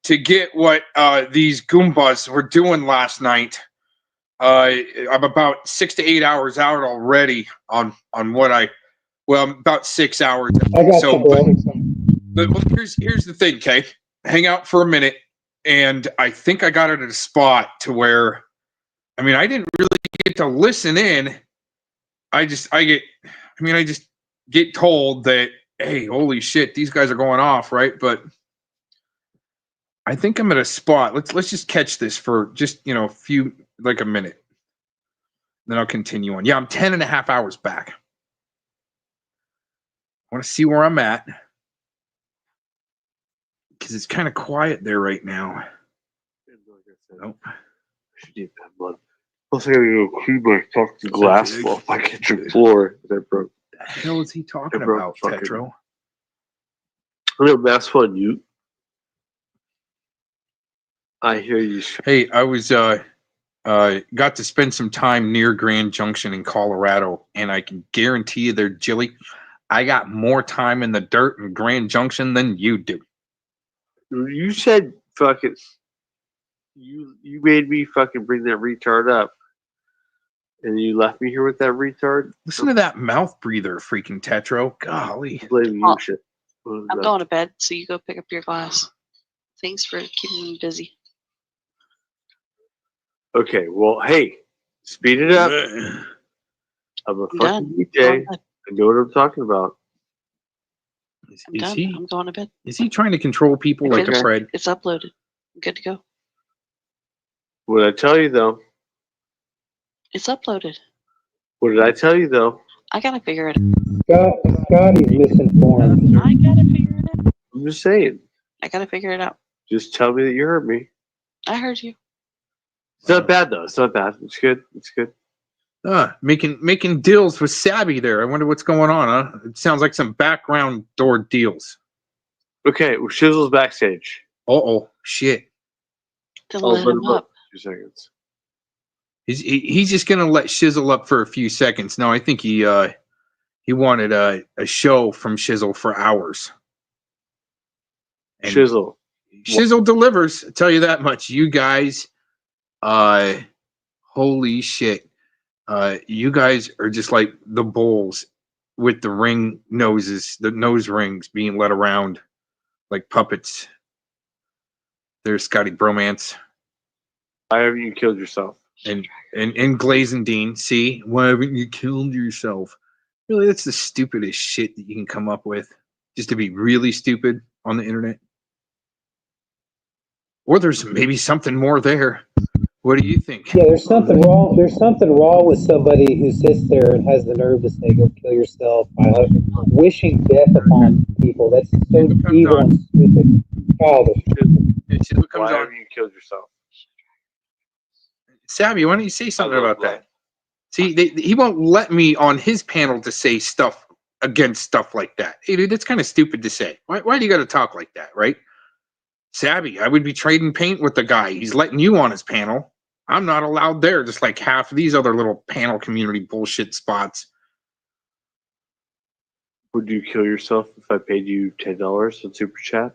to get what these Goombas were doing last night. I'm about 6 to 8 hours out already on what I'm about 6 hours.
I got you, bro.
But here's the thing, Kay. Hang out for a minute, and I think I got it at a spot to where, I mean, I didn't really get to listen in. I just get told that
hey, holy shit, these guys are going off, right? But I think I'm at a spot. Let's just catch this for just, you know, a minute. Then I'll continue on. Yeah, I'm 10 and a half hours back. I want to see where I'm at. Because it's kind of quiet there right now. Nope.
I should eat that blood. Plus, I gotta go clean my fucking glass off my kitchen floor that broke.
What the hell is he talking about, Tetro?
I know, that's fun, you. I hear you.
Hey, I was got to spend some time near Grand Junction in Colorado, and I can guarantee you there, Jilly, I got more time in the dirt in Grand Junction than you do.
You said fucking. You made me fucking bring that retard up, and you left me here with that retard.
Listen to that mouth breather, freaking Tetro. Golly,
blaming you shit.
I'm going to bed, so you go pick up your glass. Thanks for keeping me busy.
Okay, well, hey, speed it up. I'm a fucking DJ. I know what I'm talking about.
I'm done. I'm going to bed.
Is he trying to control people like a Fred?
It's uploaded. I'm good to go.
What did I tell you, though?
It's uploaded.
What did I tell you, though?
I gotta figure it out.
Scotty's misinformed.
I gotta figure it out.
I'm just saying.
I gotta figure it out.
Just tell me that you heard me.
I heard you.
It's not bad, though. It's not bad. It's good. It's good.
Making deals with Sabby there. I wonder what's going on, huh? It sounds like some background door deals.
Okay, well, Shizzle's backstage.
Uh-oh, shit.
Then let him up.
2 seconds.
He's just gonna let Shizzle up for a few seconds. No, I think he wanted a show from Shizzle for hours. And Shizzle delivers. I'll tell you that much. You guys, holy shit. You guys are just like the bulls with the nose rings being led around like puppets. There's Scotty Bromance.
Why haven't you killed yourself?
And Glazendine, see? Why haven't you killed yourself? Really, that's the stupidest shit that you can come up with. Just to be really stupid on the internet. Or there's maybe something more there. What do you think?
Yeah, there's something wrong. There's something wrong with somebody who sits there and has the nerve to say, "Go kill yourself," by wishing death upon people. That's so evil and stupid, childish.
Why haven't you killed yourself?
Sabby, why don't you say something about that? See, he won't let me on his panel to say stuff against stuff like that. Hey, dude, that's kind of stupid to say. Why do you got to talk like that, right? Sabby, I would be trading paint with the guy. He's letting you on his panel. I'm not allowed there, just like half of these other little panel community bullshit spots.
Would you kill yourself if I paid you $10 on Super Chat?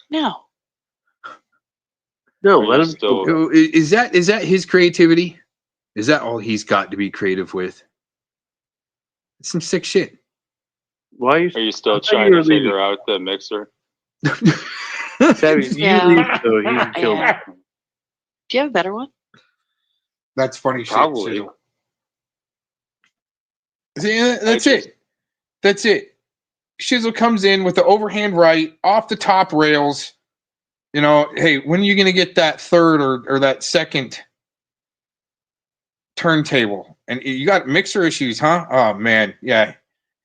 No.
No, let him still.
Is that his creativity? Is that all he's got to be creative with? It's some sick shit.
Why
are you still trying to figure out the mixer?
Sabby, you leave so he can kill me.
Do you have a better one?
That's funny shit.
Probably.
See, that's it. That's it. Shizzle comes in with the overhand right off the top rails. You know, hey, when are you going to get that third or that second turntable? And you got mixer issues, huh? Oh, man. Yeah.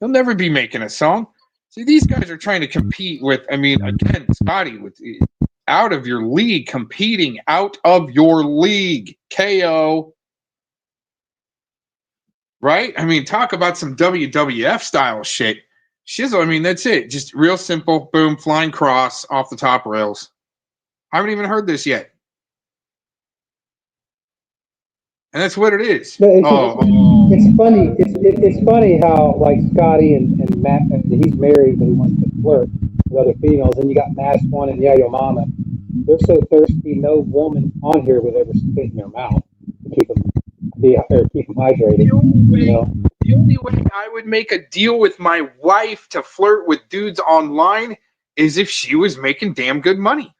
He'll never be making a song. See, these guys are trying to compete with, I mean, again, Scotty, with out of your league, competing out of your league. KO. Right? I mean, talk about some WWF style shit. Shizzle, I mean, that's it. Just real simple. Boom, flying cross off the top rails. I haven't even heard this yet. And that's what it is.
It's funny. It's funny how, like, Scotty and Matt, he's married, but he wants to flirt with other females. And you got Mass One and Yo Mama. They're so thirsty, no woman on here would ever spit in their mouth to keep them hydrated.
The only way I would make a deal with my wife to flirt with dudes online is if she was making damn good money.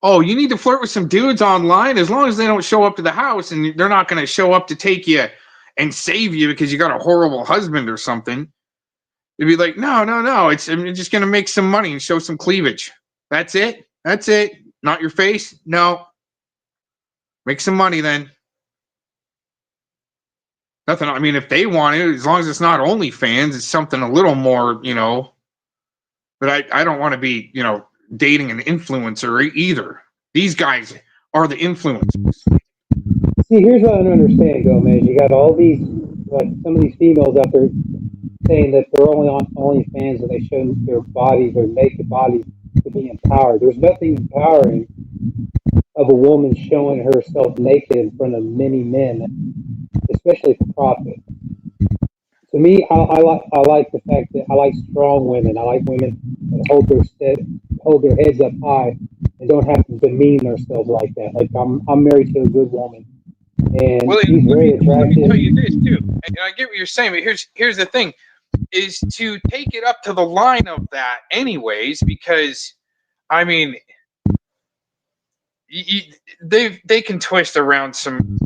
Oh, you need to flirt with some dudes online as long as they don't show up to the house and they're not going to show up to take you and save you because you got a horrible husband or something. They'd be like, no. I'm just gonna make some money and show some cleavage. That's it. Not your face. No. Make some money then. Nothing. I mean, if they want it, as long as it's not OnlyFans, it's something a little more, But I don't want to be, dating an influencer either. These guys are the influencers.
See, here's what I don't understand, Gomez. You got all these, like some of these females out there saying that they're only on OnlyFans and they show their bodies, their naked bodies, to be empowered. There's nothing empowering of a woman showing herself naked in front of many men, especially for profit. To me, I like the fact that I like strong women. I like women that hold their heads up high and don't have to demean themselves like that. Like I'm married to a good woman, and she's very attractive.
Let me tell you this too, and I get what you're saying, but here's the thing: is to take it up to the line of that, anyways, because I mean, they can twist around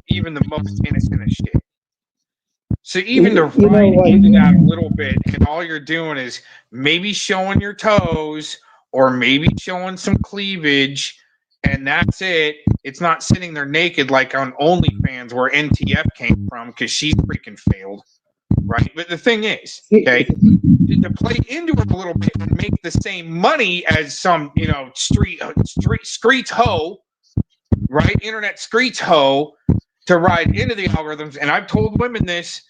even the most innocent of shit. So even to ride into that a little bit, and all you're doing is maybe showing your toes or maybe showing some cleavage, and that's it. It's not sitting there naked like on OnlyFans where NTF came from, because she's freaking failed, right? But the thing is, okay, to play into it a little bit and make the same money as some, street hoe, right? Internet streets hoe, to ride into the algorithms. And I've told women this.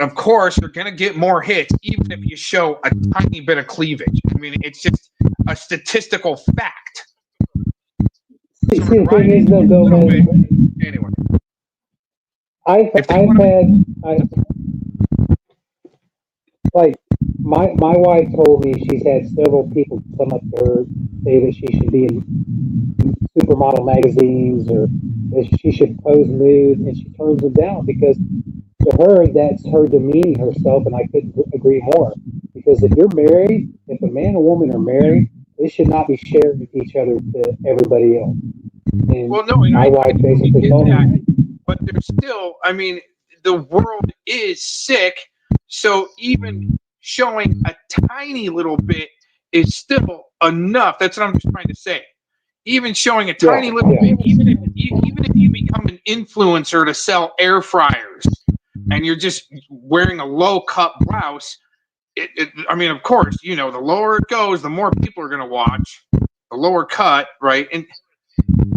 Of course, you're going to get more hits even if you show a tiny bit of cleavage. I mean, it's just a statistical fact.
See, the thing is, though, Gomez.
Anyway,
like my wife told me she's had several people come up to her, say that she should be in supermodel magazines or that she should pose nude, and she turns them down because to her that's her demeaning herself, and I couldn't agree more. Because if you're married, if a man and woman are married, they should not be sharing with each other to everybody else. And my wife basically told me.
But there's still, I mean, the world is sick, so even showing a tiny little bit is still enough. That's what I'm just trying to say. Even showing a tiny little bit, even if you become an influencer to sell air fryers and you're just wearing a low cut blouse, I mean, of course, the lower it goes, the more people are going to watch. The lower cut, right? And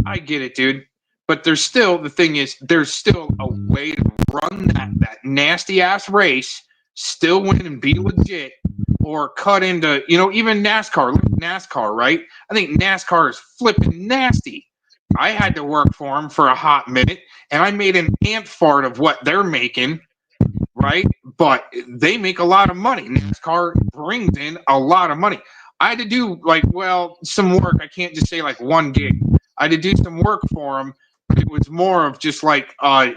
I get it, dude. But the thing is, there's still a way to run that nasty ass race, still win and be legit, or cut into, even NASCAR. Look at NASCAR, right? I think NASCAR is flipping nasty. I had to work for them for a hot minute, and I made an ant fart of what they're making, right? But they make a lot of money. NASCAR brings in a lot of money. I had to do some work. I can't just say like one gig. I had to do some work for them. It was more of just like, the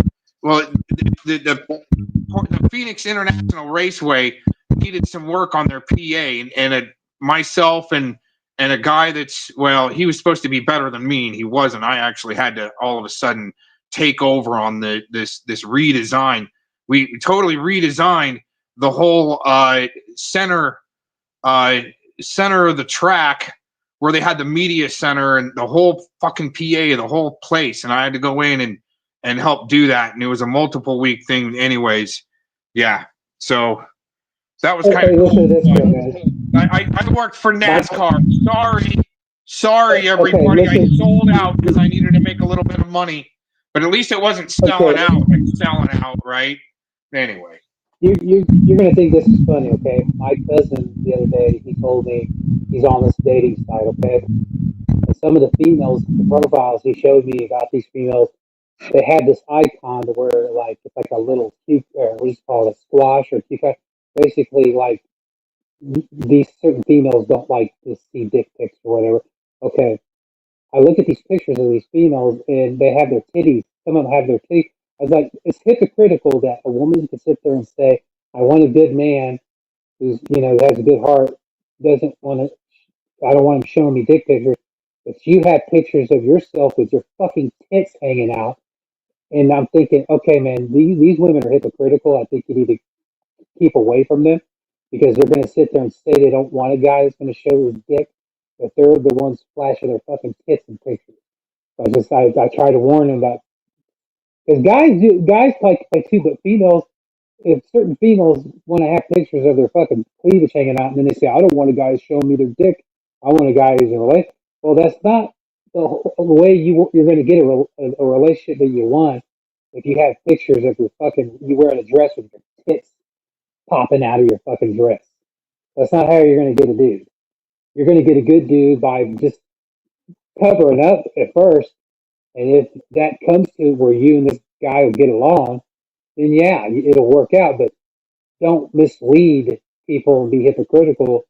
Phoenix International Raceway needed some work on their PA, and myself and a guy he was supposed to be better than me, and he wasn't. I actually had to all of a sudden take over on this redesign. We totally redesigned the whole center of the track, where they had the media center and the whole fucking PA, the whole place. And I had to go in and help do that. And it was a multiple week thing anyways. Yeah. So that was kind of cool. I worked for NASCAR. Sorry, everybody. I sold out because I needed to make a little bit of money. But at least it wasn't selling out, right? Anyway.
You're going to think this is funny, okay? My cousin the other day, he told me he's on this dating site, okay? And some of the females, the profiles he showed me about these females, they had this icon to where it's like a little what do you call it, a squash or cucumber. Basically, like these certain females don't like to see dick pics or whatever. Okay, I look at these pictures of these females and they have their titties. Some of them have their titties. I was like, it's hypocritical that a woman can sit there and say, I want a good man who's, has a good heart, doesn't want to, I don't want him showing me dick pictures. But you have pictures of yourself with your fucking tits hanging out. And I'm thinking, okay, man, these women are hypocritical. I think you need to keep away from them. because they're going to sit there and say they don't want a guy that's going to show his dick, but they're the ones flashing their fucking tits in pictures. So I try to warn them about, because guys like too, but females, if certain females want to have pictures of their fucking cleavage hanging out, and then they say, I don't want a guy showing me their dick, I want a guy who's in a relationship. Well, that's not the way you're going to get a relationship that you want. If you have pictures of you wearing a dress with your tits popping out of your fucking dress. That's not how you're going to get a dude. You're going to get a good dude by just covering up at first. And if that comes to where you and this guy will get along, then yeah, it'll work out. But don't mislead people and be hypocritical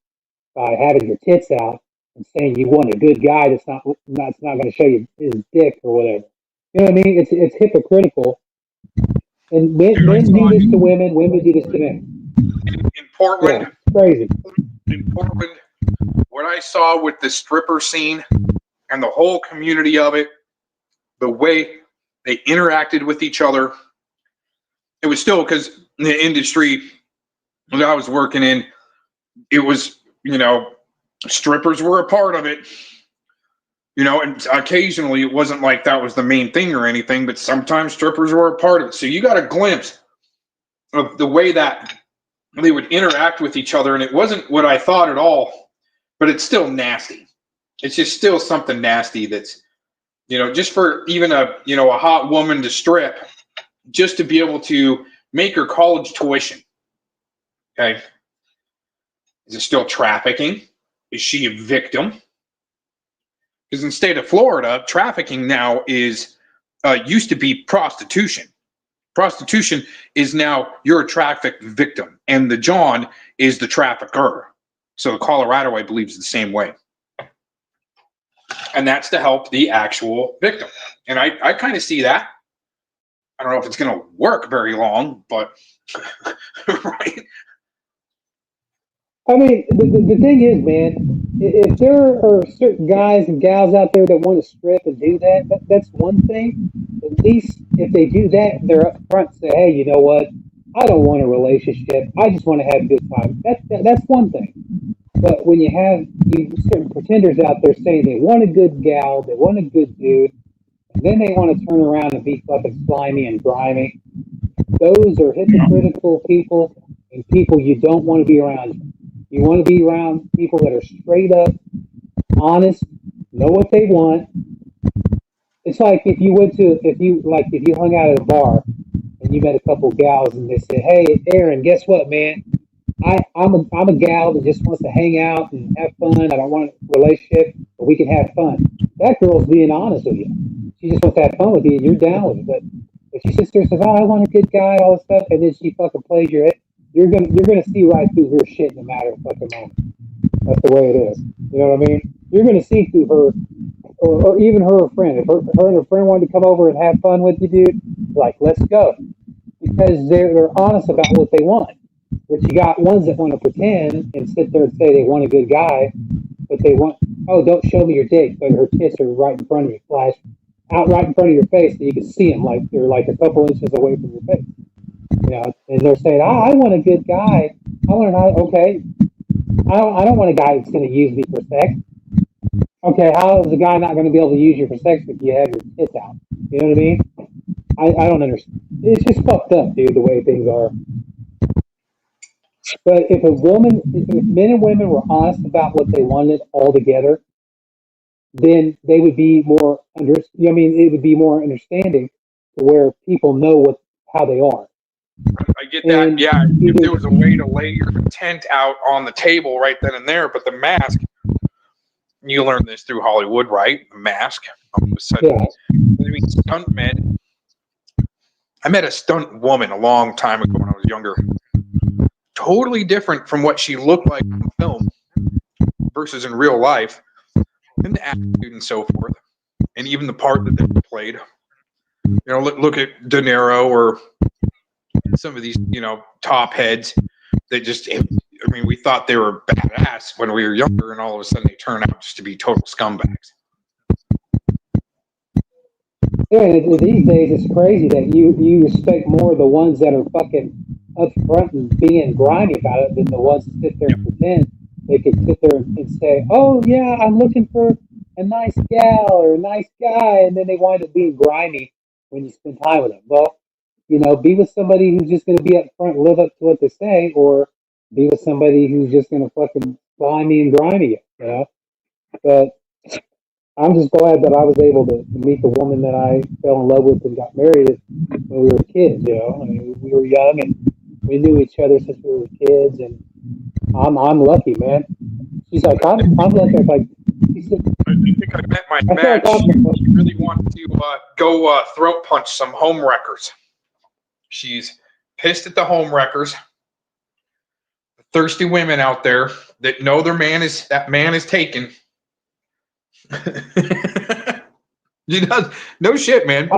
by having your tits out and saying you want a good guy that's not going to show you his dick or whatever. You know what I mean? It's hypocritical. And men do this to women. Women do this to men.
In Portland,
yeah, crazy.
In Portland, what I saw with the stripper scene and the whole community of it, the way they interacted with each other, it was still, because in the industry that I was working in, it was, strippers were a part of it, and occasionally it wasn't like that was the main thing or anything, but sometimes strippers were a part of it. So you got a glimpse of the way that they would interact with each other, and it wasn't what I thought at all, but it's still nasty. It's just still something nasty that's, just for even a hot woman to strip, just to be able to make her college tuition. Okay. Is it still trafficking? Is she a victim? Because in the state of Florida, trafficking now is used to be prostitution. Prostitution is now you're a traffic victim, and the John is the trafficker. So Colorado, I believe, is the same way. And that's to help the actual victim. And I kind of see that. I don't know if it's going to work very long, but right.
I mean, the thing is, man, if there are certain guys and gals out there that want to strip and do that's one thing. At least if they do that, they're up front and say, hey, you know what? I don't want a relationship. I just want to have a good time. That's one thing. But when you have certain pretenders out there saying they want a good gal, they want a good dude, and then they want to turn around and be fucking slimy and grimy, those are hypocritical people and people you don't want to be around. You want to be around people that are straight up, honest, know what they want. It's like if you hung out at a bar and you met a couple gals and they said, hey, Aaron, guess what, man? I'm a gal that just wants to hang out and have fun. I don't want a relationship, but we can have fun. That girl's being honest with you. She just wants to have fun with you, and you're down with it. But if she sits there and says, "Oh, I want a good guy," all this stuff, and then she fucking plays your head, you're gonna see right through her shit in a matter of fucking moment. That's the way it is. You know what I mean? You're gonna see through her, or even her friend. If her and her friend wanted to come over and have fun with you, dude, like, let's go, because they're honest about what they want. But you got ones that want to pretend and sit there and say they want a good guy, but they want, oh, don't show me your dick, but her tits are right in front of you, flash out right in front of your face, so you can see them like they're like a couple inches away from your face. And they're saying, I want a good guy. Okay. I don't want a guy that's going to use me for sex. Okay, how is a guy not going to be able to use you for sex if you have your tits out? You know what I mean? I don't understand. It's just fucked up, dude, the way things are. But if men and women were honest about what they wanted all together, then they would be more it would be more understanding to where people know how they are.
I get that. And yeah, if there was a way to lay your tent out on the table right then and there, but the mask, you learned this through Hollywood, right? The mask.
Yeah.
I mean, stunt men. I met a stunt woman a long time ago when I was younger. Totally different from what she looked like in film versus in real life, and the attitude and so forth, and even the part that they played. Look at De Niro or some of these, top heads that just, we thought they were badass when we were younger, and all of a sudden they turn out just to be total scumbags.
Yeah, these days it's crazy that you respect more the ones that are fucking upfront and being grimy about it than the ones that sit there and pretend. They could sit there and say, "Oh yeah, I'm looking for a nice gal or a nice guy," and then they wind up being grimy when you spend time with them. Well, be with somebody who's just going to be upfront and live up to what they say, or be with somebody who's just going to fucking slimy and grimy you. But I'm just glad that I was able to meet the woman that I fell in love with and got married when we were kids. I mean, we were young and we knew each other since we were kids, and I'm lucky, man. She's like, I'm lucky. I'm like, she said,
I think I met my
I feel
match.
like
She really wants to go throat punch some home wreckers. She's pissed at the home wreckers, the thirsty women out there that know that man is taken. No shit, man.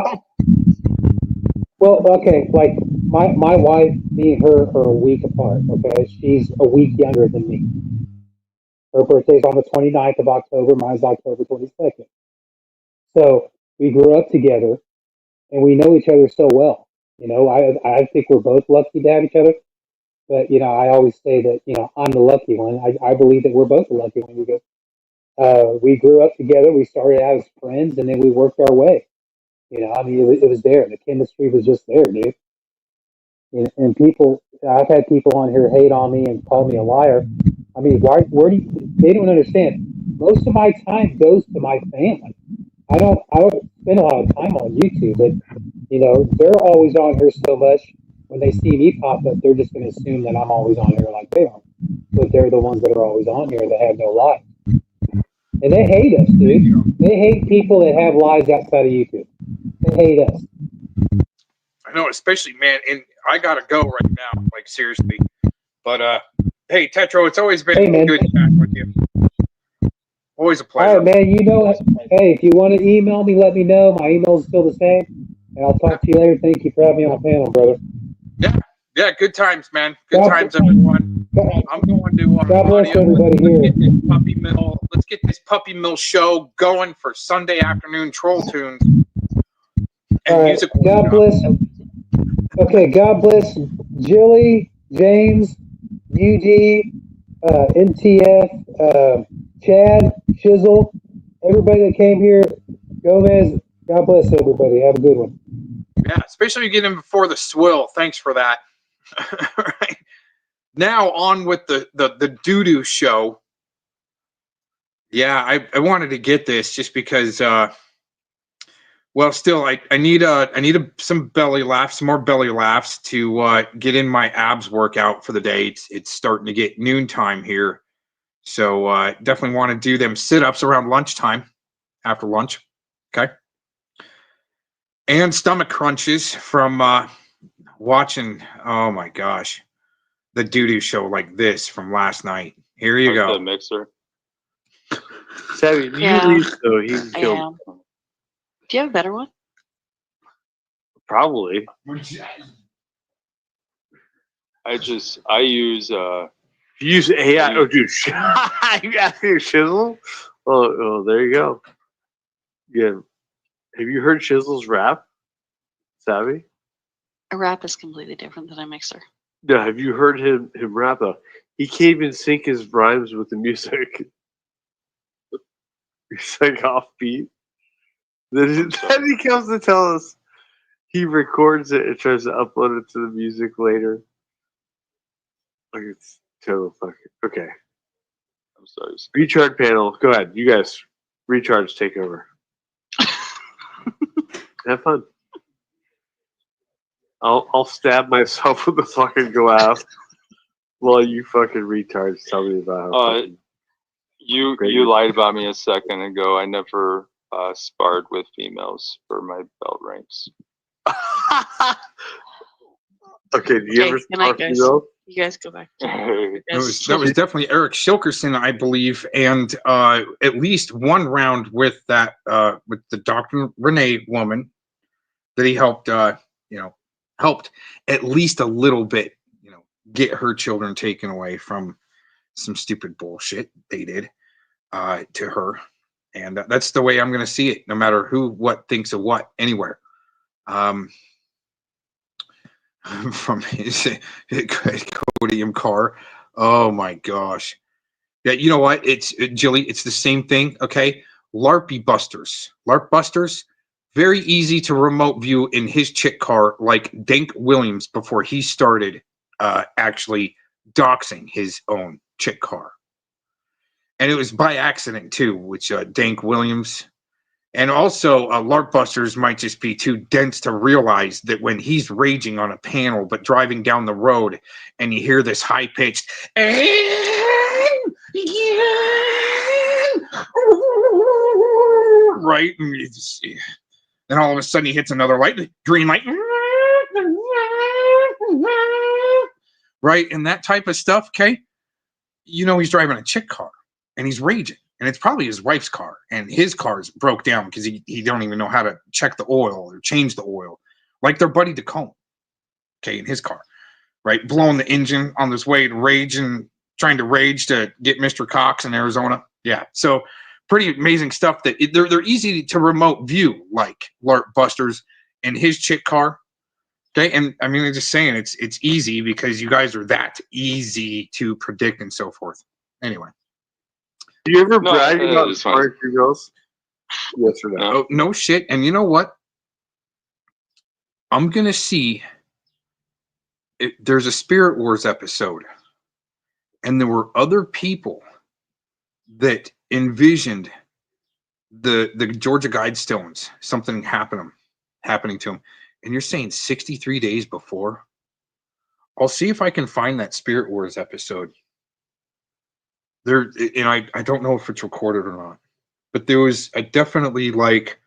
Well, okay, like my wife, me and her are a week apart. Okay, she's a week younger than me. Her birthday's on the 29th of October. Mine's October 22nd. So we grew up together, and we know each other so well. I think we're both lucky to have each other. But I always say that I'm the lucky one. I believe that we're both the lucky one because we grew up together. We started out as friends, and then we worked our way. I mean, it was there. The chemistry was just there, dude. And people, I've had people on here hate on me and call me a liar. I mean, they don't understand. Most of my time goes to my family. I don't spend a lot of time on YouTube, but they're always on here so much. When they see me pop up, they're just going to assume that I'm always on here like they are. But they're the ones that are always on here that have no life. And they hate us, dude. They hate people that have lives outside of YouTube. They hate us.
I know, especially, man, and I gotta go right now, like seriously. But hey, Tetro, it's always been good chatting with you. Always a pleasure.
All right, man. Hey, if you want to email me, let me know. My email is still the same. And I'll talk to you later. Thank you for having me on the panel, brother.
Yeah, good times, man. Good times, everyone. I'm going to
God bless everybody here.
Let's get this PuppyMill show going for Sunday afternoon troll tunes and
all right.
music.
God bless. Okay, God bless Jilly, James, UG, NTF, Chad, Shizzle, everybody that came here. Gomez, God bless everybody. Have a good one.
Yeah, especially getting before the swill. Thanks for that. Right. Now on with the doo-doo show. Yeah, I wanted to get this just because well, still, I need some belly laughs, some more belly laughs to get in my abs workout for the day. It's starting to get noontime here, so definitely want to do them sit-ups around lunchtime, after lunch, okay? And stomach crunches from watching. Oh my gosh, the doo-doo show like this from last night. Here you go.
The mixer.
Savvy, you leave so he can kill.
am. Do you have a better one?
Probably.
I use
AI. Oh, dude, you asking Shizzle? Oh, there you go. Yeah. Have you heard Shizzle's rap? Savvy?
A rap is completely different than a mixer.
No, have you heard him rap though? He can't even sync his rhymes with the music. He's like offbeat. Then he comes to tell us he records it and tries to upload it to the music later. Like it's total fucking okay.
I'm sorry.
Recharge panel. Go ahead. You guys recharge take over. Have fun. I'll stab myself with the fucking glass while you fucking retards tell me about how
you lied about me a second ago. I never sparred with females for my belt ranks.
Okay, do you ever spar females?
You guys go back.
That was definitely Eric Shilkerson, I believe, and at least one round with that with the Dr. Renee woman that he helped helped at least a little bit, get her children taken away from some stupid bullshit they did to her. And that's the way I'm going to see it, no matter what thinks of what, anywhere. from his Codium car. Oh my gosh. Yeah, you know what? It's Jilly, it's the same thing, okay? LARP busters, very easy to remote view in his chick car, like Dank Williams before he started actually doxing his own chick car. And it was by accident too, which Dank Williams. And also, LARP busters might just be too dense to realize that when he's raging on a panel, but driving down the road, and you hear this high pitched, right, and then all of a sudden he hits another light, green light, right, and that type of stuff. Okay, you know he's driving a chick car, and he's raging. And it's probably his wife's car, and his car's broke down because he don't even know how to check the oil or change the oil, like their buddy Tacoma, okay, in his car, right, blowing the engine on this way to rage and trying to rage to get Mr. Cox in Arizona. Yeah, so pretty amazing stuff that they're easy to remote view, like LARP busters in his chick car. Okay, and I mean, I'm just saying it's easy because you guys are that easy to predict and so forth. Anyway.
Do you ever brag about smart girls? Yes or no?
Oh, no shit. And you know what? I'm gonna see. There's a Spirit Wars episode, and there were other people that envisioned the Georgia Guidestones, something happening to them. And you're saying 63 days before? I'll see if I can find that Spirit Wars episode. There, and I don't know if it's recorded or not, but there was definitely like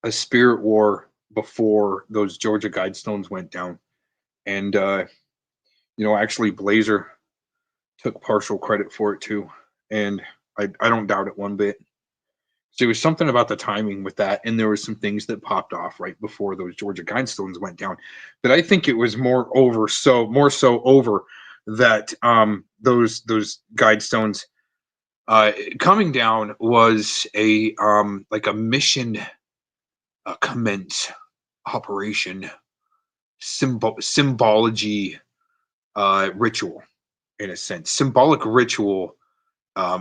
a spirit war before those Georgia Guidestones went down, and actually Blazer took partial credit for it too, and I don't doubt it one bit. So it was something about the timing with that, and there were some things that popped off right before those Georgia Guidestones went down, but I think it was more so over that those Guidestones coming down was a mission commence operation symbology ritual, in a sense, symbolic ritual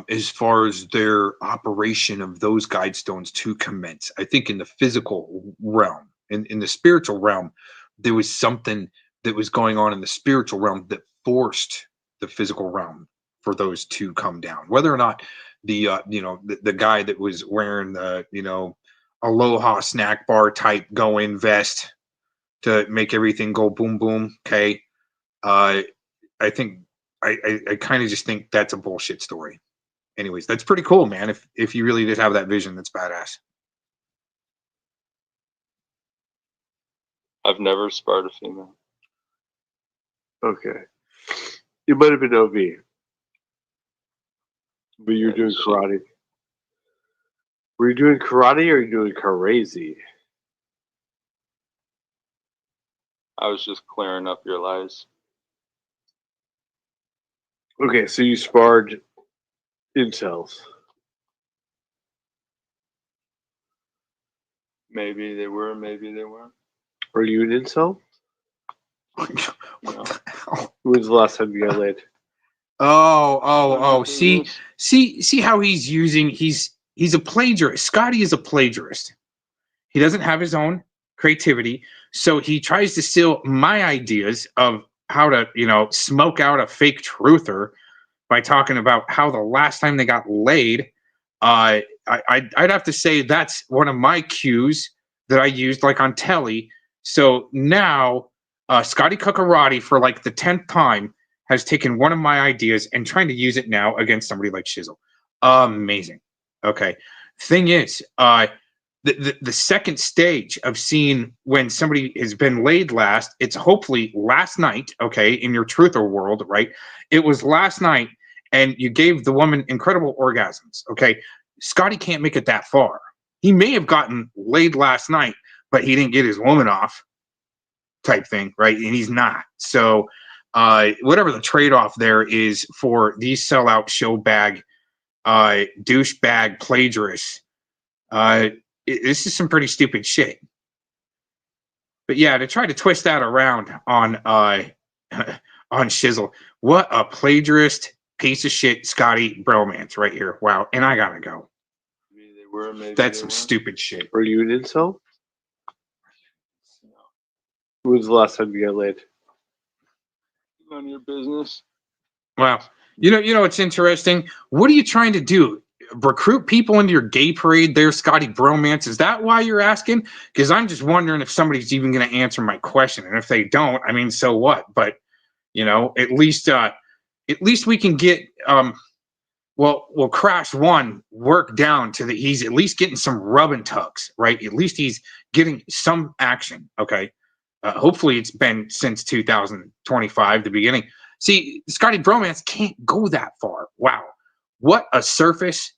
as far as their operation of those Guidestones to commence. I think in the physical realm, in the spiritual realm, there was something that was going on in the spiritual realm that forced the physical realm for those to come down. Whether or not the guy that was wearing the Aloha snack bar type go in vest to make everything go boom boom. Okay, I think I kind of just think that's a bullshit story. Anyways, that's pretty cool, man. If you really did have that vision, that's badass.
I've never sparred a female.
Okay, you might have been OV, but you're doing karate. Were you doing karate or are you doing crazy?
I was just clearing up your lies.
Okay, so you sparred incels.
Maybe they were, maybe they weren't.
Are you an incel?
No.
When's the last time you got laid?
Oh. See how he's using. He's a plagiarist. Scotty is a plagiarist. He doesn't have his own creativity, so he tries to steal my ideas of how to, smoke out a fake truther by talking about how the last time they got laid. I'd have to say that's one of my cues that I used, like on telly. So now, Scotty Cuccarati, for like the 10th time, has taken one of my ideas and trying to use it now against somebody like Shizzle. Amazing. Okay. Thing is, the second stage of seeing when somebody has been laid last, it's hopefully last night, okay, in your truther world, right? It was last night, and you gave the woman incredible orgasms, okay? Scotty can't make it that far. He may have gotten laid last night, but he didn't get his woman off type thing, right? And he's not. So whatever the trade-off there is for these sellout show bag, douchebag plagiarists, this is some pretty stupid shit. But yeah, to try to twist that around on on Shizzle, what a plagiarist piece of shit, Scotty Bromance right here. Wow, and I gotta go.
Maybe they were, maybe
That's
they
some
weren't.
stupid shit.
Are you an incel? When was the last time you got laid?
None of your business.
Wow. You know what's interesting? What are you trying to do? Recruit people into your gay parade there, Scotty Bromance? Is that why you're asking? Because I'm just wondering if somebody's even going to answer my question. And if they don't, I mean, so what? But, at least we can get, well, Crash 1 work down to that he's at least getting some rub and tugs, right? At least he's getting some action, okay? Hopefully it's been since 2025, the beginning. See, Scotty Bromance can't go that far. Wow. What a surface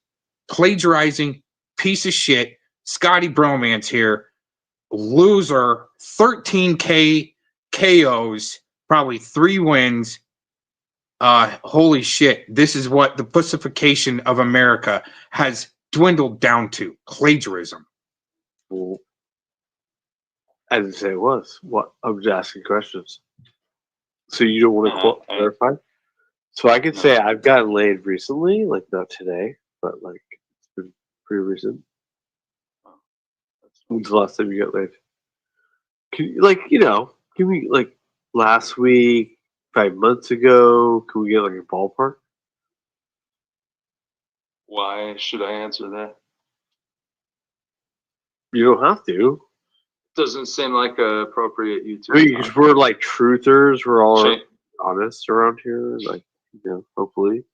plagiarizing piece of shit. Scotty Bromance here. Loser, 13K KOs, probably 3 wins. Holy shit. This is what the pussification of America has dwindled down to. Plagiarism.
Well, I didn't say it was. What? I was asking questions. So you don't want to clarify? So I could say I've gotten laid recently, like not today, but like it's been pretty recent. When's the last time you got laid? Can you, give me like last week, 5 months ago? Can we get like a ballpark?
Why should I answer that?
You don't have to.
Doesn't seem like a appropriate YouTube.
I mean, because we're like truthers, we're all
Change,
honest around here, like hopefully.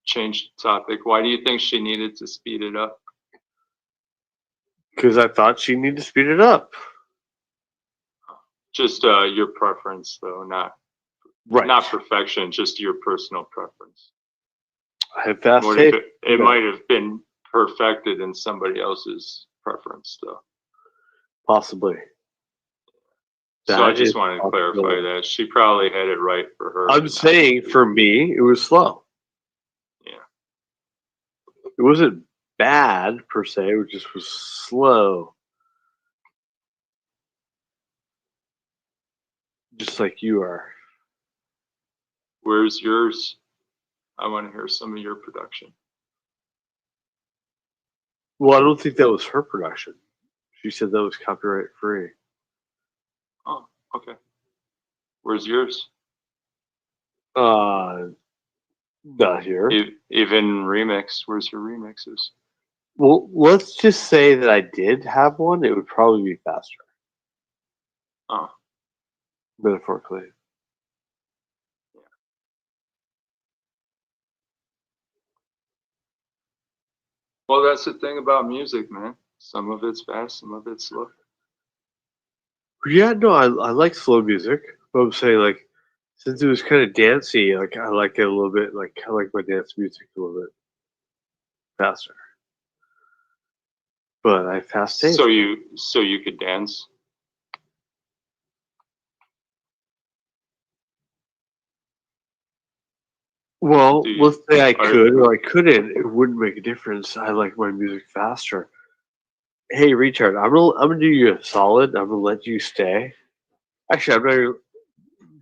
change the topic. Why do you think she needed to speed it up?
Because I thought she needed to speed it up.
Just your preference, though, not perfection. Just your personal preference.
I have fast
What
taste.
if it might have been perfected in somebody else's preference, though?
Possibly.
So I just wanted to clarify that. She probably had it right for her.
I'm saying for me, it was slow.
Yeah.
It wasn't bad per se, it just was slow. Just like you are.
Where's yours? I want to hear some of your production.
Well, I don't think that was her production. She said that was copyright free.
Oh, okay. Where's yours?
Not here.
Even remix. Where's your remixes?
Well, let's just say that I did have one. It would probably be faster.
Oh.
Metaphorically.
Yeah. Well, that's the thing about music, man. Some of it's fast, some of it's slow.
Yeah, no, I like slow music. But I'm saying, like, since it was kind of dancey, like, I like it a little bit, like, I like my dance music a little bit faster. But I fast taste.
So you could dance?
Well, let's say I could or I couldn't. It wouldn't make a difference. I like my music faster. Hey, Richard, I'm gonna do you a solid. I'm gonna let you stay. Actually, I'm gonna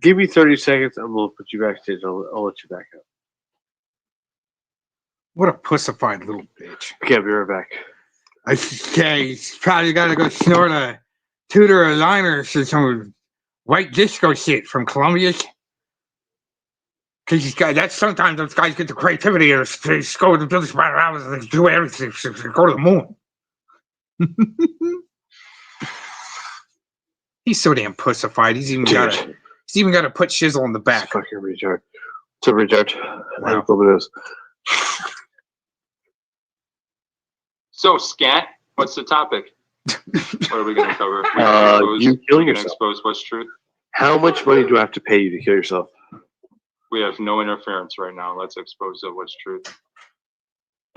give me 30 seconds. I'm gonna put you backstage. I'll let you back up.
What a pussified little bitch.
Okay, I'll be right back.
Okay, he's probably got to go snort a tutor or liner or some white disco shit from Colombia. Because that's sometimes those guys get the creativity and they go to the building and do everything, go to the moon. He's so damn pussified. He's even got to put Shizzle in the back.
It's fucking retard. It's a retard.
Wow.
So, Scat, what's the topic? What are we going to cover?
You killing yourself.
Expose what's truth.
How much money do I have to pay you to kill yourself?
We have no interference right now. Let's expose what's truth.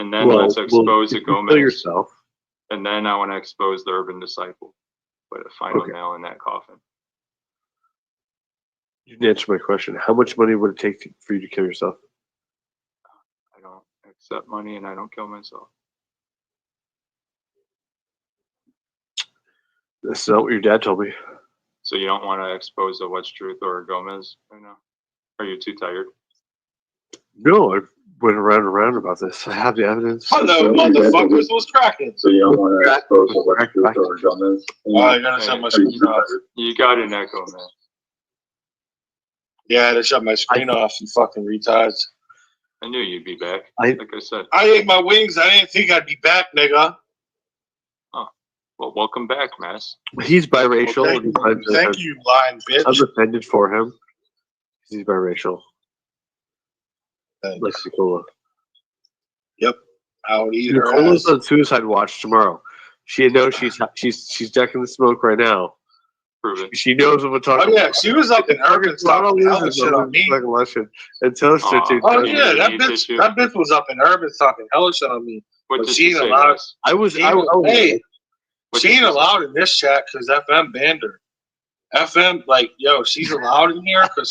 And then let's expose the Gomez.
Kill yourself.
And then I want to expose the Urban Disciple. But a final nail in that coffin.
You didn't answer my question. How much money would it take for you to kill yourself?
I don't accept money and I don't kill myself.
That's not what your dad told me.
So you don't want to expose a What's Truth or a Gomez right now? Are you too tired?
No, I went around and around about this. I have the evidence.
Hello, motherfuckers. What's cracking?
So you don't want to expose a What's Truth or a Gomez?
I gotta shut my screen off.
You got an echo, man.
Yeah, I had to shut my screen off, you fucking retards.
I knew you'd be back. Like I said.
I ate my wings. I didn't think I'd be back, nigga.
Oh, well, welcome back, Mass.
He's biracial.
Well, thank you, lying bitch.
I'm offended for him. He's biracial. Like Nicola.
Yep. I'll eat her
Nicola's
ass.
on suicide watch tomorrow. She knows she's decking the smoke right now.
Prove it.
She knows what we're talking
Oh, yeah,
about.
she was up in Urban talking hella shit on me.
And tell us to
Oh, yeah, that bitch was up in Urban talking hella shit on me.
What
But
did
she
she
ain't
say,
allowed.
Mass?
Hey, she ain't allowed in this chat because FM banned her. FM, like, yo, she's allowed in here because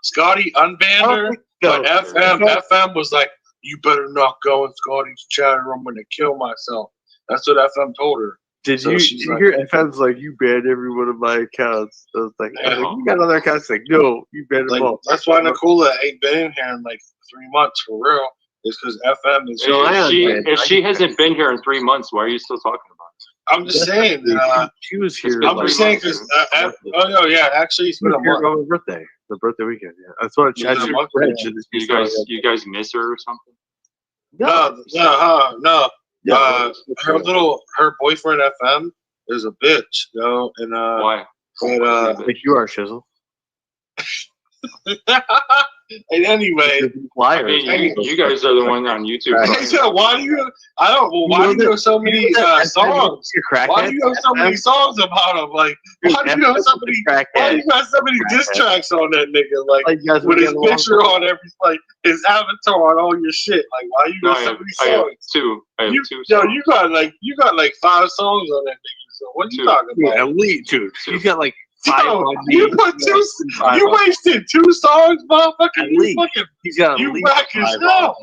Scotty unbanned her. But FM was like, you better not go in Scotty's chat or I'm going to kill myself. That's what FM told her.
Did you hear FM's like, you banned every one of my accounts? I was like, you got other accounts? Like, no, you banned them all.
That's why Nicola ain't been in here in like 3 months for real. It's because FM is.
If she hasn't been here in 3 months, why are you still talking about it?
I'm just saying.
She was here.
I'm just saying because. Oh no, yeah, actually, it's been a month.
On her birthday, the birthday weekend. Yeah, that's what I
You guys miss her or something?
No. Her boyfriend FM is a bitch, you know, and
why?
But
like you are, Shizzle.
And anyway,
I mean, you guys are the one on YouTube.
Why do you? I don't. Well, why do you have so many songs? Why do you have so many songs about him? Like, why do you have so many? Why do you got so many diss tracks on that nigga? Like with his picture on every, like his avatar on all your shit. Like, why you got so many songs?
I have two.
Yo, you got like 5 songs on that nigga. So what you talking about?
At least 2. You got like.
You put 2. You wasted 2 songs, motherfucker. You whack yourself.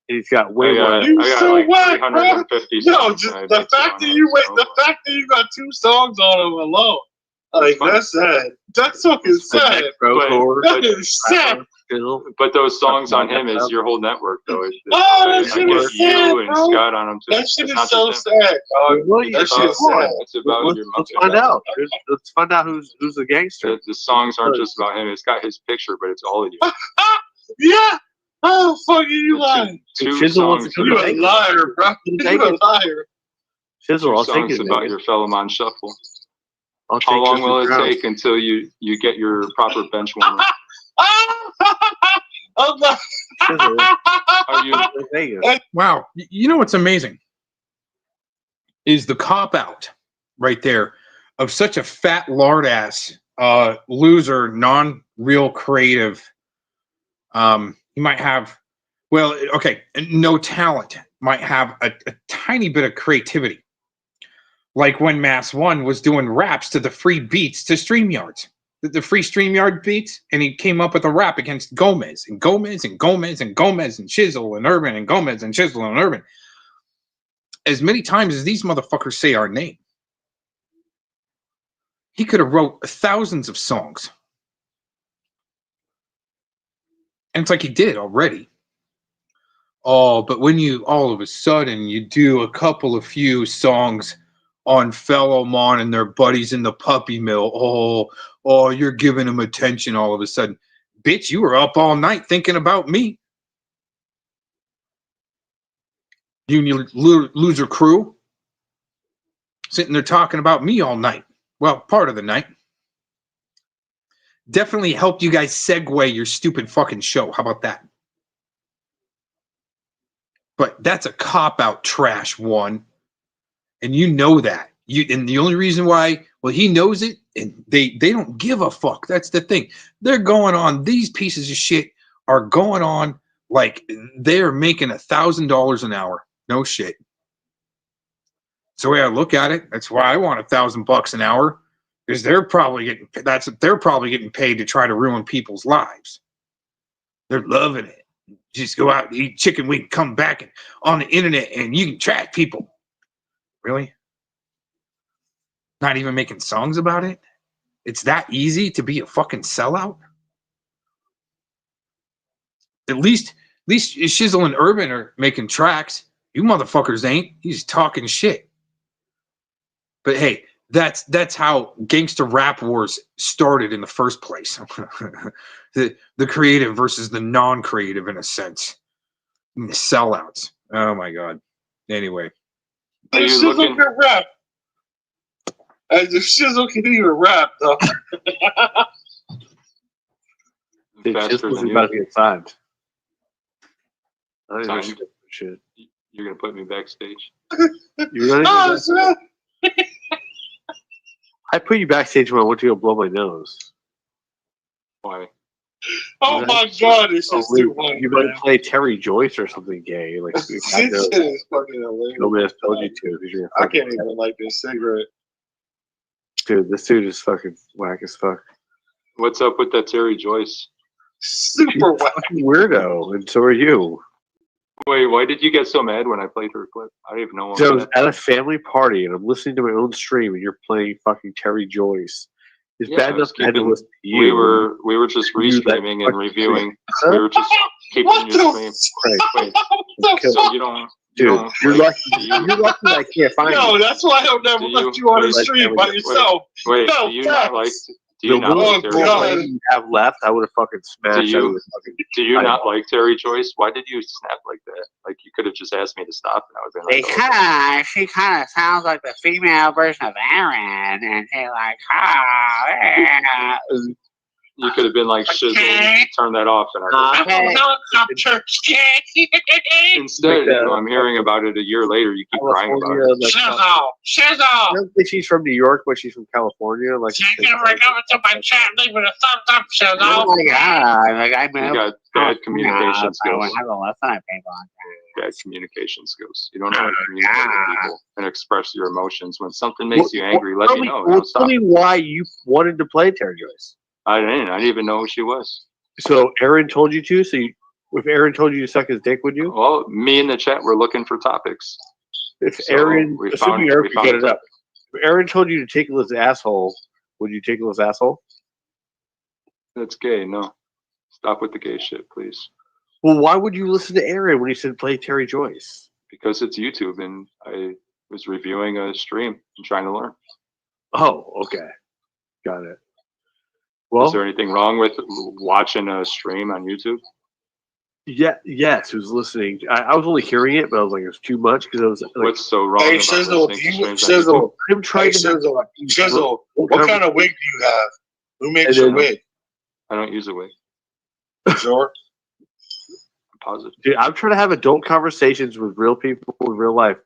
He's got way more.
You so whack, bro. No, just the fact that you got 2 songs on him alone. Like that's sad. That's fucking sad. That is sad.
But those songs on him is your whole network, though.
That shit is sad,
you and Scott on them.
That shit is so sad. That shit is sad.
It's about your
let's find out. Let's find out who's the gangster.
The songs aren't just about him. It's got his picture, but it's all of you.
Yeah. Oh, fuck you lying.
2 songs.
You a liar, bro. You a liar.
Shizzle, I'll
take it. About your fellow man shuffle. How long will it take until you get your proper bench warmer?
Wow. You know what's amazing is the cop out right there of such a fat lard ass loser, non-real creative. He might have, no talent, might have a tiny bit of creativity. Like when Mass One was doing raps to the free beats to StreamYards, the free StreamYard beats, and he came up with a rap against Gomez and Gomez and Gomez and Gomez and Shizzle and Urban and Gomez and Shizzle and Urban. As many times as these motherfuckers say our name, he could have wrote thousands of songs. And it's like he did already. Oh, but when you all of a sudden you do a couple of few songs on fellow Mon and their buddies in the PuppyMill, oh, you're giving them attention all of a sudden. Bitch, you were up all night thinking about me. You and your loser crew sitting there talking about me all night. Well, part of the night. Definitely helped you guys segue your stupid fucking show. How about that? But that's a cop-out trash one. And you know that. And the only reason why, well, he knows it, and they don't give a fuck. That's the thing. They're going on, these pieces of shit are going on like they're making $1,000 an hour. No shit. That's the way I look at it. That's why I want $1,000 an hour. Because they're probably getting paid to try to ruin people's lives. They're loving it. Just go out and eat chicken wing, come back and on the internet, and you can track people. Really? Not even making songs about it? It's that easy to be a fucking sellout? At least Shizzle and Urban are making tracks. You motherfuckers ain't. He's talking shit. But hey, that's how gangster rap wars started in the first place. the creative versus the non-creative, in a sense. And the sellouts. Oh my god. Anyway.
The Shizzle can rap. The Shizzle can even rap, though.
Shizzle's about to get signed. I don't
Signed?
shit.
You're gonna put me backstage.
You're not even I put you backstage when I went to go blow my nose.
Why?
Oh my god, this is too funny.
You might play Terry Joyce or something gay. Like,
This shit is fucking hilarious.
nobody has told you to. Because you're
I can't even light this cigarette.
Dude, this dude is fucking whack as fuck.
What's up with that Terry Joyce?
Super whack.
Weirdo, and so are you.
Wait, why did you get so mad when I played her clip? I don't even know what
So I was at a family party and I'm listening to my own stream and you're playing fucking Terry Joyce. It's bad enough I had to listen to you.
We were just restreaming and reviewing. We were just keeping your stream. Wait, so you don't.
Dude, you're lucky. You're lucky that I can't find you.
No, that's why I'll never let you on the stream by yourself.
Wait,
no,
do you not like? Do you not like Terry Joyce?
You have left, I would have fucking smashed.
Do you not like Terry Joyce? Why did you snap like that? Like you could have just asked me to stop, and I would have been like,
Because she kind of sounds like the female version of Aaron, and she's like, yeah.
You could have been like, Shizzle, turn that off, and instead, I'm hearing about it a year later. You keep crying about it.
Shizzle.
I don't think she's from New York, but she's from California. Like,
She can bring over to my chat, leave it a thumbs up, Shizzle.
Oh my god! Like I
You got bad communication skills.
Bad
Bad communication skills. You don't know how to communicate with people and express your emotions. When something makes you angry, let me know.
Tell me why you wanted to play Terry Joyce.
I didn't even know who she was.
So Aaron told you to. So if Aaron told you to suck his dick, would you?
Well, me and the chat were looking for topics.
If Aaron, assuming Aaron could get it up, if Aaron told you to tickle his asshole, would you tickle his asshole?
That's gay. No, stop with the gay shit, please.
Well, why would you listen to Aaron when he said play Terry Joyce?
Because it's YouTube, and I was reviewing a stream and trying to learn.
Oh, okay, got it. Well,
is there anything wrong with watching a stream on YouTube?
Yeah, yes, I was listening. I was only hearing it, but I was like, it was too much because I was like,
what's so wrong?
Hey,
about
Shizzle, Shizzle, what kind of wig do you have? Who makes your wig?
I don't use a wig.
Sure.
I'm positive.
Dude, I'm trying to have adult conversations with real people in real life.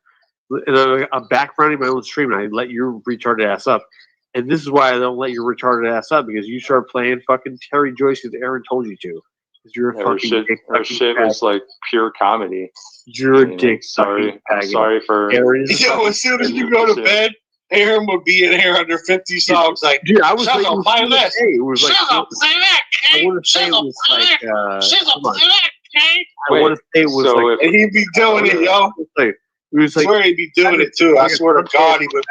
And I'm backgrounding my own stream, and I let your retarded ass up. And this is why I don't let your retarded ass up, because you start playing fucking Terry Joyce because Aaron told you to. Because you're a fucking
her shit was like pure comedy.
You're a dick.
I'm sorry for.
Yo, as soon as you go to bed, Aaron would be in here under 50 songs. Like,
dude, I was like,
Shizzle, play this.
It was like,
Shizzle, play that.
I want to say it was like,
Shizzle, play that.
I want to say it was like,
and he'd be doing it, yo.
It was like,
I swear he'd be doing it too. I swear to God, he would.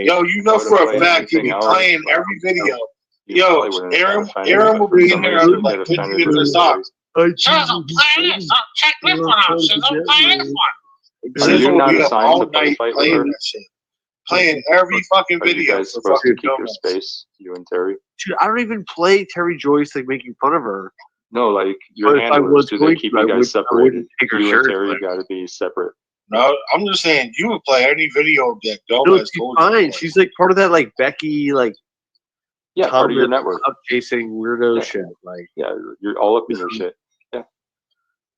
Yo, you know for a fact he'd be playing every video. Yo, Aaron will be in there under like 50 different songs. Shizzle, play this. Check this one out. Shizzle, play this one.
Are you not
Shizzle
assigned to
all night
play
playing that shit. Playing every fucking
Are you
video.
guys supposed to keep your space, you and Terry?
Dude, I don't even play Terry Joyce like making fun of her.
No, like your handlers, do they keep you guys separated? You and Terry got to be separate.
No, I'm just saying you would play any video that Gomez told you.
Fine, she's like part of that like Becky like.
Yeah, part of your network.
Up chasing weirdo shit, like
you're all up in your shit. Yeah.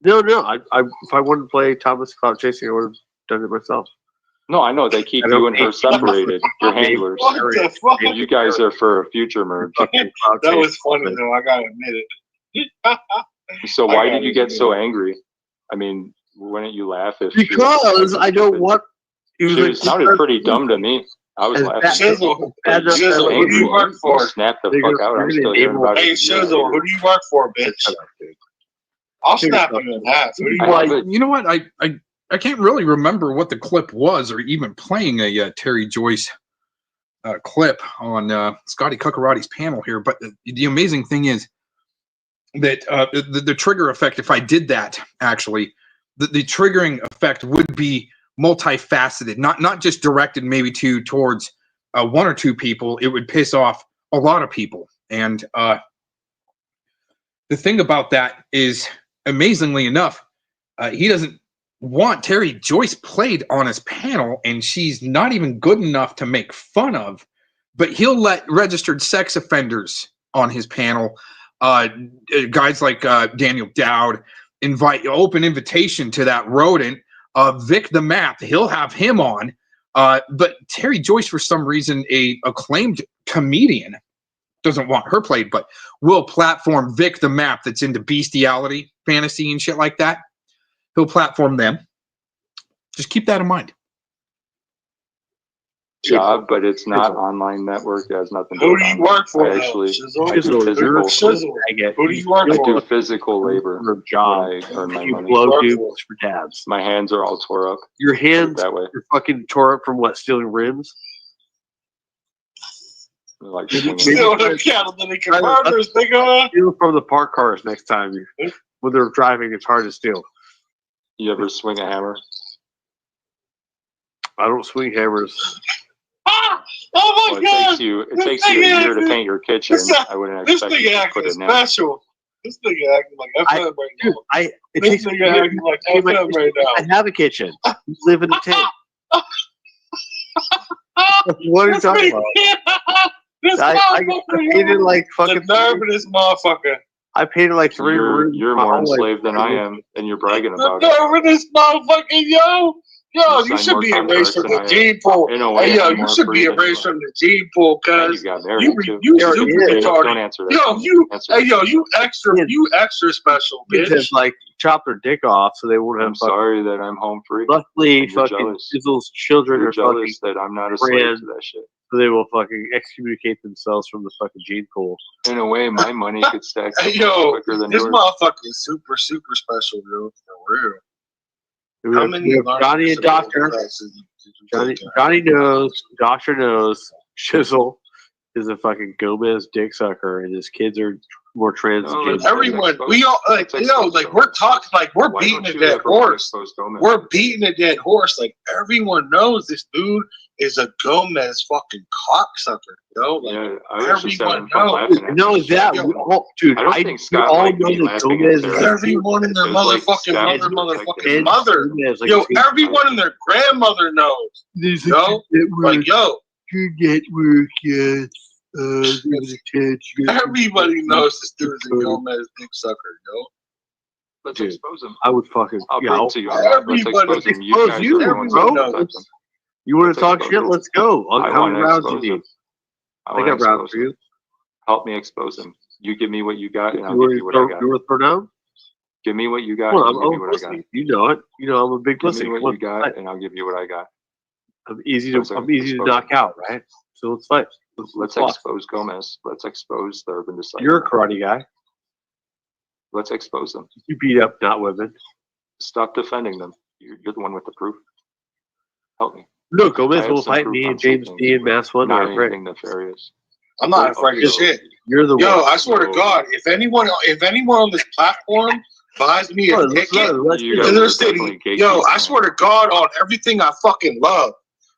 No, I if I wanted to play Thomas Cloud Chasing, I would have done it myself.
No, I know they keep you and her separated. Your handlers.
What the fuck?
You guys are for a future merge.
That was funny though. I gotta admit it.
So why did you get so angry? I mean, wouldn't you laugh if?
Because I don't want.
It sounded pretty dumb to me. I was laughing.
Shizzle, who do you work for?
Snap the fuck out! I'm still hearing about it.
Hey, Shizzle, who do you work for, bitch? I'll snap you in half.
You know what? I can't really remember what the clip was or even playing a Terry Joyce clip on Scotty Cuccarotti's panel here, but the amazing thing is that the trigger effect, if I did that, actually, the triggering effect would be multifaceted, not just directed maybe towards one or two people. It would piss off a lot of people. And the thing about that is, amazingly enough, he doesn't want Terry Joyce played on his panel, and she's not even good enough to make fun of, but he'll let registered sex offenders on his panel, guys like Daniel Dowd, open invitation to that rodent, Vic the Map, he'll have him on, but Terry Joyce, for some reason, a acclaimed comedian, doesn't want her played, but will platform Vic the Map that's into bestiality, fantasy, and shit like that. He'll platform them. Just keep that in mind.
Job, but it's not online network. It has nothing to do
Who
with
do you
online.
work for?
I actually,
Shizzle?
I do physical.
Shizzle. Who do you work
I
for?
do physical labor.
For a job.
When I earn my
You
money.
blow dudes for dabs.
My hands are all tore up.
Your hands
that way.
are fucking tore up from what? Stealing rims?
Like
Steal the catalytic converters, nigga.
Steal from the park cars next time. When they're driving, it's hard to steal.
You ever swing a hammer?
I don't swing hammers.
Ah! Oh my god!
It takes you a year to paint your kitchen. I wouldn't expect you to put it in.
Special. This nigga acting like FM right now. This nigga acting like FM right now.
I have a kitchen. You live in a tent. What are you talking about? I painted like fucking.
The nerve of this motherfucker.
I painted like 3 rooms.
You're more enslaved than I am, and you're bragging about
The
it.
nerve of this motherfucker, yo. Yo, you should be erased from the gene pool. Hey, yo, you should be erased from the gene pool, cuz you super retarded. Yo, you extra special, bitch.
Just like chop their dick off so they won't have.
I'm sorry that I'm home free.
Luckily, fucking Sizzle's children
You're
are
jealous
fucking
that I'm not a slave to that shit.
So they will fucking excommunicate themselves from the fucking gene pool.
In a way, my money could stack up
Yo,
quicker than
this
yours.
motherfucker is super special, dude. For real. How many
Johnny and Doctor? Johnny knows. Doctor knows. Shizzle is a fucking Gomez dick sucker, and his kids are more transgender.
Everyone, we all like, like we're talking, like we're beating a dead horse. We're beating a dead horse. Like everyone knows this dude is a Gomez fucking cocksucker, yo. Like everyone knows.
No, that dude.
I think Scott
all
might
know
be
that Gomez.
Everyone in their motherfucking mother. Yo, everyone in their grandmother knows. Yo, like yo.
Good network, yes.
Everybody knows this dude is a Gomez dick sucker, yo.
Let's expose him.
I would fucking.
I'll bring to you. Let's expose him. You guys are the ones that touch him.
You want to talk shit? Let's go. How many rounds do you need?
I
got rounds for you.
Help me expose him. You give me what you got, and I'll give you what I got.
You want to throw down?
Give me what you got, and I'll give you what I got.
You know it. You know I'm a big pussy.
Give me what you got, and I'll give you what I got.
I'm easy to knock out, right? So let's fight.
Let's expose Gomez. Let's expose the urban disciple.
You're a karate guy.
Let's expose them.
You beat up not women.
Stop defending them. You're the one with the proof. Help me.
No, Gomez will fight me and James D and Mass One.
Not anything nefarious.
I'm not afraid of shit.
You're the one.
I swear to God, if anyone on this platform buys me a ticket to their city, I swear to God on everything I fucking love.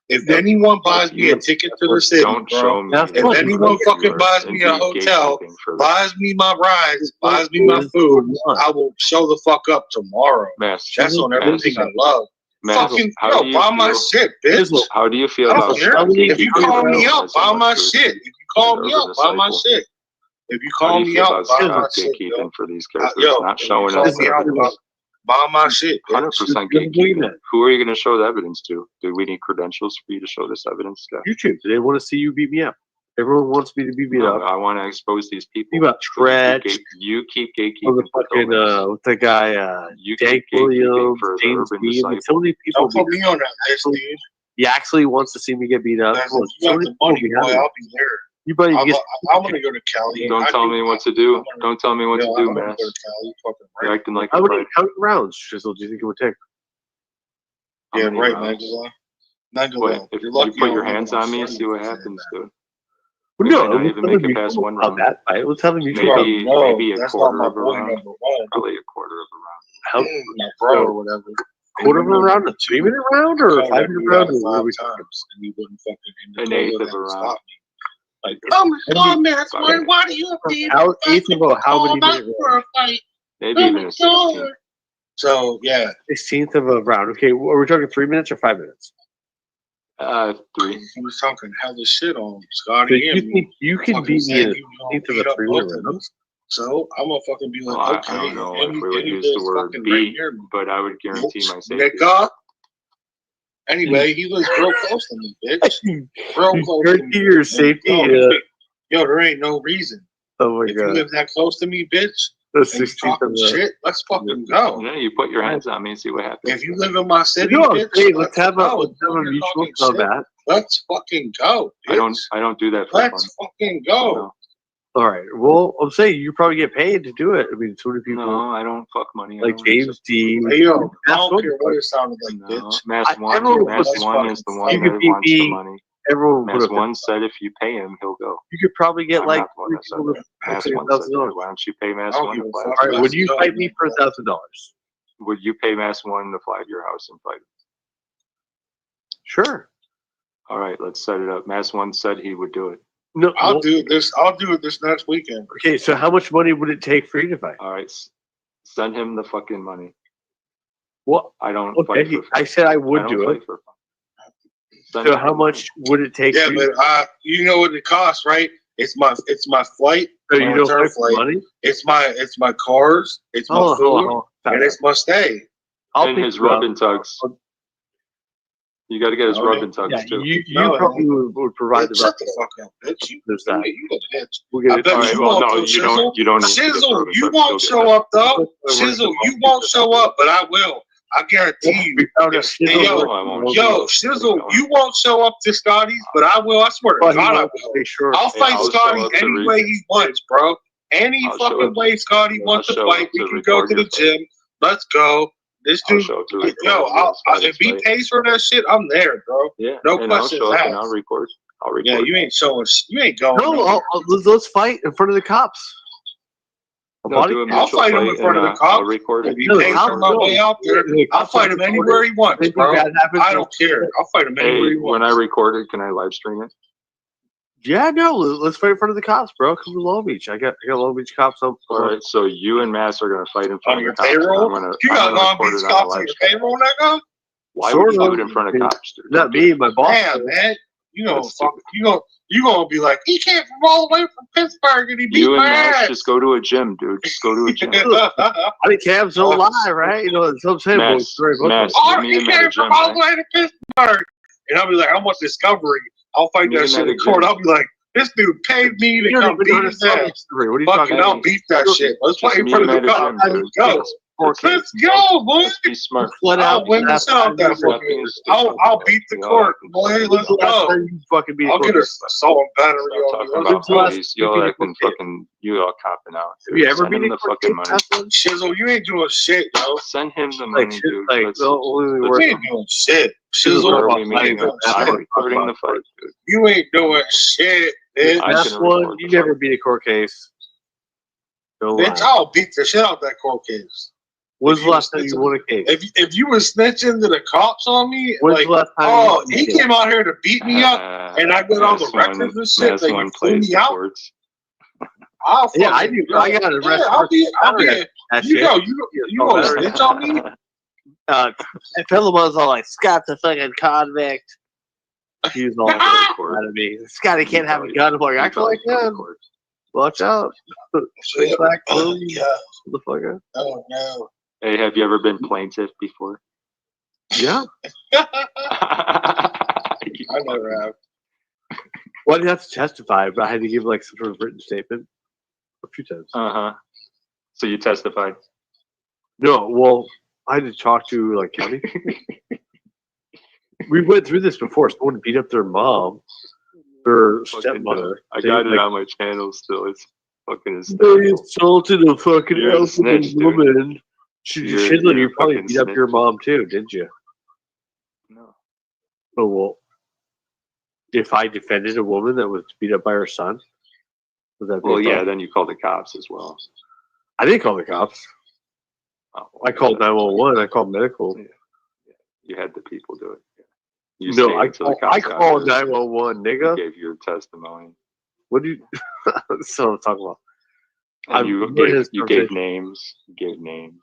If anyone buys me a ticket to the city, bro, if anyone fucking buys me a hotel, buys me my rides, buys me my food, I will show the fuck up tomorrow. That's on everything I love. Fucking buy my shit, bitch.
How do you feel about
if you call me out, buy my shit. If you call me out, buy my shit. If you call me out, buy my shit.
Gatekeeping for these characters, not showing up.
Buy my shit.
100% gatekeeping. Who are you going to show the evidence to? Do we need credentials for you to show this evidence to?
YouTube. They want to see you beat me up. Everyone wants me to be beat up.
I want to expose these people.
You about Tread.
You keep gatekeeping.
The fucking, what's that guy? Dank Williams, James B. So many people.
Don't put me on that list, dude.
He actually wants to see me get beat up.
You got the money, boy. I'll be there.
You better
I want to go to Cali.
Don't tell me what to do. Don't tell me what to do, man. You're acting like
how many rounds, Shizzle, do you think it would take?
Yeah, right, man.
What, if you put your hands on me and see what happens, dude.
Well,
We
no,
might not even make it past one round.
Let's have a mutual
Maybe,
round.
maybe a quarter of a round. Probably a quarter of a round.
How,
my bro or whatever.
Quarter of a round, a 3-minute round, or a 5-minute round? Or what are we talking?
And you wouldn't fucking
An eighth of a round.
Like, oh my god, man, why do you think
how eighth of how many minutes?
Maybe even a 16th.
So yeah,
16th of a round. Okay, are we talking 3 minutes or 5 minutes?
3.
He was talking hella shit on
So
Scotty.
you think you can beat me in a 16th of a 3-minute round?
So I'm gonna fucking be like,
Well,
okay.
I don't know if we would
and
use
he
the
lives
word
fucking
beat,
near me.
but I would guarantee my safety.
Nigga. Anyway, he lives real close to me, bitch. Real close to me.
Guarantee your safety.
Yo, there ain't no reason.
Oh my
if you
god.
live that close to me, bitch,
The
and you
16th
talking
of the
shit, let's fucking go.
Yeah, you put your hands on me and see what happens.
If you live in my city,
No,
bitch,
hey, let's have a
go.
mutual combat.
Let's fucking go. Bitch.
I don't do that for fun.
Let's fucking go.
No.
All right. Well, I'm saying you probably get paid to do it. I mean, so many people.
No, I don't fuck money.
Like James D.
Hey, yo, I don't care what it sounded like, bitch.
Mass one is the one that wants the money.
Everyone
Mass one said if you pay him, he'll go.
You could probably get like
Mass one said that. Why don't you pay Mass one?
All right. Would you fight me for $1,000?
Would you pay Mass one to fly to your house and fight?
Sure.
All right, let's set it up. Mass one said he would do it.
No,
I'll do this. I'll do it this next weekend.
Okay, so how much money would it take for you to fight?
All right, send him the fucking money.
Well,
I don't
okay,
fight for fun.
I said I would do it. So how much would it take?
Yeah, but you know what it costs, right? It's my flight.
So you don't
return
fight for
flight.
money?
It's my cars. It's my food, and it's my stay.
And his rub and tugs. You got to get his rub and tugs too.
You probably would provide the
shut the fuck up, bitch.
There's that.
You a bitch.
We'll get
I
it.
bet
All right,
you
well,
won't.
no,
do,
you don't- you don't need to get the
Shizzle,
rub and
you
tugs.
won't
Still
show
get
up though.
We're
Shizzle, you won't show up, but I will. I guarantee you. Hey, yo, Shizzle, you won't show up to Scotty's, but I will. I swear to God, I will. I'll fight Scotty any way he wants, bro. Any fucking way Scotty wants to fight, we can go to the gym. Let's go. This dude, if he pays for that shit, I'm there, bro.
Yeah,
no
and
questions
I'll show up
asked.
and I'll record.
Yeah, you ain't showing. You ain't going.
No, let's fight in front of the cops.
I'll fight him in front of the cops. If he pays for my way out there, I'll fight him anywhere he wants, bro. I don't care. I'll fight him anywhere he wants.
When I record it, can I live stream it?
Yeah, no, let's fight in front of the cops, bro. Come to Long Beach. I got Long Beach cops up.
All right, so you and Mass are gonna fight in front
On your
of the cops.
payroll? You got Long Beach cops on your payroll, nigga?
Why would you do it in front of cops, dude?
Not me, my boss.
Damn, man. You gonna be like, he came from all the way from Pittsburgh and he beat
You and
my
Mass
ass.
just go to a gym, dude. Just go to a gym.
I think cabs don't lie, right? You know, that's what I'm saying.
Mass,
Oh,
meet
he
him at a
came
gym,
from all the
man.
way to Pittsburgh. And I'll be like, I want Discovery. I'll fight
Meet
that
him
shit
at a
in court.
gym.
I'll be like, this dude paid me to come beat his ass.
What are you
Fucking,
talking
I'll
about?
beat that shit. Let's fight in
meet
front of
him
the
at a
cops.
gym,
Let's
dude.
go. Let's go, boy.
Let's be smart.
I'll win the shot that for you. I'll beat the court, boy. Let's go. I'll get a assault battery on you.
You're acting fucking, you all copping out.
Have you ever
Send
been
him the fucking money.
Shizzle, you ain't doing shit, yo.
Send him the money, dude.
You ain't doing shit. Shizzle,
I'm recording the fight, dude.
you ain't doing shit, bitch.
That's one. You never beat a court case.
Bitch, I'll beat the shit out that court case.
When's the last time you won a case?
If you was snitching to the cops on me,
When's the last time you won a
he
case?
came out here to beat me up, and I got on the records and shit. That you flew me out.
Yeah, I do. I got a rest.
I'll be. You gonna snitch on me?
Philip was all like, Scott's a fucking convict. He was all mad at me. Scotty can't have a gun. I'm like, I like gun. Watch out. Back motherfucker.
Oh no.
Hey, have you ever been plaintiff before?
Yeah.
I never have.
Well, I didn't have to testify, but I had to give like some sort of written statement a few times.
So you testified?
No, well, I had to talk to like county. We went through this before. Someone beat up their mom, their stepmother.
I got it on my channel still. It's fucking
They
hysterical.
insulted a fucking
You're a
elderly
snitch, dude.
Oh well. If I defended a woman that was beat up by her son, would that be?
Well, yeah. Then you call the cops as well.
I didn't call the cops.
Oh,
I called 911. I called medical.
Yeah. You had the people do it. Yeah. You
No,
stayed until the cops
I
got
called
there.
911,
You
nigga.
gave your testimony.
What do you? That's what I'm talking about.
And you gave names. You gave names.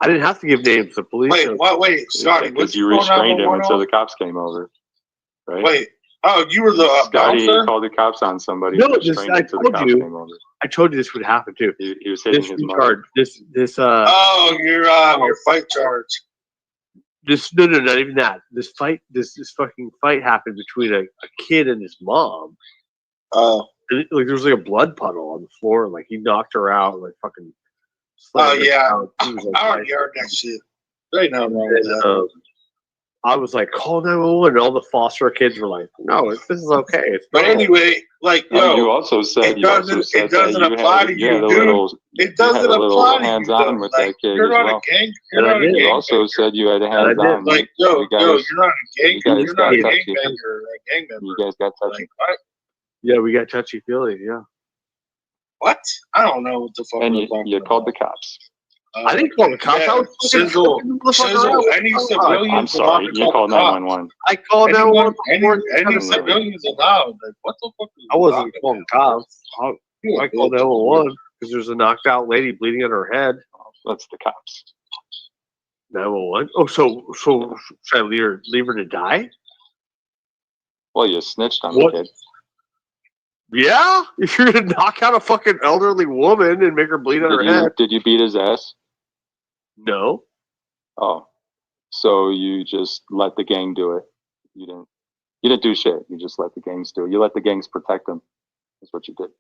I didn't have to give names. The police.
Wait, what? Wait, Scotty,
Because
what
you
call
restrained him
911
until
on?
the cops came over. Right?
Wait. Oh, you were the
Scotty
bouncer?
called the cops on somebody.
No,
restrained him until the cops came over.
I told you this would happen too.
He was hitting his mother.
Oh, your fight charge.
No, not even that. This fucking fight happened between a kid and his mom.
Oh.
And like there was like a blood puddle on the floor, and like he knocked her out, like fucking.
Oh yeah,
He was, like,
I already heard that shit. There ain't nothing wrong with that.
I was like, call 911, and all the foster kids were like, no, this is okay. It's
But
normal.
anyway, like, yo,
you also said
it doesn't apply to you, dude. It doesn't apply to you,
hands-on with that kid
you're
as
not
well.
a gang. You're not a gang.
You also said you had a hands-on.
Like, yo, you're not a gang. You're not a gang
touchy.
banger, a gang member.
You guys got touchy.
Like, what?
Yeah, we got touchy feely. Yeah.
What? I don't know what the fuck.
And you called the cops.
I didn't call the cops. I was
Sizzle, any civilians.
I'm sorry, you called 911.
I called 911.
Any civilians allowed? Like, what the fuck?
I wasn't calling cops. I called 911 because there's a knocked out lady bleeding on her head.
That's the cops.
911. Oh, so should I leave her to die?
Well, you snitched on the kid.
Yeah, if you're gonna knock out a fucking elderly woman and make her bleed on her head.
Did you beat his ass?
No.
Oh, so you just let the gang do it? You didn't do shit. You just let the gangs do it. You let the gangs protect them. That's what you did.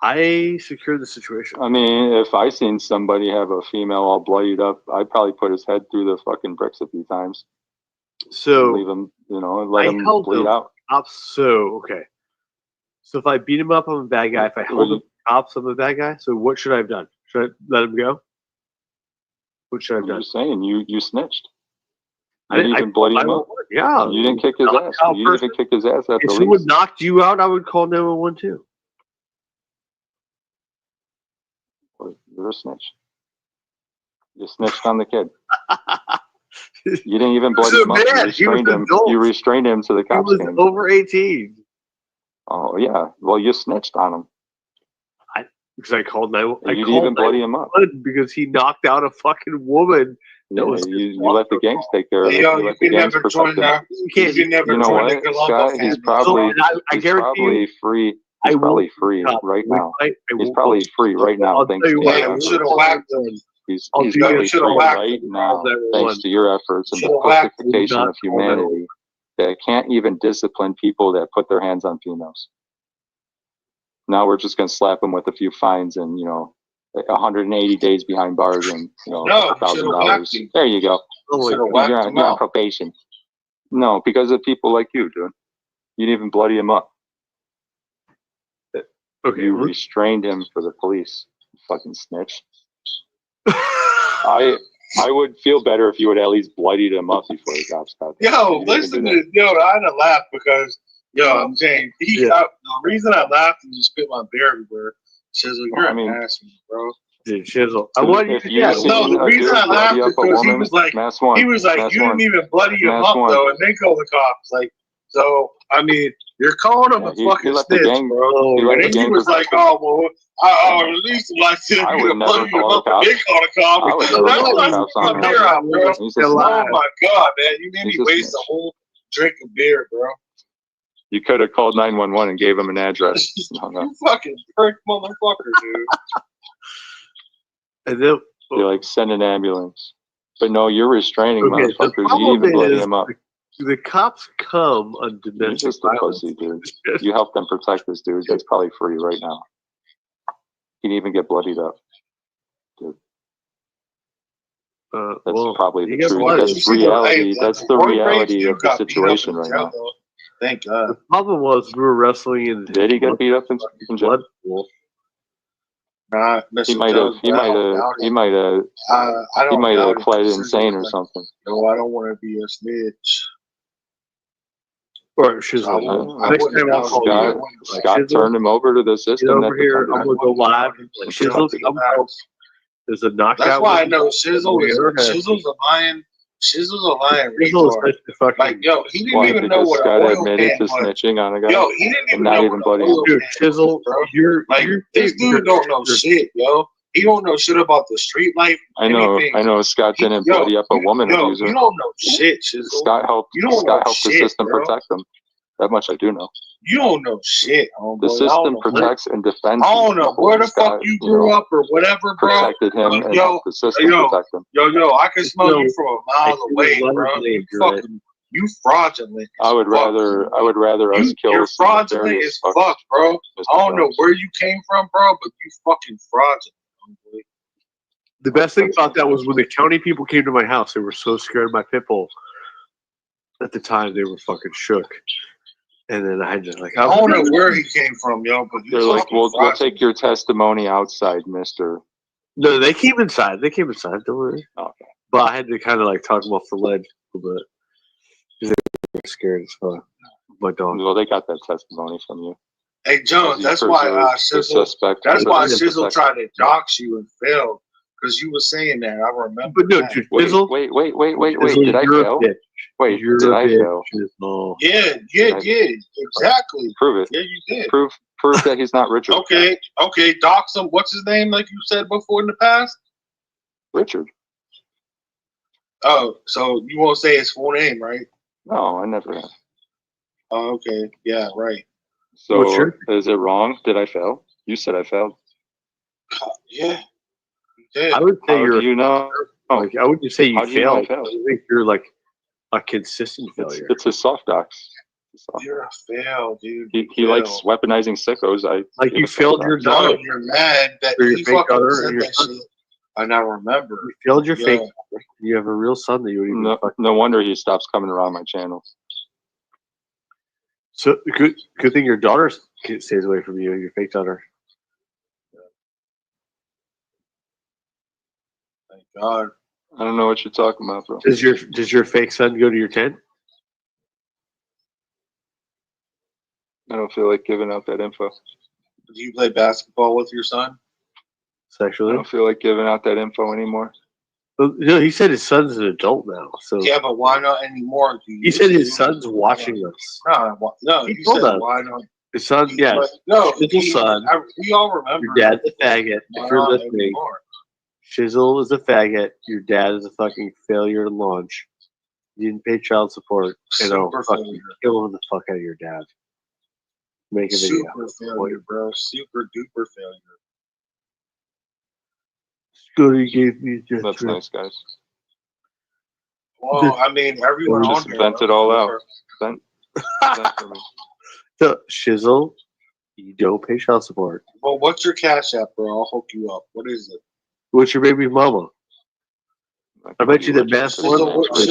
I secured the situation.
I mean, if I seen somebody have a female all bloodied up, I'd probably put his head through the fucking bricks a few times.
So
leave him, let him bleed out.
So okay. So if I beat him up, I'm a bad guy. If I held him cops, I'm a bad guy. So what should I have done? Should I let him go? What should I have done?
You're saying you snitched.
I
didn't even bloody him up.
Yeah.
You didn't kick his ass. You didn't even kick his ass at the
If
least.
someone knocked you out, I would call 911 too.
You're a snitch. You snitched on the kid. You didn't even bloody him up. You restrained him to the cops.
He was over 18.
Oh yeah. Well, you snitched on him.
Because I called 911.
You didn't even bloody him up
because he knocked out a fucking woman.
Yeah, you let the gangs take care of it.
Yo,
you let the gangs protect him. You know what, Scott? He's probably free. He's probably free right now. He's probably free right now. Thanks to your efforts. He's probably free right now thanks to your efforts and the justification of humanity that can't even discipline people that put their hands on females. Now we're just going to slap them with a few fines and, 180 days behind bars and, $1,000. There you go. You're on probation. No, because of people like you, dude. You didn't even bloody him up.
Okay.
You restrained him for the police. You fucking snitch. I would feel better if you would at least bloodied him up before the cops got there.
Yo, listen to I had to laugh because I'm saying the reason I laughed and just spit my beer everywhere. Shizzle, you're an ass, bro.
Dude, Shizzle. I want you to
the reason I laughed is because he was like, you didn't even bloody him up though, and then call the cops. Like, so I mean, you're calling him a fucking snitch, bro. And then he was like, oh well, I at least like to bloody him up and then call the cops. That's why I spit my beer out, bro. Oh my god, man, you made me waste a whole drink of beer, bro.
You could have called 911 and gave him an address.
You fucking prick motherfucker, dude.
And then
you're like, send an ambulance. But no, you're restraining motherfuckers. You even bloody him up.
The cops come on domestic
just a pussy, dude. You help them protect this dude. That's probably free right now. He didn't even get bloodied up, dude. That's probably the truth. That's reality. That's the reality of the situation right now.
Thank God.
The problem was we were wrestling in.
Did he get beat up in jail?
Nah, Mr.
He might have.
Jones,
He
I
might
don't
have.
doubt
He
it.
might have.
I
He
don't
might
doubt
have
it.
played
Sizzle
insane or
was like,
something.
no, I don't want to be a snitch.
Or
So I
Shizzle.
wouldn't
Next time I'll
doubt
call
it.
you.
Scott
Shizzle,
turned him over to the
get
system
over
that
here.
defended
I'm
him.
gonna go live. Shizzle, I'm gonna there's a knockout.
That's why I
with
know
you.
Shizzle is Shizzle's a lion. Shizzle's a lion
Shizzle is
retard.
such a fucking
Like, yo, he didn't
Why?
even know
Because
what
Scott
an oil
admitted
pan
to
was.
snitching on a guy.
Yo, he didn't
and
even
not
know
even
what an
bloody.
oil
dude,
pan
Shizzle,
was, bro.
you're
Like, this dude don't know shit, yo. He don't know shit about the street life.
I know.
Anything.
I know. Scott didn't
Yo,
bloody up a woman
yo,
abuser.
you don't know shit, Shizzle.
Scott helped.
You don't
Scott
know
helped the
shit,
system
bro.
protect them. That much I do know.
You don't know shit, homeboy.
The system protects and defends.
I don't know where the fuck you grew up or whatever, bro.
Protected him and
Yo,
helped the system protect him.
yo, I can smell you from a mile away, bro.
lemonade,
You
right?
fucking, you fraudulent.
I would rather. I would rather us kill.
You're
some
fraudulent
nefarious
as
fucks,
fuck, bro.
Mr.
I don't know
Jones.
where you came from, bro, but you fucking fraudulent, homeboy.
The best thing about that was when the county people came to my house, they were so scared of my pit bull. At the time, they were fucking shook. And then I had to like,
I don't know where he came from, yo, but
They're like, we'll take your testimony outside, Mister.
No, they came inside. They came inside. Don't worry.
Okay.
But I had to kind of like talk them off the ledge a little bit because they were scared as fuck. My dog.
Well, they got that testimony from you.
Hey, Jones, that's why Shizzle. That's why Shizzle tried to dox you and failed because you were saying that. I remember.
But no,
that.
dude,
Wait,
Shizzle,
wait. Did I
you're a
fail?
bitch.
Wait,
You're
did
a
I
bitch,
fail?
Shizzle.
Yeah, exactly.
Prove it.
Yeah, you did.
Prove that he's not Richard.
Okay, dox him. What's his name? Like you said before in the past.
Richard.
Oh, so you won't say his full name, right?
No, I never have.
Oh, okay. Yeah, right.
So is it wrong? Did I fail? You said I failed.
Yeah. You did.
I would say you're.
You know.
Like, I wouldn't say you
How do you know I
failed.
failed?
I think you're like a consistent failure.
It's a soft dox.
You're a fail, dude.
He likes weaponizing sickos.
Like you failed your daughter.
No, you're mad that
For your
he
fake
fucking
daughter
said
and your
that
son.
shit. I now remember.
You failed your
Yeah.
fake. You have a real son that you would even.
No wonder he stops coming around my channel.
So good thing your daughter stays away from you. Your fake daughter.
Thank God.
I don't know what you're talking about, bro.
Does your fake son go to your tent?
I don't feel like giving out that info.
Do you play basketball with your son?
I
Sexually?
don't feel like giving out that info anymore.
Well, you know, he said his son's an adult now. So
Yeah, but why not anymore?
he said his son's watching us.
No,
He
he
told
said
us.
why not?
His son, yeah.
No,
Shizzle's son.
we all remember.
Your dad's a faggot.
Why
If you're
not
listening,
anymore?
Shizzle is a faggot. Your dad is a fucking failure to launch. You didn't pay child support. And I'll
Super
fucking
failure.
kill the fuck out of your dad. Make a video.
Super failure, bro. Super duper failure.
Scotty gave me just
That's nice, guys.
Well, I mean, everyone
Just
on here.
vent it all out. Vent for me.
So, Shizzle, you don't pay child support.
Well, what's your cash app, bro? I'll hook you up. What is it?
What's your baby mama? I bet you the best one
Shizzle, put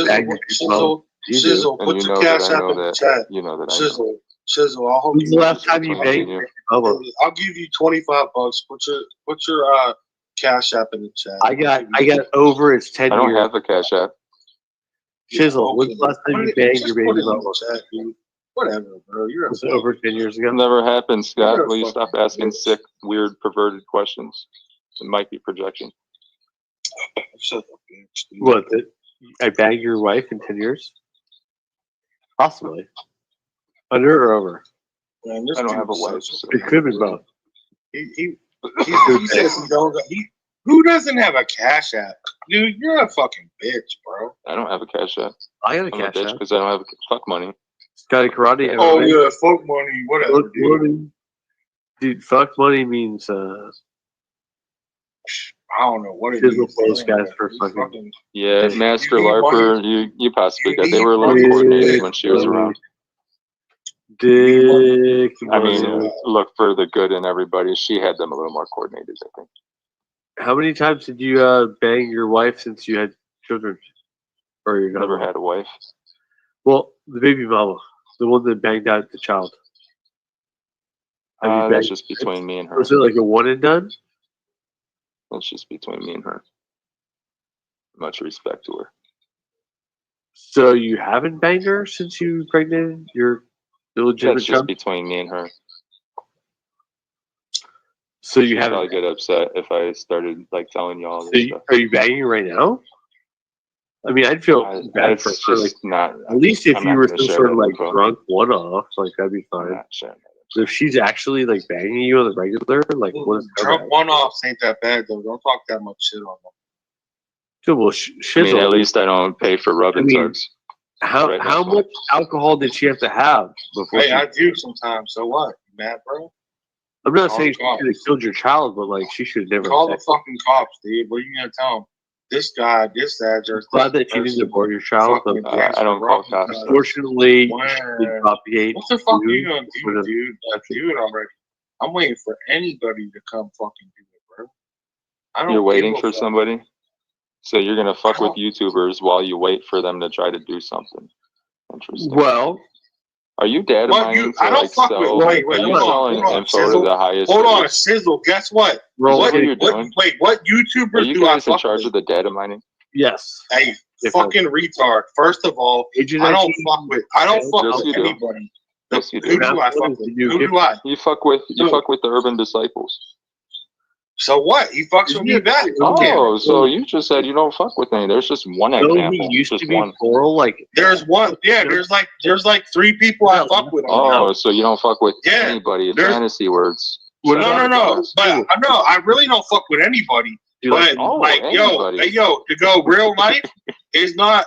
your cash app in the chat.
You know that I know.
Shizzle, I'll hook
When's the
you up.
last time you banged your mama?
I'll give you $25. Put your cash app in the chat.
I got over. It's 10
I
years.
don't have a cash app.
Shizzle, when's the last time you banged your baby mama?
Chat, dude. Whatever, bro. You're
Was it over 10 years ago?
Never happened, Scott.
You're a
Will you
fucking
stop asking
bitch.
sick, weird, perverted questions? It might be projection.
Shut up, bitch, dude.
What? I banged your wife in 10 years? Possibly. Under or over?
Man, this
I don't
dude
have a
is
wife.
such
So.
It could be both.
He says he don't. Who doesn't have a cash app, dude? You're a fucking bitch, bro.
I don't have a cash app.
I got a
I'm a
cash
bitch
app.
because I don't have fuck money.
Scotty Karate.
Oh yeah, fuck money, whatever,
Fuck
dude.
money. Dude, fuck money means
I don't know what it
Shizzle
is.
those guys
Yeah,
for
you
fucking.
Yeah, Master
you need
LARPer, you possibly
You
got. They
need
were a little
money.
coordinated when she was around.
Dick.
I mean, look for the good in everybody. She had them a little more coordinated, I think.
How many times did you bang your wife since you had children? Or your
Never had a wife.
Well, the baby mama, the one that banged out the child. Have you
That's
banged-
just between me and her.
Was it like a one and done?
That's just between me and her. Much respect to her.
So you haven't banged her since you impregnated your illegitimate
That's just
child?
between me and her.
So you
She'd
haven't.
probably get upset if I started like telling you all
So
this stuff.
are you banging her right now? I mean, I'd feel bad for
It's
her.
just
Like,
not.
at least if
I'm
you
not
were
gonna
some
share
sort of
that
like
info.
drunk one-off, like that'd be fine.
I'm not sharing that.
But if she's actually like banging you on the regular, like what is
Drunk one-offs ain't that bad though. Don't talk that much shit on them.
Dude, well,
I mean, at least I don't pay for rubbing tugs.
How
Right,
how
that's
much alcohol did she have to have before?
Hey, I do sometimes. So what? You mad, bro?
I'm not
Call
saying
the
she
cops.
should have killed your child, but like she should have never.
Call the fucking cops, dude. What are you gonna tell them? This guy, this address.
Glad that you didn't abort your child, but
I don't call cops.
unfortunately,
Wow.
she did propagate.
What the fuck are you
you
gonna
for
do,
the-
dude? Like, do it already. I'm waiting for anybody to come fucking do it, bro. I don't
You're waiting
give a
for
fuck.
somebody? So you're gonna fuck with YouTubers while you wait for them to try to do something. Interesting.
Well,
are you data
Well,
mining to
I don't
like
fuck
sell?
with. Wait,
are you
hold
selling
on,
info
Sizzle.
to the highest?
Hold on,
bidders?
Sizzle. Guess what?
Roll
Is that what you're
What?
doing?
Wait, what
Are
YouTubers
you
do I
guys in
fuck
charge
with?
of the data mining?
yes.
Hey,
Different.
fucking retard. First of all,
Agent
I don't
19,
fuck with. I don't fuck
Yes,
with
you do.
anybody.
Yes, you
Who
do.
do I fuck with? Who do I?
You fuck with the urban disciples.
So what? He fucks with me back.
Oh, so you just said you don't fuck with any. There's just one
No,
example.
he used
Just
to be
one.
plural. Like
There's one. Yeah, there's like 3 people I fuck with.
Oh, so you don't fuck with
Yeah,
anybody.
there's-
Fantasy words.
No. But no, I really don't fuck with anybody. But like,
anybody.
yo, to go real life is not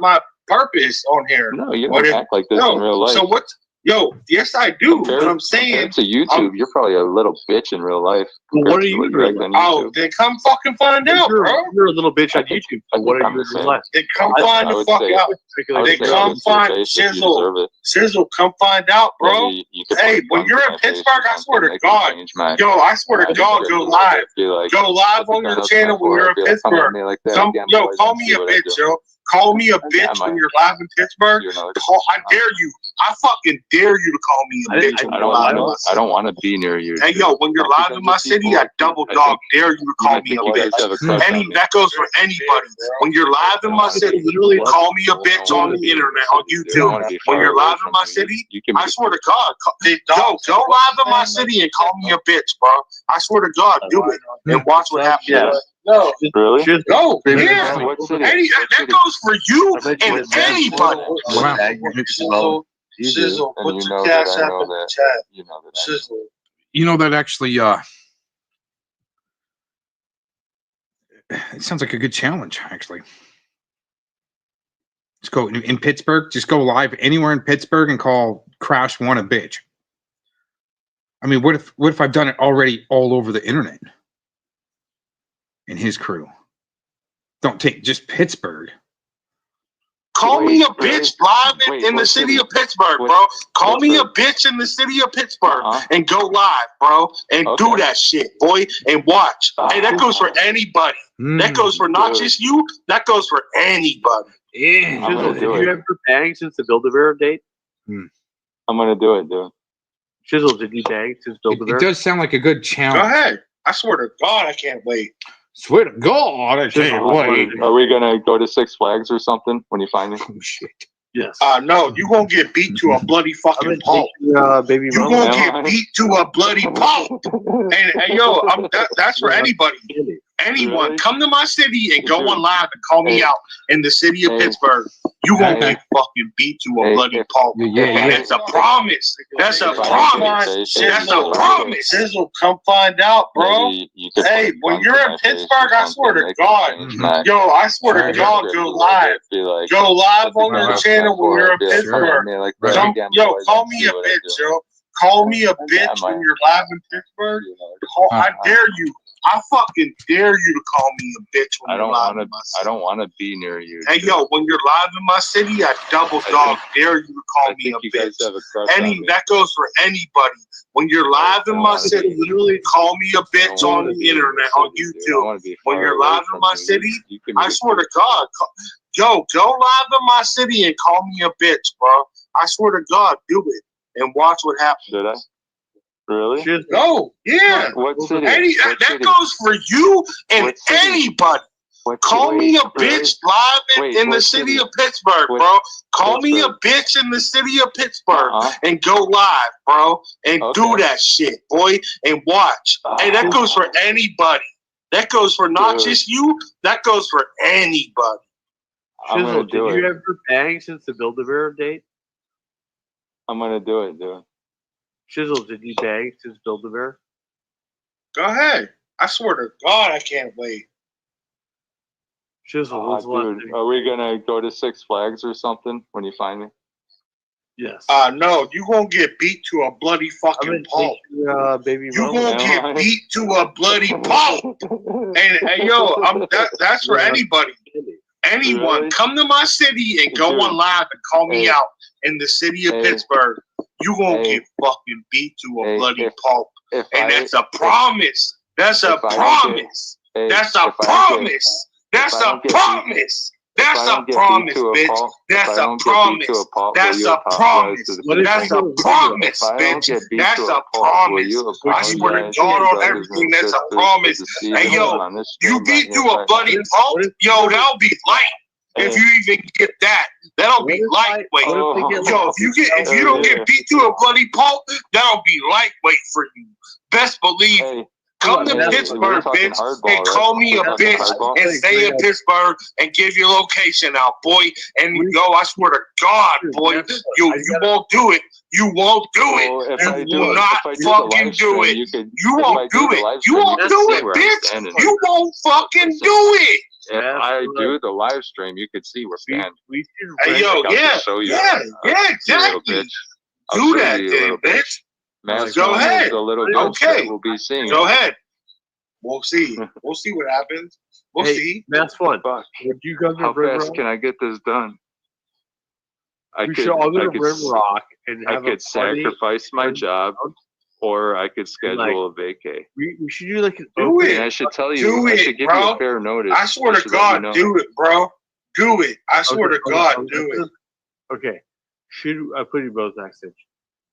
my purpose on here.
No, you
But
don't act like this in real life.
So what? Yo, yes, I do. But I'm saying
compared to YouTube, you're probably a little bitch in real life.
What are you
doing
doing?
on
Oh,
YouTube?
then come fucking find out, bro.
You're a little bitch on YouTube.
I
But what
think
are
I'm
you
the
in
same.
life?
Then come find
I
the
would
fuck
say-
out.
I would
Then
say
come
it's your
find
face if you
Sizzle.
deserve it.
Sizzle, come find out, bro.
Maybe you could
Hey,
put
when
guns
you're
in
in
my face or
Pittsburgh, I swear to
something,
God,
change my
yo, I swear to God, go live.
Be like,
Go live
put
on
the
your
gun up
channel
to my
when you're in
forehead, be like, come at
Pittsburgh.
me like that
Come,
again,
yo,
boys,
call
and
me
see
a
what I
bitch,
do.
yo. Call me a bitch
I
when
might.
you're live in Pittsburgh.
You know,
I dare you. I fucking dare you to call me a bitch when
I
you're live in my
don't
city.
want to be near you.
Hey, yo, when you're
Don't
live
you
in
guys
my
just
city,
be
I
bored?
double
I
dog
think-
dare you to call me a
you guys have a
bitch.
crush on
Any
me.
that goes for anybody. When you're live in my city, literally call me a bitch on the internet, on YouTube. When you're live in my city, I swear to God, go live in my city and call me a bitch, bro. I swear to God, do it and watch what happens.
Yeah.
No,
Really?
go.
Baby,
Yeah,
What city?
that goes for you
I bet you
and
it's bad.
anybody.
Wow.
Sizzle, Sizzle,
And
put
you
your
know
cash
that I
app
know
in the
that.
chat.
You know that.
Sizzle.
You know that actually it sounds like a good challenge, actually. Let's go in Pittsburgh, just go live anywhere in Pittsburgh and call Crash One a bitch. I mean, what if I've done it already all over the internet? And his crew. Don't take just Pittsburgh.
Call me a bitch live in the city of Pittsburgh, bro. Call me a bitch in the city of Pittsburgh and go live, bro. And do that shit, boy. And watch. Hey, that goes for anybody. That goes for not just you. That goes for anybody.
Yeah.
I'm gonna
Did
do
you
it.
ever bang since the Build-A-Bear date?
I'm gonna do it, dude.
Chisel, did you bang since Build-A-Bear?
It does sound like a good
Go
challenge.
ahead. I swear to God, I can't wait.
Swear to God, I can't wait.
Are we gonna go to Six Flags or something when you find me?
Oh shit.
Yes.
No, you gonna get beat to a bloody fucking pulp.
Baby
You
Mama.
gonna get beat to a bloody pulp. And yo, that's for anybody. Anyone,
Really?
come to my city and go
Dude.
on live and call me
Hey.
out in the city of
Hey.
Pittsburgh. You gonna
Hey.
get fucking beat to a
Hey,
bloody
if-
pulp.
Yeah.
That's a promise. That's a
If I
promise.
make it, say-
That's
say-
a promise. Sizzle, come find out, bro.
Maybe you could
Hey,
put
when
guns
you're
in
in
my face or
Pittsburgh, I swear to
something, they can
God,
change my
yo, I swear to
Right.
God,
script
go
a little
live.
bit, be like,
Go live
put the
on
gun
your
up to
channel
my
when you're in
forehead, be like, come at
Pittsburgh.
me like that
Come,
again,
yo,
boys,
call
and
me
see
a
what I
bitch,
do.
yo. Call me a
Yeah,
bitch
my-
when you're live in Pittsburgh.
You know,
I dare you. I fucking dare you to call me a bitch when
I
you're
don't
live
want to.
in my
I
city.
don't want to be near you.
Hey,
dude.
yo, when you're live in my city, I double dog dare you to call
I
me a
think you guys
bitch.
have a crush on me.
That goes for anybody. When you're live in my city, literally call me a bitch on the internet, on YouTube. When you're live in my city, I swear to God, yo, go live in my city and call me a bitch, bro. I swear to God, do it and watch what happens.
Should I? Really?
No, yeah.
What city?
That goes for you and anybody. Call me a bitch live in the city of Pittsburgh, bro. Call me a bitch in the city of Pittsburgh and go live, bro. And do that shit, boy. And watch. Hey, that goes for anybody. That goes for not just you. That goes for anybody.
Shizzle, did you ever bang since the Build-A-Bear date?
I'm gonna do it, dude.
Shizzle, did you bang since Build-A-Bear?
Go ahead. I swear to God, I can't wait.
Shizzle,
dude, are we gonna go to Six Flags or something when you find me?
Yes.
No, you gonna get beat to a bloody fucking pulp.
Baby
you gonna get beat to a bloody pulp. and yo, that's for anybody. Anyone, really? Come to my city and go on live and call me out in the city of Pittsburgh. You gonna get fucking beat to a bloody pulp. And that's a promise. That's a promise. That's a promise. That's a promise. That's a promise, bitch. That's a promise. That's a promise. That's a promise, bitch. That's a promise. I swear to God on everything, that's a promise. Hey, yo, you get to a bloody pulp, yo, that'll be light. If you even get that, that'll be lightweight. Yo, if you don't get beat to a bloody pulp, that'll be lightweight for you. Best believe. Come to Pittsburgh, bitch, and call me a bitch and stay in Pittsburgh and give your location out, boy. And yo, I swear to God, boy, you won't do it. You won't do it. You will not fucking do it. You won't do it. You won't do it, bitch. You won't fucking do it.
If I do the live stream, you could see we're standing.
Hey, yo, yeah, exactly. Do that, then, bitch. Go ahead. Okay.
We'll be seeing.
Go ahead. We'll see. We'll see what happens. We'll see.
That's fun. Would you go to
How fast can I get this done? I could sacrifice my job, or I could schedule a vacay.
We should do like
do it.
And I should tell you. I should give you a fair notice.
I swear to God, do it, bro. Do it. I swear to God, do it.
Okay. I put you both backstage.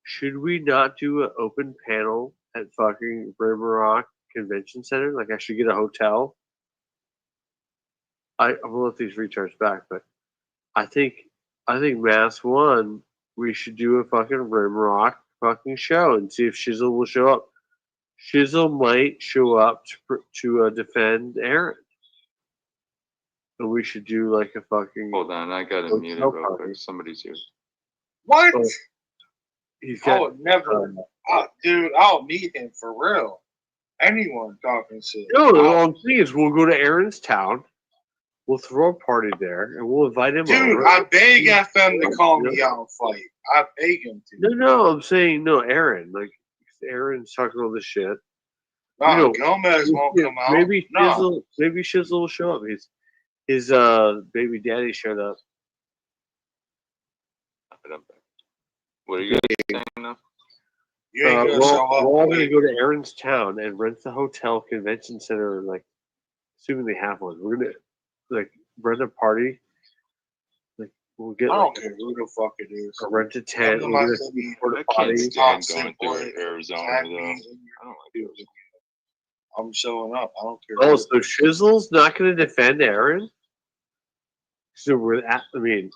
Should we not do an open panel at fucking Rock Convention Center? Like, I should get a hotel. I'm gonna let these retards back, but I think Mass One, we should do a fucking Rock fucking show and see if Shizzle will show up. Shizzle might show up to defend Aaron. And we should do like a fucking.
Hold on, I got to mute it real quick. Somebody's here.
What? I would never, dude. I'll meet him for real. Anyone talking shit.
No, all I'm saying is we'll go to Aaron's town. We'll throw a party there, and we'll invite him.
Dude, I beg FM to call me out and fight. I beg him to.
No, I'm saying no, Aaron. Like Aaron's talking all this shit.
No, Gomez won't come out.
Maybe Shizzle will show up. His baby daddy showed up.
What are you guys saying now?
We're all going to go to Aaron's town and rent the hotel convention center, like, assuming they have one. We're going to, like, rent a party. Like, we'll get,
I don't care who the fuck it is.
A rent a tent.
I can't stand going through Arizona, though. I don't like it.
I'm showing up. I don't care.
Oh, so Shizzle's not going to defend Aaron? So we're going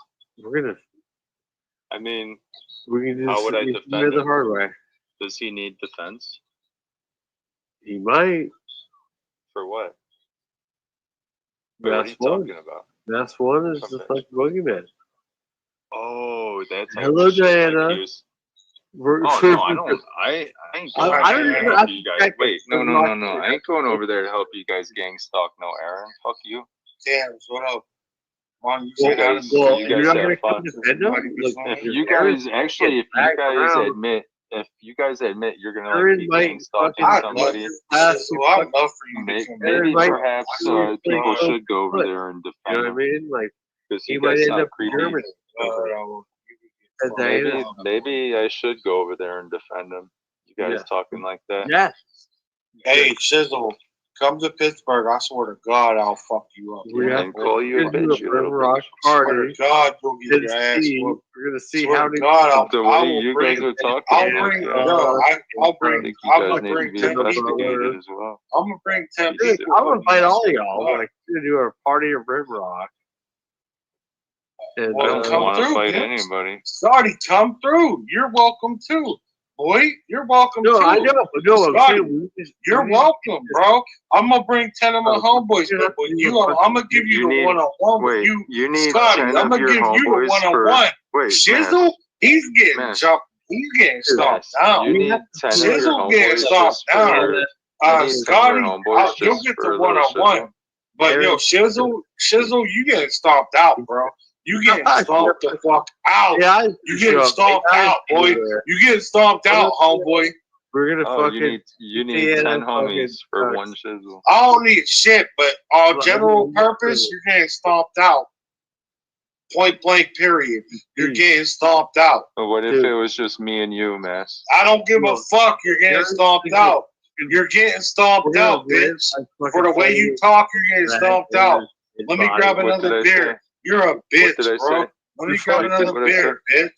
to. We can do
how would I defend
the hard way.
Does he need defense?
He might.
For what? What are you talking about?
Mass One is the fucking boogeyman.
Oh, that's.
Hello, Diana.
No, I don't. I ain't going over there to help you guys. Wait, no. I ain't going over there to help you guys gang stalk. No, Aaron. Fuck you.
Damn, what up?
You guys have fun. You guys actually, if you guys admit you're gonna be gang stalking somebody, maybe perhaps people should go over there and defend.
You know what I mean? Like,
because you guys sound creepy. Maybe I should go over there and defend him. You guys talking like that?
Yes.
Hey, Shizzle, come to Pittsburgh. I swear to God, I'll fuck you up.
Yeah, and call you a bitch, you little
Rock
bitch.
Swear
party.
to God, you'll get your ass whooped.
We're gonna see
Swear
how
to
many.
God,
The
I
way
will
you
bring.
guys are talking,
I'll bring.
yeah.
I'll bring.
I think you
I'm
guys
gonna
need to
bring
be
10 people.
investigated as well.
I'm gonna bring 10
Jesus.
people.
I'm gonna invite all y'all. Like, we're gonna do a party of Rim Rock. And,
I don't
come
want to
through,
fight
bitch.
anybody.
Scotty, come through. You're welcome too. Boy, you're welcome
no,
too.
I know, but no, I'm
Scotty,
saying
you're welcome, bro. I'm gonna bring 10 of my homeboys, but I'm gonna give you the one-on-one with
Wait,
you.
you need
Scotty,
10
I'm
of
gonna
your
give you the
homeboys for.
one-on-one.
Wait,
Shizzle, he's getting
Mass.
jumped. He's getting stomped down.
You need 10 of your
Shizzle getting
homeboys
stomped
just for.
down.
You need 10 of
Scotty,
your homeboys
you'll
just
get
for
the
a little
one-on-one.
shizzle.
But yo, Shizzle, you getting stomped out, bro. You getting stomped the fuck out.
Yeah,
you getting stomped out, boy. You getting stomped out, homeboy.
We're gonna
Oh,
fucking.
you need 10 homies for one shizzle.
I don't need shit, but on general purpose, you're getting stomped out. Point blank, period. You're getting stomped out.
But what if it was just me and you, Mass?
I don't give a fuck. You're getting stomped out. You're getting stomped out, bitch. For the way you talk, you're getting stomped out. Let me grab another beer. You're a bitch, bro. Let me grab another beer, bitch.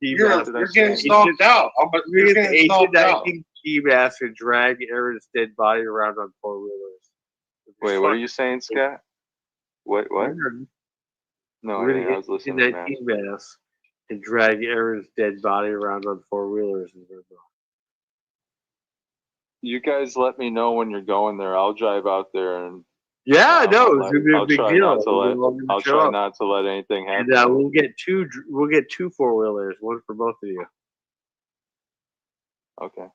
You're getting stomped out. You're getting stomped out.
Key mask and drag Aaron's dead body around on 4-wheelers.
Wait, what are you saying, Scott? What? No,
We're gonna
I was
get
listening
in
to
that
Mass.
key mask and drag Aaron's dead body around on 4-wheelers.
You guys let me know when you're going there. I'll drive out there and.
Yeah, no, it's gonna be a big deal.
I'll try not to let anything happen.
And we'll get two 4-wheelers, one for both of you.
Okay.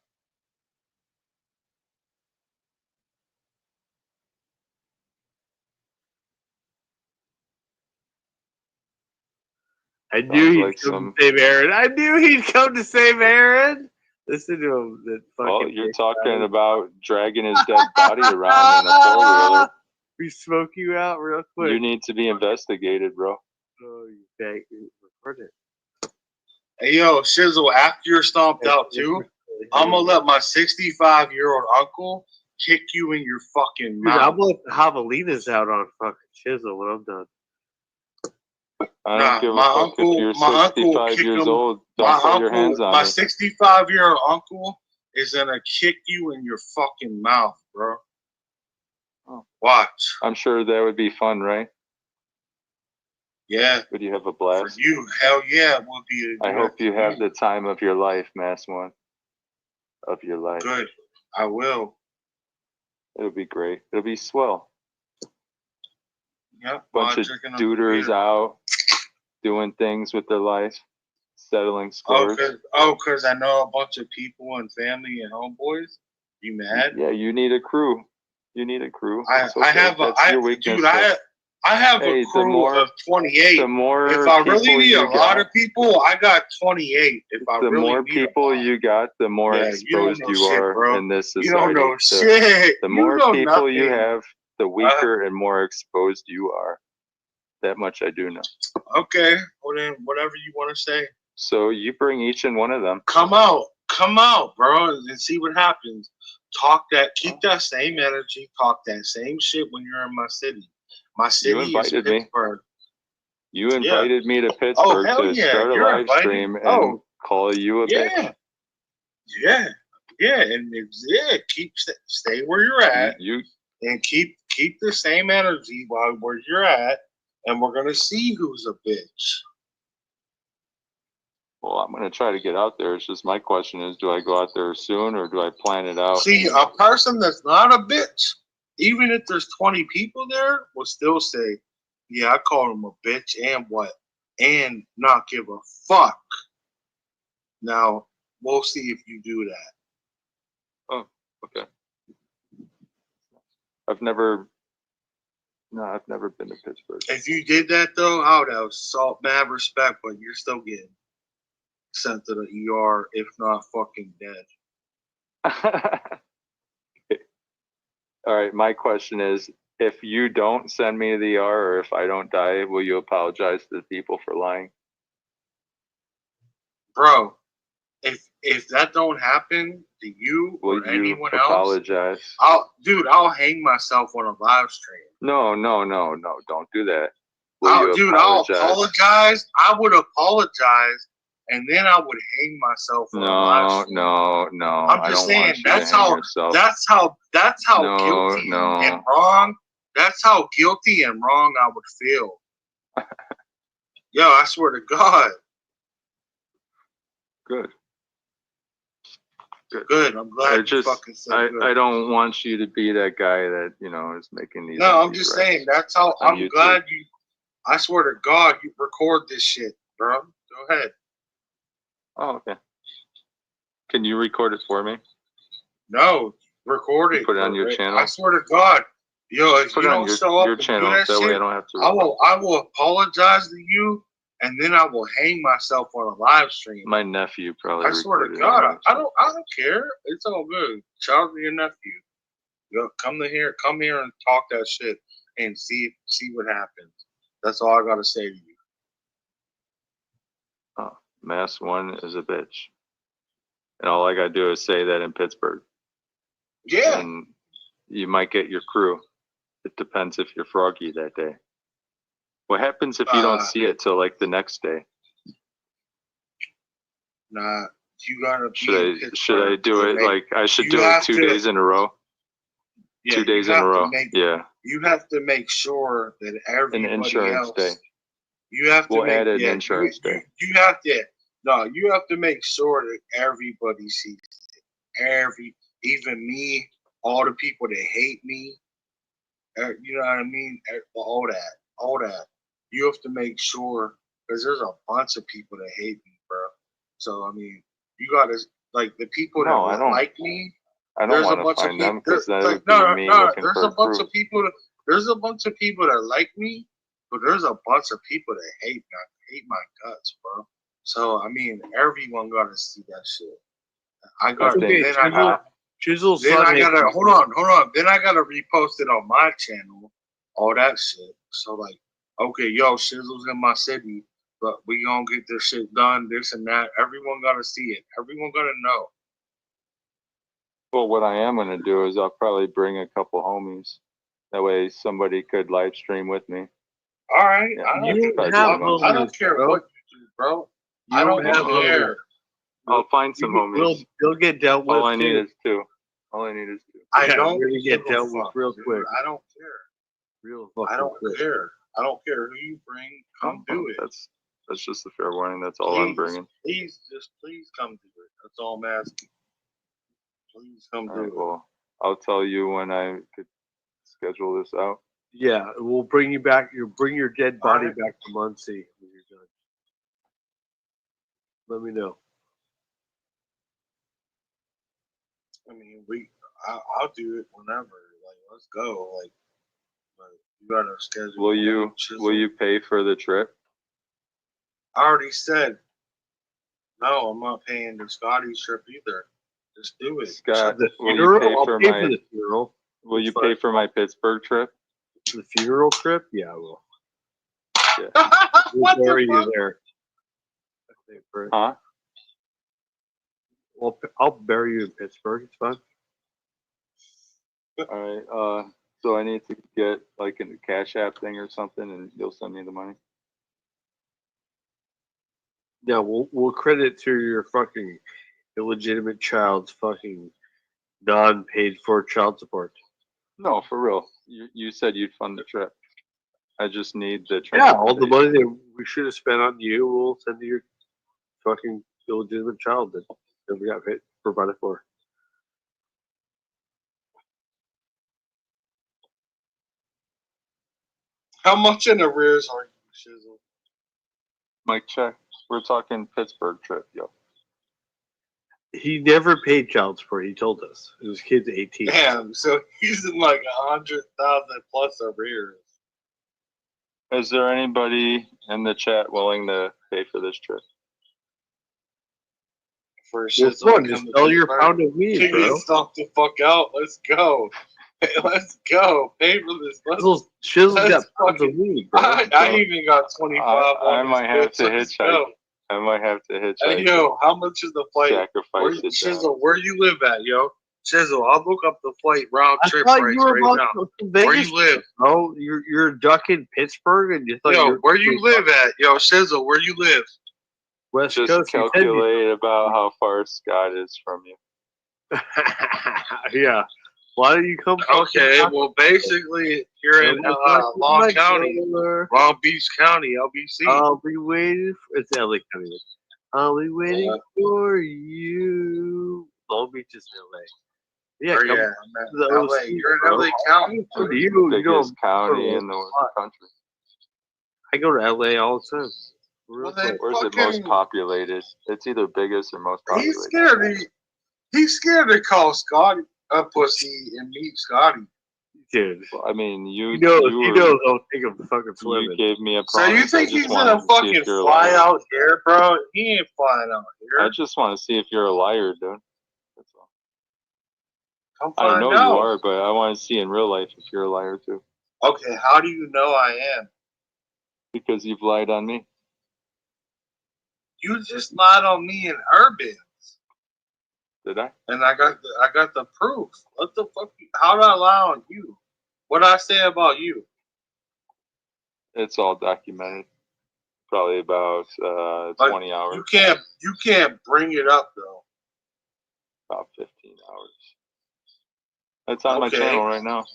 I knew he'd come to save Aaron. I knew he'd come to save Aaron. Listen to him. That fucking
you're talking about dragging his dead body around in a 4-wheeler.
We smoke you out real quick.
You need to be investigated, bro.
Oh, you can't record it.
Hey, yo, Shizzle, after you're stomped out, too, I'm going to let my 65-year-old uncle kick you in your fucking mouth.
I'm going to let Javelinas out on fucking Chisel when I'm done.
I don't give a fuck if you're 65 years old. Don't put your hands on
my
me.
65-year-old uncle is going to kick you in your fucking mouth, bro.
Oh.
Watch.
I'm sure that would be fun, right?
Yeah.
Would you have a blast?
For you, hell yeah, it would be.
I hope you have the time of your life, Mass One. Of your life.
Good. I will.
It'll be great. It'll be swell.
Yep.
Bunch of duders out doing things with their life, settling scores.
Because I know a bunch of people and family and homeboys. You mad?
Yeah, you need a crew. You need a crew.
I have a crew of 28. If I really need a lot of people, I got 28.
The more people you got, the more exposed you are in this society.
You don't know shit.
The more people you have, the weaker and more exposed you are. That much I do know.
Okay, well then, whatever you want to say.
So you bring each and one of them.
Come out, bro, and see what happens. Keep that same energy. Talk that same shit when you're in my city. My city is Pittsburgh.
You invited me to Pittsburgh to start a live stream and call you a bitch.
Yeah, and stay where you're at. And keep the same energy while where you're at, and we're gonna see who's a bitch.
Well, I'm gonna try to get out there. It's just my question is, do I go out there soon or do I plan it out?
See, a person that's not a bitch, even if there's 20 people there, will still say, yeah, I called him a bitch and not give a fuck. Now, we'll see if you do that.
Oh, okay. I've never been to Pittsburgh.
If you did that, though, I would have mad respect, but you're still getting sent to the ER, if not fucking dead.
All right, my question is, if you don't send me to the ER or if I don't die, will you apologize to the people for lying?
Bro, if if that don't happen to you
Will
or
you
anyone else,
apologize?
I'll hang myself on a live stream.
No, don't do that.
I'll apologize. I would apologize, and then I would hang myself on a live stream.
No.
I'm just saying that's how guilty and wrong. That's how guilty and wrong I would feel. Yo, I swear to God.
Good.
Good. I'm glad you fucking said good.
I don't want you to be that guy that, is making these.
No, I'm just saying that's how I'm glad you. I swear to God, you record this shit, bro. Go ahead.
Oh, okay. Can you record it for me?
No, record it.
Put it on your channel.
I swear to God, yo, if
Put
you
it on
don't show up
your
and
channel.
do that
That way I
shit,
don't have to.
I will apologize to you, and then I will hang myself on a live stream.
My nephew probably.
I swear to God, I don't care. It's all good. Shout out to your nephew. Yo, come here and talk that shit and see what happens. That's all I gotta say to you.
Oh, Mass 1 is a bitch. And all I gotta do is say that in Pittsburgh.
Yeah.
And you might get your crew. It depends if you're froggy that day. What happens if you don't see it till like the next day?
Nah, you gotta.
Should I do it like I should do it 2 days in a row?
Yeah,
2 days in a row.
Yeah. You have to make sure that everybody
an insurance
else.
Day.
You have to
we'll
make,
add an insurance day.
You have to. No, you have to make sure that everybody sees it. Even me, all the people that hate me. You know what I mean? All that. You have to make sure, because there's a bunch of people that hate me, bro. So I mean, you gotta like the people that like me.
I don't want to find them because that would be me looking for a bunch of
people. There's a bunch of people that like me, but there's a bunch of people that hate my guts, bro. So I mean, everyone gotta see that shit. I gotta.
Okay,
Then I gotta.
Chisel's
Then I gotta hold on. Then I gotta repost it on my channel, all that shit. So like, okay, yo, Shizzle's in my city, but we gonna get this shit done, this and that. Everyone gotta see it. Everyone gotta know.
Well, what I am gonna do is I'll probably bring a couple homies. That way, somebody could live stream with me.
All right,
Yeah,
I don't care what you do, bro. I don't care.
I'll find some homies.
You'll get dealt with.
All I need is two.
I don't
really get dealt with real quick.
I don't care.
Real
I don't care. I don't care who you bring. Come do it.
That's just a fair warning. That's all I'm bringing.
Please come do it. That's all I'm asking. Please come do it.
Well, I'll tell you when I could schedule this out.
Yeah, we'll bring you back. You'll bring your dead body back to Muncie when you're done. Let me know.
I mean, I'll do it whenever. Like, let's go. Like, but you gotta schedule.
Will you pay for the trip?
I already said no. I'm not paying the Scotty's trip either. Just do it.
Scott,
will you pay for the funeral?
Will you pay for my Pittsburgh trip?
The funeral trip? Yeah, I will.
Yeah.
We'll bury you there.
Huh?
Well, I'll bury you in Pittsburgh. It's fine.
All right. So I need to get like a Cash App thing or something, and you'll send me the money.
Yeah, we'll credit to your fucking illegitimate child's fucking non-paid for child support.
No, for real. You said you'd fund the trip. I just need the
Yeah, all the money that we should have spent on you, we'll send to your fucking illegitimate child that we got paid, provided for.
How much in arrears are you, Shizzle?
Mike, check. We're talking Pittsburgh trip, yo.
He never paid child support. He told us it was kids 18.
Damn, so he's in like 100,000 plus arrears.
Is there anybody in the chat willing to pay for this trip?
For
Shizzle, just sell your pound of weed, bro.
Stop the fuck out. Let's go. Hey, let's go. Pay for this.
Shizzle's got pounds of weed, bro.
I even got 25.
I might have to hitchhike. I might have to hitchhike.
Hey, yo, how much is the flight?
Sacrifice it.
Shizzle, where you live at, yo? Shizzle, I'll look up the flight round
I
trip
thought
price
you were
right
about
now.
to go to
Where
Vegas.
you live?
Oh, you're ducking Pittsburgh, and you thought
Yo,
you were
where you live at? Yo, Shizzle, where you live?
West
Just
Coast. You said you-
calculate about how far Scott is from you.
Yeah. Why don't you come?
Okay, well, basically, you're in Long County, Long Beach County, LBC.
I'll be waiting. It's LA County. I'll be waiting for you. Long Beach is LA. Yeah,
Or,
come
yeah,
to the
LA.
OC,
You're in
bro.
LA County.
What do you
Biggest
know?
county in the country.
I go to LA all the time.
Well, then
Where's it most populated? It's either biggest or most populated.
He's scared. He's scared to call Scotty a pussy and meet Scotty.
Dude,
Well, I mean, you
know,
were,
don't think I'm fucking swimming.
You gave me a
So
promise.
you think
I just
he's
wanted
gonna
to see
fucking
if you're a
fly
liar.
out here, bro? He ain't flying out here.
I just want to see if you're a liar, dude. That's all.
Come
I
find
know
out.
you are, but I want to see in real life if you're a liar too.
Okay, how do you know I am?
Because you've lied on me.
You just lied on me in Urban,
Did I?
and I got the proof. What the fuck? How did I lie on you? What did I say about you?
It's all documented. Probably about 20 hours.
You can't bring it up though.
About 15 hours. It's on my channel right now.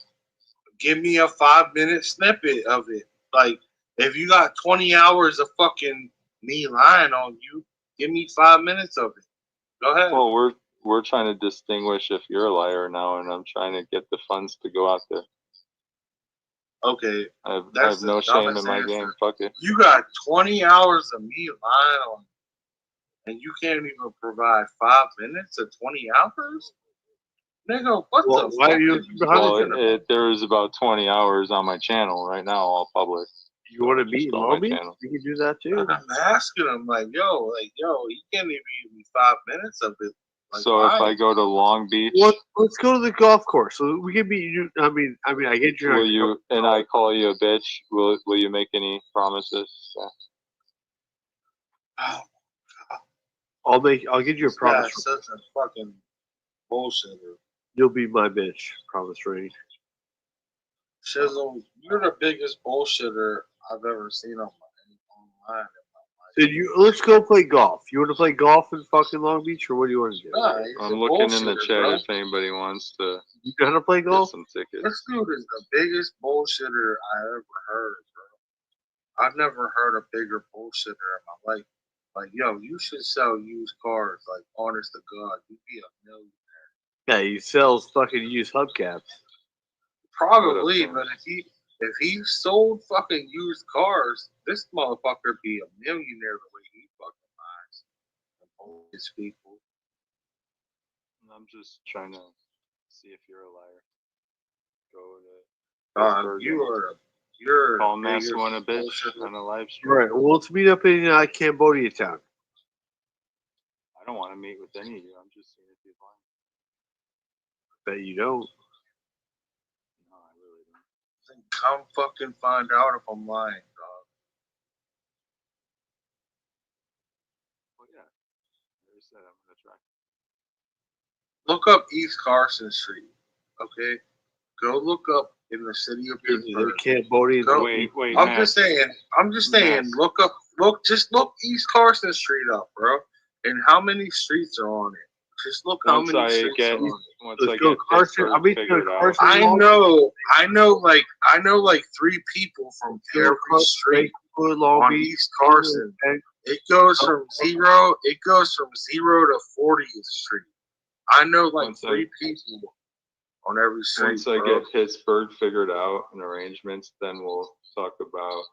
Give me a 5-minute snippet of it. Like, if you got 20 hours of fucking me lying on you, give me 5 minutes of it. Go ahead.
Well, we're trying to distinguish if you're a liar now, and I'm trying to get the funds to go out there.
Okay.
I have no shame in my game. Fuck it.
You got 20 hours of me lying on you, and you can't even provide 5 minutes of 20 hours? Nigga, what the fuck?
Why are you?
Well, there's about 20 hours on my channel right now, all public.
You want to
Just
meet
go on my
Long Beach?
channel.
You can do that too.
I'm asking him, yo, he can't even give me 5 minutes of it. Like,
So
why?
if I go to Long Beach,
Let's go to the golf course. So we can meet you. I mean, I get you.
will you and I call you a bitch? Will you make any promises? Yeah.
I'll get you a promise.
Yeah, such a fucking bullshitter.
You'll be my bitch. Promise ring.
Shizzle, you're the biggest bullshitter I've ever seen online.
Let's go play golf. You want to play golf in fucking Long Beach, or what do you want to do?
Nah, he's
I'm
a
looking in the
bullshitter,
chat
bro.
if anybody wants to.
You know how to play golf?
Get some tickets.
This dude is the biggest bullshitter I ever heard, bro. I've never heard a bigger bullshitter in my life. Like, yo, you should sell used cars. Like, honest to God, you'd be a millionaire.
Yeah, he sells fucking used hubcaps.
Probably, but if he sold fucking used cars, this motherfucker be a millionaire the way he fucking buys and bullshits people.
I'm just trying to see if you're a liar. Go to.
You're
call Mass one a bitch on a live stream.
All right. Well, let's meet up in Cambodia town.
I don't want to meet with any of you. I'm just seeing if you're lying.
Bet you don't.
No, I really don't.
Then come fucking find out if I'm lying, dog.
Well, yeah. I already said I'm gonna try.
Look up East Carson Street, okay? Go look up in the city of Pittsburgh.
Cambodia.
Wait.
I'm just saying. Just look East Carson Street up, bro. And how many streets are on it? Just look how many streets are on it.
Once I get Pittsburgh figured out.
I know like 3 people from every street on East Carson. It goes from 0 to 40th Street. I know like 3 people on every street.
Once I get Pittsburgh figured out and arrangements, then we'll talk about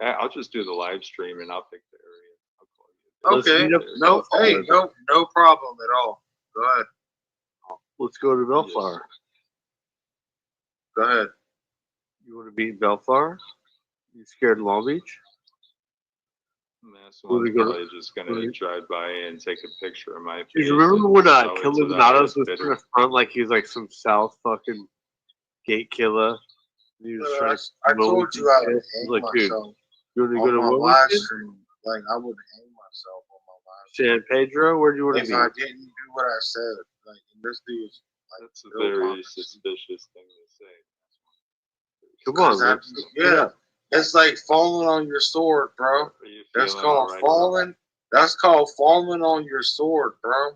I'll just do the live stream and I'll pick the area.
Okay. No problem at all. Go ahead.
Let's go to Bellflower.
Go ahead.
You want to be in Bellflower? You scared of Long Beach?
That's one probably just gonna drive by and take a picture of my face.
Do you remember when Kilimandados was in the front like he was like some South fucking gate killer? He was trying to
I told you I would hang
like,
myself
dude, you want to go to
on my live stream. Like, I would hang myself.
San Pedro? Where do you want to
If
be?
I didn't do what I said, like this dude's like,
That's a very suspicious thing to say.
Come on, man.
Yeah, it's like falling on your sword, bro. That's called falling. That's called falling on your sword, bro.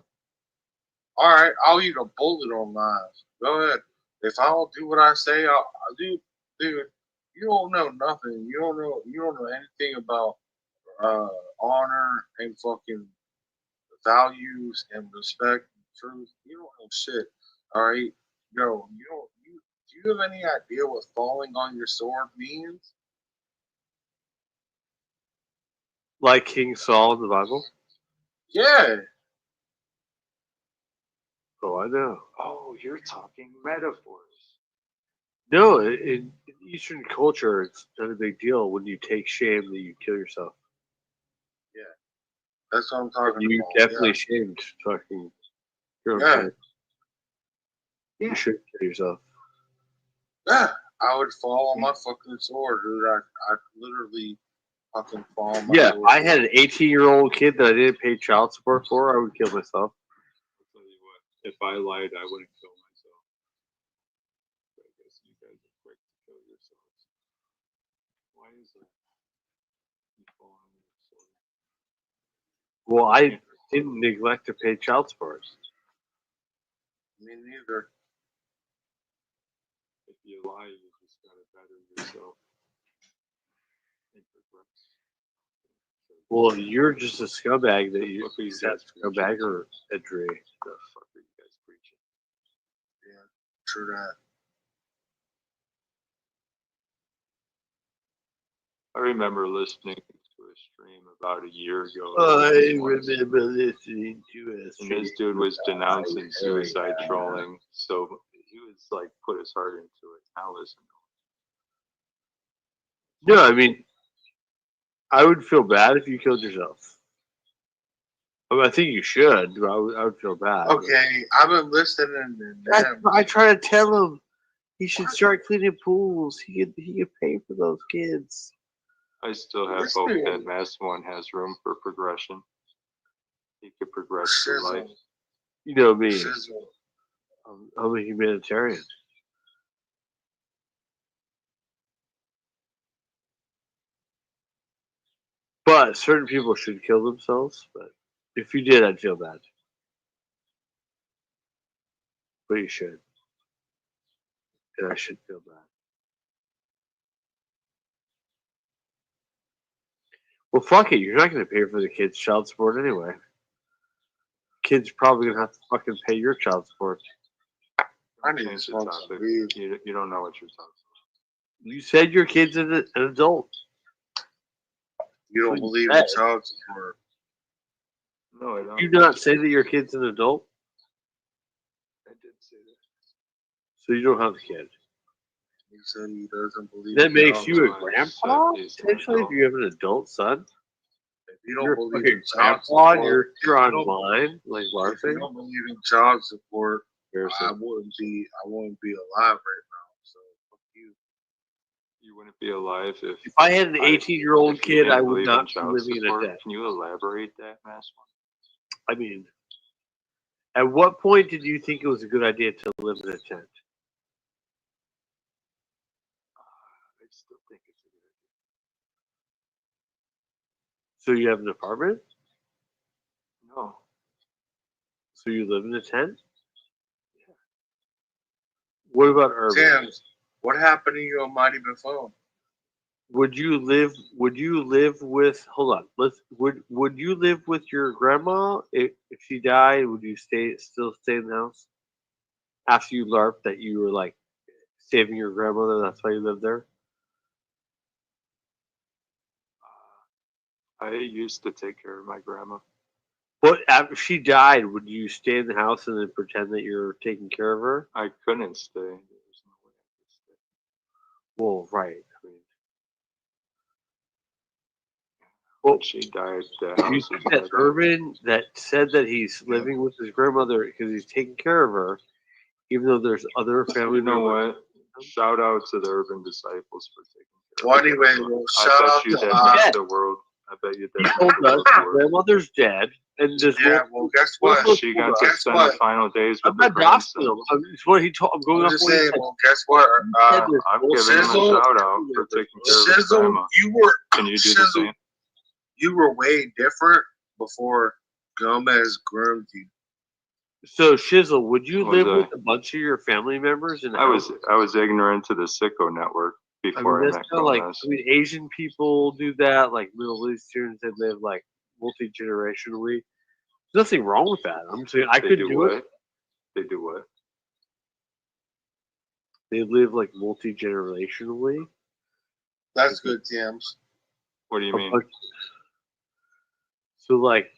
All right, I'll eat a bullet on mine. Go ahead. If I don't do what I say, I'll do. Dude, you don't know nothing. You don't know anything about honor and fucking values and respect and truth. You don't know shit. All right, yo, do you have any idea what falling on your sword means?
Like King Saul in the Bible?
Yeah.
Oh, I know.
Oh, you're talking metaphors.
No, in Eastern culture, it's not a big deal when you take shame that you kill yourself.
Yeah. That's what I'm talking
You
about.
definitely shamed fucking your own
Yeah.
kid. You should kill yourself.
Yeah. I would fall on my fucking sword, dude. I literally fucking fall on my
Yeah,
sword.
I had an 18-year-old kid that I didn't pay child support for. I would kill myself.
I'll tell you what. If I lied, I wouldn't kill myself. I guess you guys are quick to kill yourselves. Why is that? You fall on your sword.
Well, I didn't neglect to pay child support.
Me neither.
If you lie, you just gotta better yourself. And progress.
Well, you're just a scumbag that you
What are you
said
guys
scumbag or a Dre.
The fuck are you guys preaching?
Yeah, true that.
I remember listening to a stream about a year ago.
I remember listening to it.
And this dude was denouncing suicide trolling, so he was like put his heart into it. Now listen.
No, I mean, I would feel bad if you killed yourself. I mean, I think you should, but I would feel bad.
Okay, I've been listening to them.
I try to tell him he should start cleaning pools. He could pay for those kids.
I still have hope that Mass One has room for progression. He could progress through life.
You know me. I'm a humanitarian. But certain people should kill themselves. But if you did, I'd feel bad. But you should. And I should feel bad. Well, fuck it. You're not going to pay for the kids' child support anyway. Kids probably going to have to fucking pay your child support.
I need to
Change the
smoke
topic.
some weed.
You don't know what you're talking about.
You said your kid's an adult.
You don't believe in child support.
No, I don't.
You not say that your kid's an adult?
I did say that.
So you don't have a kid.
He said he doesn't believe
That
in
makes
child
you a
support.
grandpa, potentially, if you have an adult son.
If you don't
You're a
believe
fucking
in child
grandpa and
support,
you're
if you don't-
online, like
if you
laughing.
don't believe in child support,
Seriously.
I wouldn't be alive right now. So fuck you.
You wouldn't be alive if
I had an 18-year-old
if you
kid,
didn't
I would
believe in
not be
child
living in a
support.
tent.
Can you elaborate that, Mass One?
I mean, at what point did you think it was a good idea to live in a tent?
I still think it's a good idea.
So you have an apartment?
No.
So you live in a tent? Yeah. What about urban?
Tim, what happened to your mighty phone?
Would you live with? Hold on. Would you live with your grandma if she died? Would you still stay in the house after you LARPed that you were like saving your grandmother? That's why you lived there.
I used to take care of my grandma.
But after she died, would you stay in the house and then pretend that you're taking care of her?
I couldn't stay. There was no way I could stay.
Well, right. I mean,
When she died, the
you
house
think
was
that
dead.
Urban that said that he's living with his grandmother because he's taking care of her, even though there's other family
You know
members.
what? Shout out to the Urban Disciples for taking care
Well,
of her.
anyway, well,
I
shout
bet
out
you
to
that meant the world. I bet you that
He
meant
told
the
us
world
his
to her.
grandmother's dead, And this
Yeah, well, guess what?
She got to
Guess
spend
what?
the final days with
I'm
her
not doxing
grandson.
him. It's what he told. I'm going
I'm
off
just
what he
saying,
said.
well, guess what?
I'm giving him a
Sizzle-
shout out for taking care of his
Sizzle,
grandma.
you were
Can you do the
Sizzle,
same?
you were way different before Gomez groomed you.
So Shizzle, would you
Was
live
I?
with a bunch of your family members? In a
I was
house?
ignorant to the sicko network
I mean,
before I,
that's
met
kind of like.
Gomez.
I mean, Asian people do that. Like Middle Easterns, they live like multi-generationally. There's nothing wrong with that. I'm saying I
They
could
do
do
what?
it.
They do what?
They live like multi-generationally.
That's good, Tams.
What do you mean?
So like,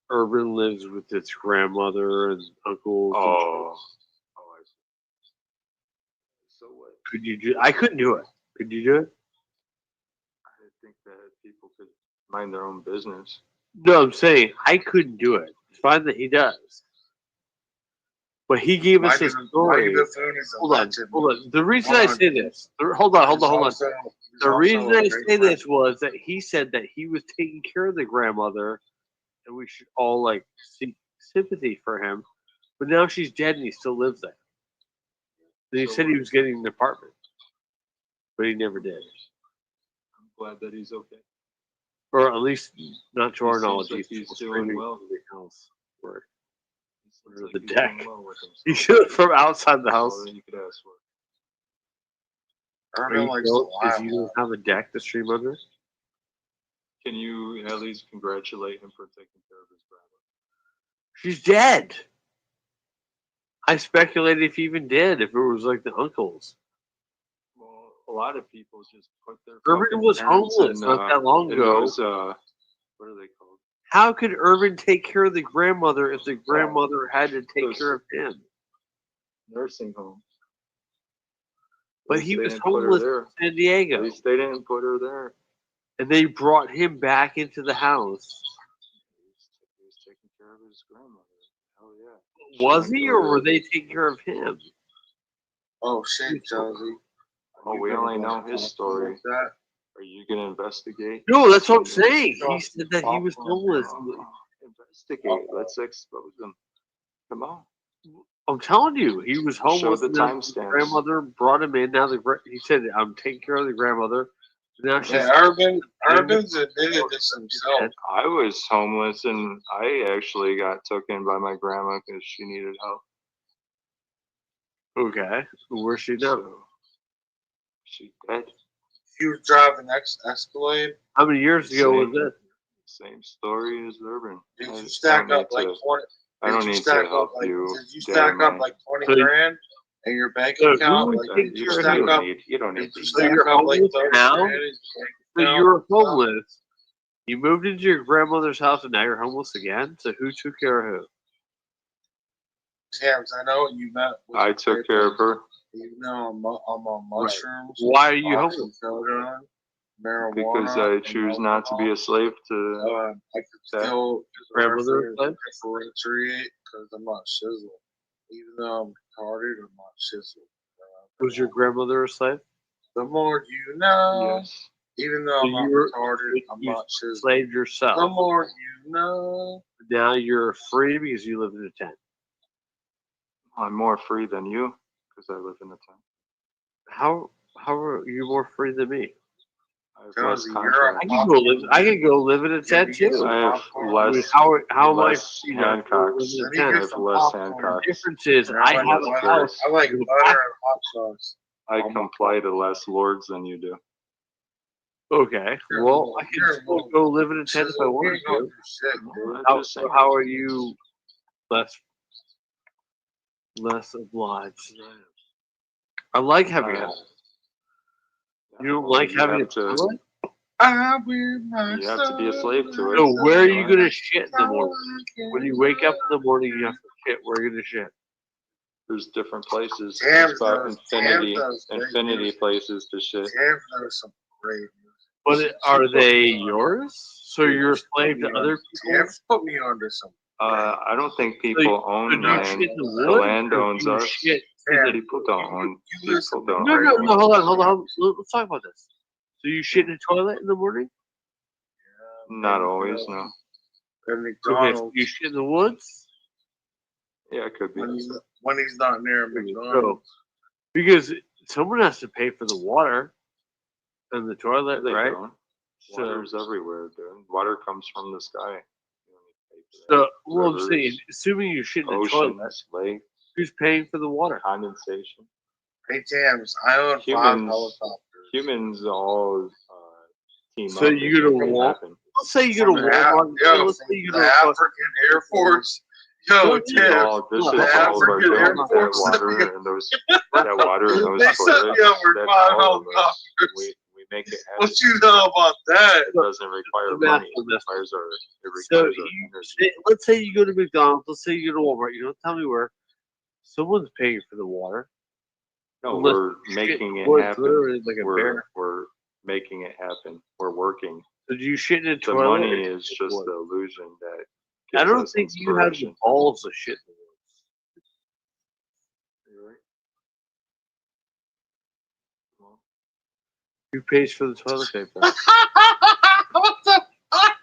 Urban lives with its grandmother and uncles.
Oh, I see. So what?
Could you do? I couldn't do it. Could you do it?
I think that people could mind their own business.
No, I'm saying I couldn't do it. It's fine that he does. But he gave us a story. Hold on. The reason I say this, hold on. The reason I say this was that he said that he was taking care of the grandmother, and we should all like seek sympathy for him. But now she's dead, and he still lives there. And he said he was getting an apartment, but he never did,
I'm glad that he's okay.
or at least not to our
Seems
knowledge.
like he's doing well.
The house where
Seems
under
like
the
he's
deck.
doing well with himself.
He should have from outside the
That's all
house.
that you could ask for.
Are you built because you don't have a deck to stream under?
Can you at least congratulate him for taking care of his grandma?
She's dead. I speculated if he even did, if it was like the uncles.
Well, a lot of people just put their.
Urban
fucking
was
parents
homeless
in,
not that long
it
ago.
was, what are they called?
How could Urban take care of the grandmother if the grandmother had to take care of him?
Nursing home.
But he was homeless in San Diego.
At least they didn't put her there.
And they brought him back into the house.
He was taking care of his grandmother. Hell yeah.
Was he, or were they taking care of him?
Oh shit, Josie.
Oh, we only know his story. Are you gonna investigate?
No, that's what I'm saying. He said that he was homeless.
Investigate. Let's expose him. Come on.
I'm telling you, he was homeless.
the
and then
timestamps.
the grandmother brought him in. Now he said, "I'm taking care of the grandmother." Now she's
Urban's admitted this himself.
I was homeless and I actually got taken by my grandma because she needed help.
Okay, where's she now?
So, she dead.
He was driving Escalade.
How many years ago was this?
Same story as Urban.
Did you stack up like 20?
I don't need to help you.
Did you stack up like 20 grand in your bank account? Like,
You don't need to.
So you're homeless now? So you were homeless. You moved into your grandmother's house and now you're homeless again? So who took care of who?
Terrence, I know what you meant.
I took care of her.
You know, I'm on mushrooms.
Why are you homeless?
Marijuana.
Because I choose not to be a slave to
I could still
grandmother
differentiate because I'm not shizzle. Even though I'm retarded, I'm not shizzle.
Was your grandmother a slave?
The more you know.
Yes.
Even though I'm not retarded, I'm not shizzle.
Slaved yourself.
The more you know.
Now you're free because you live in a tent.
I'm more free than you because I live in a tent.
How are you more free than me?
I have less contracts.
I can go live in a tent too.
I have less.
How am I
less
free not to live
Hancocks.
in a
I
tent?
have less Hancocks.
The difference is I have a house.
I like butter and hot sauce.
I comply to less lords than you do.
Okay. Well, I can still go live in a tent if I wanted to. How are you less obliged than I am? I like having a You don't like having a toilet?
You have to be a slave to it.
So where are you gonna shit in the morning? When you wake up in the morning, you have to shit. Where are you gonna shit?
There's different places. There's about infinity places to shit.
But are they yours? So you're a slave to other people?
Put me under some.
I don't think people own land. The land owns us. People don't own. People don't.
No. Hold on. Let's talk about this. So you shit in a toilet in the morning?
Not always, no.
at
So
McDonald's.
you shit in the woods?
Yeah, it could be.
When he's not near McDonald's.
Because someone has to pay for the water and the toilet,
They
right?
don't. Water's everywhere, dude. Water comes from the sky.
So, well, I'm
Rivers,
saying, assuming you shit in the
oceans,
toilet,
lakes,
who's paying for the water?
condensation.
Hey, James, I own 5
Humans,
helicopters.
humans all team
So
up.
you go to Walmart. Let's say you go to Walmart.
Yo,
Let's say you go
the
to
African Air Force. Yo, Tim,
This is
the
all of our
African Air
doing.
Force.
That water in those
They set
toilets.
me up with
That's
5
all of us.
helicopters.
We make it happen.
What you know about that?
It doesn't require money. It requires our.
So let's say you go to McDonald's. Let's say you go to Walmart. You don't tell me where. Someone's paying for the water.
No,
Unless
we're
you
making
shit
it happen.
literally like a bear.
We're making it happen. We're working.
So do you shit in a
The
toilet?
money is just the illusion that.
I
gives
don't
us
think you have the
inspiration.
balls to shit in the woods.
You're right. Well,
Who pays for the toilet paper?
What the fuck?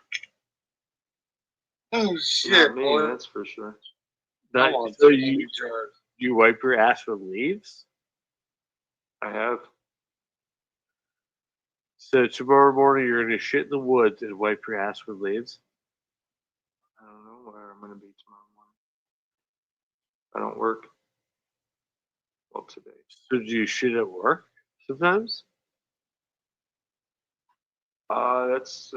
Oh
not
shit,
me,
boy.
that's for sure.
Not,
on
so
TV charge.
you wipe your ass with leaves?
I have.
So tomorrow morning you're gonna shit in the woods and wipe your ass with leaves?
I don't know where I'm gonna be tomorrow morning. I don't work. Well, today.
So do you shit at work sometimes?
That's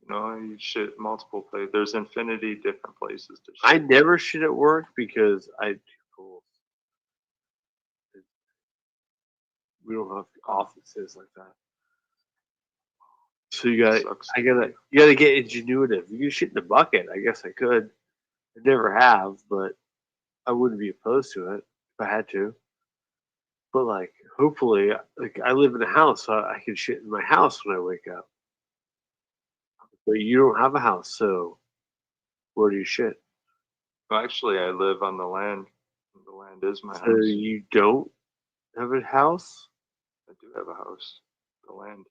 you shit multiple places. There's infinity different places to shit.
I never shit at work because I do cool. We don't have offices like that. So you gotta get ingenuitive. You can shit in a bucket. I guess I could. I never have, but I wouldn't be opposed to it if I had to. But like, hopefully, like I live in a house, so I can shit in my house when I wake up. But you don't have a house, so where do you shit?
Well, actually, I live on the land. The land is my
So
house.
you don't have a house?
I do have a house. The land.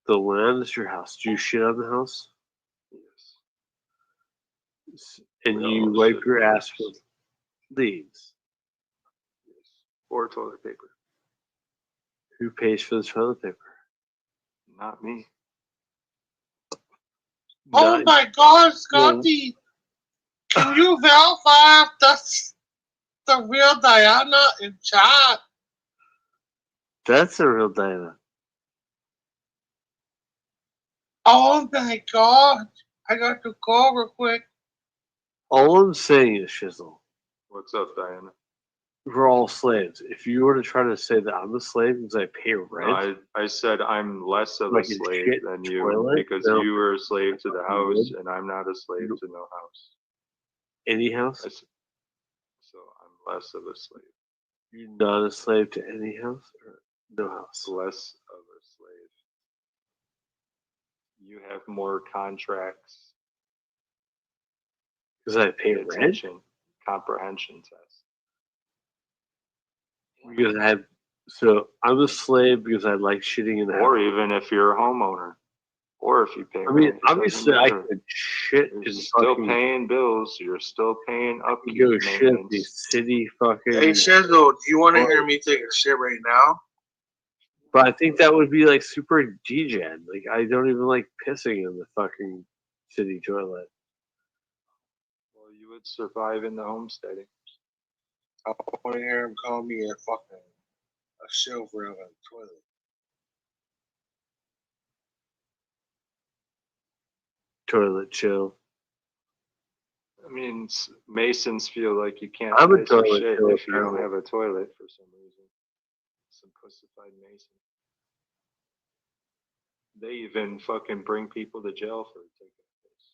The land is your house. Do you shit on the house?
Yes.
And
We
you
all
wipe
shit
your
in the
ass
house.
with leaves.
Yes. Or toilet paper.
Who pays for the toilet paper?
Not me.
Oh
Not-
my God, Scotty! Can you verify if that's the real Diana in chat?
That's a real Diana.
Oh my God! I got to go real quick.
All I'm saying is, Shizzle,
What's up, Diana?
we're all slaves. If you were to try to say that I'm a slave because I pay rent,
I said I'm less of
Like
a
a
slave
shit
than you
toilet?
because
No.
you were a slave to the house
would.
and I'm not a slave to no house.
any house,
So I'm less of a slave.
you're not a slave to any house or no house.
Less of a slave. You have more contracts.
Because I pay rent.
Attention, comprehension test.
Because I have. So I'm a slave because I like shitting in the
Or
house.
even if you're a homeowner, or if you pay
I mean,
rent, it doesn't
obviously I
matter.
could shit
You're
in
still
fucking.
paying bills. You're still paying upkeep,
You go shit the
maintenance.
city fucking.
Hey, Shizzle, do you want to hear me take a shit right now?
But I think that would be like super degen. Like I don't even like pissing in the fucking city toilet.
Well, you would survive in the homesteading.
I want to hear him call me a fucking a silver of a toilet.
Toilet chill.
I mean, Masons feel like you can't
I'm a
piss or
toilet
shit
chill,
if you don't
apparently.
have a toilet for some reason. Some pussified Mason. They even fucking bring people to jail for taking a piss.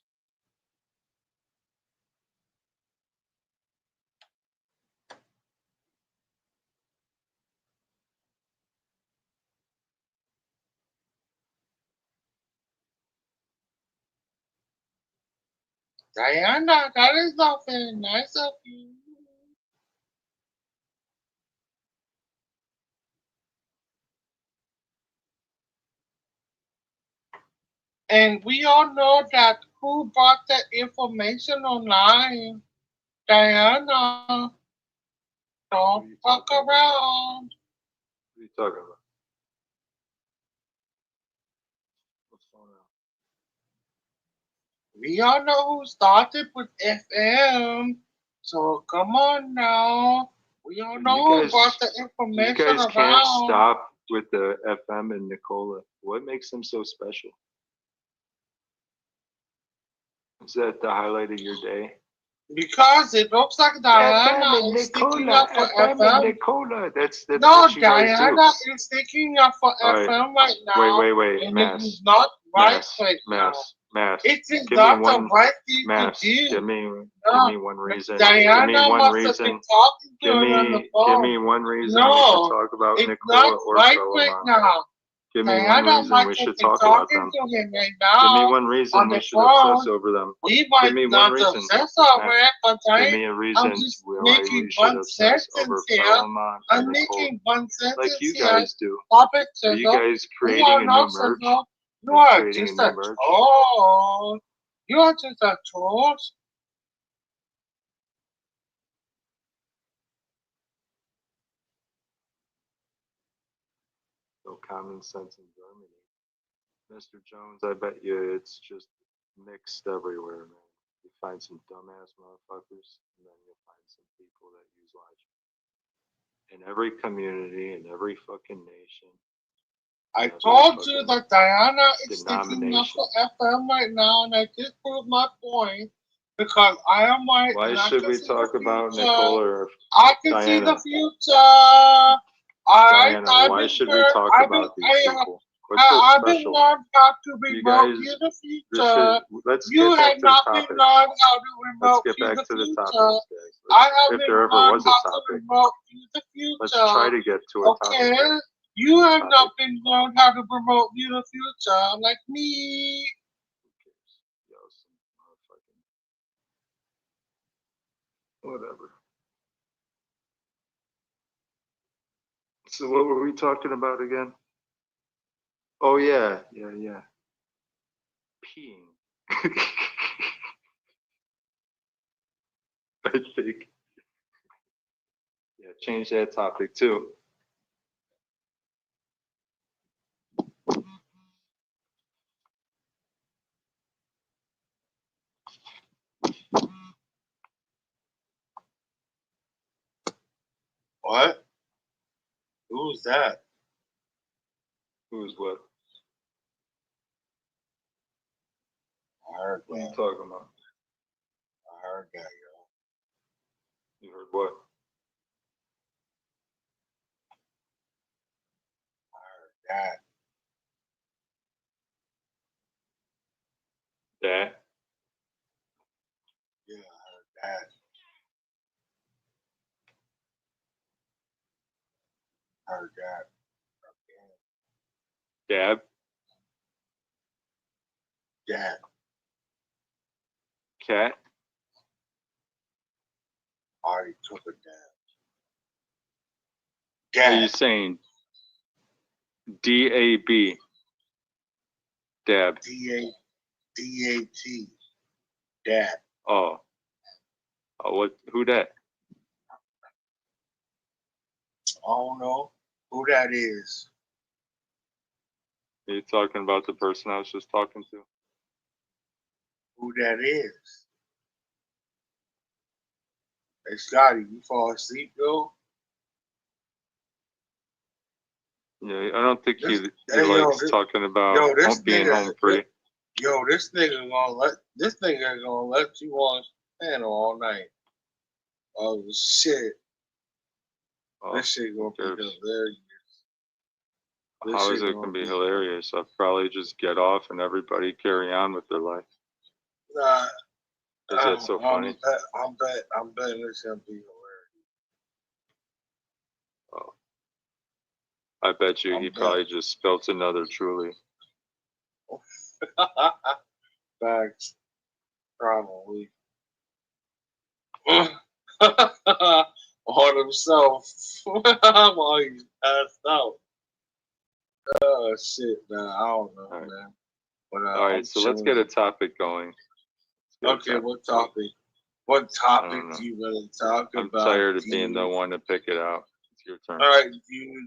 Diana, that is not very nice of you. And we all know that
who brought that information online. Diana, don't fuck around.
What are you talking about? What's going on?
We all know who started with FM. So come on now. We all know who brought the
You
information
guys can't
around.
stop with the FM and Nicola. What makes them so special? Is that the highlight of your day?
Because it looks like Diana
FM and
is sticking
Nicola,
up for
FM and
FM.
Nicola. That's
No,
what you guys do.
Diana is sticking up for
All right.
FM right now.
Wait,
And
Mass.
it is not right
Mass,
right now.
Mass.
It is
Give me
not the
one,
right thing
Mass.
to do.
Give me
No,
one reason.
Diana
Give me one
must
reason.
have been talking to
Give
her on the
me
phone.
one reason we
No,
should talk about
it's
Nicola
not
or
right right
Philemon.
now.
Give me one
Diana
reason
might
we
have
should
been
talk about
talking
them.
to him right
Give me
now
one
on
reason we
the
should obsess
phone.
over them.
We
Give
might
me one
not
reason.
obsess over it, but
Give me a
I'm
reason
just
why
making
we should
one
obsess over
sentence here.
Philemon
I'm
and Nicole.
making one sentence
Like you
here.
guys do.
Topic
Are you
sizzle.
guys
We
creating
are
a new
not
merch?
sizzle. You
You're
are
creating
just
a
a
new merch?
troll. You are just a troll.
No common sense in Germany. Mr. Jones, I bet you it's just mixed everywhere, man. You find some dumbass motherfuckers, and then you'll find some people that use logic. In every community, in every fucking nation.
I told you that Diana is sticking up
Denomination.
for FM right now, and I just proved my point because I am white.
Why
and I
should
can
we
see
talk
the
about
future.
Nicola or
I can see the
Diana?
future.
Diana, why should we talk about these people? What's so
I've been
special?
learned how to
You
remote
guys,
view the
this
future.
is, let's
You
get back
have
to the
not
topic.
been learned how to
Let's
remote
get
view
back
the
to the
future.
topic, guys.
I have
If
been
there ever
learned
was a
how to
topic,
remote view the future.
let's try to get to a
Okay?
topic.
You have not been learned how to remote view the future like me.
Yo, some motherfucking whatever. So what were we talking about again? Oh yeah. Peeing. I think. Yeah, change that topic too.
What? Who's that?
Who's what?
I heard
What are you
that.
talking about?
I heard that, yo.
You heard what?
That.
That?
Yeah, I heard that. I heard that.
Dab?
Dad.
Cat?
I already took a dab.
Are you
Dad.
saying D-A-B? Dab.
D-A-T. Dad.
Oh. Oh, what? Who that?
I don't know who that is.
Are you talking about the person I was just talking to?
Who that is. Hey, Scotty, you fall asleep, yo?
Yeah, I don't think he
Hey, yo,
likes talking about being home free.
Yo, this nigga gonna let you on his panel all night. Oh shit.
Oh,
This shit gonna be hilarious.
How is it gonna be hilarious? I'll probably just get off and everybody carry on with their life.
Nah,
Is that so funny?
I'm betting it's gonna be hilarious.
Oh. I bet you he probably just spilt another Truly.
Facts. Probably. On himself. While he's passed out. Oh shit, man. I don't know, man. But,
all right, so let's get a topic going.
Okay, what topic? What topic do you want to talk
I'm
about?
tired of being the one to pick it out. It's your turn.
All right, dude.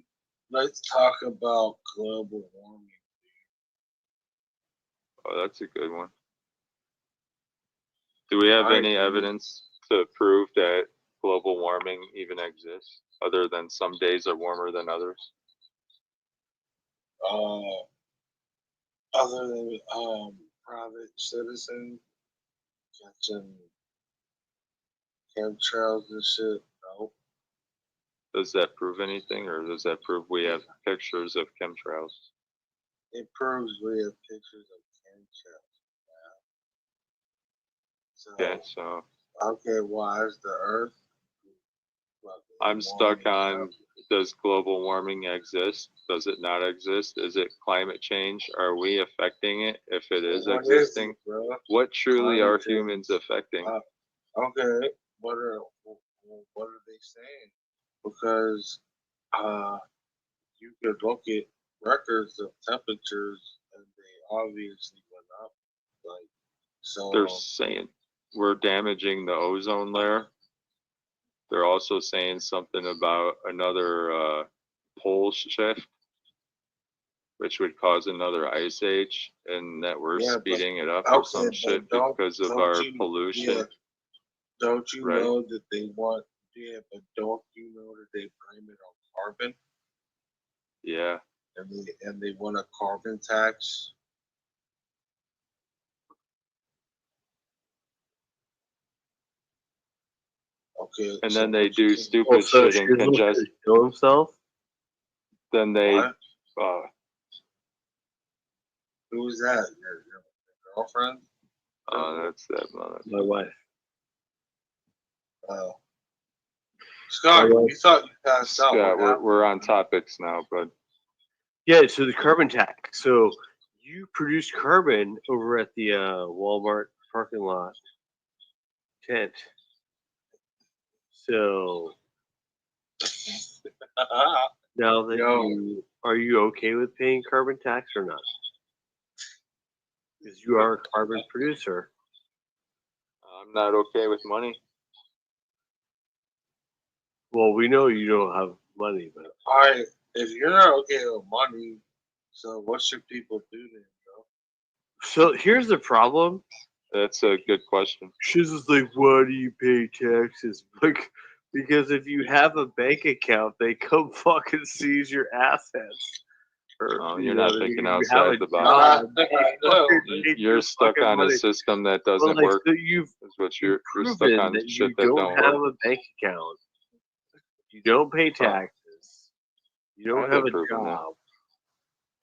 Let's talk about global warming.
Oh, that's a good one. Do we have any evidence to prove that global warming even exists, other than some days are warmer than others?
Other than private citizens catching chemtrails and shit, no.
Does that prove anything, or does that prove we have pictures of chemtrails?
It proves we have pictures of chemtrails.
Okay, so
Okay, why is the Earth?
I'm stuck on, does global warming exist? Does it not exist? Is it climate change? Are we affecting it if it is
What
existing?
is it, bro?
What truly are
Climate change.
humans affecting?
Okay, what are they saying? Because you could look at records of temperatures and they obviously went up. Like, so
They're saying we're damaging the ozone layer. They're also saying something about another pole shift, which would cause another ice age, and that we're
Yeah, but-
speeding it up or some
okay,
shit
but
because of
don't
our
you-
pollution.
yeah. Don't you
Right.
know that they want? Yeah, but don't you know that they blame it on carbon?
Yeah.
And they want a carbon tax. Okay.
And
so
then they
what you
do
think-
stupid shit and congest.
Kill himself.
Then they,
What? Who is that? Your girlfriend?
that's that mother.
My wife.
Oh. Scott,
My wife.
you thought you passed out.
Yeah,
What
we're on topics now, but
Yeah, so the carbon tax. So you produce carbon over at the Walmart parking lot tent. So now that are you okay with paying carbon tax or not? Because you are a carbon producer.
I'm not okay with money.
Well, we know you don't have money, but
All right, if you're not okay with money, so what should people do then, bro?
so here's the problem.
That's a good question.
She's just like, why do you pay taxes? Like, because if you have a bank account, they come fucking seize your assets. Or,
You're
know,
not thinking
you
outside
have a
the box.
job,
You're stuck on a system that doesn't
like,
work.
So you've
Is what you're stuck
proven
on
that
shit
you
that
don't
don't
have
work.
a bank account. You don't pay taxes. You don't have a job.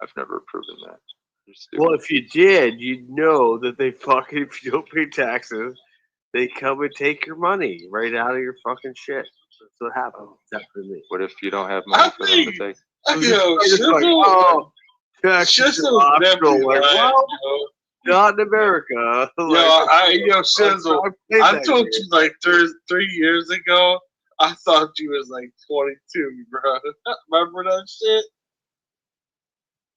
I've never proven that. You're stupid.
Well, if you did, you'd know that they fucking, if you don't pay taxes, they come and take your money right out of your fucking shit. That's what happens. That's for me.
What if you don't have money for them to take?
Yo,
It's like, oh, taxes are optional. Like, well, not in America.
Shizzle, I told you like 3 years ago, I thought you was like 22, bro. Remember that shit?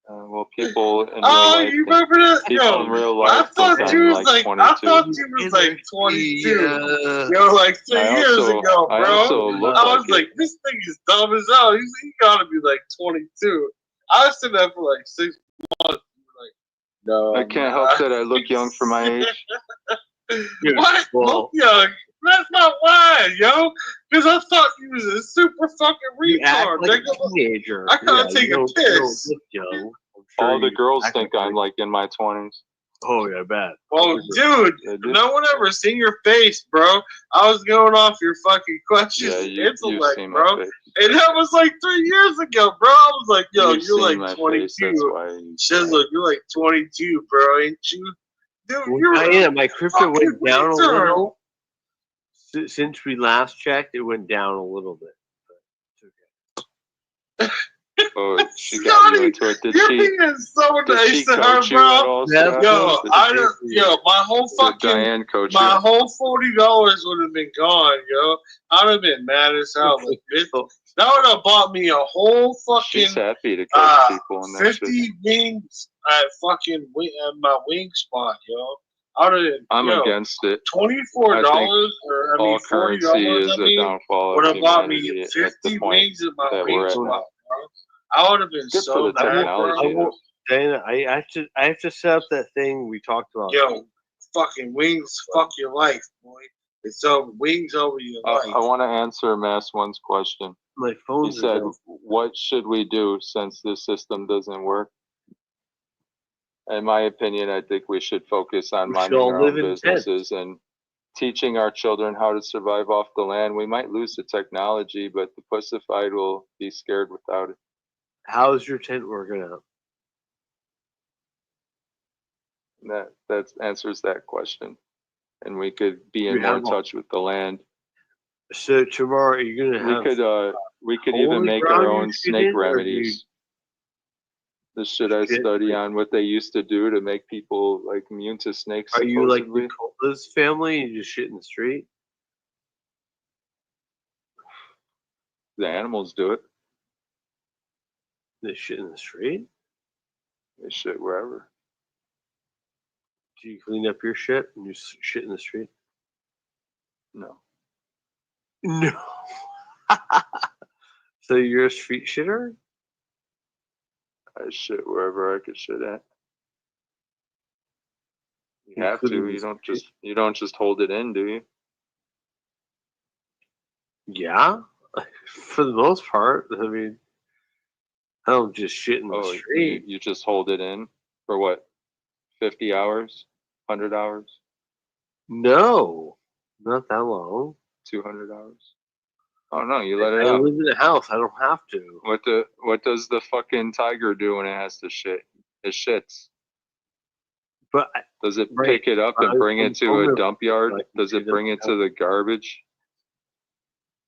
Well, people in real
Oh,
life.
you remember that?
People
Yo,
in real
I
life
thought
think
you
I'm
was like,
22.
I thought you was like 22. Yo, like 3 years ago,
I
bro.
also look
I was
like
like, this thing is dumb as hell. He gotta be like 22. I was sitting there for like 6 months. Like, no,
I can't help that I look young for my age.
What? Look young? That's not why, yo. Because I thought you was a super fucking
You act
retard.
like
nigga.
a teenager.
I gotta take a
you
piss.
don't look young.
All the girls think I'm like in my 20s.
Oh yeah, bad.
Oh, dude, no one ever seen your face, bro. I was going off your fucking questions,
you've
intellect,
seen my
bro.
face.
And that was like 3 years ago, bro. I was like, yo,
You've
you're
seen
like
my
22.
face, that's why you-
Shizzle, you're like 22, bro, ain't you? Dude,
Well,
you're
I am. My crypto
fucking
went down a
retard.
little. Since we last checked, it went down a little bit.
Oh, she got you into it. Did
You're
she?
being so
Did
nice
she
to her,
coach you at
bro.
all,
Yo,
Scott?
my whole
Did
fucking
Diane coach
my
you?
whole $40 would have been gone, yo. I'd have been mad as hell. Like, that would have bought me a whole fucking
She's happy to coach people and that
50
shit.
wings at fucking at my wing spot, yo.
I'm against it.
$24 or
all
$40.
currency is a downfall
would
of
have bought
humanity
me
at the
50
point
wings in my
that
wing
we're at
spot,
now.
bro. I would have been
Good for
so
the
mad,
technology,
bro.
though.
Dana, I have to set up that thing we talked about.
Yo, fucking wings, fuck your life, boy. It's over wings over your life.
I want to answer Mass One's question.
My
He
phone's
said,
down.
"What should we do since this system doesn't work?" In my opinion, I think we should focus on
We
minding
should all
our
live
own
in
businesses and teaching our children how to survive off the land. We might lose the technology, but the pussified will be scared without it.
How's your tent working out?
And that answers that question. And we could be in
You
more
have a-
touch with the land.
So tomorrow you're gonna have.
We could even
holy
make
ground
our
you're
own snake
shooting, or do you-
remedies. The shit I study on what they used to do to make people like immune to snakes.
Are you like
supposedly.
the Cola's family and you just shit in the street?
The animals do it.
They shit in the street?
They shit wherever.
Do you clean up your shit and you shit in the street?
No.
No. So you're a street shitter?
I shit wherever I could shit at. You have
Including
to.
the
You don't just hold it in, do you?
Yeah, for the most part. I mean, I don't just shit in the street.
You just hold it in for what? 50 hours? 100 hours?
No, not that long.
200 hours? Oh no, you let it
I
out.
live in a house. I don't have to.
What does the fucking tiger do when it has to shit? It shits.
But
does it pick it up and bring it to a dump yard? Does it bring it to the garbage?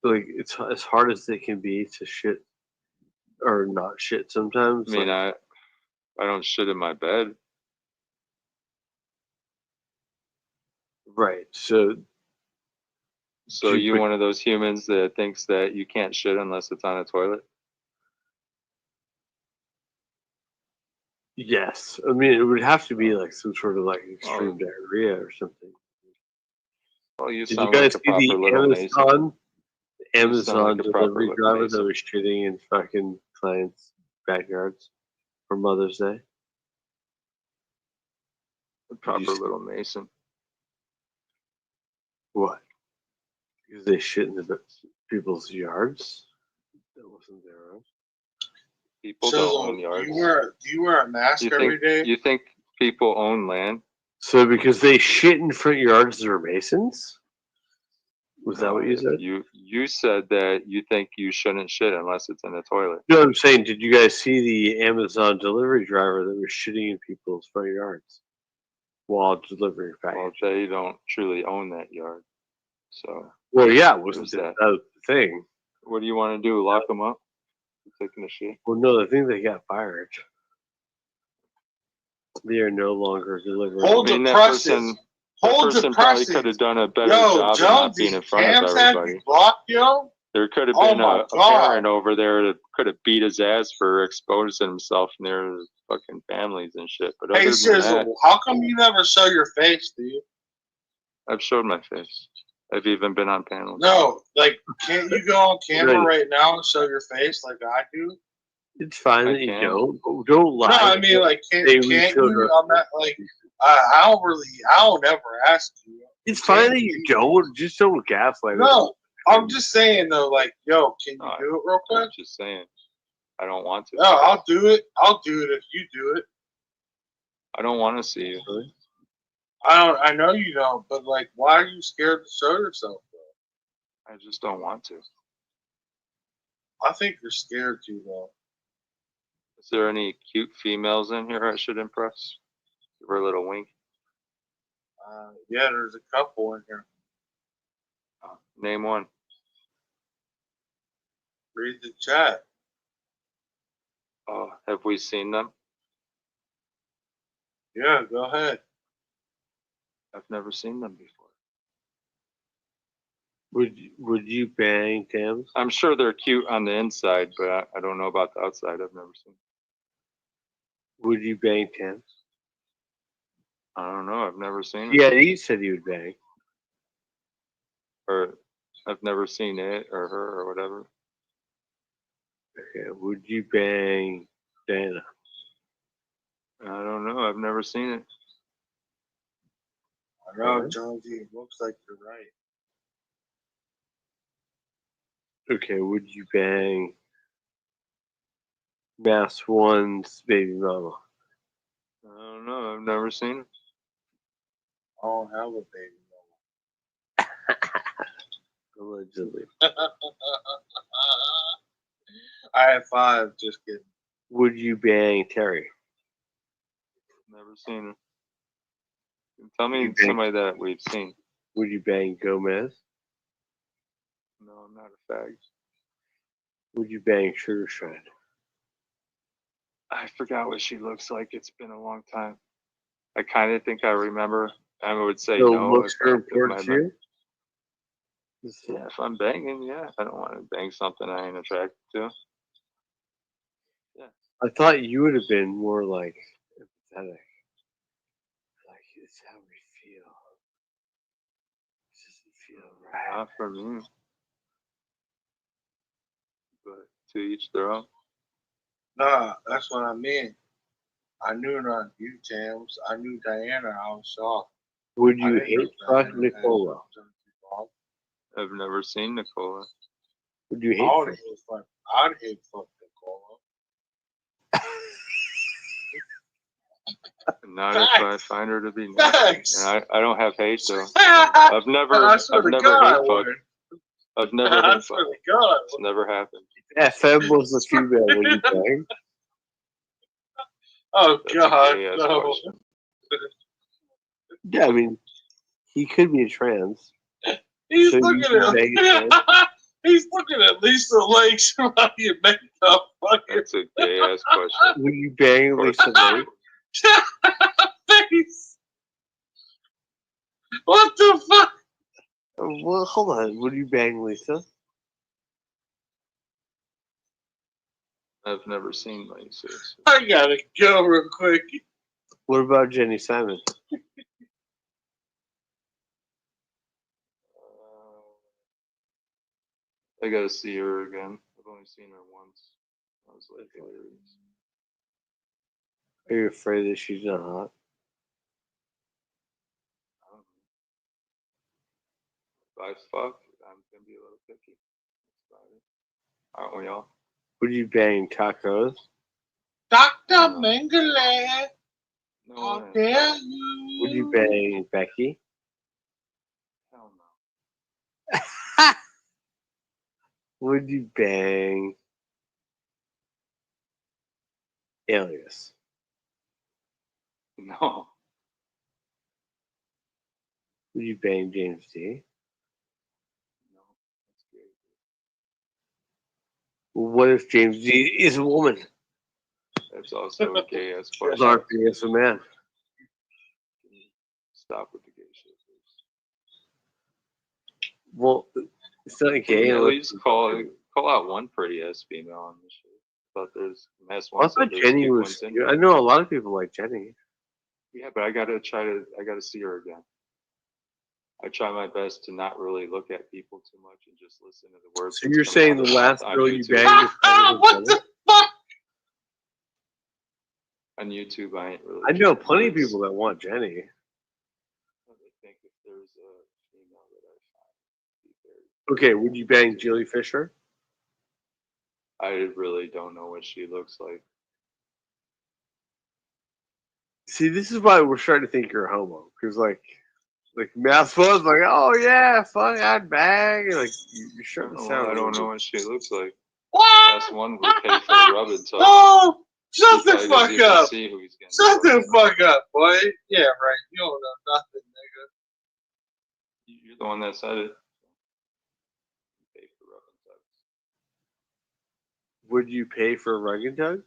Like it's as hard as they can be to shit or not shit sometimes.
I mean, I don't shit in my bed.
Right. So
you one of those humans that thinks that you can't shit unless it's on a toilet?
Yes. I mean, it would have to be like some sort of like extreme diarrhea or something.
Well, you
Did you
sound
guys
like a
see
proper
the
little Mason.
Amazon
like a proper
delivery
little
driver
Mason.
that was shitting in fucking clients' backyards for Mother's Day?
A proper little Mason.
What? Because they shit in the people's yards? That wasn't their own.
People
So,
don't own yards.
do you wear a mask every day?
You think people own land?
So because they shit in front yards, they're Masons? Was that what you said?
You said that you think you shouldn't shit unless it's in a toilet.
No, I'm saying, did you guys see the Amazon delivery driver that was shitting in people's front yards while delivering packages?
Well, they don't truly own that yard. So.
Well, yeah, wasn't
that
that was the thing?
What do you want to do? Lock them up? Taking a shit?
Well, no, I think they got fired. They are no longer delivering.
Hold the presses. Hold the
probably
presses.
could have done a better
Yo,
job of not being in front of
Cams had
everybody.
you blocked, yo.
There could have
Oh
been
my
a
God.
parent over there that could have beat his ass for exposing himself near his fucking families and shit. But
Hey,
other than that,
Sizzle, how come you never show your face, dude?
I've showed my face. I've even been on panels.
No, like, can't you go on camera right now and show your face like I do?
It's fine that you don't lie.
No, I mean, like, can't you? I'm not like, I don't ever ask you.
It's fine that you don't. Just don't gaslight.
No, I'm just saying though, like, yo, can you do it real quick?
I'm just saying. I don't want to.
No, I'll do it. I'll do it if you do it.
I don't want to see you.
I know you don't, but like, why are you scared to show yourself, though?
I just don't want to.
I think you're scared to, though.
Is there any cute females in here I should impress? Give her a little wink.
Yeah, there's a couple in here.
Name one.
Read the chat.
Oh, have we seen them?
Yeah, go ahead.
I've never seen them before.
Would you bang Tams?
I'm sure they're cute on the inside, but I don't know about the outside. I've never seen.
Would you bang Tams?
I don't know. I've never seen it.
Yeah, you said you would bang.
Or I've never seen it or her or whatever.
Okay, would you bang Diana?
I don't know. I've never seen it.
I know, Jonesy. It looks like you're right.
Okay, would you bang Mass One's baby mama?
I don't know. I've never seen it.
I don't have a baby.
Allegedly.
I have 5. Just kidding.
Would you bang Terry?
Never seen it. Tell me somebody that we've seen.
Would you bang Gomez?
No, I'm not a fag.
Would you bang Sugar Shred?
I forgot what she looks like. It's been a long time. I kind of think I remember. I would say
So
no.
looks
if
are
I-
important
if
to
my-
you?
Yeah, if I'm banging, yeah. I don't want to bang something I ain't attracted to. Yeah.
I thought you would have been more like empathetic. Like, it's how we feel. It doesn't feel right.
Not for me. But to each their own.
Nah, that's what I mean. I knew not you, James. I knew Diana. I was shocked.
Would
I
you
didn't know
hate fuck
Diana had
Nicola?
something involved.
I've never seen Nicola.
Would you hate
I'd hate fuck Nicola.
Not if I find her to be nice.
Thanks.
And I don't have hate though. I've never
I swear
I've
to
never
God, I
hate fucked.
would.
I've never
I
hate
swear
fucked.
to God.
It's never happened.
FM was the female. Would you bang?
Oh
That's a
God,
gay-ass
no.
question.
Yeah, I mean, he could be a trans.
He's
So you
looking
can
at
bang a trans?
he's looking at Lisa Lakes while you make up fucking
That's a gay ass question.
Would you bang Lisa Lake?
face. What the fuck?
Well, hold on. Would you bang Lisa?
I've never seen Lisa.
I gotta go real quick.
What about Jenny Simon?
I gotta see her again. I've only seen her once. I was like hilarious.
Are you afraid that she's not hot?
If I fuck, I'm gonna be a little picky. That's about it. Aren't we all?
Would you bang tacos?
Dr. Mengele,
No
how
way.
dare you?
Would you bang Becky?
Hell no.
Would you bang Alias?
No.
Would you bang James D?
No. That's gay.
Well, what if James D is a woman?
That's also a gay ass question.
RP is a man.
Stop with the gay shit, please.
Well, it's not gay.
At
unless-
least call out one pretty ass female on this shit. But there's mass
I
ones.
thought Jenny was. I know a lot of people like Jenny.
Yeah, but I gotta see her again. I try my best to not really look at people too much and just listen to the words.
So
that's
you're
coming
saying
out
the
of
last
my mouth
girl
on
you
YouTube.
banged was better
What
than
the
Jenny?
fuck?
On YouTube, I ain't really.
I know plenty of people that want Jenny.
I think if there's a female that I find to be very.
Okay, would you bang Julie Fisher?
I really don't know what she looks like.
See, this is why we're starting to think you're a homo. Because, like Math was like, oh, yeah, fuck, I'd bang. And, like, you're starting to sound
I don't
weird.
know what she looks like.
What?
Last one would pay for a rub and tug.
Oh, shut
He
the
probably doesn't
fuck
even
up.
see who he's getting
Shut the
rubbed.
fuck up, boy. Yeah, right. You don't know nothing, nigga.
You're the one that said it. Pay for rub and tugs.
Would you pay for a rug and tug?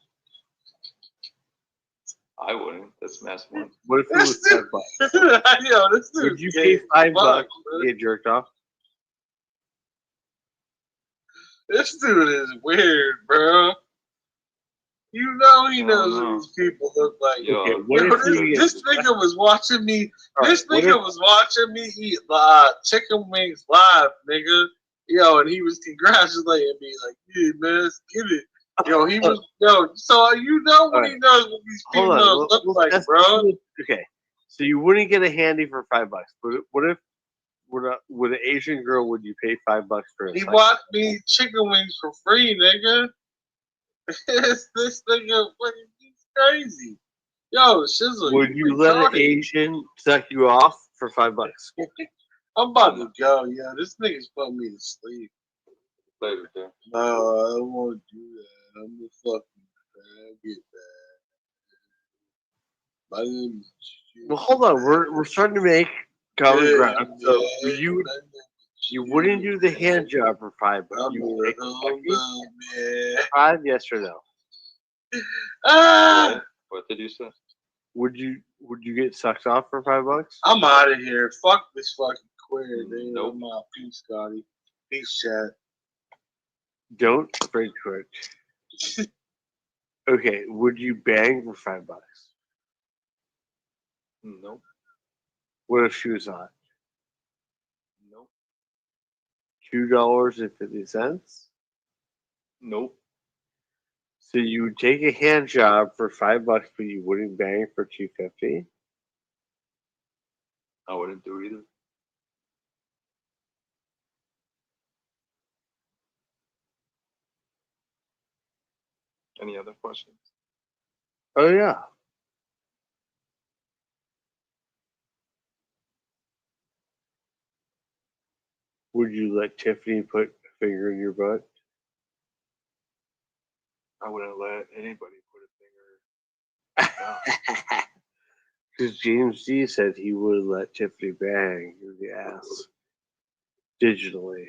I wouldn't. That's mass one.
What if it was $5?
Yo, this dude.
Would you pay $5 to get jerked off?
This dude is weird, bro. You know he
I don't
knows what
know.
these people look like.
Yo,
Okay, what
Yo,
if you get
this nigga was watching me.
All
This
right, what
nigga
if-
was watching me eat chicken wings live, nigga. Yo, and he was congratulating me like, "Yeah, man, let's get it." Yo, he was So you know what he knows what these
hold on,
females look like,
that's-
bro.
Okay, so you wouldn't get a handy for $5, but what if with an Asian girl would you pay $5 for a
He
cycle?
bought me chicken wings for free, nigga. this nigga, he's crazy. Yo, Shizzle,
Would you let an
retarded.
Asian suck you off for $5?
I'm about to go, yo. This nigga's putting me to sleep.
Later, dude.
No, I don't want to do that. I'm a fucking get that. My name is
Well, hold on. We're starting to make common ground. So you wouldn't do the hand job for $5, but you would take
man.
$5, yes or no?
Ah!
What did you say?
Would you get sucked off for $5?
I'm out of here. Fuck this fucking queer, dude.
Nope.
I'm out. Peace, Scotty. Peace, chat.
Don't break Twitch. Okay, would you bang for $5?
Nope.
What if she was hot?
Nope.
$2.50?
Nope.
So you would take a hand job for $5, but you wouldn't bang for $2.50?
I wouldn't do either. Any other questions?
Oh yeah. Would you let Tiffany put a finger in your butt?
I wouldn't let anybody put a finger.
Because James D said he would let Tiffany bang in the ass digitally.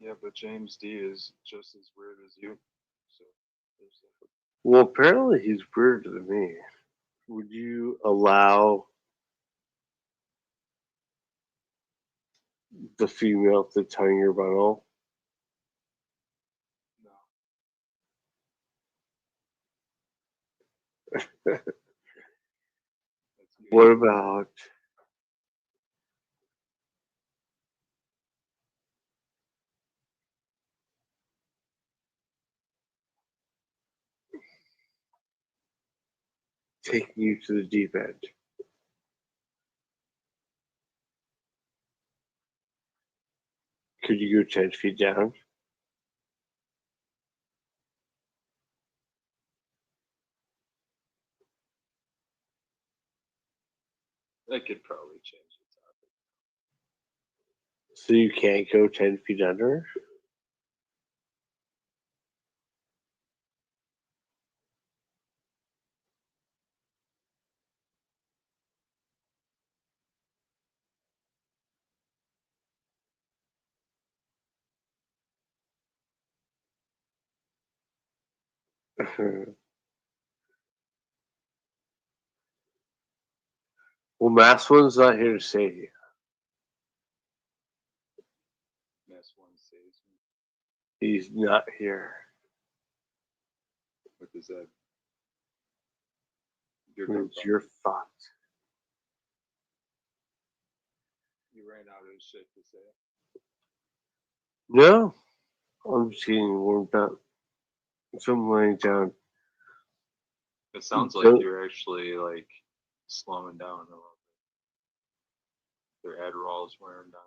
Yeah, but James D is just as weird as you. So there's that.
Well, apparently he's weirder than me. Would you allow the female to tongue your butthole? What about taking you to the deep end? Could you go 10 feet down?
I could probably change the
So you can't go 10 feet under? Well, Mass One's not here to save you.
Mass one saves me.
He's not here.
What does that?
It's your thought.
You ran out of shit to say.
No, I'm just getting warmed up. So I'm laying down.
It sounds like
So-
you're actually like slowing down a little bit. Your Adderall's wearing down.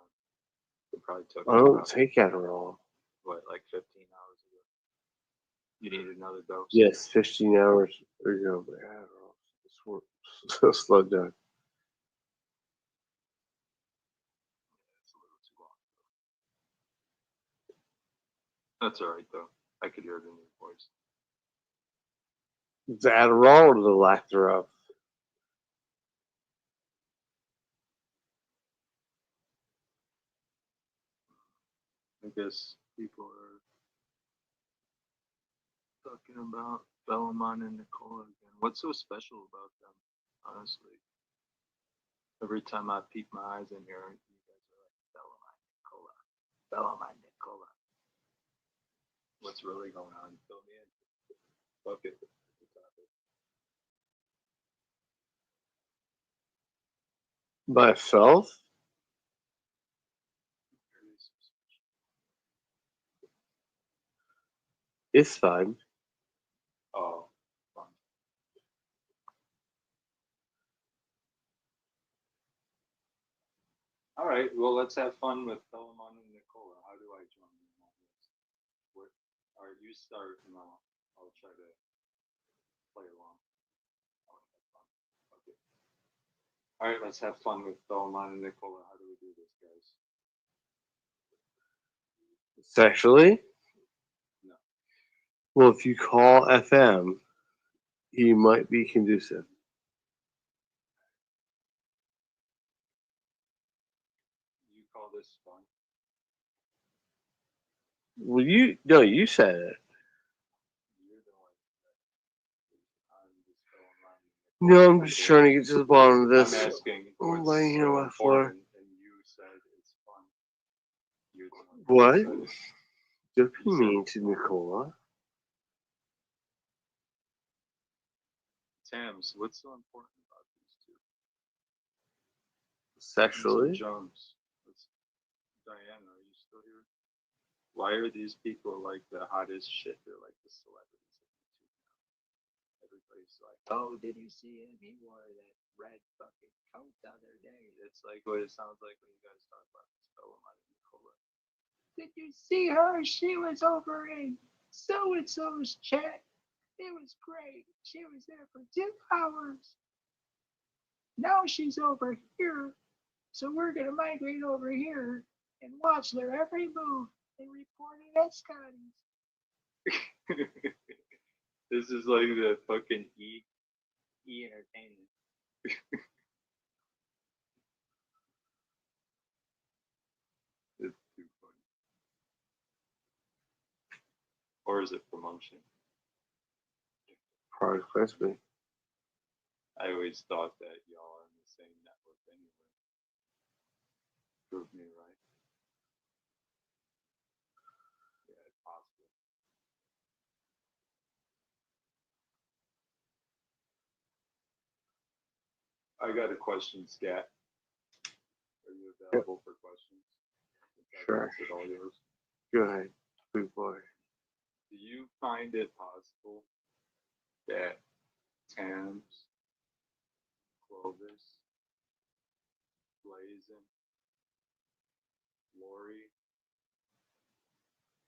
You probably took
I don't take Adderall.
what, like 15 hours ago. You need another dose.
Yes, 15 hours ago. But Adderall. So slow down.
That's all right though. I could hear it in your voice.
The Adderall or the lack thereof?
I guess people are talking about Bellamont and Nicola again. What's so special about them, honestly? Every time I peek my eyes in here, you guys are like Bellamont, Nicola, Bellamont, Nicola. what's really going on. Fill me in. Fuck it.
Myself? It's fine.
Oh, fun. All right. Well, let's have fun with Philemon and Nicola. How do I join you on this? All right, you start, and I'll try to play along. Okay. All right, let's have fun with Philemon and Nicola. How do we do this, guys?
Sexually?
No.
Well, if you call FM, he might be conducive.
You call this fun?
Well, you said it. No, I'm just trying to get to the bottom of this.
I'm asking
Oh,
what's
laying here
so
on my floor.
important, and you said it's fun. You're the one who
What?
said it.
Don't be mean to Nicola.
Tams, what's so important about these two?
Sexually?
Mr. Jones, Diana, are you still here? Why are these people like the hottest shit? They're like the celebrities of YouTube now. Everybody's like, oh, did you see him? He wore that red fucking coat the other day. It's like what it sounds like when you guys talk about this fellow, Nicola.
Did you see her? She was over in so and so's chat. It was great. She was there for 2 hours. Now she's over here. So we're going to migrate over here and watch their every move and report it at Scotty's.
This is like the fucking E Entertainment. It's too funny. Or is it promotion?
Product placement.
I always thought that y'all are in the same network anyway. Prove me right. Yeah, it's possible. I got a question, Scat. Are you available for questions?
Sure.
Answered all yours.
Go ahead. Big boy.
Do you find it possible that Tams, Clovis, Blazin, Lori,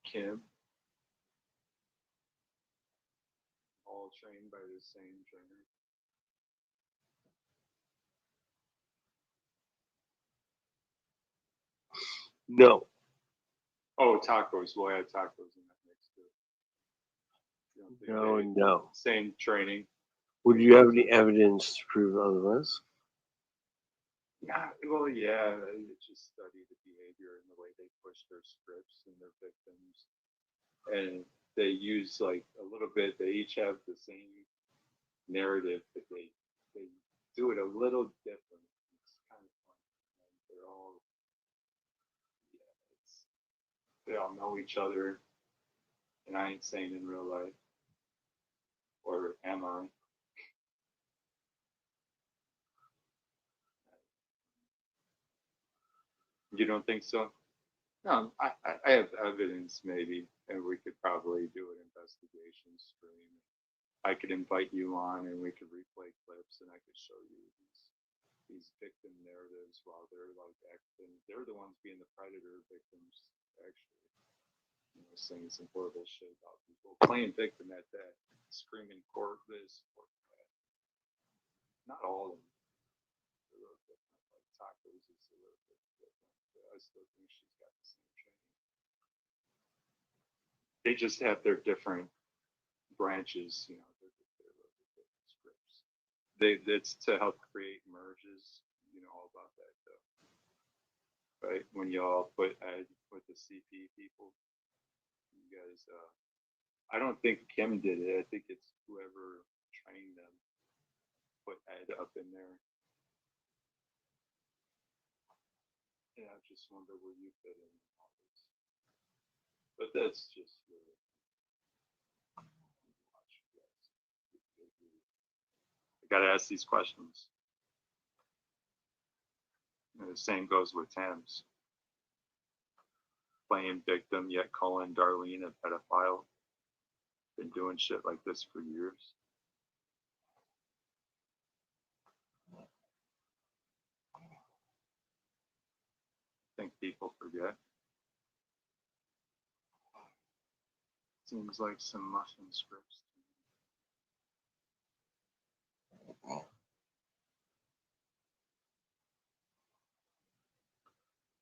Kim, all trained by the same trainer?
No.
Oh, tacos. We'll add tacos in that mix too. You don't think
No,
they-
no.
Same training.
Would you have any evidence to prove otherwise?
Yeah, well, yeah, they just study the behavior and the way they push their scripts and their victims. And they use like a little bit, they each have the same narrative, but they do it a little different. It's kind of fun. And they're all, they all know each other. And I ain't saying in real life. Or am I? You don't think so? No, I have evidence maybe, and we could probably do an investigation stream. I could invite you on, and we could replay clips, and I could show you these victim narratives while they're like acting. They're the ones being the predator victims, actually. You know, saying some horrible shit about people, playing victim at that, screaming court this, court that. Not all of them. They're a little different. Like tacos is a little bit different. But I still think she's got the same training. They just have their different branches, you know, they're different scripts. That's to help create merges, you know, all about that though. Right? When y'all put Ed with the CP people, you guys I don't think Kim did it. I think it's whoever trained them put Ed up in there. And I just wonder where you fit in all this. But that's just really got to ask these questions. And the same goes with Thames. Playing victim, yet calling Darlene a pedophile. Been doing shit like this for years. Think people forget. Seems like some muffin scripts.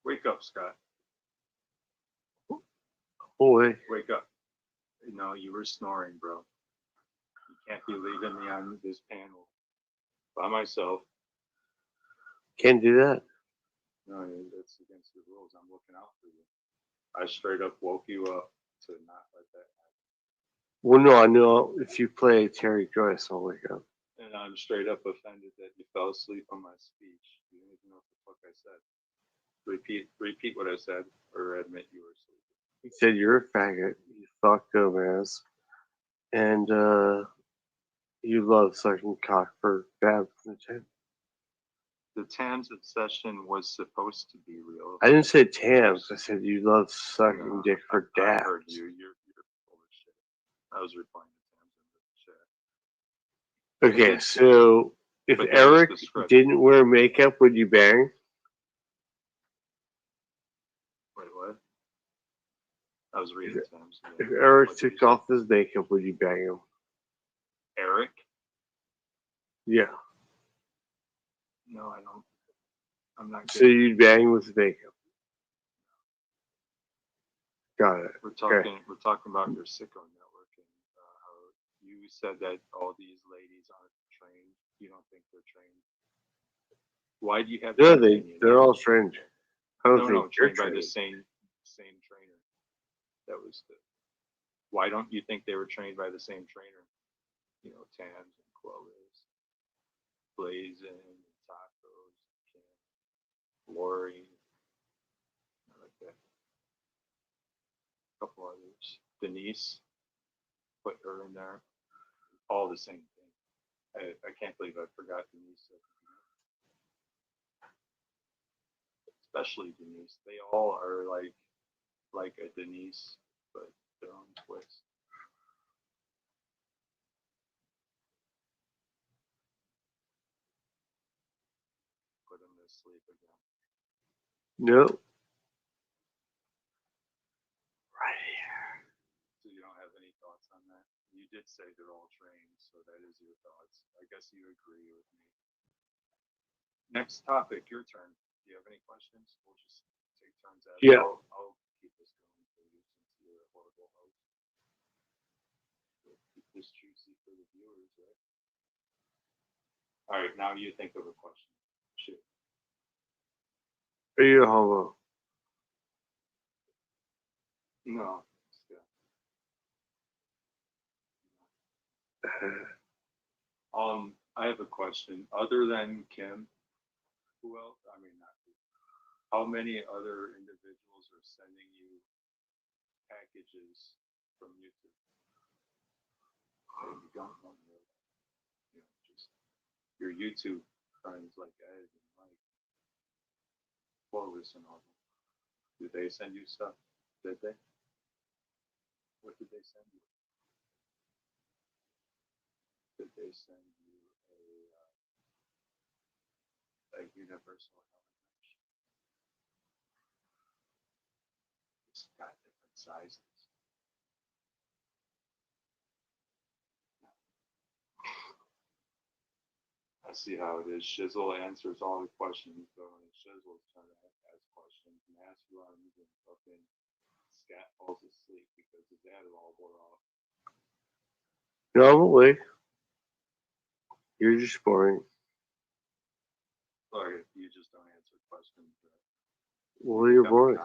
Wake up, Scott.
Boy.
Wake up. No, you were snoring, bro. You can't be leaving me on this panel by myself.
Can't do that.
No, that's against the rules. I'm looking out for you. I straight up woke you up to not let that happen.
Well, no, I know if you play Terry Joyce, I'll wake up.
And I'm straight up offended that you fell asleep on my speech. You didn't even know what the fuck I said. Repeat what I said, or admit you were asleep.
You said you're a faggot. You fucked Gomez. And you love sucking cock for bad content.
The Tams obsession was supposed to be real.
I didn't say Tams. I said you love sucking dick for
I
dad.
heard you. You're full of shit. I was replying to Tams in the chat.
Okay, so if
But that was
Eric
the script.
didn't wear makeup, would you bang?
Wait, what? I was reading Tams.
If Eric took off his makeup, would you bang him?
Eric?
Yeah.
No, I don't. I'm not.
So you'd bang with makeup. Got it.
We're talking.
Okay.
We're talking about your sicko network and how you said that all these ladies aren't trained. You don't think they're trained. Why do you have?
No,
that opinion?
they're all trained. I don't
No,
think they're
trained by the
trained.
same trainer. That was the. Why don't you think they were trained by the same trainer? You know, Tams and Chloe's, Blazing, Tacos, Kim, Lori, like that. A couple others. Denise, put her in there. All the same thing. I can't believe I forgot Denise. Especially Denise. They all are like a Denise, but their own twist. Put them to sleep again.
No.
So you don't have any thoughts on that? You did say they're all trained, so that is your thoughts. I guess you agree with me. Next topic, your turn. Do you have any questions? We'll just take turns at it.
Yeah.
I'll keep this going for you since you're a horrible host. Keep this juicy for the viewers, right? All right, now you think of a question. Shoot.
Are you a homo?
No. I have a question. Other than Kim, who else? I mean, not who. How many other individuals are sending you packages from YouTube? You don't know, you know, just your YouTube friends like Ed and Mike, Clovis and all them. Did they send you stuff? Did they? What did they send you? Did they send you a universal element? It's got different sizes. I see how it is. Shizzle answers all the questions, though, and Shizzle's trying to ask questions and ask runs, and fucking Scat falls asleep because his dad all wore off.
Probably. You're just boring.
Or you just don't answer questions.
Well, you're boring.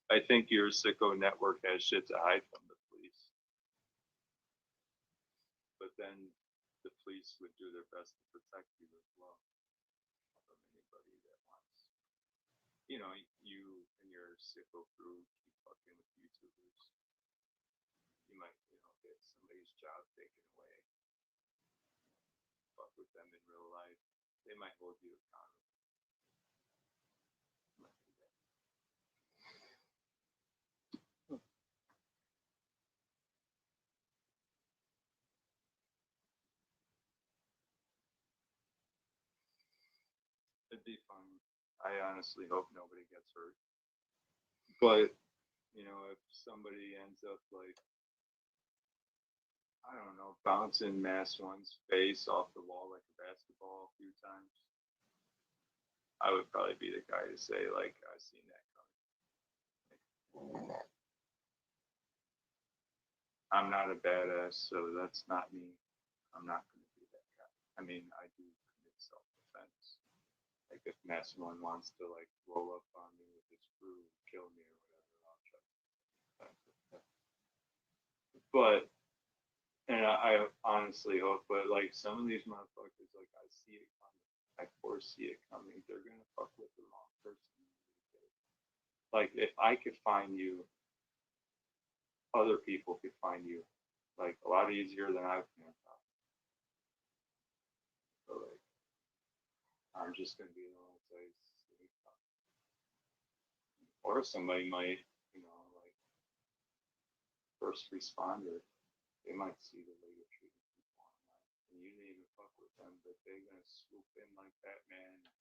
I think your sicko network has shit to hide from the police. But then the police would do their best to protect you as well from anybody that wants. You know, you and your sicko crew keep fucking with YouTubers. You might, get somebody's job taken away. Fuck with them in real life. They might hold you accountable. It'd be fun. I honestly hope nobody gets hurt. But, if somebody ends up like, I don't know, bouncing Mass One's face off the wall like a basketball a few times, I would probably be the guy to say, like, I've seen that coming. I'm not a badass, so that's not me. I'm not going to be that guy. I mean, I do commit self-defense. Like, if Mass One wants to, like, roll up on me with his crew and kill me or whatever, I'll try to defend it. But, and I honestly hope, but, like, some of these motherfuckers, like, I see it coming. I foresee it coming. They're going to fuck with the wrong person. Like, if I could find you, other people could find you, like, a lot easier than I can. So, like, I'm just going to be the one that says, or somebody might, like, first responder, they might see the way you're treating people online, and you didn't even fuck with them, but they're going to swoop in like Batman and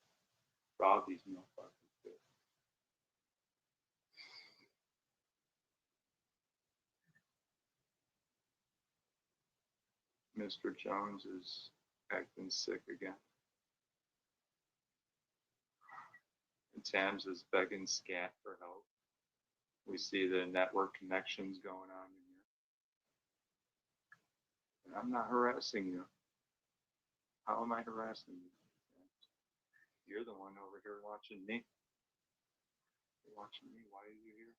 rob these motherfuckers too. Mr. Jones is acting sick again. And Tams is begging Scat for help. We see the network connections going on in here. And I'm not harassing you. How am I harassing you? You're the one over here watching me. You're watching me. Why are you here?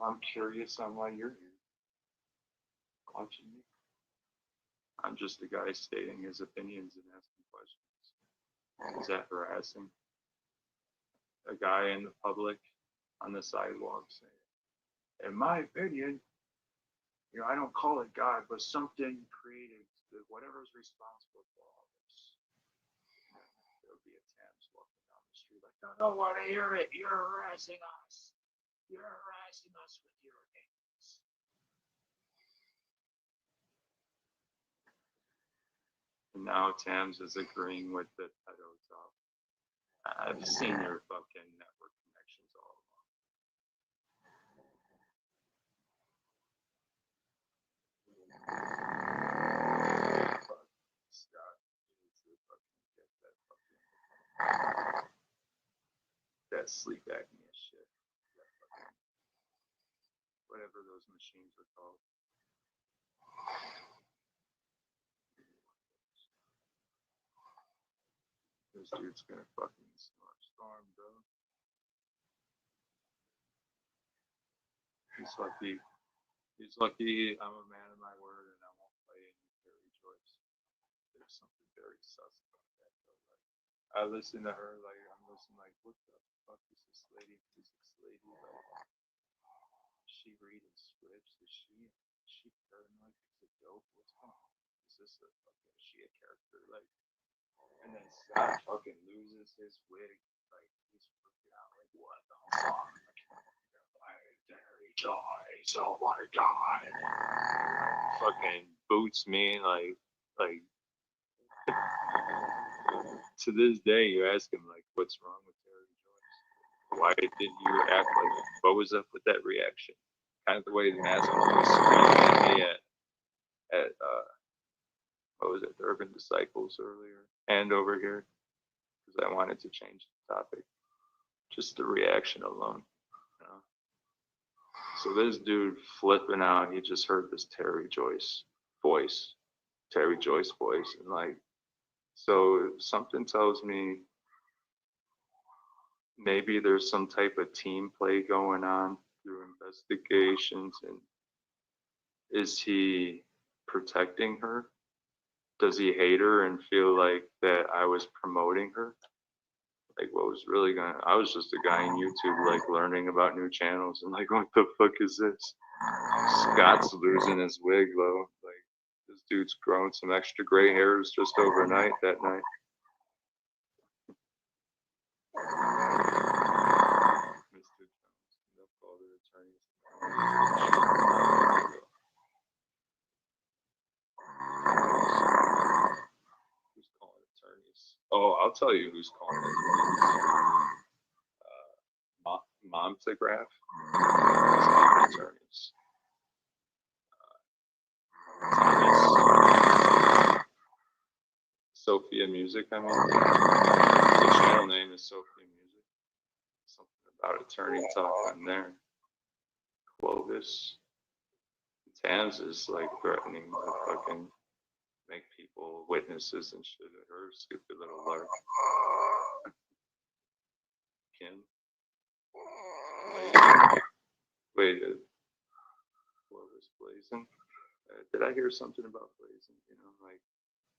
I'm curious on why you're here. Watching me. I'm just a guy stating his opinions and asking questions. Is that harassing? A guy in the public on the sidewalk saying, in my opinion, I don't call it God, but something created, whatever's responsible for all this. There'll be a Tams walking down the street like, I don't want to hear it. You're harassing us. You're harassing us with your opinions. And now Tams is agreeing with the pedo talk. I've seen your fucking network connections all along. Fuck, Scott, you need to fucking get that sleep apnea shit. Whatever those machines are called. This dude's gonna fucking storm, bro. He's lucky. He's lucky I'm a man of my word and I won't play any Terry Joyce. There's something very sus about that though. Like, I listen to her like I'm listening like, what the fuck is this lady? Who's this lady? Like, is she reading scripts? Is she paranoid? Is it dope? What's going on? Is this a fucking, is she a character? Like, and then Scott fucking loses his wig. Like, he's freaking out. Like, what the fuck? Terry Joyce, oh my god. Fucking boots me like to this day you ask him like what's wrong with Terry Joyce? Why didn't you act like what was up with that reaction? Kind of the way the mask was screaming at me at what was it, the Urban Disciples earlier and over here. Because I wanted to change the topic. Just the reaction alone. So this dude flipping out, he just heard this Terry Joyce voice, and like, so something tells me maybe there's some type of team play going on through investigations, and is he protecting her? Does he hate her and feel like that I was promoting her? Like, what was really gonna, I was just a guy on YouTube, like, learning about new channels, and like, what the fuck is this? Scott's losing his wig, though. Like, this dude's growing some extra gray hairs just overnight that night. Mr. Jones, they'll call their attorneys. Who's calling attorneys? Oh, I'll tell you who's calling attorneys. Momtograph. Who's calling attorneys? Thomas. Sophia Music, I mean. The channel name is Sophia Music. Something about attorney talk on there. Clovis. Tams is like threatening to fucking make people witnesses and shit at her stupid little lark. Kim. Wait, Clovis Blazing? Did I hear something about Blazing? You know, like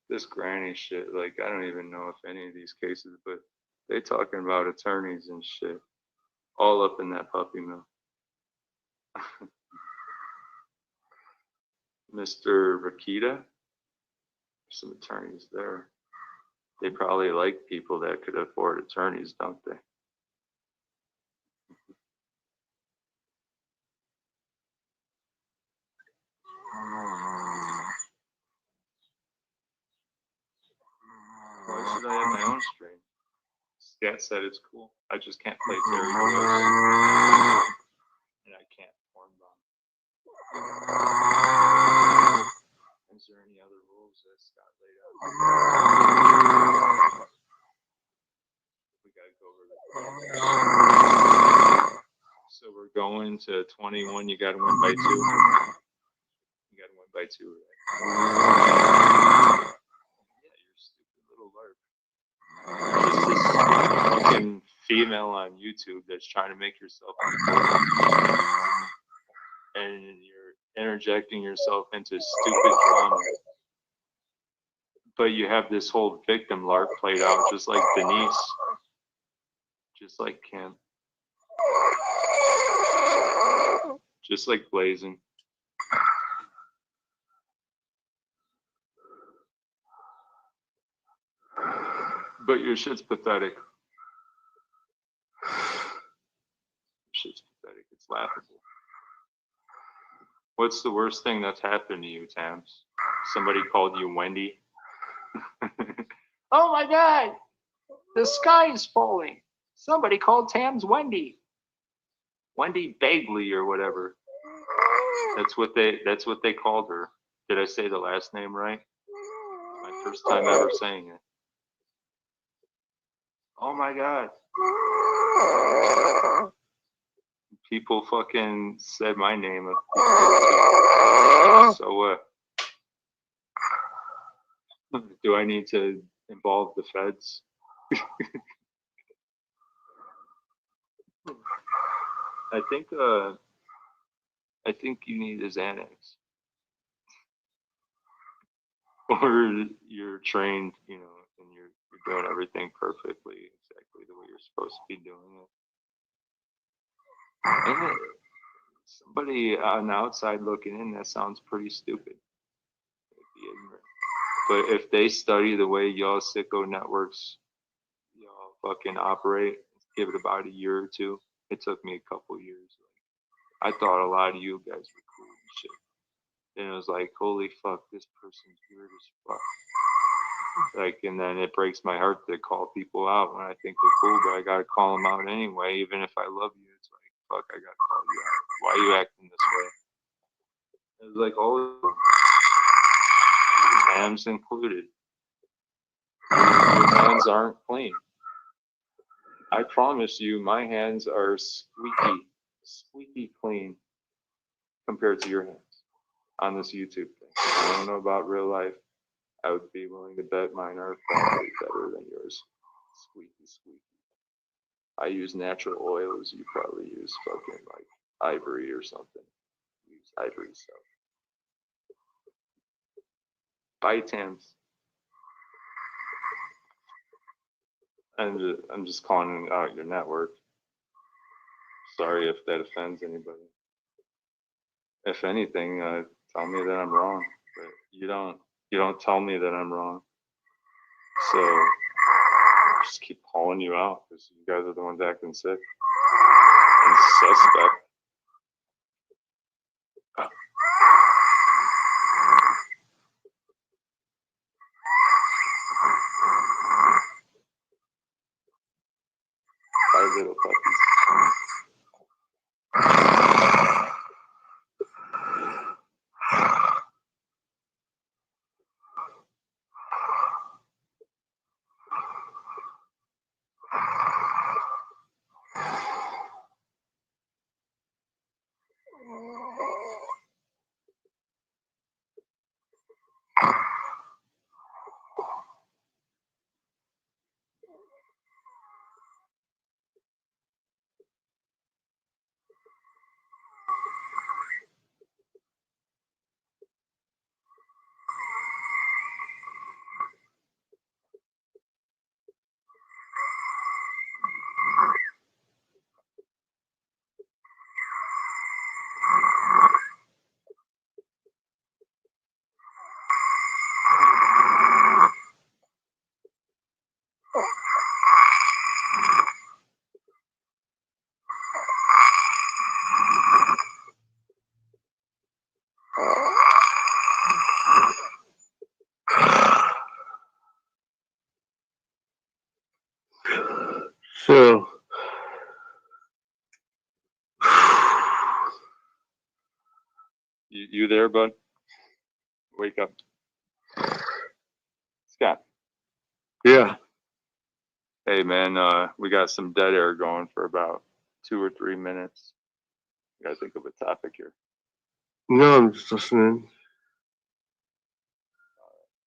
this granny shit. Like, I don't even know if any of these cases, but they talking about attorneys and shit all up in that PuppyMill. Mr. Rakita, some attorneys there. They probably like people that could afford attorneys, don't they? Why should I have my own stream? Scat said it's cool. I just can't play Terry Gross. And I can't porn bomb. Is there any other rules that Scott laid out? We gotta go over that. So we're going to 21. You gotta win by 2. You gotta win by 2, right? Yeah, you're stupid little larp. Just this fucking female on YouTube that's trying to make yourself important. And you're interjecting yourself into stupid drama. But you have this whole victim lark played out just like Denise. Just like Kim. Just like Blazing. But your shit's pathetic. Shit's pathetic. It's laughable. What's the worst thing that's happened to you, Tams? Somebody called you Wendy? Oh my God! The sky is falling. Somebody called Tams Wendy. Wendy Bagley or whatever. That's what they called her. Did I say the last name right? My first time ever saying it. Oh my God. People fucking said my name. So what? Do I need to involve the feds? I think you need a Xanax. Or you're trained, you know, and you're doing everything perfectly, exactly the way you're supposed to be doing it. And somebody on the outside looking in, that sounds pretty stupid. But if they study the way y'all sicko networks, y'all fucking operate, give it about a year or two. It took me a couple years. I thought a lot of you guys were cool and shit. Then it was like, holy fuck, this person's weird as fuck. Like, and then it breaks my heart to call people out when I think they're cool, but I gotta call them out anyway. Even if I love you, it's like, fuck, I gotta call you out. Why are you acting this way? It was like all of them. Hams included. Your hands aren't clean. I promise you, my hands are squeaky clean compared to your hands on this YouTube thing. I don't know about real life. I would be willing to bet mine are probably better than yours. Squeaky. I use natural oils. You probably use fucking like ivory or something. Use ivory stuff. Tams. I'm just calling out your network. Sorry if that offends anybody. If anything, tell me that I'm wrong. But you don't tell me that I'm wrong. So I just keep calling you out because you guys are the ones acting sick and suspect. Bye, little puppies.
So,
You there, bud? Wake up. Scott.
yeah.
Hey, man, we got some dead air going for about 2 or 3 minutes. You gotta think of a topic here.
No, I'm just listening.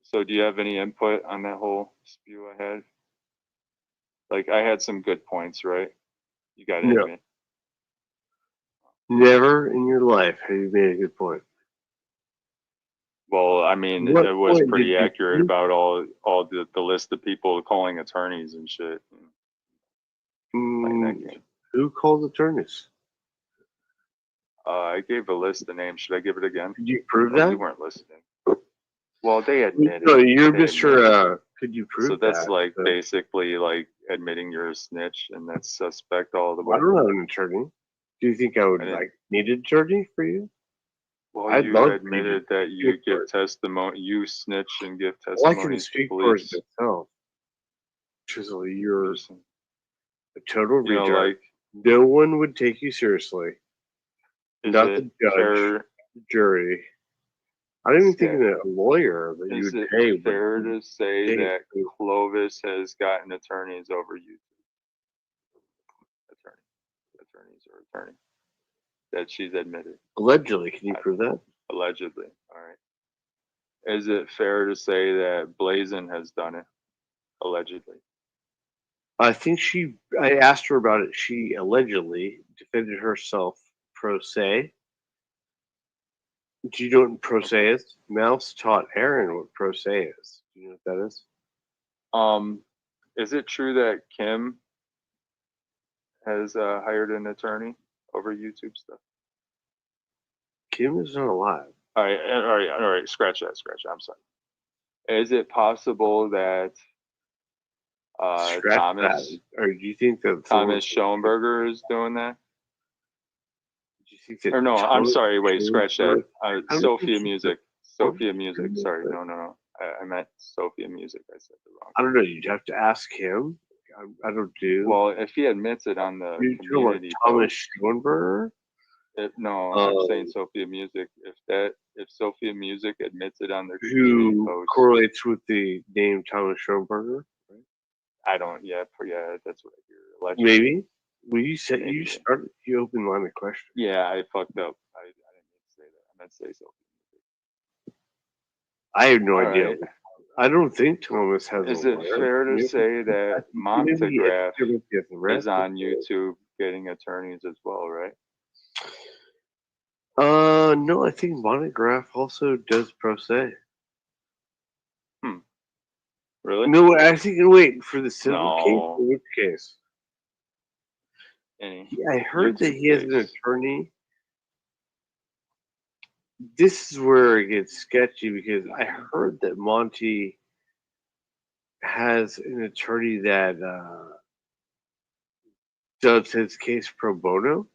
So do you have any input on that whole spew I had? Like, I had some good points, right? You gotta
No.
admit.
Never in your life have you made a good point.
Well, I mean,
What
it was
point
pretty
did you
accurate
make?
about all the list of people calling attorneys and shit. Playing that game.
Who called attorneys?
I gave a list of names. Should I give it again?
Could you prove
Oh,
that?
you weren't listening. Well, they admitted.
No, you're
They
Mr.
admitted.
Could you prove
So that's
that?
like
So,
basically like admitting you're a snitch and that's suspect all the way.
I don't have an attorney. Do you think I would like need an attorney for you?
Well,
I'd
you
love
admitted that you give testimony, you snitch and give
Well, I
testimony
can
to
speak for
police.
myself. Truthfully, you're a total
You know,
retard.
like,
No one would take you seriously.
is
Not
it
the judge,
fair?
jury. I don't even think
Yeah.
that a lawyer that you
Is
would
it
pay
fair
would
to say
take
that Clovis has gotten attorneys over you? Attorneys or attorney that she's admitted.
allegedly. Can you prove that?
Allegedly. All right. Is it fair to say that Blazin has done it? Allegedly.
I think I asked her about it. She allegedly defended herself pro se. Do you know what pro se is? Mouse taught Aaron what pro se is. Do you know what that is?
Is it true that Kim has hired an attorney over YouTube stuff?
Kim is not alive.
All right. Scratch that. I'm sorry. Is it possible that
Scratch
Thomas
that. Or do you think that
Thomas Schoenberger is doing that?
Do you think that
Or no, I'm
Thomas
sorry. Wait, scratch that.
Schoenberger- I don't
Sophia
think
Music.
What?
Sophia Music. Sorry. No. I meant Sophia Music. I said the wrong.
I don't know. You'd have to ask him. I don't do.
Well, if he admits it on the
you know what
community
Thomas
post,
Schoenberger?
no, I'm saying Sophia Music. If Sophia Music admits it on their community
Who
post,
correlates with the name Thomas Schoenberger? Right?
I don't. Yeah, that's what I hear. Allegedly.
Maybe. Well, you said
Maybe.
you started. You opened line of question.
Yeah, I fucked up. I didn't mean to say that. I meant to say Sophia Music.
I have no
All
idea.
right.
I don't think Thomas has
Is
a
it
lawyer.
fair to
Maybe-
say that
I think maybe
Montagraph
he gets
is on
arrested.
YouTube getting attorneys as well, right?
No, I think Monograph also does pro se.
Really?
No, I think wait for the civil case.
No.
Or which case?
Any
Yeah, I heard that
YouTube
he has an
case.
attorney. This is where it gets sketchy because I heard that Monty has an attorney that does his case pro bono,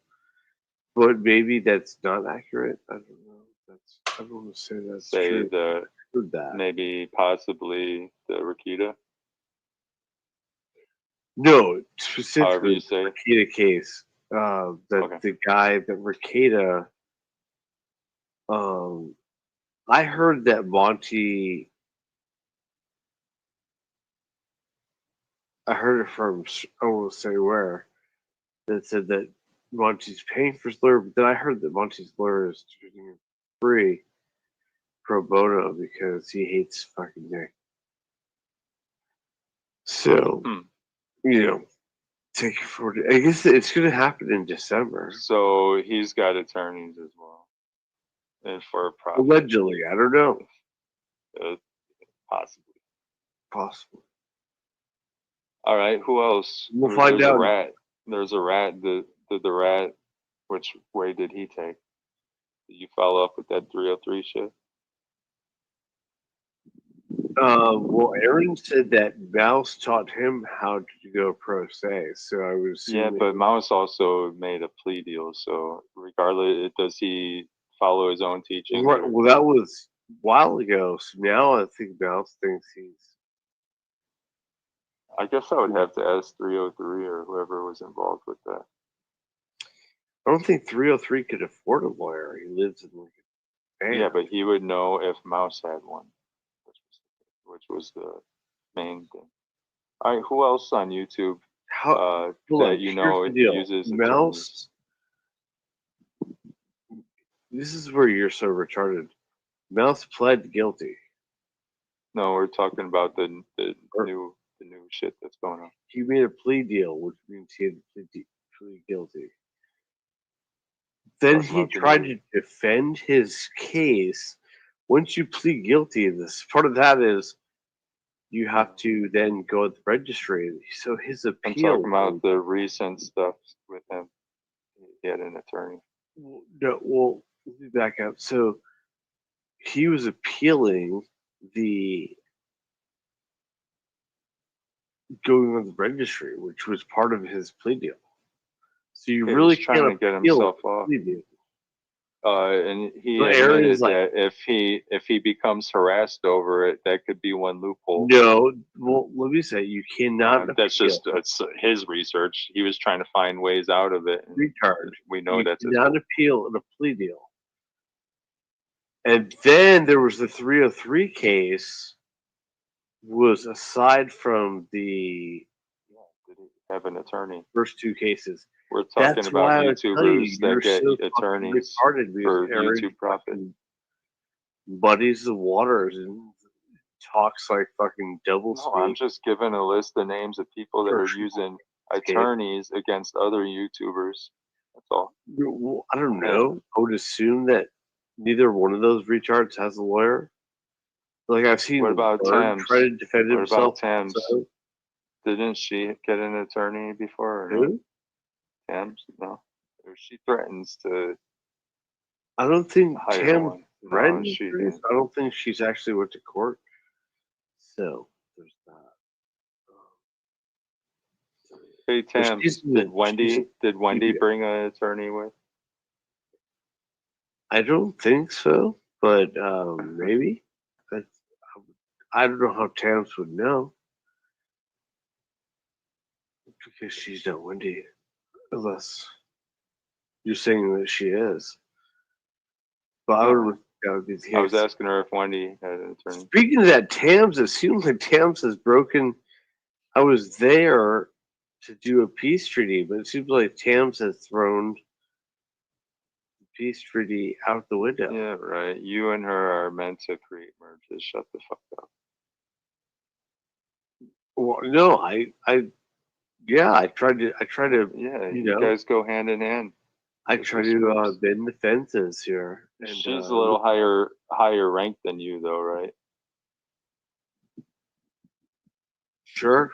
but maybe that's not accurate. I don't know. I don't want to say that's
Say
true.
the
I heard that.
maybe possibly the Rakita.
No,
However
specifically
you say
the
it.
Rakita case. That
Okay.
the guy that Rakita. I heard that Monty. I heard it from I won't say where that said that Monty's paying for his lawyer, but then I heard that Monty's lawyer is treating him free pro bono because he hates fucking Nick. So you know, take it forward. I guess it's going to happen in December.
So he's got attorneys as well, and for a profit.
Allegedly, I don't know.
Possibly.
Possible.
All right. Who else?
We'll find
There's
out.
A rat. There's a rat. The rat. Which way did he take? Did you follow up with that 303 shit?
Well, Aaron said that Mouse taught him how to go pro se, so I would assume.
Yeah, but Mouse also made a plea deal. So regardless, does he follow his own teaching?
Right, well, that was a while ago. So now I think Mouse thinks he's.
I guess I would have to ask 303 or whoever was involved with that.
I don't think 303 could afford a lawyer. He lives in like a van.
Yeah, but he would know if Mouse had one, which was the main thing. All right, who else on YouTube that you know uses attorneys?
Mouse. This is where you're so retarded. Mouse pled guilty.
No, we're talking about the new shit that's going on.
He made a plea deal, which means he had to plead guilty. Then he tried to defend his case. Once you plead guilty, this part of that is you have to then go at the registry. So his appeal.
I'm talking about the recent stuff with him. He had an attorney.
No, well, let me back up. So he was appealing the going on the registry, which was part of his plea deal. So you really
trying
can't
to get
appeal
himself
a
off.
plea deal.
And he
Well, Aaron
admitted
is like-
that if he becomes harassed over it, that could be one loophole.
No, well, let me say you cannot.
That's
appeal.
just his research. He was trying to find ways out of it. And
Retard.
we know
you
that's his
cannot
fault.
appeal in a plea deal. And then there was the 303 case. Was aside from the
have an attorney.
First two cases.
We're talking
That's
about
why I tell you,
YouTubers that
you're
get
so fucking
attorneys
retarded because
for
Aaron
YouTube profit.
fucking muddies the waters and talks like fucking double
No, I'm just giving a list of names of people that are using attorneys against other YouTubers. That's all.
Well, I don't know. I would assume that neither one of those retards has a lawyer. Like I've seen.
What about
Vern
Thames?
try to defend
What
himself.
about Thames?
So,
Didn't she get an attorney before? Or no?
who?
Thames? No. Or she threatens to.
I don't think
hire
Tam
one. No,
threatened
she
Grace.
didn't.
I don't think she's actually went to court. So there's that.
Hey
But
Tam,
she's-
did Wendy
yeah.
bring an attorney with?
I don't think so, but maybe. I don't know how Tams would know because she's not Wendy, unless you're saying that she is. But I would. That would be the case.
I was asking her if Wendy had an attorney.
Speaking of that, Tams, it seems like Tams has broken. I was there to do a peace treaty, but it seems like Tams has thrown the peace treaty out the window.
Yeah, right. You and her are meant to create merges. Shut the fuck up.
Well, no, yeah, I tried to,
Yeah,
you
you
know,
guys go hand in hand.
I try to bend the fences here. And,
She's a little higher ranked than you, though, right?
Sure.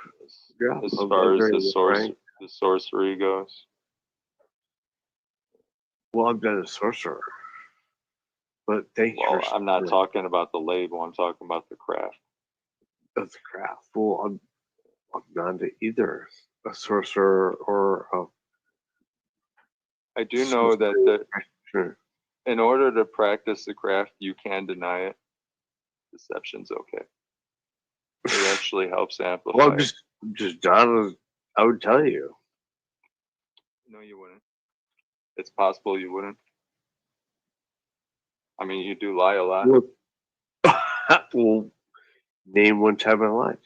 Yeah.
As
I'm
far as
very
the
frank.
sorcery goes.
Well, I'm not a sorcerer. But thank you
Well,
for
I'm not
saying
talking about the label. I'm talking about the craft.
that's craft. Well, I'm not either a sorcerer or a
I do know that
Sure.
in order to practice the craft, you can deny it. Deception's okay. It actually helps amplify.
Well, I'm just done. I would tell you.
No, you wouldn't. It's possible you wouldn't. I mean, you do lie a lot.
Well, name one time I lied.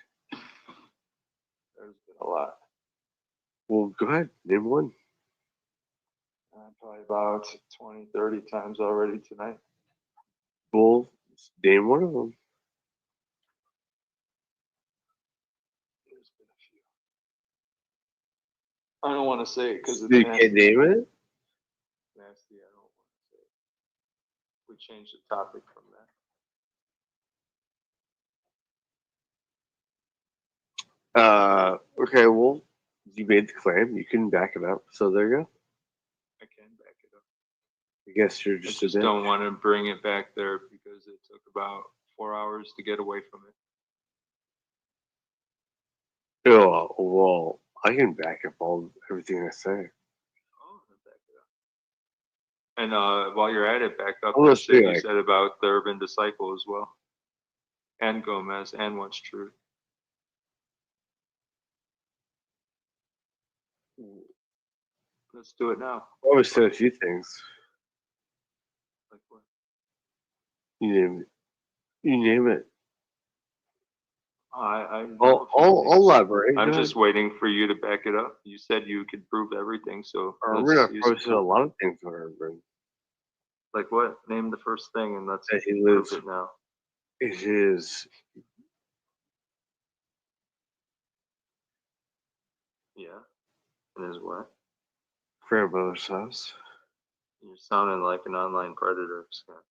There's been a lot.
Well, go ahead. Name one.
Probably about 20, 30 times already tonight.
Well, name one of them.
There's been a few. I don't want to say it because it's
You
nasty.
can't name it?
Nasty, I don't want to say it. We changed the topic from that.
Okay, well, you made the claim. You can back it up. So there you go.
I can back it up.
I guess you're
I
just
just don't want to bring it back there because it took about 4 hours to get away from it.
Oh, well, I can back up everything I say.
Oh, back it up. And while you're at it, back up
Oh,
the
let's
shit
be
you
like-
said about the Urban Disciple as well. And Gomez and What's True. Let's do it now.
I always said a few things.
Like what?
You name it. You name it.
I'll
elaborate.
I'm
Go
just
ahead.
waiting for you to back it up. You said you could prove everything, so
Urban, I've
use
probably
it.
said a lot of things about Urban.
Like what? Name the first thing and let's
That he
prove
lives.
it now.
It is.
Yeah. And is what?
Grandmother's house.
You're sounding like an online predator, Scott.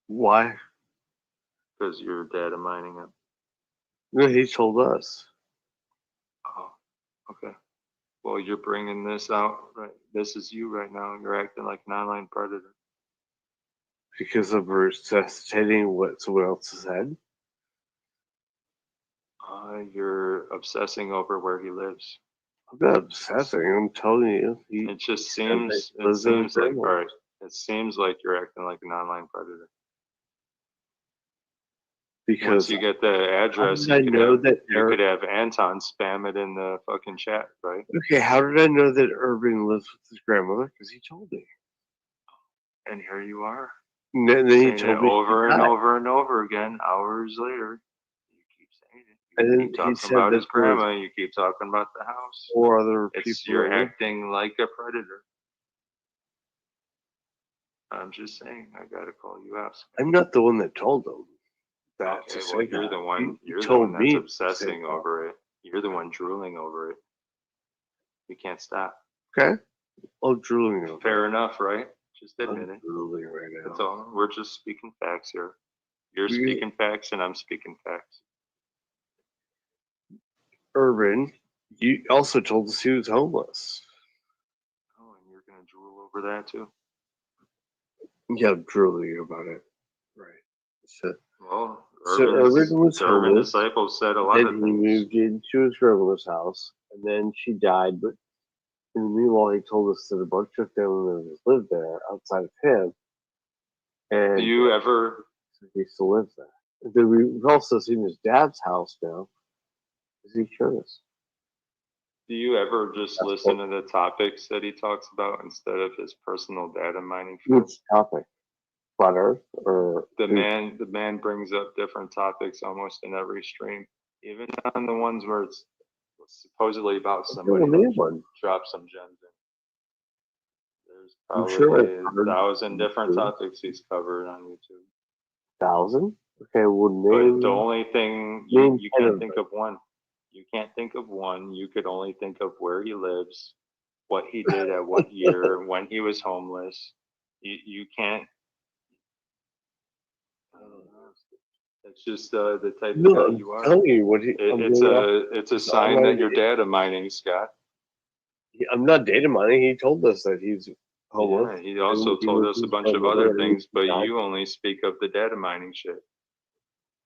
Why?
Because you're data mining it.
No, he told us.
Oh, okay. Well, you're bringing this out, right? This is you right now. You're acting like an online predator.
Because of resuscitating what someone else has said.
You're obsessing over where he lives.
I'm not obsessing. I'm telling you.
It just seems. It
lives in
seems like.
Grandma.
All right. It seems like you're acting like an online predator.
Because
once you get the address,
I know that
you could have Anton spam it in the fucking chat, right?
Okay, how did I know that Urban lives with his grandmother? Because he told me.
And here you are.
And then he
saying
told
it
me
over
she
and
died.
over and over again, hours later. You keep saying it.
And
You
then
keep
he
talking
said
about
that
his
there was
grandma. You keep talking about the house.
4 other
It's
people.
you're
there.
acting like a predator. I'm just saying, I gotta call you out.
I'm not the one that told them that.
Okay,
to
well,
say
you're
that.
the one.
He
You're the
told
one
me
that's
to say
obsessing
that.
over it. You're the one drooling over it. You can't stop.
Okay. Oh, drooling over
Fair
it.
enough, right? Just admit
I'm
it.
drooling right now.
That's all. We're just speaking facts here. You're
We-
speaking facts, and I'm speaking facts.
Urban, you also told us he was homeless.
Oh, and you're gonna drool over that too?
Yeah, I'm drooling about it. Right. So,
Well,
Urban was
the Urban
homeless.
Disciples said a lot
Then
of
he
things.
moved into his grandmother's house, and then she died. But in the meanwhile, he told us that a bunch of family members lived there outside of him. And
Do you ever?
he still lives there. And then we've also seen his dad's house now. Is he curious?
Do you ever just listen to the topics that he talks about instead of his personal data mining?
Which topic? Flat Earth or
The man brings up different topics almost in every stream, even on the ones where it's supposedly about somebody.
name one.
Drop some gems in. There's
I'm
probably
sure I've heard
1,000 different
YouTube.
topics he's covered on YouTube.
1,000?
Okay, well,
But the only thing you can't think of one. You can't think of one. You could only think of where he lives, what he did at what year, when he was homeless. You can't. It's just the type of guy you are.
Telling you what
It's a sign that you're data mining, Scott.
I'm not data mining. He told us that he's homeless.
Yeah, he also told us a bunch of other things, but you only speak of the data mining shit.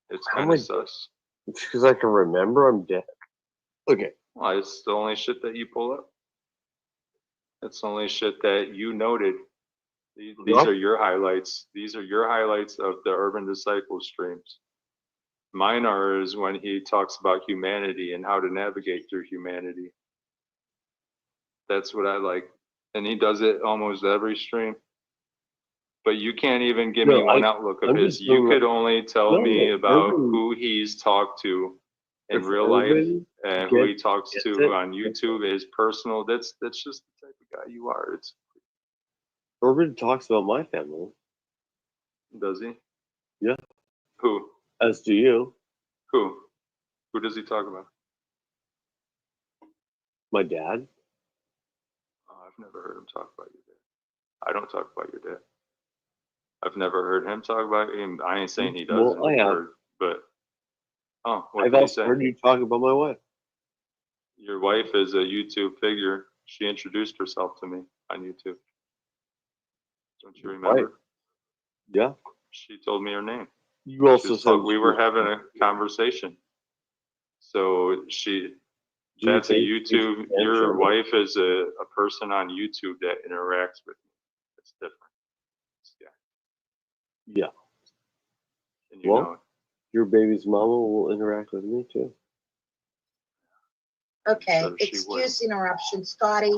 It's kind of sus.
Because I can remember I'm dead. Okay.
Well, it's the only shit that you pull up. It's the only shit that you noted. These are your highlights. These are your highlights of the Urban Disciple streams. Mine are is when he talks about humanity and how to navigate through humanity. That's what I like. And he does it almost every stream. But you can't even give me one outlook of his. You could only tell me about who he's talked to in real life and who he talks to on YouTube, his personal. That's just the type of guy you are. It's
Urban talks about my family.
Does he?
Yeah.
Who?
As do you.
Who? Who does he talk about?
My dad.
Oh, I've never heard him talk about your dad. I don't talk about your dad. I've never heard him talk about him. I ain't saying he doesn't.
Well, I have.
But what
I've
did he
also
say?
heard you talk about my wife.
Your wife is a YouTube figure. She introduced herself to me on YouTube. Don't you remember?
Right. Yeah.
She told me her name.
You also said
we were having a conversation. So that's a YouTube. Your wife is a person on YouTube that interacts with me. It's different.
Yeah.
And you know it.
Your baby's mama will interact with me too.
Okay, excuse interruption, Scotty.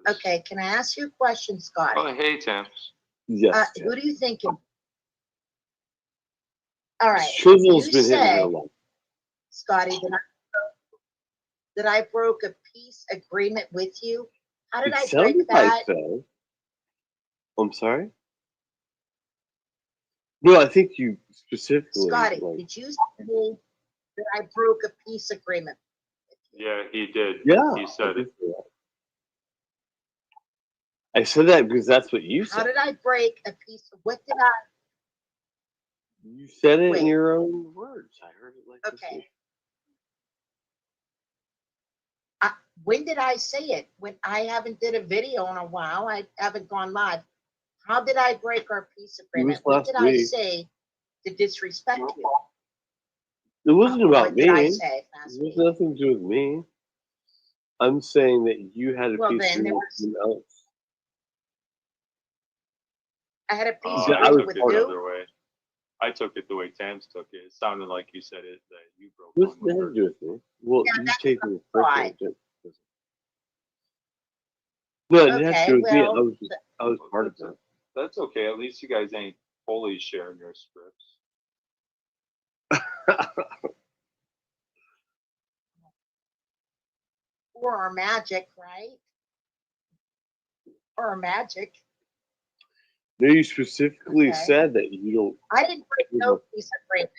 Okay, can I ask you a question, Scotty?
Oh, hey, Tim.
Yes.
Who do you think? All right.
Chisel's
you
been
say,
hitting her a lot.
Scotty, that I broke a peace agreement with you. How did I break that?
So. I'm sorry? No, I think you specifically.
Scotty, did you say that I broke a peace agreement?
Yeah, he did.
Yeah.
He said it.
I said that because that's what you said.
How did I break a piece of what did I?
You said it in your own words. I heard it like this.
Okay. When did I say it? When I haven't did a video in a while. I haven't gone live. How did I break our peace agreement? What did I say to disrespect you?
It wasn't about me.
What did I say?
It was nothing to do with me. I'm saying that you had a piece of someone else.
I had a piece
I
of
took it the
you.
other way. I took it the way Tams took it. It sounded like you said it that you broke.
What's that to do with me? Well, you take it personally. No, it has to do with me. I was part of that.
That's okay. At least you guys ain't fully sharing your scripts.
Or our magic, right? Or our magic.
No, you specifically said that you don't.
I didn't break no peace agreement.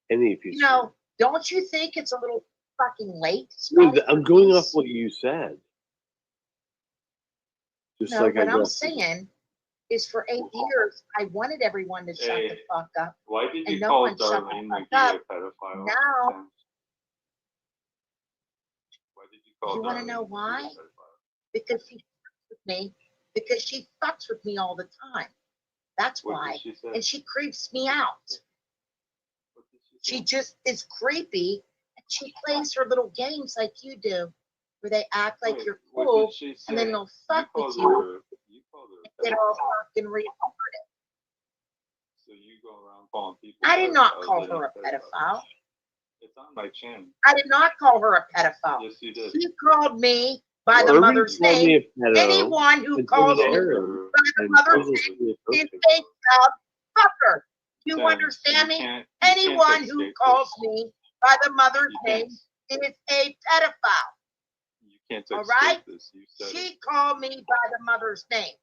Any piece.
Don't you think it's a little fucking late?
No, I'm going off what you said. Just
no,
like
what I'm saying is for 8 years, I wanted everyone to shut the fuck up.
Why did you
no
call
one shut
Darlene
the
McGee
fuck
a pedophile?
Now,
why did you call
you want to
Darlene
know
McGee
why?
a pedophile?
Because she fucks with me. Because she fucks with me all the time. That's why. And she creeps me out. She just is creepy. And she plays her little games like you do, where they act like you're cool, and then they'll fuck with you. Get all fucking retarded.
So you go around calling people.
I did not call her a pedophile.
It's on my channel.
I did not call her a pedophile.
Yes, you did.
She called me by the mother's name. Anyone who calls me by the mother's name is a child fucker. You understand me? Anyone who calls me by the mother's name is a pedophile.
You can't
all right?
This.
She called me by the mother's name.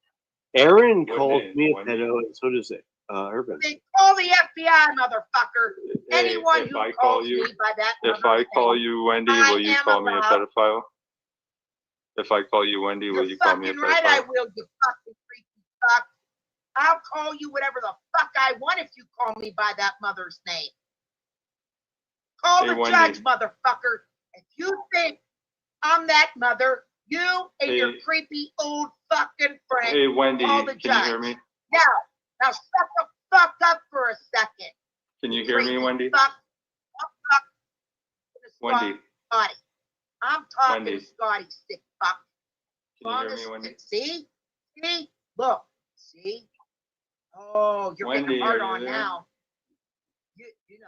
Aaron calls me a pedo, and so does Urban.
They call the FBI, motherfucker.
Hey,
Anyone
if
who
I
calls
call you,
me by that
if I
mother's
call
name,
you Wendy,
I
will you
am
call me a
allowed.
pedophile? If I call you Wendy, will
You're
you call me a
fucking right, I
pedophile?
will, you fucking freaky fuck. I'll call you whatever the fuck I want if you call me by that mother's name. Call
Hey,
the
Wendy.
judge, motherfucker. If you think I'm that mother, you and
Hey.
your creepy old fucking friend
Hey, Wendy,
call the
can
judge.
you hear me?
Now shut the fuck up for a second.
Can you hear me,
Creepy
Wendy?
Fuck.
Wendy,
Scotty. I'm talking
Wendy.
to Scotty, sick fuck.
can you hear me, Wendy?
See? See? Look. See? Oh, you're
Wendy,
getting hard
are you
on
there?
now. You know.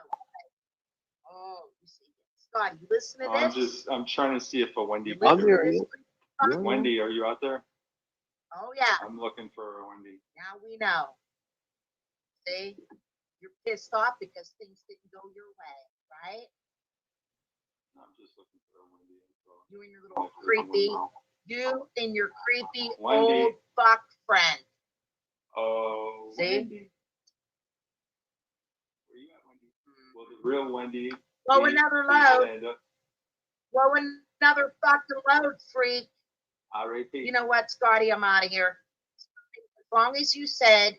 Oh, you see. Scotty, you listen to this?
I'm trying to see if a Wendy.
You listen to
there,
this?
yeah.
Wendy, are you out there?
Oh, yeah.
I'm looking for a Wendy.
Now we know. See? You're pissed off because things didn't go your way, right?
I'm just looking for a Wendy.
You and your little creepy, you and your creepy
Wendy.
old fuck friend.
Oh,
See?
Wendy. Where you at, Wendy? Well, the real Wendy.
Blow
please-
another
please
load.
stand up.
Blow another fucking load, freak.
I repeat.
You know what, Scotty? I'm out of here. As long as you said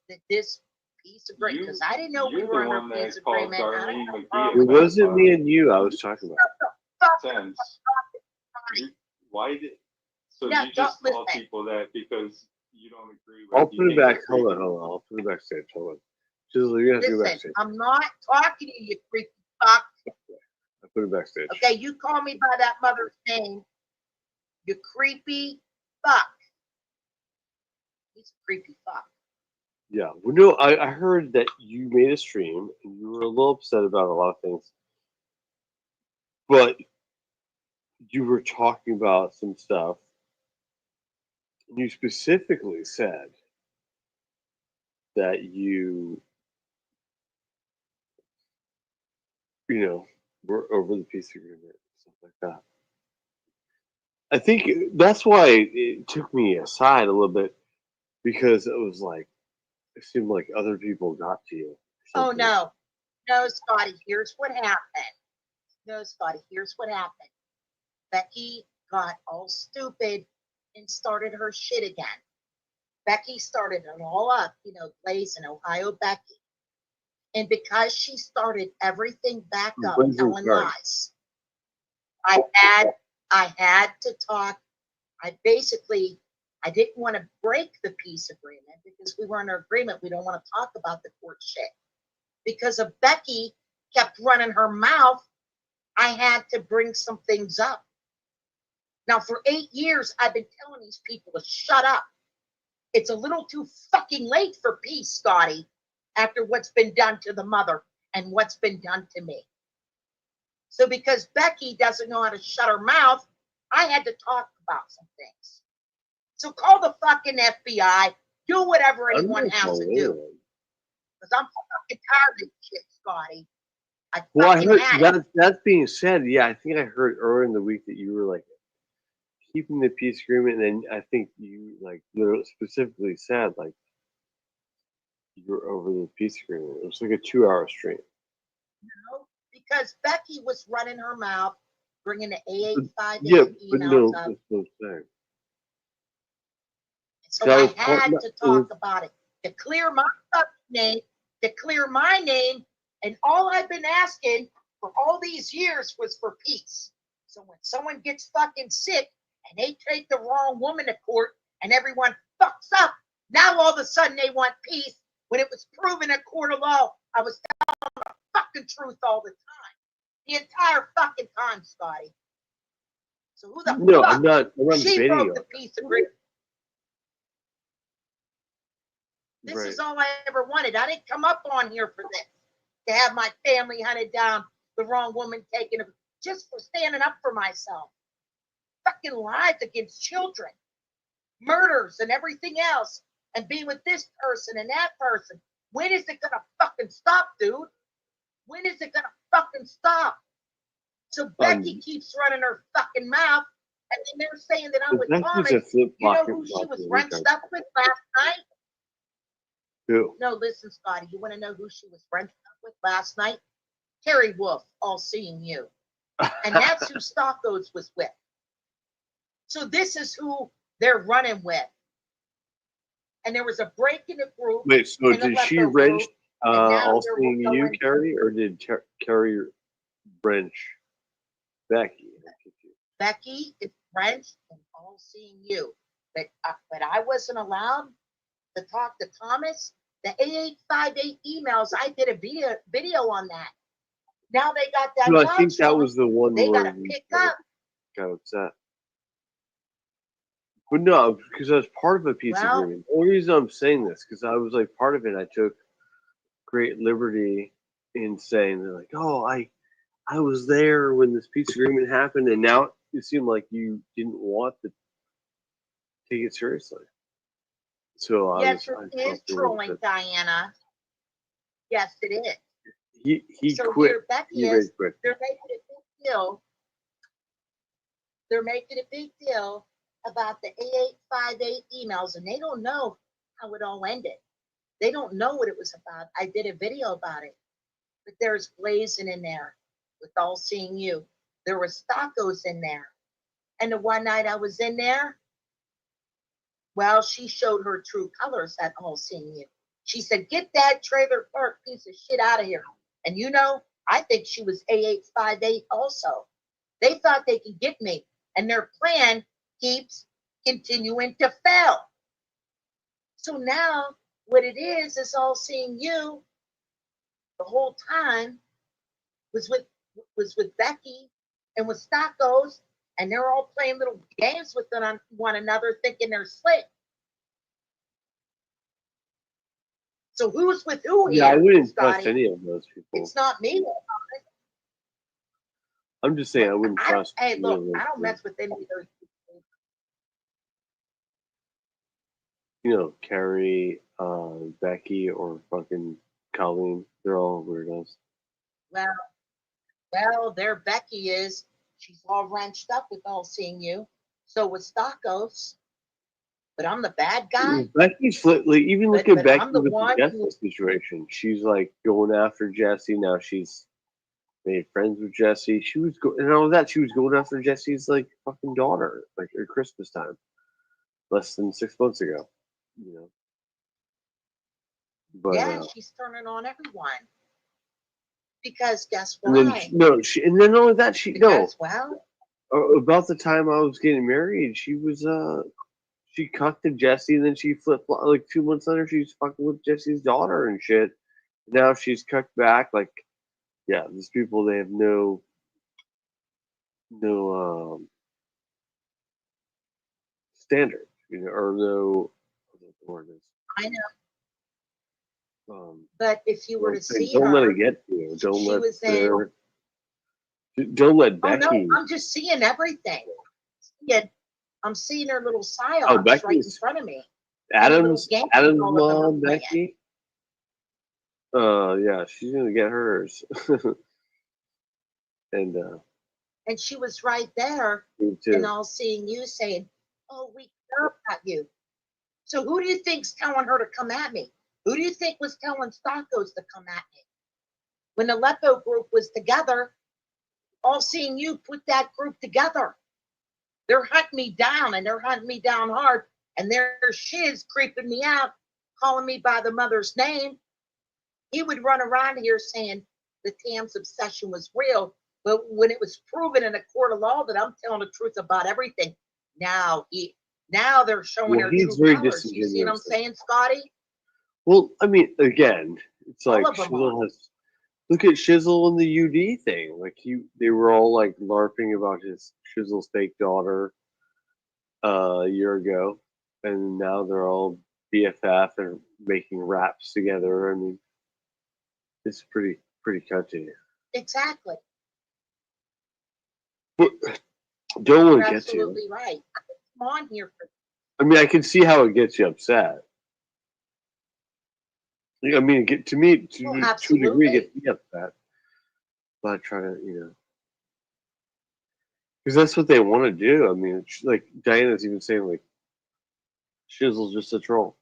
that this piece of agreement, because I didn't know we
You're
were
the
under
one
a piece
that
of
called
agreement. I
Darlene
don't
McGee.
know.
It wasn't me and you I was talking about.
Sense. Why did? So
No,
you just
don't
call
listen.
people that because you don't agree with.
I'll
you
put it
think
back.
they're
Hold on,
creepy.
hold on. I'll put it backstage. Hold on. Just you have to go
Listen,
backstage.
I'm not talking to you, freaky fuck.
I put it backstage.
Okay, you call me by that mother's name. You creepy fuck. He's a creepy fuck.
Yeah. Well, no, I heard that you made a stream and you were a little upset about a lot of things, but you were talking about some stuff. And you specifically said that were over the peace agreement and stuff like that. I think that's why it took me aside a little bit because it was like it seemed like other people got to you.
Oh no. No, Scotty, here's what happened. No, Scotty, here's what happened. Becky got all stupid and started her shit again. Becky started it all up, blazing Ohio Becky. And because she started everything back up,
When's your
telling
card?
lies, I had to talk. I didn't want to break the peace agreement because we were in an agreement. We don't want to talk about the court shit. Because of Becky kept running her mouth, I had to bring some things up. Now, for 8 years, I've been telling these people to shut up. It's a little too fucking late for peace, Scotty, after what's been done to the mother and what's been done to me. So because Becky doesn't know how to shut her mouth, I had to talk about some things. So call the fucking FBI, do whatever anyone has to do. Because I'm fucking tired of this shit, Scotty.
Well, I
fucking
heard
had it.
that being said, yeah, I think I heard earlier in the week that you were like keeping the peace agreement, and then I think you like literally specifically said like you were over the peace agreement. It was like a 2-hour stream.
No, because Becky was running her mouth, bringing the AA5
Yeah, but
emails
no,
up.
that's what I'm saying.
So
That
I
was
had
part-
to
it
talk
was-
about it to clear my fucking name, to clear my name, and all I've been asking for all these years was for peace. So when someone gets fucking sick and they take the wrong woman to court and everyone fucks up, now all of a sudden they want peace when it was proven in court of law I was telling the fucking truth all the time. The entire fucking time, Scotty. So who the
No,
fuck?
I'm not
She
debating
broke
you.
the peace agreement. This
Right.
is all I ever wanted. I didn't come up on here for this. To have my family hunted down, the wrong woman taken, just for standing up for myself. Fucking lies against children, murders and everything else, and being with this person and that person. When is it gonna fucking stop, dude? When is it gonna fucking stop? So Becky keeps running her fucking mouth, and then they're saying that I'm with
Becky's
Thomas.
a flip
You know
flop
who she
flop
was
the
wrenched
weekend.
up with last night?
Who?
No, listen, Scotty. You want to know who she was friends with last night? Terry Wolf, All Seeing You. And that's who Stockos was with. So this is who they're running with. And there was a break in the group.
Wait, so did she wrench All
they're
Seeing You,
going-
Carrie, or did Carrie wrench Becky?
Becky is French and All Seeing You. But I wasn't allowed to talk to Thomas. The 8858 emails, I did a video on that. Now they got that.
No, I think that was the one
they
where
got to
we
pick up.
got upset. But no, because I was part of a peace agreement. The only reason I'm saying this, because I was like part of it, I took great liberty in saying they're like, oh, I was there when this peace agreement happened, and now it seemed like you didn't want to take it seriously. So
Yes,
I
it is trolling, Diana. Yes, it is.
He
so
quit.
Here Becky
He
is.
quit.
They're making a big deal. They're making a big deal about the 8858 emails, and they don't know how it all ended. They don't know what it was about. I did a video about it. But there's Blazing in there with All Seeing You. There were Stockos in there. And the one night I was in there, well, she showed her true colors at All Seeing You. She said, get that trailer park piece of shit out of here. And you know, I think she was 8858 also. They thought they could get me. And their plan keeps continuing to fail. So now what it is All Seeing You the whole time was with Becky and with Stockos, and they're all playing little games with one another, thinking they're slick. So who's with who here?
Yeah, I wouldn't
Scotty?
trust any of those people.
It's not me.
I'm just saying I wouldn't trust.
Hey, look, I don't mess with any of those people.
You know, Carrie, Becky, or fucking Colleen. They're all weirdos.
Well, there Becky is. She's all wrenched up with All Seeing You. So was Stockos. But I'm the bad guy.
Becky's like, even look at Becky with the Jesse
who...
situation. She's like going after Jesse. Now she's made friends with Jesse. She was and all that. She was going after Jesse's like fucking daughter, like at Christmas time, less than 6 months ago. You know. But
yeah, she's turning on everyone. Because guess why?
And then and then only that
well,
about the time I was getting married, she was she cucked to Jesse, and then she flipped like 2 months later. She's fucking with Jesse's daughter and shit. Now she's cucked back. Like, yeah, these people, they have no standard, you know, or no.
I know. But if you were to see
don't
her,
let it get to you. Don't let Becky.
Oh no, I'm just seeing everything. I'm seeing her little psyops right in front of me.
Adam's mom, Becky. Yeah, she's gonna get hers. And
she was right there, and All Seeing You saying, "Oh, we care about you." So who do you think's telling her to come at me? Who do you think was telling Stockos to come at me? When the Lepo group was together, All Seeing You put that group together. They're hunting me down, and they're hunting me down hard, and their shiz creeping me out, calling me by the mother's name. He would run around here saying the Tam's obsession was real, but when it was proven in a court of law that I'm telling the truth about everything, now they're showing their true colors. You see what I'm saying, Scotty?
Well, I mean, again, it's like Shizzle has. Look at Shizzle and the UD thing. Like they were all like LARPing about Shizzle's fake daughter a year ago, and now they're all BFF and making raps together. I mean, it's pretty touchy.
Exactly.
But don't let it get you.
Absolutely right. Come on here for.
I mean, I can see how it gets you upset. I mean, to me, to a degree, it gets me upset. But I try to, you know, because that's what they want to do. I mean, like Diana's even saying, like, Shizzle's just a troll.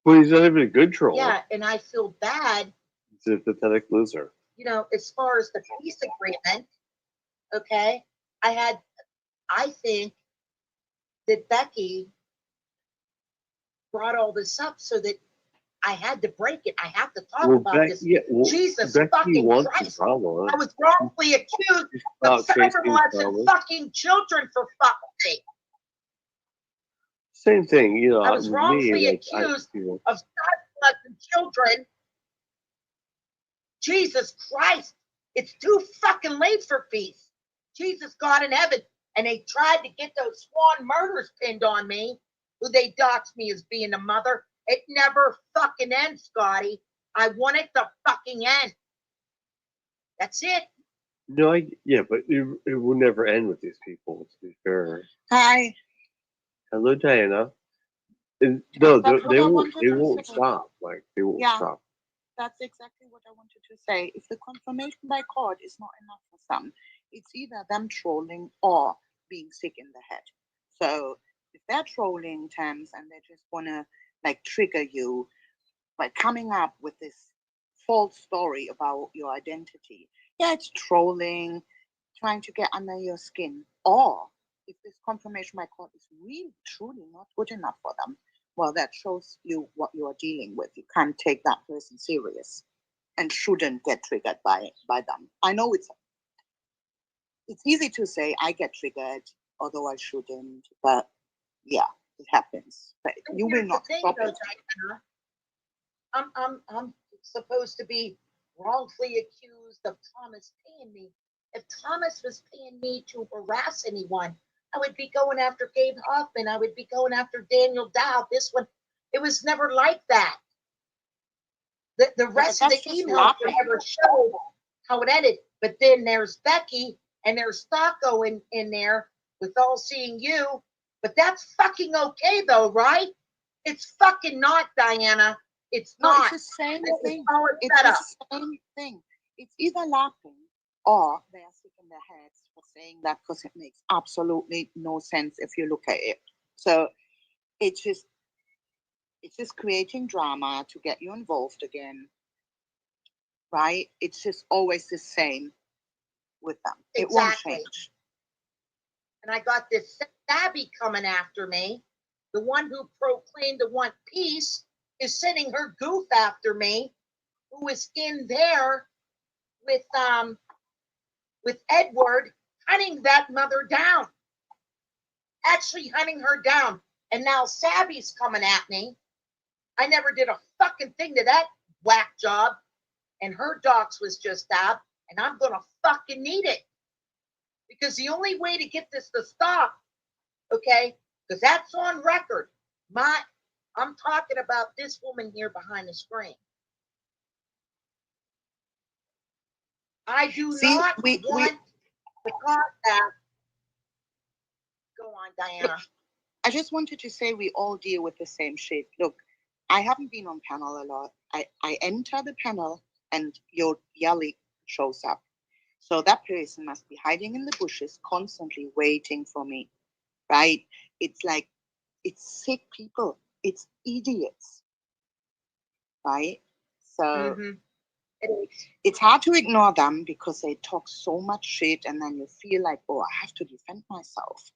Well, he's not even a good troll.
Yeah, and I feel bad.
He's a pathetic loser.
You know, as far as the peace agreement, okay, I think that Becky brought all this up so that I had to break it. I have to talk about this.
Yeah,
Jesus
Becky
fucking
wants
Christ.
the drama.
I was wrongfully accused of cyber molesting fucking children, for fuck's sake.
Same thing, you know.
I was
with
wrongfully
me, like,
accused of cyber molesting children. Jesus Christ. It's too fucking late for peace. Jesus, God in heaven. And they tried to get those Swan murders pinned on me, who they doxed me as being a mother. It never fucking ends, Scotty. I want it to fucking end. That's it.
No, but it will never end with these people, to be fair.
Hi.
Hello, Diana. No,
That's
they
what I
won't.
wanted
They
to
won't
say.
stop. Like they won't
Yeah.
stop.
That's exactly what I wanted to say. If the confirmation by court is not enough for some, it's either them trolling or being sick in the head. So if they're trolling Thames and they just want to like trigger you by coming up with this false story about your identity, yeah, it's trolling, trying to get under your skin. Or if this confirmation by court is really truly not good enough for them, well, that shows you what you are dealing with. You can't take that person serious and shouldn't get triggered by them. I know it's easy to say I get triggered, although I shouldn't, but yeah, it happens. But you will not stop it.
I'm supposed to be wrongfully accused of Thomas paying me. If Thomas was paying me to harass anyone, I would be going after Gabe Hoffman. I would be going after Daniel Dow. This one, it was never like that. The rest of the emails never showed how it ended. But then there's Becky and there's Stocko in there with All Seeing You. But that's fucking okay though, right? It's fucking not, Diana. It's not.
It's the same thing.
It's
It's the same thing. It's either laughing or they are sick in their heads for saying that because it makes absolutely no sense if you look at it. So it's just creating drama to get you involved again. Right? It's just always the same with them. It won't change.
And I got this Sabby coming after me. The one who proclaimed to want peace is sending her goof after me, who is in there with Edward, hunting that mother down. Actually hunting her down. And now Sabby's coming at me. I never did a fucking thing to that whack job. And her docs was just out. And I'm going to fucking need it. Because the only way to get this to stop, okay, because that's on record. I'm talking about this woman here behind the screen. I do not want the contact. Go on, Diana.
I just wanted to say we all deal with the same shit. Look, I haven't been on panel a lot. I enter the panel and your Yali shows up. So that person must be hiding in the bushes, constantly waiting for me, right? It's like, it's sick people. It's idiots, right? So it's hard to ignore them because they talk so much shit and then you feel like, oh, I have to defend myself.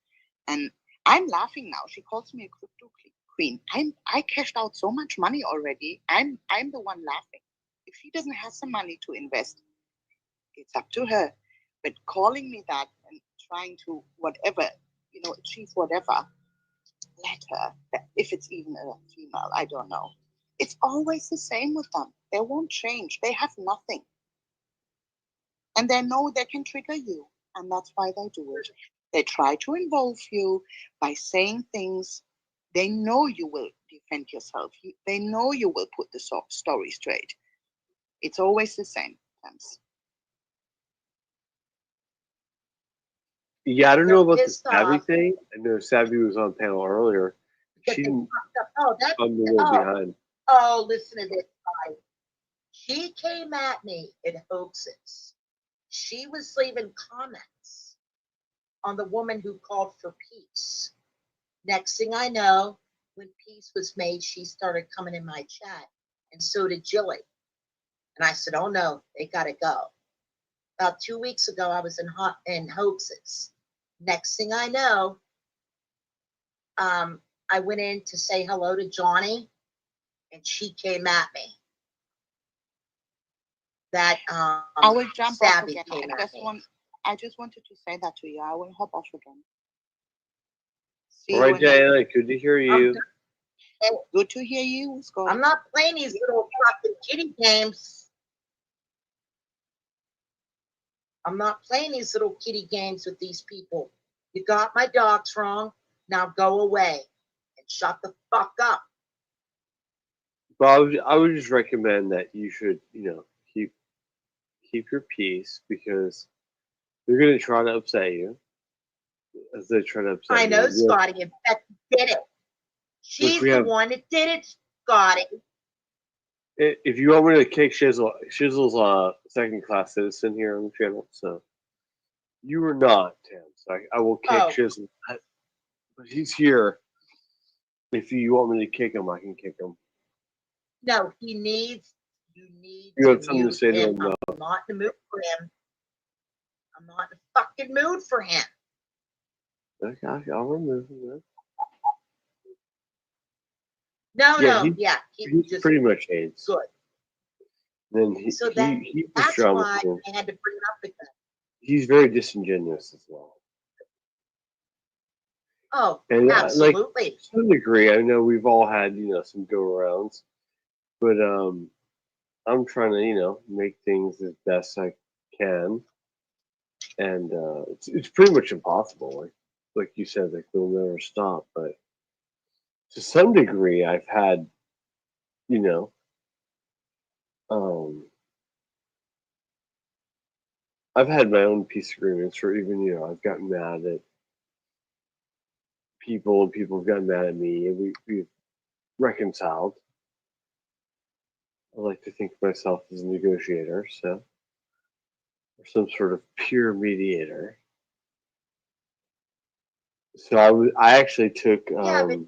And I'm laughing now. She calls me a crypto queen. I cashed out so much money already. I'm the one laughing. If she doesn't have some money to invest, it's up to her. But calling me that and trying to whatever, achieve whatever, let her. If it's even a female, I don't know. It's always the same with them. They won't change. They have nothing. And they know they can trigger you. And that's why they do it. They try to involve you by saying things. They know you will defend yourself. They know you will put the story straight. It's always the same. Thanks.
Yeah, I don't know about the Savvy thing. I know Savvy was on panel earlier. She didn't. I'm the one behind.
Oh, listen to this, guys. She came at me in hoaxes. She was leaving comments on the woman who called for peace. Next thing I know, when peace was made, she started coming in my chat, and so did Jilly. And I said, oh no, they gotta go. About 2 weeks ago, I was in hoaxes. Next thing I know, I went in to say hello to Johnny, and she came at me. That
I will jump off
Savvy
again.
came at me.
I just wanted to say that to you. I will hop off again.
All right, Diana, good to hear you.
Good to hear you, Scott.
I'm not playing these little fucking kitty games. I'm not playing these little kitty games with these people. You got my dogs wrong. Now go away and shut the fuck up.
Well, I would just recommend that you should, keep your peace, because they're going to try to upset you. As they try to upset
I know,
you.
Scotty. In fact, did it. She's the one that did it, Scotty.
If you want me to kick Shizzle's second-class citizen here on the channel, so you are not, Tim. So I will kick Shizzle. But he's here. If you want me to kick him, I can kick him.
No, you need
You have
to
something to
mute
say to
him.
him, though.
I'm not in the mood for him. I'm not in the fucking mood for him.
Okay, I'll remove him then.
He's
just pretty much AIDS.
Good.
Then he
So
that's
why I had to bring it up again.
He's very disingenuous as well.
Oh,
and
absolutely.
To some degree, I know we've all had some go-arounds, but I'm trying to make things as best I can, and it's pretty much impossible. Like you said, they'll never stop. But to some degree, I've had I've had my own peace agreements, or even I've gotten mad at people, and people have gotten mad at me, and we've reconciled. I like to think of myself as a negotiator, or some sort of pure mediator. So I actually took.
But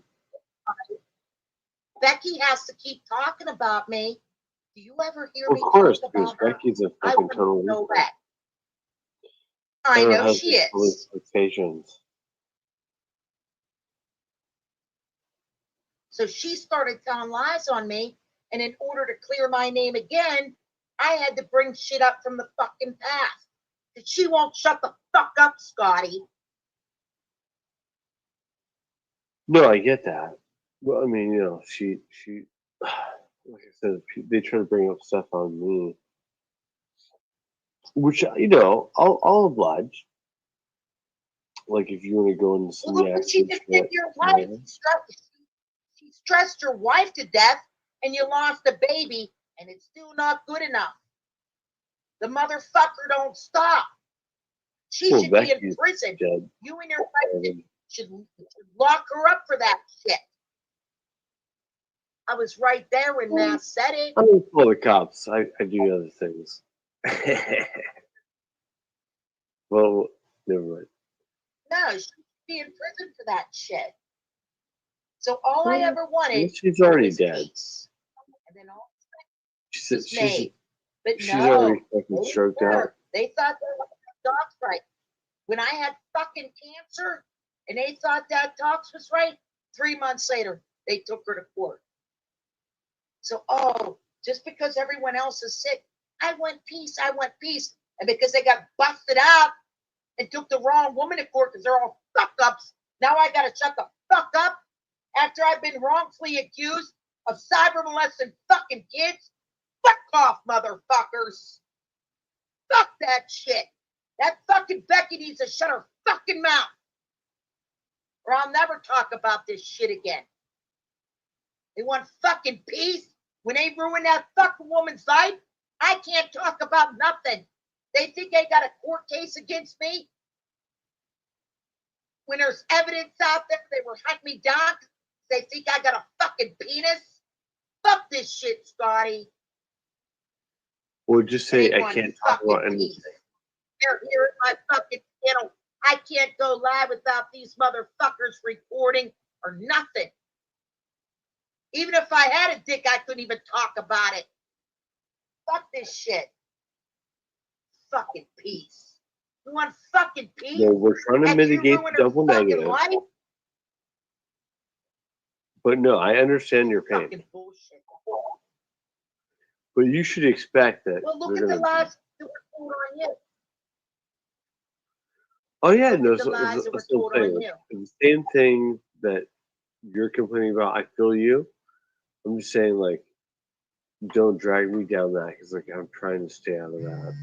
Becky has to keep talking about me. Do you ever hear me talk about her?
Becky's a fucking total
know that. I know she is.
Expectations.
So she started telling lies on me, and in order to clear my name again, I had to bring shit up from the fucking past. Because she won't shut the fuck up, Scotty.
No, I get that. Well, I mean, she, like I said, they try to bring up stuff on me, which I'll oblige. Like if you want to go into some
She just did your wife. She stressed your wife to death, and you lost a baby, and it's still not good enough. The motherfucker don't stop. She should be in prison. Dead. You and your wife should lock her up for that shit. I was right there when Matt said it.
I don't call the cops. I do other things. Well, never mind.
No, she should be in prison for that shit. So all I ever wanted.
She's already dead.
Peace. And then all
she's
made. But
she's already fucking stroked out.
They thought they were dogs right. When I had fucking cancer, and they thought that tox was right, 3 months later they took her to court. So just because everyone else is sick, I want peace. And because they got busted out and took the wrong woman to court because they're all fuck ups, now I gotta shut the fuck up after I've been wrongfully accused of cyber molesting fucking kids. Fuck off, motherfuckers. Fuck that shit. That fucking Becky needs to shut her fucking mouth, or I'll never talk about this shit again. They want fucking peace. When they ruin that fucking woman's life, I can't talk about nothing. They think they got a court case against me. When there's evidence out there, they were hunting me down. They think I got a fucking penis. Fuck this shit, Scotty.
Or just say I can't talk about anything.
They're here at my fucking channel. I can't go live without these motherfuckers recording or nothing. Even if I had a dick, I couldn't even talk about it. Fuck this shit. Fucking peace. You want fucking peace?
No, we're trying to
And you
mitigate
ruin
the
her
double
fucking
negative.
life?
But no, I understand your pain.
Fucking bullshit.
But you should expect that.
Well, look
they're
at the
gonna-
lies that were told on you.
Oh yeah,
Look
no,
at the lies that were
that's what
told
I'm
on
saying.
you.
It's the same thing that you're complaining about. I feel you. I'm just saying, like, don't drag me down that because, like, I'm trying to stay out of that.